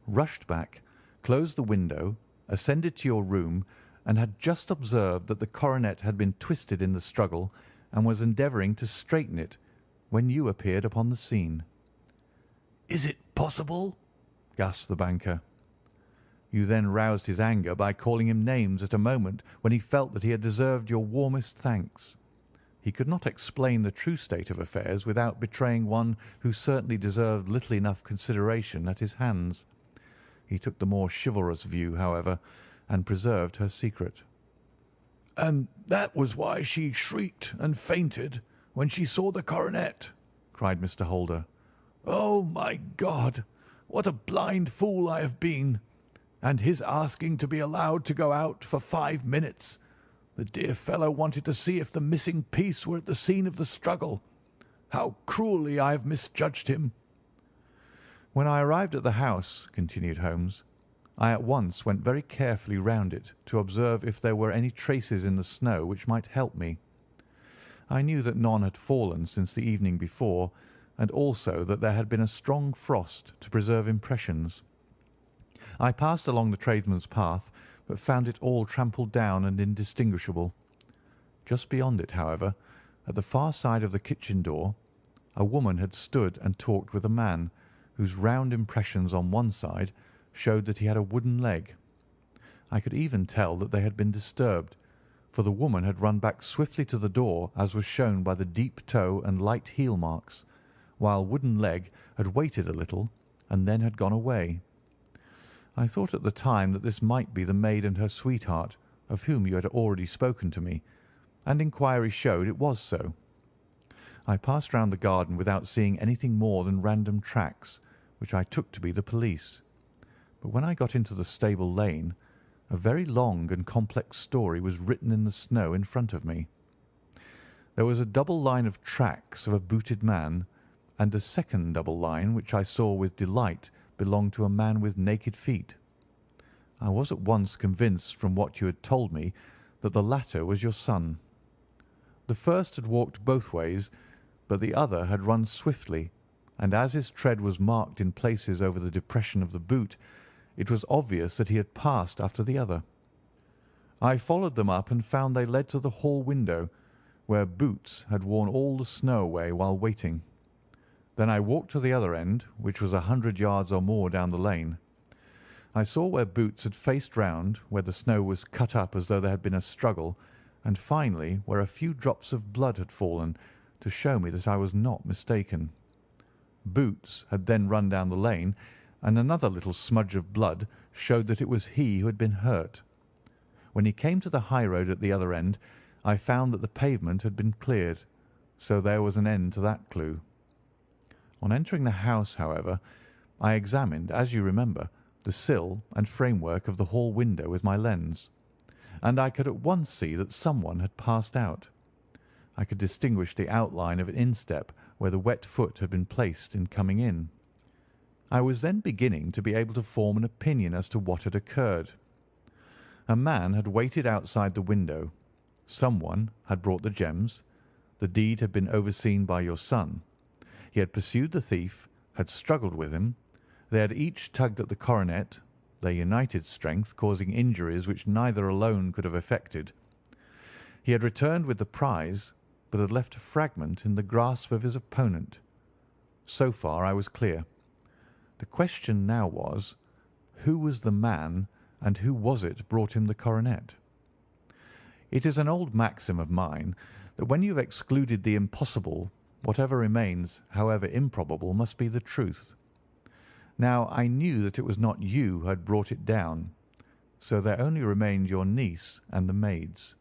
rushed back, closed the window, ascended to your room, and had just observed that the coronet had been twisted in the struggle and was endeavouring to straighten it when you appeared upon the scene. "Is it possible?" gasped the banker. You then roused his anger by calling him names at a moment when he felt that he had deserved your warmest thanks. He could not explain the true state of affairs without betraying one who certainly deserved little enough consideration at his hands. He took the more chivalrous view, however, and preserved her secret. "And that was why she shrieked and fainted when she saw the coronet," cried Mr. Holder. "Oh, my God! What a blind fool I have been! And his asking to be allowed to go out for 5 minutes. The dear fellow wanted to see if the missing piece were at the scene of the struggle. How cruelly I have misjudged him!" "When I arrived at the house," continued Holmes, "I at once went very carefully round it to observe if there were any traces in the snow which might help me. I knew that none had fallen since the evening before, and also that there had been a strong frost to preserve impressions. I passed along the tradesman's path, but found it all trampled down and indistinguishable. Just beyond it, however, at the far side of the kitchen door, a woman had stood and talked with a man, whose round impressions on one side showed that he had a wooden leg. I could even tell that they had been disturbed, for the woman had run back swiftly to the door, as was shown by the deep toe and light heel marks, while wooden leg had waited a little and then had gone away. I thought at the time that this might be the maid and her sweetheart, of whom you had already spoken to me, and inquiry showed it was so. I passed round the garden without seeing anything more than random tracks, which I took to be the police. But when I got into the stable lane, a very long and complex story was written in the snow in front of me. There was a double line of tracks of a booted man, and a second double line which I saw with delight belonged to a man with naked feet. I was at once convinced from what you had told me that the latter was your son. The first had walked both ways, but the other had run swiftly, and as his tread was marked in places over the depression of the boot, it was obvious that he had passed after the other. I followed them up and found they led to the hall window, where Boots had worn all the snow away while waiting. Then I walked to the other end, which was 100 yards or more down the lane. I saw where Boots had faced round, where the snow was cut up as though there had been a struggle, and finally where a few drops of blood had fallen, to show me that I was not mistaken. Boots had then run down the lane, and another little smudge of blood showed that it was he who had been hurt. When he came to the high road at the other end, I found that the pavement had been cleared, so there was an end to that clue. On entering the house, however, I examined, as you remember, the sill and framework of the hall window with my lens, and I could at once see that someone had passed out. I could distinguish the outline of an instep where the wet foot had been placed in coming in. I was then beginning to be able to form an opinion as to what had occurred. A man had waited outside the window. Someone had brought the gems. The deed had been overseen by your son. He had pursued the thief, had struggled with him. They had each tugged at the coronet, their united strength causing injuries which neither alone could have effected. He had returned with the prize, but had left a fragment in the grasp of his opponent. So far I was clear. The question now was, who was the man and who was it brought him the coronet? It is an old maxim of mine that when you have excluded the impossible, whatever remains, however improbable, must be the truth. Now I knew that it was not you who had brought it down, so there only remained your niece and the maids.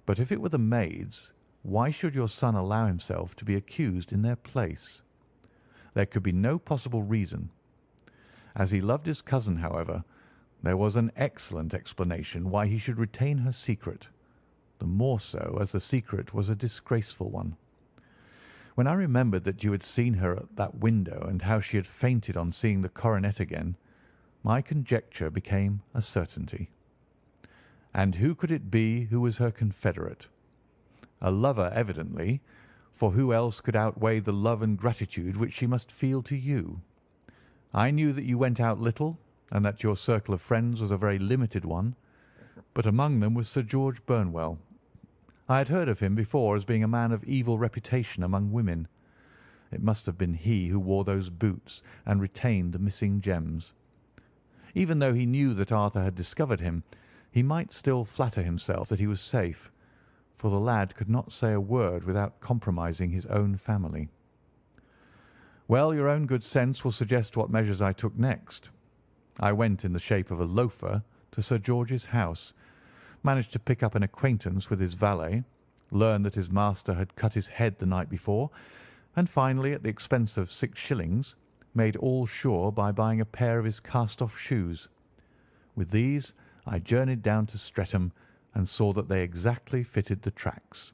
But if it were the maids, why should your son allow himself to be accused in their place? There could be no possible reason. As he loved his cousin, however, There was an excellent explanation why he should retain her secret, the more so as the secret was a disgraceful one. When I remembered that you had seen her at that window and how she had fainted on seeing the coronet again, my conjecture became a certainty. And who could it be who was her confederate? A lover, evidently, for who else could outweigh the love and gratitude which she must feel to you? I knew that you went out little, and that your circle of friends was a very limited one, but among them was Sir George Burnwell. I had heard of him before as being a man of evil reputation among women. It must have been he who wore those boots and retained the missing gems. Even though he knew that Arthur had discovered him, he might still flatter himself that he was safe, for the lad could not say a word without compromising his own family. Well, your own good sense will suggest what measures I took next. I went in the shape of a loafer to Sir George's house, managed to pick up an acquaintance with his valet, learned that his master had cut his head the night before, and finally, at the expense of 6 shillings, made all sure by buying a pair of his cast-off shoes. With these I journeyed down to Streatham and saw that they exactly fitted the tracks.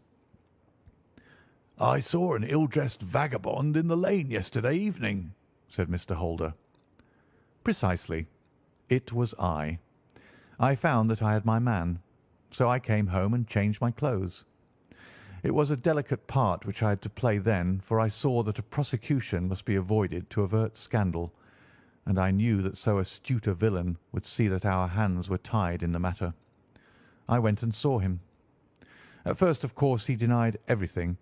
"I saw an ill-dressed vagabond in the lane yesterday evening," said Mr. Holder. "Precisely. It was I. I found that I had my man, so I came home and changed my clothes. It was a delicate part which I had to play then, for I saw that a prosecution must be avoided to avert scandal, and I knew that so astute a villain would see that our hands were tied in the matter. I went and saw him. At first, of course, he denied everything,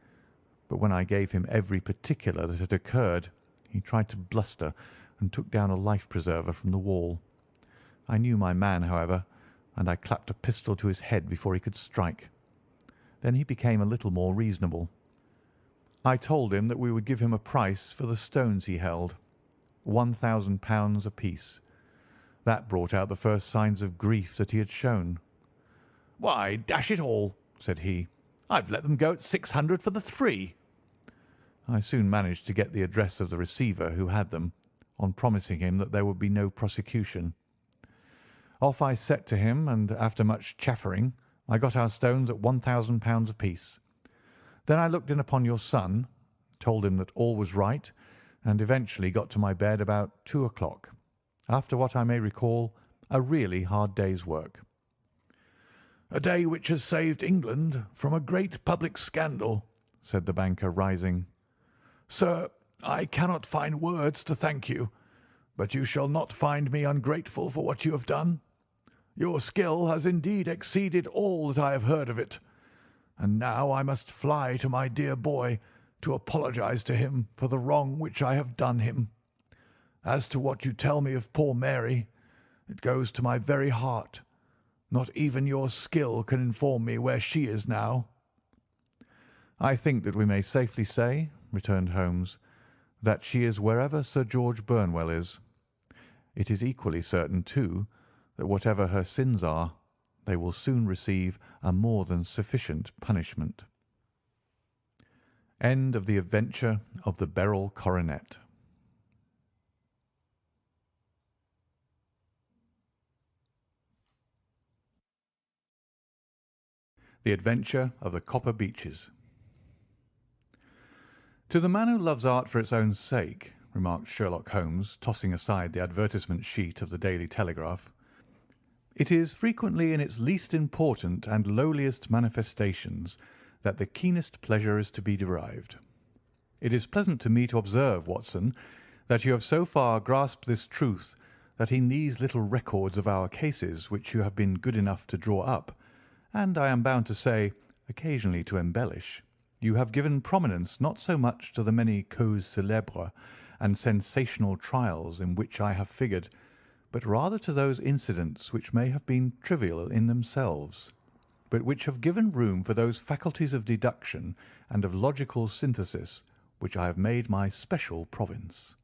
but when I gave him every particular that had occurred, he tried to bluster and took down a life-preserver from the wall. I knew my man, however, and I clapped a pistol to his head before he could strike. Then he became a little more reasonable. I told him that we would give him a price for the stones he held, £1,000 apiece. That brought out the first signs of grief that he had shown. "Why, dash it all," said he, "I've let them go at 600 for the 3." I soon managed to get the address of the receiver who had them, on promising him that there would be no prosecution. Off I set to him, and after much chaffering, I got our stones at £1,000 apiece. Then I looked in upon your son, told him that all was right, and eventually got to my bed about 2 o'clock, after what I may recall a really hard day's work. "A day which has saved England from a great public scandal," said the banker, rising. "Sir, I cannot find words to thank you, but you shall not find me ungrateful for what you have done. Your skill has indeed exceeded all that I have heard of it, and now I must fly to my dear boy to apologize to him for the wrong which I have done him. As to what you tell me of poor Mary, it goes to my very heart. Not even your skill can inform me where she is now." "I think that we may safely say," returned Holmes, "that she is wherever Sir George Burnwell is. It is equally certain, too, that whatever her sins are, they will soon receive a more than sufficient punishment." End of the Adventure of the Beryl Coronet. The Adventure of the Copper Beeches. "To the man who loves art for its own sake," remarked Sherlock Holmes, tossing aside the advertisement sheet of the Daily Telegraph, "it is frequently in its least important and lowliest manifestations that the keenest pleasure is to be derived. It is pleasant to me to observe, Watson, that you have so far grasped this truth that in these little records of our cases which you have been good enough to draw up, and I am bound to say, occasionally to embellish, you have given prominence not so much to the many causes célèbres and sensational trials in which I have figured, but rather to those incidents which may have been trivial in themselves, but which have given room for those faculties of deduction and of logical synthesis which I have made my special province."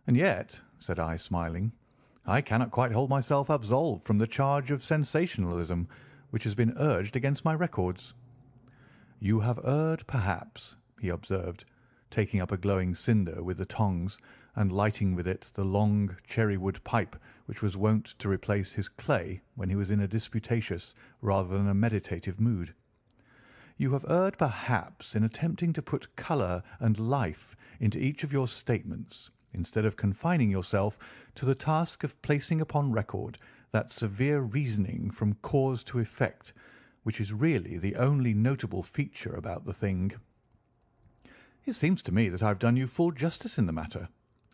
"And yet," said I, smiling, "I cannot quite hold myself absolved from the charge of sensationalism which has been urged against my records." "You have erred, perhaps," he observed, taking up a glowing cinder with the tongs and lighting with it the long cherry-wood pipe which was wont to replace his clay when he was in a disputatious rather than a meditative mood. "You have erred perhaps in attempting to put colour and life into each of your statements, instead of confining yourself to the task of placing upon record that severe reasoning from cause to effect which is really the only notable feature about the thing." "It seems to me that I have done you full justice in the matter,"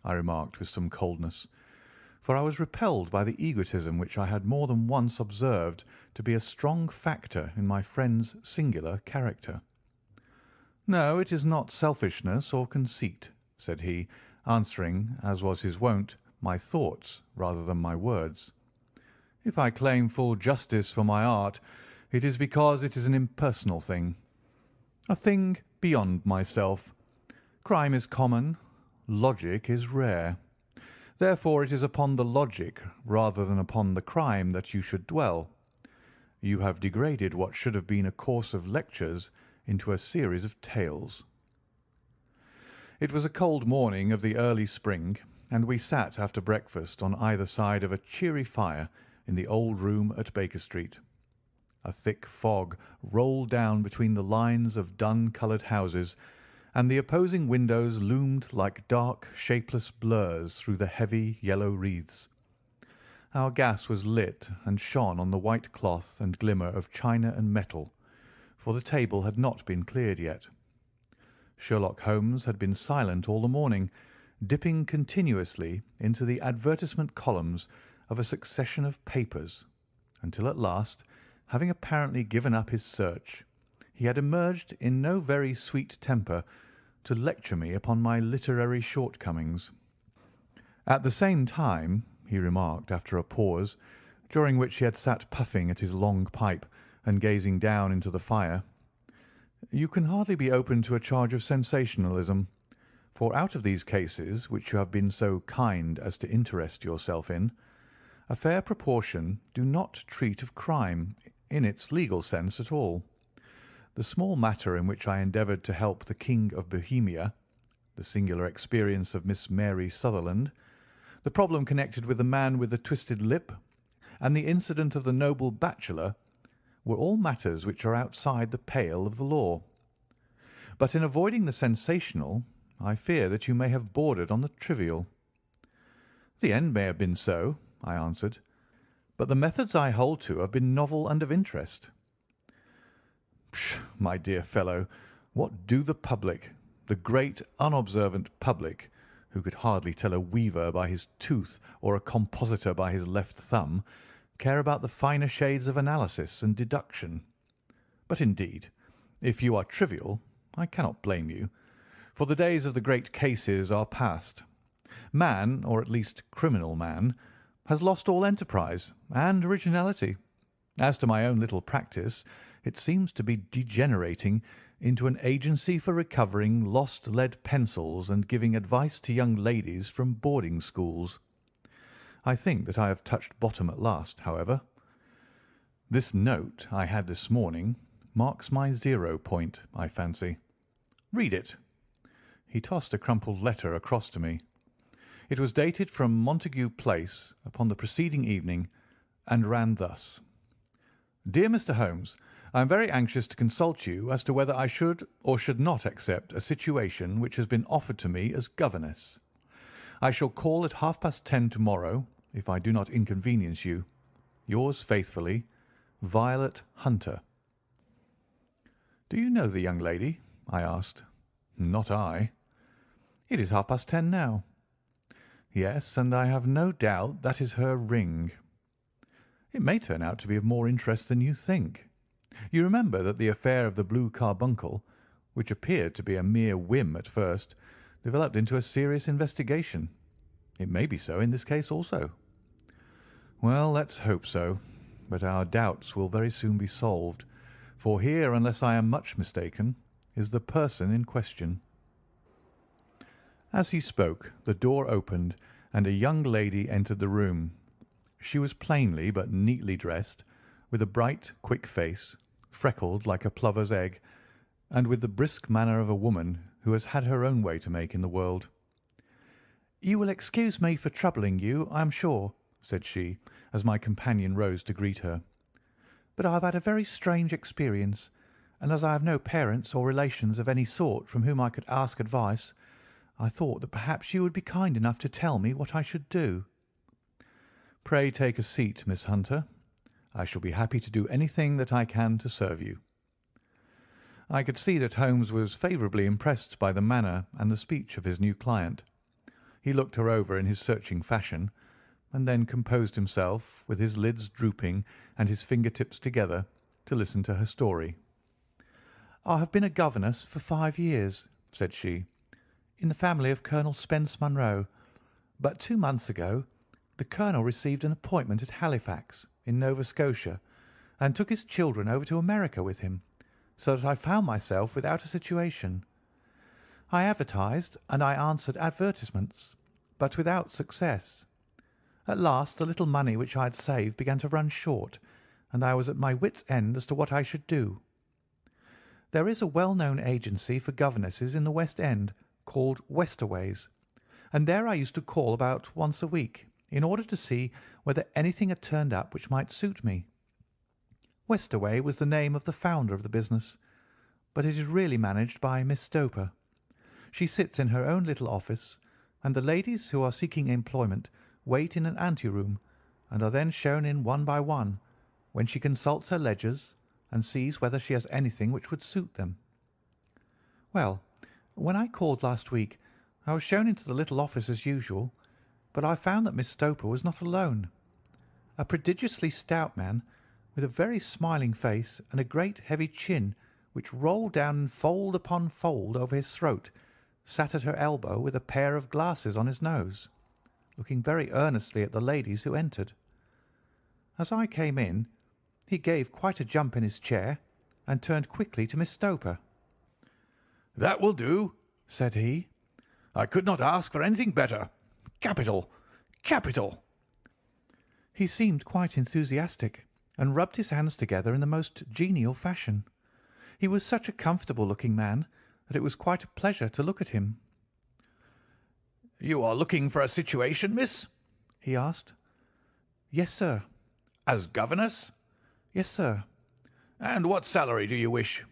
I remarked with some coldness, for I was repelled by the egotism which I had more than once observed to be a strong factor in my friend's singular character. "No, it is not selfishness or conceit," said he, answering, as was his wont, my thoughts rather than my words. "If I claim full justice for my art, it is because it is an impersonal thing, a thing beyond myself. Crime is common, logic is rare. Therefore it is upon the logic rather than upon the crime that you should dwell. You have degraded what should have been a course of lectures into a series of tales." It was a cold morning of the early spring, and we sat after breakfast on either side of a cheery fire in the old room at Baker Street. A thick fog rolled down between the lines of dun-coloured houses, and the opposing windows loomed like dark, shapeless blurs through the heavy yellow wreaths. Our gas was lit and shone on the white cloth and glimmer of china and metal, for the table had not been cleared yet. Sherlock Holmes had been silent all the morning, dipping continuously into the advertisement columns of a succession of papers, until at last, having apparently given up his search, he had emerged in no very sweet temper to lecture me upon my literary shortcomings. "At the same time," he remarked after a pause, during which he had sat puffing at his long pipe and gazing down into the fire, "you can hardly be open to a charge of sensationalism, for out of these cases which you have been so kind as to interest yourself in, a fair proportion do not treat of crime in its legal sense at all. The small matter in which I endeavoured to help the King of Bohemia, the singular experience of Miss Mary Sutherland, the problem connected with the man with the twisted lip, and the incident of the noble bachelor, were all matters which are outside the pale of the law. But in avoiding the sensational, I fear that you may have bordered on the trivial." "The end may have been so," I answered, "but the methods I hold to have been novel and of interest." "Pshaw, my dear fellow, what do the public, the great unobservant public, who could hardly tell a weaver by his tooth or a compositor by his left thumb, care about the finer shades of analysis and deduction? But indeed, if you are trivial, I cannot blame you, for the days of the great cases are past. Man, or at least criminal man, has lost all enterprise and originality. As to my own little practice, it seems to be degenerating into an agency for recovering lost lead pencils and giving advice to young ladies from boarding schools. I think that I have touched bottom at last, however. This note I had this morning marks my 0 point, I fancy. Read it." He tossed a crumpled letter across to me. It was dated from Montague Place upon the preceding evening, and ran thus: "Dear Mr. Holmes, I am very anxious to consult you as to whether I should or should not accept a situation which has been offered to me as governess. I shall call at 10:30 to-morrow, if I do not inconvenience you. Yours faithfully, Violet Hunter." "Do you know the young lady?" I asked. "Not I." "It is 10:30 now." "Yes, and I have no doubt that is her ring." "It may turn out to be of more interest than you think. You remember that the affair of the blue carbuncle, which appeared to be a mere whim at first, developed into a serious investigation. It may be so in this case also." "Well, let's hope so. But our doubts will very soon be solved, for here, unless I am much mistaken, is the person in question." As he spoke, the door opened, and a young lady entered the room. She was plainly but neatly dressed, with a bright, quick face, freckled like a plover's egg, and with the brisk manner of a woman who has had her own way to make in the world. You will excuse me for troubling you, I am sure," said she, as my companion rose to greet her. "But I have had a very strange experience, and as I have no parents or relations of any sort from whom I could ask advice, I thought that perhaps you would be kind enough to tell me what I should do." "Pray take a seat, Miss Hunter. I shall be happy to do anything that I can to serve you." I could see that Holmes was favourably impressed by the manner and the speech of his new client. He looked her over in his searching fashion, and then composed himself, with his lids drooping and his finger-tips together, to listen to her story. "I have been a governess for 5 years," said she, "in the family of Colonel Spence Munro, but 2 months ago the colonel received an appointment at Halifax, in Nova Scotia, and took his children over to America with him, so that I found myself without a situation. I advertised and I answered advertisements, but without success. At last the little money which I had saved began to run short, and I was at my wits' end as to what I should do. There is a well-known agency for governesses in the West End called Westaway's, and there I used to call about once a week, in order to see whether anything had turned up which might suit me. Westaway was the name of the founder of the business, but it is really managed by Miss Stoper. She sits in her own little office, and the ladies who are seeking employment wait in an ante-room, and are then shown in one by one, when she consults her ledgers and sees whether she has anything which would suit them. Well, when I called last week, I was shown into the little office as usual, but I found that Miss Stoper was not alone. A prodigiously stout man, with a very smiling face and a great heavy chin which rolled down in fold upon fold over his throat, sat at her elbow with a pair of glasses on his nose, looking very earnestly at the ladies who entered. As I came in, he gave quite a jump in his chair and turned quickly to Miss Stoper. "That will do," said he. "I could not ask for anything better. Capital! Capital!" He seemed quite enthusiastic, and rubbed his hands together in the most genial fashion. He was such a comfortable-looking man that it was quite a pleasure to look at him. "You are looking for a situation, miss?" he asked. "Yes, sir." "As governess?" "Yes, sir." "And what salary do you wish?"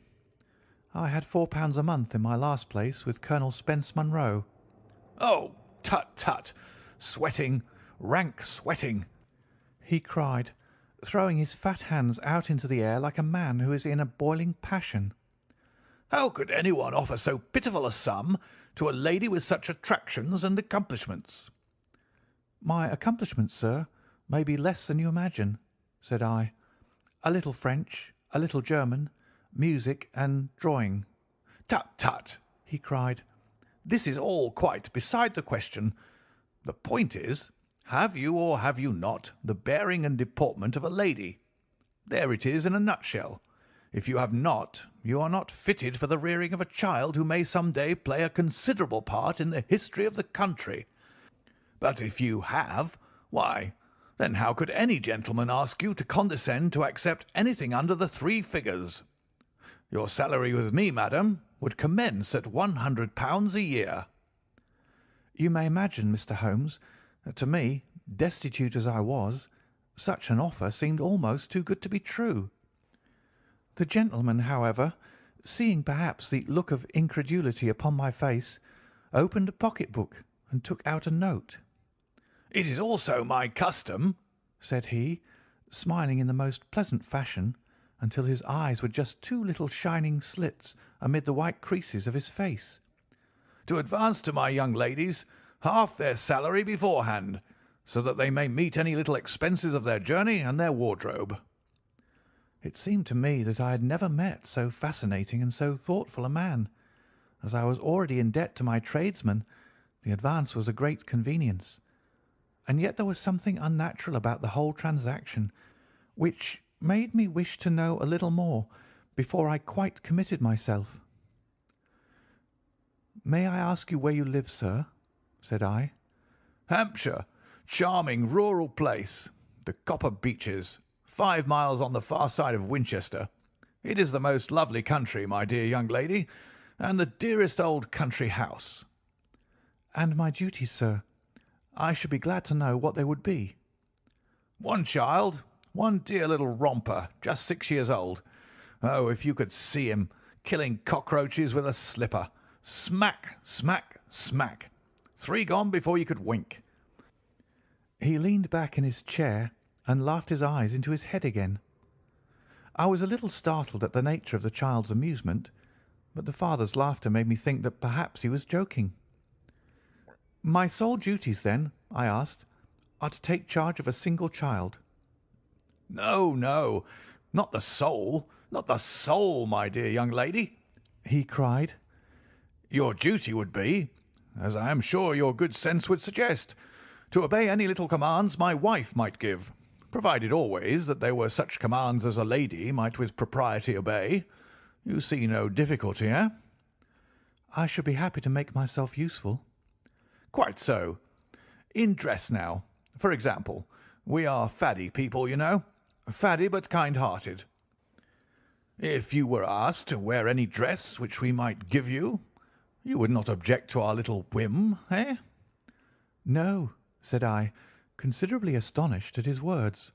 "I had £4 a month in my last place with Colonel Spence Munro." "Oh, tut, tut! Sweating, rank sweating!" he cried, throwing his fat hands out into the air like a man who is in a boiling passion. "How could anyone offer so pitiful a sum to a lady with such attractions and accomplishments?" "My accomplishments, sir, may be less than you imagine," said I. "A little French, a little German, music, and drawing." "Tut, tut!" he cried. "This is all quite beside the question. The point is, have you or have you not the bearing and deportment of a lady? There it is in a nutshell. If you have not, you are not fitted for the rearing of a child who may some day play a considerable part in the history of the country. But if you have, why, then how could any gentleman ask you to condescend to accept anything under the 3 figures? Your salary with me, madam, would commence at £100 a year." You may imagine, Mr. Holmes, that to me, destitute as I was, such an offer seemed almost too good to be true. The gentleman, however, seeing perhaps the look of incredulity upon my face, opened a pocket-book and took out a note. "It is also my custom," said he, smiling in the most pleasant fashion, until his eyes were just 2 little shining slits amid the white creases of his face, "to advance to my young ladies half their salary beforehand, so that they may meet any little expenses of their journey and their wardrobe." It seemed to me that I had never met so fascinating and so thoughtful a man. As I was already in debt to my tradesmen, the advance was a great convenience. And yet there was something unnatural about the whole transaction, which made me wish to know a little more before I quite committed myself. "May I ask you where you live, sir?" said I. "Hampshire, charming rural place. The Copper Beeches, 5 miles on the far side of Winchester. It is the most lovely country, my dear young lady, and the dearest old country house." "And my duties, sir?" I should be glad to know what they would be." "One child, one dear little romper, just 6 years old. Oh, if you could see him killing cockroaches with a slipper. Smack, smack, smack. 3 gone before you could wink." He leaned back in his chair and laughed his eyes into his head again. I was a little startled at the nature of the child's amusement, but the father's laughter made me think that perhaps he was joking. "My sole duties, then," I asked, "are to take charge of a single child?" "No, no, not the soul, not the soul, my dear young lady," he cried. "Your duty would be, as I am sure your good sense would suggest, to obey any little commands my wife might give, provided always that they were such commands as a lady might with propriety obey. You see no difficulty, eh?" "I should be happy to make myself useful." "Quite so. In dress now, for example. We are faddy people, you know. Faddy but kind-hearted. If you were asked to wear any dress which we might give you, you would not object to our little whim, eh?" "No," said I, considerably astonished at his words.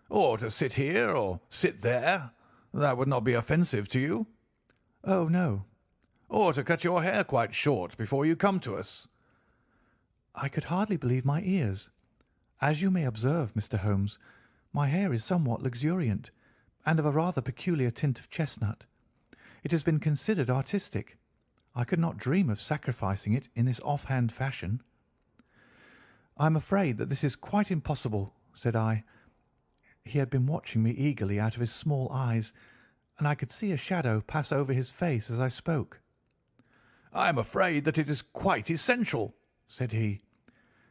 "Or to sit here or sit there, that would not be offensive to you?" "Oh, no." "Or to cut your hair quite short before you come to us?" I could hardly believe my ears. As you may observe, Mr. Holmes, my hair is somewhat luxuriant, and of a rather peculiar tint of chestnut. It has been considered artistic. I could not dream of sacrificing it in this off-hand fashion. "I am afraid that this is quite impossible," said I. He had been watching me eagerly out of his small eyes, and I could see a shadow pass over his face as I spoke. "I am afraid that it is quite essential," said he.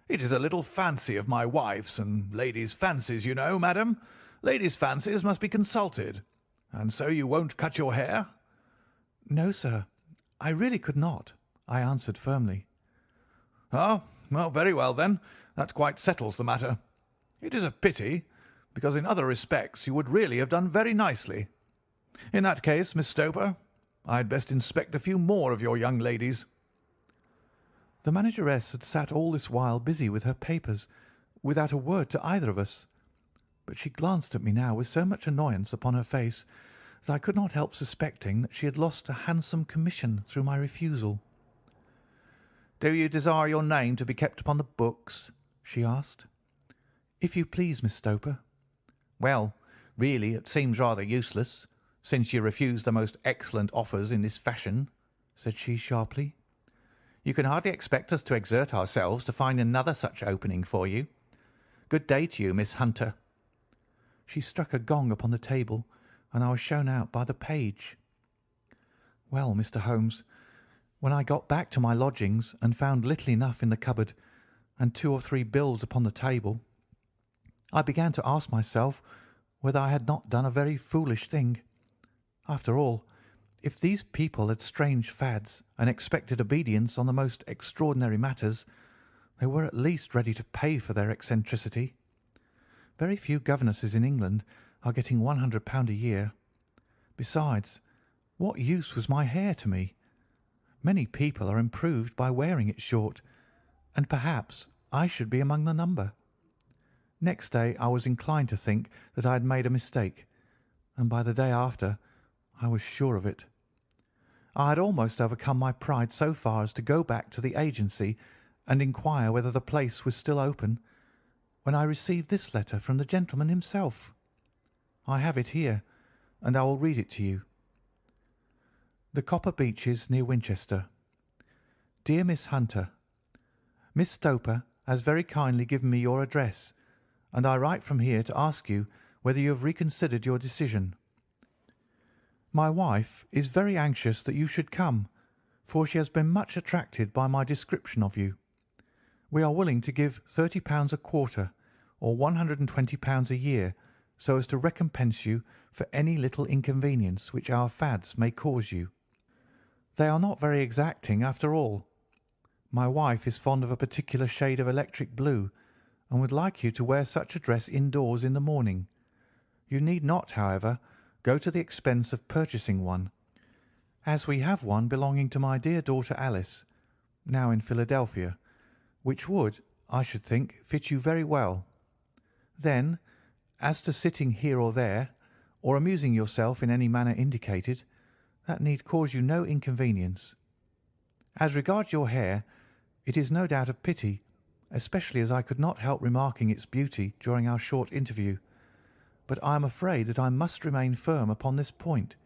"It is a little fancy of my wife's, and ladies' fancies, you know, madam. Ladies' fancies must be consulted. And so you won't cut your hair?" "No, sir, I really could not," I answered firmly. "Oh, well, very well then. That quite settles the matter. It is a pity, because in other respects you would really have done very nicely. In that case, Miss Stoper, I had best inspect a few more of your young ladies." The manageress had sat all this while busy with her papers, without a word to either of us, but she glanced at me now with so much annoyance upon her face that I could not help suspecting that she had lost a handsome commission through my refusal. "Do you desire your name to be kept upon the books?" she asked. "If you please, Miss Stoper." "Well, really, it seems rather useless, since you refuse the most excellent offers in this fashion," said she sharply. "You can hardly expect us to exert ourselves to find another such opening for you. Good day to you, Miss Hunter." She struck a gong upon the table, and I was shown out by the page. Well, Mr. Holmes, when I got back to my lodgings and found little enough in the cupboard and 2 or 3 bills upon the table, I began to ask myself whether I had not done a very foolish thing. After all, if these people had strange fads and expected obedience on the most extraordinary matters, they were at least ready to pay for their eccentricity. Very few governesses in England are getting £100 a year. Besides, what use was my hair to me? Many people are improved by wearing it short, and perhaps I should be among the number. Next day I was inclined to think that I had made a mistake, and by the day after I was sure of it. I had almost overcome my pride so far as to go back to the agency and inquire whether the place was still open, when I received this letter from the gentleman himself. I have it here, and I will read it to you. "The Copper Beeches, near Winchester. Dear Miss Hunter, Miss Stoper has very kindly given me your address, and I write from here to ask you whether you have reconsidered your decision. My wife is very anxious that you should come, for she has been much attracted by my description of you. We are willing to give £30 a quarter, or £120 a year, so as to recompense you for any little inconvenience which our fads may cause you. They are not very exacting after all. My wife is fond of a particular shade of electric blue, and would like you to wear such a dress indoors in the morning. You need not, however, go to the expense of purchasing one, as we have one belonging to my dear daughter Alice, now in Philadelphia, which would, I should think, fit you very well. Then, as to sitting here or there, or amusing yourself in any manner indicated, that need cause you no inconvenience. As regards your hair, it is no doubt a pity, especially as I could not help remarking its beauty during our short interview, but I am afraid that I must remain firm upon this point,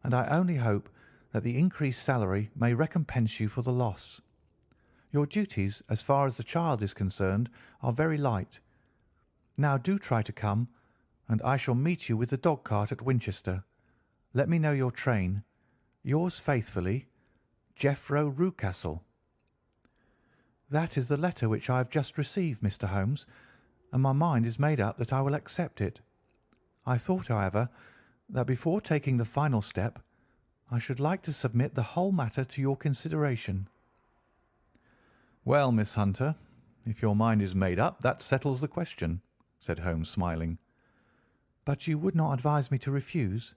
and I only hope that the increased salary may recompense you for the loss. Your duties, as far as the child is concerned, are very light. Now do try to come, and I shall meet you with the dog-cart at Winchester. Let me know your train. Yours faithfully, Jeffro Rucastle. That is the letter which I have just received, Mr. Holmes, and my mind is made up that I will accept it. I thought, however, that before taking the final step, I should like to submit the whole matter to your consideration. Well, Miss Hunter, if your mind is made up, that settles the question, said Holmes, smiling. But you would not advise me to refuse?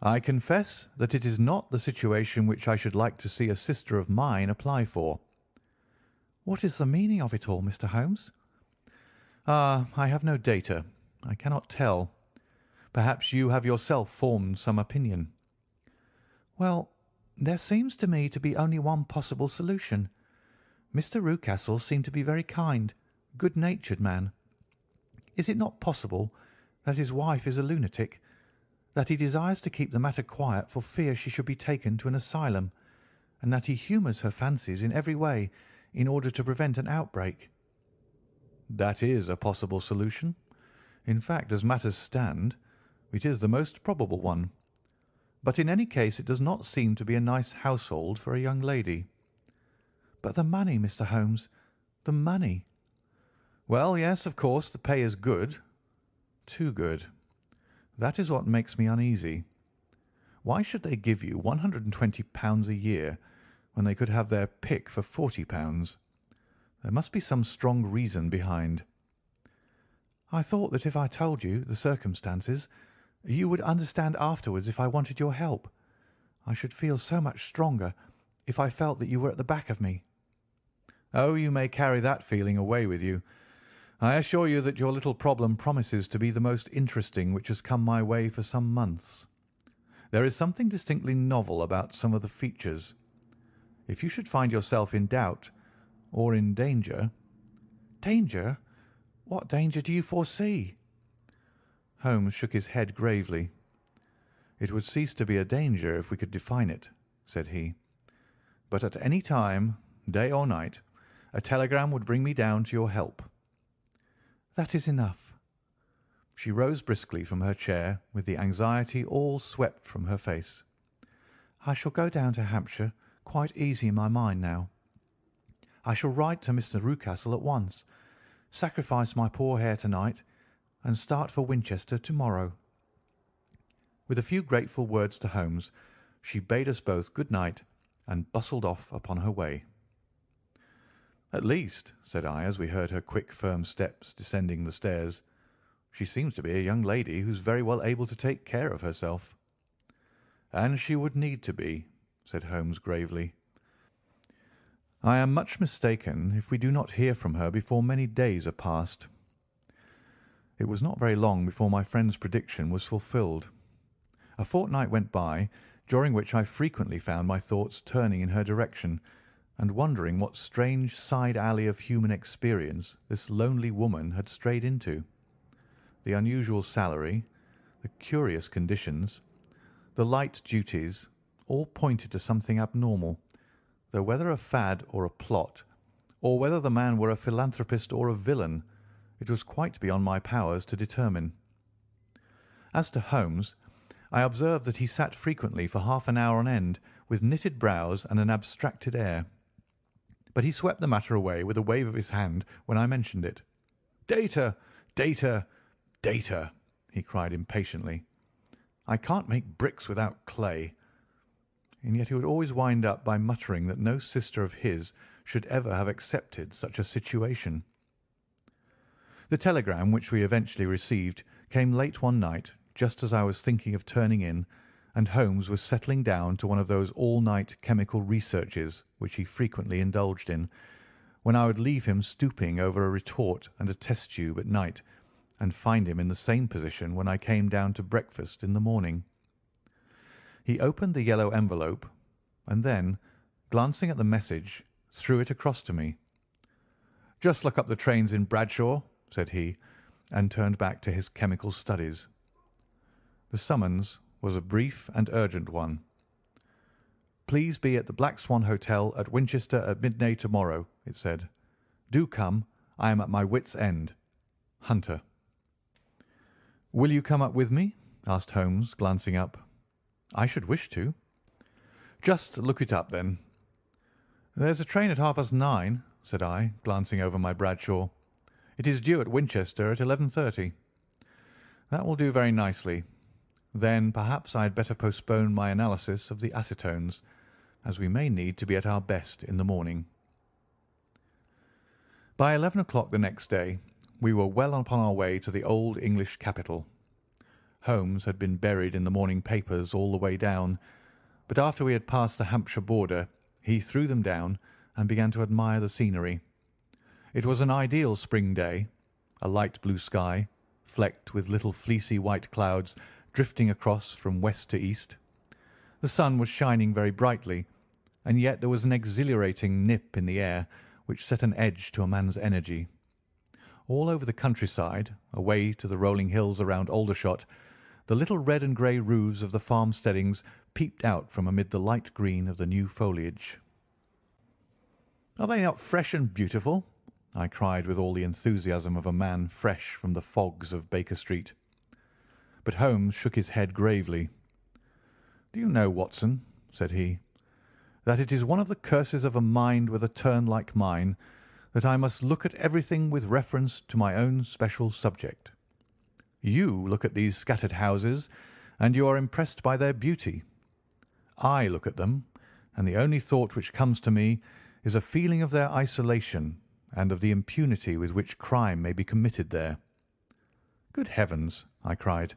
I confess that it is not the situation which I should like to see a sister of mine apply for. What is the meaning of it all, Mr. Holmes? Ah, I have no data. I cannot tell. Perhaps you have yourself formed some opinion. Well, there seems to me to be only one possible solution. Mr. Rucastle seemed to be very kind, good-natured man. Is it not possible that his wife is a lunatic, that he desires to keep the matter quiet for fear she should be taken to an asylum, and that he humours her fancies in every way in order to prevent an outbreak? That is a possible solution. In fact, as matters stand, it is the most probable one. But in any case it does not seem to be a nice household for a young lady. But the money, Mr. Holmes, the money. Well, yes, of course, the pay is good. Too good. That is what makes me uneasy. Why should they give you £120 a year when they could have their pick for £40? There must be some strong reason behind. I thought that if I told you the circumstances, you would understand afterwards if I wanted your help. I should feel so much stronger if I felt that you were at the back of me. Oh, you may carry that feeling away with you. I assure you that your little problem promises to be the most interesting which has come my way for some months. There is something distinctly novel about some of the features. If you should find yourself in doubt or in danger— Danger? What danger do you foresee? Holmes shook his head gravely. It would cease to be a danger if we could define it, said he. But at any time, day or night, a telegram would bring me down to your help. That is enough. She rose briskly from her chair with the anxiety all swept from her face. I shall go down to Hampshire quite easy in my mind now. I shall write to Mr. Rucastle at once, sacrifice my poor hair tonight, and start for Winchester tomorrow. With a few grateful words to Holmes, she bade us both good night and bustled off upon her way. At least, said I, as we heard her quick, firm steps descending the stairs, she seems to be a young lady who's very well able to take care of herself. And she would need to be, said Holmes gravely. I am much mistaken if we do not hear from her before many days are past. It was not very long before my friend's prediction was fulfilled. A fortnight went by, during which I frequently found my thoughts turning in her direction, and wondering what strange side alley of human experience this lonely woman had strayed into. The unusual salary, the curious conditions, the light duties, all pointed to something abnormal, though whether a fad or a plot, or whether the man were a philanthropist or a villain, it was quite beyond my powers to determine. As to Holmes, I observed that he sat frequently for half an hour on end, with knitted brows and an abstracted air. But he swept the matter away with a wave of his hand when I mentioned it. "Data! Data! Data!" he cried impatiently. "I can't make bricks without clay." And yet he would always wind up by muttering that no sister of his should ever have accepted such a situation. The telegram which we eventually received came late one night, just as I was thinking of turning in, and Holmes was settling down to one of those all-night chemical researches which he frequently indulged in, when I would leave him stooping over a retort and a test tube at night, and find him in the same position when I came down to breakfast in the morning. He opened the yellow envelope, and then, glancing at the message, threw it across to me. "Just look up the trains in Bradshaw," said he, and turned back to his chemical studies. The summons was a brief and urgent one. "Please be at the Black Swan Hotel at Winchester at midday tomorrow," it said. "Do come. I am at my wits' end. Hunter." "Will you come up with me?" asked Holmes, glancing up. "I should wish to." "Just look it up, then." "There's a train at 9:30, said I, glancing over my Bradshaw. "It is due at Winchester at 11:30. "That will do very nicely. Then perhaps I had better postpone my analysis of the acetones, as we may need to be at our best in the morning." By 11 o'clock the next day we were well upon our way to the old English capital. Holmes had been buried in the morning papers all the way down, but after we had passed the Hampshire border he threw them down and began to admire the scenery. It was an ideal spring day, a light blue sky, flecked with little fleecy white clouds drifting across from west to east. The sun was shining very brightly, and yet there was an exhilarating nip in the air which set an edge to a man's energy. All over the countryside, away to the rolling hills around Aldershot, the little red and grey roofs of the farm-steadings peeped out from amid the light green of the new foliage. "Are they not fresh and beautiful?" I cried with all the enthusiasm of a man fresh from the fogs of Baker Street. But Holmes shook his head gravely. "Do you know, Watson," said he, "that it is one of the curses of a mind with a turn like mine that I must look at everything with reference to my own special subject. You look at these scattered houses, and you are impressed by their beauty. I look at them, and the only thought which comes to me is a feeling of their isolation and of the impunity with which crime may be committed there." "Good heavens!" I cried.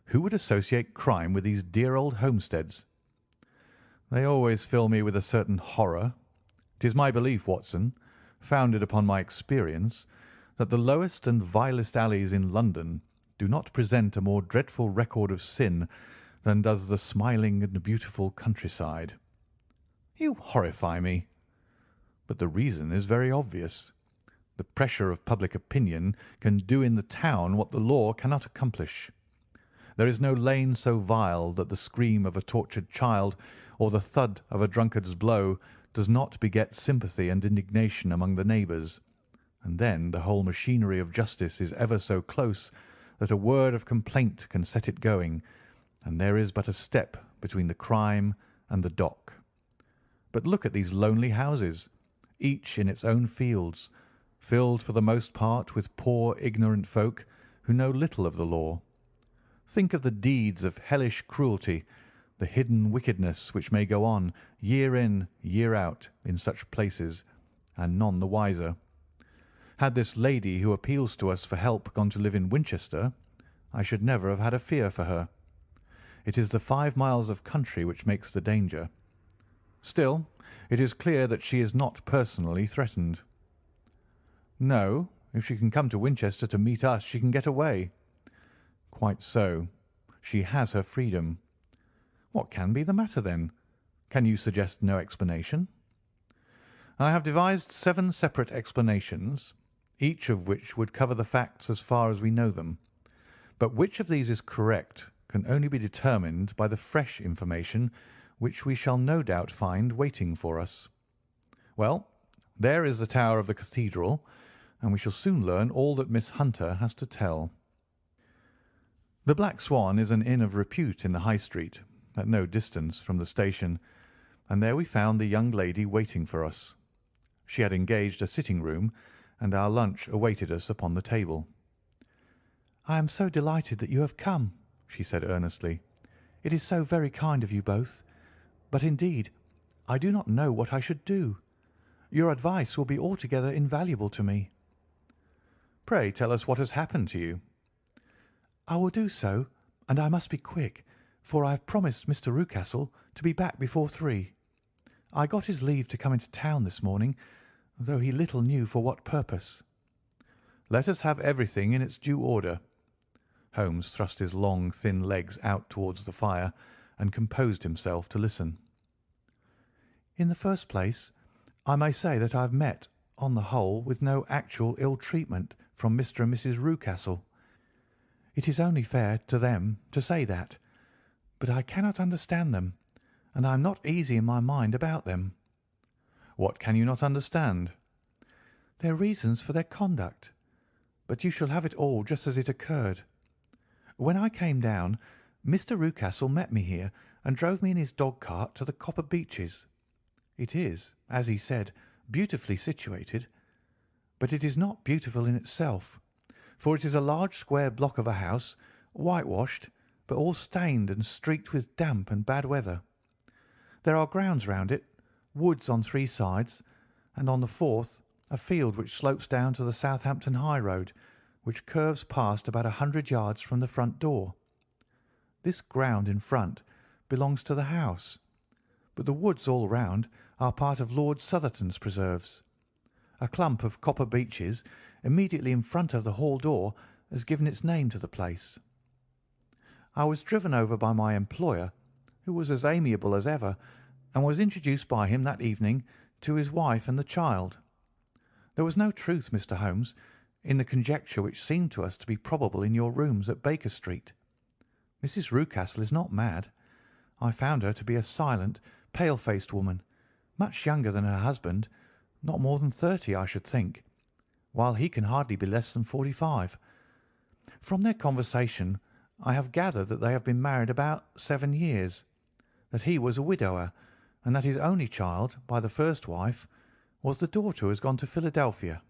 "Who would associate crime with these dear old homesteads?" "They always fill me with a certain horror. It is my belief, Watson, founded upon my experience, that the lowest and vilest alleys in London do not present a more dreadful record of sin than does the smiling and beautiful countryside." "You horrify me." "But the reason is very obvious. The pressure of public opinion can do in the town what the law cannot accomplish. There is no lane so vile that the scream of a tortured child or the thud of a drunkard's blow does not beget sympathy and indignation among the neighbours, and then the whole machinery of justice is ever so close that a word of complaint can set it going, and there is but a step between the crime and the dock. But look at these lonely houses, each in its own fields, filled for the most part with poor ignorant folk who know little of the law. Think of the deeds of hellish cruelty, the hidden wickedness which may go on year in, year out in such places, and none the wiser. Had this lady who appeals to us for help gone to live in Winchester, I should never have had a fear for her. It is the 5 miles of country which makes the danger. Still, it is clear that she is not personally threatened." "No, if she can come to Winchester to meet us, she can get away." "Quite so. She has her freedom. What can be the matter, then? Can you suggest no explanation?" "I have devised 7 separate explanations, each of which would cover the facts as far as we know them. But which of these is correct can only be determined by the fresh information which we shall no doubt find waiting for us. Well, there is the tower of the cathedral, and we shall soon learn all that Miss Hunter has to tell. The Black Swan is an inn of repute in the High Street, at no distance from the station, and there we found the young lady waiting for us. She had engaged a sitting-room, and our lunch awaited us upon the table. "I am so delighted that you have come," she said earnestly. "It is so very kind of you both. But, indeed, I do not know what I should do. Your advice will be altogether invaluable to me." "Pray tell us what has happened to you." "I will do so, and I must be quick, for I have promised Mr. Rucastle to be back before 3. I got his leave to come into town this morning, though he little knew for what purpose. Let us have everything in its due order. Holmes thrust his long, thin legs out towards the fire and composed himself to listen. In the first place, I may say that I have met, on the whole, with no actual ill treatment from Mr. and Mrs. Rucastle. It is only fair to them to say that, but I cannot understand them, and I am not easy in my mind about them. What can you not understand? Their reasons for their conduct. But you shall have it all just as it occurred. When I came down, Mr. Rucastle met me here and drove me in his dog-cart to the Copper Beeches. It is, as he said, beautifully situated, but it is not beautiful in itself, for it is a large square block of a house, whitewashed, but all stained and streaked with damp and bad weather. There are grounds round it, woods on 3 sides, and on the 4th a field which slopes down to the Southampton high road, which curves past about 100 yards from the front door. This ground in front belongs to the house, but the woods all round are part of Lord Southerton's preserves. A clump of copper beeches immediately in front of the hall door has given its name to the place. I was driven over by my employer, who was as amiable as ever, and was introduced by him that evening to his wife and the child. There was no truth, Mr. Holmes, in the conjecture which seemed to us to be probable in your rooms at Baker Street. Mrs. Rucastle is not mad. I found her to be a silent, pale-faced woman, much younger than her husband, not more than 30, I should think, while he can hardly be less than 45. From their conversation I have gathered that they have been married about 7 years, that he was a widower, and that his only child, by the first wife, was the daughter who has gone to Philadelphia.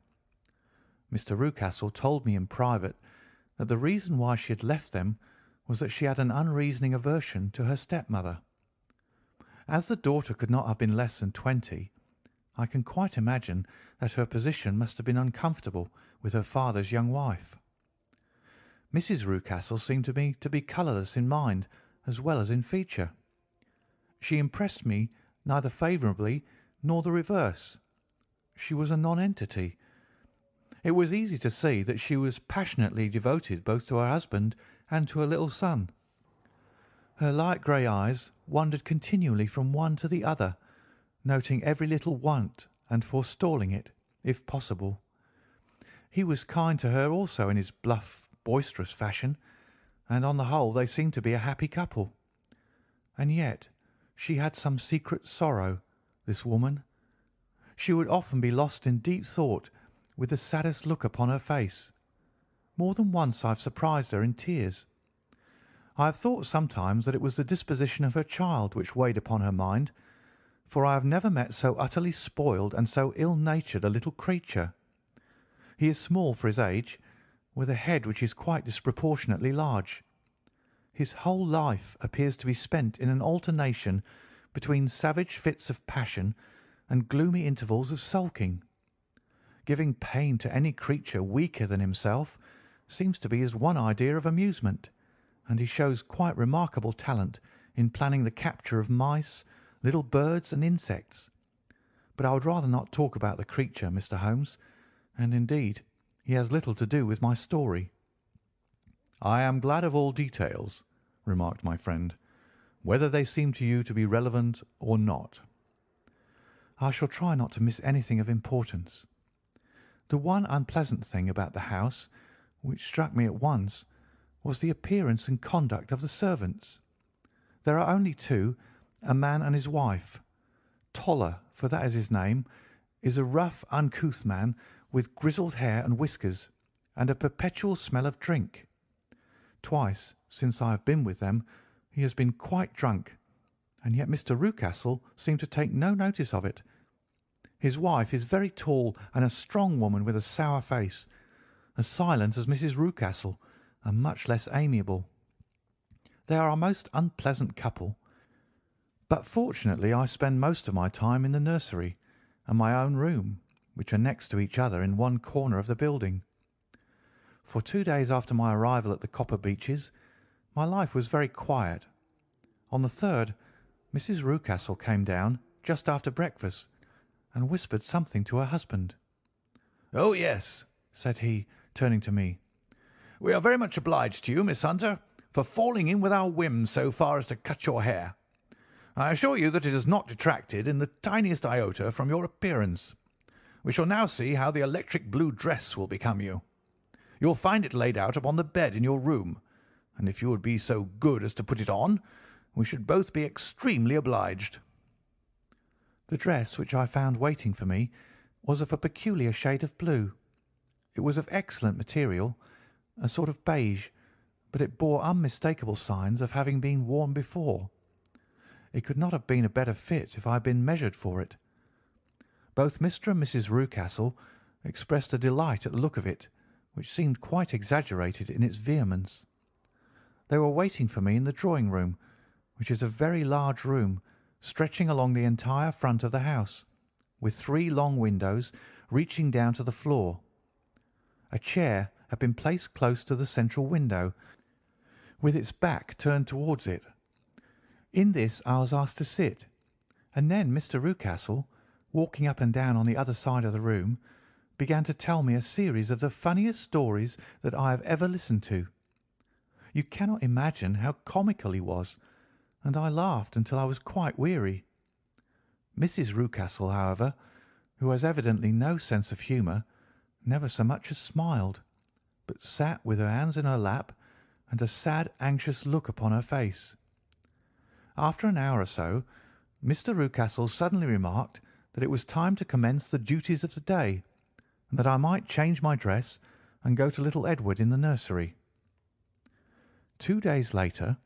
Mr. Rucastle told me in private that the reason why she had left them was that she had an unreasoning aversion to her stepmother. As the daughter could not have been less than 20, I can quite imagine that her position must have been uncomfortable with her father's young wife. Mrs. Rucastle seemed to me to be colourless in mind as well as in feature. She impressed me neither favourably nor the reverse. She was a nonentity. It was easy to see that she was passionately devoted both to her husband and to her little son. Her light grey eyes wandered continually from one to the other, noting every little want and forestalling it, if possible. He was kind to her also in his bluff, boisterous fashion, and on the whole they seemed to be a happy couple. And yet she had some secret sorrow, this woman. She would often be lost in deep thought, with the saddest look upon her face. More than once I have surprised her in tears. I have thought sometimes that it was the disposition of her child which weighed upon her mind, for I have never met so utterly spoiled and so ill-natured a little creature. He is small for his age, with a head which is quite disproportionately large. His whole life appears to be spent in an alternation between savage fits of passion and gloomy intervals of sulking. Giving pain to any creature weaker than himself seems to be his one idea of amusement, and he shows quite remarkable talent in planning the capture of mice, little birds, and insects. But I would rather not talk about the creature, Mr. Holmes, and indeed he has little to do with my story." "I am glad of all details," remarked my friend, "whether they seem to you to be relevant or not." "I shall try not to miss anything of importance. The one unpleasant thing about the house, which struck me at once, was the appearance and conduct of the servants. There are only 2, a man and his wife. Toller, for that is his name, is a rough, uncouth man with grizzled hair and whiskers, and a perpetual smell of drink. Twice since I have been with them he has been quite drunk, and yet Mr. Rucastle seemed to take no notice of it. His wife is very tall and a strong woman with a sour face, as silent as Mrs. Rucastle, and much less amiable. They are a most unpleasant couple, but fortunately I spend most of my time in the nursery and my own room, which are next to each other in one corner of the building. For 2 days after my arrival at the Copper Beeches my life was very quiet. On the 3rd Mrs. Rucastle came down just after breakfast, and whispered something to her husband. "Oh, yes," said he, turning to me. "We are very much obliged to you, Miss Hunter, for falling in with our whims so far as to cut your hair. I assure you that it has not detracted in the tiniest iota from your appearance. We shall now see how the electric blue dress will become you. You'll find it laid out upon the bed in your room, and if you would be so good as to put it on, we should both be extremely obliged." The dress which I found waiting for me was of a peculiar shade of blue. It was of excellent material, a sort of beige, but it bore unmistakable signs of having been worn before. It could not have been a better fit if I had been measured for it. Both Mr. and Mrs. Rucastle expressed a delight at the look of it, which seemed quite exaggerated in its vehemence. They were waiting for me in the drawing-room, which is a very large room, stretching along the entire front of the house, with 3 long windows reaching down to the floor. A chair had been placed close to the central window, with its back turned towards it. In this I was asked to sit, and then Mr. Rucastle, walking up and down on the other side of the room, began to tell me a series of the funniest stories that I have ever listened to. You cannot imagine how comical he was, and I laughed until I was quite weary. Mrs. Rucastle, however, who has evidently no sense of humour, never so much as smiled, but sat with her hands in her lap and a sad, anxious look upon her face. After an hour or so, Mr. Rucastle suddenly remarked that it was time to commence the duties of the day, and that I might change my dress and go to little Edward in the nursery. 2 days later,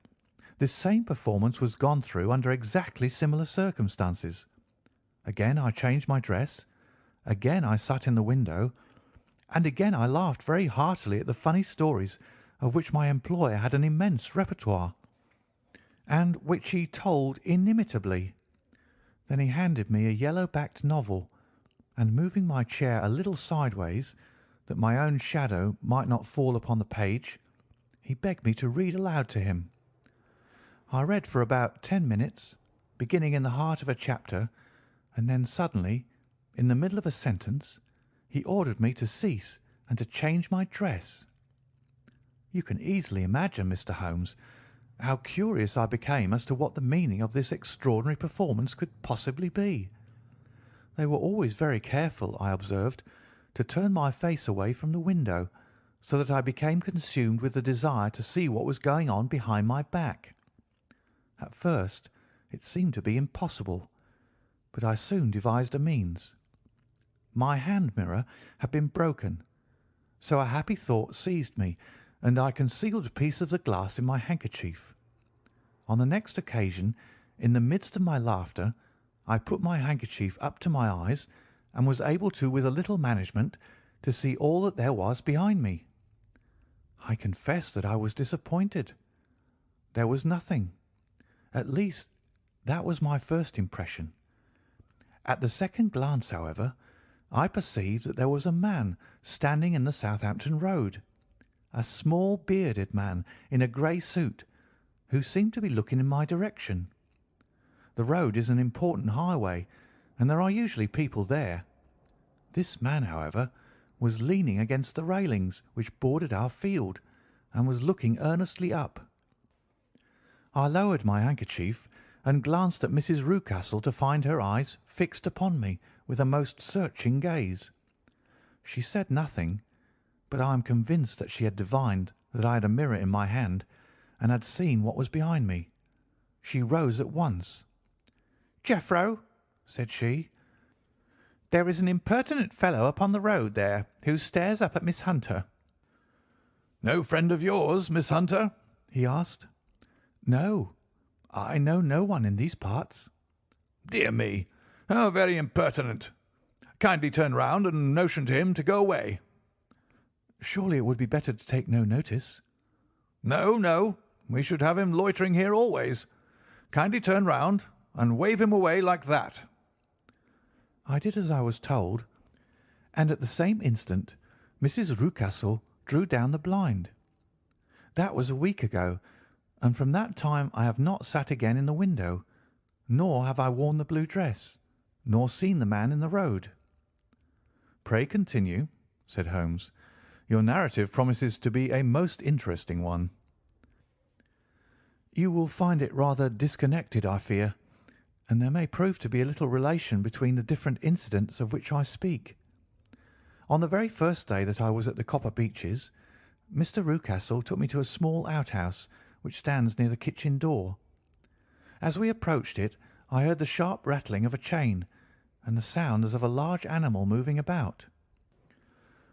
this same performance was gone through under exactly similar circumstances. Again I changed my dress, again I sat in the window, and again I laughed very heartily at the funny stories of which my employer had an immense repertoire, and which he told inimitably. Then he handed me a yellow-backed novel, and moving my chair a little sideways, that my own shadow might not fall upon the page, he begged me to read aloud to him. I read for about 10 minutes, beginning in the heart of a chapter, and then suddenly, in the middle of a sentence, he ordered me to cease and to change my dress. You can easily imagine, Mr. Holmes, how curious I became as to what the meaning of this extraordinary performance could possibly be. They were always very careful, I observed, to turn my face away from the window, so that I became consumed with the desire to see what was going on behind my back. At first it seemed to be impossible, but I soon devised a means. My hand mirror had been broken, so a happy thought seized me, and I concealed a piece of the glass in my handkerchief. On the next occasion, in the midst of my laughter, I put my handkerchief up to my eyes, and was able to, with a little management, to see all that there was behind me. I confess that I was disappointed. There was nothing. At least, that was my first impression. At the second glance, however, I perceived that there was a man standing in the Southampton Road, a small bearded man in a grey suit, who seemed to be looking in my direction. The road is an important highway, and there are usually people there. This man, however, was leaning against the railings which bordered our field, and was looking earnestly up. I lowered my handkerchief and glanced at Mrs. Rucastle to find her eyes fixed upon me with a most searching gaze. She said nothing, but I am convinced that she had divined that I had a mirror in my hand and had seen what was behind me. She rose at once. "Jeffro," said she, "there is an impertinent fellow upon the road there who stares up at Miss Hunter." "No friend of yours, Miss Hunter?" he asked. "No, I know no one in these parts." "Dear me, how very impertinent! Kindly turn round and motion to him to go away." "Surely it would be better to take no notice." "No, no, we should have him loitering here always. Kindly turn round and wave him away like that." I did as I was told, and at the same instant Mrs. Rucastle drew down the blind. That was a week ago, and from that time I have not sat again in the window, nor have I worn the blue dress, nor seen the man in the road." "Pray continue," said Holmes. "Your narrative promises to be a most interesting one." "You will find it rather disconnected, I fear, and there may prove to be a little relation between the different incidents of which I speak. On the very first day that I was at the Copper Beeches, Mr. Rucastle took me to a small outhouse which stands near the kitchen door. As we approached it, I heard the sharp rattling of a chain and the sound as of a large animal moving about.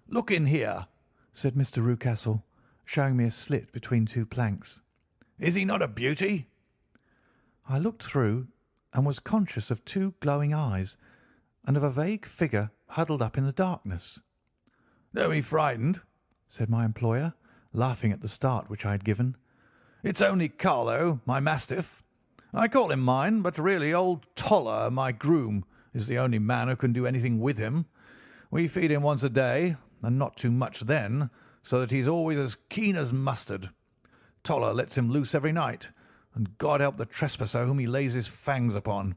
"Look in here," said Mr. Rucastle, showing me a slit between two planks. "Is he not a beauty?" I looked through and was conscious of two glowing eyes and of a vague figure huddled up in the darkness. "Don't be frightened," said my employer, laughing at the start which I had given. "It's only Carlo, my mastiff. I call him mine, but really old Toller, my groom, is the only man who can do anything with him. We feed him once a day, and not too much then, so that he's always as keen as mustard. Toller lets him loose every night, and God help the trespasser whom he lays his fangs upon.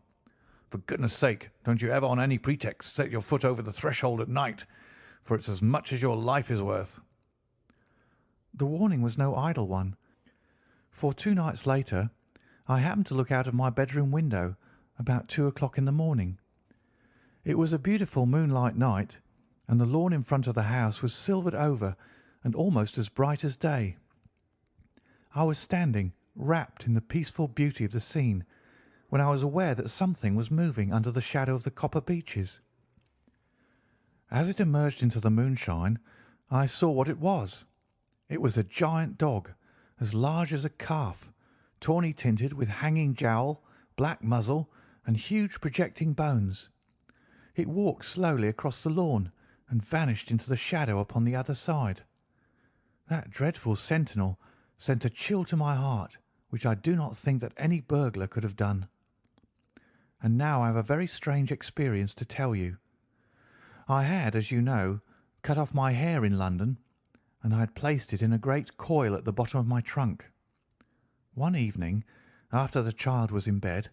For goodness' sake, don't you ever on any pretext set your foot over the threshold at night, for it's as much as your life is worth." The warning was no idle one, for 2 nights later I happened to look out of my bedroom window about 2 o'clock in the morning. It was a beautiful moonlight night, and the lawn in front of the house was silvered over and almost as bright as day. I was standing, wrapped in the peaceful beauty of the scene, when I was aware that something was moving under the shadow of the Copper Beeches. As it emerged into the moonshine, I saw what it was. It was a giant dog, as large as a calf, tawny tinted with hanging jowl, black muzzle, and huge projecting bones. It walked slowly across the lawn and vanished into the shadow upon the other side. That dreadful sentinel sent a chill to my heart which I do not think that any burglar could have done. And now I have a very strange experience to tell you. I had, as you know, cut off my hair in London, and I had placed it in a great coil at the bottom of my trunk. One evening, after the child was in bed,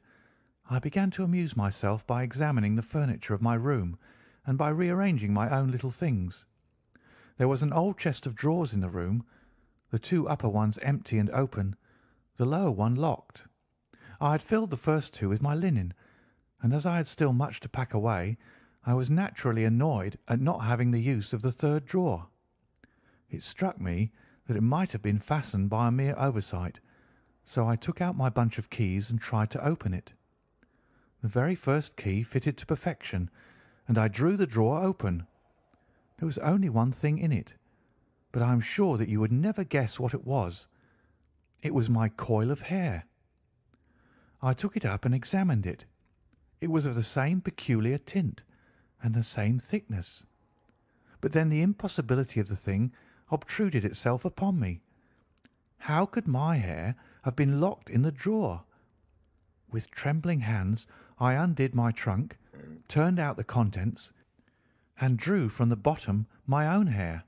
I began to amuse myself by examining the furniture of my room and by rearranging my own little things. There was an old chest of drawers in the room, the 2 upper ones empty and open, the lower one locked. I had filled the first 2 with my linen, and as I had still much to pack away, I was naturally annoyed at not having the use of the 3rd drawer. It struck me that it might have been fastened by a mere oversight, so I took out my bunch of keys and tried to open it. The very first key fitted to perfection, and I drew the drawer open. There was only one thing in it, but I am sure that you would never guess what it was. It was my coil of hair. I took it up and examined it. It was of the same peculiar tint and the same thickness. But then the impossibility of the thing obtruded itself upon me. How could my hair have been locked in the drawer? With trembling hands I undid my trunk, turned out the contents, and drew from the bottom my own hair.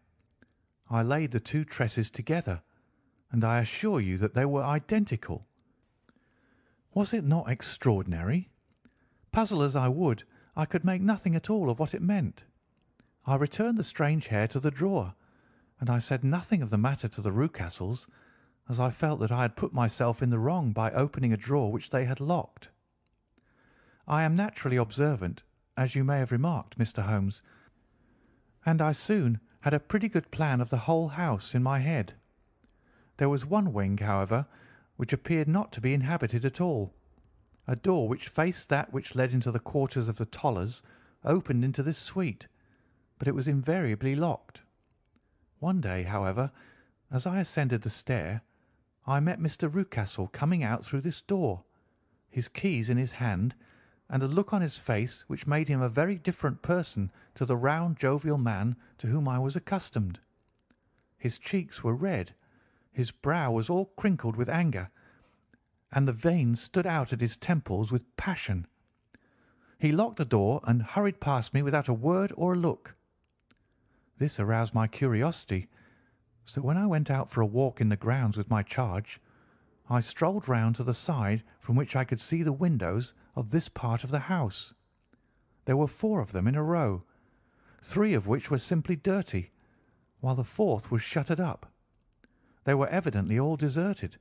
I laid the 2 tresses together, and I assure you that they were identical. Was it not extraordinary? Puzzle as I would, I could make nothing at all of what it meant. I returned the strange hair to the drawer, and I said nothing of the matter to the Rucastles, as I felt that I had put myself in the wrong by opening a drawer which they had locked. I am naturally observant, as you may have remarked, Mr. Holmes, and I soon had a pretty good plan of the whole house in my head. There was one wing, however, which appeared not to be inhabited at all. A door which faced that which led into the quarters of the Tollers opened into this suite, but it was invariably locked. One day, however, as I ascended the stair, I met Mr. Rucastle coming out through this door, his keys in his hand, and a look on his face which made him a very different person to the round, jovial man to whom I was accustomed. His cheeks were red, his brow was all crinkled with anger, and the veins stood out at his temples with passion. He locked the door and hurried past me without a word or a look. This aroused my curiosity, so when I went out for a walk in the grounds with my charge, I strolled round to the side from which I could see the windows of this part of the house. There were 4 of them in a row, 3 of which were simply dirty, while the 4th was shuttered up. They were evidently all deserted.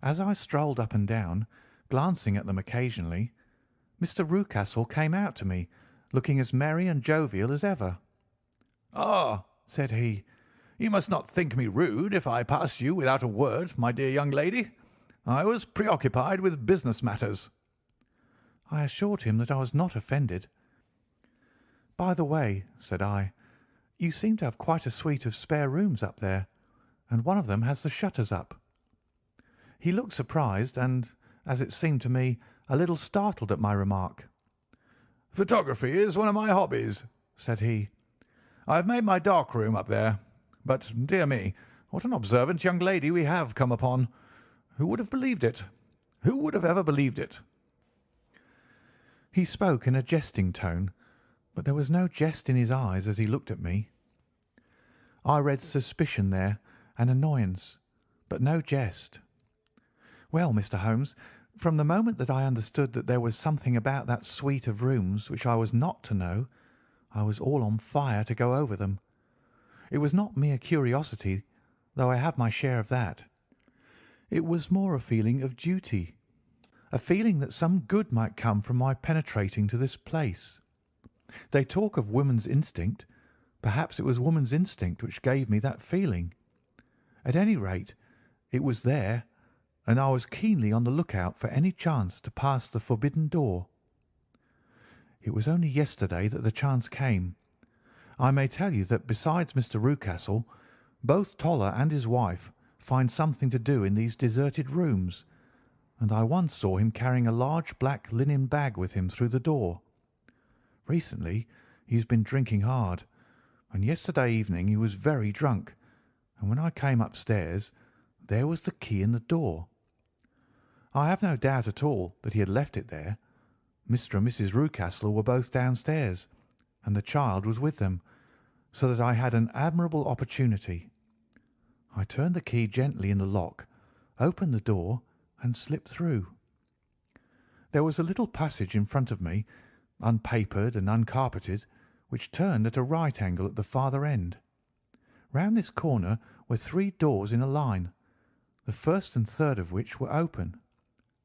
As I strolled up and down, glancing at them occasionally, Mr. Rucastle came out to me, looking as merry and jovial as ever. "Ah," said he, "you must not think me rude if I pass you without a word, my dear young lady. I was preoccupied with business matters." I assured him that I was not offended. "By the way," said I, "you seem to have quite a suite of spare rooms up there, and one of them has the shutters up." He looked surprised and, as it seemed to me, a little startled at my remark. "Photography is one of my hobbies," said he. "I have made my dark room up there. But, dear me, what an observant young lady we have come upon! Who would have believed it? Who would have ever believed it?" He spoke in a jesting tone, but there was no jest in his eyes as he looked at me. I read suspicion there and annoyance, but no jest. "Well, Mr. Holmes, from the moment that I understood that there was something about that suite of rooms which I was not to know, I was all on fire to go over them. It was not mere curiosity, though I have my share of that. It was more a feeling of duty, a feeling that some good might come from my penetrating to this place. They talk of woman's instinct. Perhaps it was woman's instinct which gave me that feeling. At any rate, it was there, and I was keenly on the lookout for any chance to pass the forbidden door. It was only yesterday that the chance came. I may tell you that besides Mr. Rucastle, both Toller and his wife find something to do in these deserted rooms, and I once saw him carrying a large black linen bag with him through the door. Recently he has been drinking hard, and yesterday evening he was very drunk, and when I came upstairs there was the key in the door. I have no doubt at all that he had left it there. Mr. and Mrs. Rucastle were both downstairs, and the child was with them, so that I had an admirable opportunity. I turned the key gently in the lock, opened the door, and slipped through. There was a little passage in front of me, unpapered and uncarpeted, which turned at a right angle at the farther end. Round this corner were 3 doors in a line, the first and third of which were open.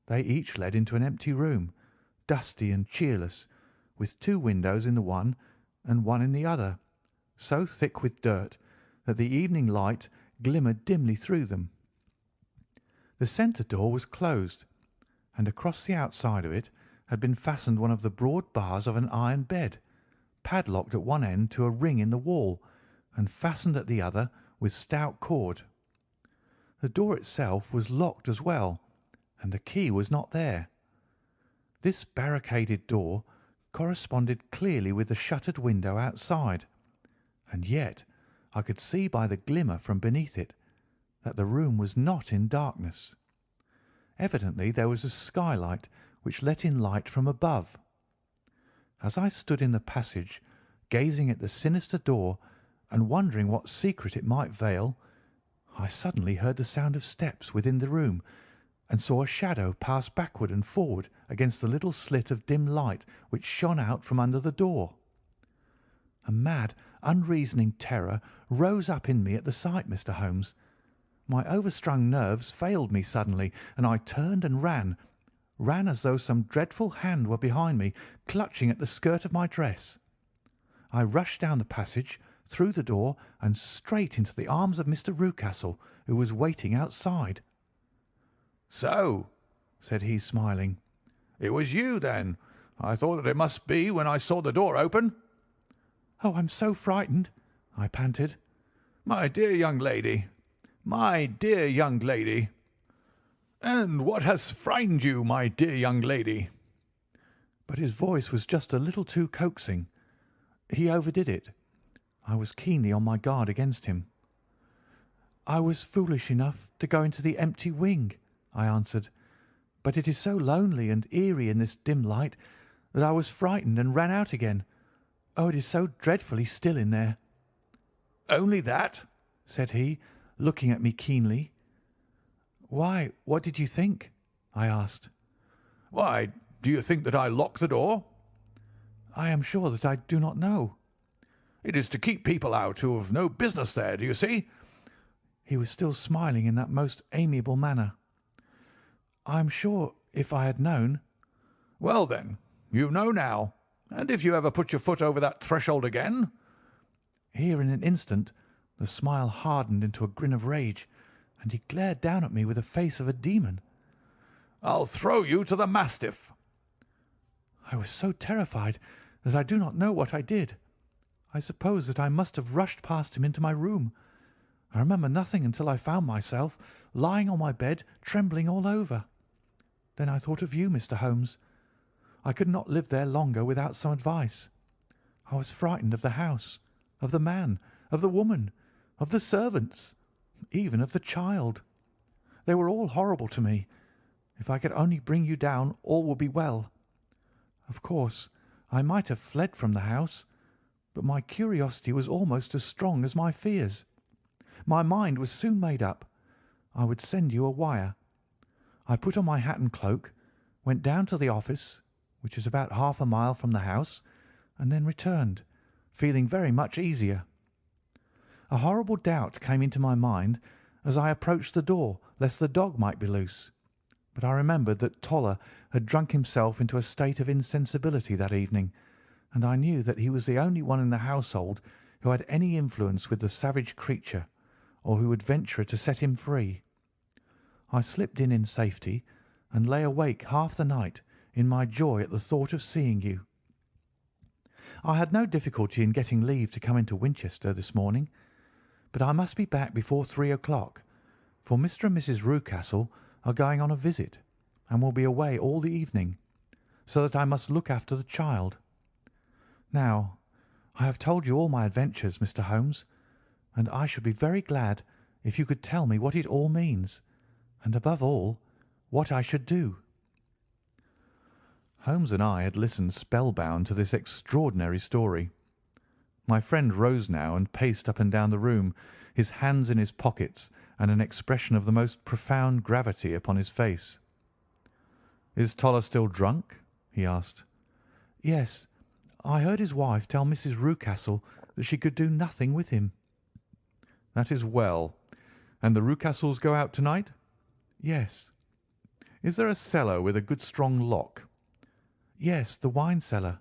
They each led into an empty room, dusty and cheerless, with 2 windows in the one and one in the other, so thick with dirt that the evening light glimmered dimly through them. The centre door was closed, and across the outside of it had been fastened one of the broad bars of an iron bed, padlocked at one end to a ring in the wall, and fastened at the other with stout cord. The door itself was locked as well, and the key was not there. This barricaded door corresponded clearly with the shuttered window outside, and yet I could see by the glimmer from beneath it that the room was not in darkness. Evidently there was a skylight which let in light from above. As I stood in the passage, gazing at the sinister door and wondering what secret it might veil, I suddenly heard the sound of steps within the room and saw a shadow pass backward and forward against the little slit of dim light which shone out from under the door. A mad, unreasoning terror rose up in me at the sight, Mr. Holmes. My overstrung nerves failed me suddenly, and I turned and ran as though some dreadful hand were behind me, clutching at the skirt of my dress. I rushed down the passage, through the door, and straight into the arms of Mr. Rucastle, who was waiting outside. "So," said he, smiling, "it was you, then. I thought that it must be when I saw the door open." "Oh, I'm so frightened," I panted. "My dear young lady, my dear young lady. And what has frightened you, my dear young lady?" But his voice was just a little too coaxing. He overdid it. I was keenly on my guard against him. "I was foolish enough to go into the empty wing," I answered, "but it is so lonely and eerie in this dim light that I was frightened and ran out again. Oh, it is so dreadfully still in there." "Only that?" said he, looking at me keenly. "Why, what did you think?" I asked. "Why, do you think that I locked the door?" I am sure that I do not know." "It is to keep people out who have no business there, do you see?" He was still smiling in that most amiable manner. "I am sure if I had known—" "Well, then, you know now, and if you ever put your foot over that threshold again—" Here in an instant the smile hardened into a grin of rage, and he glared down at me with the face of a demon. "I'll throw you to the mastiff." I was so terrified that I do not know what I did. I suppose that I must have rushed past him into my room. I remember nothing until I found myself lying on my bed, trembling all over. Then I thought of you, Mr. Holmes. I could not live there longer without some advice. I was frightened of the house, of the man, of the woman, of the servants, even of the child. They were all horrible to me. If I could only bring you down, all would be well. Of course, I might have fled from the house, but my curiosity was almost as strong as my fears. My mind was soon made up. I would send you a wire. I put on my hat and cloak, went down to the office, which is about half a mile from the house, and then returned, feeling very much easier. A horrible doubt came into my mind as I approached the door, lest the dog might be loose. But I remembered that Toller had drunk himself into a state of insensibility that evening, and I knew that he was the only one in the household who had any influence with the savage creature, or who would venture to set him free. I slipped in safety, and lay awake half the night in my joy at the thought of seeing you. I had no difficulty in getting leave to come into Winchester this morning, but I must be back before 3 o'clock, for Mr. and Mrs. Rucastle are going on a visit, and will be away all the evening, so that I must look after the child. Now, I have told you all my adventures, Mr. Holmes, and I should be very glad if you could tell me what it all means, and above all, what I should do." Holmes and I had listened spellbound to this extraordinary story. My friend rose now and paced up and down the room, his hands in his pockets and an expression of the most profound gravity upon his face. "Is Toller still drunk?" he asked. "Yes. I heard his wife tell Mrs. Rucastle that she could do nothing with him." "That is well. And the Rucastles go out tonight?" "Yes." "Is there a cellar with a good strong lock?" "Yes, the wine cellar."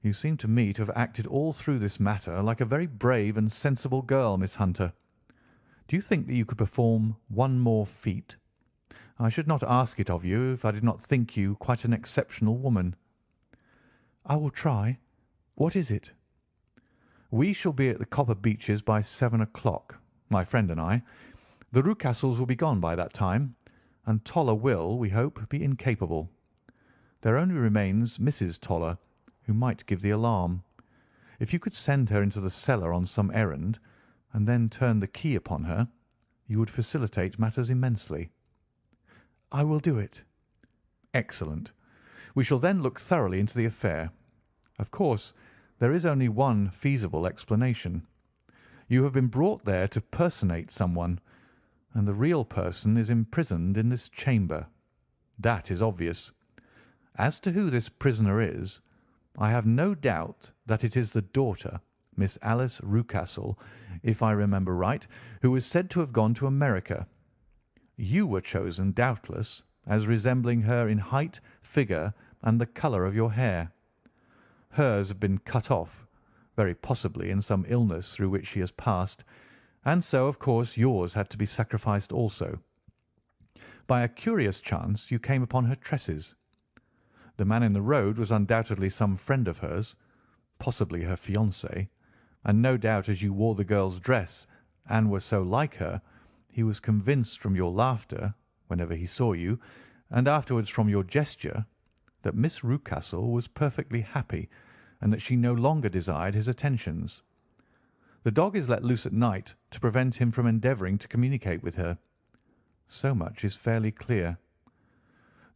"You seem to me to have acted all through this matter like a very brave and sensible girl, Miss Hunter. Do you think that you could perform one more feat? I should not ask it of you if I did not think you quite an exceptional woman." "I will try. What is it?" "We shall be at the Copper Beeches by 7 o'clock, my friend and I. The Rucastles will be gone by that time, and Toller will, we hope, be incapable. There only remains Mrs. Toller, who might give the alarm. If you could send her into the cellar on some errand, and then turn the key upon her, you would facilitate matters immensely." "I will do it." "Excellent. We shall then look thoroughly into the affair. Of course, there is only one feasible explanation. You have been brought there to personate someone, and the real person is imprisoned in this chamber. That is obvious. As to who this prisoner is, I have no doubt that it is the daughter, Miss Alice Rucastle, if I remember right, who is said to have gone to America. You were chosen, doubtless, as resembling her in height, figure, and the colour of your hair. Hers have been cut off, very possibly in some illness through which she has passed, and so, of course, yours had to be sacrificed also. By a curious chance you came upon her tresses. The man in the road was undoubtedly some friend of hers, possibly her fiancé, and no doubt as you wore the girl's dress and were so like her, he was convinced from your laughter whenever he saw you, and afterwards from your gesture, that Miss Rucastle was perfectly happy and that she no longer desired his attentions. The dog is let loose at night to prevent him from endeavouring to communicate with her. So much is fairly clear.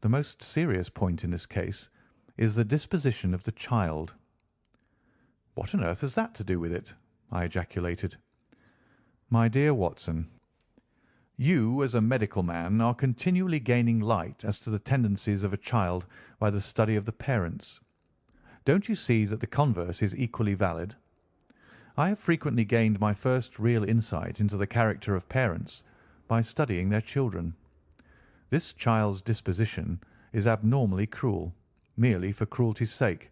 The most serious point in this case is the disposition of the child." "What on earth has that to do with it?" I ejaculated. "My dear Watson, you as a medical man are continually gaining light as to the tendencies of a child by the study of the parents. Don't you see that the converse is equally valid? I have frequently gained my first real insight into the character of parents by studying their children. This child's disposition is abnormally cruel, merely for cruelty's sake,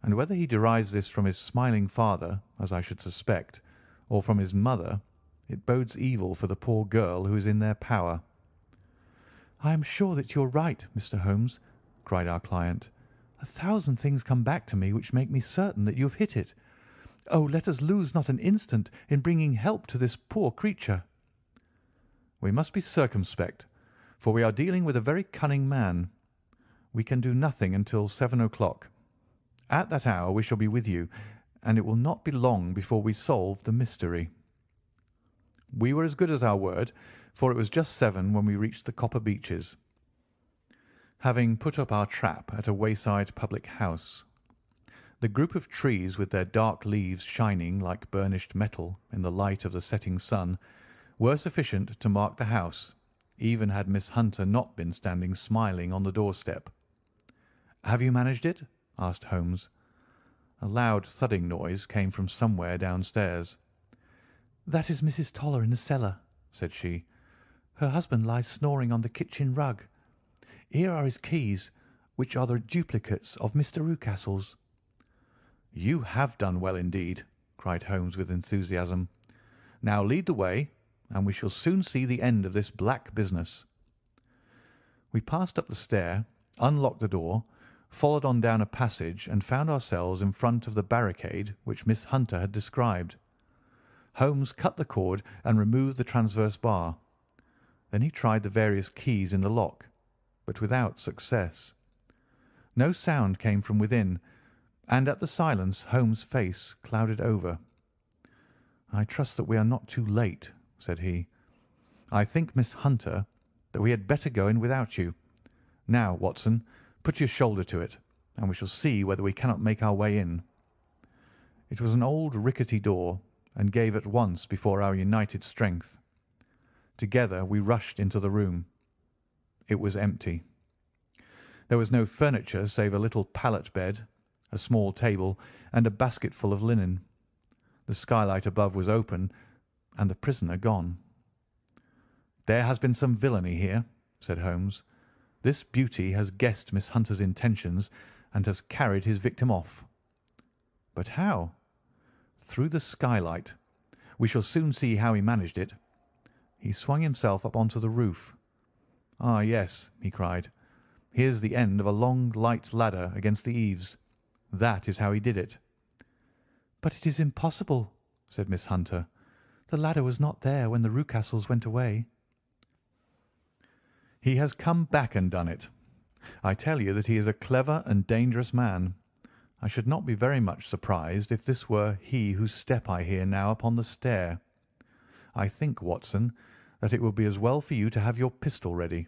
and whether he derives this from his smiling father, as I should suspect, or from his mother, it bodes evil for the poor girl who is in their power." "I am sure that you are right, Mr. Holmes," cried our client. "A thousand things come back to me which make me certain that you have hit it. Oh, let us lose not an instant in bringing help to this poor creature." "We must be circumspect, for we are dealing with a very cunning man. We can do nothing until 7 o'clock. At that hour we shall be with you, and it will not be long before we solve the mystery." We were as good as our word, for it was just 7 when we reached the Copper Beeches, having put up our trap at a wayside public house. The group of trees, with their dark leaves shining like burnished metal in the light of the setting sun, were sufficient to mark the house, even had Miss Hunter not been standing smiling on the doorstep. "Have you managed it?" asked Holmes. A loud thudding noise came from somewhere downstairs. "That is Mrs. Toller in the cellar," said she. "Her husband lies snoring on the kitchen rug. Here are his keys, which are the duplicates of Mr. Rucastle's." "You have done well indeed," cried Holmes with enthusiasm. "Now lead the way, and we shall soon see the end of this black business." We passed up the stair, unlocked the door, followed on down a passage, and found ourselves in front of the barricade which Miss Hunter had described. Holmes cut the cord and removed the transverse bar. Then he tried the various keys in the lock, but without success. No sound came from within, and at the silence Holmes' face clouded over. "I trust that we are not too late," said he. "I think, Miss Hunter, that we had better go in without you. Now, Watson, put your shoulder to it, and we shall see whether we cannot make our way in." It was an old rickety door, and gave at once before our united strength. Together we rushed into the room. It was empty. There was no furniture save a little pallet bed, a small table, and a basketful of linen. The skylight above was open, and the prisoner gone. "There has been some villainy here," said Holmes. "This beauty has guessed Miss Hunter's intentions and has carried his victim off." "But how?" "Through the skylight. We shall soon see how he managed it. He swung himself up onto the roof. Ah, yes," he cried. "Here's the end of a long light ladder against the eaves. That is how he did it." "But it is impossible," said Miss Hunter. "The ladder was not there when the Rucastles went away." "He has come back and done it. I tell you that he is a clever and dangerous man. I should not be very much surprised if this were he whose step I hear now upon the stair. I think, Watson, that it will be as well for you to have your pistol ready."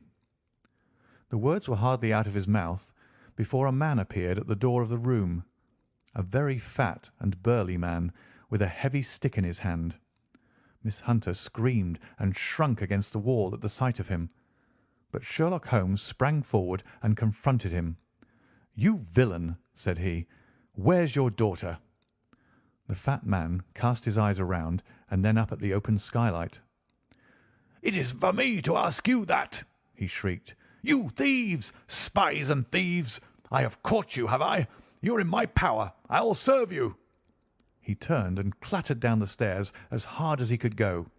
The words were hardly out of his mouth before a man appeared at the door of the room, a very fat and burly man with a heavy stick in his hand. Miss Hunter screamed and shrunk against the wall at the sight of him, but Sherlock Holmes sprang forward and confronted him. "You villain!" said he. "Where's your daughter?" The fat man cast his eyes around and then up at the open skylight. "It is for me to ask you that," he shrieked. "You thieves! Spies and thieves! I have caught you, have I? You're in my power. I'll serve you." He turned and clattered down the stairs as hard as he could go.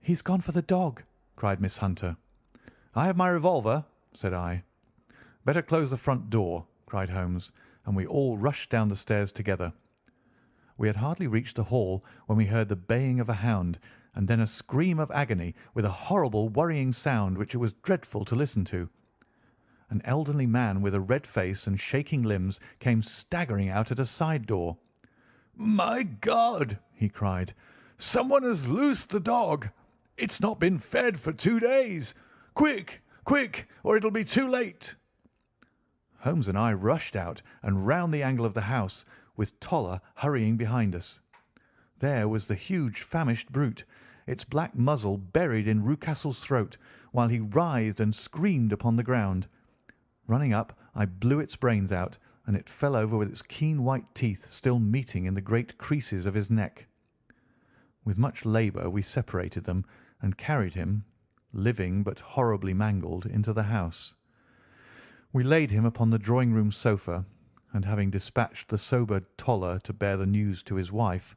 "He's gone for the dog," cried Miss Hunter. "I have my revolver," said I. "Better close the front door," cried Holmes, and we all rushed down the stairs together. We had hardly reached the hall when we heard the baying of a hound, and then a scream of agony with a horrible worrying sound which it was dreadful to listen to. An elderly man with a red face and shaking limbs came staggering out at a side door. "My God!" he cried. "Someone has loosed the dog. It's not been fed for 2 days. Quick, quick, or it'll be too late." Holmes and I rushed out and round the angle of the house, with Toller hurrying behind us. There was the huge famished brute, its black muzzle buried in Rucastle's throat, while he writhed and screamed upon the ground. Running up, I blew its brains out and it fell over with its keen white teeth still meeting in the great creases of his neck. With much labour we separated them and carried him, living but horribly mangled, into the house. We laid him upon the drawing-room sofa, and having dispatched the sober Toller to bear the news to his wife,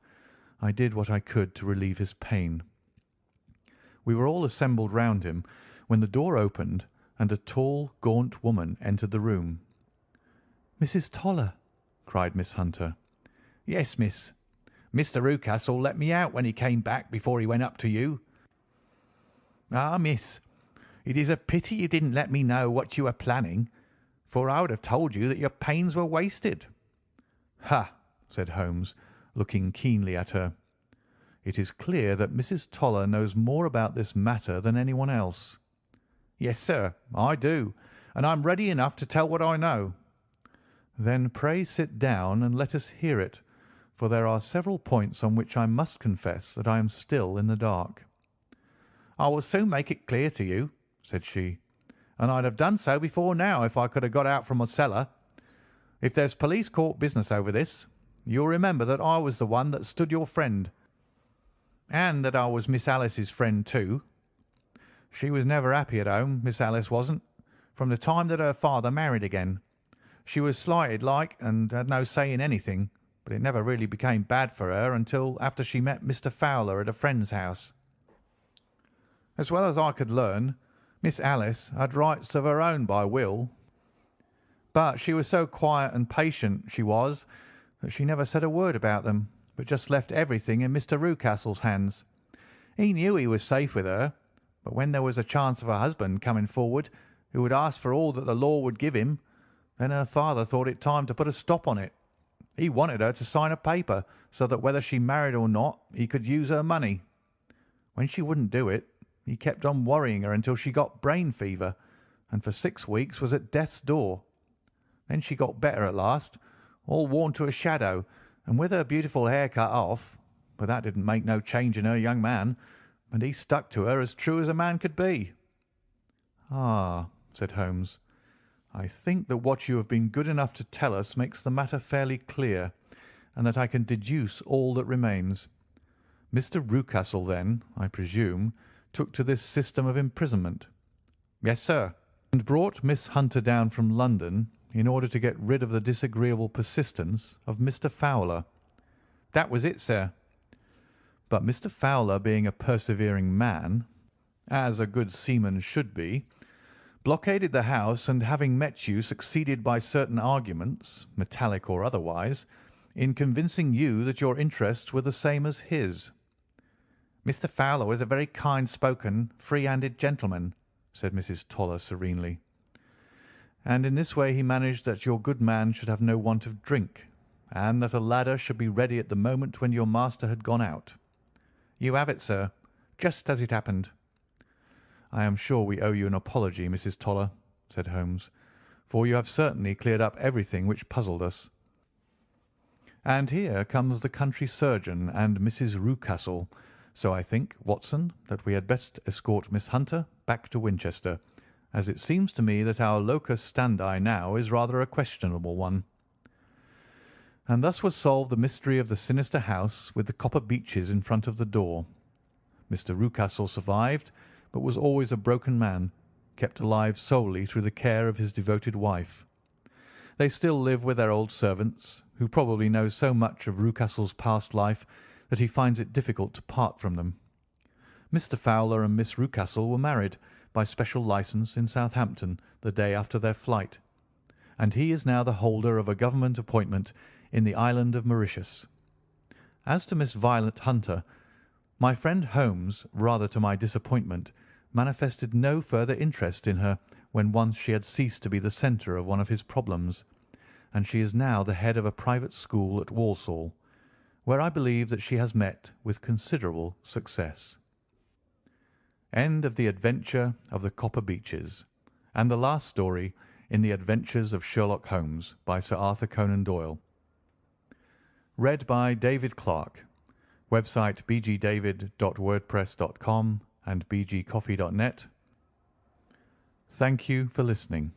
I did what I could to relieve his pain. We were all assembled round him when the door opened and a tall, gaunt woman entered the room. "Mrs. Toller!" cried Miss Hunter. "Yes, miss. Mr. Rucastle let me out when he came back before he went up to you. Ah, miss, it is a pity you didn't let me know what you were planning, for I would have told you that your pains were wasted." "Ha!" said Holmes, looking keenly at her. "It is clear that Mrs. Toller knows more about this matter than anyone else." "Yes, sir, I do, and I'm ready enough to tell what I know." "Then pray sit down and let us hear it, for there are several points on which I must confess that I am still in the dark." "I will soon make it clear to you," said she, "and I'd have done so before now if I could have got out from my cellar. If there's police court business over this, you'll remember that I was the one that stood your friend, and that I was Miss Alice's friend too. She was never happy at home, Miss Alice wasn't, from the time that her father married again. She was slighted like, and had no say in anything, but it never really became bad for her until after she met Mr. Fowler at a friend's house. As well as I could learn, Miss Alice had rights of her own by will, but she was so quiet and patient, she was, that she never said a word about them, but just left everything in Mr. Rucastle's hands. He knew he was safe with her, but when there was a chance of a husband coming forward who would ask for all that the law would give him, then her father thought it time to put a stop on it. He wanted her to sign a paper so that whether she married or not he could use her money. When she wouldn't do it, he kept on worrying her until she got brain fever, and for 6 weeks was at death's door. Then she got better at last, all worn to a shadow, and with her beautiful hair cut off, but that didn't make no change in her young man, and he stuck to her as true as a man could be." "Ah," said Holmes, "I think that what you have been good enough to tell us makes the matter fairly clear, and that I can deduce all that remains. Mr. Rucastle, then, I presume, took to this system of imprisonment." "Yes, sir." "And brought Miss Hunter down from London in order to get rid of the disagreeable persistence of Mr. Fowler." "That was it, sir." "But Mr. Fowler, being a persevering man, as a good seaman should be, blockaded the house, and having met you, succeeded by certain arguments, metallic or otherwise, in convincing you that your interests were the same as his." "Mr. Fowler was a very kind-spoken, free-handed gentleman," said Mrs. Toller serenely. "And in this way he managed that your good man should have no want of drink, and that a ladder should be ready at the moment when your master had gone out." "You have it, sir, just as it happened." "I am sure we owe you an apology, Mrs. Toller," said Holmes, "for you have certainly cleared up everything which puzzled us. And here comes the country surgeon and Mrs. Rucastle, so I think, Watson, that we had best escort Miss Hunter back to Winchester, as it seems to me that our locus standi now is rather a questionable one." And thus was solved the mystery of the sinister house with the copper beeches in front of the door. Mr. Rucastle survived, but was always a broken man, kept alive solely through the care of his devoted wife. They still live with their old servants, who probably know so much of Rucastle's past life that he finds it difficult to part from them. Mr. Fowler and Miss Rucastle were married, by special licence, in Southampton the day after their flight, and he is now the holder of a government appointment in the island of Mauritius. As to Miss Violet Hunter, my friend Holmes, rather to my disappointment, manifested no further interest in her when once she had ceased to be the centre of one of his problems, and she is now the head of a private school at Walsall, where I believe that she has met with considerable success. End of The Adventure of the Copper Beeches, and the last story in The Adventures of Sherlock Holmes by Sir Arthur Conan Doyle. Read by David Clarke. Website bgdavid.wordpress.com and bgcoffee.net. Thank you for listening.